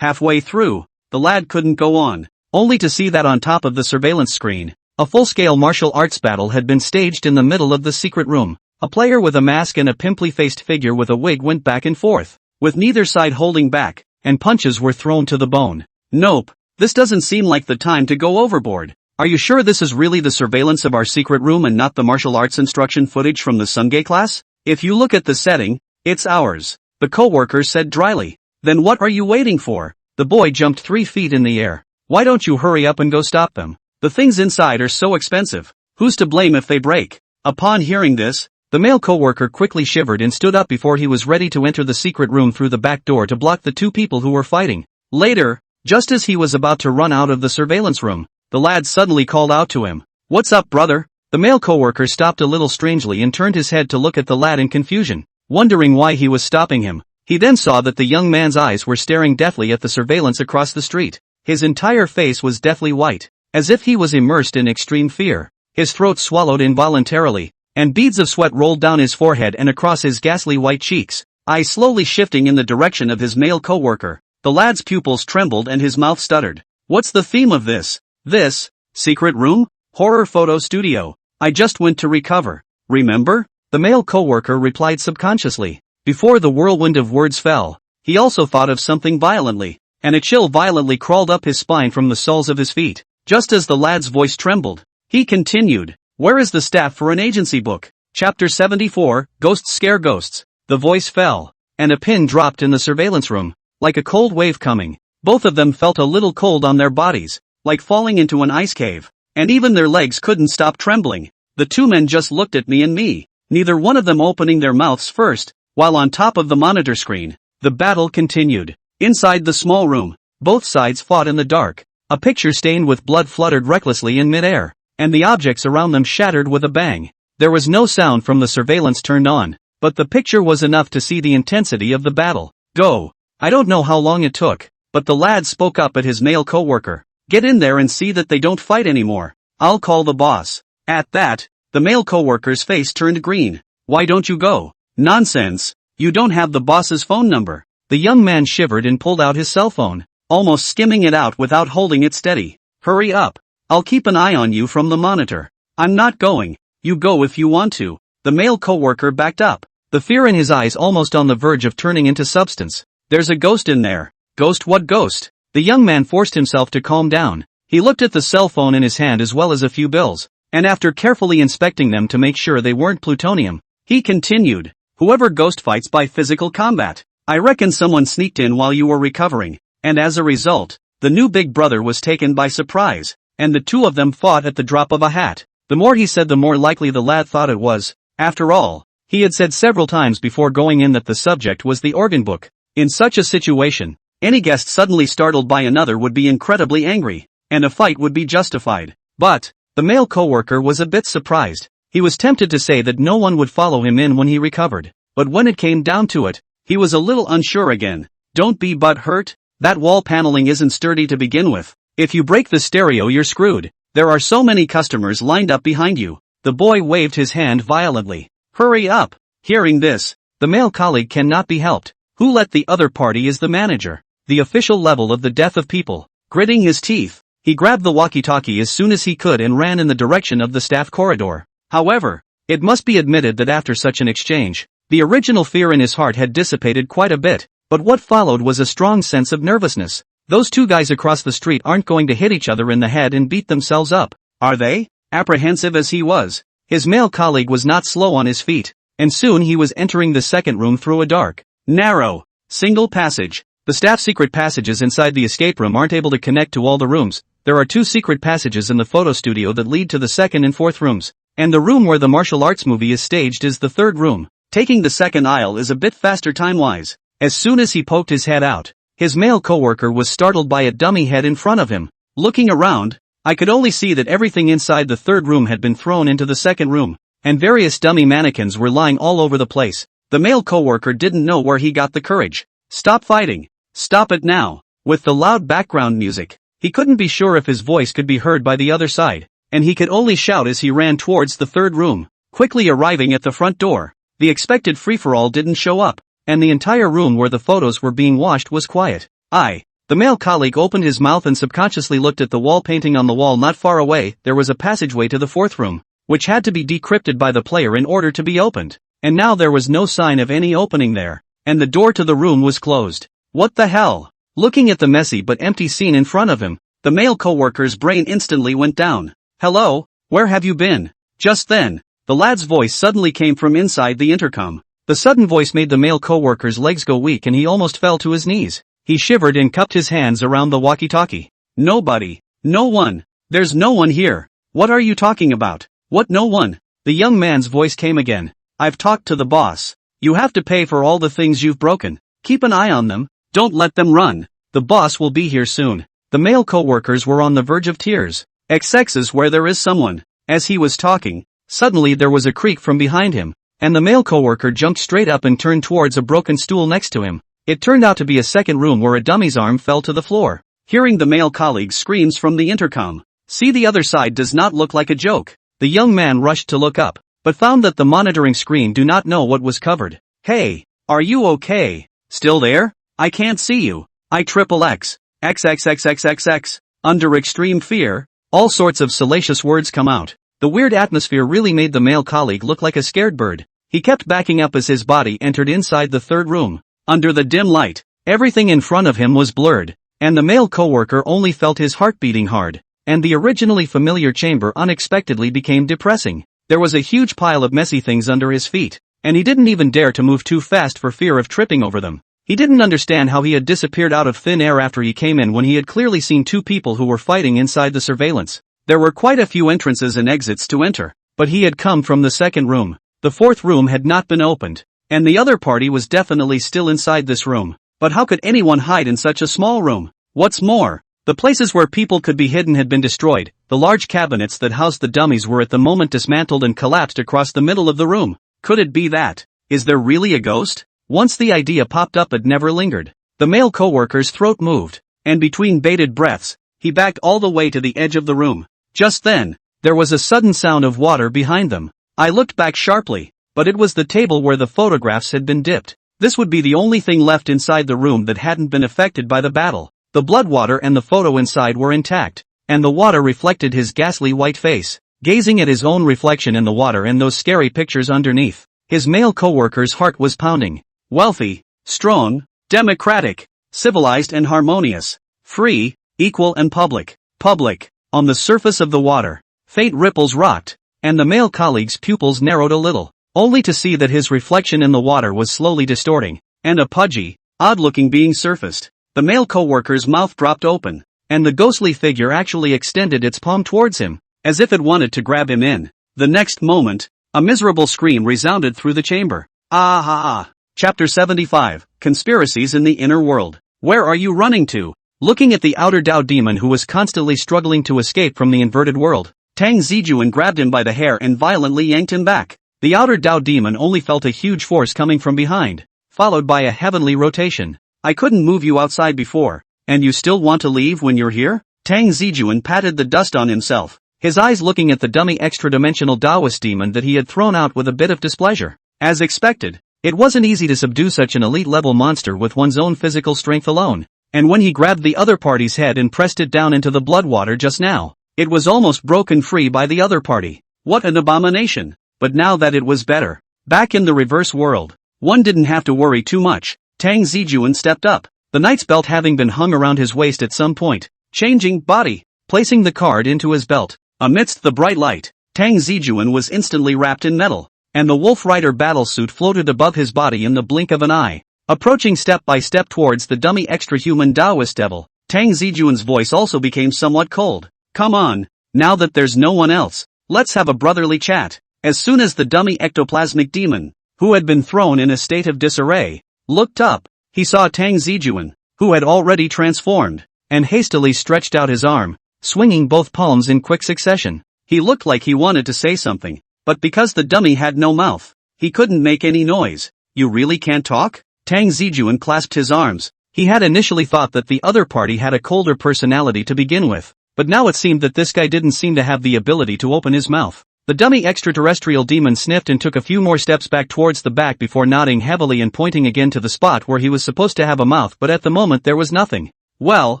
Halfway through, the lad couldn't go on, only to see that on top of the surveillance screen, a full-scale martial arts battle had been staged in the middle of the secret room. A player with a mask and a pimply-faced figure with a wig went back and forth, with neither side holding back, and punches were thrown to the bone. Nope, this doesn't seem like the time to go overboard. Are you sure this is really the surveillance of our secret room and not the martial arts instruction footage from the Sungay class? If you look at the setting, it's ours, the co-worker said dryly. Then what are you waiting for? The boy jumped 3 feet in the air. Why don't you hurry up and go stop them? The things inside are so expensive. Who's to blame if they break? Upon hearing this, the male co-worker quickly shivered and stood up before he was ready to enter the secret room through the back door to block the two people who were fighting. Later, just as he was about to run out of the surveillance room, the lad suddenly called out to him. What's up, brother? The male co-worker stopped a little strangely and turned his head to look at the lad in confusion, wondering why he was stopping him. He then saw that the young man's eyes were staring deathly at the surveillance across the street. His entire face was deathly white, as if he was immersed in extreme fear. His throat swallowed involuntarily, and beads of sweat rolled down his forehead and across his ghastly white cheeks, eyes slowly shifting in the direction of his male co-worker. The lad's pupils trembled and his mouth stuttered. What's the theme of this? This? Secret room? Horror photo studio. I just went to recover. Remember? The male co-worker replied subconsciously. Before the whirlwind of words fell, he also thought of something violently, and a chill violently crawled up his spine from the soles of his feet. Just as the lad's voice trembled, he continued, Where is the staff for an agency book? Chapter 74, Ghosts Scare Ghosts. The voice fell, and a pin dropped in the surveillance room, like a cold wave coming. Both of them felt a little cold on their bodies, like falling into an ice cave, and even their legs couldn't stop trembling. The two men just looked at me and me, neither one of them opening their mouths first, while on top of the monitor screen. The battle continued. Inside the small room, both sides fought in the dark. A picture stained with blood fluttered recklessly in midair, and the objects around them shattered with a bang. There was no sound from the surveillance turned on, but the picture was enough to see the intensity of the battle. Go. I don't know how long it took, but the lad spoke up at his male co-worker. Get in there and see that they don't fight anymore. I'll call the boss. At that, the male co-worker's face turned green. Why don't you go? Nonsense. You don't have the boss's phone number. The young man shivered and pulled out his cell phone, almost skimming it out without holding it steady. Hurry up. I'll keep an eye on you from the monitor. I'm not going. You go if you want to. The male co-worker backed up, the fear in his eyes almost on the verge of turning into substance. There's a ghost in there. Ghost? What ghost? The young man forced himself to calm down. He looked at the cell phone in his hand as well as a few bills, and after carefully inspecting them to make sure they weren't plutonium, he continued. Whoever ghost fights by physical combat. I reckon someone sneaked in while you were recovering, and as a result, the new big brother was taken by surprise, and the two of them fought at the drop of a hat. The more he said, the more likely the lad thought it was. After all, he had said several times before going in that the subject was the organ book. In such a situation, any guest suddenly startled by another would be incredibly angry, and a fight would be justified. But the male co-worker was a bit surprised. He was tempted to say that no one would follow him in when he recovered, but when it came down to it, He was a little unsure again. Don't be butthurt. That wall paneling isn't sturdy to begin with. If you break the stereo you're screwed. There are so many customers lined up behind you. The boy waved his hand violently. Hurry up. Hearing this, the male colleague cannot be helped. Who let the other party is the manager. The official level of the death of people. Gritting his teeth, he grabbed the walkie-talkie as soon as he could and ran in the direction of the staff corridor. However, it must be admitted that after such an exchange, the original fear in his heart had dissipated quite a bit, but what followed was a strong sense of nervousness. Those two guys across the street aren't going to hit each other in the head and beat themselves up, are they? Apprehensive as he was, his male colleague was not slow on his feet, and soon he was entering the second room through a dark, narrow, single passage. The staff secret passages inside the escape room aren't able to connect to all the rooms. There are 2 secret passages in the photo studio that lead to the second and fourth rooms, and the room where the martial arts movie is staged is the third room. Taking the second aisle is a bit faster time-wise. As soon as he poked his head out, his male coworker was startled by a dummy head in front of him. Looking around, I could only see that everything inside the third room had been thrown into the second room, and various dummy mannequins were lying all over the place. The male coworker didn't know where he got the courage. Stop fighting. Stop it now. With the loud background music, he couldn't be sure if his voice could be heard by the other side, and he could only shout as he ran towards the third room. Quickly arriving at the front door, the expected free-for-all didn't show up, and the entire room where the photos were being washed was quiet. The male colleague opened his mouth and subconsciously looked at the wall painting on the wall not far away. There was a passageway to the fourth room, which had to be decrypted by the player in order to be opened, and now there was no sign of any opening there, and the door to the room was closed. What the hell? Looking at the messy but empty scene in front of him, the male coworker's brain instantly went down. Hello, where have you been? Just then, the lad's voice suddenly came from inside the intercom. The sudden voice made the male coworker's legs go weak and he almost fell to his knees. He shivered and cupped his hands around the walkie-talkie. Nobody. No one. There's no one here. What are you talking about? What no one? The young man's voice came again. I've talked to the boss. You have to pay for all the things you've broken. Keep an eye on them. Don't let them run. The boss will be here soon. The male coworkers were on the verge of tears. XX's where there is someone. As he was talking, suddenly there was a creak from behind him, and the male coworker jumped straight up and turned towards a broken stool next to him. It turned out to be a second room where a dummy's arm fell to the floor. Hearing the male colleague's screams from the intercom, "See, the other side does not look like a joke." The young man rushed to look up, but found that the monitoring screen do not know what was covered. Hey, are you okay? Still there? I can't see you. XXX. XXXXXX. Under extreme fear, all sorts of salacious words come out. The weird atmosphere really made the male colleague look like a scared bird. He kept backing up as his body entered inside the third room. Under the dim light, everything in front of him was blurred, and the male coworker only felt his heart beating hard, and the originally familiar chamber unexpectedly became depressing. There was a huge pile of messy things under his feet, and he didn't even dare to move too fast for fear of tripping over them. He didn't understand how he had disappeared out of thin air after he came in when he had clearly seen two people who were fighting inside the surveillance. There were quite a few entrances and exits to enter, but he had come from the second room. The fourth room had not been opened, and the other party was definitely still inside this room. But how could anyone hide in such a small room? What's more, the places where people could be hidden had been destroyed. The large cabinets that housed the dummies were at the moment dismantled and collapsed across the middle of the room. Could it be that? Is there really a ghost? Once the idea popped up, it never lingered. The male coworker's throat moved, and between bated breaths, he backed all the way to the edge of the room. Just then, there was a sudden sound of water behind them. I looked back sharply, but it was the table where the photographs had been dipped. This would be the only thing left inside the room that hadn't been affected by the battle. The blood water and the photo inside were intact, and the water reflected his ghastly white face. Gazing at his own reflection in the water and those scary pictures underneath, his male coworker's heart was pounding. Wealthy, strong, democratic, civilized and harmonious, free, equal and public. Public. On the surface of the water, faint ripples rocked, and the male colleague's pupils narrowed a little, only to see that his reflection in the water was slowly distorting, and a pudgy, odd-looking being surfaced. The male coworker's mouth dropped open, and the ghostly figure actually extended its palm towards him, as if it wanted to grab him in. The next moment, a miserable scream resounded through the chamber. Ah ha ah. Chapter 75, Conspiracies in the Inner World. Where are you running to? Looking at the outer Dao demon who was constantly struggling to escape from the inverted world, Tang Zijun grabbed him by the hair and violently yanked him back. The outer Dao demon only felt a huge force coming from behind. followed by a heavenly rotation. I couldn't move you outside before, and you still want to leave when you're here? Tang Zijun patted the dust on himself, his eyes looking at the dummy extra-dimensional Taoist demon that he had thrown out with a bit of displeasure. As expected, it wasn't easy to subdue such an elite-level monster with one's own physical strength alone, and when he grabbed the other party's head and pressed it down into the blood water just now, it was almost broken free by the other party. What an abomination! But now that it was better, back in the reverse world, one didn't have to worry too much. Tang Zijun stepped up, the knight's belt having been hung around his waist at some point, changing body, placing the card into his belt. Amidst the bright light, Tang Zijun was instantly wrapped in metal, and the Wolf Rider battlesuit floated above his body in the blink of an eye. Approaching step by step towards the dummy extra-human Taoist devil, Tang Zijun's voice also became somewhat cold. Come on, now that there's no one else, let's have a brotherly chat. As soon as the dummy ectoplasmic demon, who had been thrown in a state of disarray, looked up, he saw Tang Zijun, who had already transformed, and hastily stretched out his arm, swinging both palms in quick succession. He looked like he wanted to say something, but because the dummy had no mouth, he couldn't make any noise. You really can't talk? Tang Zijun clasped his arms. He had initially thought that the other party had a colder personality to begin with, but now it seemed that this guy didn't seem to have the ability to open his mouth. The dummy extraterrestrial demon sniffed and took a few more steps back towards the back before nodding heavily and pointing again to the spot where he was supposed to have a mouth, but at the moment there was nothing. Well,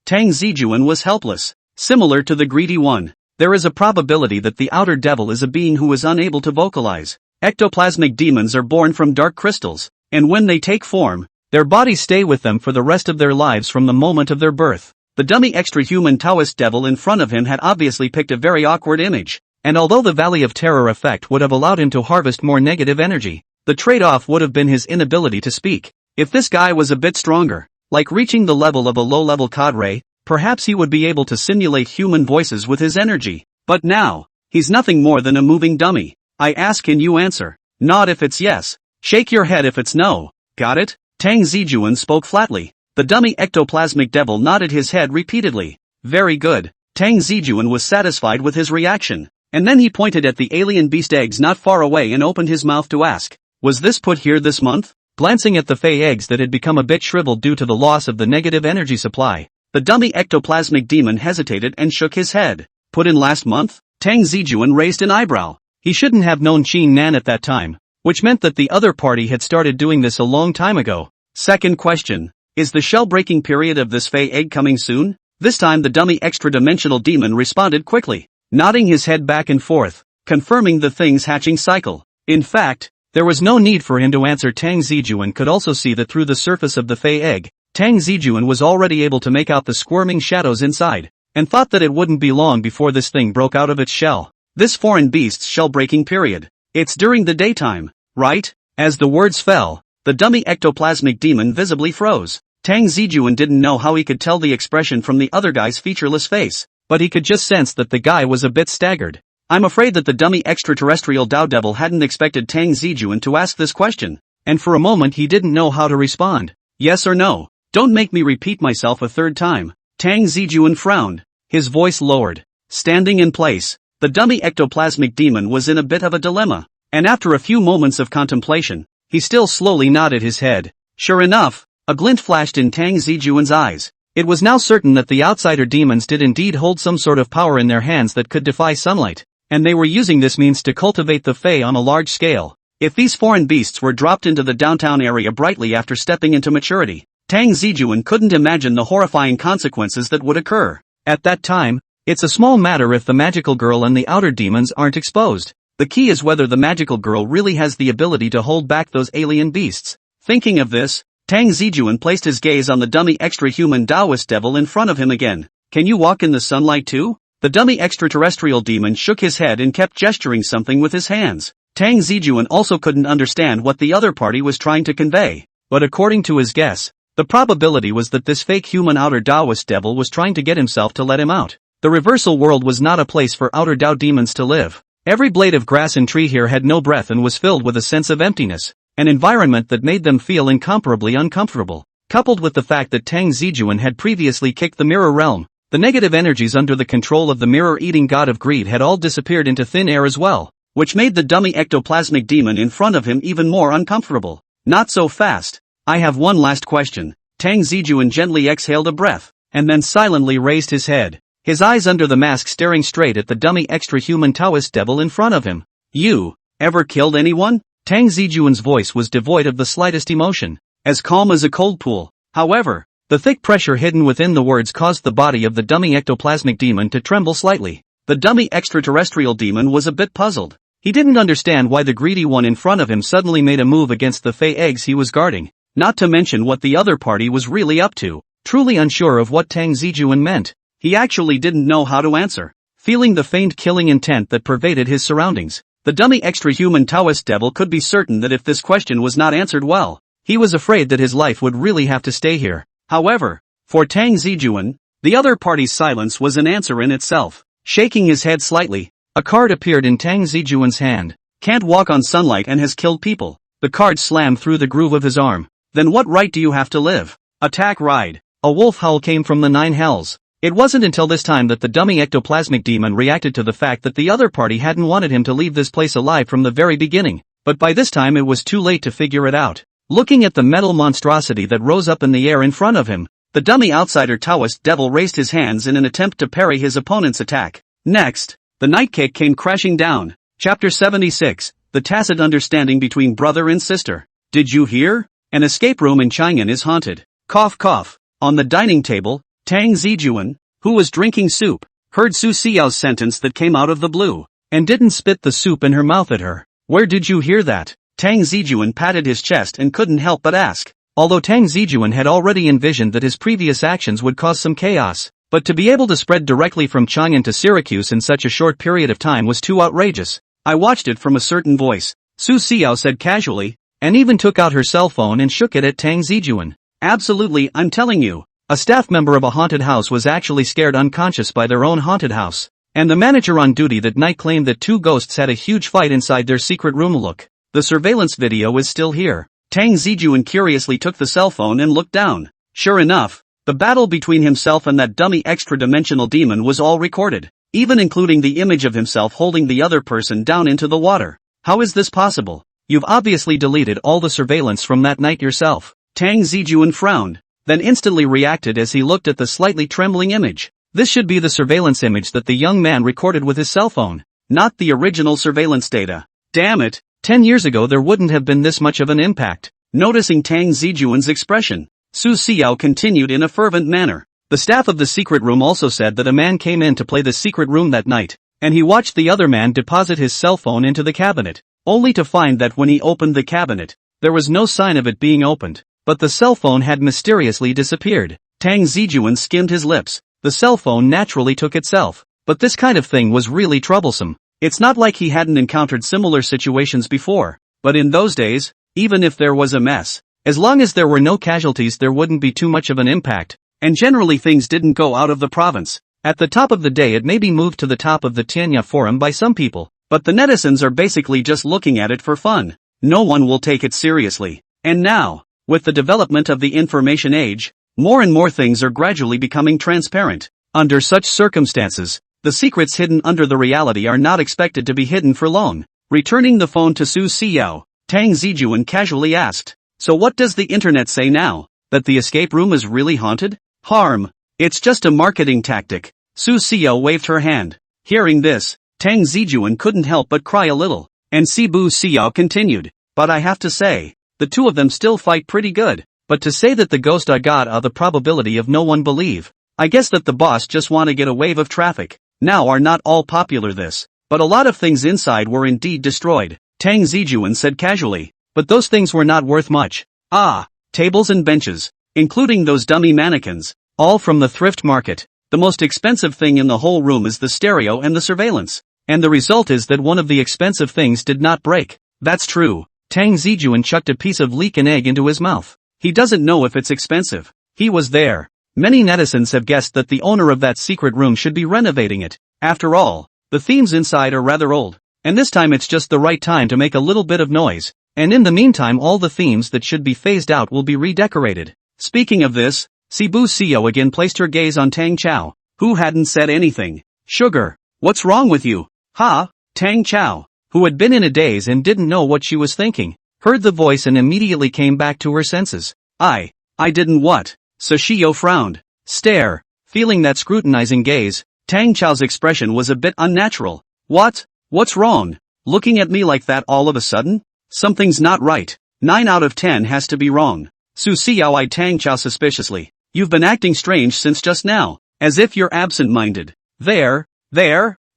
Tang Zijun was helpless. Similar to the greedy one, there is a probability that the outer devil is a being who is unable to vocalize. Ectoplasmic demons are born from dark crystals, and when they take form, their bodies stay with them for the rest of their lives from the moment of their birth. The dummy extra-human Taoist devil in front of him had obviously picked a very awkward image, and although the Valley of Terror effect would have allowed him to harvest more negative energy, the trade-off would have been his inability to speak. If this guy was a bit stronger, like reaching the level of a low-level cadre, perhaps he would be able to simulate human voices with his energy. But now, he's nothing more than a moving dummy. I ask and you answer. Nod if it's yes. Shake your head if it's no. Got it? Tang Zijun spoke flatly. The dummy ectoplasmic devil nodded his head repeatedly. Very good. Tang Zijun was satisfied with his reaction, and then he pointed at the alien beast eggs not far away and opened his mouth to ask, was this put here this month? Glancing at the fey eggs that had become a bit shriveled due to the loss of the negative energy supply, the dummy ectoplasmic demon hesitated and shook his head. Put in last month? Tang Zijun raised an eyebrow. He shouldn't have known Qin Nan at that time, which meant that the other party had started doing this a long time ago. Second question. Is the shell-breaking period of this fey egg coming soon? This time the dummy extra-dimensional demon responded quickly, nodding his head back and forth, confirming the thing's hatching cycle. In fact, there was no need for him to answer. Tang Zijun could also see that through the surface of the fey egg, Tang Zijun was already able to make out the squirming shadows inside, and thought that it wouldn't be long before this thing broke out of its shell. This foreign beast's shell-breaking period. It's during the daytime, right? As the words fell, the dummy ectoplasmic demon visibly froze. Tang Zijun didn't know how he could tell the expression from the other guy's featureless face, but he could just sense that the guy was a bit staggered. I'm afraid that the dummy extraterrestrial Tao Devil hadn't expected Tang Zijun to ask this question, and for a moment he didn't know how to respond. Yes or no? Don't make me repeat myself a third time. Tang Zijun frowned, his voice lowered. Standing in place, the dummy ectoplasmic demon was in a bit of a dilemma, and after a few moments of contemplation, he still slowly nodded his head. Sure enough, a glint flashed in Tang Zijun's eyes. It was now certain that the outsider demons did indeed hold some sort of power in their hands that could defy sunlight, and they were using this means to cultivate the Fae on a large scale. If these foreign beasts were dropped into the downtown area brightly after stepping into maturity, Tang Zijun couldn't imagine the horrifying consequences that would occur. At that time, it's a small matter if the magical girl and the outer demons aren't exposed. The key is whether the magical girl really has the ability to hold back those alien beasts. Thinking of this, Tang Zijun placed his gaze on the dummy extra-human Taoist devil in front of him again. Can you walk in the sunlight too? The dummy extraterrestrial demon shook his head and kept gesturing something with his hands. Tang Zijun also couldn't understand what the other party was trying to convey, but according to his guess, the probability was that this fake human outer Taoist devil was trying to get himself to let him out. The reversal world was not a place for outer Tao demons to live. Every blade of grass and tree here had no breath and was filled with a sense of emptiness, an environment that made them feel incomparably uncomfortable. Coupled with the fact that Tang Zijun had previously kicked the mirror realm, the negative energies under the control of the mirror-eating god of greed had all disappeared into thin air as well, which made the dummy ectoplasmic demon in front of him even more uncomfortable. Not so fast. I have one last question. Tang Zijun gently exhaled a breath, and then silently raised his head, his eyes under the mask staring straight at the dummy extra-human Taoist devil in front of him. You ever killed anyone? Tang Zijun's voice was devoid of the slightest emotion, as calm as a cold pool. However, the thick pressure hidden within the words caused the body of the dummy ectoplasmic demon to tremble slightly. The dummy extraterrestrial demon was a bit puzzled. He didn't understand why the greedy one in front of him suddenly made a move against the fey eggs he was guarding, not to mention what the other party was really up to. Truly unsure of what Tang Zijun meant, he actually didn't know how to answer. Feeling the faint killing intent that pervaded his surroundings, the dummy extra-human Taoist devil could be certain that if this question was not answered well, he was afraid that his life would really have to stay here. However, for Tang Zijun, the other party's silence was an answer in itself. Shaking his head slightly, a card appeared in Tang Zijun's hand. Can't walk on sunlight and has killed people. The card slammed through the groove of his arm. Then what right do you have to live? Attack ride. A wolf howl came from the nine hells. It wasn't until this time that the dummy ectoplasmic demon reacted to the fact that the other party hadn't wanted him to leave this place alive from the very beginning, but by this time it was too late to figure it out. Looking at the metal monstrosity that rose up in the air in front of him, the dummy outsider Taoist devil raised his hands in an attempt to parry his opponent's attack. Next, the night cake came crashing down. Chapter 76, The Tacit Understanding Between Brother and Sister. Did you hear? An escape room in Chang'an is haunted. Cough cough. On the dining table, Tang Zijun, who was drinking soup, heard Su Xiao's sentence that came out of the blue, and didn't spit the soup in her mouth at her. Where did you hear that? Tang Zijun patted his chest and couldn't help but ask. Although Tang Zijun had already envisioned that his previous actions would cause some chaos, but to be able to spread directly from Chang'an to Syracuse in such a short period of time was too outrageous. I watched it from a certain voice, Su Xiao said casually, and even took out her cell phone and shook it at Tang Zijun. Absolutely, I'm telling you. A staff member of a haunted house was actually scared unconscious by their own haunted house, and the manager on duty that night claimed that two ghosts had a huge fight inside their secret room. Look, the surveillance video is still here. Tang Zijun curiously took the cell phone and looked down. Sure enough, the battle between himself and that dummy extra-dimensional demon was all recorded, even including the image of himself holding the other person down into the water. How is this possible? You've obviously deleted all the surveillance from that night yourself. Tang Zijun frowned, then instantly reacted as he looked at the slightly trembling image. This should be the surveillance image that the young man recorded with his cell phone, not the original surveillance data. Damn it, 10 years ago there wouldn't have been this much of an impact. Noticing Tang Zijun's expression, Su Xiao continued in a fervent manner. The staff of the secret room also said that a man came in to play the secret room that night, and he watched the other man deposit his cell phone into the cabinet, only to find that when he opened the cabinet, there was no sign of it being opened. But the cell phone had mysteriously disappeared. Tang Zijun skimmed his lips. The cell phone naturally took itself. But this kind of thing was really troublesome. It's not like he hadn't encountered similar situations before. But in those days, even if there was a mess, as long as there were no casualties there wouldn't be too much of an impact. And generally things didn't go out of the province. At the top of the day it may be moved to the top of the Tianya forum by some people. But the netizens are basically just looking at it for fun. No one will take it seriously. And now, with the development of the information age, more and more things are gradually becoming transparent. Under such circumstances, the secrets hidden under the reality are not expected to be hidden for long. Returning the phone to Su Xiao, Tang Zijun casually asked, so what does the internet say now? That the escape room is really haunted? Harm. It's just a marketing tactic. Su Xiao waved her hand. Hearing this, Tang Zijun couldn't help but cry a little, and Sibu Xiao continued, but I have to say, the two of them still fight pretty good, but to say that the ghost got the probability of no one believe. I guess that the boss just want to get a wave of traffic. Now are not all popular this, but a lot of things inside were indeed destroyed. Tang Zijun said casually, but those things were not worth much. Ah, tables and benches, including those dummy mannequins, all from the thrift market. The most expensive thing in the whole room is the stereo and the surveillance. And the result is that one of the expensive things did not break. That's true. Tang Zijun chucked a piece of leek and egg into his mouth. He doesn't know if it's expensive. He was there. Many netizens have guessed that the owner of that secret room should be renovating it. After all, the themes inside are rather old, and this time it's just the right time to make a little bit of noise. And in the meantime all the themes that should be phased out will be redecorated. Speaking of this, Sibu Xiao again placed her gaze on Tang Cao, who hadn't said anything. Sugar, what's wrong with you? Ha? Tang Cao, who had been in a daze and didn't know what she was thinking, heard the voice and immediately came back to her senses. I didn't what? Sashio frowned. Stare. Feeling that scrutinizing gaze, Tang Cao's expression was a bit unnatural. What's wrong? Looking at me like that all of a sudden? Something's not right. 9 out of 10 has to be wrong. Su Xiao eyed Tang Cao suspiciously. You've been acting strange since just now, as if you're absent-minded. There,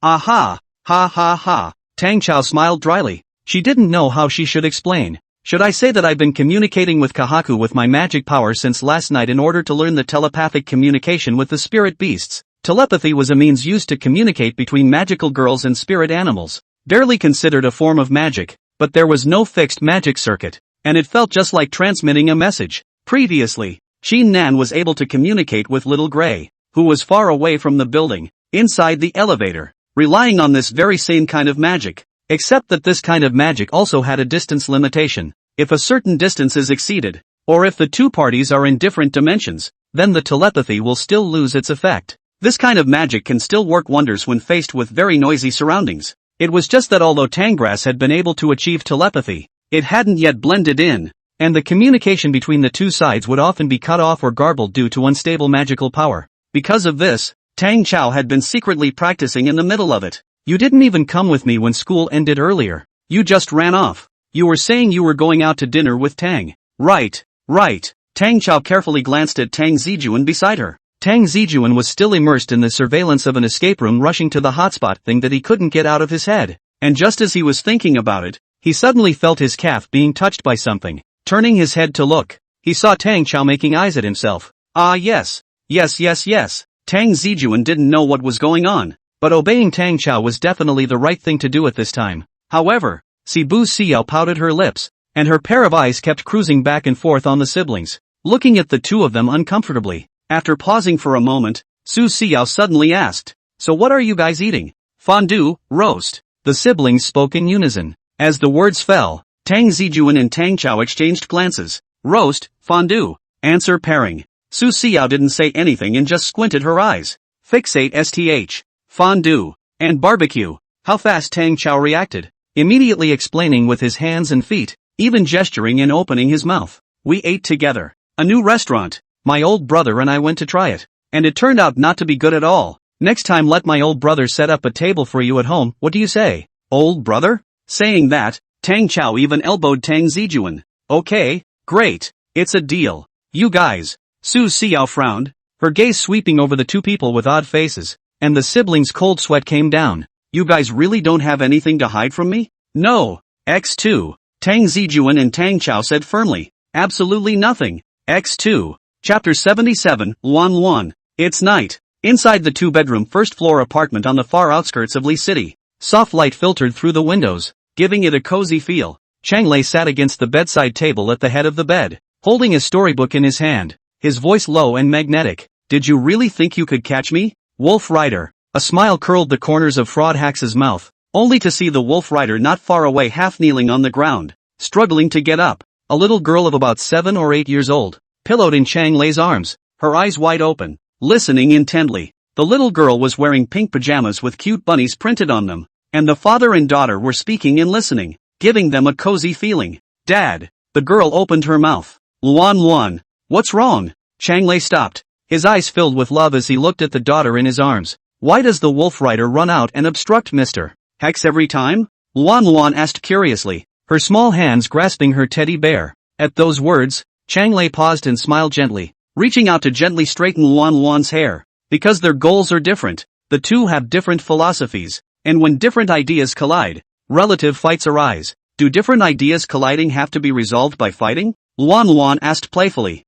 aha, ha. Tang Cao smiled dryly. She didn't know how she should explain. Should I say that I've been communicating with Kahaku with my magic power since last night in order to learn the telepathic communication with the spirit beasts? Telepathy was a means used to communicate between magical girls and spirit animals. Barely considered a form of magic, but there was no fixed magic circuit, and it felt just like transmitting a message. Previously, Xin Nan was able to communicate with Little Gray, who was far away from the building, inside the elevator, relying on this very same kind of magic. Except that this kind of magic also had a distance limitation. If a certain distance is exceeded, or if the two parties are in different dimensions, then the telepathy will still lose its effect. This kind of magic can still work wonders when faced with very noisy surroundings. It was just that although Tangrass had been able to achieve telepathy, it hadn't yet blended in, and the communication between the two sides would often be cut off or garbled due to unstable magical power. Because of this, Tang Cao had been secretly practicing in the middle of it. You didn't even come with me when school ended earlier. You just ran off. You were saying you were going out to dinner with Tang. Right. Tang Cao carefully glanced at Tang Zijun beside her. Tang Zijun was still immersed in the surveillance of an escape room, rushing to the hotspot thing that he couldn't get out of his head. And just as he was thinking about it, he suddenly felt his calf being touched by something. Turning his head to look, he saw Tang Cao making eyes at himself. Ah yes. Tang Zijun didn't know what was going on, but obeying Tang Cao was definitely the right thing to do at this time. However, Bu Xiao pouted her lips, and her pair of eyes kept cruising back and forth on the siblings, looking at the two of them uncomfortably. After pausing for a moment, Su Xiao suddenly asked, "So what are you guys eating?" "Fondue, roast." The siblings spoke in unison. As the words fell, Tang Zijun and Tang Cao exchanged glances. Roast, fondue. Answer pairing. Su Xiao didn't say anything and just squinted her eyes. Fixate STH. Fondue. And barbecue. How fast Tang Cao reacted. Immediately explaining with his hands and feet, even gesturing and opening his mouth. We ate together. A new restaurant. My old brother and I went to try it. And it turned out not to be good at all. Next time let my old brother set up a table for you at home, what do you say? Old brother? Saying that, Tang Cao even elbowed Tang Zijun. Okay, great. It's a deal. You guys. Su Xiao frowned, her gaze sweeping over the two people with odd faces, and the siblings' cold sweat came down. You guys really don't have anything to hide from me? No. X2. Tang Zijun and Tang Cao said firmly. Absolutely nothing. X2. Chapter 77, Luan. It's night. Inside the two-bedroom first-floor apartment on the far outskirts of Li City. Soft light filtered through the windows, giving it a cozy feel. Chang Lei sat against the bedside table at the head of the bed, holding a storybook in his hand, his voice low and magnetic. Did you really think you could catch me, Wolf Rider? A smile curled the corners of Fraud Hax's mouth, only to see the Wolf Rider not far away half kneeling on the ground, struggling to get up. A little girl of about 7 or 8 years old, pillowed in Chang Lei's arms, her eyes wide open, listening intently. The little girl was wearing pink pajamas with cute bunnies printed on them, and the father and daughter were speaking and listening, giving them a cozy feeling. Dad. The girl opened her mouth. Luan. What's wrong? Chang Lei stopped, his eyes filled with love as he looked at the daughter in his arms. Why does the Wolf Rider run out and obstruct Mr. Hex every time? Luan asked curiously, her small hands grasping her teddy bear. At those words, Chang Lei paused and smiled gently, reaching out to gently straighten Luan's hair. Because their goals are different, the two have different philosophies, and when different ideas collide, relative fights arise. Do different ideas colliding have to be resolved by fighting? Luan asked playfully.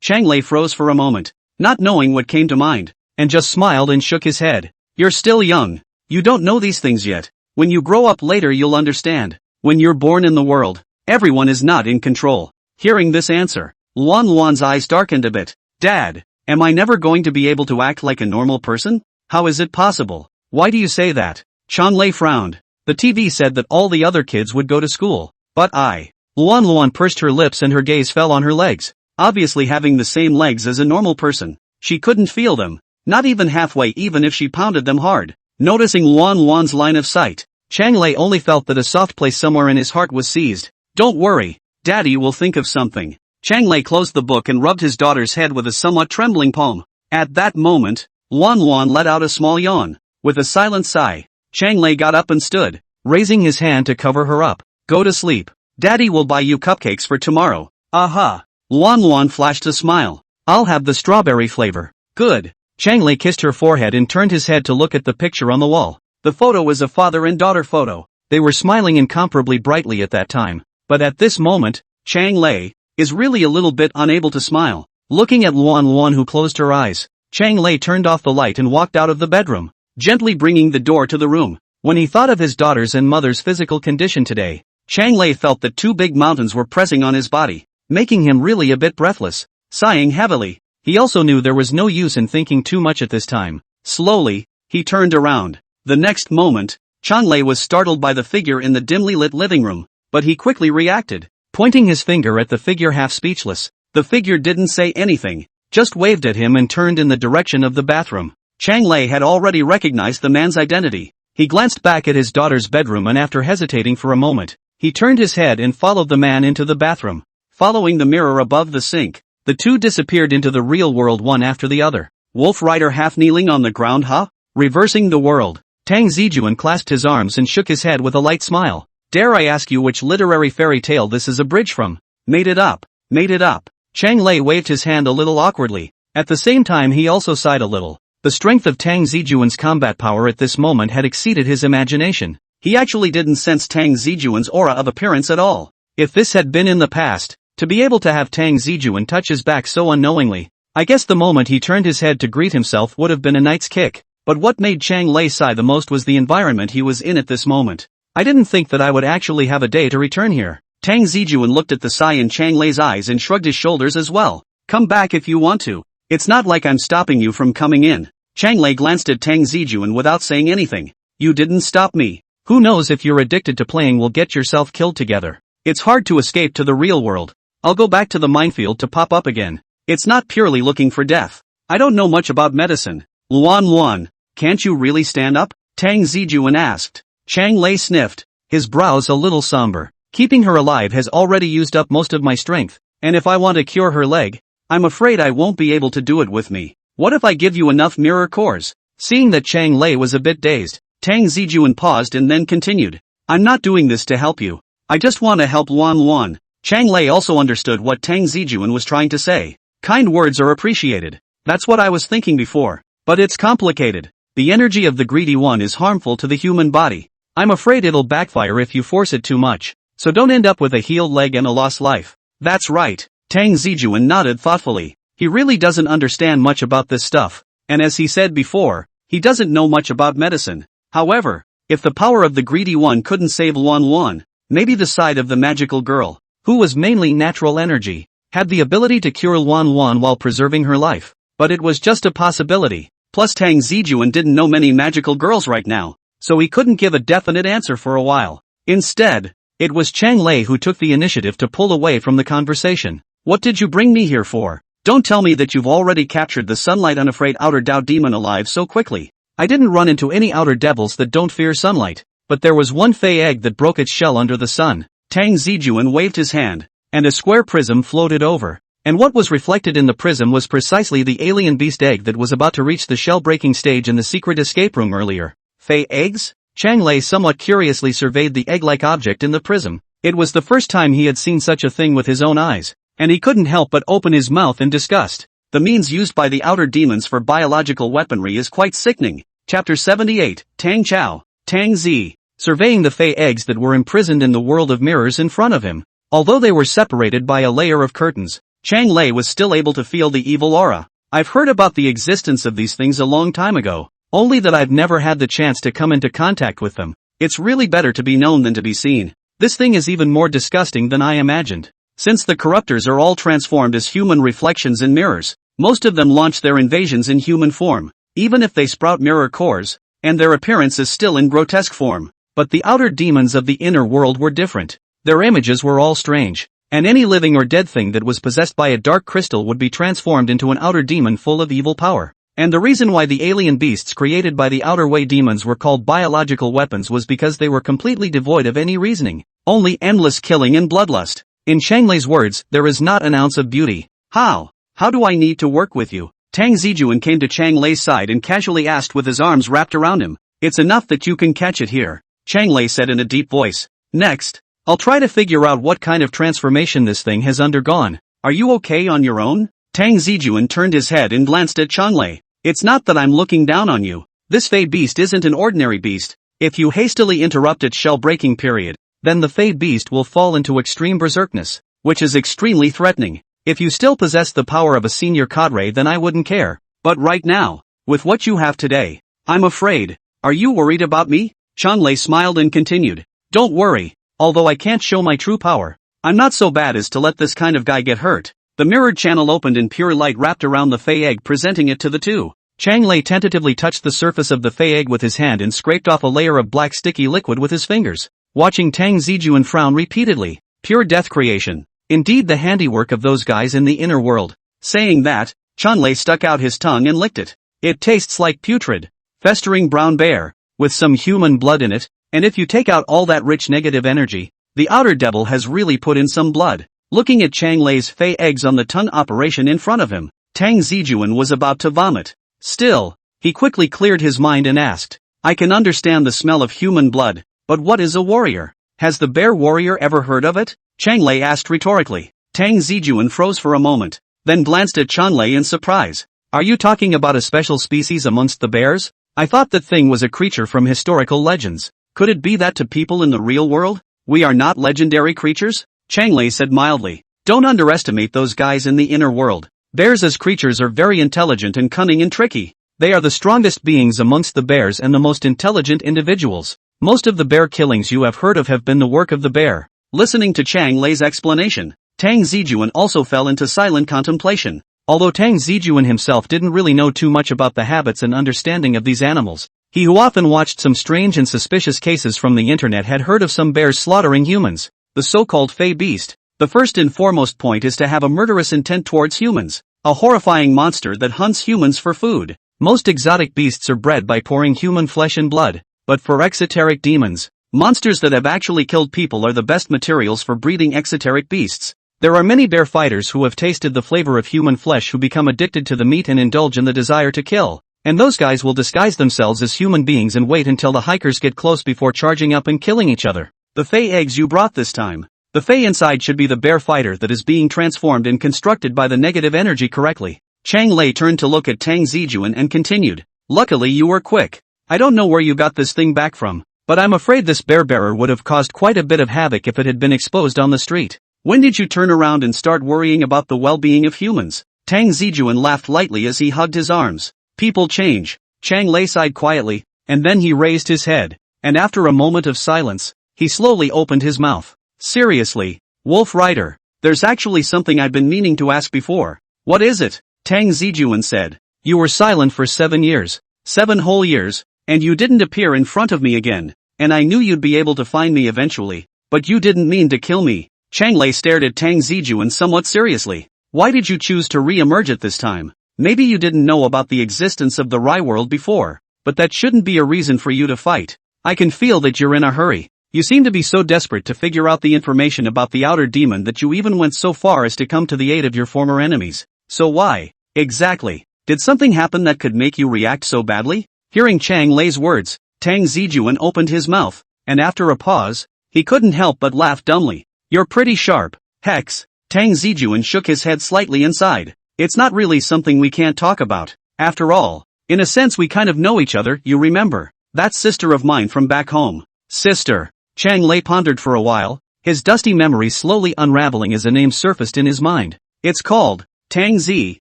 Chang Lei froze for a moment, not knowing what came to mind, and just smiled and shook his head. You're still young. You don't know these things yet. When you grow up later you'll understand. When you're born in the world, everyone is not in control. Hearing this answer, Luan's eyes darkened a bit. Dad, am I never going to be able to act like a normal person? How is it possible? Why do you say that? Chang Lei frowned. The TV said that all the other kids would go to school. But I. Luan pursed her lips and her gaze fell on her legs. Obviously having the same legs as a normal person, she couldn't feel them. Not even halfway, even if she pounded them hard. Noticing Luan's line of sight, Chang Lei only felt that a soft place somewhere in his heart was seized. Don't worry, Daddy will think of something. Chang Lei closed the book and rubbed his daughter's head with a somewhat trembling palm. At that moment, Luan Luan let out a small yawn. With a silent sigh, Chang Lei got up and stood, raising his hand to cover her up. Go to sleep. Daddy will buy you cupcakes for tomorrow. Aha! Luan Luan flashed a smile. I'll have the strawberry flavor. Good. Chang Lei kissed her forehead and turned his head to look at the picture on the wall. The photo was a father and daughter photo. They were smiling incomparably brightly at that time. But at this moment, Chang Lei is really a little bit unable to smile. Looking at Luan Luan, who closed her eyes, Chang Lei turned off the light and walked out of the bedroom, gently bringing the door to the room. When he thought of his daughter's and mother's physical condition today, Chang Lei felt that two big mountains were pressing on his body, making him really a bit breathless. Sighing heavily, he also knew there was no use in thinking too much at this time. Slowly, he turned around. The next moment, Chang Lei was startled by the figure in the dimly lit living room, but he quickly reacted, pointing his finger at the figure half speechless. The figure didn't say anything, just waved at him and turned in the direction of the bathroom. Chang Lei had already recognized the man's identity. He glanced back at his daughter's bedroom and after hesitating for a moment, he turned his head and followed the man into the bathroom. Following the mirror above the sink, the two disappeared into the real world one after the other. Wolf Rider half kneeling on the ground, huh? Reversing the world. Tang Zijun clasped his arms and shook his head with a light smile. Dare I ask you which literary fairy tale this is a bridge from? Made it up. Made it up. Chang Lei waved his hand a little awkwardly. At the same time he also sighed a little. The strength of Tang Zijun's combat power at this moment had exceeded his imagination. He actually didn't sense Tang Zijun's aura of appearance at all. If this had been in the past, to be able to have Tang Zijun touch his back so unknowingly, I guess the moment he turned his head to greet himself would have been a night's kick. But what made Chang Lei sigh the most was the environment he was in at this moment. I didn't think that I would actually have a day to return here. Tang Zijun looked at the sigh in Chang Lei's eyes and shrugged his shoulders as well. Come back if you want to. It's not like I'm stopping you from coming in. Chang Lei glanced at Tang Zijun without saying anything. You didn't stop me. Who knows if you're addicted to playing will get yourself killed together. It's hard to escape to the real world. I'll go back to the minefield to pop up again. It's not purely looking for death. I don't know much about medicine. Luan Luan, can't you really stand up? Tang Zijun asked. Chang Lei sniffed, his brows a little somber. Keeping her alive has already used up most of my strength, and if I want to cure her leg, I'm afraid I won't be able to do it with me. What if I give you enough mirror cores? Seeing that Chang Lei was a bit dazed, Tang Zijun paused and then continued. I'm not doing this to help you. I just want to help Luan Luan. Chang Lei also understood what Tang Zijun was trying to say. Kind words are appreciated. That's what I was thinking before. But it's complicated. The energy of the greedy one is harmful to the human body. I'm afraid it'll backfire if you force it too much. So don't end up with a healed leg and a lost life. That's right. Tang Zijun nodded thoughtfully. He really doesn't understand much about this stuff. And as he said before, he doesn't know much about medicine. However, if the power of the greedy one couldn't save Luan Luan, maybe the side of the magical girl, who was mainly natural energy, had the ability to cure Luan Luan while preserving her life. But it was just a possibility. Plus Tang Zijun didn't know many magical girls right now, so he couldn't give a definite answer for a while. Instead, it was Chang Lei who took the initiative to pull away from the conversation. What did you bring me here for? Don't tell me that you've already captured the sunlight unafraid outer Dao demon alive so quickly. I didn't run into any outer devils that don't fear sunlight, but there was one fey egg that broke its shell under the sun. Tang Zijun waved his hand, and a square prism floated over. And what was reflected in the prism was precisely the alien beast egg that was about to reach the shell-breaking stage in the secret escape room earlier. Fey eggs? Chang Lei somewhat curiously surveyed the egg-like object in the prism. It was the first time he had seen such a thing with his own eyes, and he couldn't help but open his mouth in disgust. The means used by the outer demons for biological weaponry is quite sickening. Chapter 78, Tang Cao, Tang Zi. Surveying the fey eggs that were imprisoned in the world of mirrors in front of him. Although they were separated by a layer of curtains, Chang Lei was still able to feel the evil aura. I've heard about the existence of these things a long time ago, only that I've never had the chance to come into contact with them. It's really better to be known than to be seen. This thing is even more disgusting than I imagined. Since the corruptors are all transformed as human reflections in mirrors, most of them launch their invasions in human form, even if they sprout mirror cores, and their appearance is still in grotesque form. But the outer demons of the inner world were different. Their images were all strange. And any living or dead thing that was possessed by a dark crystal would be transformed into an outer demon full of evil power. And the reason why the alien beasts created by the outer way demons were called biological weapons was because they were completely devoid of any reasoning. Only endless killing and bloodlust. In Changlei's words, there is not an ounce of beauty. How? How do I need to work with you? Tang Zijun came to Changlei's side and casually asked with his arms wrapped around him. It's enough that you can catch it here, Changlei said in a deep voice. Next, I'll try to figure out what kind of transformation this thing has undergone. Are you okay on your own? Tang Zijun turned his head and glanced at Changlei. It's not that I'm looking down on you. This Fey beast isn't an ordinary beast. If you hastily interrupt its shell-breaking period, then the Fey beast will fall into extreme berserkness, which is extremely threatening. If you still possess the power of a senior cadre, then I wouldn't care. But right now, with what you have today, I'm afraid. Are you worried about me? Changlei smiled and continued. Don't worry, although I can't show my true power, I'm not so bad as to let this kind of guy get hurt. The mirrored channel opened and pure light wrapped around the Fey egg, presenting it to the two. Changlei tentatively touched the surface of the Fey egg with his hand and scraped off a layer of black sticky liquid with his fingers. Watching Tang Zijun frown repeatedly. Pure death creation. Indeed the handiwork of those guys in the inner world. Saying that, Changlei stuck out his tongue and licked it. It tastes like putrid, festering brown bear, with some human blood in it, and if you take out all that rich negative energy, the outer devil has really put in some blood. Looking at Changlei's Fey eggs on the tongue operation in front of him, Tang Zijun was about to vomit. Still, he quickly cleared his mind and asked, I can understand the smell of human blood, but what is a warrior? Has the bear warrior ever heard of it? Changlei asked rhetorically. Tang Zijun froze for a moment, then glanced at Changlei in surprise. Are you talking about a special species amongst the bears? I thought that thing was a creature from historical legends. Could it be that to people in the real world, we are not legendary creatures? Changlei said mildly. Don't underestimate those guys in the inner world. Bears as creatures are very intelligent and cunning and tricky. They are the strongest beings amongst the bears and the most intelligent individuals. Most of the bear killings you have heard of have been the work of the bear. Listening to Changlei's explanation, Tang Zijun also fell into silent contemplation. Although Tang Zijun himself didn't really know too much about the habits and understanding of these animals, he who often watched some strange and suspicious cases from the internet had heard of some bears slaughtering humans. The so-called Fey beast. The first and foremost point is to have a murderous intent towards humans. A horrifying monster that hunts humans for food. Most exotic beasts are bred by pouring human flesh and blood. But for exoteric demons, monsters that have actually killed people are the best materials for breeding exoteric beasts. There are many bear fighters who have tasted the flavor of human flesh who become addicted to the meat and indulge in the desire to kill. And those guys will disguise themselves as human beings and wait until the hikers get close before charging up and killing each other. The Fey eggs you brought this time. The Fey inside should be the bear fighter that is being transformed and constructed by the negative energy correctly. Changlei turned to look at Tang Zijun and continued. Luckily you were quick. I don't know where you got this thing back from, but I'm afraid this bear bearer would have caused quite a bit of havoc if it had been exposed on the street. When did you turn around and start worrying about the well-being of humans? Tang Zijun laughed lightly as he hugged his arms. People change. Changlei sighed quietly, and then he raised his head, and after a moment of silence, he slowly opened his mouth. Seriously, Wolf Rider, there's actually something I've been meaning to ask before. What is it? Tang Zijun said. You were silent for 7 years. 7 whole years. And you didn't appear in front of me again, and I knew you'd be able to find me eventually, but you didn't mean to kill me. Changlei stared at Tang Zijun somewhat seriously. Why did you choose to re-emerge at this time? Maybe you didn't know about the existence of the Rai world before, but that shouldn't be a reason for you to fight. I can feel that you're in a hurry. You seem to be so desperate to figure out the information about the outer demon that you even went so far as to come to the aid of your former enemies. So why, exactly, did something happen that could make you react so badly? Hearing Changlei's words, Tang Zijun opened his mouth, and after a pause, he couldn't help but laugh dumbly. You're pretty sharp, Hex. Tang Zijun shook his head slightly and sighed. It's not really something we can't talk about. After all, in a sense we kind of know each other, you remember. That sister of mine from back home. Sister. Changlei pondered for a while, his dusty memory slowly unraveling as a name surfaced in his mind. It's called Tang Zi,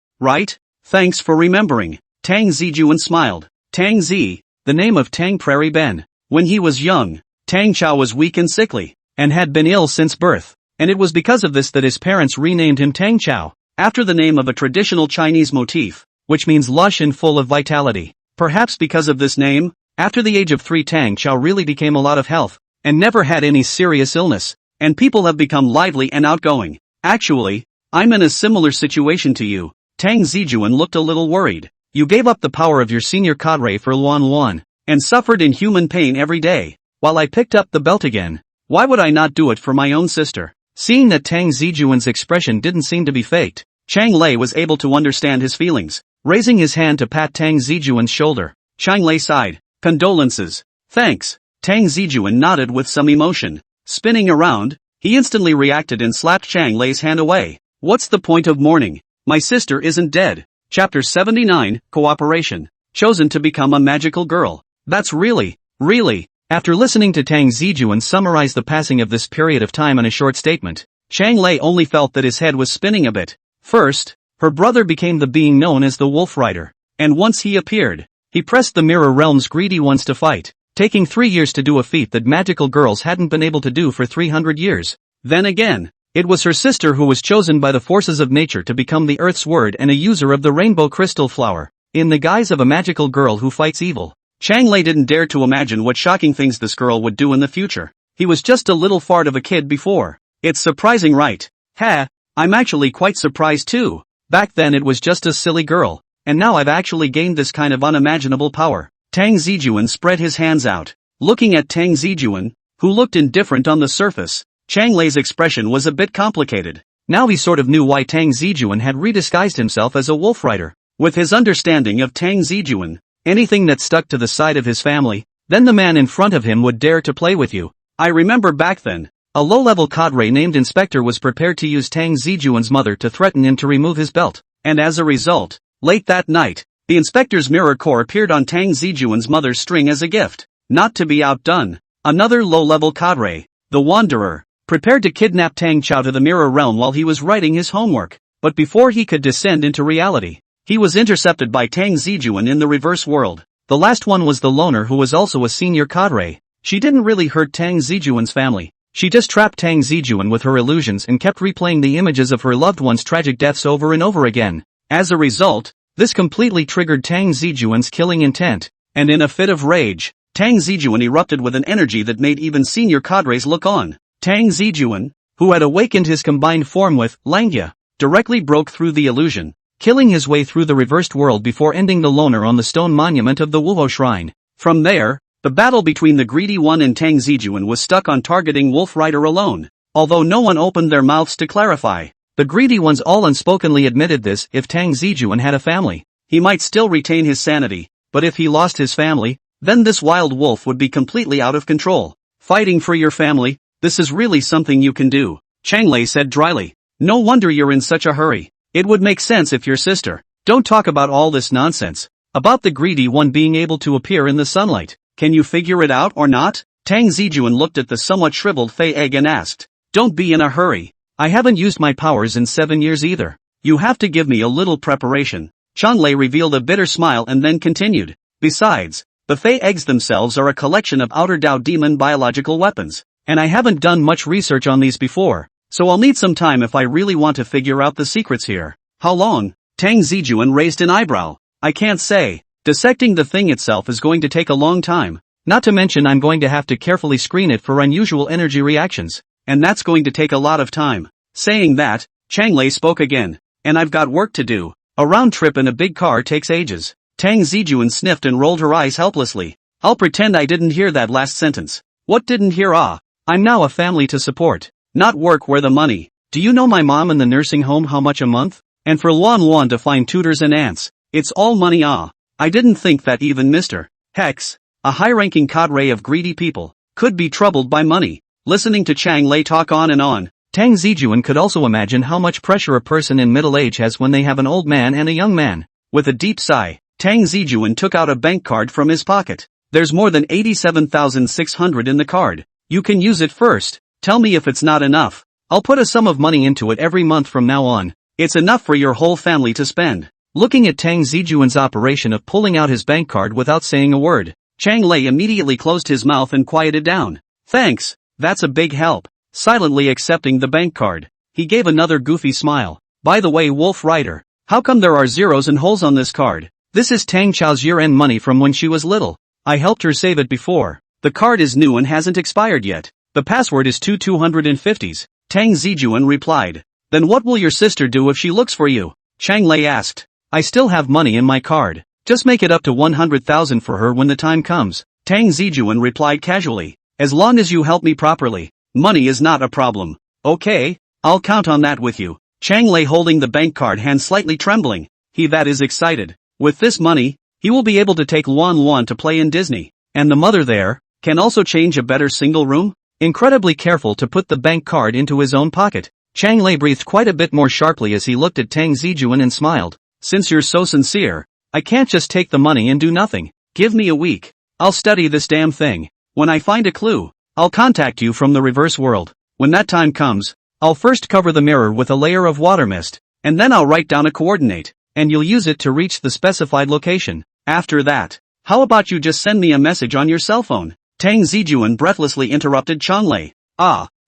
right? Thanks for remembering. Tang Zijun smiled. Tang Zi, the name of Tang Prairie Ben. When he was young, Tang Cao was weak and sickly, and had been ill since birth, and it was because of this that his parents renamed him Tang Cao, after the name of a traditional Chinese motif, which means lush and full of vitality. Perhaps because of this name, after the age of 3 Tang Cao really became a lot of health, and never had any serious illness, and people have become lively and outgoing. Actually, I'm in a similar situation to you. Tang Zijun looked a little worried. You gave up the power of your senior cadre for Luan Luan, and suffered inhuman pain every day, while I picked up the belt again. Why would I not do it for my own sister? Seeing that Tang Zijun's expression didn't seem to be faked, Chang Lei was able to understand his feelings. Raising his hand to pat Tang Zijun's shoulder, Chang Lei sighed. Condolences. Thanks. Tang Zijun nodded with some emotion. Spinning around, he instantly reacted and slapped Chang Lei's hand away. What's the point of mourning? My sister isn't dead. Chapter 79, Cooperation. Chosen to become a magical girl. That's really. After listening to Tang Zijun summarize the passing of this period of time in a short statement, Chang Lei only felt that his head was spinning a bit. First, her brother became the being known as the Wolf Rider. And once he appeared, he pressed the Mirror Realm's greedy ones to fight, taking 3 years to do a feat that magical girls hadn't been able to do for 300 years. Then again, it was her sister who was chosen by the forces of nature to become the Earth's Word and a user of the Rainbow Crystal Flower, in the guise of a magical girl who fights evil. Chang Lei didn't dare to imagine what shocking things this girl would do in the future. He was just a little fart of a kid before. It's surprising, right? I'm actually quite surprised too. Back then it was just a silly girl, and now I've actually gained this kind of unimaginable power. Tang Zijun spread his hands out. Looking at Tang Zijun, who looked indifferent on the surface, Chang Lei's expression was a bit complicated. Now he sort of knew why Tang Zijun had redisguised himself as a wolf rider. With his understanding of Tang Zijun, anything that stuck to the side of his family, then the man in front of him would dare to play with you. I remember back then, a low-level cadre named Inspector was prepared to use Tang Zijun's mother to threaten him to remove his belt. And as a result, late that night, the Inspector's mirror core appeared on Tang Zijun's mother's string as a gift. Not to be outdone, another low-level cadre, the Wanderer, prepared to kidnap Tang Cao to the Mirror Realm while he was writing his homework. But before he could descend into reality, he was intercepted by Tang Zijun in the reverse world. The last one was the loner who was also a senior cadre. She didn't really hurt Tang Zijun's family. She just trapped Tang Zijun with her illusions and kept replaying the images of her loved ones' tragic deaths over and over again. As a result, this completely triggered Tang Zijun's killing intent, and in a fit of rage, Tang Zijun erupted with an energy that made even senior cadres look on. Tang Zijun, who had awakened his combined form with Langya, directly broke through the illusion, killing his way through the reversed world before ending the loner on the stone monument of the Wuho Shrine. From there, the battle between the Greedy One and Tang Zijun was stuck on targeting Wolf Rider alone. Although no one opened their mouths to clarify, the Greedy Ones all unspokenly admitted this: if Tang Zijun had a family, he might still retain his sanity, but if he lost his family, then this wild wolf would be completely out of control. Fighting for your family, this is really something you can do, Chang Lei said dryly. No wonder you're in such a hurry. It would make sense if your sister. Don't talk about all this nonsense about the Greedy One being able to appear in the sunlight. Can you figure it out or not? Tang Zijun looked at the somewhat shriveled Fei egg and asked. Don't be in a hurry. I haven't used my powers in 7 years either. You have to give me a little preparation. Chang Lei revealed a bitter smile and then continued. Besides, the Fei eggs themselves are a collection of outer Dao demon biological weapons, and I haven't done much research on these before, so I'll need some time if I really want to figure out the secrets here. How long? Tang Zijun raised an eyebrow. I can't say. Dissecting the thing itself is going to take a long time. Not to mention I'm going to have to carefully screen it for unusual energy reactions, and that's going to take a lot of time. Saying that, Chang Lei spoke again. And I've got work to do. A round trip in a big car takes ages. Tang Zijun sniffed and rolled her eyes helplessly. I'll pretend I didn't hear that last sentence. What didn't hear? I'm now a family to support, not work. Where the money? Do you know my mom in the nursing home how much a month? And for Luan Luan to find tutors and aunts, it's all money. I didn't think that even Mr. Hex, a high-ranking cadre of greedy people, could be troubled by money. Listening to Chang Lei talk on and on, Tang Zijun could also imagine how much pressure a person in middle age has when they have an old man and a young man. With a deep sigh, Tang Zijun took out a bank card from his pocket. There's more than 87,600 in the card. You can use it first. Tell me if it's not enough. I'll put a sum of money into it every month from now on. It's enough for your whole family to spend. Looking at Tang Zijun's operation of pulling out his bank card without saying a word, Chang Lei immediately closed his mouth and quieted down. Thanks, that's a big help. Silently accepting the bank card, he gave another goofy smile. By the way, Wolf Rider, how come there are zeros and holes on this card? This is Tang Chao's year-end money from when she was little. I helped her save it before. The card is new and hasn't expired yet. The password is 250s. Tang Zijun replied. Then what will your sister do if she looks for you? Chang Lei asked. I still have money in my card. Just make it up to 100,000 for her when the time comes. Tang Zijun replied casually. As long as you help me properly. Money is not a problem. Okay, I'll count on that with you. Chang lay holding the bank card, hand slightly trembling. He that is excited. With this money, he will be able to take Luan to play in Disney. And the mother there, can also change a better single room? Incredibly careful to put the bank card into his own pocket, Chang Lei breathed quite a bit more sharply as he looked at Tang Zijun and smiled. Since you're so sincere, I can't just take the money and do nothing. Give me a week. I'll study this damn thing. When I find a clue, I'll contact you from the reverse world. When that time comes, I'll first cover the mirror with a layer of water mist, and then I'll write down a coordinate, and you'll use it to reach the specified location. After that, how about you just send me a message on your cell phone? Tang Zijun breathlessly interrupted Chang Lei.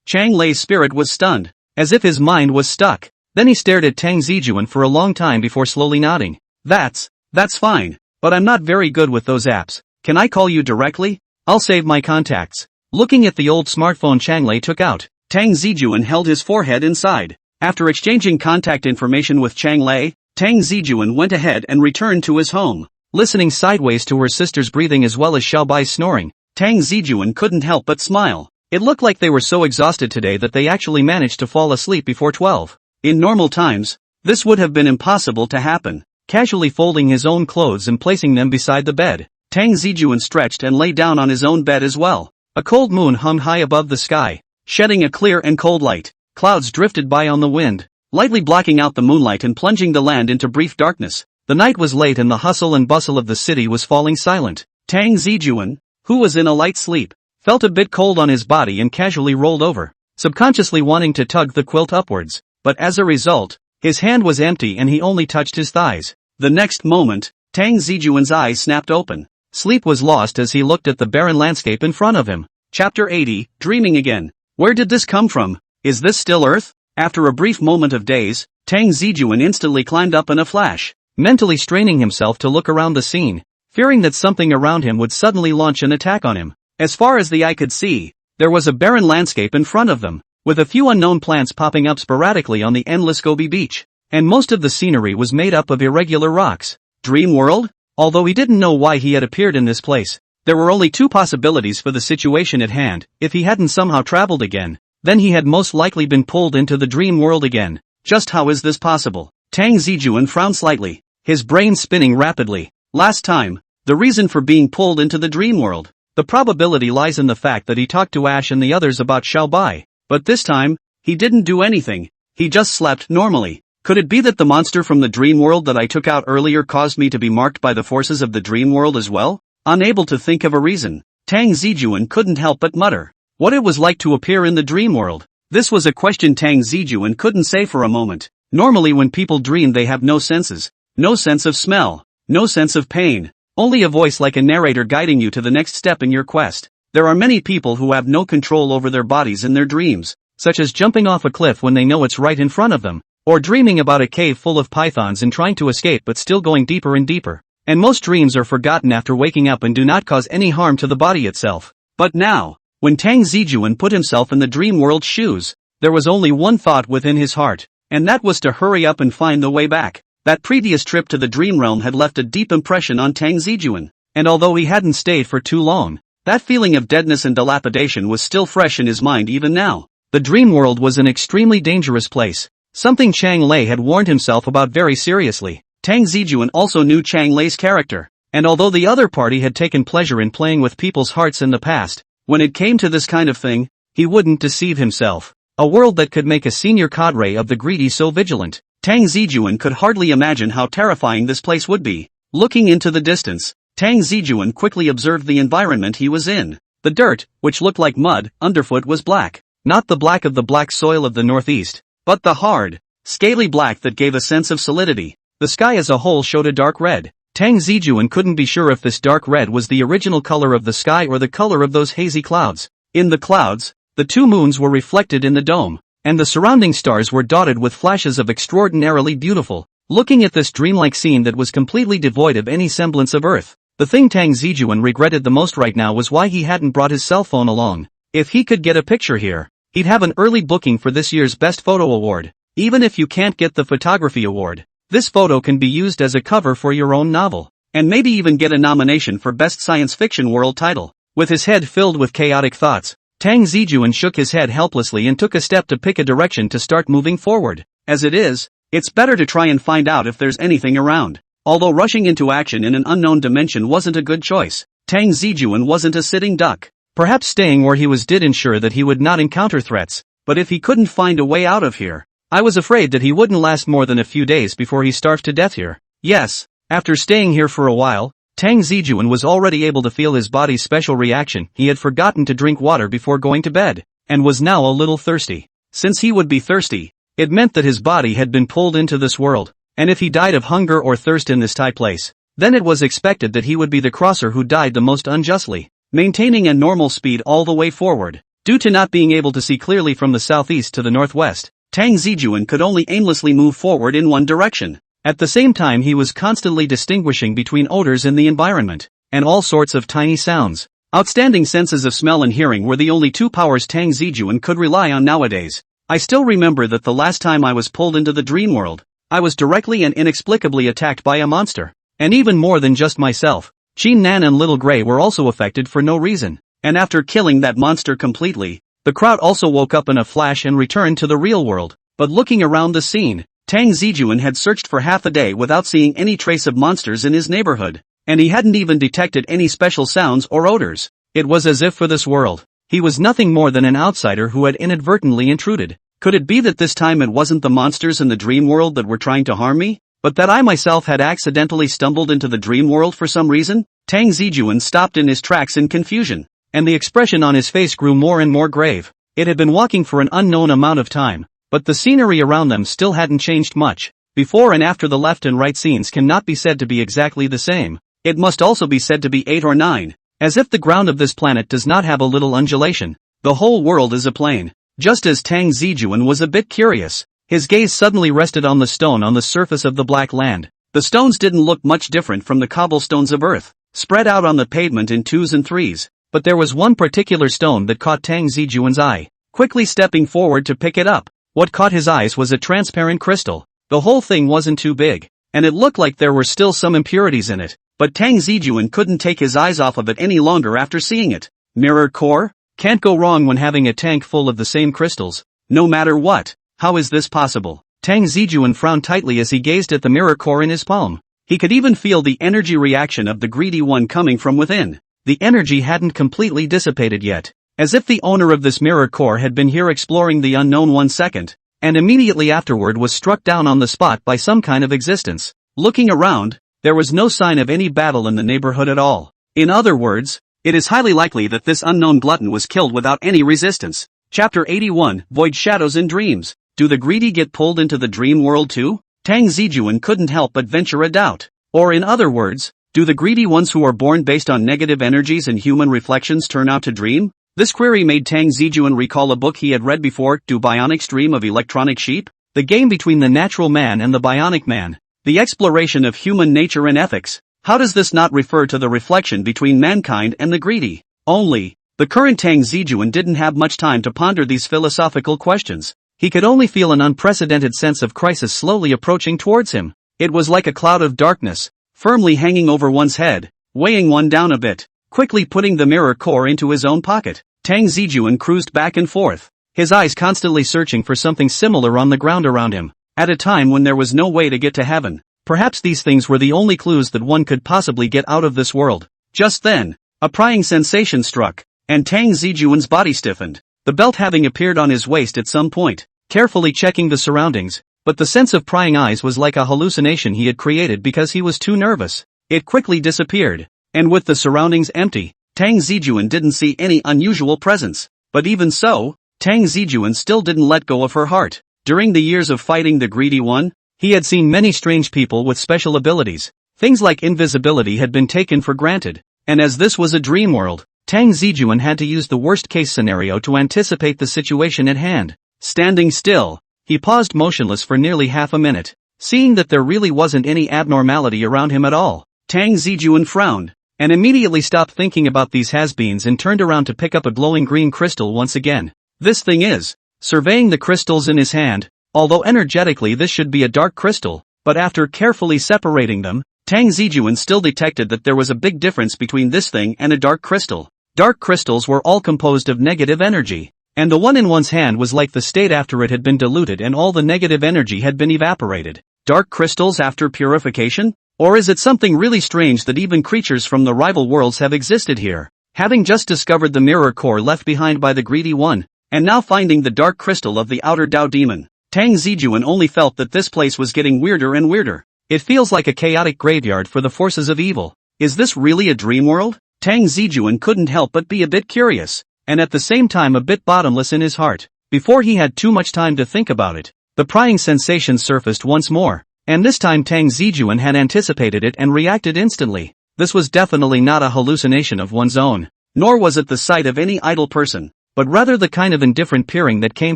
Chang Lei's spirit was stunned, as if his mind was stuck. Then he stared at Tang Zijun for a long time before slowly nodding. That's fine, but I'm not very good with those apps. Can I call you directly? I'll save my contacts. Looking at the old smartphone Chang Lei took out, Tang Zijun held his forehead inside. After exchanging contact information with Chang Lei, Tang Zijun went ahead and returned to his home. Listening sideways to her sister's breathing as well as Xiaobai's snoring, Tang Zijun couldn't help but smile. It looked like they were so exhausted today that they actually managed to fall asleep before 12. In normal times, this would have been impossible to happen. Casually folding his own clothes and placing them beside the bed, Tang Zijun stretched and lay down on his own bed as well. A cold moon hung high above the sky, shedding a clear and cold light. Clouds drifted by on the wind, lightly blocking out the moonlight and plunging the land into brief darkness. The night was late and the hustle and bustle of the city was falling silent. Tang Zijun, who was in a light sleep, felt a bit cold on his body and casually rolled over, subconsciously wanting to tug the quilt upwards, but as a result, his hand was empty and he only touched his thighs. The next moment, Tang Zijun's eyes snapped open. Sleep was lost as he looked at the barren landscape in front of him. Chapter 80, Dreaming Again. Where did this come from? Is this still Earth? After a brief moment of daze, Tang Zijun instantly climbed up in a flash, mentally straining himself to look around the scene, fearing that something around him would suddenly launch an attack on him. As far as the eye could see, there was a barren landscape in front of them, with a few unknown plants popping up sporadically on the endless Gobi beach, and most of the scenery was made up of irregular rocks. Dream world? Although he didn't know why he had appeared in this place, there were only two possibilities for the situation at hand. If he hadn't somehow traveled again, then he had most likely been pulled into the dream world again. Just how is this possible? Tang Zijun frowned slightly, his brain spinning rapidly. Last time, the reason for being pulled into the dream world. The probability lies in the fact that he talked to Ash and the others about Xiaobai. But this time, he didn't do anything. He just slept normally. Could it be that the monster from the dream world that I took out earlier caused me to be marked by the forces of the dream world as well? Unable to think of a reason, Tang Zijun couldn't help but mutter. What it was like to appear in the dream world. This was a question Tang Zijun couldn't say for a moment. Normally when people dream they have no senses. No sense of smell. No sense of pain. Only a voice like a narrator guiding you to the next step in your quest. There are many people who have no control over their bodies in their dreams, such as jumping off a cliff when they know it's right in front of them, or dreaming about a cave full of pythons and trying to escape but still going deeper and deeper. And most dreams are forgotten after waking up and do not cause any harm to the body itself. But now, when Tang Zijun put himself in the dream world's shoes, there was only one thought within his heart, and that was to hurry up and find the way back. That previous trip to the dream realm had left a deep impression on Tang Zijun, and although he hadn't stayed for too long, that feeling of deadness and dilapidation was still fresh in his mind even now. The dream world was an extremely dangerous place, something Chang Lei had warned himself about very seriously. Tang Zijun also knew Chang Lei's character, and although the other party had taken pleasure in playing with people's hearts in the past, when it came to this kind of thing, he wouldn't deceive himself. A world that could make a senior cadre of the greedy so vigilant. Tang Zijun could hardly imagine how terrifying this place would be. Looking into the distance, Tang Zijun quickly observed the environment he was in. The dirt, which looked like mud, underfoot was black. Not the black of the black soil of the northeast, but the hard, scaly black that gave a sense of solidity. The sky as a whole showed a dark red. Tang Zijun couldn't be sure if this dark red was the original color of the sky or the color of those hazy clouds. In the clouds, the two moons were reflected in the dome, and the surrounding stars were dotted with flashes of extraordinarily beautiful. Looking at this dreamlike scene that was completely devoid of any semblance of Earth, the thing Tang Zijun regretted the most right now was why he hadn't brought his cell phone along. If he could get a picture here, he'd have an early booking for this year's Best Photo Award. Even if you can't get the photography award, this photo can be used as a cover for your own novel, and maybe even get a nomination for Best Science Fiction World title. With his head filled with chaotic thoughts, Tang Zijun shook his head helplessly and took a step to pick a direction to start moving forward. As it is, it's better to try and find out if there's anything around. Although rushing into action in an unknown dimension wasn't a good choice, Tang Zijun wasn't a sitting duck. Perhaps staying where he was did ensure that he would not encounter threats, but if he couldn't find a way out of here, I was afraid that he wouldn't last more than a few days before he starved to death here. Yes, after staying here for a while, Tang Zijun was already able to feel his body's special reaction. He had forgotten to drink water before going to bed, and was now a little thirsty. Since he would be thirsty, it meant that his body had been pulled into this world, and if he died of hunger or thirst in this Thai place, then it was expected that he would be the crosser who died the most unjustly. Maintaining a normal speed all the way forward, due to not being able to see clearly from the southeast to the northwest, Tang Zijun could only aimlessly move forward in one direction. At the same time he was constantly distinguishing between odors in the environment, and all sorts of tiny sounds. Outstanding senses of smell and hearing were the only two powers Tang Zijun could rely on nowadays. I still remember that the last time I was pulled into the dream world, I was directly and inexplicably attacked by a monster. And even more than just myself, Qin Nan and Little Grey were also affected for no reason, and after killing that monster completely, the crowd also woke up in a flash and returned to the real world. But looking around the scene, Tang Zijun had searched for half a day without seeing any trace of monsters in his neighborhood, and he hadn't even detected any special sounds or odors. It was as if for this world, he was nothing more than an outsider who had inadvertently intruded. Could it be that this time it wasn't the monsters in the dream world that were trying to harm me, but that I myself had accidentally stumbled into the dream world for some reason? Tang Zijun stopped in his tracks in confusion, and the expression on his face grew more and more grave. It had been walking for an unknown amount of time, but the scenery around them still hadn't changed much. Before and after the left and right scenes cannot be said to be exactly the same. It must also be said to be 8 or 9, as if the ground of this planet does not have a little undulation. The whole world is a plain. Just as Tang Zijun was a bit curious, his gaze suddenly rested on the stone on the surface of the black land. The stones didn't look much different from the cobblestones of Earth, spread out on the pavement in 2s and 3s, but there was one particular stone that caught Tang Zijun's eye. Quickly stepping forward to pick it up, what caught his eyes was a transparent crystal. The whole thing wasn't too big, and it looked like there were still some impurities in it, but Tang Zijun couldn't take his eyes off of it any longer after seeing it. Mirror core? Can't go wrong when having a tank full of the same crystals, no matter what. How is this possible? Tang Zijun frowned tightly as he gazed at the mirror core in his palm. He could even feel the energy reaction of the greedy one coming from within. The energy hadn't completely dissipated yet, as if the owner of this mirror core had been here exploring the unknown 1 second, and immediately afterward was struck down on the spot by some kind of existence. Looking around, there was no sign of any battle in the neighborhood at all. In other words, it is highly likely that this unknown glutton was killed without any resistance. Chapter 81, Void Shadows and Dreams. Do the greedy get pulled into the dream world too? Tang Zijun couldn't help but venture a doubt. Or in other words, do the greedy ones who are born based on negative energies and human reflections turn out to dream? This query made Tang Zijun recall a book he had read before. Do bionics dream of electronic sheep? The game between the natural man and the bionic man. The exploration of human nature and ethics. How does this not refer to the reflection between mankind and the greedy? Only, the current Tang Zijun didn't have much time to ponder these philosophical questions. He could only feel an unprecedented sense of crisis slowly approaching towards him. It was like a cloud of darkness, firmly hanging over one's head, weighing one down a bit. Quickly putting the mirror core into his own pocket, Tang Zijun cruised back and forth, his eyes constantly searching for something similar on the ground around him. At a time when there was no way to get to heaven, perhaps these things were the only clues that one could possibly get out of this world. Just then, a prying sensation struck, and Tang Zijun's body stiffened, the belt having appeared on his waist at some point. Carefully checking the surroundings, but the sense of prying eyes was like a hallucination he had created because he was too nervous. It quickly disappeared, and with the surroundings empty, Tang Zijun didn't see any unusual presence. But even so, Tang Zijun still didn't let go of her heart. During the years of fighting the greedy one, he had seen many strange people with special abilities. Things like invisibility had been taken for granted, and as this was a dream world, Tang Zijun had to use the worst-case scenario to anticipate the situation at hand. Standing still, he paused motionless for nearly half a minute, seeing that there really wasn't any abnormality around him at all. Tang Zijun frowned, and immediately stopped thinking about these has-beens and turned around to pick up a glowing green crystal once again. This thing is, surveying the crystals in his hand, although energetically this should be a dark crystal, but after carefully separating them, Tang Zijun still detected that there was a big difference between this thing and a dark crystal. Dark crystals were all composed of negative energy. And the one in one's hand was like the state after it had been diluted and all the negative energy had been evaporated. Dark crystals after purification? Or is it something really strange that even creatures from the rival worlds have existed here? Having just discovered the mirror core left behind by the greedy one, and now finding the dark crystal of the outer Tao demon, Tang Zijun only felt that this place was getting weirder and weirder. It feels like a chaotic graveyard for the forces of evil. Is this really a dream world? Tang Zijun couldn't help but be a bit curious, and at the same time a bit bottomless in his heart. Before he had too much time to think about it, the prying sensation surfaced once more, and this time Tang Zijun had anticipated it and reacted instantly. This was definitely not a hallucination of one's own, nor was it the sight of any idle person, but rather the kind of indifferent peering that came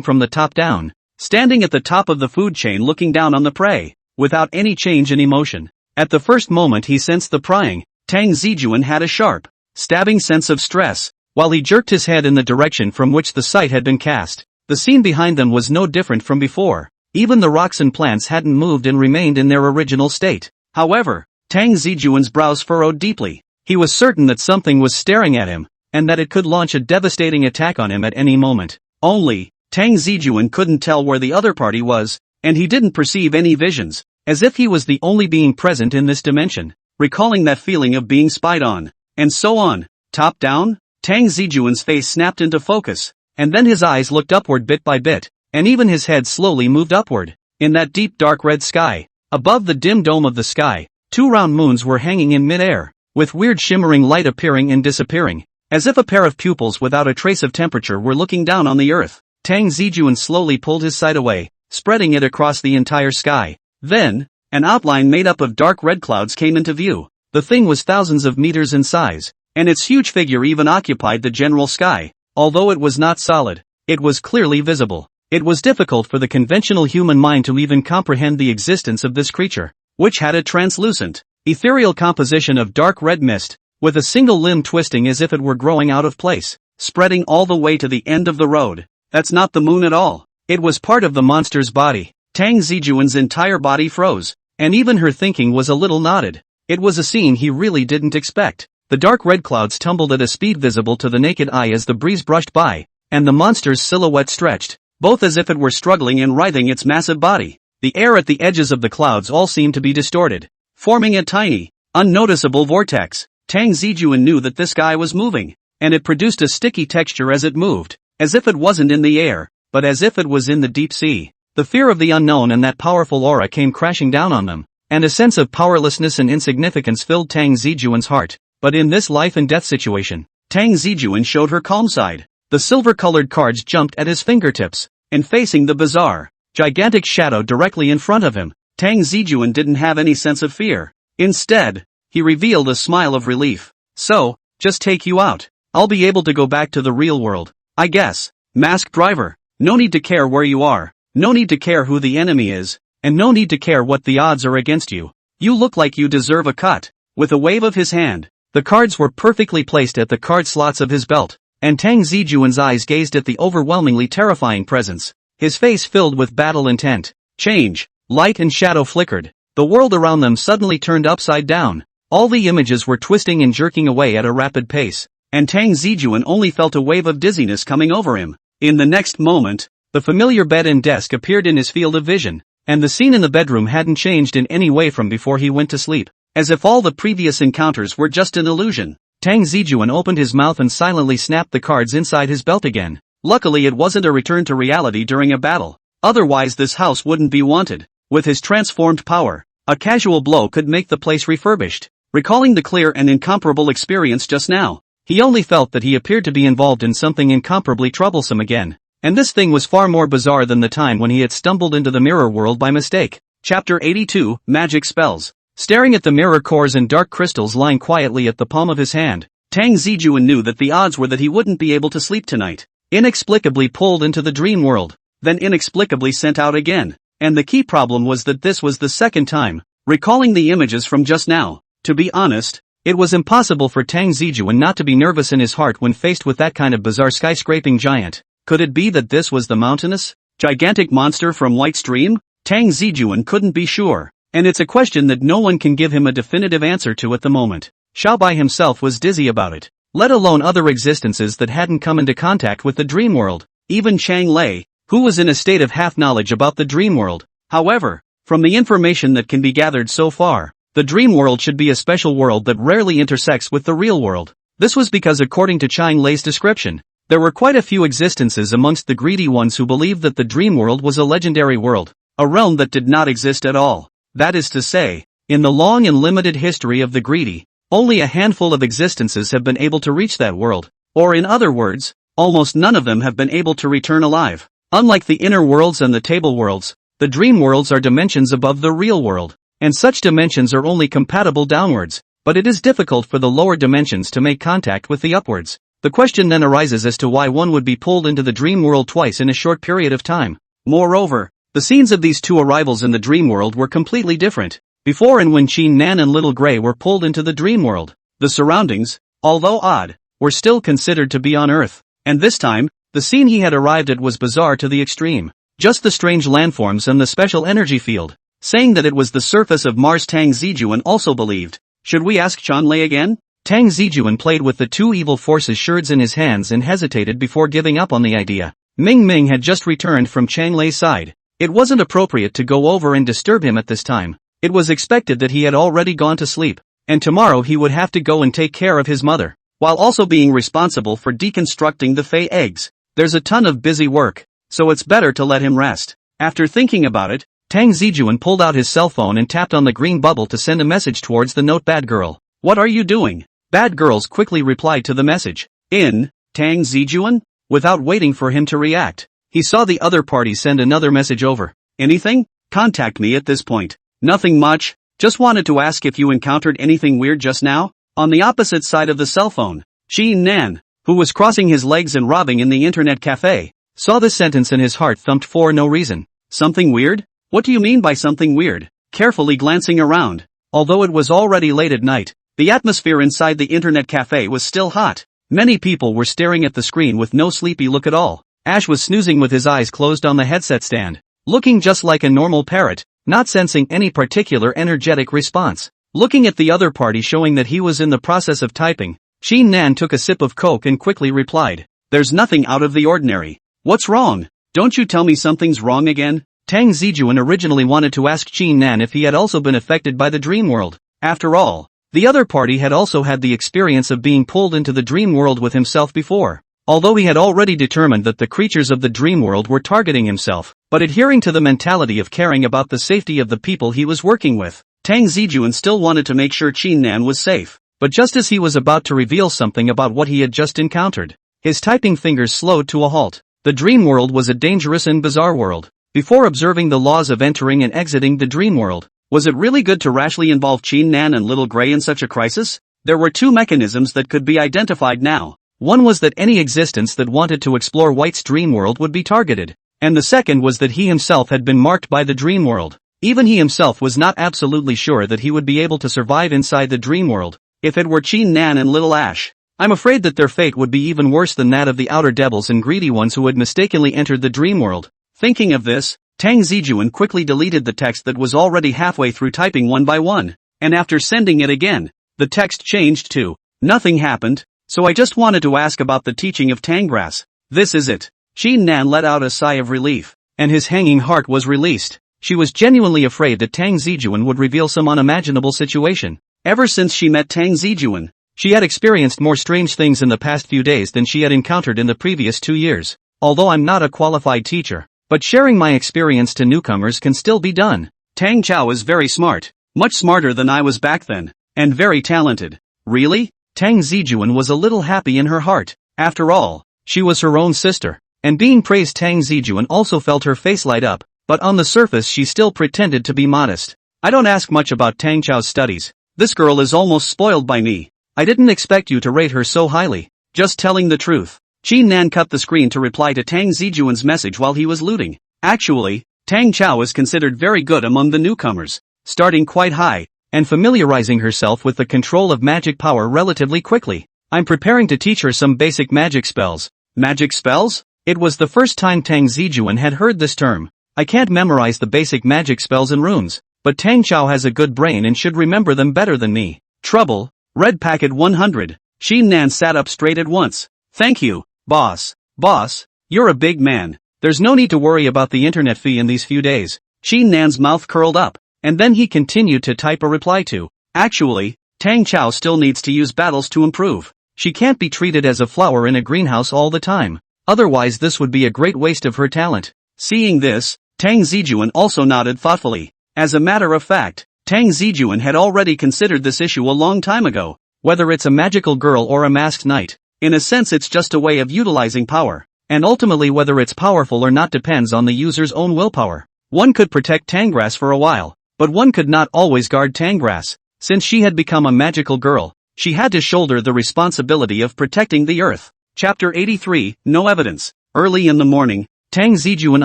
from the top down, standing at the top of the food chain looking down on the prey, without any change in emotion. At the first moment he sensed the prying, Tang Zijun had a sharp, stabbing sense of stress, while he jerked his head in the direction from which the sight had been cast. The scene behind them was no different from before. Even the rocks and plants hadn't moved and remained in their original state. However, Tang Zijun's brows furrowed deeply. He was certain that something was staring at him, and that it could launch a devastating attack on him at any moment. Only, Tang Zijun couldn't tell where the other party was, and he didn't perceive any visions, as if he was the only being present in this dimension. Recalling that feeling of being spied on, and so on, top down, Tang Zijun's face snapped into focus, and then his eyes looked upward bit by bit, and even his head slowly moved upward. In that deep dark red sky, above the dim dome of the sky, two round moons were hanging in mid-air, with weird shimmering light appearing and disappearing, as if a pair of pupils without a trace of temperature were looking down on the earth. Tang Zijun slowly pulled his sight away, spreading it across the entire sky. Then, an outline made up of dark red clouds came into view. The thing was thousands of meters in size, and its huge figure even occupied the general sky. Although it was not solid, it was clearly visible. It was difficult for the conventional human mind to even comprehend the existence of this creature, which had a translucent, ethereal composition of dark red mist, with a single limb twisting as if it were growing out of place, spreading all the way to the end of the road. That's not the moon at all. It was part of the monster's body. Tang Zijun's entire body froze, and even her thinking was a little knotted. It was a scene he really didn't expect. The dark red clouds tumbled at a speed visible to the naked eye as the breeze brushed by, and the monster's silhouette stretched, both as if it were struggling and writhing its massive body. The air at the edges of the clouds all seemed to be distorted, forming a tiny, unnoticeable vortex. Tang Zijun knew that this guy was moving, and it produced a sticky texture as it moved, as if it wasn't in the air, but as if it was in the deep sea. The fear of the unknown and that powerful aura came crashing down on them, and a sense of powerlessness and insignificance filled Tang Zijun's heart. But in this life and death situation, Tang Zijun showed her calm side. The silver-colored cards jumped at his fingertips, and facing the bizarre, gigantic shadow directly in front of him, Tang Zijun didn't have any sense of fear. Instead, he revealed a smile of relief. So, just take you out. I'll be able to go back to the real world, I guess. Masked driver, no need to care where you are, no need to care who the enemy is, and no need to care what the odds are against you. You look like you deserve a cut. With a wave of his hand, the cards were perfectly placed at the card slots of his belt, and Tang Zijun's eyes gazed at the overwhelmingly terrifying presence. His face filled with battle intent. Change, light and shadow flickered. The world around them suddenly turned upside down. All the images were twisting and jerking away at a rapid pace, and Tang Zijun only felt a wave of dizziness coming over him. In the next moment, the familiar bed and desk appeared in his field of vision, and the scene in the bedroom hadn't changed in any way from before he went to sleep. As if all the previous encounters were just an illusion, Tang Zijun opened his mouth and silently snapped the cards inside his belt again. Luckily it wasn't a return to reality during a battle. Otherwise this house wouldn't be wanted. With his transformed power, a casual blow could make the place refurbished. Recalling the clear and incomparable experience just now, he only felt that he appeared to be involved in something incomparably troublesome again. And this thing was far more bizarre than the time when he had stumbled into the mirror world by mistake. Chapter 82, Magic Spells. Staring at the mirror cores and dark crystals lying quietly at the palm of his hand, Tang Zijun knew that the odds were that he wouldn't be able to sleep tonight. Inexplicably pulled into the dream world, then inexplicably sent out again. And the key problem was that this was the second time. Recalling the images from just now, to be honest, it was impossible for Tang Zijun not to be nervous in his heart when faced with that kind of bizarre skyscraping giant. Could it be that this was the mountainous, gigantic monster from White Stream? Tang Zijun couldn't be sure, and it's a question that no one can give him a definitive answer to at the moment. Xiao Bai himself was dizzy about it. let alone other existences that hadn't come into contact with the dream world, even Chang Lei, who was in a state of half-knowledge about the dream world. However, from the information that can be gathered so far, the dream world should be a special world that rarely intersects with the real world. This was because according to Chang Lei's description, there were quite a few existences amongst the greedy ones who believed that the dream world was a legendary world, a realm that did not exist at all. That is to say, in the long and limited history of the greedy, only a handful of existences have been able to reach that world, or in other words, almost none of them have been able to return alive. Unlike the inner worlds and the table worlds, the dream worlds are dimensions above the real world, and such dimensions are only compatible downwards, but it is difficult for the lower dimensions to make contact with the upwards. The question then arises as to why one would be pulled into the dream world twice in a short period of time. Moreover, the scenes of these two arrivals in the dream world were completely different. Before and when Qin Nan and Little Grey were pulled into the dream world, the surroundings, although odd, were still considered to be on Earth, and this time, the scene he had arrived at was bizarre to the extreme. Just the strange landforms and the special energy field, saying that it was the surface of Mars. Tang Zijun also believed. Should we ask Chang Lei again? Tang Zijun played with the two evil forces swords in his hands and hesitated before giving up on the idea. Ming Ming had just returned from Chang Lei's side. It wasn't appropriate to go over and disturb him at this time. It was expected that he had already gone to sleep, and tomorrow he would have to go and take care of his mother, while also being responsible for deconstructing the Fey eggs. There's a ton of busy work, so it's better to let him rest. After thinking about it, Tang Zijun pulled out his cell phone and tapped on the green bubble to send a message towards the note. Bad girl. What are you doing? Bad girls quickly replied to the message. In, Tang Zijun? Without waiting for him to react, he saw the other party send another message over. Anything? Contact me at this point. Nothing much, just wanted to ask if you encountered anything weird just now. On the opposite side of the cell phone, Qin Nan, who was crossing his legs and robbing in the internet cafe, saw this sentence and his heart thumped for no reason. Something weird? What do you mean by something weird? Carefully glancing around, although it was already late at night, the atmosphere inside the internet cafe was still hot. Many people were staring at the screen with no sleepy look at all. Ash was snoozing with his eyes closed on the headset stand, looking just like a normal parrot, not sensing any particular energetic response. Looking at the other party showing that he was in the process of typing, Qin Nan took a sip of Coke and quickly replied, "There's nothing out of the ordinary. What's wrong? Don't you tell me something's wrong again?" Tang Zijun originally wanted to ask Qin Nan if he had also been affected by the dream world. After all, the other party had also had the experience of being pulled into the dream world with himself before. Although he had already determined that the creatures of the dream world were targeting himself, but adhering to the mentality of caring about the safety of the people he was working with, Tang Zijun still wanted to make sure Qin Nan was safe. But just as he was about to reveal something about what he had just encountered, his typing fingers slowed to a halt. The dream world was a dangerous and bizarre world. Before observing the laws of entering and exiting the dream world, was it really good to rashly involve Qin Nan and Little Grey in such a crisis? There were two mechanisms that could be identified now. One was that any existence that wanted to explore White's dream world would be targeted, and the second was that he himself had been marked by the dream world. Even he himself was not absolutely sure that he would be able to survive inside the dream world. If it were Qin Nan and Little Ash, I'm afraid that their fate would be even worse than that of the outer devils and greedy ones who had mistakenly entered the dream world. Thinking of this, Tang Zijun quickly deleted the text that was already halfway through typing one by one, and after sending it again, the text changed to, "Nothing happened, so I just wanted to ask about the teaching of Tanggrass. This is it." Qin Nan let out a sigh of relief, and his hanging heart was released. She was genuinely afraid that Tang Zijun would reveal some unimaginable situation. Ever since she met Tang Zijun, she had experienced more strange things in the past few days than she had encountered in the previous 2 years. Although I'm not a qualified teacher, but sharing my experience to newcomers can still be done. Tang Cao is very smart, much smarter than I was back then, and very talented. Really? Tang Zijun was a little happy in her heart. After all, she was her own sister, and being praised. Tang Zijun also felt her face light up, but on the surface she still pretended to be modest. I don't ask much about Tang Chao's studies. This girl is almost spoiled by me. I didn't expect you to rate her so highly. Just telling the truth. Qin Nan cut the screen to reply to Tang Zijun's message while he was looting. Actually, Tang Cao is considered very good among the newcomers, starting quite high, and familiarizing herself with the control of magic power relatively quickly. I'm preparing to teach her some basic magic spells. Magic spells? It was the first time Tang Zijun had heard this term. I can't memorize the basic magic spells and runes, but Tang Cao has a good brain and should remember them better than me. Trouble, Red Packet 100. Qin Nan sat up straight at once. Thank you, boss. Boss, you're a big man. There's no need to worry about the internet fee in these few days. Qin Nan's mouth curled up, and then he continued to type a reply to. Actually, Tang Cao still needs to use battles to improve. She can't be treated as a flower in a greenhouse all the time. Otherwise this would be a great waste of her talent. Seeing this, Tang Zijun also nodded thoughtfully. As a matter of fact, Tang Zijun had already considered this issue a long time ago. Whether it's a magical girl or a masked knight, in a sense it's just a way of utilizing power. And ultimately whether it's powerful or not depends on the user's own willpower. One could protect Tangrass for a while, but one could not always guard Tangrass. Since she had become a magical girl, she had to shoulder the responsibility of protecting the earth. Chapter 83, No Evidence. Early in the morning, Tang Zijun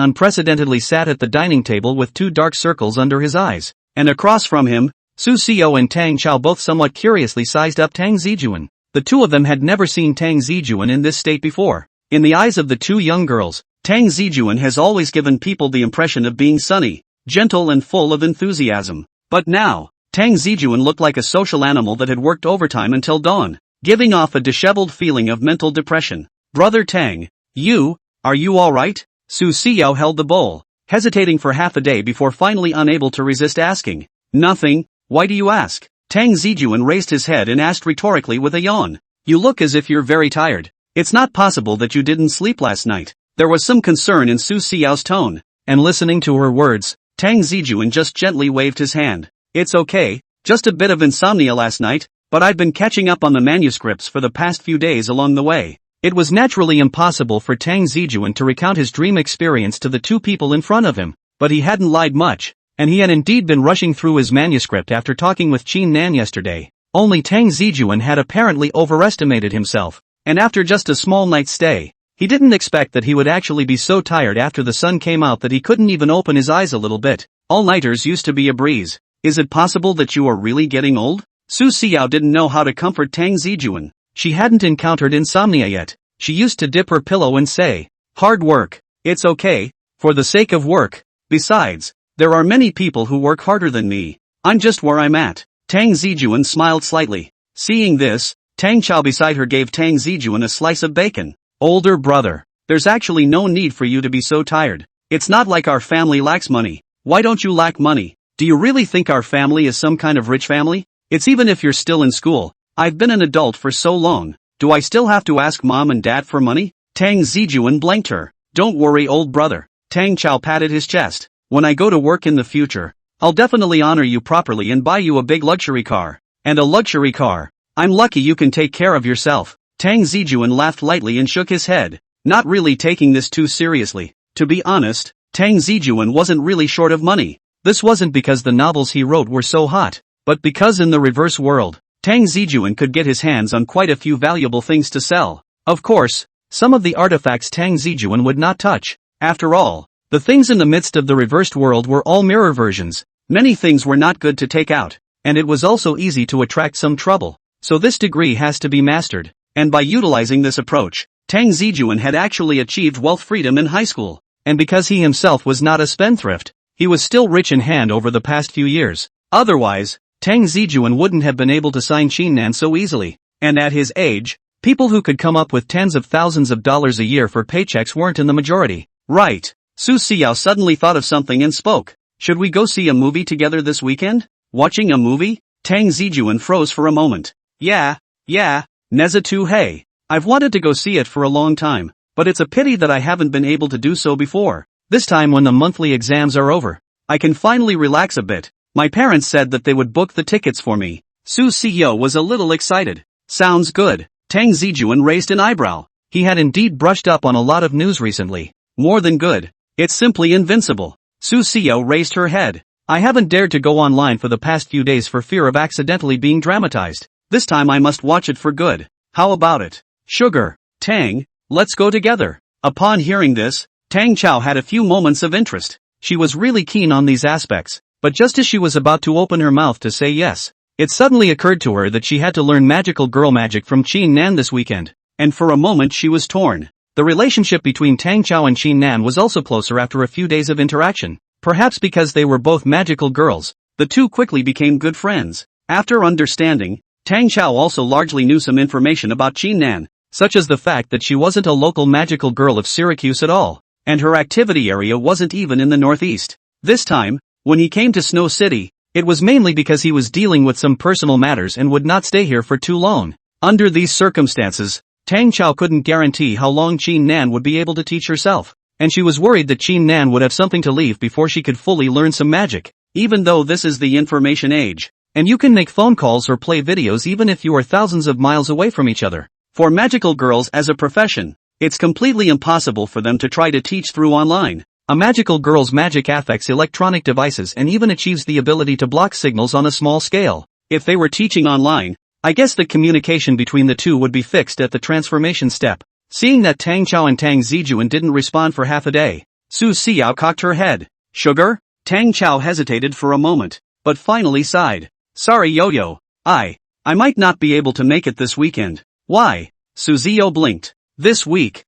unprecedentedly sat at the dining table with 2 dark circles under his eyes, and across from him, Su Xiao and Tang Cao both somewhat curiously sized up Tang Zijun. The two of them had never seen Tang Zijun in this state before. In the eyes of the 2 young girls, Tang Zijun has always given people the impression of being sunny, gentle and full of enthusiasm. But now, Tang Zijun looked like a social animal that had worked overtime until dawn, giving off a disheveled feeling of mental depression. Brother Tang, are you alright? Su Xiao held the bowl, hesitating for half a day before finally unable to resist asking. Nothing, why do you ask? Tang Zijun raised his head and asked rhetorically with a yawn. You look as if you're very tired. It's not possible that you didn't sleep last night. There was some concern in Su Xiao's tone, and listening to her words, Tang Zijun just gently waved his hand. It's okay, just a bit of insomnia last night, but I've been catching up on the manuscripts for the past few days along the way. It was naturally impossible for Tang Zijun to recount his dream experience to the 2 people in front of him, but he hadn't lied much, and he had indeed been rushing through his manuscript after talking with Qin Nan yesterday. Only Tang Zijun had apparently overestimated himself, and after just a small night's stay, he didn't expect that he would actually be so tired after the sun came out that he couldn't even open his eyes a little bit. All-nighters used to be a breeze. Is it possible that you are really getting old? Su Xiao didn't know how to comfort Tang Zijun. She hadn't encountered insomnia yet. She used to dip her pillow and say, hard work. It's okay, for the sake of work. Besides, there are many people who work harder than me. I'm just where I'm at. Tang Zijun smiled slightly. Seeing this, Tang Cao beside her gave Tang Zijun a slice of bacon. Older brother, there's actually no need for you to be so tired. It's not like our family lacks money. Why don't you lack money? Do you really think our family is some kind of rich family? It's even if you're still in school. I've been an adult for so long. Do I still have to ask mom and dad for money? Tang Zijun blanked her. Don't worry, old brother. Tang Cao patted his chest. When I go to work in the future, I'll definitely honor you properly and buy you a big luxury car. And a luxury car. I'm lucky you can take care of yourself. Tang Zijun laughed lightly and shook his head, not really taking this too seriously. To be honest, Tang Zijun wasn't really short of money. This wasn't because the novels he wrote were so hot, but because in the reverse world, Tang Zijun could get his hands on quite a few valuable things to sell. Of course, some of the artifacts Tang Zijun would not touch. After all, the things in the midst of the reversed world were all mirror versions. Many things were not good to take out, and it was also easy to attract some trouble. So this degree has to be mastered, and by utilizing this approach, Tang Zijun had actually achieved wealth freedom in high school. And because he himself was not a spendthrift, he was still rich in hand over the past few years. Otherwise, Tang Zijun wouldn't have been able to sign Qin Nan so easily. And at his age, people who could come up with tens of thousands of dollars a year for paychecks weren't in the majority. Right. Su Xiao suddenly thought of something and spoke. Should we go see a movie together this weekend? Watching a movie? Tang Zijun froze for a moment. Yeah, Neza tu hey. I've wanted to go see it for a long time, but it's a pity that I haven't been able to do so before. This time when the monthly exams are over, I can finally relax a bit. My parents said that they would book the tickets for me. Su Xiao was a little excited. Sounds good. Tang Zijun raised an eyebrow. He had indeed brushed up on a lot of news recently. More than good. It's simply invincible. Su Xiao raised her head. I haven't dared to go online for the past few days for fear of accidentally being dramatized. This time I must watch it for good. How about it? Sugar. Tang, let's go together. Upon hearing this, Tang Cao had a few moments of interest. She was really keen on these aspects, but just as she was about to open her mouth to say yes, it suddenly occurred to her that she had to learn magical girl magic from Qin Nan this weekend, and for a moment she was torn. The relationship between Tang Cao and Qin Nan was also closer after a few days of interaction. Perhaps because they were both magical girls, the two quickly became good friends. After understanding, Tang Cao also largely knew some information about Qin Nan, such as the fact that she wasn't a local magical girl of Syracuse at all, and her activity area wasn't even in the northeast. This time, when he came to Snow City, it was mainly because he was dealing with some personal matters and would not stay here for too long. Under these circumstances, Tang Cao couldn't guarantee how long Qin Nan would be able to teach herself, and she was worried that Qin Nan would have something to leave before she could fully learn some magic. Even though this is the information age, and you can make phone calls or play videos even if you are thousands of miles away from each other. For magical girls as a profession, it's completely impossible for them to try to teach through online. A magical girl's magic affects electronic devices and even achieves the ability to block signals on a small scale. If they were teaching online, I guess the communication between the two would be fixed at the transformation step. Seeing that Tang Cao and Tang Zijun didn't respond for half a day, Su Xiao cocked her head. Sugar? Tang Cao hesitated for a moment, but finally sighed. Sorry Yo-Yo, I might not be able to make it this weekend. Why? Su Xiao blinked. This week.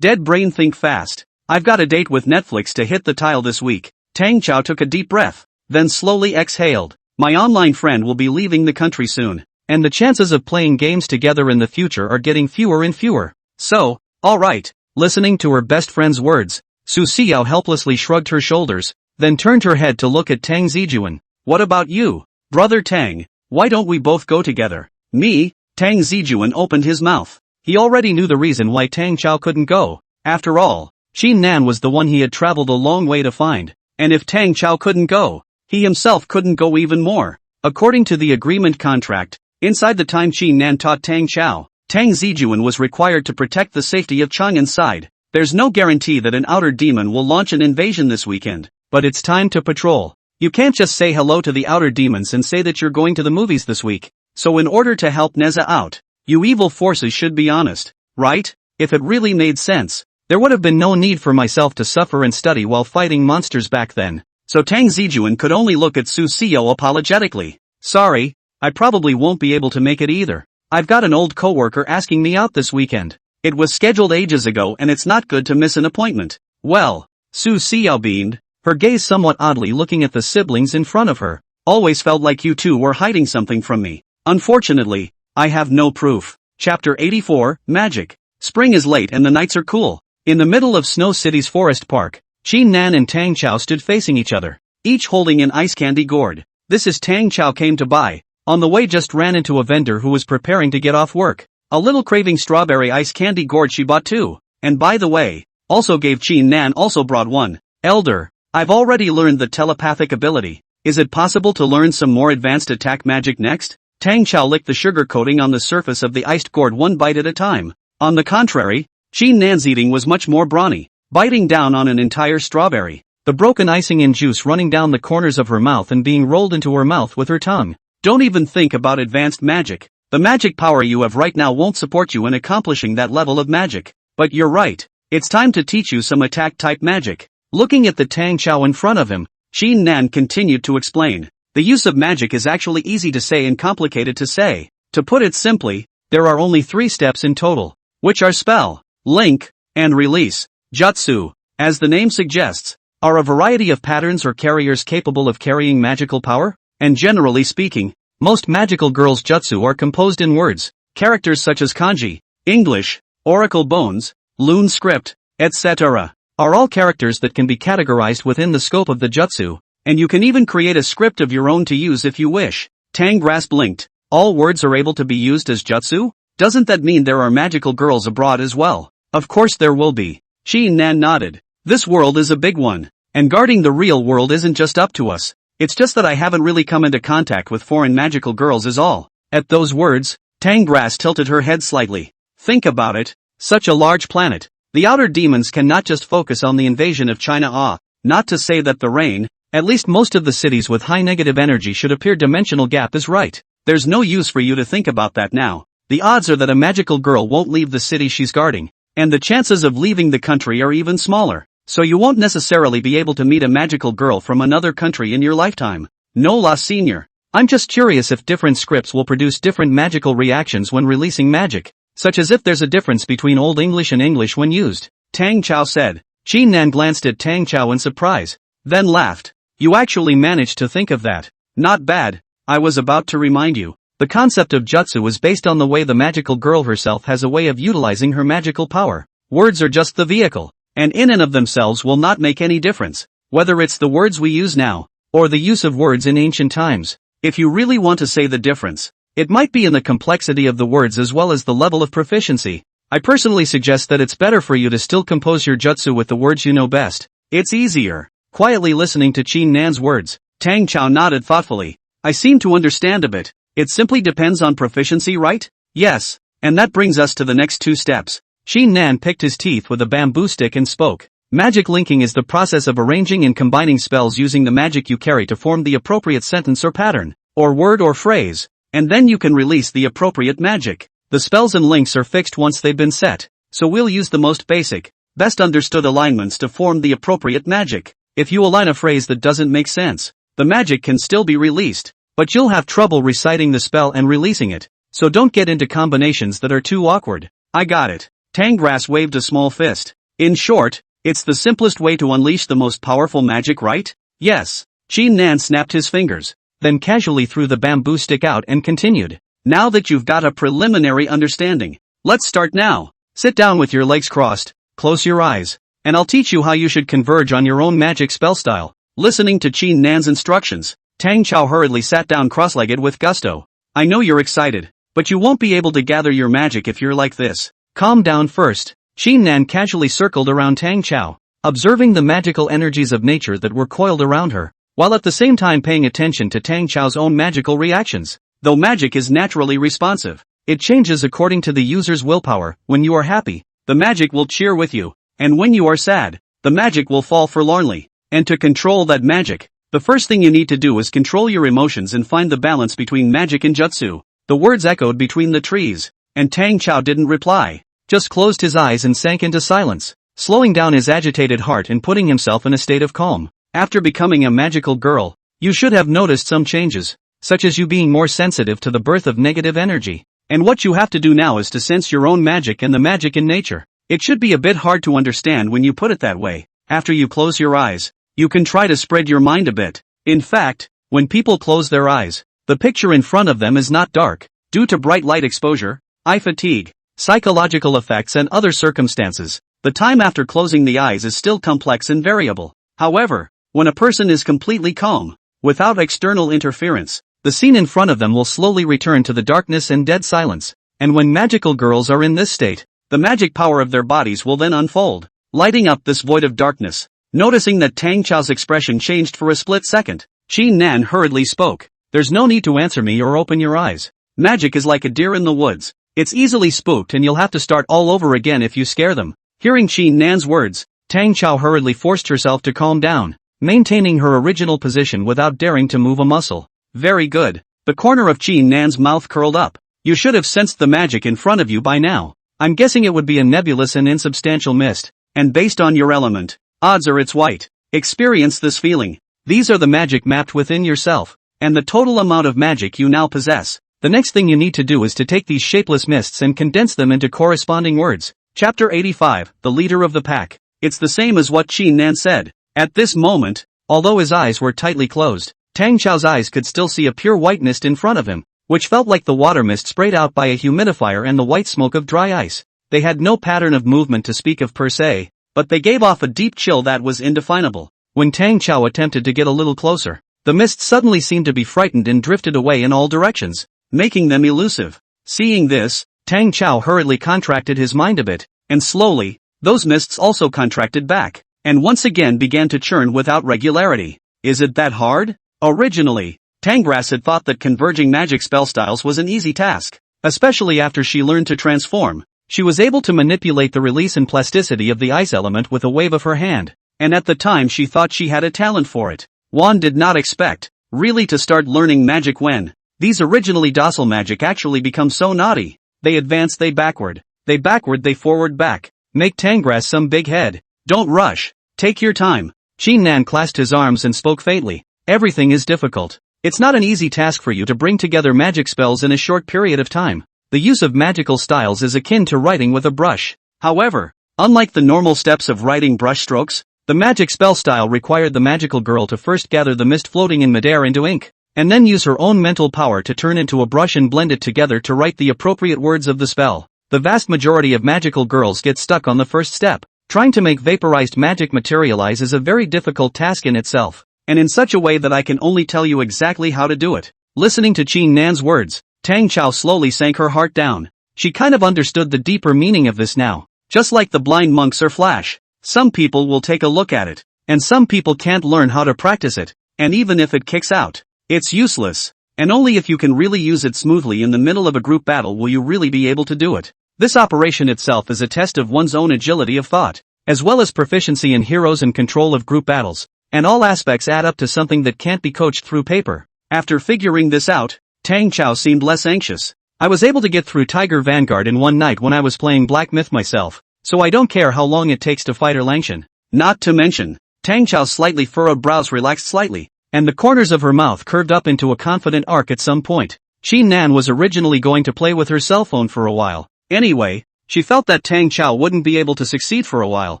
Dead brain think fast. I've got a date with Netflix to hit the tile this week. Tang Cao took a deep breath, then slowly exhaled. My online friend will be leaving the country soon, and the chances of playing games together in the future are getting fewer and fewer. So, alright. Listening to her best friend's words, Su Xiao helplessly shrugged her shoulders, then turned her head to look at Tang Zijun. What about you, brother Tang? Why don't we both go together? Me? Tang Zijun opened his mouth. He already knew the reason why Tang Cao couldn't go. After all, Qin Nan was the one he had traveled a long way to find, and if Tang Cao couldn't go, he himself couldn't go even more. According to the agreement contract, inside the time Qin Nan taught Tang Cao, Tang Zijun was required to protect the safety of Chang'an's side. There's no guarantee that an outer demon will launch an invasion this weekend, but it's time to patrol. You can't just say hello to the outer demons and say that you're going to the movies this week. So in order to help Neza out, you evil forces should be honest, right? If it really made sense, there would have been no need for myself to suffer and study while fighting monsters back then. So Tang Zijun could only look at Su Xiao apologetically. Sorry, I probably won't be able to make it either. I've got an old coworker asking me out this weekend. It was scheduled ages ago and it's not good to miss an appointment. Well, Su Xiao beamed, her gaze somewhat oddly looking at the siblings in front of her. Always felt like you two were hiding something from me. Unfortunately, I have no proof. Chapter 84, Magic. Spring is late and the nights are cool. In the middle of Snow City's forest park, Qin Nan and Tang Cao stood facing each other, each holding an ice candy gourd. This is Tang Cao came to buy. On the way just ran into a vendor who was preparing to get off work. A little craving strawberry ice candy gourd she bought too. And by the way, also gave Qin Nan also brought one. Elder, I've already learned the telepathic ability. Is it possible to learn some more advanced attack magic next? Tang Cao licked the sugar coating on the surface of the iced gourd one bite at a time. On the contrary, Qin Nan's eating was much more brawny, biting down on an entire strawberry, the broken icing and juice running down the corners of her mouth and being rolled into her mouth with her tongue. Don't even think about advanced magic. The magic power you have right now won't support you in accomplishing that level of magic. But you're right, it's time to teach you some attack-type magic. Looking at the Tang Cao in front of him, Qin Nan continued to explain. The use of magic is actually easy to say and complicated to say. To put it simply, there are only 3 steps in total, which are spell, link, and release. Jutsu, as the name suggests, are a variety of patterns or carriers capable of carrying magical power, and generally speaking, most magical girls' jutsu are composed in words, characters such as kanji, English, oracle bones, rune script, etc. are all characters that can be categorized within the scope of the jutsu, and you can even create a script of your own to use if you wish. Tang Grass blinked. All words are able to be used as jutsu? Doesn't that mean there are magical girls abroad as well? Of course there will be. Qin Nan nodded. This world is a big one, and guarding the real world isn't just up to us. It's just that I haven't really come into contact with foreign magical girls is all. At those words, Tang Grass tilted her head slightly. Think about it. Such a large planet. The outer demons cannot just focus on the invasion of China. Not to say that the rain, at least most of the cities with high negative energy should appear dimensional gap is right. There's no use for you to think about that now. The odds are that a magical girl won't leave the city she's guarding, and the chances of leaving the country are even smaller. So you won't necessarily be able to meet a magical girl from another country in your lifetime. No la senior. I'm just curious if different scripts will produce different magical reactions when releasing magic, such as if there's a difference between Old English and English when used. Tang Cao said. Qin Nan glanced at Tang Cao in surprise, then laughed. You actually managed to think of that. Not bad. I was about to remind you. The concept of jutsu is based on the way the magical girl herself has a way of utilizing her magical power. Words are just the vehicle, and in and of themselves will not make any difference, whether it's the words we use now, or the use of words in ancient times. If you really want to say the difference, it might be in the complexity of the words as well as the level of proficiency. I personally suggest that it's better for you to still compose your jutsu with the words you know best. It's easier. Quietly listening to Qin Nan's words, Tang Cao nodded thoughtfully. I seem to understand a bit. It simply depends on proficiency, right? Yes. And that brings us to the next 2 steps. Qin Nan picked his teeth with a bamboo stick and spoke. Magic linking is the process of arranging and combining spells using the magic you carry to form the appropriate sentence or pattern, or word or phrase, and then you can release the appropriate magic. The spells and links are fixed once they've been set, so we'll use the most basic, best understood alignments to form the appropriate magic. If you align a phrase that doesn't make sense, the magic can still be released, but you'll have trouble reciting the spell and releasing it, so don't get into combinations that are too awkward. I got it. Tangrass waved a small fist. In short, it's the simplest way to unleash the most powerful magic, right? Yes. Qin Nan snapped his fingers, then casually threw the bamboo stick out and continued. Now that you've got a preliminary understanding, let's start now. Sit down with your legs crossed, close your eyes, and I'll teach you how you should converge on your own magic spell style. Listening to Qin Nan's instructions, Tang Cao hurriedly sat down cross-legged with gusto. I know you're excited, but you won't be able to gather your magic if you're like this. Calm down first. Qin Nan casually circled around Tang Cao, observing the magical energies of nature that were coiled around her, while at the same time paying attention to Tang Cao's own magical reactions. Though magic is naturally responsive, it changes according to the user's willpower. When you are happy, the magic will cheer with you, and when you are sad, the magic will fall forlornly. And to control that magic, the first thing you need to do is control your emotions and find the balance between magic and jutsu. The words echoed between the trees, and Tang Cao didn't reply, just closed his eyes and sank into silence, slowing down his agitated heart and putting himself in a state of calm. After becoming a magical girl, you should have noticed some changes, such as you being more sensitive to the birth of negative energy. And what you have to do now is to sense your own magic and the magic in nature. It should be a bit hard to understand when you put it that way. After you close your eyes, you can try to spread your mind a bit. In fact, when people close their eyes, the picture in front of them is not dark, due to bright light exposure, eye fatigue, psychological effects and other circumstances. The time after closing the eyes is still complex and variable. However, when a person is completely calm, without external interference, the scene in front of them will slowly return to the darkness and dead silence. And when magical girls are in this state, the magic power of their bodies will then unfold, lighting up this void of darkness. Noticing that Tang Cao's expression changed for a split second, Qin Nan hurriedly spoke. There's no need to answer me or open your eyes. Magic is like a deer in the woods. It's easily spooked and you'll have to start all over again if you scare them. Hearing Qin Nan's words, Tang Cao hurriedly forced herself to calm down, maintaining her original position without daring to move a muscle. Very good. The corner of Qin Nan's mouth curled up. You should have sensed the magic in front of you by now. I'm guessing it would be a nebulous and insubstantial mist, and based on your element, odds are it's white. Experience this feeling. These are the magic mapped within yourself, and the total amount of magic you now possess. The next thing you need to do is to take these shapeless mists and condense them into corresponding words. Chapter 85, The Leader of the Pack. It's the same as what Qin Nan said. At this moment, although his eyes were tightly closed, Tang Cao's eyes could still see a pure white mist in front of him, which felt like the water mist sprayed out by a humidifier and the white smoke of dry ice. They had no pattern of movement to speak of per se, but they gave off a deep chill that was indefinable. When Tang Cao attempted to get a little closer, the mist suddenly seemed to be frightened and drifted away in all directions, making them elusive. Seeing this, Tang Cao hurriedly contracted his mind a bit, and slowly, those mists also contracted back, and once again began to churn without regularity. Is it that hard? Originally, Tangrass had thought that converging magic spell styles was an easy task, especially after she learned to transform. She was able to manipulate the release and plasticity of the ice element with a wave of her hand, and at the time she thought she had a talent for it. One did not expect, really, to start learning magic when these originally docile magic actually become so naughty. They advance, they backward, they forward back. Make Tangrass some big head. Don't rush. Take your time. Qin Nan clasped his arms and spoke faintly. Everything is difficult. It's not an easy task for you to bring together magic spells in a short period of time. The use of magical styles is akin to writing with a brush. However, unlike the normal steps of writing brush strokes, the magic spell style required the magical girl to first gather the mist floating in midair into ink, and then use her own mental power to turn into a brush and blend it together to write the appropriate words of the spell. The vast majority of magical girls get stuck on the first step. Trying to make vaporized magic materialize is a very difficult task in itself, and in such a way that I can only tell you exactly how to do it. Listening to Qin Nan's words, Tang Cao slowly sank her heart down. She kind of understood the deeper meaning of this now. Just like the blind monks or flash, some people will take a look at it, and some people can't learn how to practice it, and even if it kicks out, it's useless, and only if you can really use it smoothly in the middle of a group battle will you really be able to do it. This operation itself is a test of one's own agility of thought, as well as proficiency in heroes and control of group battles, and all aspects add up to something that can't be coached through paper. After figuring this out, Tang Cao seemed less anxious. I was able to get through Tiger Vanguard in one night when I was playing Black Myth myself, so I don't care how long it takes to fight Erlangchen. Not to mention, Tang Cao's slightly furrowed brows relaxed slightly, and the corners of her mouth curved up into a confident arc at some point. Qin Nan was originally going to play with her cell phone for a while. Anyway, she felt that Tang Cao wouldn't be able to succeed for a while,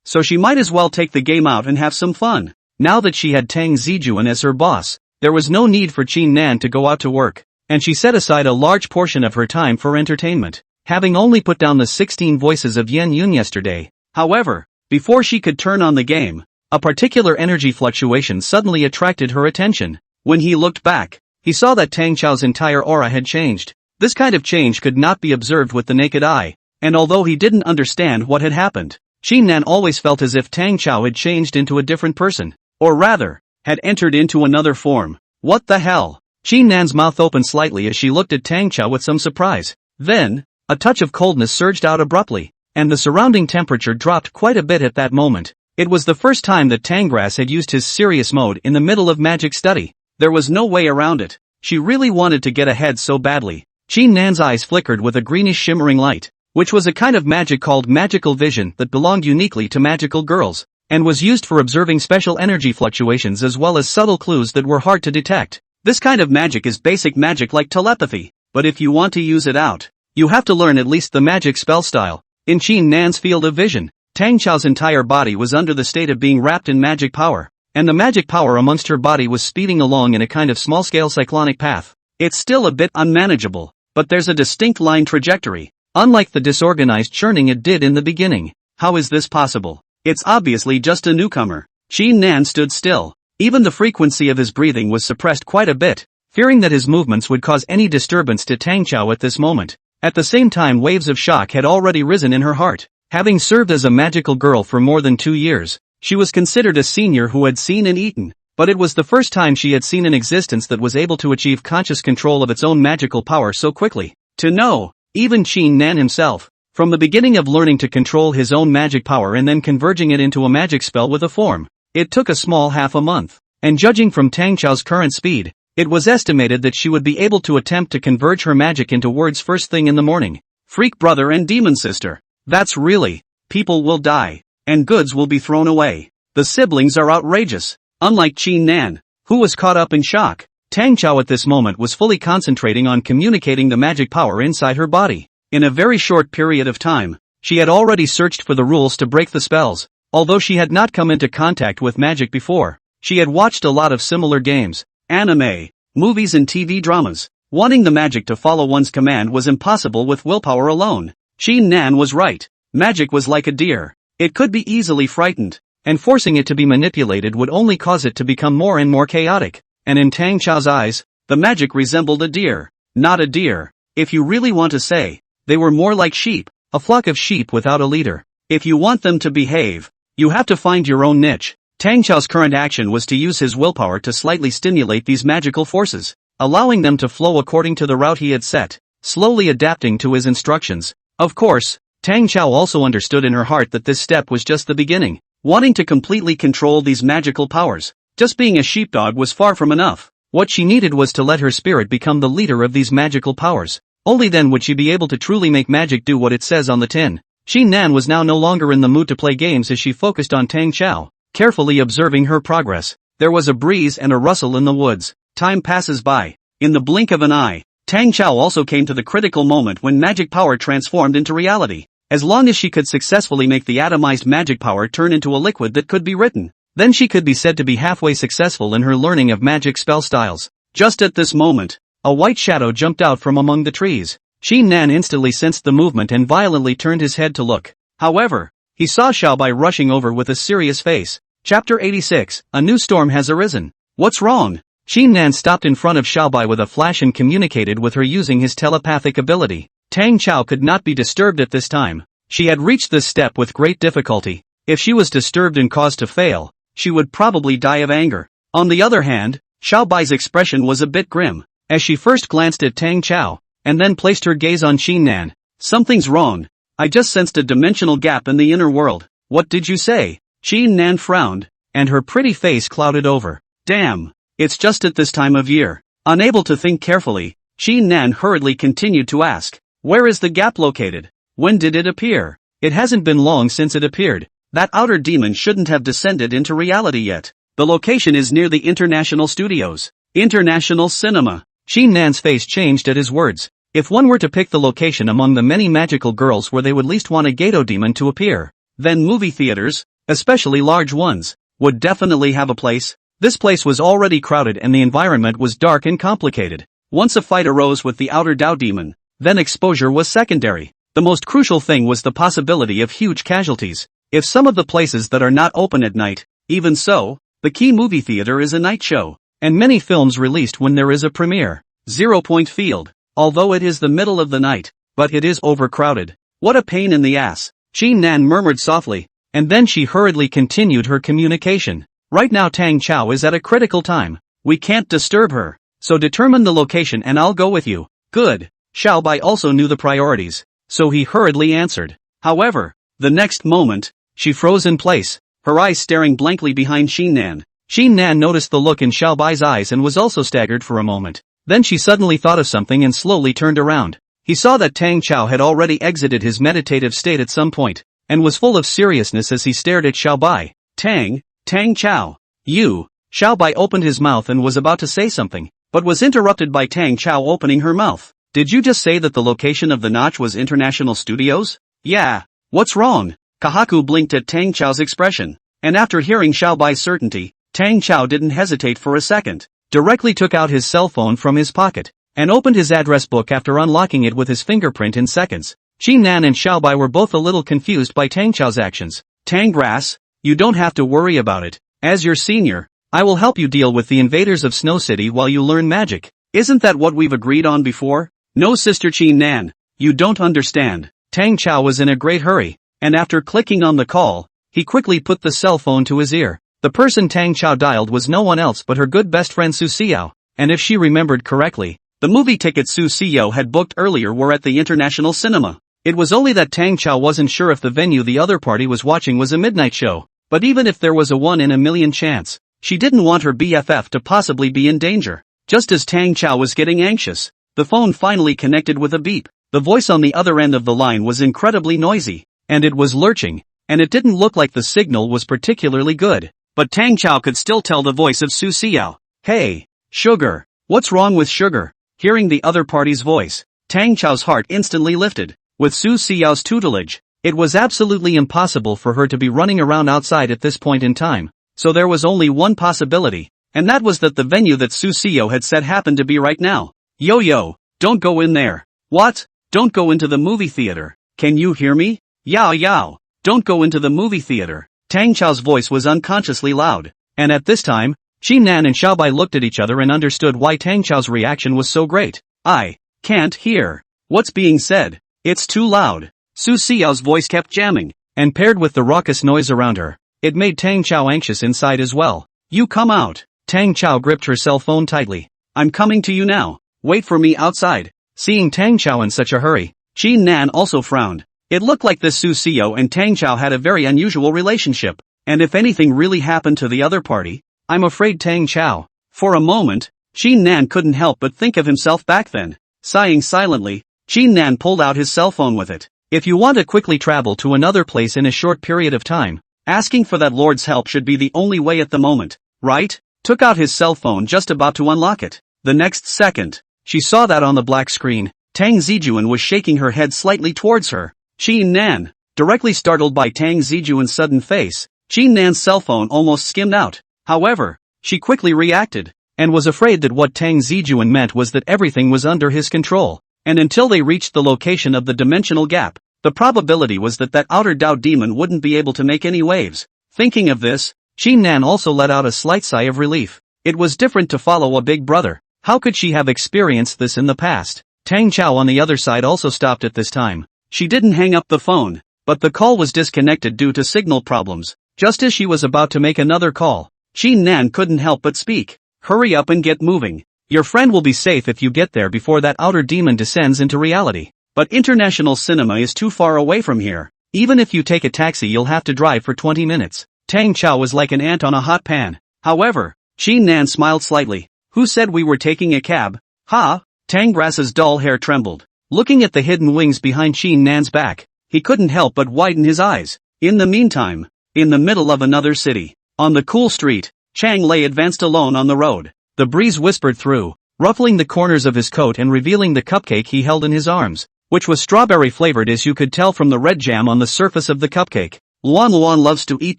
so she might as well take the game out and have some fun. Now that she had Tang Zijun as her boss, there was no need for Qin Nan to go out to work, and she set aside a large portion of her time for entertainment, having only put down the 16 voices of Yan Yun yesterday. However, before she could turn on the game, a particular energy fluctuation suddenly attracted her attention. When he looked back, he saw that Tang Cao's entire aura had changed. This kind of change could not be observed with the naked eye, and although he didn't understand what had happened, Qin Nan always felt as if Tang Cao had changed into a different person, or rather, had entered into another form. What the hell? Qin Nan's mouth opened slightly as she looked at Tang Cao with some surprise. Then, a touch of coldness surged out abruptly, and the surrounding temperature dropped quite a bit at that moment. It was the first time that Tangras had used his serious mode in the middle of magic study. There was no way around it. She really wanted to get ahead so badly. Qin Nan's eyes flickered with a greenish shimmering light, which was a kind of magic called magical vision that belonged uniquely to magical girls, and was used for observing special energy fluctuations as well as subtle clues that were hard to detect. This kind of magic is basic magic like telepathy, but if you want to use it out, you have to learn at least the magic spell style. In Qin Nan's field of vision, Tang Cao's entire body was under the state of being wrapped in magic power, and the magic power amongst her body was speeding along in a kind of small-scale cyclonic path. It's still a bit unmanageable, but there's a distinct line trajectory, unlike the disorganized churning it did in the beginning. How is this possible? It's obviously just a newcomer. Qin Nan stood still. Even the frequency of his breathing was suppressed quite a bit, fearing that his movements would cause any disturbance to Tang Cao at this moment. At the same time, waves of shock had already risen in her heart. Having served as a magical girl for more than 2 years, she was considered a senior who had seen and eaten, but it was the first time she had seen an existence that was able to achieve conscious control of its own magical power so quickly. To know, even Qin Nan himself, from the beginning of learning to control his own magic power and then converging it into a magic spell with a form, it took a small half a month, and judging from Tang Cao's current speed, it was estimated that she would be able to attempt to converge her magic into words first thing in the morning. Freak brother and demon sister. That's really, people will die, and goods will be thrown away. The siblings are outrageous. Unlike Qin Nan, who was caught up in shock, Tang Cao at this moment was fully concentrating on communicating the magic power inside her body. In a very short period of time, she had already searched for the rules to break the spells. Although she had not come into contact with magic before, she had watched a lot of similar games, anime, movies and TV dramas. Wanting the magic to follow one's command was impossible with willpower alone. Qin Nan was right. Magic was like a deer. It could be easily frightened, and forcing it to be manipulated would only cause it to become more and more chaotic. And in Tang Cao's eyes, the magic resembled a deer. Not a deer. If you really want to say, they were more like sheep, a flock of sheep without a leader. If you want them to behave, you have to find your own niche. Tang Cao's current action was to use his willpower to slightly stimulate these magical forces, allowing them to flow according to the route he had set, slowly adapting to his instructions. Of course, Tang Cao also understood in her heart that this step was just the beginning. Wanting to completely control these magical powers, just being a sheepdog was far from enough. What she needed was to let her spirit become the leader of these magical powers. Only then would she be able to truly make magic do what it says on the tin. Qin Nan was now no longer in the mood to play games as she focused on Tang Cao, carefully observing her progress. There was a breeze and a rustle in the woods. Time passes by. In the blink of an eye, Tang Cao also came to the critical moment when magic power transformed into reality. As long as she could successfully make the atomized magic power turn into a liquid that could be written, then she could be said to be halfway successful in her learning of magic spell styles. Just at this moment, a white shadow jumped out from among the trees. Xin Nan instantly sensed the movement and violently turned his head to look. However, he saw Xiaobai rushing over with a serious face. Chapter 86, A New Storm Has Arisen. What's wrong? Xin Nan stopped in front of Xiaobai with a flash and communicated with her using his telepathic ability. Tang Cao could not be disturbed at this time. She had reached this step with great difficulty. If she was disturbed and caused to fail, she would probably die of anger. On the other hand, Xiaobai's expression was a bit grim, as she first glanced at Tang Cao, and then placed her gaze on Xin Nan. Something's wrong. I just sensed a dimensional gap in the inner world. What did you say? Xin Nan frowned, and her pretty face clouded over. Damn, it's just at this time of year. Unable to think carefully, Xin Nan hurriedly continued to ask, where is the gap located? When did it appear? It hasn't been long since it appeared. That outer demon shouldn't have descended into reality yet. The location is near the International Studios. International Cinema. Xin Nan's face changed at his words. If one were to pick the location among the many magical girls where they would least want a Gato demon to appear, then movie theaters, especially large ones, would definitely have a place. This place was already crowded and the environment was dark and complicated. Once a fight arose with the outer Dao demon, then exposure was secondary. The most crucial thing was the possibility of huge casualties. If some of the places that are not open at night, even so, the key movie theater is a night show, and many films released when there is a premiere. 0-point field. Although it is the middle of the night, but it is overcrowded. What a pain in the ass. Xin Nan murmured softly, and then she hurriedly continued her communication. Right now Tang Cao is at a critical time. We can't disturb her, so determine the location and I'll go with you. Good. Xiaobai also knew the priorities, so he hurriedly answered. However, the next moment, she froze in place, her eyes staring blankly behind Xin Nan. Xin Nan noticed the look in Xiaobai's eyes and was also staggered for a moment. Then she suddenly thought of something and slowly turned around. He saw that Tang Cao had already exited his meditative state at some point, and was full of seriousness as he stared at Xiaobai. Tang Cao. You. Xiaobai opened his mouth and was about to say something, but was interrupted by Tang Cao opening her mouth. Did you just say that the location of the notch was International Studios? Yeah. What's wrong? Kahaku blinked at Tang Cao's expression, and after hearing Xiaobai's certainty, Tang Cao didn't hesitate for a second, directly took out his cell phone from his pocket, and opened his address book after unlocking it with his fingerprint in seconds. Xin Nan and Xiaobai were both a little confused by Tang Cao's actions. Tang Grass, you don't have to worry about it. As your senior, I will help you deal with the invaders of Snow City while you learn magic. Isn't that what we've agreed on before? No, Sister Xin Nan, you don't understand. Tang Cao was in a great hurry, and after clicking on the call, he quickly put the cell phone to his ear. The person Tang Cao dialed was no one else but her good best friend Su Xiao, and if she remembered correctly, the movie tickets Su Xiao had booked earlier were at the International Cinema. It was only that Tang Cao wasn't sure if the venue the other party was watching was a midnight show, but even if there was a 1 in a million chance, she didn't want her BFF to possibly be in danger. Just as Tang Cao was getting anxious, the phone finally connected with a beep. The voice on the other end of the line was incredibly noisy, and it was lurching, and it didn't look like the signal was particularly good. But Tang Cao could still tell the voice of Su Xiao. Hey, Sugar, what's wrong with Sugar? Hearing the other party's voice, Tang Cao's heart instantly lifted. With Su Xiao's tutelage, it was absolutely impossible for her to be running around outside at this point in time, so there was only one possibility, and that was that the venue that Su Xiao had said happened to be right now. Yo, don't go in there. What? Don't go into the movie theater. Can you hear me? Yao, don't go into the movie theater. Tang Cao's voice was unconsciously loud, and at this time, Xin Nan and Xiaobai looked at each other and understood why Tang Cao's reaction was so great. I can't hear what's being said. It's too loud. Su Xiao's voice kept jamming, and paired with the raucous noise around her, it made Tang Cao anxious inside as well. You come out. Tang Cao gripped her cell phone tightly. I'm coming to you now. Wait for me outside. Seeing Tang Cao in such a hurry, Xin Nan also frowned. It looked like this Su Xiao and Tang Cao had a very unusual relationship, and if anything really happened to the other party, I'm afraid Tang Cao. For a moment, Xin Nan couldn't help but think of himself back then. Sighing silently, Xin Nan pulled out his cell phone with it. If you want to quickly travel to another place in a short period of time, asking for that lord's help should be the only way at the moment, right? Took out his cell phone just about to unlock it. The next second, she saw that on the black screen, Tang Zijun was shaking her head slightly towards her. Xin Nan, directly startled by Tang Zijun's sudden face, Xin Nan's cell phone almost skimmed out. However, she quickly reacted, and was afraid that what Tang Zijun meant was that everything was under his control, and until they reached the location of the dimensional gap, the probability was that that outer Tao demon wouldn't be able to make any waves. Thinking of this, Qin Nan also let out a slight sigh of relief. It was different to follow a big brother. How could she have experienced this in the past? Tang Cao on the other side also stopped at this time. She didn't hang up the phone, but the call was disconnected due to signal problems. Just as she was about to make another call, Qin Nan couldn't help but speak. Hurry up and get moving. Your friend will be safe if you get there before that outer demon descends into reality. But international cinema is too far away from here. Even if you take a taxi you'll have to drive for 20 minutes. Tang Cao was like an ant on a hot pan. However, Qin Nan smiled slightly. Who said we were taking a cab? Ha! Tang Grass's dull hair trembled. Looking at the hidden wings behind Qin Nan's back, he couldn't help but widen his eyes. In the meantime, in the middle of another city, on the cool street, Chang Lei advanced alone on the road. The breeze whispered through, ruffling the corners of his coat and revealing the cupcake he held in his arms, which was strawberry flavored as you could tell from the red jam on the surface of the cupcake. Luan loves to eat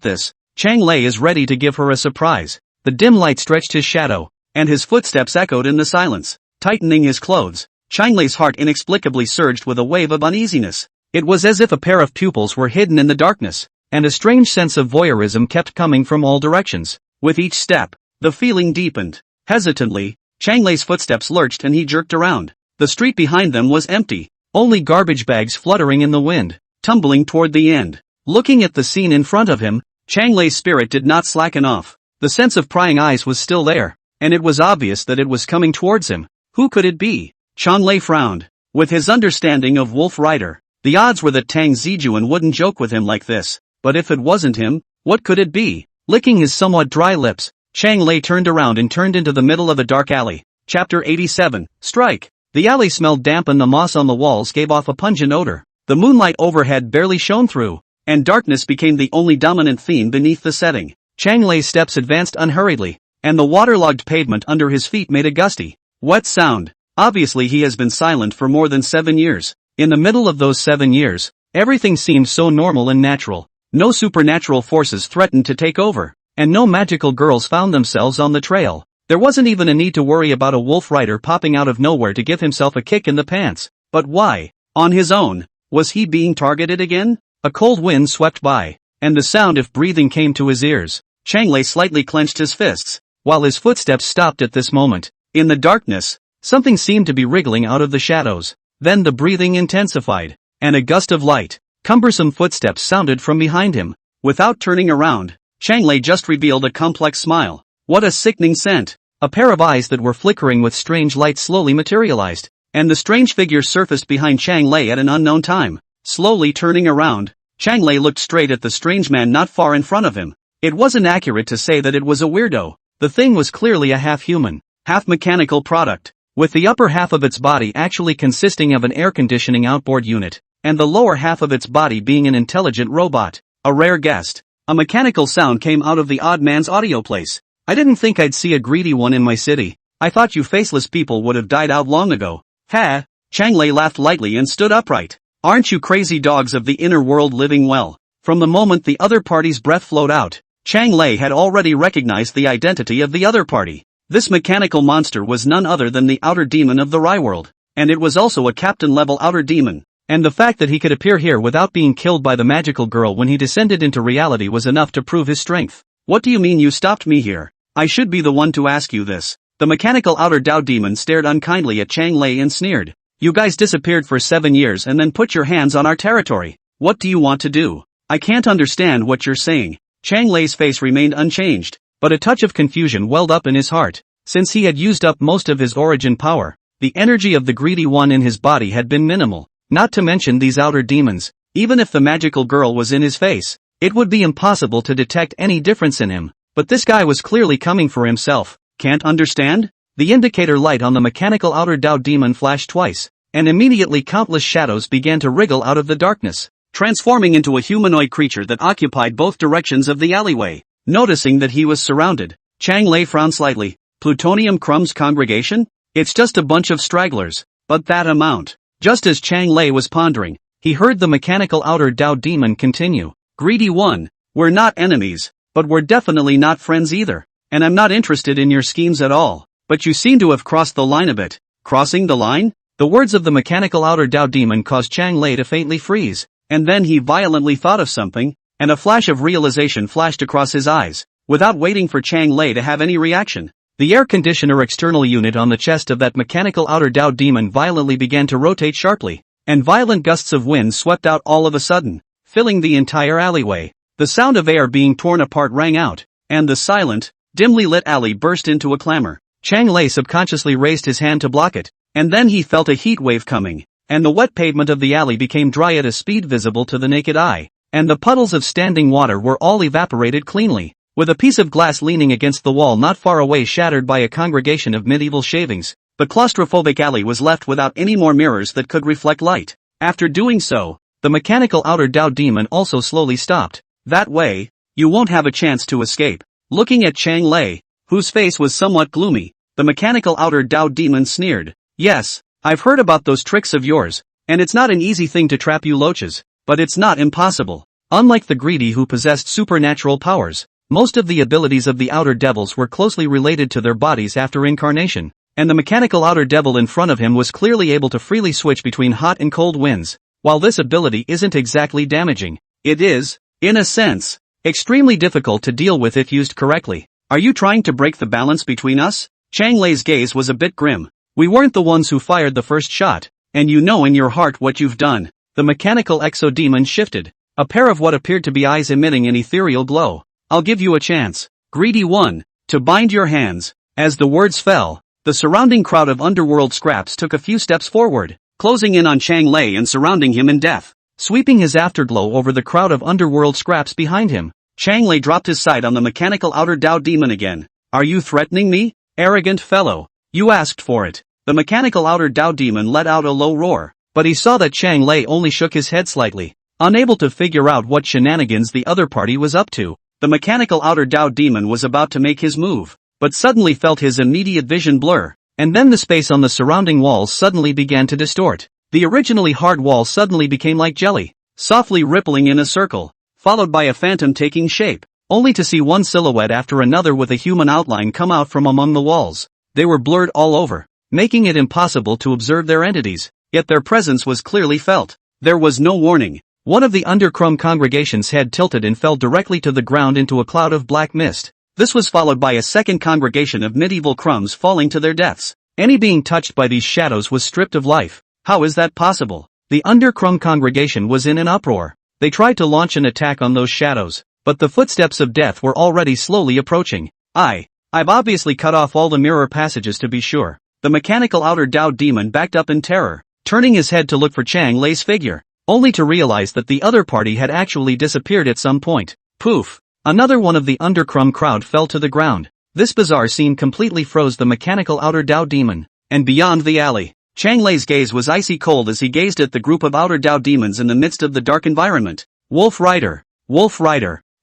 this. Chang Lei is ready to give her a surprise. The dim light stretched his shadow, and his footsteps echoed in the silence. Tightening his clothes, Chang Lei's heart inexplicably surged with a wave of uneasiness. It was as if a pair of pupils were hidden in the darkness, and a strange sense of voyeurism kept coming from all directions. With each step, the feeling deepened. Hesitantly, Chang Lei's footsteps lurched and he jerked around. The street behind them was empty, only garbage bags fluttering in the wind, tumbling toward the end. Looking at the scene in front of him, Chang Lei's spirit did not slacken off. The sense of prying eyes was still there, and it was obvious that it was coming towards him. Who could it be? Chang Lei frowned. With his understanding of Wolf Rider, the odds were that Tang Zijun wouldn't joke with him like this. But if it wasn't him, what could it be? Licking his somewhat dry lips, Chang Lei turned around and turned into the middle of a dark alley. Chapter 87. Strike. The alley smelled damp and the moss on the walls gave off a pungent odor. The moonlight overhead barely shone through, and darkness became the only dominant theme beneath the setting. Chang Lei's steps advanced unhurriedly, and the waterlogged pavement under his feet made a gusty, wet sound. Obviously he has been silent for more than 7 years. In the middle of those 7 years, everything seemed so normal and natural. No supernatural forces threatened to take over, and no magical girls found themselves on the trail. There wasn't even a need to worry about a wolf rider popping out of nowhere to give himself a kick in the pants. But why? On his own, was he being targeted again? A cold wind swept by, and the sound of breathing came to his ears. Chang Lei slightly clenched his fists, while his footsteps stopped at this moment. In the darkness, something seemed to be wriggling out of the shadows. Then the breathing intensified, and a gust of light, cumbersome footsteps sounded from behind him. Without turning around, Chang Lei just revealed a complex smile. What a sickening scent! A pair of eyes that were flickering with strange light slowly materialized, and the strange figure surfaced behind Chang Lei at an unknown time. Slowly turning around, Chang Lei looked straight at the strange man not far in front of him. It wasn't accurate to say that it was a weirdo. The thing was clearly a half-human, half-mechanical product, with the upper half of its body actually consisting of an air conditioning outboard unit, and the lower half of its body being an intelligent robot. A rare guest. A mechanical sound came out of the odd man's audio place. I didn't think I'd see a greedy one in my city. I thought you faceless people would have died out long ago. Ha! Chang Lei laughed lightly and stood upright. Aren't you crazy dogs of the inner world living well? From the moment the other party's breath flowed out, Chang Lei had already recognized the identity of the other party. This mechanical monster was none other than the outer demon of the Rai world, and it was also a captain-level outer demon. And the fact that he could appear here without being killed by the magical girl when he descended into reality was enough to prove his strength. What do you mean you stopped me here? I should be the one to ask you this. The mechanical outer Tao demon stared unkindly at Chang Lei and sneered. You guys disappeared for 7 years and then put your hands on our territory. What do you want to do? I can't understand what you're saying. Chang Lei's face remained unchanged, but a touch of confusion welled up in his heart. Since he had used up most of his origin power, the energy of the greedy one in his body had been minimal. Not to mention these outer demons. Even if the magical girl was in his face, it would be impossible to detect any difference in him. But this guy was clearly coming for himself. Can't understand? The indicator light on the mechanical outer Tao demon flashed twice, and immediately countless shadows began to wriggle out of the darkness, transforming into a humanoid creature that occupied both directions of the alleyway. Noticing that he was surrounded, Chang Lei frowned slightly. Plutonium Crumb's congregation? It's just a bunch of stragglers, but that amount. Just as Chang Lei was pondering, he heard the mechanical outer Tao demon continue. Greedy one, we're not enemies, but we're definitely not friends either, and I'm not interested in your schemes at all. But you seem to have crossed the line a bit. Crossing the line? The words of the mechanical outer Dao demon caused Chang Lei to faintly freeze, and then he violently thought of something, and a flash of realization flashed across his eyes. Without waiting for Chang Lei to have any reaction, the air conditioner external unit on the chest of that mechanical outer Dao demon violently began to rotate sharply, and violent gusts of wind swept out all of a sudden, filling the entire alleyway. The sound of air being torn apart rang out, and the silent, dimly lit alley burst into a clamor. Chang Lei subconsciously raised his hand to block it, and then he felt a heat wave coming, and the wet pavement of the alley became dry at a speed visible to the naked eye, and the puddles of standing water were all evaporated cleanly, with a piece of glass leaning against the wall not far away shattered by a congregation of medieval shavings. The claustrophobic alley was left without any more mirrors that could reflect light. After doing so, the mechanical outer Dao demon also slowly stopped. That way, you won't have a chance to escape. Looking at Chang Lei, whose face was somewhat gloomy, the mechanical outer Dao demon sneered. Yes, I've heard about those tricks of yours, and it's not an easy thing to trap you loaches, but it's not impossible. Unlike the greedy who possessed supernatural powers, most of the abilities of the outer devils were closely related to their bodies after incarnation, and the mechanical outer devil in front of him was clearly able to freely switch between hot and cold winds. While this ability isn't exactly damaging, it is, in a sense, extremely difficult to deal with if used correctly. Are you trying to break the balance between us? Chang Lei's gaze was a bit grim. We weren't the ones who fired the first shot, and you know in your heart what you've done. The mechanical exo-demon shifted, a pair of what appeared to be eyes emitting an ethereal glow. I'll give you a chance, greedy one, to bind your hands. As the words fell, the surrounding crowd of underworld scraps took a few steps forward, closing in on Chang Lei and surrounding him in death. Sweeping his afterglow over the crowd of underworld scraps behind him, Chang Lei dropped his sight on the mechanical outer Dao demon again. Are you threatening me, arrogant fellow? You asked for it. The mechanical outer Dao demon let out a low roar, but he saw that Chang Lei only shook his head slightly, unable to figure out what shenanigans the other party was up to. The mechanical outer Dao demon was about to make his move, but suddenly felt his immediate vision blur, and then the space on the surrounding walls suddenly began to distort. The originally hard wall suddenly became like jelly, softly rippling in a circle, followed by a phantom taking shape, only to see one silhouette after another with a human outline come out from among the walls. They were blurred all over, making it impossible to observe their entities, yet their presence was clearly felt. There was no warning. One of the undercrum congregation's head tilted and fell directly to the ground into a cloud of black mist. This was followed by a second congregation of medieval crumbs falling to their deaths. Any being touched by these shadows was stripped of life. How is that possible? The undercrum congregation was in an uproar. They tried to launch an attack on those shadows, but the footsteps of death were already slowly approaching. I've obviously cut off all the mirror passages to be sure. The mechanical outer Dao demon backed up in terror, turning his head to look for Chang Lei's figure, only to realize that the other party had actually disappeared at some point. Poof! Another one of the undercrum crowd fell to the ground. This bizarre scene completely froze the mechanical outer Dao demon. And beyond the alley, Chang Lei's gaze was icy cold as he gazed at the group of outer Dao demons in the midst of the dark environment. Wolf Rider,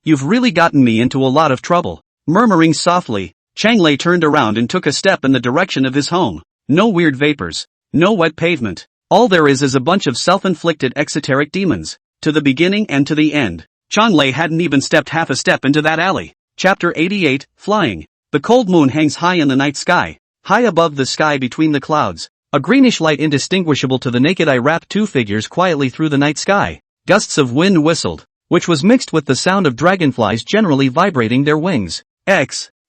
you've really gotten me into a lot of trouble. Murmuring softly, Chang Lei turned around and took a step in the direction of his home. No weird vapors, no wet pavement. All there is a bunch of self-inflicted exoteric demons. To the beginning and to the end. Chang Lei hadn't even stepped half a step into that alley. Chapter 88, Flying. The cold moon hangs high in the night sky. High above the sky between the clouds, a greenish light indistinguishable to the naked eye wrapped two figures quietly through the night sky. Gusts of wind whistled, which was mixed with the sound of dragonflies generally vibrating their wings.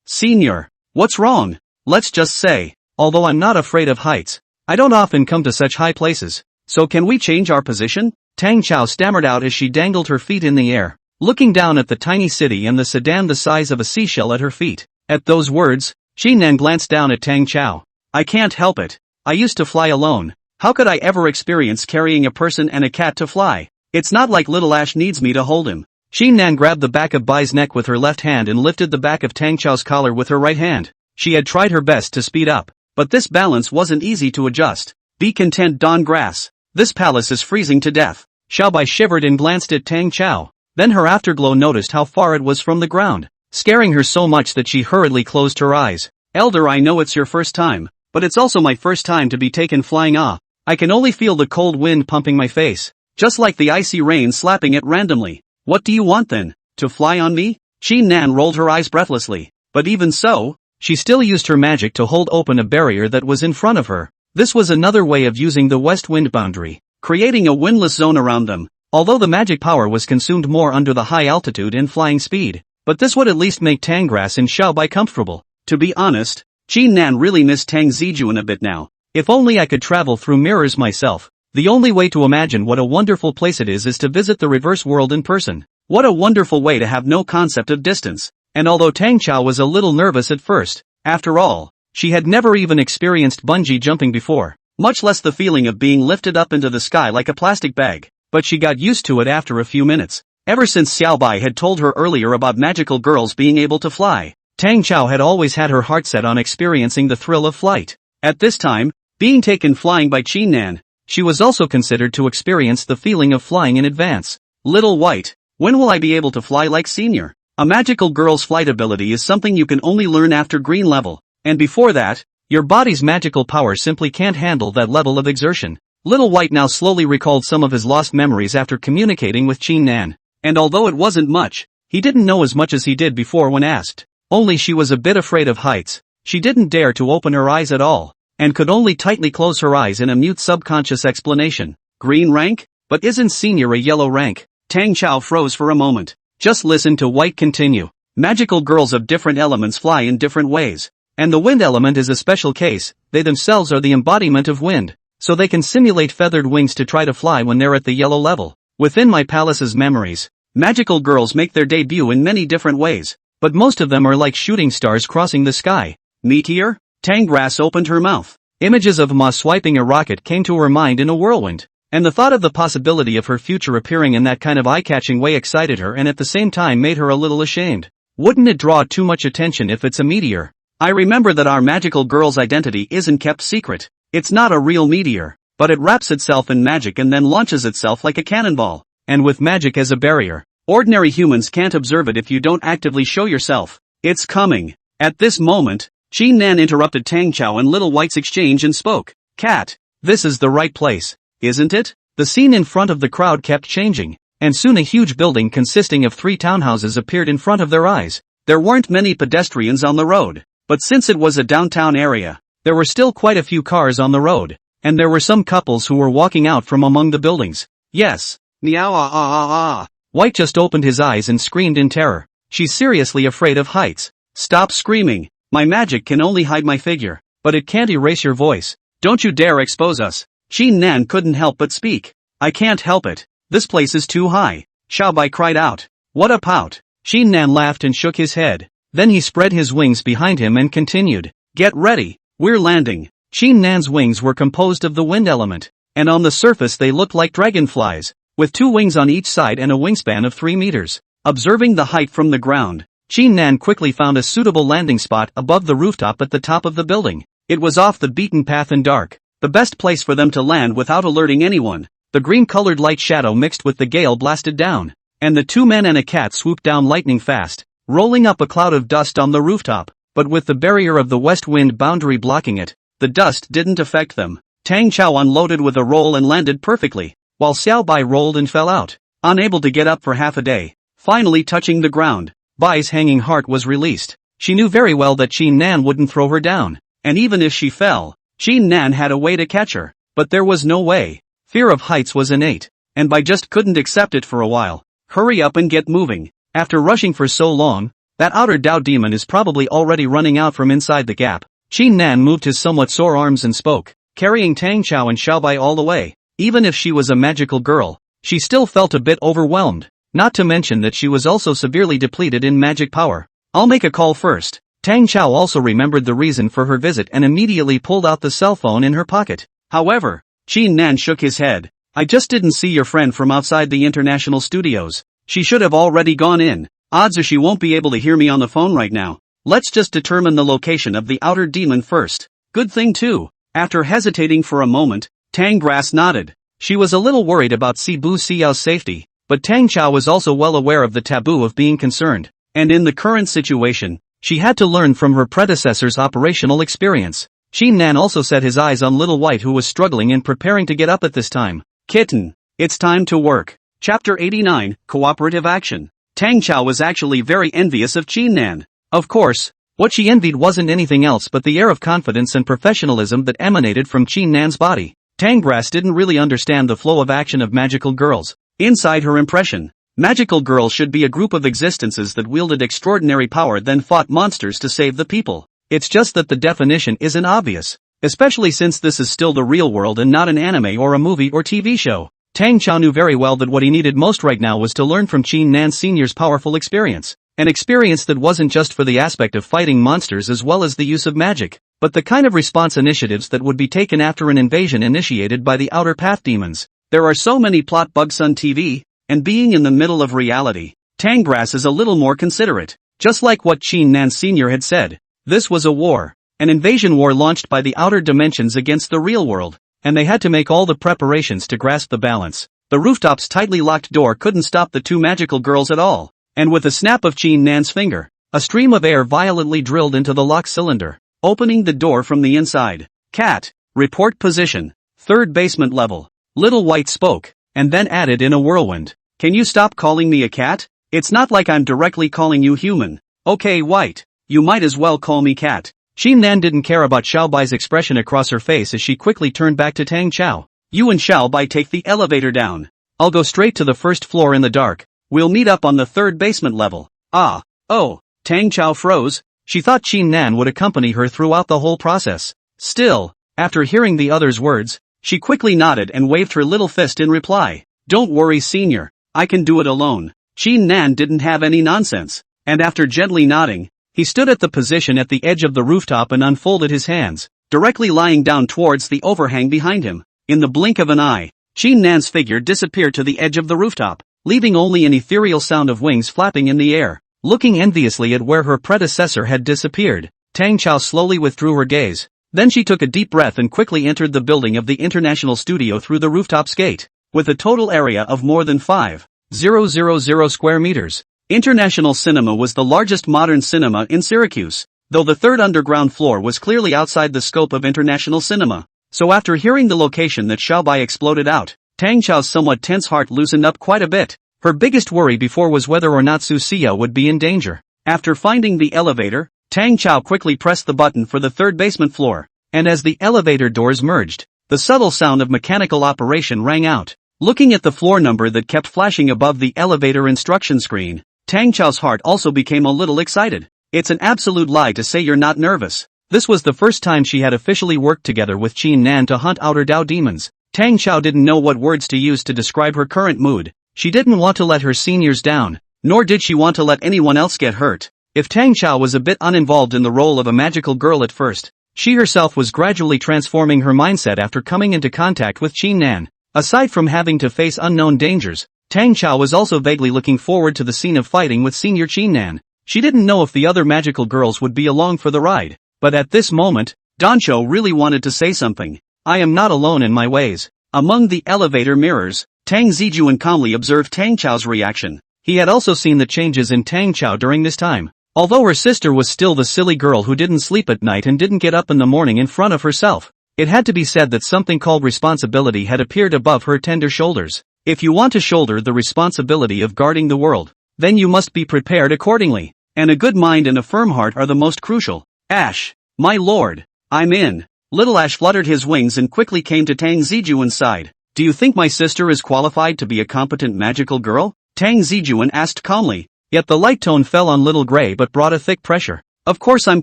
Senior, what's wrong? Let's just say, although I'm not afraid of heights, I don't often come to such high places, so can we change our position? Tang Cao stammered out as she dangled her feet in the air, looking down at the tiny city and the sedan the size of a seashell at her feet. At those words, Nan glanced down at Tang Cao. I can't help it. I used to fly alone. How could I ever experience carrying a person and a cat to fly? It's not like little Ash needs me to hold him. Nan grabbed the back of Bai's neck with her left hand and lifted the back of Tang Chao's collar with her right hand. She had tried her best to speed up, but this balance wasn't easy to adjust. Be content, Don Grass. This palace is freezing to death. Xiao Bai shivered and glanced at Tang Cao. Then her afterglow noticed how far it was from the ground, scaring her so much that she hurriedly closed her eyes. Elder, I know it's your first time, but it's also my first time to be taken flying off. I can only feel the cold wind pumping my face, just like the icy rain slapping it randomly. What do you want then? To fly on me? Nan rolled her eyes breathlessly. But even so, she still used her magic to hold open a barrier that was in front of her. This was another way of using the west wind boundary, creating a windless zone around them. Although the magic power was consumed more under the high altitude and flying speed, but this would at least make Tangrass and Xiaobai comfortable. To be honest, Qin Nan really missed Tang Zijun a bit now. If only I could travel through mirrors myself. The only way to imagine what a wonderful place it is to visit the reverse world in person. What a wonderful way to have no concept of distance. And although Tang Cao was a little nervous at first, after all, she had never even experienced bungee jumping before, much less the feeling of being lifted up into the sky like a plastic bag. But she got used to it after a few minutes. Ever since Xiaobai had told her earlier about magical girls being able to fly, Tang Cao had always had her heart set on experiencing the thrill of flight. At this time, being taken flying by Qin Nan, she was also considered to experience the feeling of flying in advance. Little White, when will I be able to fly like Senior? A magical girl's flight ability is something you can only learn after green level, and before that, your body's magical power simply can't handle that level of exertion. Little White now slowly recalled some of his lost memories after communicating with Qin Nan, and although it wasn't much, he didn't know as much as he did before when asked. Only she was a bit afraid of heights. She didn't dare to open her eyes at all, and could only tightly close her eyes in a mute subconscious explanation. Green rank? But isn't Senior a yellow rank? Tang Cao froze for a moment. Just listen to White continue. Magical girls of different elements fly in different ways, and the wind element is a special case. They themselves are the embodiment of wind, so they can simulate feathered wings to try to fly when they're at the yellow level. Within my palace's memories, magical girls make their debut in many different ways, but most of them are like shooting stars crossing the sky. Meteor? Tangrass opened her mouth. Images of Ma swiping a rocket came to her mind in a whirlwind, and the thought of the possibility of her future appearing in that kind of eye-catching way excited her and at the same time made her a little ashamed. Wouldn't it draw too much attention if it's a meteor? I remember that our magical girl's identity isn't kept secret. It's not a real meteor, but it wraps itself in magic and then launches itself like a cannonball. And with magic as a barrier, ordinary humans can't observe it if you don't actively show yourself. It's coming. At this moment, Qin Nan interrupted Tang Cao and Little White's exchange and spoke. Cat, this is the right place, isn't it? The scene in front of the crowd kept changing, and soon a huge building consisting of 3 townhouses appeared in front of their eyes. There weren't many pedestrians on the road, but since it was a downtown area, there were still quite a few cars on the road, and there were some couples who were walking out from among the buildings. Yes. Meow ah ah ah ah. White just opened his eyes and screamed in terror. She's seriously afraid of heights. Stop screaming. My magic can only hide my figure, but it can't erase your voice. Don't you dare expose us. Qin Nan couldn't help but speak. I can't help it. This place is too high. Xiaobai cried out. What a pout. Qin Nan laughed and shook his head. Then he spread his wings behind him and continued. Get ready. We're landing. Qin Nan's wings were composed of the wind element, and on the surface they looked like dragonflies, with 2 wings on each side and a wingspan of 3 meters. Observing the height from the ground, Qin Nan quickly found a suitable landing spot above the rooftop at the top of the building. It was off the beaten path and dark, the best place for them to land without alerting anyone. The green-colored light shadow mixed with the gale blasted down, and the 2 men and a cat swooped down lightning fast, rolling up a cloud of dust on the rooftop. But with the barrier of the west wind boundary blocking it, the dust didn't affect them. Tang Cao unloaded with a roll and landed perfectly, while Xiaobai rolled and fell out, unable to get up for half a day. Finally touching the ground, Bai's hanging heart was released. She knew very well that Qin Nan wouldn't throw her down, and even if she fell, Qin Nan had a way to catch her. But there was no way. Fear of heights was innate, and Bai just couldn't accept it for a while. Hurry up and get moving. After rushing for so long, that outer Dao demon is probably already running out from inside the gap. Qin Nan moved his somewhat sore arms and spoke, carrying Tang Cao and Xiaobai all the way. Even if she was a magical girl, she still felt a bit overwhelmed, not to mention that she was also severely depleted in magic power. I'll make a call first. Tang Cao also remembered the reason for her visit and immediately pulled out the cell phone in her pocket. However, Qin Nan shook his head. I just didn't see your friend from outside the international studios. She should have already gone in. Odds are she won't be able to hear me on the phone right now. Let's just determine the location of the outer demon first. Good thing too. After hesitating for a moment, Tang Grass nodded. She was a little worried about Sibu Xiao's safety, but Tang Cao was also well aware of the taboo of being concerned, and in the current situation, she had to learn from her predecessor's operational experience. Qin Nan also set his eyes on Little White, who was struggling and preparing to get up at this time. Kitten, it's time to work. Chapter 89, Cooperative Action. Tang Cao was actually very envious of Qin Nan. Of course, What she envied wasn't anything else but the air of confidence and professionalism that emanated from Qin Nan's body. Tang didn't really understand the flow of action of magical girls. Inside her impression, magical girls should be a group of existences that wielded extraordinary power then fought monsters to save the people. It's just that the definition isn't obvious, especially since this is still the real world and not an anime or a movie or TV show. Tang Cao knew very well that what he needed most right now was to learn from Qin Nan Sr.'s powerful experience. An experience that wasn't just for the aspect of fighting monsters as well as the use of magic, but the kind of response initiatives that would be taken after an invasion initiated by the Outer Path demons. There are so many plot bugs on TV, and being in the middle of reality, Tang is a little more considerate. Just like what Qin Nan Sr. had said, this was a war, an invasion war launched by the outer dimensions against the real world, and they had to make all the preparations to grasp the balance. The rooftop's tightly locked door couldn't stop the two magical girls at all, and with a snap of Qin Nan's finger, a stream of air violently drilled into the lock cylinder, opening the door from the inside. Cat, report position, 3rd basement level. Little White spoke, and then added in a whirlwind. Can you stop calling me a cat? It's not like I'm directly calling you human. Okay, White, you might as well call me cat. Qin Nan didn't care about Xiaobai's expression across her face as she quickly turned back to Tang Cao. You and Xiaobai take the elevator down. I'll go straight to the 1st floor in the dark. We'll meet up on the 3rd basement level. Oh, Tang Cao froze. She thought Qin Nan would accompany her throughout the whole process. Still, after hearing the other's words, she quickly nodded and waved her little fist in reply. Don't worry, senior, I can do it alone. Qin Nan didn't have any nonsense, and after gently nodding, he stood at the position at the edge of the rooftop and unfolded his hands, directly lying down towards the overhang behind him. In the blink of an eye, Qin Nan's figure disappeared to the edge of the rooftop, leaving only an ethereal sound of wings flapping in the air. Looking enviously at where her predecessor had disappeared, Tang Cao slowly withdrew her gaze. Then she took a deep breath and quickly entered the building of the International Studio through the rooftop's gate. With a total area of more than 5,000 square meters, International Cinema was the largest modern cinema in Syracuse, though the 3rd underground floor was clearly outside the scope of International Cinema. So after hearing the location that Xiaobai exploded out, Tang Chao's somewhat tense heart loosened up quite a bit. Her biggest worry before was whether or not Su Xia would be in danger. After finding the elevator, Tang Cao quickly pressed the button for the 3rd basement floor, and as the elevator doors merged, the subtle sound of mechanical operation rang out. Looking at the floor number that kept flashing above the elevator instruction screen, Tang Chao's heart also became a little excited. It's an absolute lie to say you're not nervous. This was the first time she had officially worked together with Qin Nan to hunt Outer Dao demons. Tang Cao didn't know what words to use to describe her current mood. She didn't want to let her seniors down, nor did she want to let anyone else get hurt. If Tang Cao was a bit uninvolved in the role of a magical girl at first, she herself was gradually transforming her mindset after coming into contact with Qin Nan. Aside from having to face unknown dangers, Tang Cao was also vaguely looking forward to the scene of fighting with senior Qin Nan. She didn't know if the other magical girls would be along for the ride, but at this moment, Dancho really wanted to say something. I am not alone in my ways. Among the elevator mirrors, Tang Zijun calmly observed Tang Chao's reaction. He had also seen the changes in Tang Cao during this time. Although her sister was still the silly girl who didn't sleep at night and didn't get up in the morning in front of herself, it had to be said that something called responsibility had appeared above her tender shoulders. If you want to shoulder the responsibility of guarding the world, then you must be prepared accordingly. And a good mind and a firm heart are the most crucial. Ash, my lord, I'm in. Little Ash fluttered his wings and quickly came to Tang Zijun's side. Do you think my sister is qualified to be a competent magical girl? Tang Zijun asked calmly, yet the light tone fell on Little Gray but brought a thick pressure. Of course I'm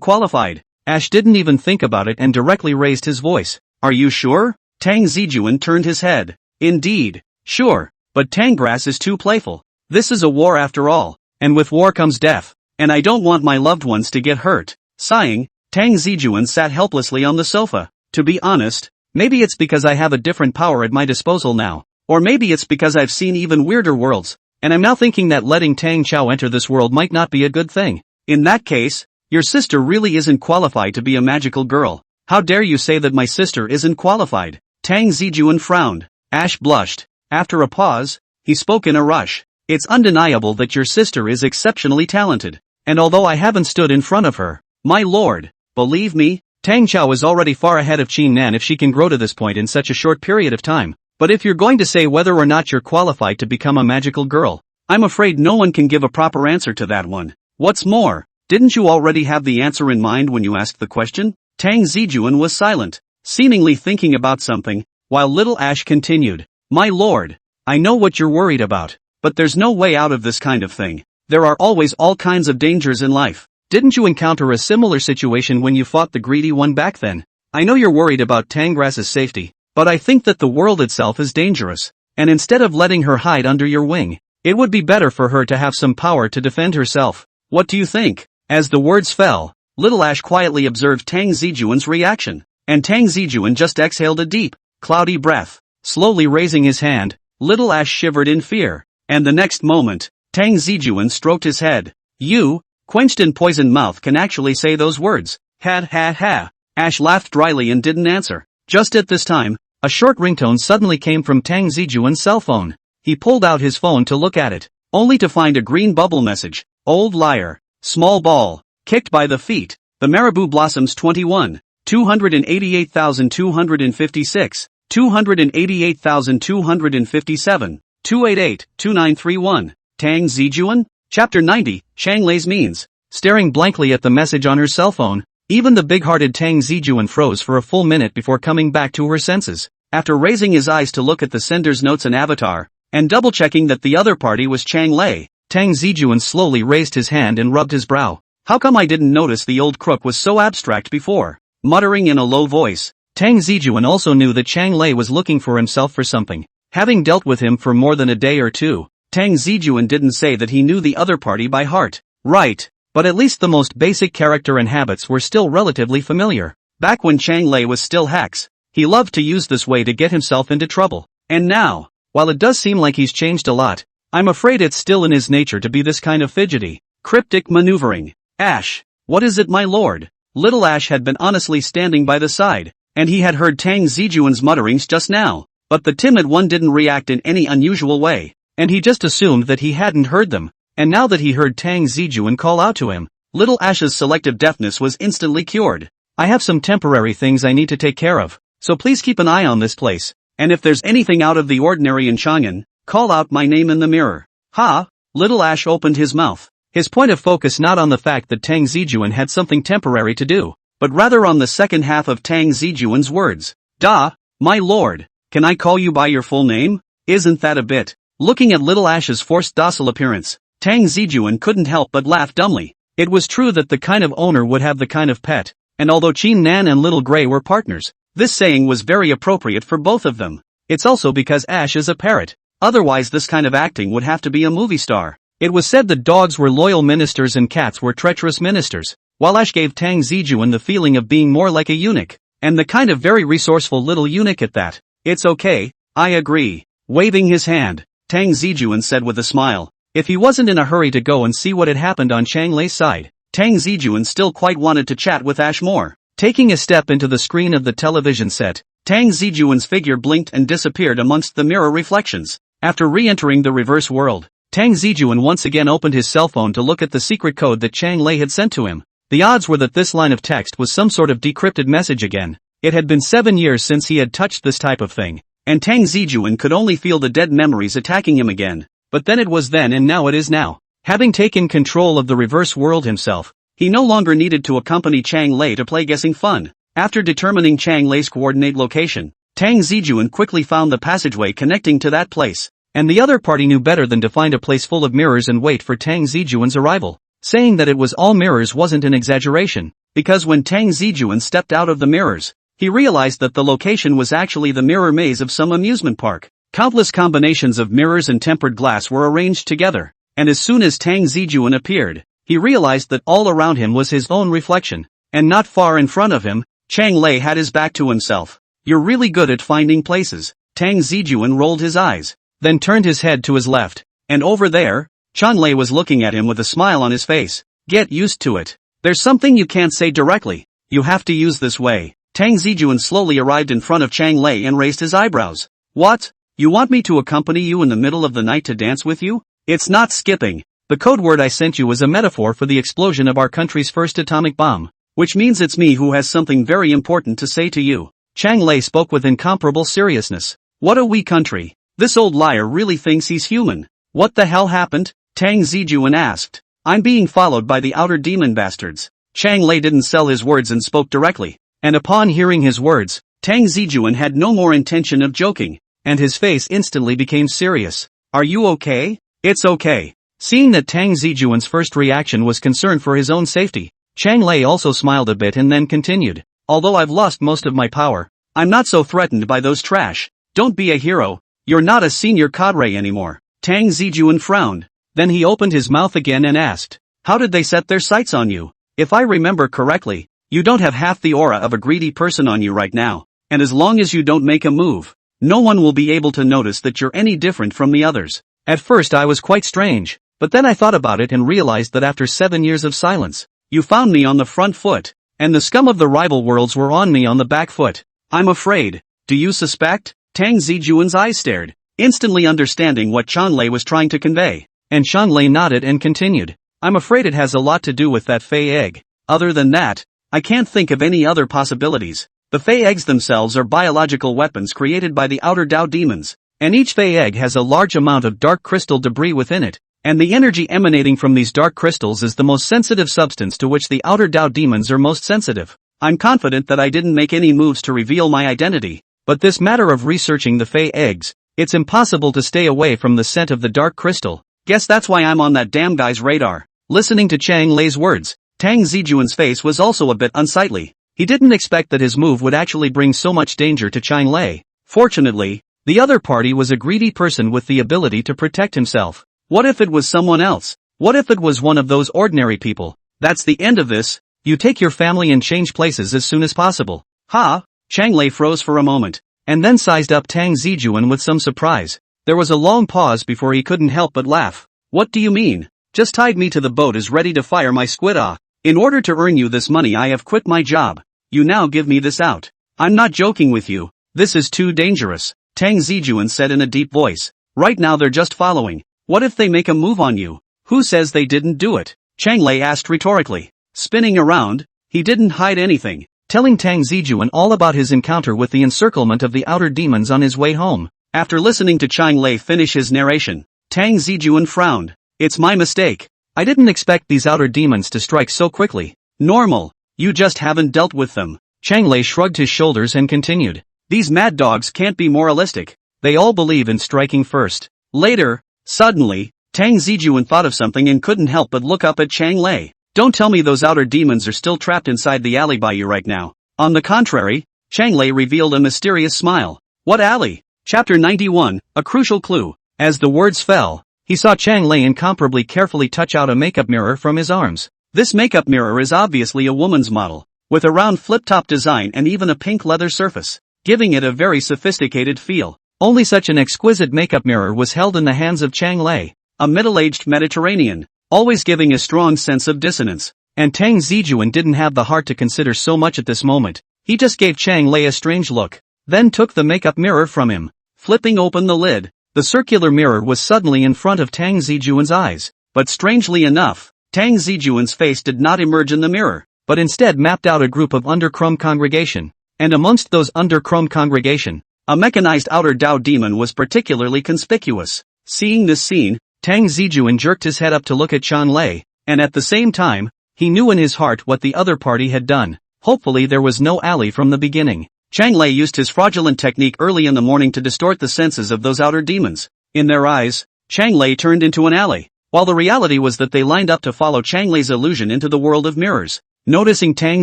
qualified. Ash didn't even think about it and directly raised his voice. Are you sure? Tang Zijun turned his head. Indeed, sure, but Tanggrass is too playful. This is a war after all, and with war comes death, and I don't want my loved ones to get hurt. Sighing, Tang Zijun sat helplessly on the sofa. To be honest, maybe it's because I have a different power at my disposal now, or maybe it's because I've seen even weirder worlds, and I'm now thinking that letting Tang Cao enter this world might not be a good thing. In that case, your sister really isn't qualified to be a magical girl. How dare you say that my sister isn't qualified? Tang Zijun frowned. Ash blushed. After a pause, he spoke in a rush. It's undeniable that your sister is exceptionally talented, and although I haven't stood in front of her, my lord, believe me, Tang Cao is already far ahead of Qin Nan if she can grow to this point in such a short period of time. But if you're going to say whether or not you're qualified to become a magical girl, I'm afraid no one can give a proper answer to that one. What's more, Didn't you already have the answer in mind when you asked the question? Tang Zijun was silent, seemingly thinking about something, while little Ash continued. My lord, I know what you're worried about, but there's no way out of this kind of thing. There are always all kinds of dangers in life. Didn't you encounter a similar situation when you fought the greedy one back then? I know you're worried about Tangrass's safety, but I think that the world itself is dangerous, and instead of letting her hide under your wing, it would be better for her to have some power to defend herself. What do you think? As the words fell, little Ash quietly observed Tang Zijun's reaction, and Tang Zijun just exhaled a deep, cloudy breath. Slowly raising his hand, little Ash shivered in fear, and the next moment, Tang Zijun stroked his head. You, quenched in poisoned mouth, can actually say those words. Ha ha ha. Ash laughed dryly and didn't answer. Just at this time, a short ringtone suddenly came from Tang Zijun's cell phone. He pulled out his phone to look at it, only to find a green bubble message. Old liar. Small ball. Kicked by the feet. The Marabou Blossoms 21. 288,256. 288,257. 288, 2931. Tang Zijun? Chapter 90, Changlei's means. Staring blankly at the message on her cell phone, even the big-hearted Tang Zijun froze for a full minute before coming back to her senses. After raising his eyes to look at the sender's notes and avatar, and double-checking that the other party was Changlei, Tang Zijun slowly raised his hand and rubbed his brow. How come I didn't notice the old crook was so abstract before? Muttering in a low voice, Tang Zijun also knew that Changlei was looking for himself for something. Having dealt with him for more than a day or two, Tang Zijun didn't say that he knew the other party by heart. Right, but at least the most basic character and habits were still relatively familiar. Back when Changlei was still Hex, he loved to use this way to get himself into trouble. And now, while it does seem like he's changed a lot, I'm afraid it's still in his nature to be this kind of fidgety, cryptic maneuvering. Ash, what is it, my lord? Little Ash had been honestly standing by the side, and he had heard Tang Zijun's mutterings just now, but the timid one didn't react in any unusual way, and he just assumed that he hadn't heard them, and now that he heard Tang Zijun call out to him, little Ash's selective deafness was instantly cured. I have some temporary things I need to take care of, so please keep an eye on this place, and if there's anything out of the ordinary in Chang'an, call out my name in the mirror. Ha! Little Ash opened his mouth, his point of focus not on the fact that Tang Zijun had something temporary to do, but rather on the second half of Tang Zijun's words. Da, my lord, can I call you by your full name? Isn't that a bit? Looking at little Ash's forced docile appearance, Tang Zijun couldn't help but laugh dumbly. It was true that the kind of owner would have the kind of pet, and although Chin Nan and Little Grey were partners, this saying was very appropriate for both of them. It's also because Ash is a parrot. Otherwise this kind of acting would have to be a movie star. It was said that dogs were loyal ministers and cats were treacherous ministers, while Ash gave Tang Zijun the feeling of being more like a eunuch, and the kind of very resourceful little eunuch at that. It's okay, I agree. Waving his hand, Tang Zijun said with a smile. If he wasn't in a hurry to go and see what had happened on Changlei's side, Tang Zijun still quite wanted to chat with Ash more. Taking a step into the screen of the television set, Tang Zijun's figure blinked and disappeared amongst the mirror reflections. After re-entering the reverse world, Tang Zijun once again opened his cell phone to look at the secret code that Changlei had sent to him. The odds were that this line of text was some sort of decrypted message again. It had been 7 years since he had touched this type of thing, and Tang Zijun could only feel the dead memories attacking him again. But then it was then and now it is now. Having taken control of the reverse world himself, he no longer needed to accompany Changlei to play guessing fun. After determining Changlei's coordinate location, Tang Zijun quickly found the passageway connecting to that place, and the other party knew better than to find a place full of mirrors and wait for Tang Zijun's arrival. Saying that it was all mirrors wasn't an exaggeration, because when Tang Zijun stepped out of the mirrors, he realized that the location was actually the mirror maze of some amusement park. Countless combinations of mirrors and tempered glass were arranged together, and as soon as Tang Zijun appeared, he realized that all around him was his own reflection, and not far in front of him, Changlei had his back to himself. You're really good at finding places. Tang Zijun rolled his eyes, then turned his head to his left, and over there, Changlei was looking at him with a smile on his face. Get used to it. There's something you can't say directly. You have to use this way. Tang Zijun slowly arrived in front of Changlei and raised his eyebrows. What? You want me to accompany you in the middle of the night to dance with you? It's not skipping. The code word I sent you was a metaphor for the explosion of our country's first atomic bomb, which means it's me who has something very important to say to you. Changlei spoke with incomparable seriousness. What a wee country. This old liar really thinks he's human. What the hell happened? Tang Zijun asked. I'm being followed by the outer demon bastards. Chang Lei didn't sell his words and spoke directly. And upon hearing his words, Tang Zijun had no more intention of joking, and his face instantly became serious. Are you okay? It's okay. Seeing that Tang Zijun's first reaction was concern for his own safety, Chang Lei also smiled a bit and then continued. Although I've lost most of my power, I'm not so threatened by those trash. Don't be a hero. You're not a senior cadre anymore. Tang Zijun frowned. Then he opened his mouth again and asked, how did they set their sights on you? If I remember correctly, you don't have half the aura of a greedy person on you right now, and as long as you don't make a move, no one will be able to notice that you're any different from the others. At first I was quite strange, but then I thought about it and realized that after 7 years of silence, you found me on the front foot, and the scum of the rival worlds were on me on the back foot. I'm afraid. Do you suspect? Tang Zijun's eyes stared, instantly understanding what Chang Lei was trying to convey, and Chang Lei nodded and continued. I'm afraid it has a lot to do with that fey egg. Other than that, I can't think of any other possibilities. The fey eggs themselves are biological weapons created by the outer Dao demons, and each fey egg has a large amount of dark crystal debris within it, and the energy emanating from these dark crystals is the most sensitive substance to which the outer Dao demons are most sensitive. I'm confident that I didn't make any moves to reveal my identity, but this matter of researching the fey eggs, it's impossible to stay away from the scent of the dark crystal. Guess that's why I'm on that damn guy's radar. Listening to Chang Lei's words, Tang Zijun's face was also a bit unsightly. He didn't expect that his move would actually bring so much danger to Chang Lei. Fortunately, the other party was a greedy person with the ability to protect himself. What if it was someone else? What if it was one of those ordinary people? That's the end of this. You take your family and change places as soon as possible. Ha! Chang Lei froze for a moment, and then sized up Tang Zijun with some surprise. There was a long pause before he couldn't help but laugh. What do you mean? Just tied me to the boat is ready to fire my squid ah. In order to earn you this money I have quit my job. You now give me this out. I'm not joking with you. This is too dangerous, Tang Zijun said in a deep voice. Right now they're just following. What if they make a move on you? Who says they didn't do it? Chang Lei asked rhetorically. Spinning around, he didn't hide anything, telling Tang Zijun all about his encounter with the encirclement of the outer demons on his way home. After listening to Chang Lei finish his narration, Tang Zijun frowned. It's my mistake. I didn't expect these outer demons to strike so quickly. Normal. You just haven't dealt with them. Chang Lei shrugged his shoulders and continued. These mad dogs can't be moralistic. They all believe in striking first. Later, suddenly, Tang Zijun thought of something and couldn't help but look up at Chang Lei. Don't tell me those outer demons are still trapped inside the alley by you right now. On the contrary, Chang Lei revealed a mysterious smile. What alley? Chapter 91, a crucial clue. As the words fell, he saw Chang Lei incomparably carefully touch out a makeup mirror from his arms. This makeup mirror is obviously a woman's model, with a round flip-top design and even a pink leather surface, giving it a very sophisticated feel. Only such an exquisite makeup mirror was held in the hands of Chang Lei, a middle-aged Mediterranean, always giving a strong sense of dissonance. And Tang Zijun didn't have the heart to consider so much at this moment. He just gave Chang Lei a strange look, then took the makeup mirror from him. Flipping open the lid, the circular mirror was suddenly in front of Tang Zijun's eyes. But strangely enough, Tang Zijun's face did not emerge in the mirror, but instead mapped out a group of underchrome congregation. And amongst those underchrome congregation, a mechanized outer Dao demon was particularly conspicuous. Seeing this scene, Tang Zijun jerked his head up to look at Chang Lei, and at the same time, he knew in his heart what the other party had done. Hopefully there was no alley from the beginning. Chang Lei used his fraudulent technique early in the morning to distort the senses of those outer demons. In their eyes, Chang Lei turned into an alley, while the reality was that they lined up to follow Chang Lei's illusion into the world of mirrors. Noticing Tang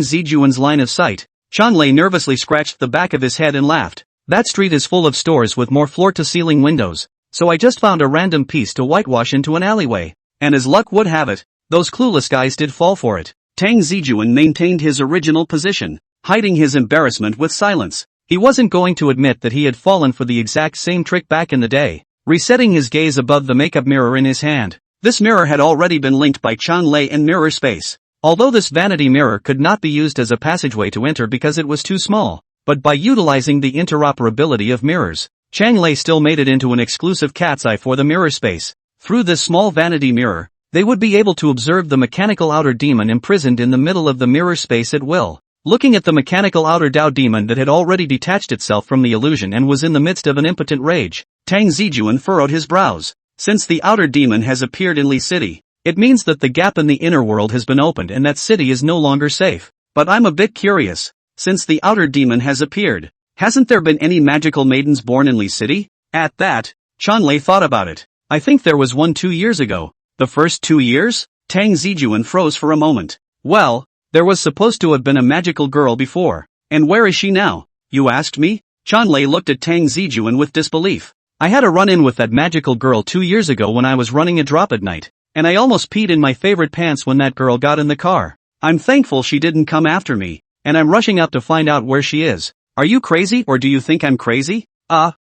Zijun's line of sight, Chang Lei nervously scratched the back of his head and laughed. That street is full of stores with more floor-to-ceiling windows, so I just found a random piece to whitewash into an alleyway. And as luck would have it, those clueless guys did fall for it. Tang Zijun maintained his original position, hiding his embarrassment with silence. He wasn't going to admit that he had fallen for the exact same trick back in the day. Resetting his gaze above the makeup mirror in his hand, this mirror had already been linked by Chang Lei in mirror space. Although this vanity mirror could not be used as a passageway to enter because it was too small, but by utilizing the interoperability of mirrors, Chang Lei still made it into an exclusive cat's eye for the mirror space. Through this small vanity mirror, they would be able to observe the mechanical outer demon imprisoned in the middle of the mirror space at will. Looking at the mechanical outer Dao demon that had already detached itself from the illusion and was in the midst of an impotent rage, Tang Zijun furrowed his brows. Since the outer demon has appeared in Li City, It means that the gap in the inner world has been opened and that city is no longer safe. But I'm a bit curious. Since the outer demon has appeared, hasn't there been any magical maidens born in Lee City? At that, Chanlei thought about it. I think there was one 2 years ago. The first 2 years? Tang Zijun froze for a moment. Well, there was supposed to have been a magical girl before. And where is she now? You asked me? Chanlei looked at Tang Zijun with disbelief. I had a run-in with that magical girl 2 years ago when I was running a drop at night. And I almost peed in my favorite pants when that girl got in the car. I'm thankful she didn't come after me. And I'm rushing out to find out where she is. Are you crazy or do you think I'm crazy?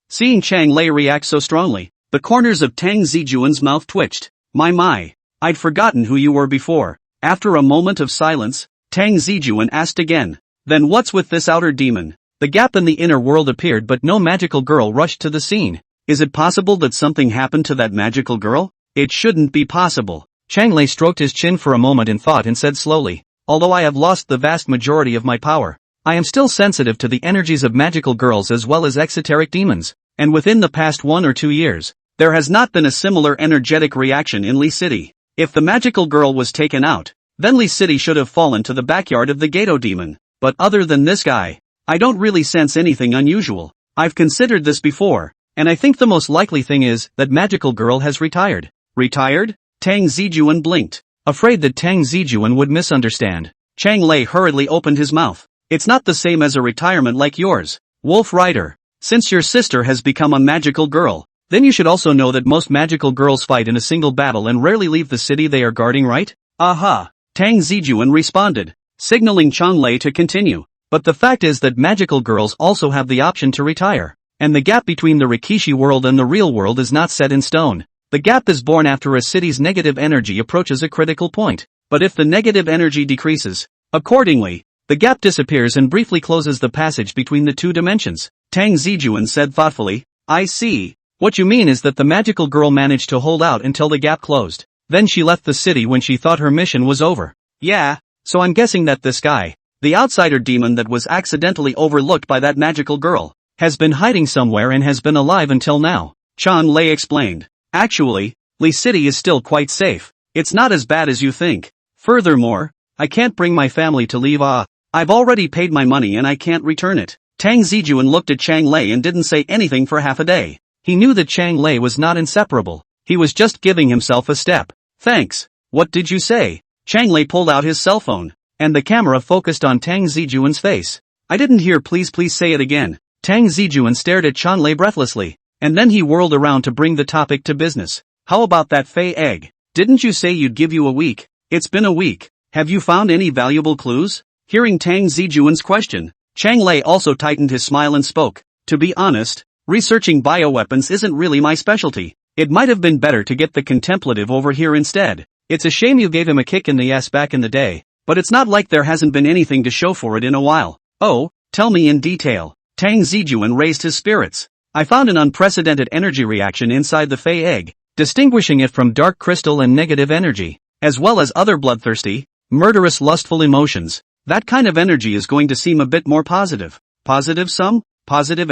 Seeing Chanlei react so strongly, the corners of Tang Zijun's mouth twitched. My. I'd forgotten who you were before. After a moment of silence, Tang Zijun asked again. Then what's with this outer demon? The gap in the inner world appeared but no magical girl rushed to the scene. Is it possible that something happened to that magical girl? It shouldn't be possible. Chanlei stroked his chin for a moment in thought and said slowly, although I have lost the vast majority of my power, I am still sensitive to the energies of magical girls as well as exoteric demons, and within the past 1 or 2 years, there has not been a similar energetic reaction in Lee City. If the magical girl was taken out, then Lee City should have fallen to the backyard of the Gato demon. But other than this guy, I don't really sense anything unusual. I've considered this before, and I think the most likely thing is that magical girl has retired. Retired? Tang Zijun blinked, afraid that Tang Zijun would misunderstand. Chanlei hurriedly opened his mouth. It's not the same as a retirement like yours, Wolf Rider. Since your sister has become a magical girl, then you should also know that most magical girls fight in a single battle and rarely leave the city they are guarding, right? Aha! Tang Zijun responded, signaling Chanlei to continue. But the fact is that magical girls also have the option to retire. And the gap between the Rikishi world and the real world is not set in stone. The gap is born after a city's negative energy approaches a critical point. But if the negative energy decreases, accordingly, the gap disappears and briefly closes the passage between the two dimensions. Tang Zijun said thoughtfully, I see. What you mean is that the magical girl managed to hold out until the gap closed. Then she left the city when she thought her mission was over. Yeah, so I'm guessing that this guy, the outsider demon that was accidentally overlooked by that magical girl, has been hiding somewhere and has been alive until now. Chanlei explained. Actually, Lee City is still quite safe. It's not as bad as you think. Furthermore, I can't bring my family to leave. I've already paid my money and I can't return it. Tang Zijun looked at Chanlei and didn't say anything for half a day. He knew that Chanlei was not inseparable. He was just giving himself a step. Thanks. What did you say? Chanlei pulled out his cell phone, and the camera focused on Tang Zijun's face. I didn't hear. Please say it again. Tang Zijun stared at Chanlei breathlessly, and then he whirled around to bring the topic to business. How about that fey egg? Didn't you say you'd give you a week? It's been a week. Have you found any valuable clues? Hearing Tang Zijun's question, Chanlei also tightened his smile and spoke. To be honest, researching bioweapons isn't really my specialty. It might have been better to get the contemplative over here instead. It's a shame you gave him a kick in the ass back in the day, but it's not like there hasn't been anything to show for it in a while. Oh, tell me in detail. Tang Zijun raised his spirits. I found an unprecedented energy reaction inside the fey egg, distinguishing it from dark crystal and negative energy, as well as other bloodthirsty, murderous lustful emotions. That kind of energy is going to seem a bit more positive. Positive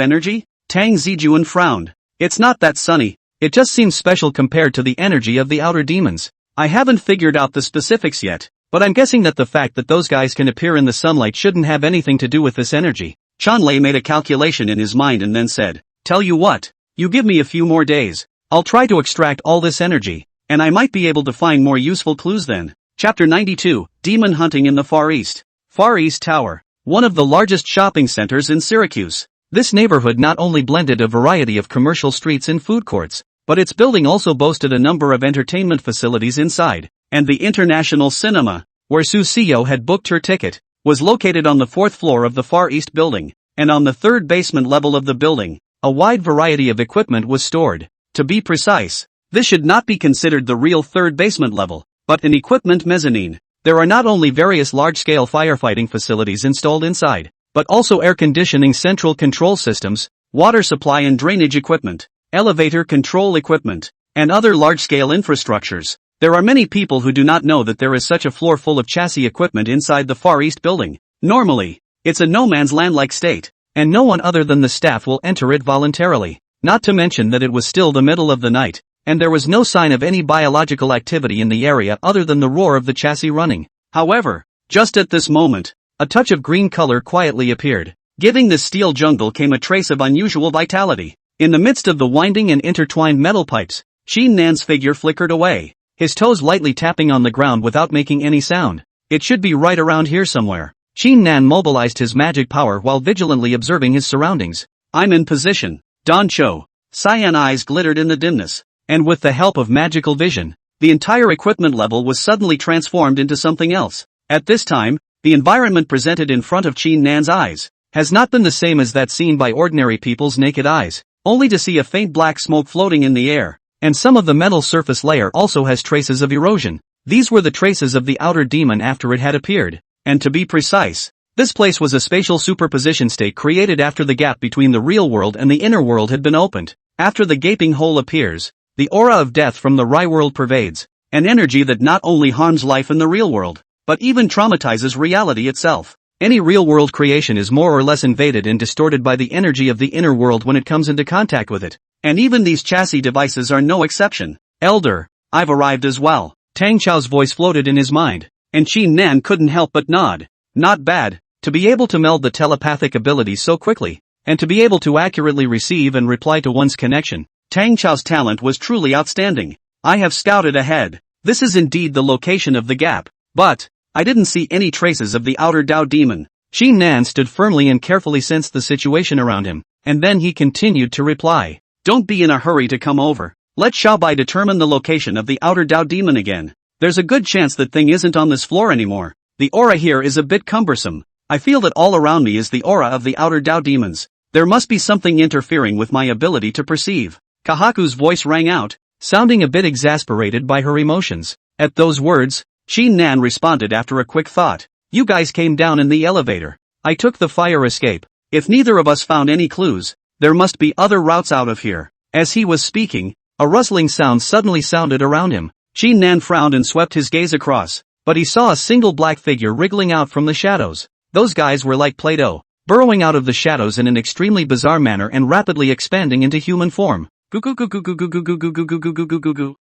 energy? Tang Zijun frowned. It's not that sunny. It just seems special compared to the energy of the outer demons. I haven't figured out the specifics yet, but I'm guessing that the fact that those guys can appear in the sunlight shouldn't have anything to do with this energy. Chanlei made a calculation in his mind and then said, tell you what, you give me a few more days. I'll try to extract all this energy, and I might be able to find more useful clues then. Chapter 92, Demon Hunting in the Far East. Far East Tower, one of the largest shopping centers in Syracuse. This neighborhood not only blended a variety of commercial streets and food courts, but its building also boasted a number of entertainment facilities inside, and the International Cinema, where Susiyo had booked her ticket, was located on the 4th floor of the Far East building, and on the 3rd basement level of the building, a wide variety of equipment was stored. To be precise, this should not be considered the real 3rd basement level, but an equipment mezzanine. There are not only various large-scale firefighting facilities installed inside, but also air conditioning central control systems, water supply and drainage equipment, elevator control equipment, and other large-scale infrastructures. There are many people who do not know that there is such a floor full of chassis equipment inside the Far East building. Normally, it's a no-man's land-like state, and no one other than the staff will enter it voluntarily. Not to mention that it was still the middle of the night, and there was no sign of any biological activity in the area other than the roar of the chassis running. However, just at this moment, a touch of green color quietly appeaed. Giving this steel jungle came a trace of unusual vitality. In the midst of the winding and intertwined metal pipes, Shin Nan's figure flickered away, his toes lightly tapping on the ground without making any sound. It should be right around here somewhere. Shin Nan mobilized his magic power while vigilantly observing his surroundings. I'm in position. Don Cho. Cyan eyes glittered in the dimness, and with the help of magical vision, the entire equipment level was suddenly transformed into something else. At this time, the environment presented in front of Shin Nan's eyes has not been the same as that seen by ordinary people's naked eyes, only to see a faint black smoke floating in the air, and some of the metal surface layer also has traces of erosion. These were the traces of the outer demon after it had appeared, and to be precise, this place was a spatial superposition state created after the gap between the real world and the inner world had been opened. After the gaping hole appears, the aura of death from the Rai world pervades, an energy that not only harms life in the real world, but even traumatizes reality itself. Any real-world creation is more or less invaded and distorted by the energy of the inner world when it comes into contact with it, and even these chassis devices are no exception. Elder, I've arrived as well. Tang Cao's voice floated in his mind, and Shin Nan couldn't help but nod. Not bad, to be able to meld the telepathic abilities so quickly, and to be able to accurately receive and reply to one's connection. Tang Cao's talent was truly outstanding. I have scouted ahead. This is indeed the location of the gap, but I didn't see any traces of the outer Dao demon. Shin Nan stood firmly and carefully sensed the situation around him, and then he continued to reply. Don't be in a hurry to come over. Let Xiaobai determine the location of the outer Dao demon again. There's a good chance that thing isn't on this floor anymore. The aura here is a bit cumbersome. I feel that all around me is the aura of the outer Dao demons. There must be something interfering with my ability to perceive. Kahaku's voice rang out, sounding a bit exasperated by her emotions. At those words, Shin Nan responded after a quick thought. You guys came down in the elevator. I took the fire escape. If neither of us found any clues, there must be other routes out of here. As he was speaking, a rustling sound suddenly sounded around him. Shin Nan frowned and swept his gaze across, but he saw a single black figure wriggling out from the shadows. Those guys were like Play-Doh, burrowing out of the shadows in an extremely bizarre manner and rapidly expanding into human form.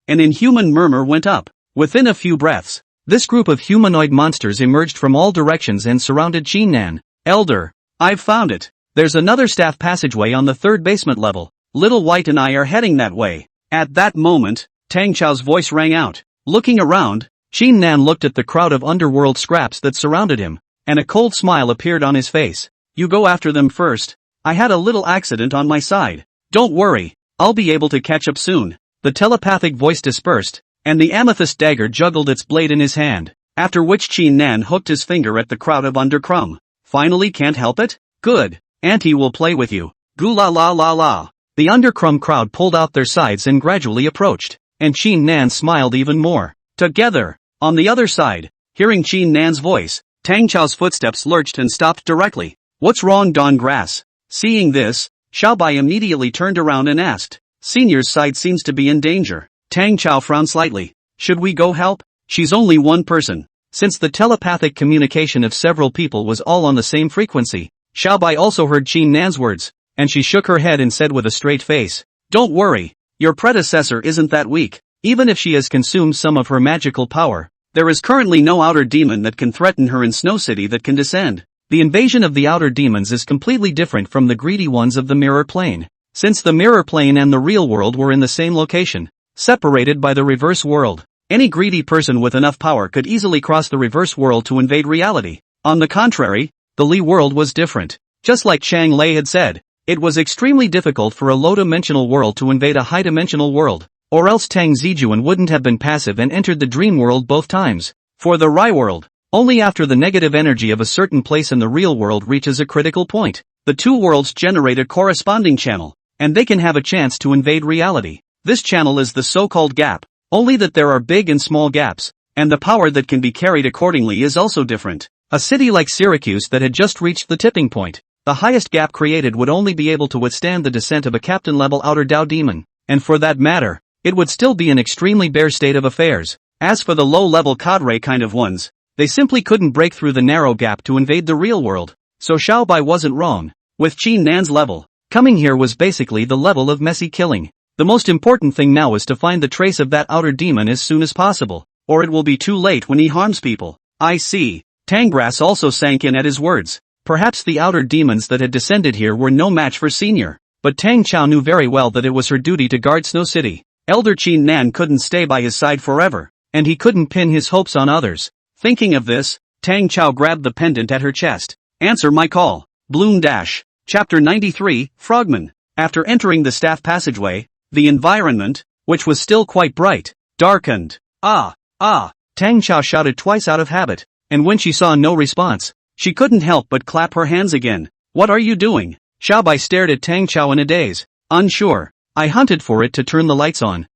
An inhuman murmur went up. Within a few breaths, this group of humanoid monsters emerged from all directions and surrounded Shin Nan. Elder, I've found it. There's another staff passageway on the third basement level. Little White and I are heading that way. At that moment, Tang Cao's voice rang out. Looking around, Shin Nan looked at the crowd of underworld scraps that surrounded him, and a cold smile appeared on his face. You go after them first. I had a little accident on my side. Don't worry, I'll be able to catch up soon. The telepathic voice dispersed, and the amethyst dagger juggled its blade in his hand, after which Shin Nan hooked his finger at the crowd of undercrum. Finally can't help it? Good. Auntie will play with you. Goo la la la la. The undercrum crowd pulled out their sides and gradually approached, and Shin Nan smiled even more. Together. On the other side, hearing Shin Nan's voice, Tang Cao's footsteps lurched and stopped directly. What's wrong, Don Grass? Seeing this, Xiaobai immediately turned around and asked. Senior's side seems to be in danger. Tang Cao frowned slightly. Should we go help? She's only one person. Since the telepathic communication of several people was all on the same frequency, Xiaobai also heard Shin Nan's words, and she shook her head and said with a straight face, Don't worry, your predecessor isn't that weak. Even if she has consumed some of her magical power, there is currently no outer demon that can threaten her in Snow City that can descend. The invasion of the outer demons is completely different from the greedy ones of the mirror plane. Since the mirror plane and the real world were in the same location, separated by the reverse world, any greedy person with enough power could easily cross the reverse world to invade reality. On the contrary, the Li world was different. Just like Chang Lei had said, it was extremely difficult for a low-dimensional world to invade a high-dimensional world, or else Tang Zijun wouldn't have been passive and entered the dream world both times. For the Rai world, only after the negative energy of a certain place in the real world reaches a critical point, the two worlds generate a corresponding channel, and they can have a chance to invade reality. This channel is the so-called gap, only that there are big and small gaps, and the power that can be carried accordingly is also different. A city like Syracuse that had just reached the tipping point, the highest gap created would only be able to withstand the descent of a captain-level outer Dao demon, and for that matter, it would still be an extremely bare state of affairs. As for the low-level cadre kind of ones, they simply couldn't break through the narrow gap to invade the real world, so Xiaobai wasn't wrong. With Shin Nan's level, coming here was basically the level of messy killing. The most important thing now is to find the trace of that outer demon as soon as possible, or it will be too late when he harms people. I see. Tanggrass also sank in at his words. Perhaps the outer demons that had descended here were no match for Senior. But Tang Cao knew very well that it was her duty to guard Snow City. Elder Qin Nan couldn't stay by his side forever, and he couldn't pin his hopes on others. Thinking of this, Tang Cao grabbed the pendant at her chest. Answer my call. Bloom Dash. Chapter 93, Frogman. After entering the staff passageway, the environment, which was still quite bright, darkened. Ah! Tang Cao shouted twice out of habit, and when she saw no response, she couldn't help but clap her hands again. What are you doing? Xiaobai stared at Tang Cao in a daze. Unsure. I hunted for it to turn the lights on.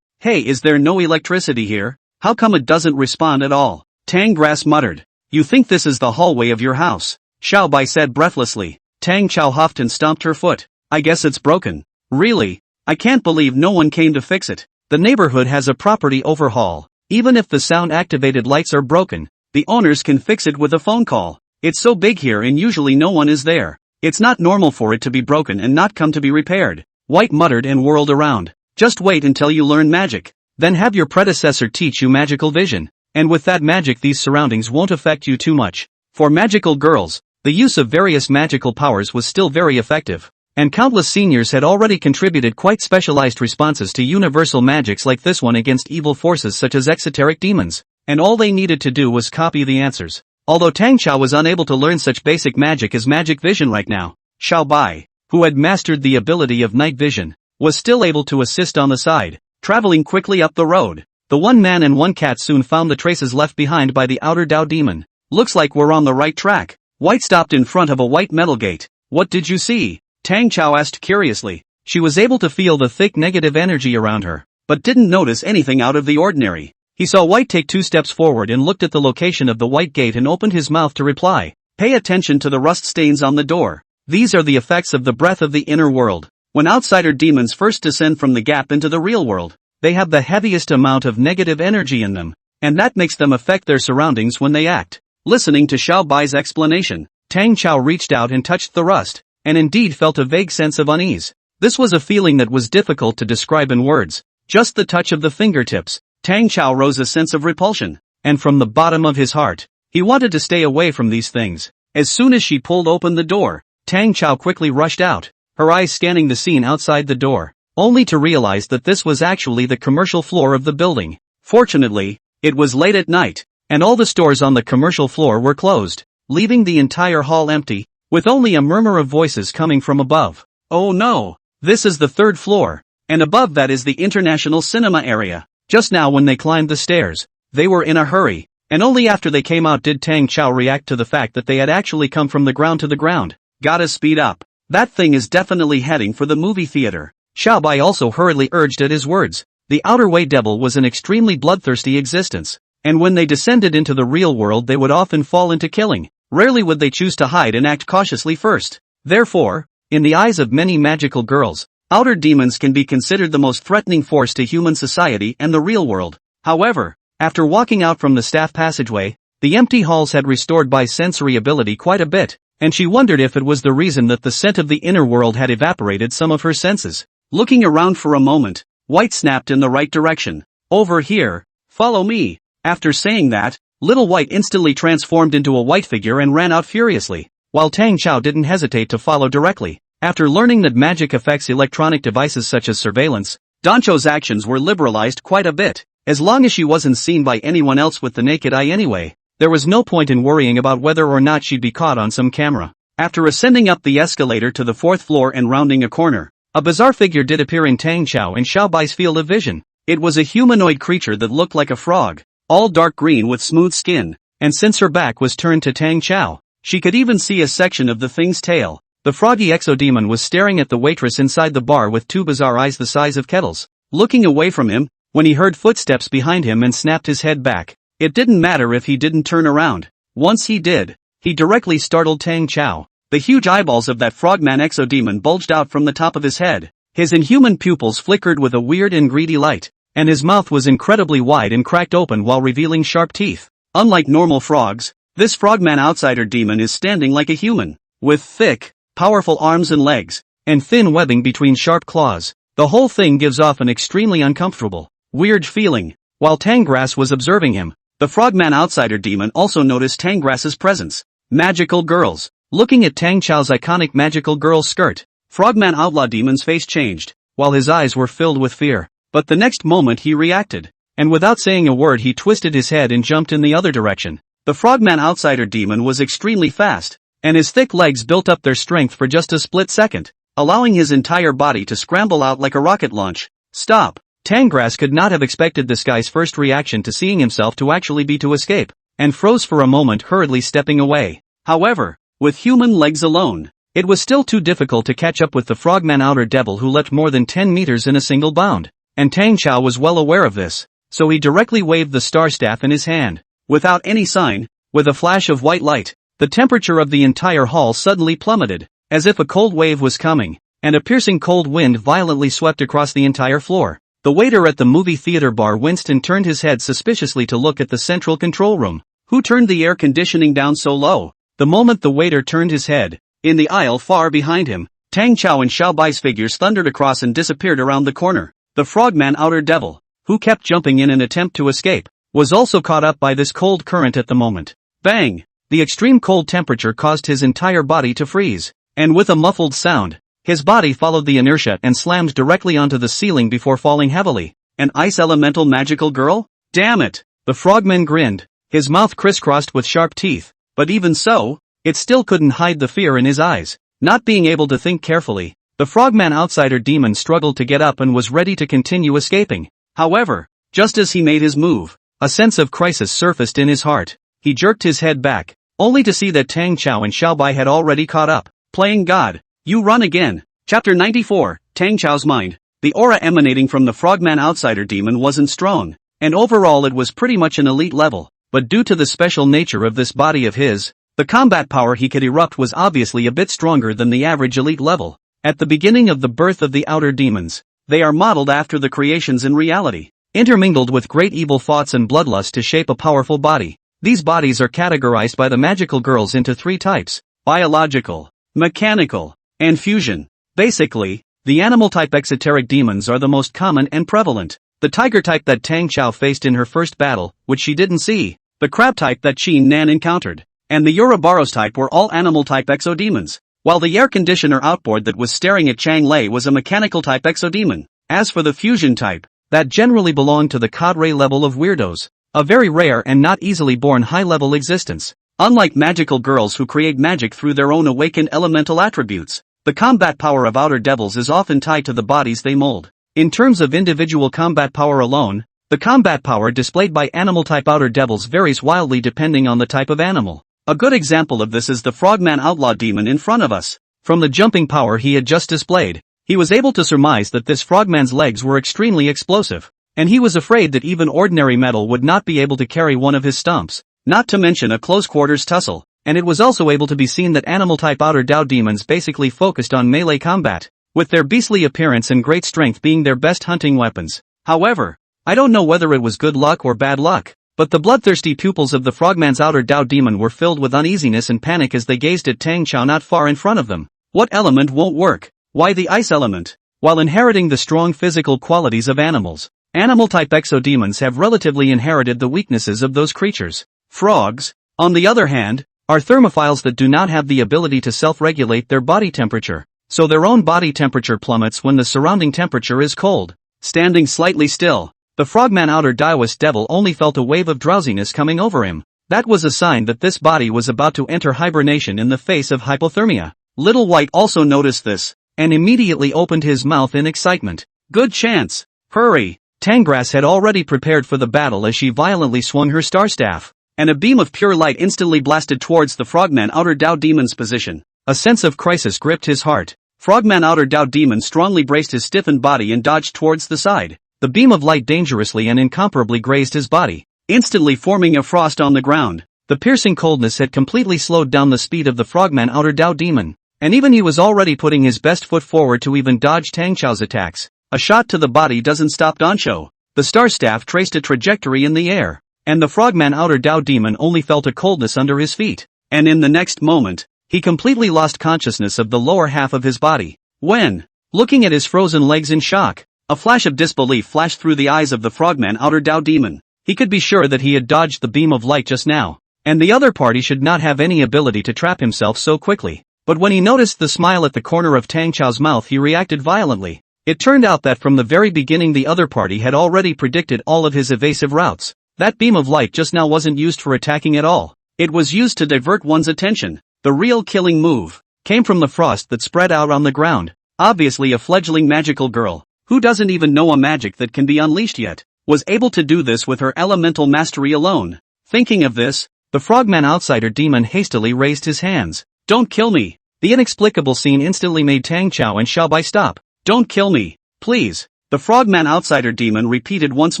Hey, is there no electricity here? How come it doesn't respond at all? Tanggrass muttered. You think this is the hallway of your house? Xiaobai said breathlessly. Tang Cao huffed and stomped her foot. I guess it's broken. Really? I can't believe no one came to fix it. The neighborhood has a property overhaul. Even if the sound-activated lights are broken, the owners can fix it with a phone call. It's so big here and usually no one is there. It's not normal for it to be broken and not come to be repaired. White muttered and whirled around. Just wait until you learn magic. Then have your predecessor teach you magical vision. And with that magic these surroundings won't affect you too much. For magical girls, the use of various magical powers was still very effective. And countless seniors had already contributed quite specialized responses to universal magics like this one against evil forces such as exoteric demons. And all they needed to do was copy the answers. Although Tang Cao was unable to learn such basic magic as magic vision right now, Xiaobai, who had mastered the ability of night vision, was still able to assist on the side, traveling quickly up the road. The one man and one cat soon found the traces left behind by the outer Dao demon. Looks like we're on the right track. White stopped in front of a white metal gate. What did you see? Tang Cao asked curiously. She was able to feel the thick negative energy around her, but didn't notice anything out of the ordinary. He saw White take 2 steps forward and looked at the location of the white gate and opened his mouth to reply. Pay attention to the rust stains on the door. These are the effects of the breath of the inner world. When outsider demons first descend from the gap into the real world, they have the heaviest amount of negative energy in them, and that makes them affect their surroundings when they act. Listening to Xiaobai's explanation, Tang Cao reached out and touched the rust, and indeed felt a vague sense of unease. This was a feeling that was difficult to describe in words. Just the touch of the fingertips, Tang Cao rose a sense of repulsion, and from the bottom of his heart, he wanted to stay away from these things. As soon as she pulled open the door, Tang Cao quickly rushed out, her eyes scanning the scene outside the door, only to realize that this was actually the commercial floor of the building. Fortunately, it was late at night, and all the stores on the commercial floor were closed, leaving the entire hall empty, with only a murmur of voices coming from above. Oh no! This is the 3rd floor, and above that is the International Cinema area. Just now when they climbed the stairs, they were in a hurry, and only after they came out did Tang Cao react to the fact that they had actually come from the ground to the ground. Gotta speed up. That thing is definitely heading for the movie theater. Xiaobai also hurriedly urged at his words. The Outer Way Devil was an extremely bloodthirsty existence, and when they descended into the real world they would often fall into killing. Rarely would they choose to hide and act cautiously first. Therefore, in the eyes of many magical girls, outer demons can be considered the most threatening force to human society and the real world. However, after walking out from the staff passageway, the empty halls had restored Bai's sensory ability quite a bit, and she wondered if it was the reason that the scent of the inner world had evaporated some of her senses. Looking around for a moment, White snapped in the right direction. Over here, follow me. After saying that, Little White instantly transformed into a white figure and ran out furiously, while Tang Cao didn't hesitate to follow directly. After learning that magic affects electronic devices such as surveillance, Dancho's actions were liberalized quite a bit. As long as she wasn't seen by anyone else with the naked eye anyway, there was no point in worrying about whether or not she'd be caught on some camera. After ascending up the escalator to the 4th floor and rounding a corner, a bizarre figure did appear in Tang Cao and Xiaobai's field of vision. It was a humanoid creature that looked like a frog, all dark green with smooth skin, and since her back was turned to Tang Cao, she could even see a section of the thing's tail. The froggy exodemon was staring at the waitress inside the bar with 2 bizarre eyes the size of kettles, looking away from him, when he heard footsteps behind him and snapped his head back. It didn't matter if he didn't turn around. Once he did, he directly startled Tang Cao. The huge eyeballs of that frogman exodemon bulged out from the top of his head. His inhuman pupils flickered with a weird and greedy light, and his mouth was incredibly wide and cracked open while revealing sharp teeth. Unlike normal frogs, this frogman outsider demon is standing like a human, with thick, powerful arms and legs, and thin webbing between sharp claws. The whole thing gives off an extremely uncomfortable, weird feeling. While Tangras was observing him, the frogman outsider demon also noticed Tangras's presence. Magical girls. Looking at Tang Cao's iconic magical girl skirt, frogman outlaw demon's face changed, while his eyes were filled with fear. But the next moment he reacted, and without saying a word he twisted his head and jumped in the other direction. The frogman outsider demon was extremely fast, and his thick legs built up their strength for just a split second, allowing his entire body to scramble out like a rocket launch. Stop! Tangras could not have expected this guy's first reaction to seeing himself to actually be to escape, and froze for a moment, hurriedly stepping away. However, with human legs alone, it was still too difficult to catch up with the frogman outer devil who leapt more than 10 meters in a single bound, and Tang Cao was well aware of this, so he directly waved the star staff in his hand. Without any sign, with a flash of white light, the temperature of the entire hall suddenly plummeted, as if a cold wave was coming, and a piercing cold wind violently swept across the entire floor. The waiter at the movie theater bar winced and turned his head suspiciously to look at the central control room. Who turned the air conditioning down so low? The moment the waiter turned his head, in the aisle far behind him, Tang Cao and Xiaobai's figures thundered across and disappeared around the corner. The frogman outer devil, who kept jumping in an attempt to escape, was also caught up by this cold current at the moment. Bang! The extreme cold temperature caused his entire body to freeze, and with a muffled sound, his body followed the inertia and slammed directly onto the ceiling before falling heavily. An ice elemental magical girl? Damn it! The frogman grinned, his mouth crisscrossed with sharp teeth, but even so, it still couldn't hide the fear in his eyes. Not being able to think carefully, the frogman outsider demon struggled to get up and was ready to continue escaping. However, just as he made his move, a sense of crisis surfaced in his heart. He jerked his head back, only to see that Tang Cao and Xiaobai had already caught up. Playing God. You run again. Chapter 94, Tang Cao's mind. The aura emanating from the frogman outsider demon wasn't strong, and overall it was pretty much an elite level, but due to the special nature of this body of his, the combat power he could erupt was obviously a bit stronger than the average elite level. At the beginning of the birth of the outer demons, they are modeled after the creations in reality, intermingled with great evil thoughts and bloodlust to shape a powerful body. These bodies are categorized by the magical girls into 3 types: biological, mechanical, and fusion. Basically, the animal-type exoteric demons are the most common and prevalent. The tiger-type that Tang Cao faced in her first battle, which she didn't see, the crab-type that Qin Nan encountered, and the Ouroboros type were all animal-type exodemons, while the air conditioner outboard that was staring at Chang Lei was a mechanical-type exodemon. As for the fusion type, that generally belonged to the cadre level of weirdos, a very rare and not easily born high-level existence. Unlike magical girls who create magic through their own awakened elemental attributes, the combat power of outer devils is often tied to the bodies they mold. In terms of individual combat power alone, the combat power displayed by animal-type outer devils varies wildly depending on the type of animal. A good example of this is the frogman outlaw demon in front of us. From the jumping power he had just displayed, he was able to surmise that this frogman's legs were extremely explosive, and he was afraid that even ordinary metal would not be able to carry one of his stomps, not to mention a close-quarters tussle. And it was also able to be seen that animal-type outer Dao demons basically focused on melee combat, with their beastly appearance and great strength being their best hunting weapons. However, I don't know whether it was good luck or bad luck, but the bloodthirsty pupils of the frogman's outer Dao demon were filled with uneasiness and panic as they gazed at Tang Cao not far in front of them. What element won't work? Why the ice element? While inheriting the strong physical qualities of animals, animal-type exodemons have relatively inherited the weaknesses of those creatures. Frogs, on the other hand, are thermophiles that do not have the ability to self-regulate their body temperature, so their own body temperature plummets when the surrounding temperature is cold. Standing slightly still, the frogman outer Daoist devil only felt a wave of drowsiness coming over him. That was a sign that this body was about to enter hibernation in the face of hypothermia. Little White also noticed this, and immediately opened his mouth in excitement. Good chance! Hurry! Tangras had already prepared for the battle as she violently swung her star staff, and a beam of pure light instantly blasted towards the frogman outer Dao demon's position. A sense of crisis gripped his heart. Frogman outer Dao demon strongly braced his stiffened body and dodged towards the side. The beam of light dangerously and incomparably grazed his body, instantly forming a frost on the ground. The piercing coldness had completely slowed down the speed of the frogman outer Dao demon, and even he was already putting his best foot forward to even dodge Tang Cao's attacks. A shot to the body doesn't stop Doncho. The star staff traced a trajectory in the air, and the frogman outer Dao demon only felt a coldness under his feet, and in the next moment, he completely lost consciousness of the lower half of his body. When? looking at his frozen legs in shock. A flash of disbelief flashed through the eyes of the frogman outer Dao demon. He could be sure that he had dodged the beam of light just now, and the other party should not have any ability to trap himself so quickly. But when he noticed the smile at the corner of Tang Cao's mouth, he reacted violently. It turned out that from the very beginning the other party had already predicted all of his evasive routes. That beam of light just now wasn't used for attacking at all. It was used to divert one's attention. The real killing move came from the frost that spread out on the ground. Obviously a fledgling magical girl, who doesn't even know a magic that can be unleashed yet, was able to do this with her elemental mastery alone. Thinking of this, the frogman outsider demon hastily raised his hands. Don't kill me. The inexplicable scene instantly made Tang Cao and Xiaobai stop. Don't kill me, please, the frogman outsider demon repeated once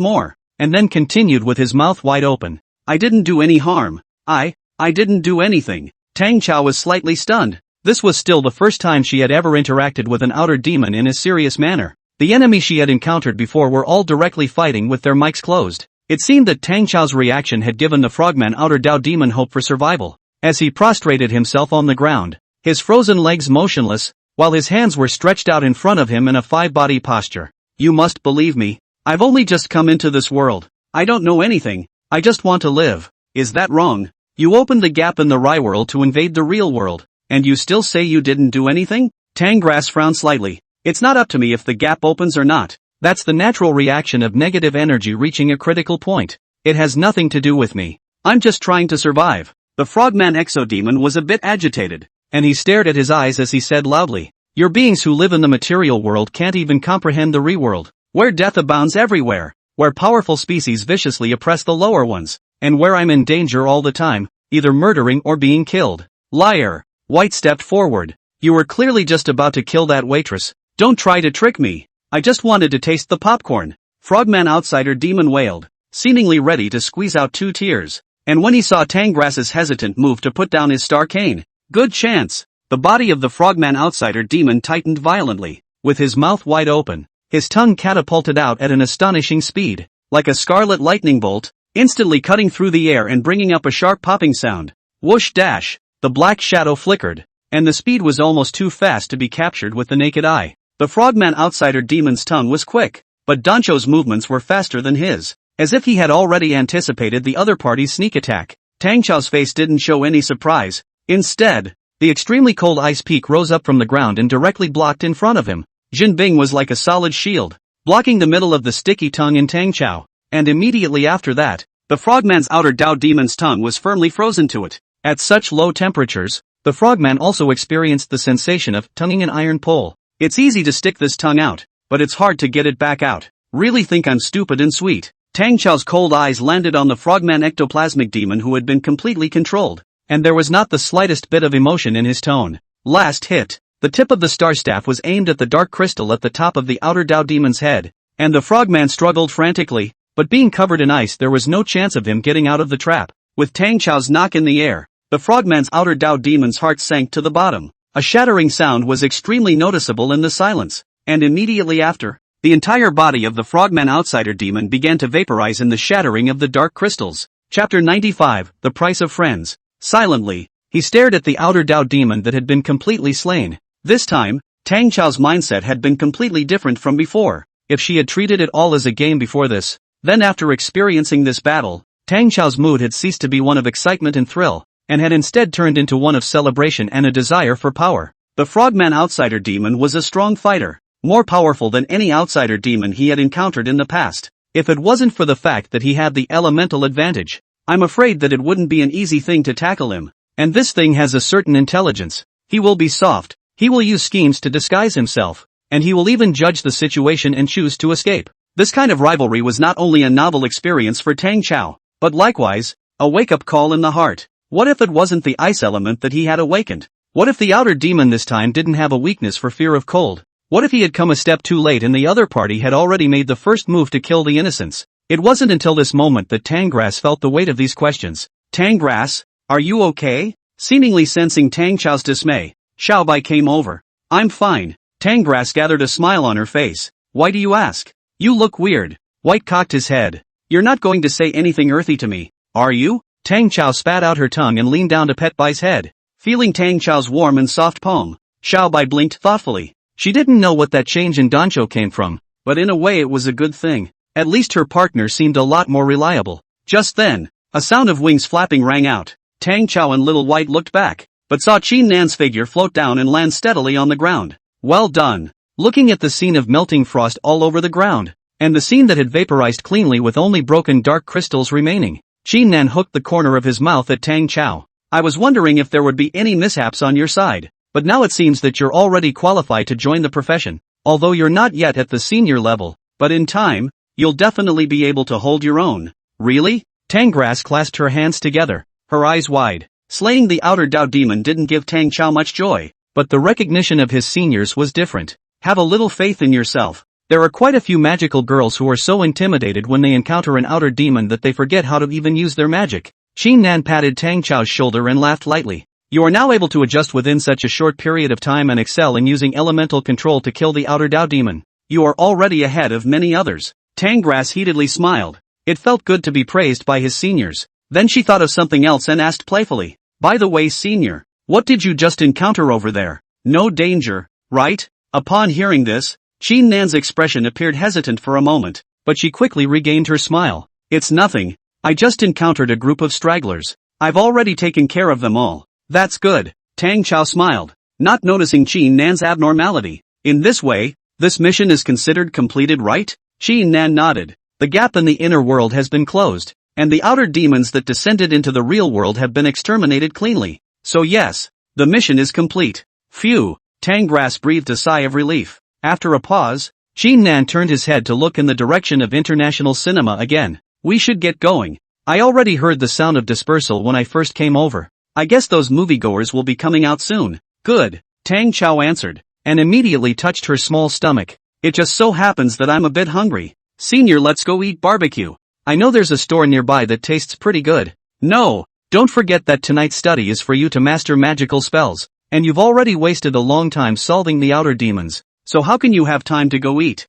more, and then continued with his mouth wide open. I didn't do any harm. I didn't do anything. Tang Cao was slightly stunned. This was still the first time she had ever interacted with an outer demon in a serious manner. The enemies she had encountered before were all directly fighting with their mics closed. It seemed that Tang Cao's reaction had given the frogman outer Dao demon hope for survival. As he prostrated himself on the ground, his frozen legs motionless, while his hands were stretched out in front of him in a five-body posture. You must believe me. I've only just come into this world. I don't know anything. I just want to live. Is that wrong? You opened the gap in the Rai world to invade the real world, and you still say you didn't do anything? Tang Grass frowned slightly. It's not up to me if the gap opens or not. That's the natural reaction of negative energy reaching a critical point. It has nothing to do with me. I'm just trying to survive. The frogman exodemon was a bit agitated, and he stared at his eyes as he said loudly, your beings who live in the material world can't even comprehend the re-world, where death abounds everywhere, where powerful species viciously oppress the lower ones, and where I'm in danger all the time, either murdering or being killed. Liar. White stepped forward. You were clearly just about to kill that waitress. Don't try to trick me. I just wanted to taste the popcorn. Frogman outsider demon wailed, seemingly ready to squeeze out 2 tears. And when he saw Tangrass's hesitant move to put down his star cane, good chance. The body of the frogman outsider demon tightened violently. With his mouth wide open, his tongue catapulted out at an astonishing speed, like a scarlet lightning bolt, instantly cutting through the air and bringing up a sharp popping sound. Whoosh dash, the black shadow flickered, and the speed was almost too fast to be captured with the naked eye. The frogman outsider demon's tongue was quick, but Dancho's movements were faster than his, as if he had already anticipated the other party's sneak attack. Tang Cao's face didn't show any surprise. Instead, the extremely cold ice peak rose up from the ground and directly blocked in front of him. Jin Bing was like a solid shield, blocking the middle of the sticky tongue in Tang Cao, and immediately after that, the frogman's outer Dao demon's tongue was firmly frozen to it. At such low temperatures, the frogman also experienced the sensation of tonguing an iron pole. It's easy to stick this tongue out, but it's hard to get it back out. Really think I'm stupid and sweet. Tang Cao's cold eyes landed on the frogman ectoplasmic demon who had been completely controlled, and there was not the slightest bit of emotion in his tone. Last hit. The tip of the star staff was aimed at the dark crystal at the top of the outer Dao demon's head, and the frogman struggled frantically, but being covered in ice there was no chance of him getting out of the trap. With Tang Cao's knock in the air, the frogman's outer Dao demon's heart sank to the bottom. A shattering sound was extremely noticeable in the silence, and immediately after, the entire body of the frogman outsider demon began to vaporize in the shattering of the dark crystals. Chapter 95, The Price of Friends. Silently, he stared at the outer Dao demon that had been completely slain. This time, Tang Cao's mindset had been completely different from before. If she had treated it all as a game before this, then after experiencing this battle, Tang Cao's mood had ceased to be one of excitement and thrill, and had instead turned into one of celebration and a desire for power. The frogman outsider demon was a strong fighter, more powerful than any outsider demon he had encountered in the past. If it wasn't for the fact that he had the elemental advantage, I'm afraid that it wouldn't be an easy thing to tackle him. And this thing has a certain intelligence. He will be soft, he will use schemes to disguise himself, and he will even judge the situation and choose to escape. This kind of rivalry was not only a novel experience for Tang Cao, but likewise, a wake-up call in the heart. What if it wasn't the ice element that he had awakened? What if the outer demon this time didn't have a weakness for fear of cold? What if he had come a step too late and the other party had already made the first move to kill the innocents? It wasn't until this moment that Tangrass felt the weight of these questions. Tangrass, are you okay? Seemingly sensing Tang Cao's dismay, Xiaobai came over. I'm fine. Tangrass gathered a smile on her face. Why do you ask? You look weird. White cocked his head. You're not going to say anything earthy to me, are you? Tang Cao spat out her tongue and leaned down to pet Bai's head. Feeling Tang Cao's warm and soft palm, Xiaobai blinked thoughtfully. She didn't know what that change in Dancho came from, but in a way it was a good thing. At least her partner seemed a lot more reliable. Just then, a sound of wings flapping rang out. Tang Cao and Little White looked back, but saw Qin Nan's figure float down and land steadily on the ground. Well done. Looking at the scene of melting frost all over the ground, and the scene that had vaporized cleanly with only broken dark crystals remaining, Qin Nan hooked the corner of his mouth at Tang Cao. I was wondering if there would be any mishaps on your side, but now it seems that you're already qualified to join the profession, although you're not yet at the senior level, but in time, you'll definitely be able to hold your own. Really? Tang Grass clasped her hands together, her eyes wide. Slaying the outer Dao demon didn't give Tang Cao much joy, but the recognition of his seniors was different. Have a little faith in yourself. There are quite a few magical girls who are so intimidated when they encounter an outer demon that they forget how to even use their magic. Qin Nan patted Tang Chao's shoulder and laughed lightly. You are now able to adjust within such a short period of time and excel in using elemental control to kill the outer Dao demon. You are already ahead of many others. Tang Grass heatedly smiled. It felt good to be praised by his seniors. Then she thought of something else and asked playfully, by the way, senior, what did you just encounter over there? No danger, right? Upon hearing this, Qin Nan's expression appeared hesitant for a moment, but she quickly regained her smile. It's nothing. I just encountered a group of stragglers. I've already taken care of them all. That's good. Tang Cao smiled, not noticing Qin Nan's abnormality. In this way, this mission is considered completed, right? Qin Nan nodded. The gap in the inner world has been closed, and the outer demons that descended into the real world have been exterminated cleanly. So yes, the mission is complete. Phew, Tang Grass breathed a sigh of relief. After a pause, Qin Nan turned his head to look in the direction of international cinema again. We should get going. I already heard the sound of dispersal when I first came over. I guess those moviegoers will be coming out soon. Good, Tang Cao answered, and immediately touched her small stomach. It just so happens that I'm a bit hungry. Senior, let's go eat barbecue. I know there's a store nearby that tastes pretty good. No, don't forget that tonight's study is for you to master magical spells, and you've already wasted a long time solving the outer demons, so how can you have time to go eat?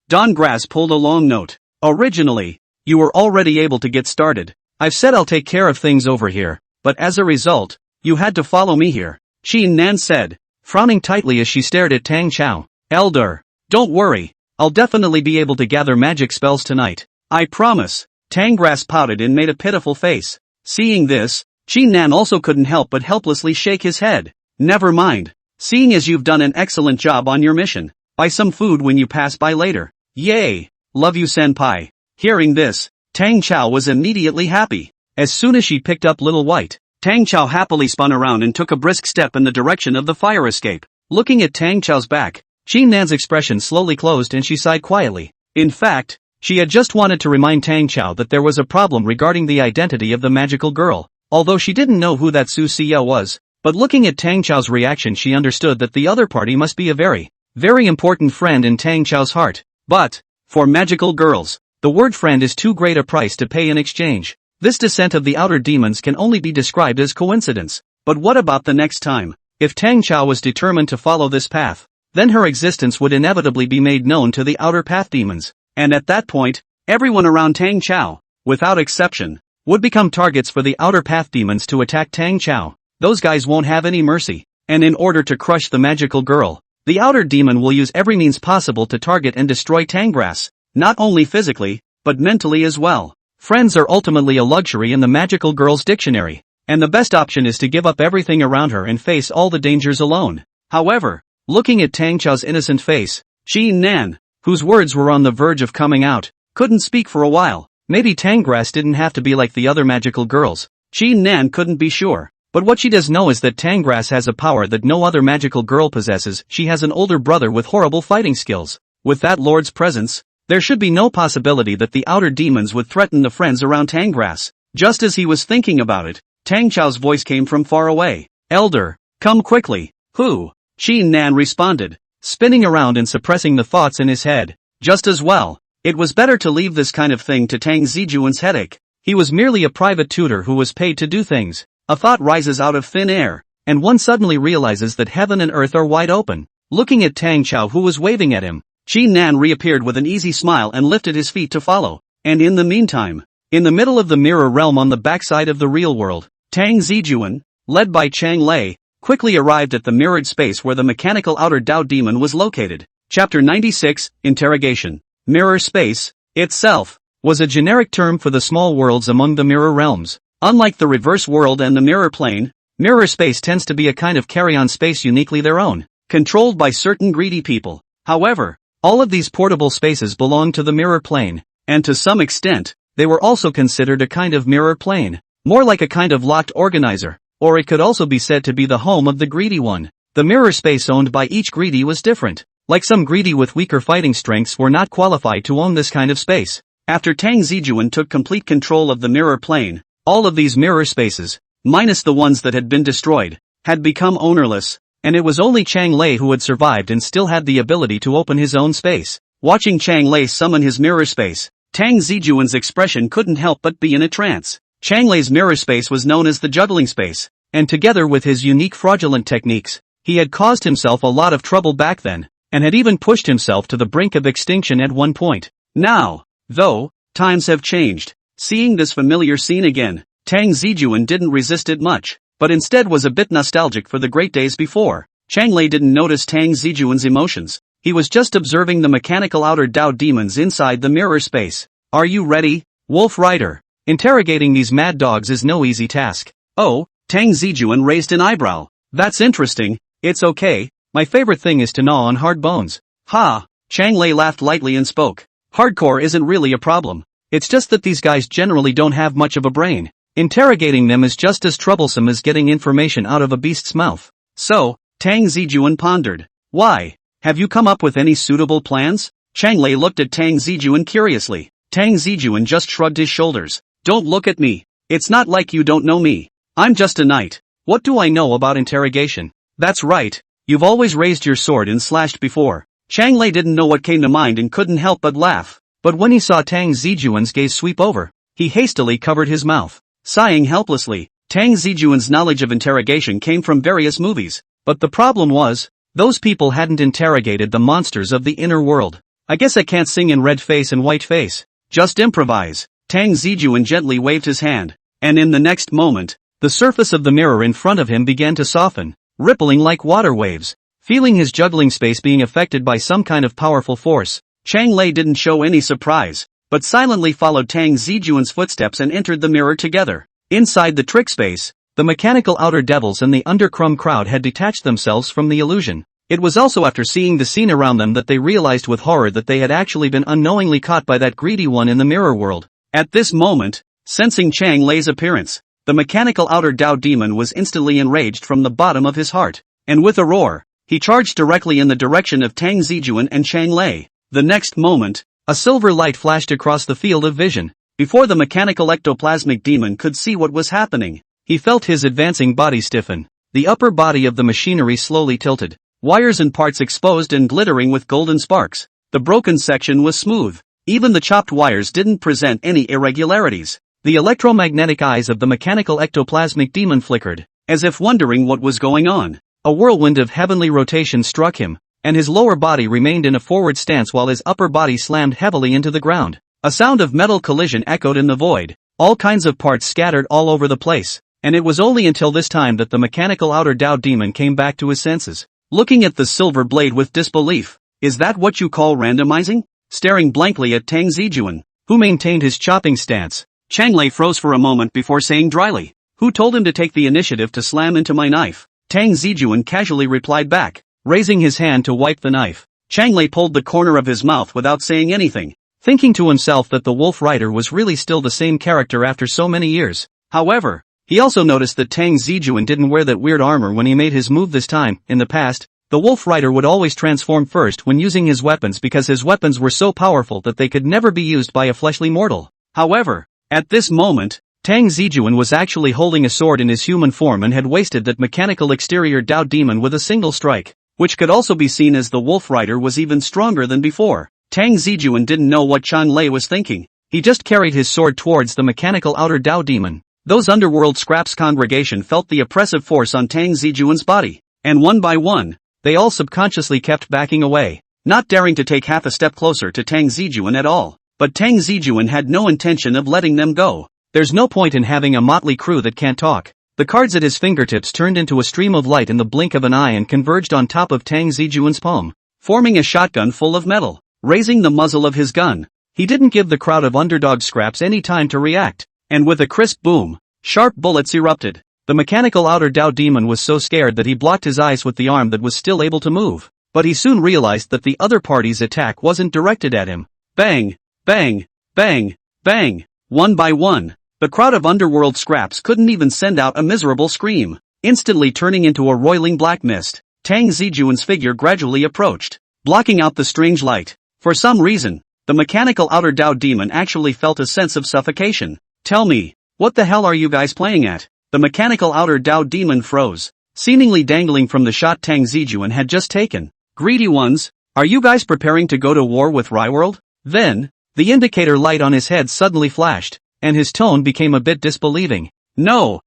Don Grass pulled a long note. Originally, you were already able to get started. I've said I'll take care of things over here, but as a result, you had to follow me here, Qin Nan said, frowning tightly as she stared at Tang Cao. Elder, don't worry, I'll definitely be able to gather magic spells tonight. I promise. Tang Grass pouted and made a pitiful face. Seeing this, Qin Nan also couldn't help but helplessly shake his head. Never mind. Seeing as you've done an excellent job on your mission, buy some food when you pass by later. Yay! Love you, senpai. Hearing this, Tang Cao was immediately happy. As soon as she picked up Little White, Tang Cao happily spun around and took a brisk step in the direction of the fire escape. Looking at Tang Chao's back, Qin Nan's expression slowly closed and she sighed quietly. In fact, she had just wanted to remind Tang Cao that there was a problem regarding the identity of the magical girl, although she didn't know who that Su Xia was. But looking at Tang Chao's reaction, she understood that the other party must be a very, very important friend in Tang Chao's heart. But, for magical girls, the word friend is too great a price to pay in exchange. This descent of the outer demons can only be described as coincidence. But what about the next time? If Tang Cao was determined to follow this path, then her existence would inevitably be made known to the outer path demons. And at that point, everyone around Tang Cao, without exception, would become targets for the outer path demons to attack Tang Cao. Those guys won't have any mercy. And in order to crush the magical girl, the outer demon will use every means possible to target and destroy Tang Grass, not only physically, but mentally as well. Friends are ultimately a luxury in the magical girl's dictionary, and the best option is to give up everything around her and face all the dangers alone. However, looking at Tang Chao's innocent face, Qin Nan, whose words were on the verge of coming out, couldn't speak for a while. Maybe Tang Grass didn't have to be like the other magical girls. Qin Nan couldn't be sure. But what she does know is that Tang Grass has a power that no other magical girl possesses. She has an older brother with horrible fighting skills. With that lord's presence, there should be no possibility that the outer demons would threaten the friends around Tang Grass. Just as he was thinking about it, Tang Chao's voice came from far away. Elder, come quickly. Who? Qin Nan responded, spinning around and suppressing the thoughts in his head. Just as well. It was better to leave this kind of thing to Tang Zijun's headache. He was merely a private tutor who was paid to do things. A thought rises out of thin air, and one suddenly realizes that heaven and earth are wide open. Looking at Tang Cao, who was waving at him, Qin Nan reappeared with an easy smile and lifted his feet to follow. And in the meantime, in the middle of the mirror realm on the backside of the real world, Tang Zijun, led by Chang Lei, quickly arrived at the mirrored space where the mechanical outer Dao demon was located. Chapter 96, Interrogation. Mirror space, itself, was a generic term for the small worlds among the mirror realms. Unlike the reverse world and the mirror plane, mirror space tends to be a kind of carry-on space uniquely their own, controlled by certain greedy people. However, all of these portable spaces belong to the mirror plane, and to some extent, they were also considered a kind of mirror plane, more like a kind of locked organizer, or it could also be said to be the home of the greedy one. The mirror space owned by each greedy was different. Like some greedy with weaker fighting strengths were not qualified to own this kind of space. After Tang Zijun took complete control of the mirror plane, all of these mirror spaces, minus the ones that had been destroyed, had become ownerless, and it was only Chang Lei who had survived and still had the ability to open his own space. Watching Chang Lei summon his mirror space, Tang Zijun's expression couldn't help but be in a trance. Chang Lei's mirror space was known as the juggling space, and together with his unique fraudulent techniques, he had caused himself a lot of trouble back then, and had even pushed himself to the brink of extinction at one point. Now, though, times have changed. Seeing this familiar scene again, Tang Zijun didn't resist it much, but instead was a bit nostalgic for the great days before. Chang Lei didn't notice Tang Zijun's emotions. He was just observing the mechanical outer Dao demons inside the mirror space. Are you ready, Wolf Rider? Interrogating these mad dogs is no easy task. Oh, Tang Zijun raised an eyebrow. That's interesting. It's okay. My favorite thing is to gnaw on hard bones. Ha! Chang Lei laughed lightly and spoke. Hardcore isn't really a problem. It's just that these guys generally don't have much of a brain. Interrogating them is just as troublesome as getting information out of a beast's mouth. So, Tang Zijun pondered. Why? Have you come up with any suitable plans? Chang Lei looked at Tang Zijun curiously. Tang Zijun just shrugged his shoulders. Don't look at me. It's not like you don't know me. I'm just a knight. What do I know about interrogation? That's right. You've always raised your sword and slashed before. Chang Lei didn't know what came to mind and couldn't help but laugh. But when he saw Tang Zijun's gaze sweep over, he hastily covered his mouth. Sighing helplessly, Tang Zijun's knowledge of interrogation came from various movies. But the problem was, those people hadn't interrogated the monsters of the inner world. I guess I can't sing in red face and white face. Just improvise. Tang Zijun gently waved his hand, and in the next moment, the surface of the mirror in front of him began to soften, rippling like water waves. Feeling his juggling space being affected by some kind of powerful force, Chang Lei didn't show any surprise, but silently followed Tang Zijun's footsteps and entered the mirror together. Inside the trick space, the mechanical outer devils and the undercrumb crowd had detached themselves from the illusion. It was also after seeing the scene around them that they realized with horror that they had actually been unknowingly caught by that greedy one in the mirror world. At this moment, sensing Chang Lei's appearance, the mechanical outer Dao demon was instantly enraged from the bottom of his heart, and with a roar, he charged directly in the direction of Tang Zijun and Chang Lei. The next moment, a silver light flashed across the field of vision. Before the mechanical ectoplasmic demon could see what was happening, he felt his advancing body stiffen. The upper body of the machinery slowly tilted, wires and parts exposed and glittering with golden sparks. The broken section was smooth. Even the chopped wires didn't present any irregularities. The electromagnetic eyes of the mechanical ectoplasmic demon flickered, as if wondering what was going on. A whirlwind of heavenly rotation struck him, and his lower body remained in a forward stance while his upper body slammed heavily into the ground. A sound of metal collision echoed in the void. All kinds of parts scattered all over the place, and it was only until this time that the mechanical outer Dao demon came back to his senses. Looking at the silver blade with disbelief. Is that what you call randomizing? Staring blankly at Tang Zijun, who maintained his chopping stance, Chang Lei froze for a moment before saying dryly, "Who told him to take the initiative to slam into my knife?" Tang Zijun casually replied back, raising his hand to wipe the knife. Chang Lei pulled the corner of his mouth without saying anything, thinking to himself that the Wolf Rider was really still the same character after so many years. However, he also noticed that Tang Zijun didn't wear that weird armor when he made his move this time. In the past, the Wolf Rider would always transform first when using his weapons because his weapons were so powerful that they could never be used by a fleshly mortal. However, at this moment, Tang Zijun was actually holding a sword in his human form and had wasted that mechanical exterior Dao demon with a single strike, which could also be seen as the Wolf Rider was even stronger than before. Tang Zijun didn't know what Chang Lei was thinking. He just carried his sword towards the mechanical outer Dao demon. Those underworld scraps congregation felt the oppressive force on Tang Zijun's body, and one by one, they all subconsciously kept backing away, not daring to take half a step closer to Tang Zijun at all. But Tang Zijun had no intention of letting them go. There's no point in having a motley crew that can't talk. The cards at his fingertips turned into a stream of light in the blink of an eye and converged on top of Tang Zijun's palm, forming a shotgun full of metal. Raising the muzzle of his gun, he didn't give the crowd of underdog scraps any time to react, and with a crisp boom, sharp bullets erupted. The mechanical outer Dao demon was so scared that he blocked his eyes with the arm that was still able to move, but he soon realized that the other party's attack wasn't directed at him. Bang, bang, bang, bang, one by one. The crowd of underworld scraps couldn't even send out a miserable scream. Instantly turning into a roiling black mist, Tang Zijun's figure gradually approached, blocking out the strange light. For some reason, the mechanical outer Dao demon actually felt a sense of suffocation. Tell me, what the hell are you guys playing at? The mechanical outer Dao demon froze, seemingly dangling from the shot Tang Zijun had just taken. Greedy ones, are you guys preparing to go to war with Ryworld? Then, the indicator light on his head suddenly flashed, and his tone became a bit disbelieving. No,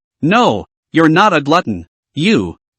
you're not a glutton.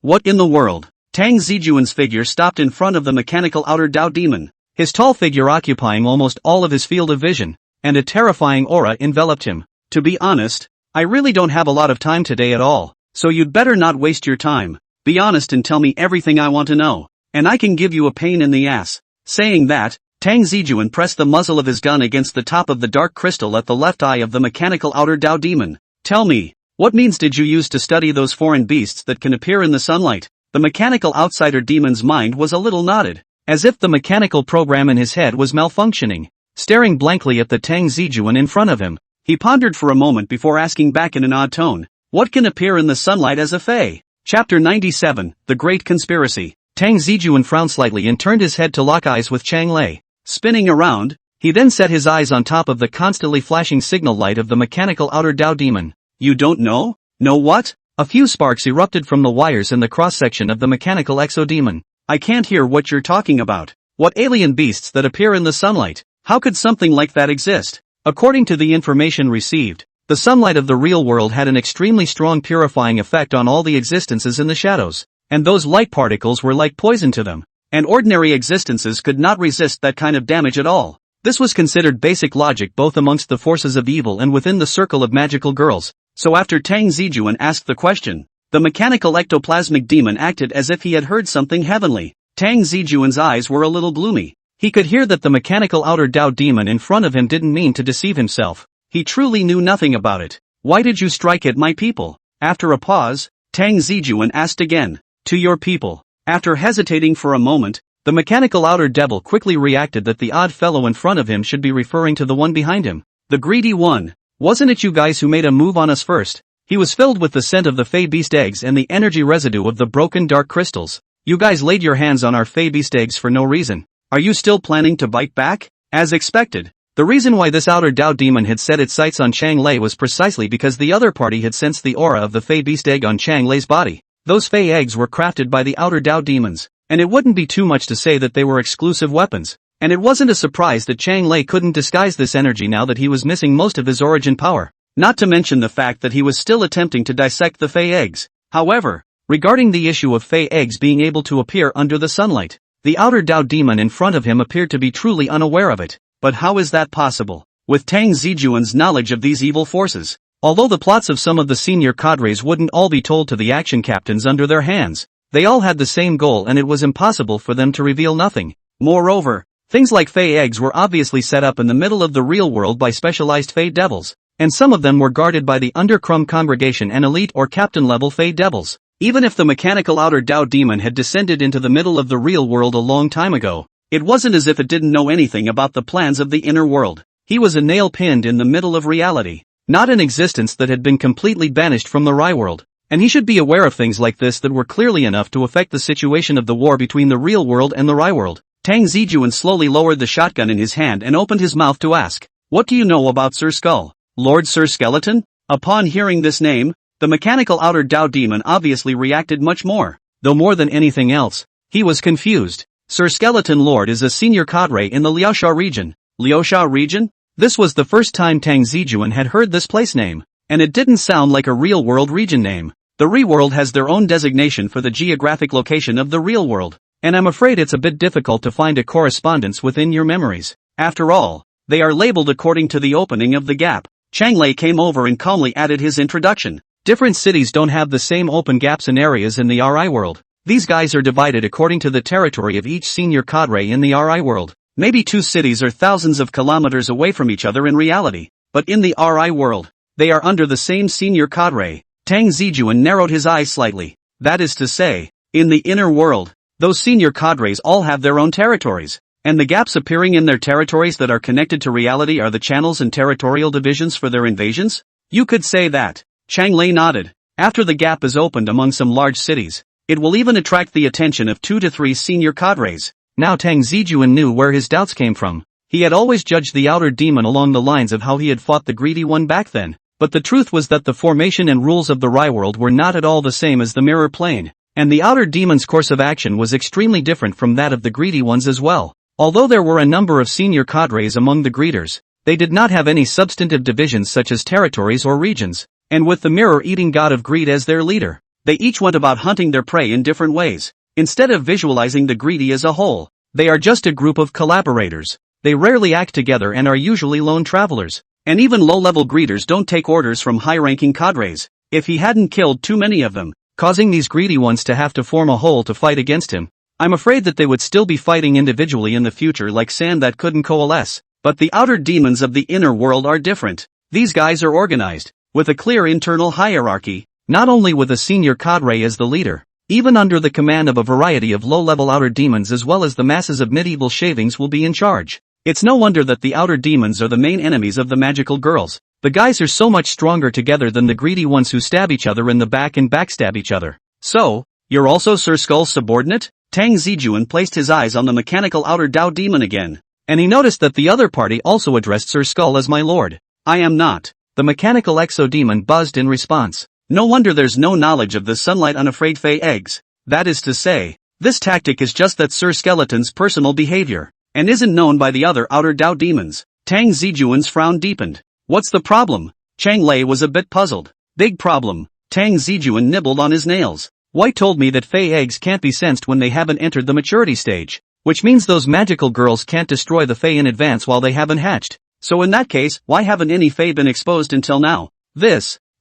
What in the world? Tang Zijun's figure stopped in front of the mechanical outer Dao demon, his tall figure occupying almost all of his field of vision, and a terrifying aura enveloped him. To be honest, I really don't have a lot of time today at all, so you'd better not waste your time. Be honest and tell me everything I want to know, and I can give you a pain in the ass. Saying that, Tang Zijun pressed the muzzle of his gun against the top of the dark crystal at the left eye of the mechanical outer Dao demon. Tell me, what means did you use to study those foreign beasts that can appear in the sunlight? The mechanical outsider demon's mind was a little knotted, as if the mechanical program in his head was malfunctioning. Staring blankly at the Tang Zijun in front of him, he pondered for a moment before asking back in an odd tone, what can appear in the sunlight as a fae? Chapter 97, The Great Conspiracy. Tang Zijun frowned slightly and turned his head to lock eyes with Chang Lei. Spinning around, he then set his eyes on top of the constantly flashing signal light of the mechanical outer Dao demon. You don't know? Know what? A few sparks erupted from the wires in the cross-section of the mechanical exodemon. I can't hear what you're talking about. What alien beasts that appear in the sunlight? How could something like that exist? According to the information received, the sunlight of the real world had an extremely strong purifying effect on all the existences in the shadows, and those light particles were like poison to them, and ordinary existences could not resist that kind of damage at all. This was considered basic logic both amongst the forces of evil and within the circle of magical girls. So after Tang Zijun asked the question, the mechanical ectoplasmic demon acted as if he had heard something heavenly. Tang Zijun's eyes were a little gloomy. He could hear that the mechanical outer Dao demon in front of him didn't mean to deceive himself. He truly knew nothing about it. Why did you strike at my people? After a pause, Tang Zijun asked again. To your people. After hesitating for a moment, the mechanical outer devil quickly reacted that the odd fellow in front of him should be referring to the one behind him. The greedy one. Wasn't it you guys who made a move on us first? He was filled with the scent of the Fey Beast eggs and the energy residue of the broken dark crystals. You guys laid your hands on our Fey Beast eggs for no reason. Are you still planning to bite back? As expected, the reason why this outer Dao demon had set its sights on Chang Lei was precisely because the other party had sensed the aura of the Fey Beast egg on Chang Lei's body. Those Fey eggs were crafted by the outer Dao demons, and it wouldn't be too much to say that they were exclusive weapons. And it wasn't a surprise that Chang Lei couldn't disguise this energy now that he was missing most of his origin power. Not to mention the fact that he was still attempting to dissect the Fey eggs. However, regarding the issue of Fey eggs being able to appear under the sunlight, the outer Dao demon in front of him appeared to be truly unaware of it. But how is that possible? With Tang Zijun's knowledge of these evil forces, although the plots of some of the senior cadres wouldn't all be told to the action captains under their hands, they all had the same goal and it was impossible for them to reveal nothing. Moreover, things like Fey eggs were obviously set up in the middle of the real world by specialized Fey devils, and some of them were guarded by the Undercrum congregation and elite or captain-level Fey devils. Even if the mechanical outer Dao demon had descended into the middle of the real world a long time ago, it wasn't as if it didn't know anything about the plans of the inner world. He was a nail pinned in the middle of reality, not an existence that had been completely banished from the Rai world, and he should be aware of things like this that were clearly enough to affect the situation of the war between the real world and the Rai world. Tang Zijun slowly lowered the shotgun in his hand and opened his mouth to ask, "What do you know about Sir Skull? Lord Sir Skeleton?" Upon hearing this name, the mechanical outer Dao demon obviously reacted much more, though more than anything else, he was confused. Sir Skeleton Lord is a senior cadre in the Liaosha region. Liaosha region? This was the first time Tang Zijun had heard this place name, and it didn't sound like a real-world region name. The Re-world has their own designation for the geographic location of the real world, and I'm afraid it's a bit difficult to find a correspondence within your memories. After all, they are labeled according to the opening of the gap. Chang Lei came over and calmly added his introduction. Different cities don't have the same open gaps and areas in the RI world. These guys are divided according to the territory of each senior cadre in the RI world. Maybe two cities are thousands of kilometers away from each other in reality, but in the RI world, they are under the same senior cadre. Tang Zijun narrowed his eyes slightly. That is to say, in the inner world, those senior cadres all have their own territories, and the gaps appearing in their territories that are connected to reality are the channels and territorial divisions for their invasions? You could say that. Chang Lei nodded. After the gap is opened among some large cities, it will even attract the attention of 2 to 3 senior cadres. Now Tang Zijun knew where his doubts came from. He had always judged the outer demon along the lines of how he had fought the greedy one back then, but the truth was that the formation and rules of the RI world were not at all the same as the mirror plane, and the outer demon's course of action was extremely different from that of the greedy ones as well. Although there were a number of senior cadres among the greeters, they did not have any substantive divisions such as territories or regions, and with the mirror-eating god of greed as their leader, they each went about hunting their prey in different ways. Instead of visualizing the greedy as a whole, they are just a group of collaborators. They rarely act together and are usually lone travelers. And even low-level greeters don't take orders from high-ranking cadres. If he hadn't killed too many of them, causing these greedy ones to have to form a whole to fight against him, I'm afraid that they would still be fighting individually in the future like sand that couldn't coalesce. But the outer demons of the inner world are different. These guys are organized, with a clear internal hierarchy, not only with a senior cadre as the leader, even under the command of a variety of low-level outer demons as well as the masses of medieval shavings will be in charge. It's no wonder that the outer demons are the main enemies of the magical girls. The guys are so much stronger together than the greedy ones who stab each other in the back and backstab each other. So, you're also Sir Skull's subordinate? Tang Zijun placed his eyes on the mechanical outer Dao demon again, and he noticed that the other party also addressed Sir Skull as my lord. I am not. The mechanical exo-demon buzzed in response. No wonder there's no knowledge of the sunlight unafraid Fey eggs. That is to say, this tactic is just that Sir Skeleton's personal behavior, and isn't known by the other outer Dao demons. Tang Zijun's frown deepened. What's the problem? Chang Lei was a bit puzzled. Big problem. Tang Zijun nibbled on his nails. White told me that Fey eggs can't be sensed when they haven't entered the maturity stage, which means those magical girls can't destroy the Fey in advance while they haven't hatched. So in that case, why haven't any Fey been exposed until now?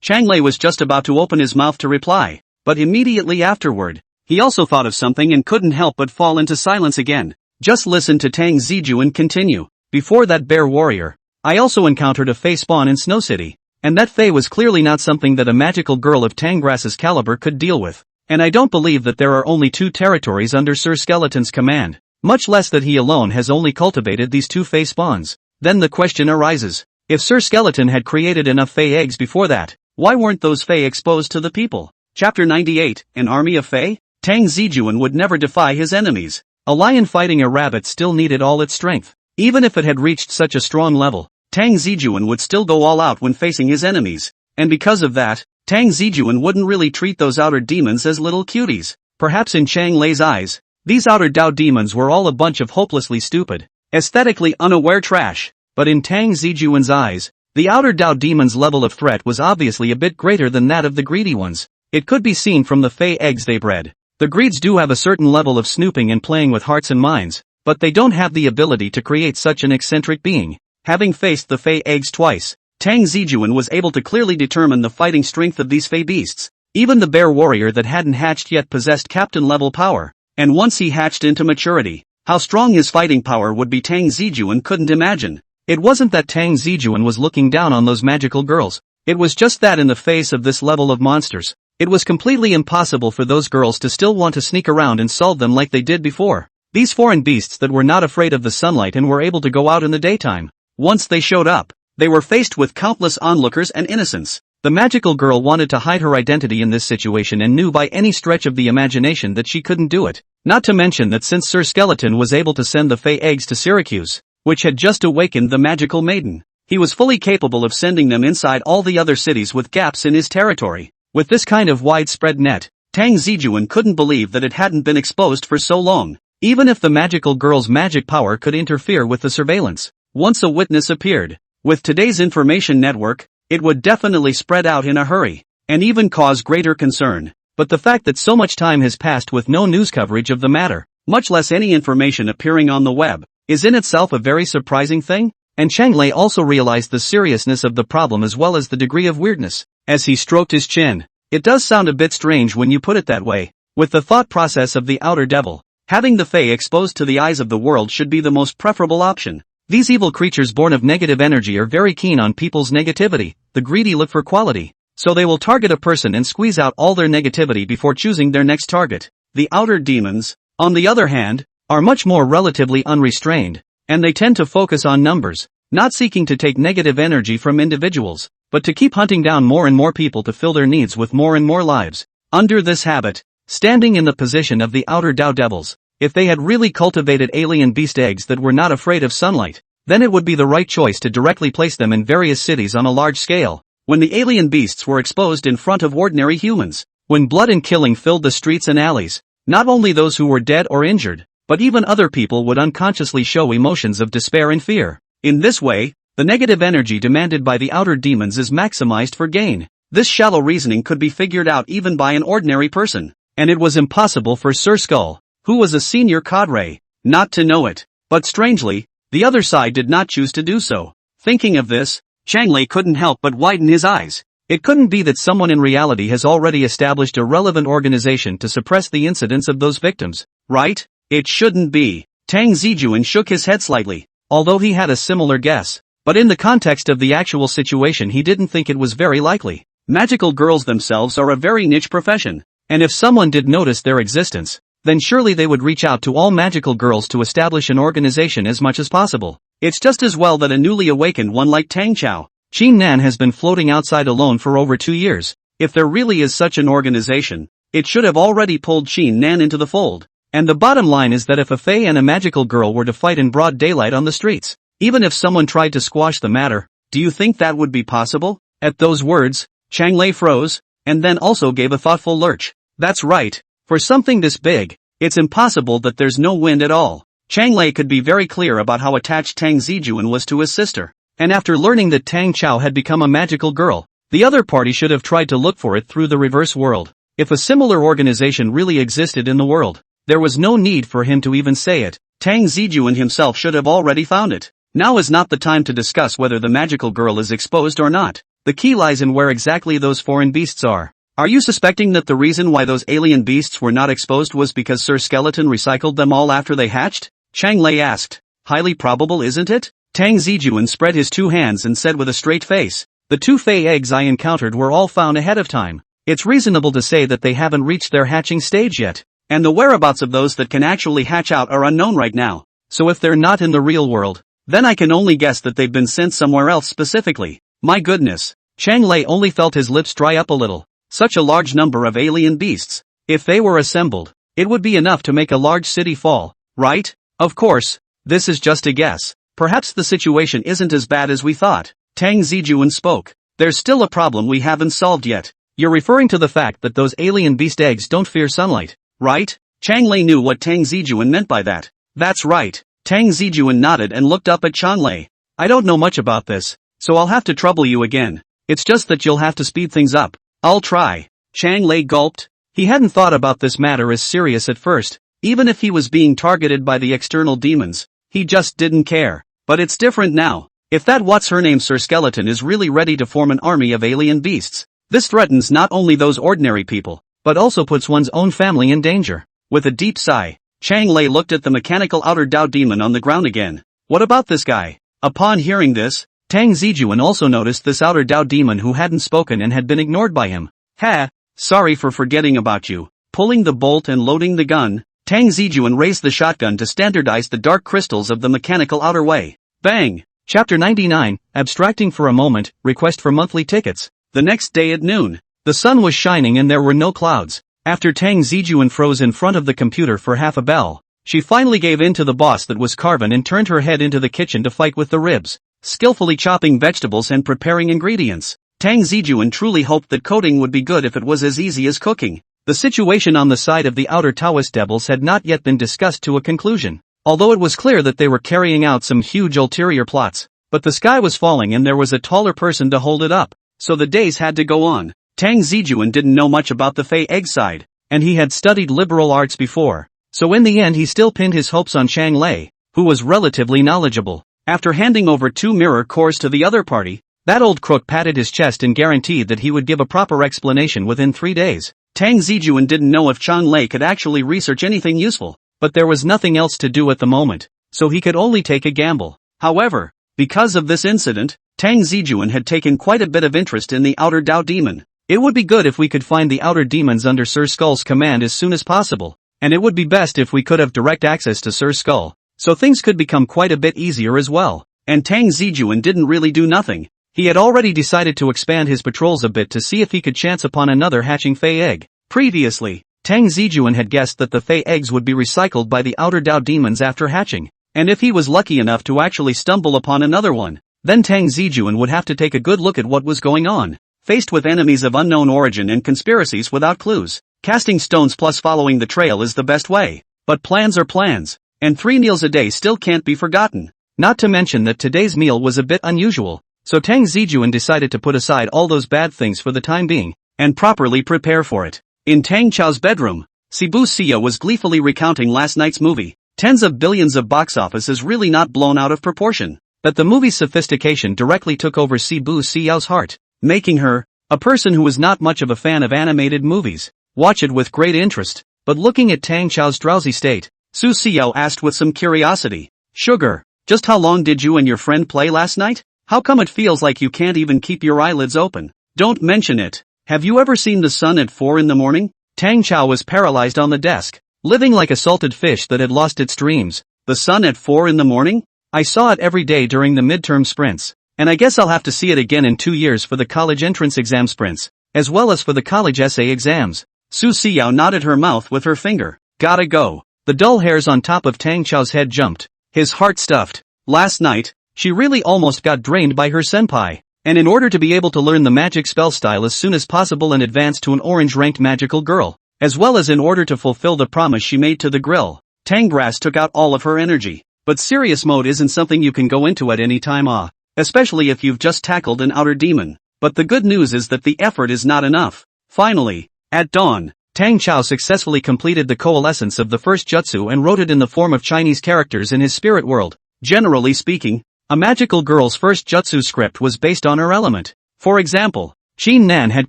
Chang Lei was just about to open his mouth to reply, but immediately afterward, he also thought of something and couldn't help but fall into silence again. Just listen to Tang Zijun continue. Before that bear warrior, I also encountered a Fey spawn in Snow City, and that Fey was clearly not something that a magical girl of Tangrass's caliber could deal with. And I don't believe that there are only 2 territories under Sir Skeleton's command, much less that he alone has only cultivated these 2 Fey spawns. Then the question arises, if Sir Skeleton had created enough Fey eggs before that, why weren't those Fey exposed to the people? Chapter 98, An Army of Fey? Tang Zijun would never defy his enemies. A lion fighting a rabbit still needed all its strength. Even if it had reached such a strong level, Tang Zijun would still go all out when facing his enemies. And because of that, Tang Zijun wouldn't really treat those outer demons as little cuties. Perhaps in Chang Lei's eyes, these outer Dao demons were all a bunch of hopelessly stupid, aesthetically unaware trash. But in Tang Zijun's eyes, the outer Dao demon's level of threat was obviously a bit greater than that of the greedy ones. It could be seen from the Fey eggs they bred. The greeds do have a certain level of snooping and playing with hearts and minds, but they don't have the ability to create such an eccentric being. Having faced the Fey eggs twice, Tang Zijun was able to clearly determine the fighting strength of these Fey beasts. Even the bear warrior that hadn't hatched yet possessed captain-level power, and once he hatched into maturity, how strong his fighting power would be Tang Zijun couldn't imagine. It wasn't that Tang Zijun was looking down on those magical girls. It was just that in the face of this level of monsters, it was completely impossible for those girls to still want to sneak around and solve them like they did before. These foreign beasts that were not afraid of the sunlight and were able to go out in the daytime. Once they showed up, they were faced with countless onlookers and innocents. The magical girl wanted to hide her identity in this situation and knew by any stretch of the imagination that she couldn't do it. Not to mention that since Sir Skeleton was able to send the Fey eggs to Syracuse, which had just awakened the magical maiden, he was fully capable of sending them inside all the other cities with gaps in his territory. With this kind of widespread net, Tang Zijun couldn't believe that it hadn't been exposed for so long. Even if the magical girl's magic power could interfere with the surveillance, once a witness appeared, with today's information network, it would definitely spread out in a hurry, and even cause greater concern. But the fact that so much time has passed with no news coverage of the matter, much less any information appearing on the web, is in itself a very surprising thing. And Chang Lei also realized the seriousness of the problem as well as the degree of weirdness. as he stroked his chin. It does sound a bit strange when you put it that way. With the thought process of the outer devil, having the Fae exposed to the eyes of the world should be the most preferable option. These evil creatures born of negative energy are very keen on people's negativity. The greedy look for quality, so they will target a person and squeeze out all their negativity before choosing their next target. The outer demons, on the other hand, are much more relatively unrestrained, and they tend to focus on numbers, not seeking to take negative energy from individuals, but to keep hunting down more and more people to fill their needs with more and more lives. Under this habit, standing in the position of the outer Tao devils, if they had really cultivated alien beast eggs that were not afraid of sunlight, then it would be the right choice to directly place them in various cities on a large scale. When the alien beasts were exposed in front of ordinary humans, when blood and killing filled the streets and alleys, not only those who were dead or injured, but even other people would unconsciously show emotions of despair and fear. In this way, the negative energy demanded by the outer demons is maximized for gain. This shallow reasoning could be figured out even by an ordinary person, and it was impossible for Sir Skull, who was a senior cadre, not to know it. But strangely, the other side did not choose to do so. Thinking of this, Chang Lei couldn't help but widen his eyes. It couldn't be that someone in reality has already established a relevant organization to suppress the incidents of those victims, right? It shouldn't be. Tang Zijun shook his head slightly, although he had a similar guess. But in the context of the actual situation he didn't think it was very likely. Magical girls themselves are a very niche profession, and if someone did notice their existence, then surely they would reach out to all magical girls to establish an organization as much as possible. It's just as well that a newly awakened one like Tang Cao, Qin Nan has been floating outside alone for over 2 years. If there really is such an organization, it should have already pulled Qin Nan into the fold. And the bottom line is that if a Fae and a magical girl were to fight in broad daylight on the streets, even if someone tried to squash the matter, do you think that would be possible? At those words, Chang Lei froze, and then also gave a thoughtful lurch. That's right. For something this big, it's impossible that there's no wind at all. Chang Lei could be very clear about how attached Tang Zijun was to his sister. And after learning that Tang Cao had become a magical girl, the other party should have tried to look for it through the reverse world. If a similar organization really existed in the world, there was no need for him to even say it. Tang Zijun himself should have already found it. Now is not the time to discuss whether the magical girl is exposed or not. The key lies in where exactly those foreign beasts are. Are you suspecting that the reason why those alien beasts were not exposed was because Sir Skeleton recycled them all after they hatched? Chang Lei asked. Highly probable, isn't it? Tang Zijun spread his 2 hands and said with a straight face, the 2 Fae eggs I encountered were all found ahead of time. It's reasonable to say that they haven't reached their hatching stage yet. And the whereabouts of those that can actually hatch out are unknown right now. So if they're not in the real world, then I can only guess that they've been sent somewhere else specifically. My goodness. Chang Lei only felt his lips dry up a little. Such a large number of alien beasts. If they were assembled, it would be enough to make a large city fall, right? Of course, this is just a guess. Perhaps the situation isn't as bad as we thought. Tang Zijun spoke. There's still a problem we haven't solved yet. You're referring to the fact that those alien beast eggs don't fear sunlight, right? Chang Lei knew what Tang Zijun meant by that. That's right. Tang Zijun nodded and looked up at Chang Lei. I don't know much about this, so I'll have to trouble you again. It's just that you'll have to speed things up. I'll try. Chang Lei gulped. He hadn't thought about this matter as serious at first. Even if he was being targeted by the external demons, he just didn't care. But it's different now. If that what's-her-name Sir Skeleton is really ready to form an army of alien beasts, this threatens not only those ordinary people, but also puts one's own family in danger. With a deep sigh, Chang Lei looked at the mechanical outer Dao demon on the ground again. What about this guy? Upon hearing this, Tang Zijun also noticed this outer Dao demon who hadn't spoken and had been ignored by him. Ha! Sorry for forgetting about you. Pulling the bolt and loading the gun, Tang Zijun raised the shotgun to standardize the dark crystals of the mechanical outer way. Bang! Chapter 99, Abstracting for a moment, Request for Monthly Tickets. The next day at noon, the sun was shining and there were no clouds. After Tang Zijun froze in front of the computer for half a bell, she finally gave in to the boss that was Carvin and turned her head into the kitchen to fight with the ribs, skillfully chopping vegetables and preparing ingredients. Tang Zijun truly hoped that coding would be good if it was as easy as cooking. The situation on the side of the outer Taoist devils had not yet been discussed to a conclusion, although it was clear that they were carrying out some huge ulterior plots. But the sky was falling and there was a taller person to hold it up, so the days had to go on. Tang Zijun didn't know much about the Fey egg side, and he had studied liberal arts before, so in the end he still pinned his hopes on Chang Lei, who was relatively knowledgeable. After handing over 2 mirror cores to the other party, That old crook patted his chest and guaranteed that he would give a proper explanation within 3 days. Tang Zijun didn't know if Chang Lei could actually research anything useful, but there was nothing else to do at the moment, so he could only take a gamble. However, because of this incident, Tang Zijun had taken quite a bit of interest in the Outer Dao Demon. It would be good if we could find the Outer Demons under Sir Skull's command as soon as possible, and it would be best if we could have direct access to Sir Skull, so things could become quite a bit easier as well. And Tang Zijun didn't really do nothing. He had already decided to expand his patrols a bit to see if he could chance upon another hatching Fey egg. Previously, Tang Zijun had guessed that the Fey eggs would be recycled by the Outer Dao Demons after hatching, and if he was lucky enough to actually stumble upon another one, then Tang Zijun would have to take a good look at what was going on. Faced with enemies of unknown origin and conspiracies without clues, casting stones plus following the trail is the best way. But plans are plans, and 3 meals a day still can't be forgotten. Not to mention that today's meal was a bit unusual, so Tang Zijun decided to put aside all those bad things for the time being, and properly prepare for it. In Tang Cao's bedroom, Sibu Sia was gleefully recounting last night's movie. Tens of billions of box office is really not blown out of proportion. But the movie's sophistication directly took over Sibu Siao's heart, making her, a person who was not much of a fan of animated movies, watch it with great interest. But looking at Tang Cao's drowsy state, Su Xiao asked with some curiosity, "Sugar, just how long did you and your friend play last night? How come it feels like you can't even keep your eyelids open? Don't mention it. Have you ever seen the sun at 4 in the morning?" Tang Cao was paralyzed on the desk, living like a salted fish that had lost its dreams. The sun at 4 in the morning? I saw it every day during the midterm sprints, and I guess I'll have to see it again in 2 years for the college entrance exam sprints, as well as for the college essay exams. Su Xiao nodded her mouth with her finger. Gotta go. The dull hairs on top of Tang Cao's head jumped, his heart stuffed. Last night, she really almost got drained by her senpai, and in order to be able to learn the magic spell style as soon as possible and advance to an orange-ranked magical girl, as well as in order to fulfill the promise she made to the grill, Tangrass took out all of her energy. But serious mode isn't something you can go into at any time, especially if you've just tackled an outer demon. But the good news is that the effort is not enough. Finally, at dawn, Tang Cao successfully completed the coalescence of the first jutsu and wrote it in the form of Chinese characters in his spirit world. Generally speaking, a magical girl's first jutsu script was based on her element. For example, Qin Nan had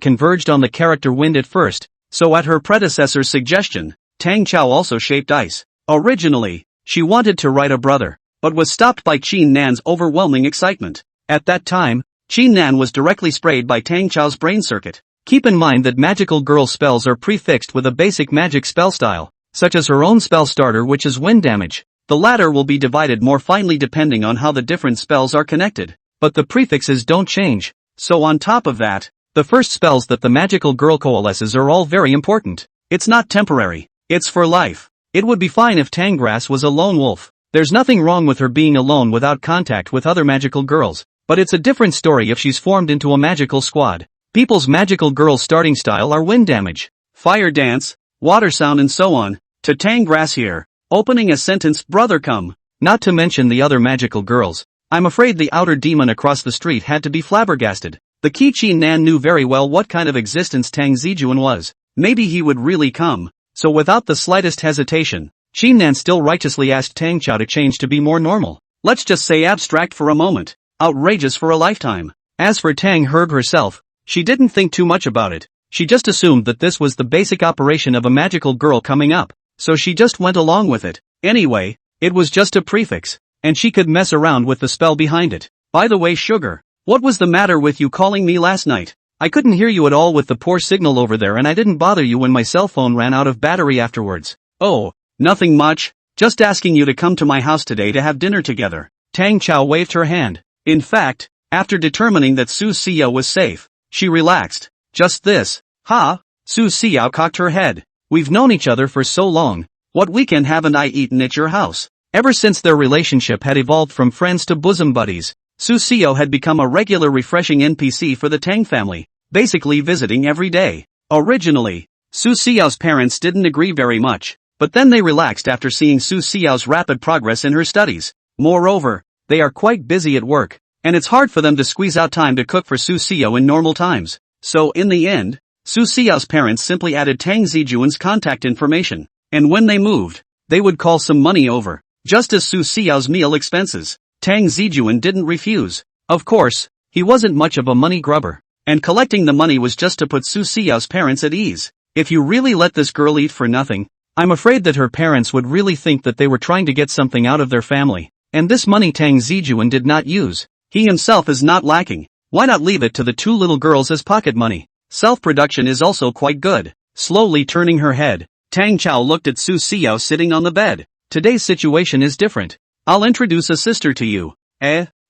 converged on the character wind at first, so at her predecessor's suggestion, Tang Cao also shaped ice. Originally, she wanted to write a brother, but was stopped by Qin Nan's overwhelming excitement. At that time, Qin Nan was directly sprayed by Tang Cao's brain circuit. Keep in mind that magical girl spells are prefixed with a basic magic spell style, such as her own spell starter, which is wind damage. The latter will be divided more finely depending on how the different spells are connected, but the prefixes don't change. So on top of that, the first spells that the magical girl coalesces are all very important. It's not temporary, it's for life. It would be fine if Tangrass was a lone wolf. There's nothing wrong with her being alone without contact with other magical girls, but it's a different story if she's formed into a magical squad. People's magical girl starting style are wind damage, fire dance, water sound and so on. To Tangrass here, opening a sentence, brother come. Not to mention the other magical girls. I'm afraid the outer demon across the street had to be flabbergasted. The Qin Nan knew very well what kind of existence Tang Zijun was. Maybe he would really come. So without the slightest hesitation, Qin Nan still righteously asked Tang Cao to change to be more normal. Let's just say abstract for a moment. Outrageous for a lifetime. As for Tang Herb herself, she didn't think too much about it. She just assumed that this was the basic operation of a magical girl coming up, so she just went along with it. Anyway, it was just a prefix, and she could mess around with the spell behind it. By the way, Sugar, what was the matter with you calling me last night? I couldn't hear you at all with the poor signal over there, and I didn't bother you when my cell phone ran out of battery afterwards. Oh, nothing much, just asking you to come to my house today to have dinner together. Tang Cao waved her hand. In fact, after determining that Su Xiao was safe, she relaxed. Just this, huh? Su Xiao cocked her head. We've known each other for so long. What weekend haven't I eaten at your house? Ever since their relationship had evolved from friends to bosom buddies, Su Xiao had become a regular refreshing NPC for the Tang family, basically visiting every day. Originally, Su Xiao's parents didn't agree very much, but then they relaxed after seeing Su Xiao's rapid progress in her studies. Moreover, they are quite busy at work, and it's hard for them to squeeze out time to cook for Su Xiao in normal times. So in the end, Su Xiao's parents simply added Tang Zijun's contact information, and when they moved, they would call some money over, just as Su Xiao's meal expenses. Tang Zijun didn't refuse. Of course, He wasn't much of a money grubber. And collecting the money was just to put Su Xiao's parents at ease. If you really let this girl eat for nothing, I'm afraid that her parents would really think that they were trying to get something out of their family. And this money Tang Zijun did not use. He himself is not lacking. Why not leave it to the two little girls as pocket money? Self-production is also quite good. Slowly turning her head, Tang Cao looked at Su Xiao sitting on the bed. Today's situation is different. I'll introduce a sister to you.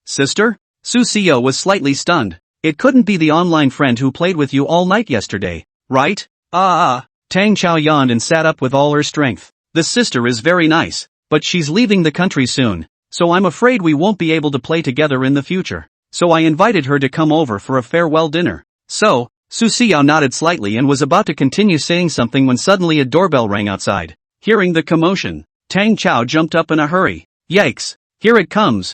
Sister? Su Xiao was slightly stunned. It couldn't be the online friend who played with you all night yesterday, right? Tang Cao yawned and sat up with all her strength. The sister is very nice, but she's leaving the country soon, so I'm afraid we won't be able to play together in the future. So I invited her to come over for a farewell dinner. So, Su Xiao nodded slightly and was about to continue saying something when suddenly a doorbell rang outside. Hearing the commotion, Tang Cao jumped up in a hurry. Yikes! Here it comes.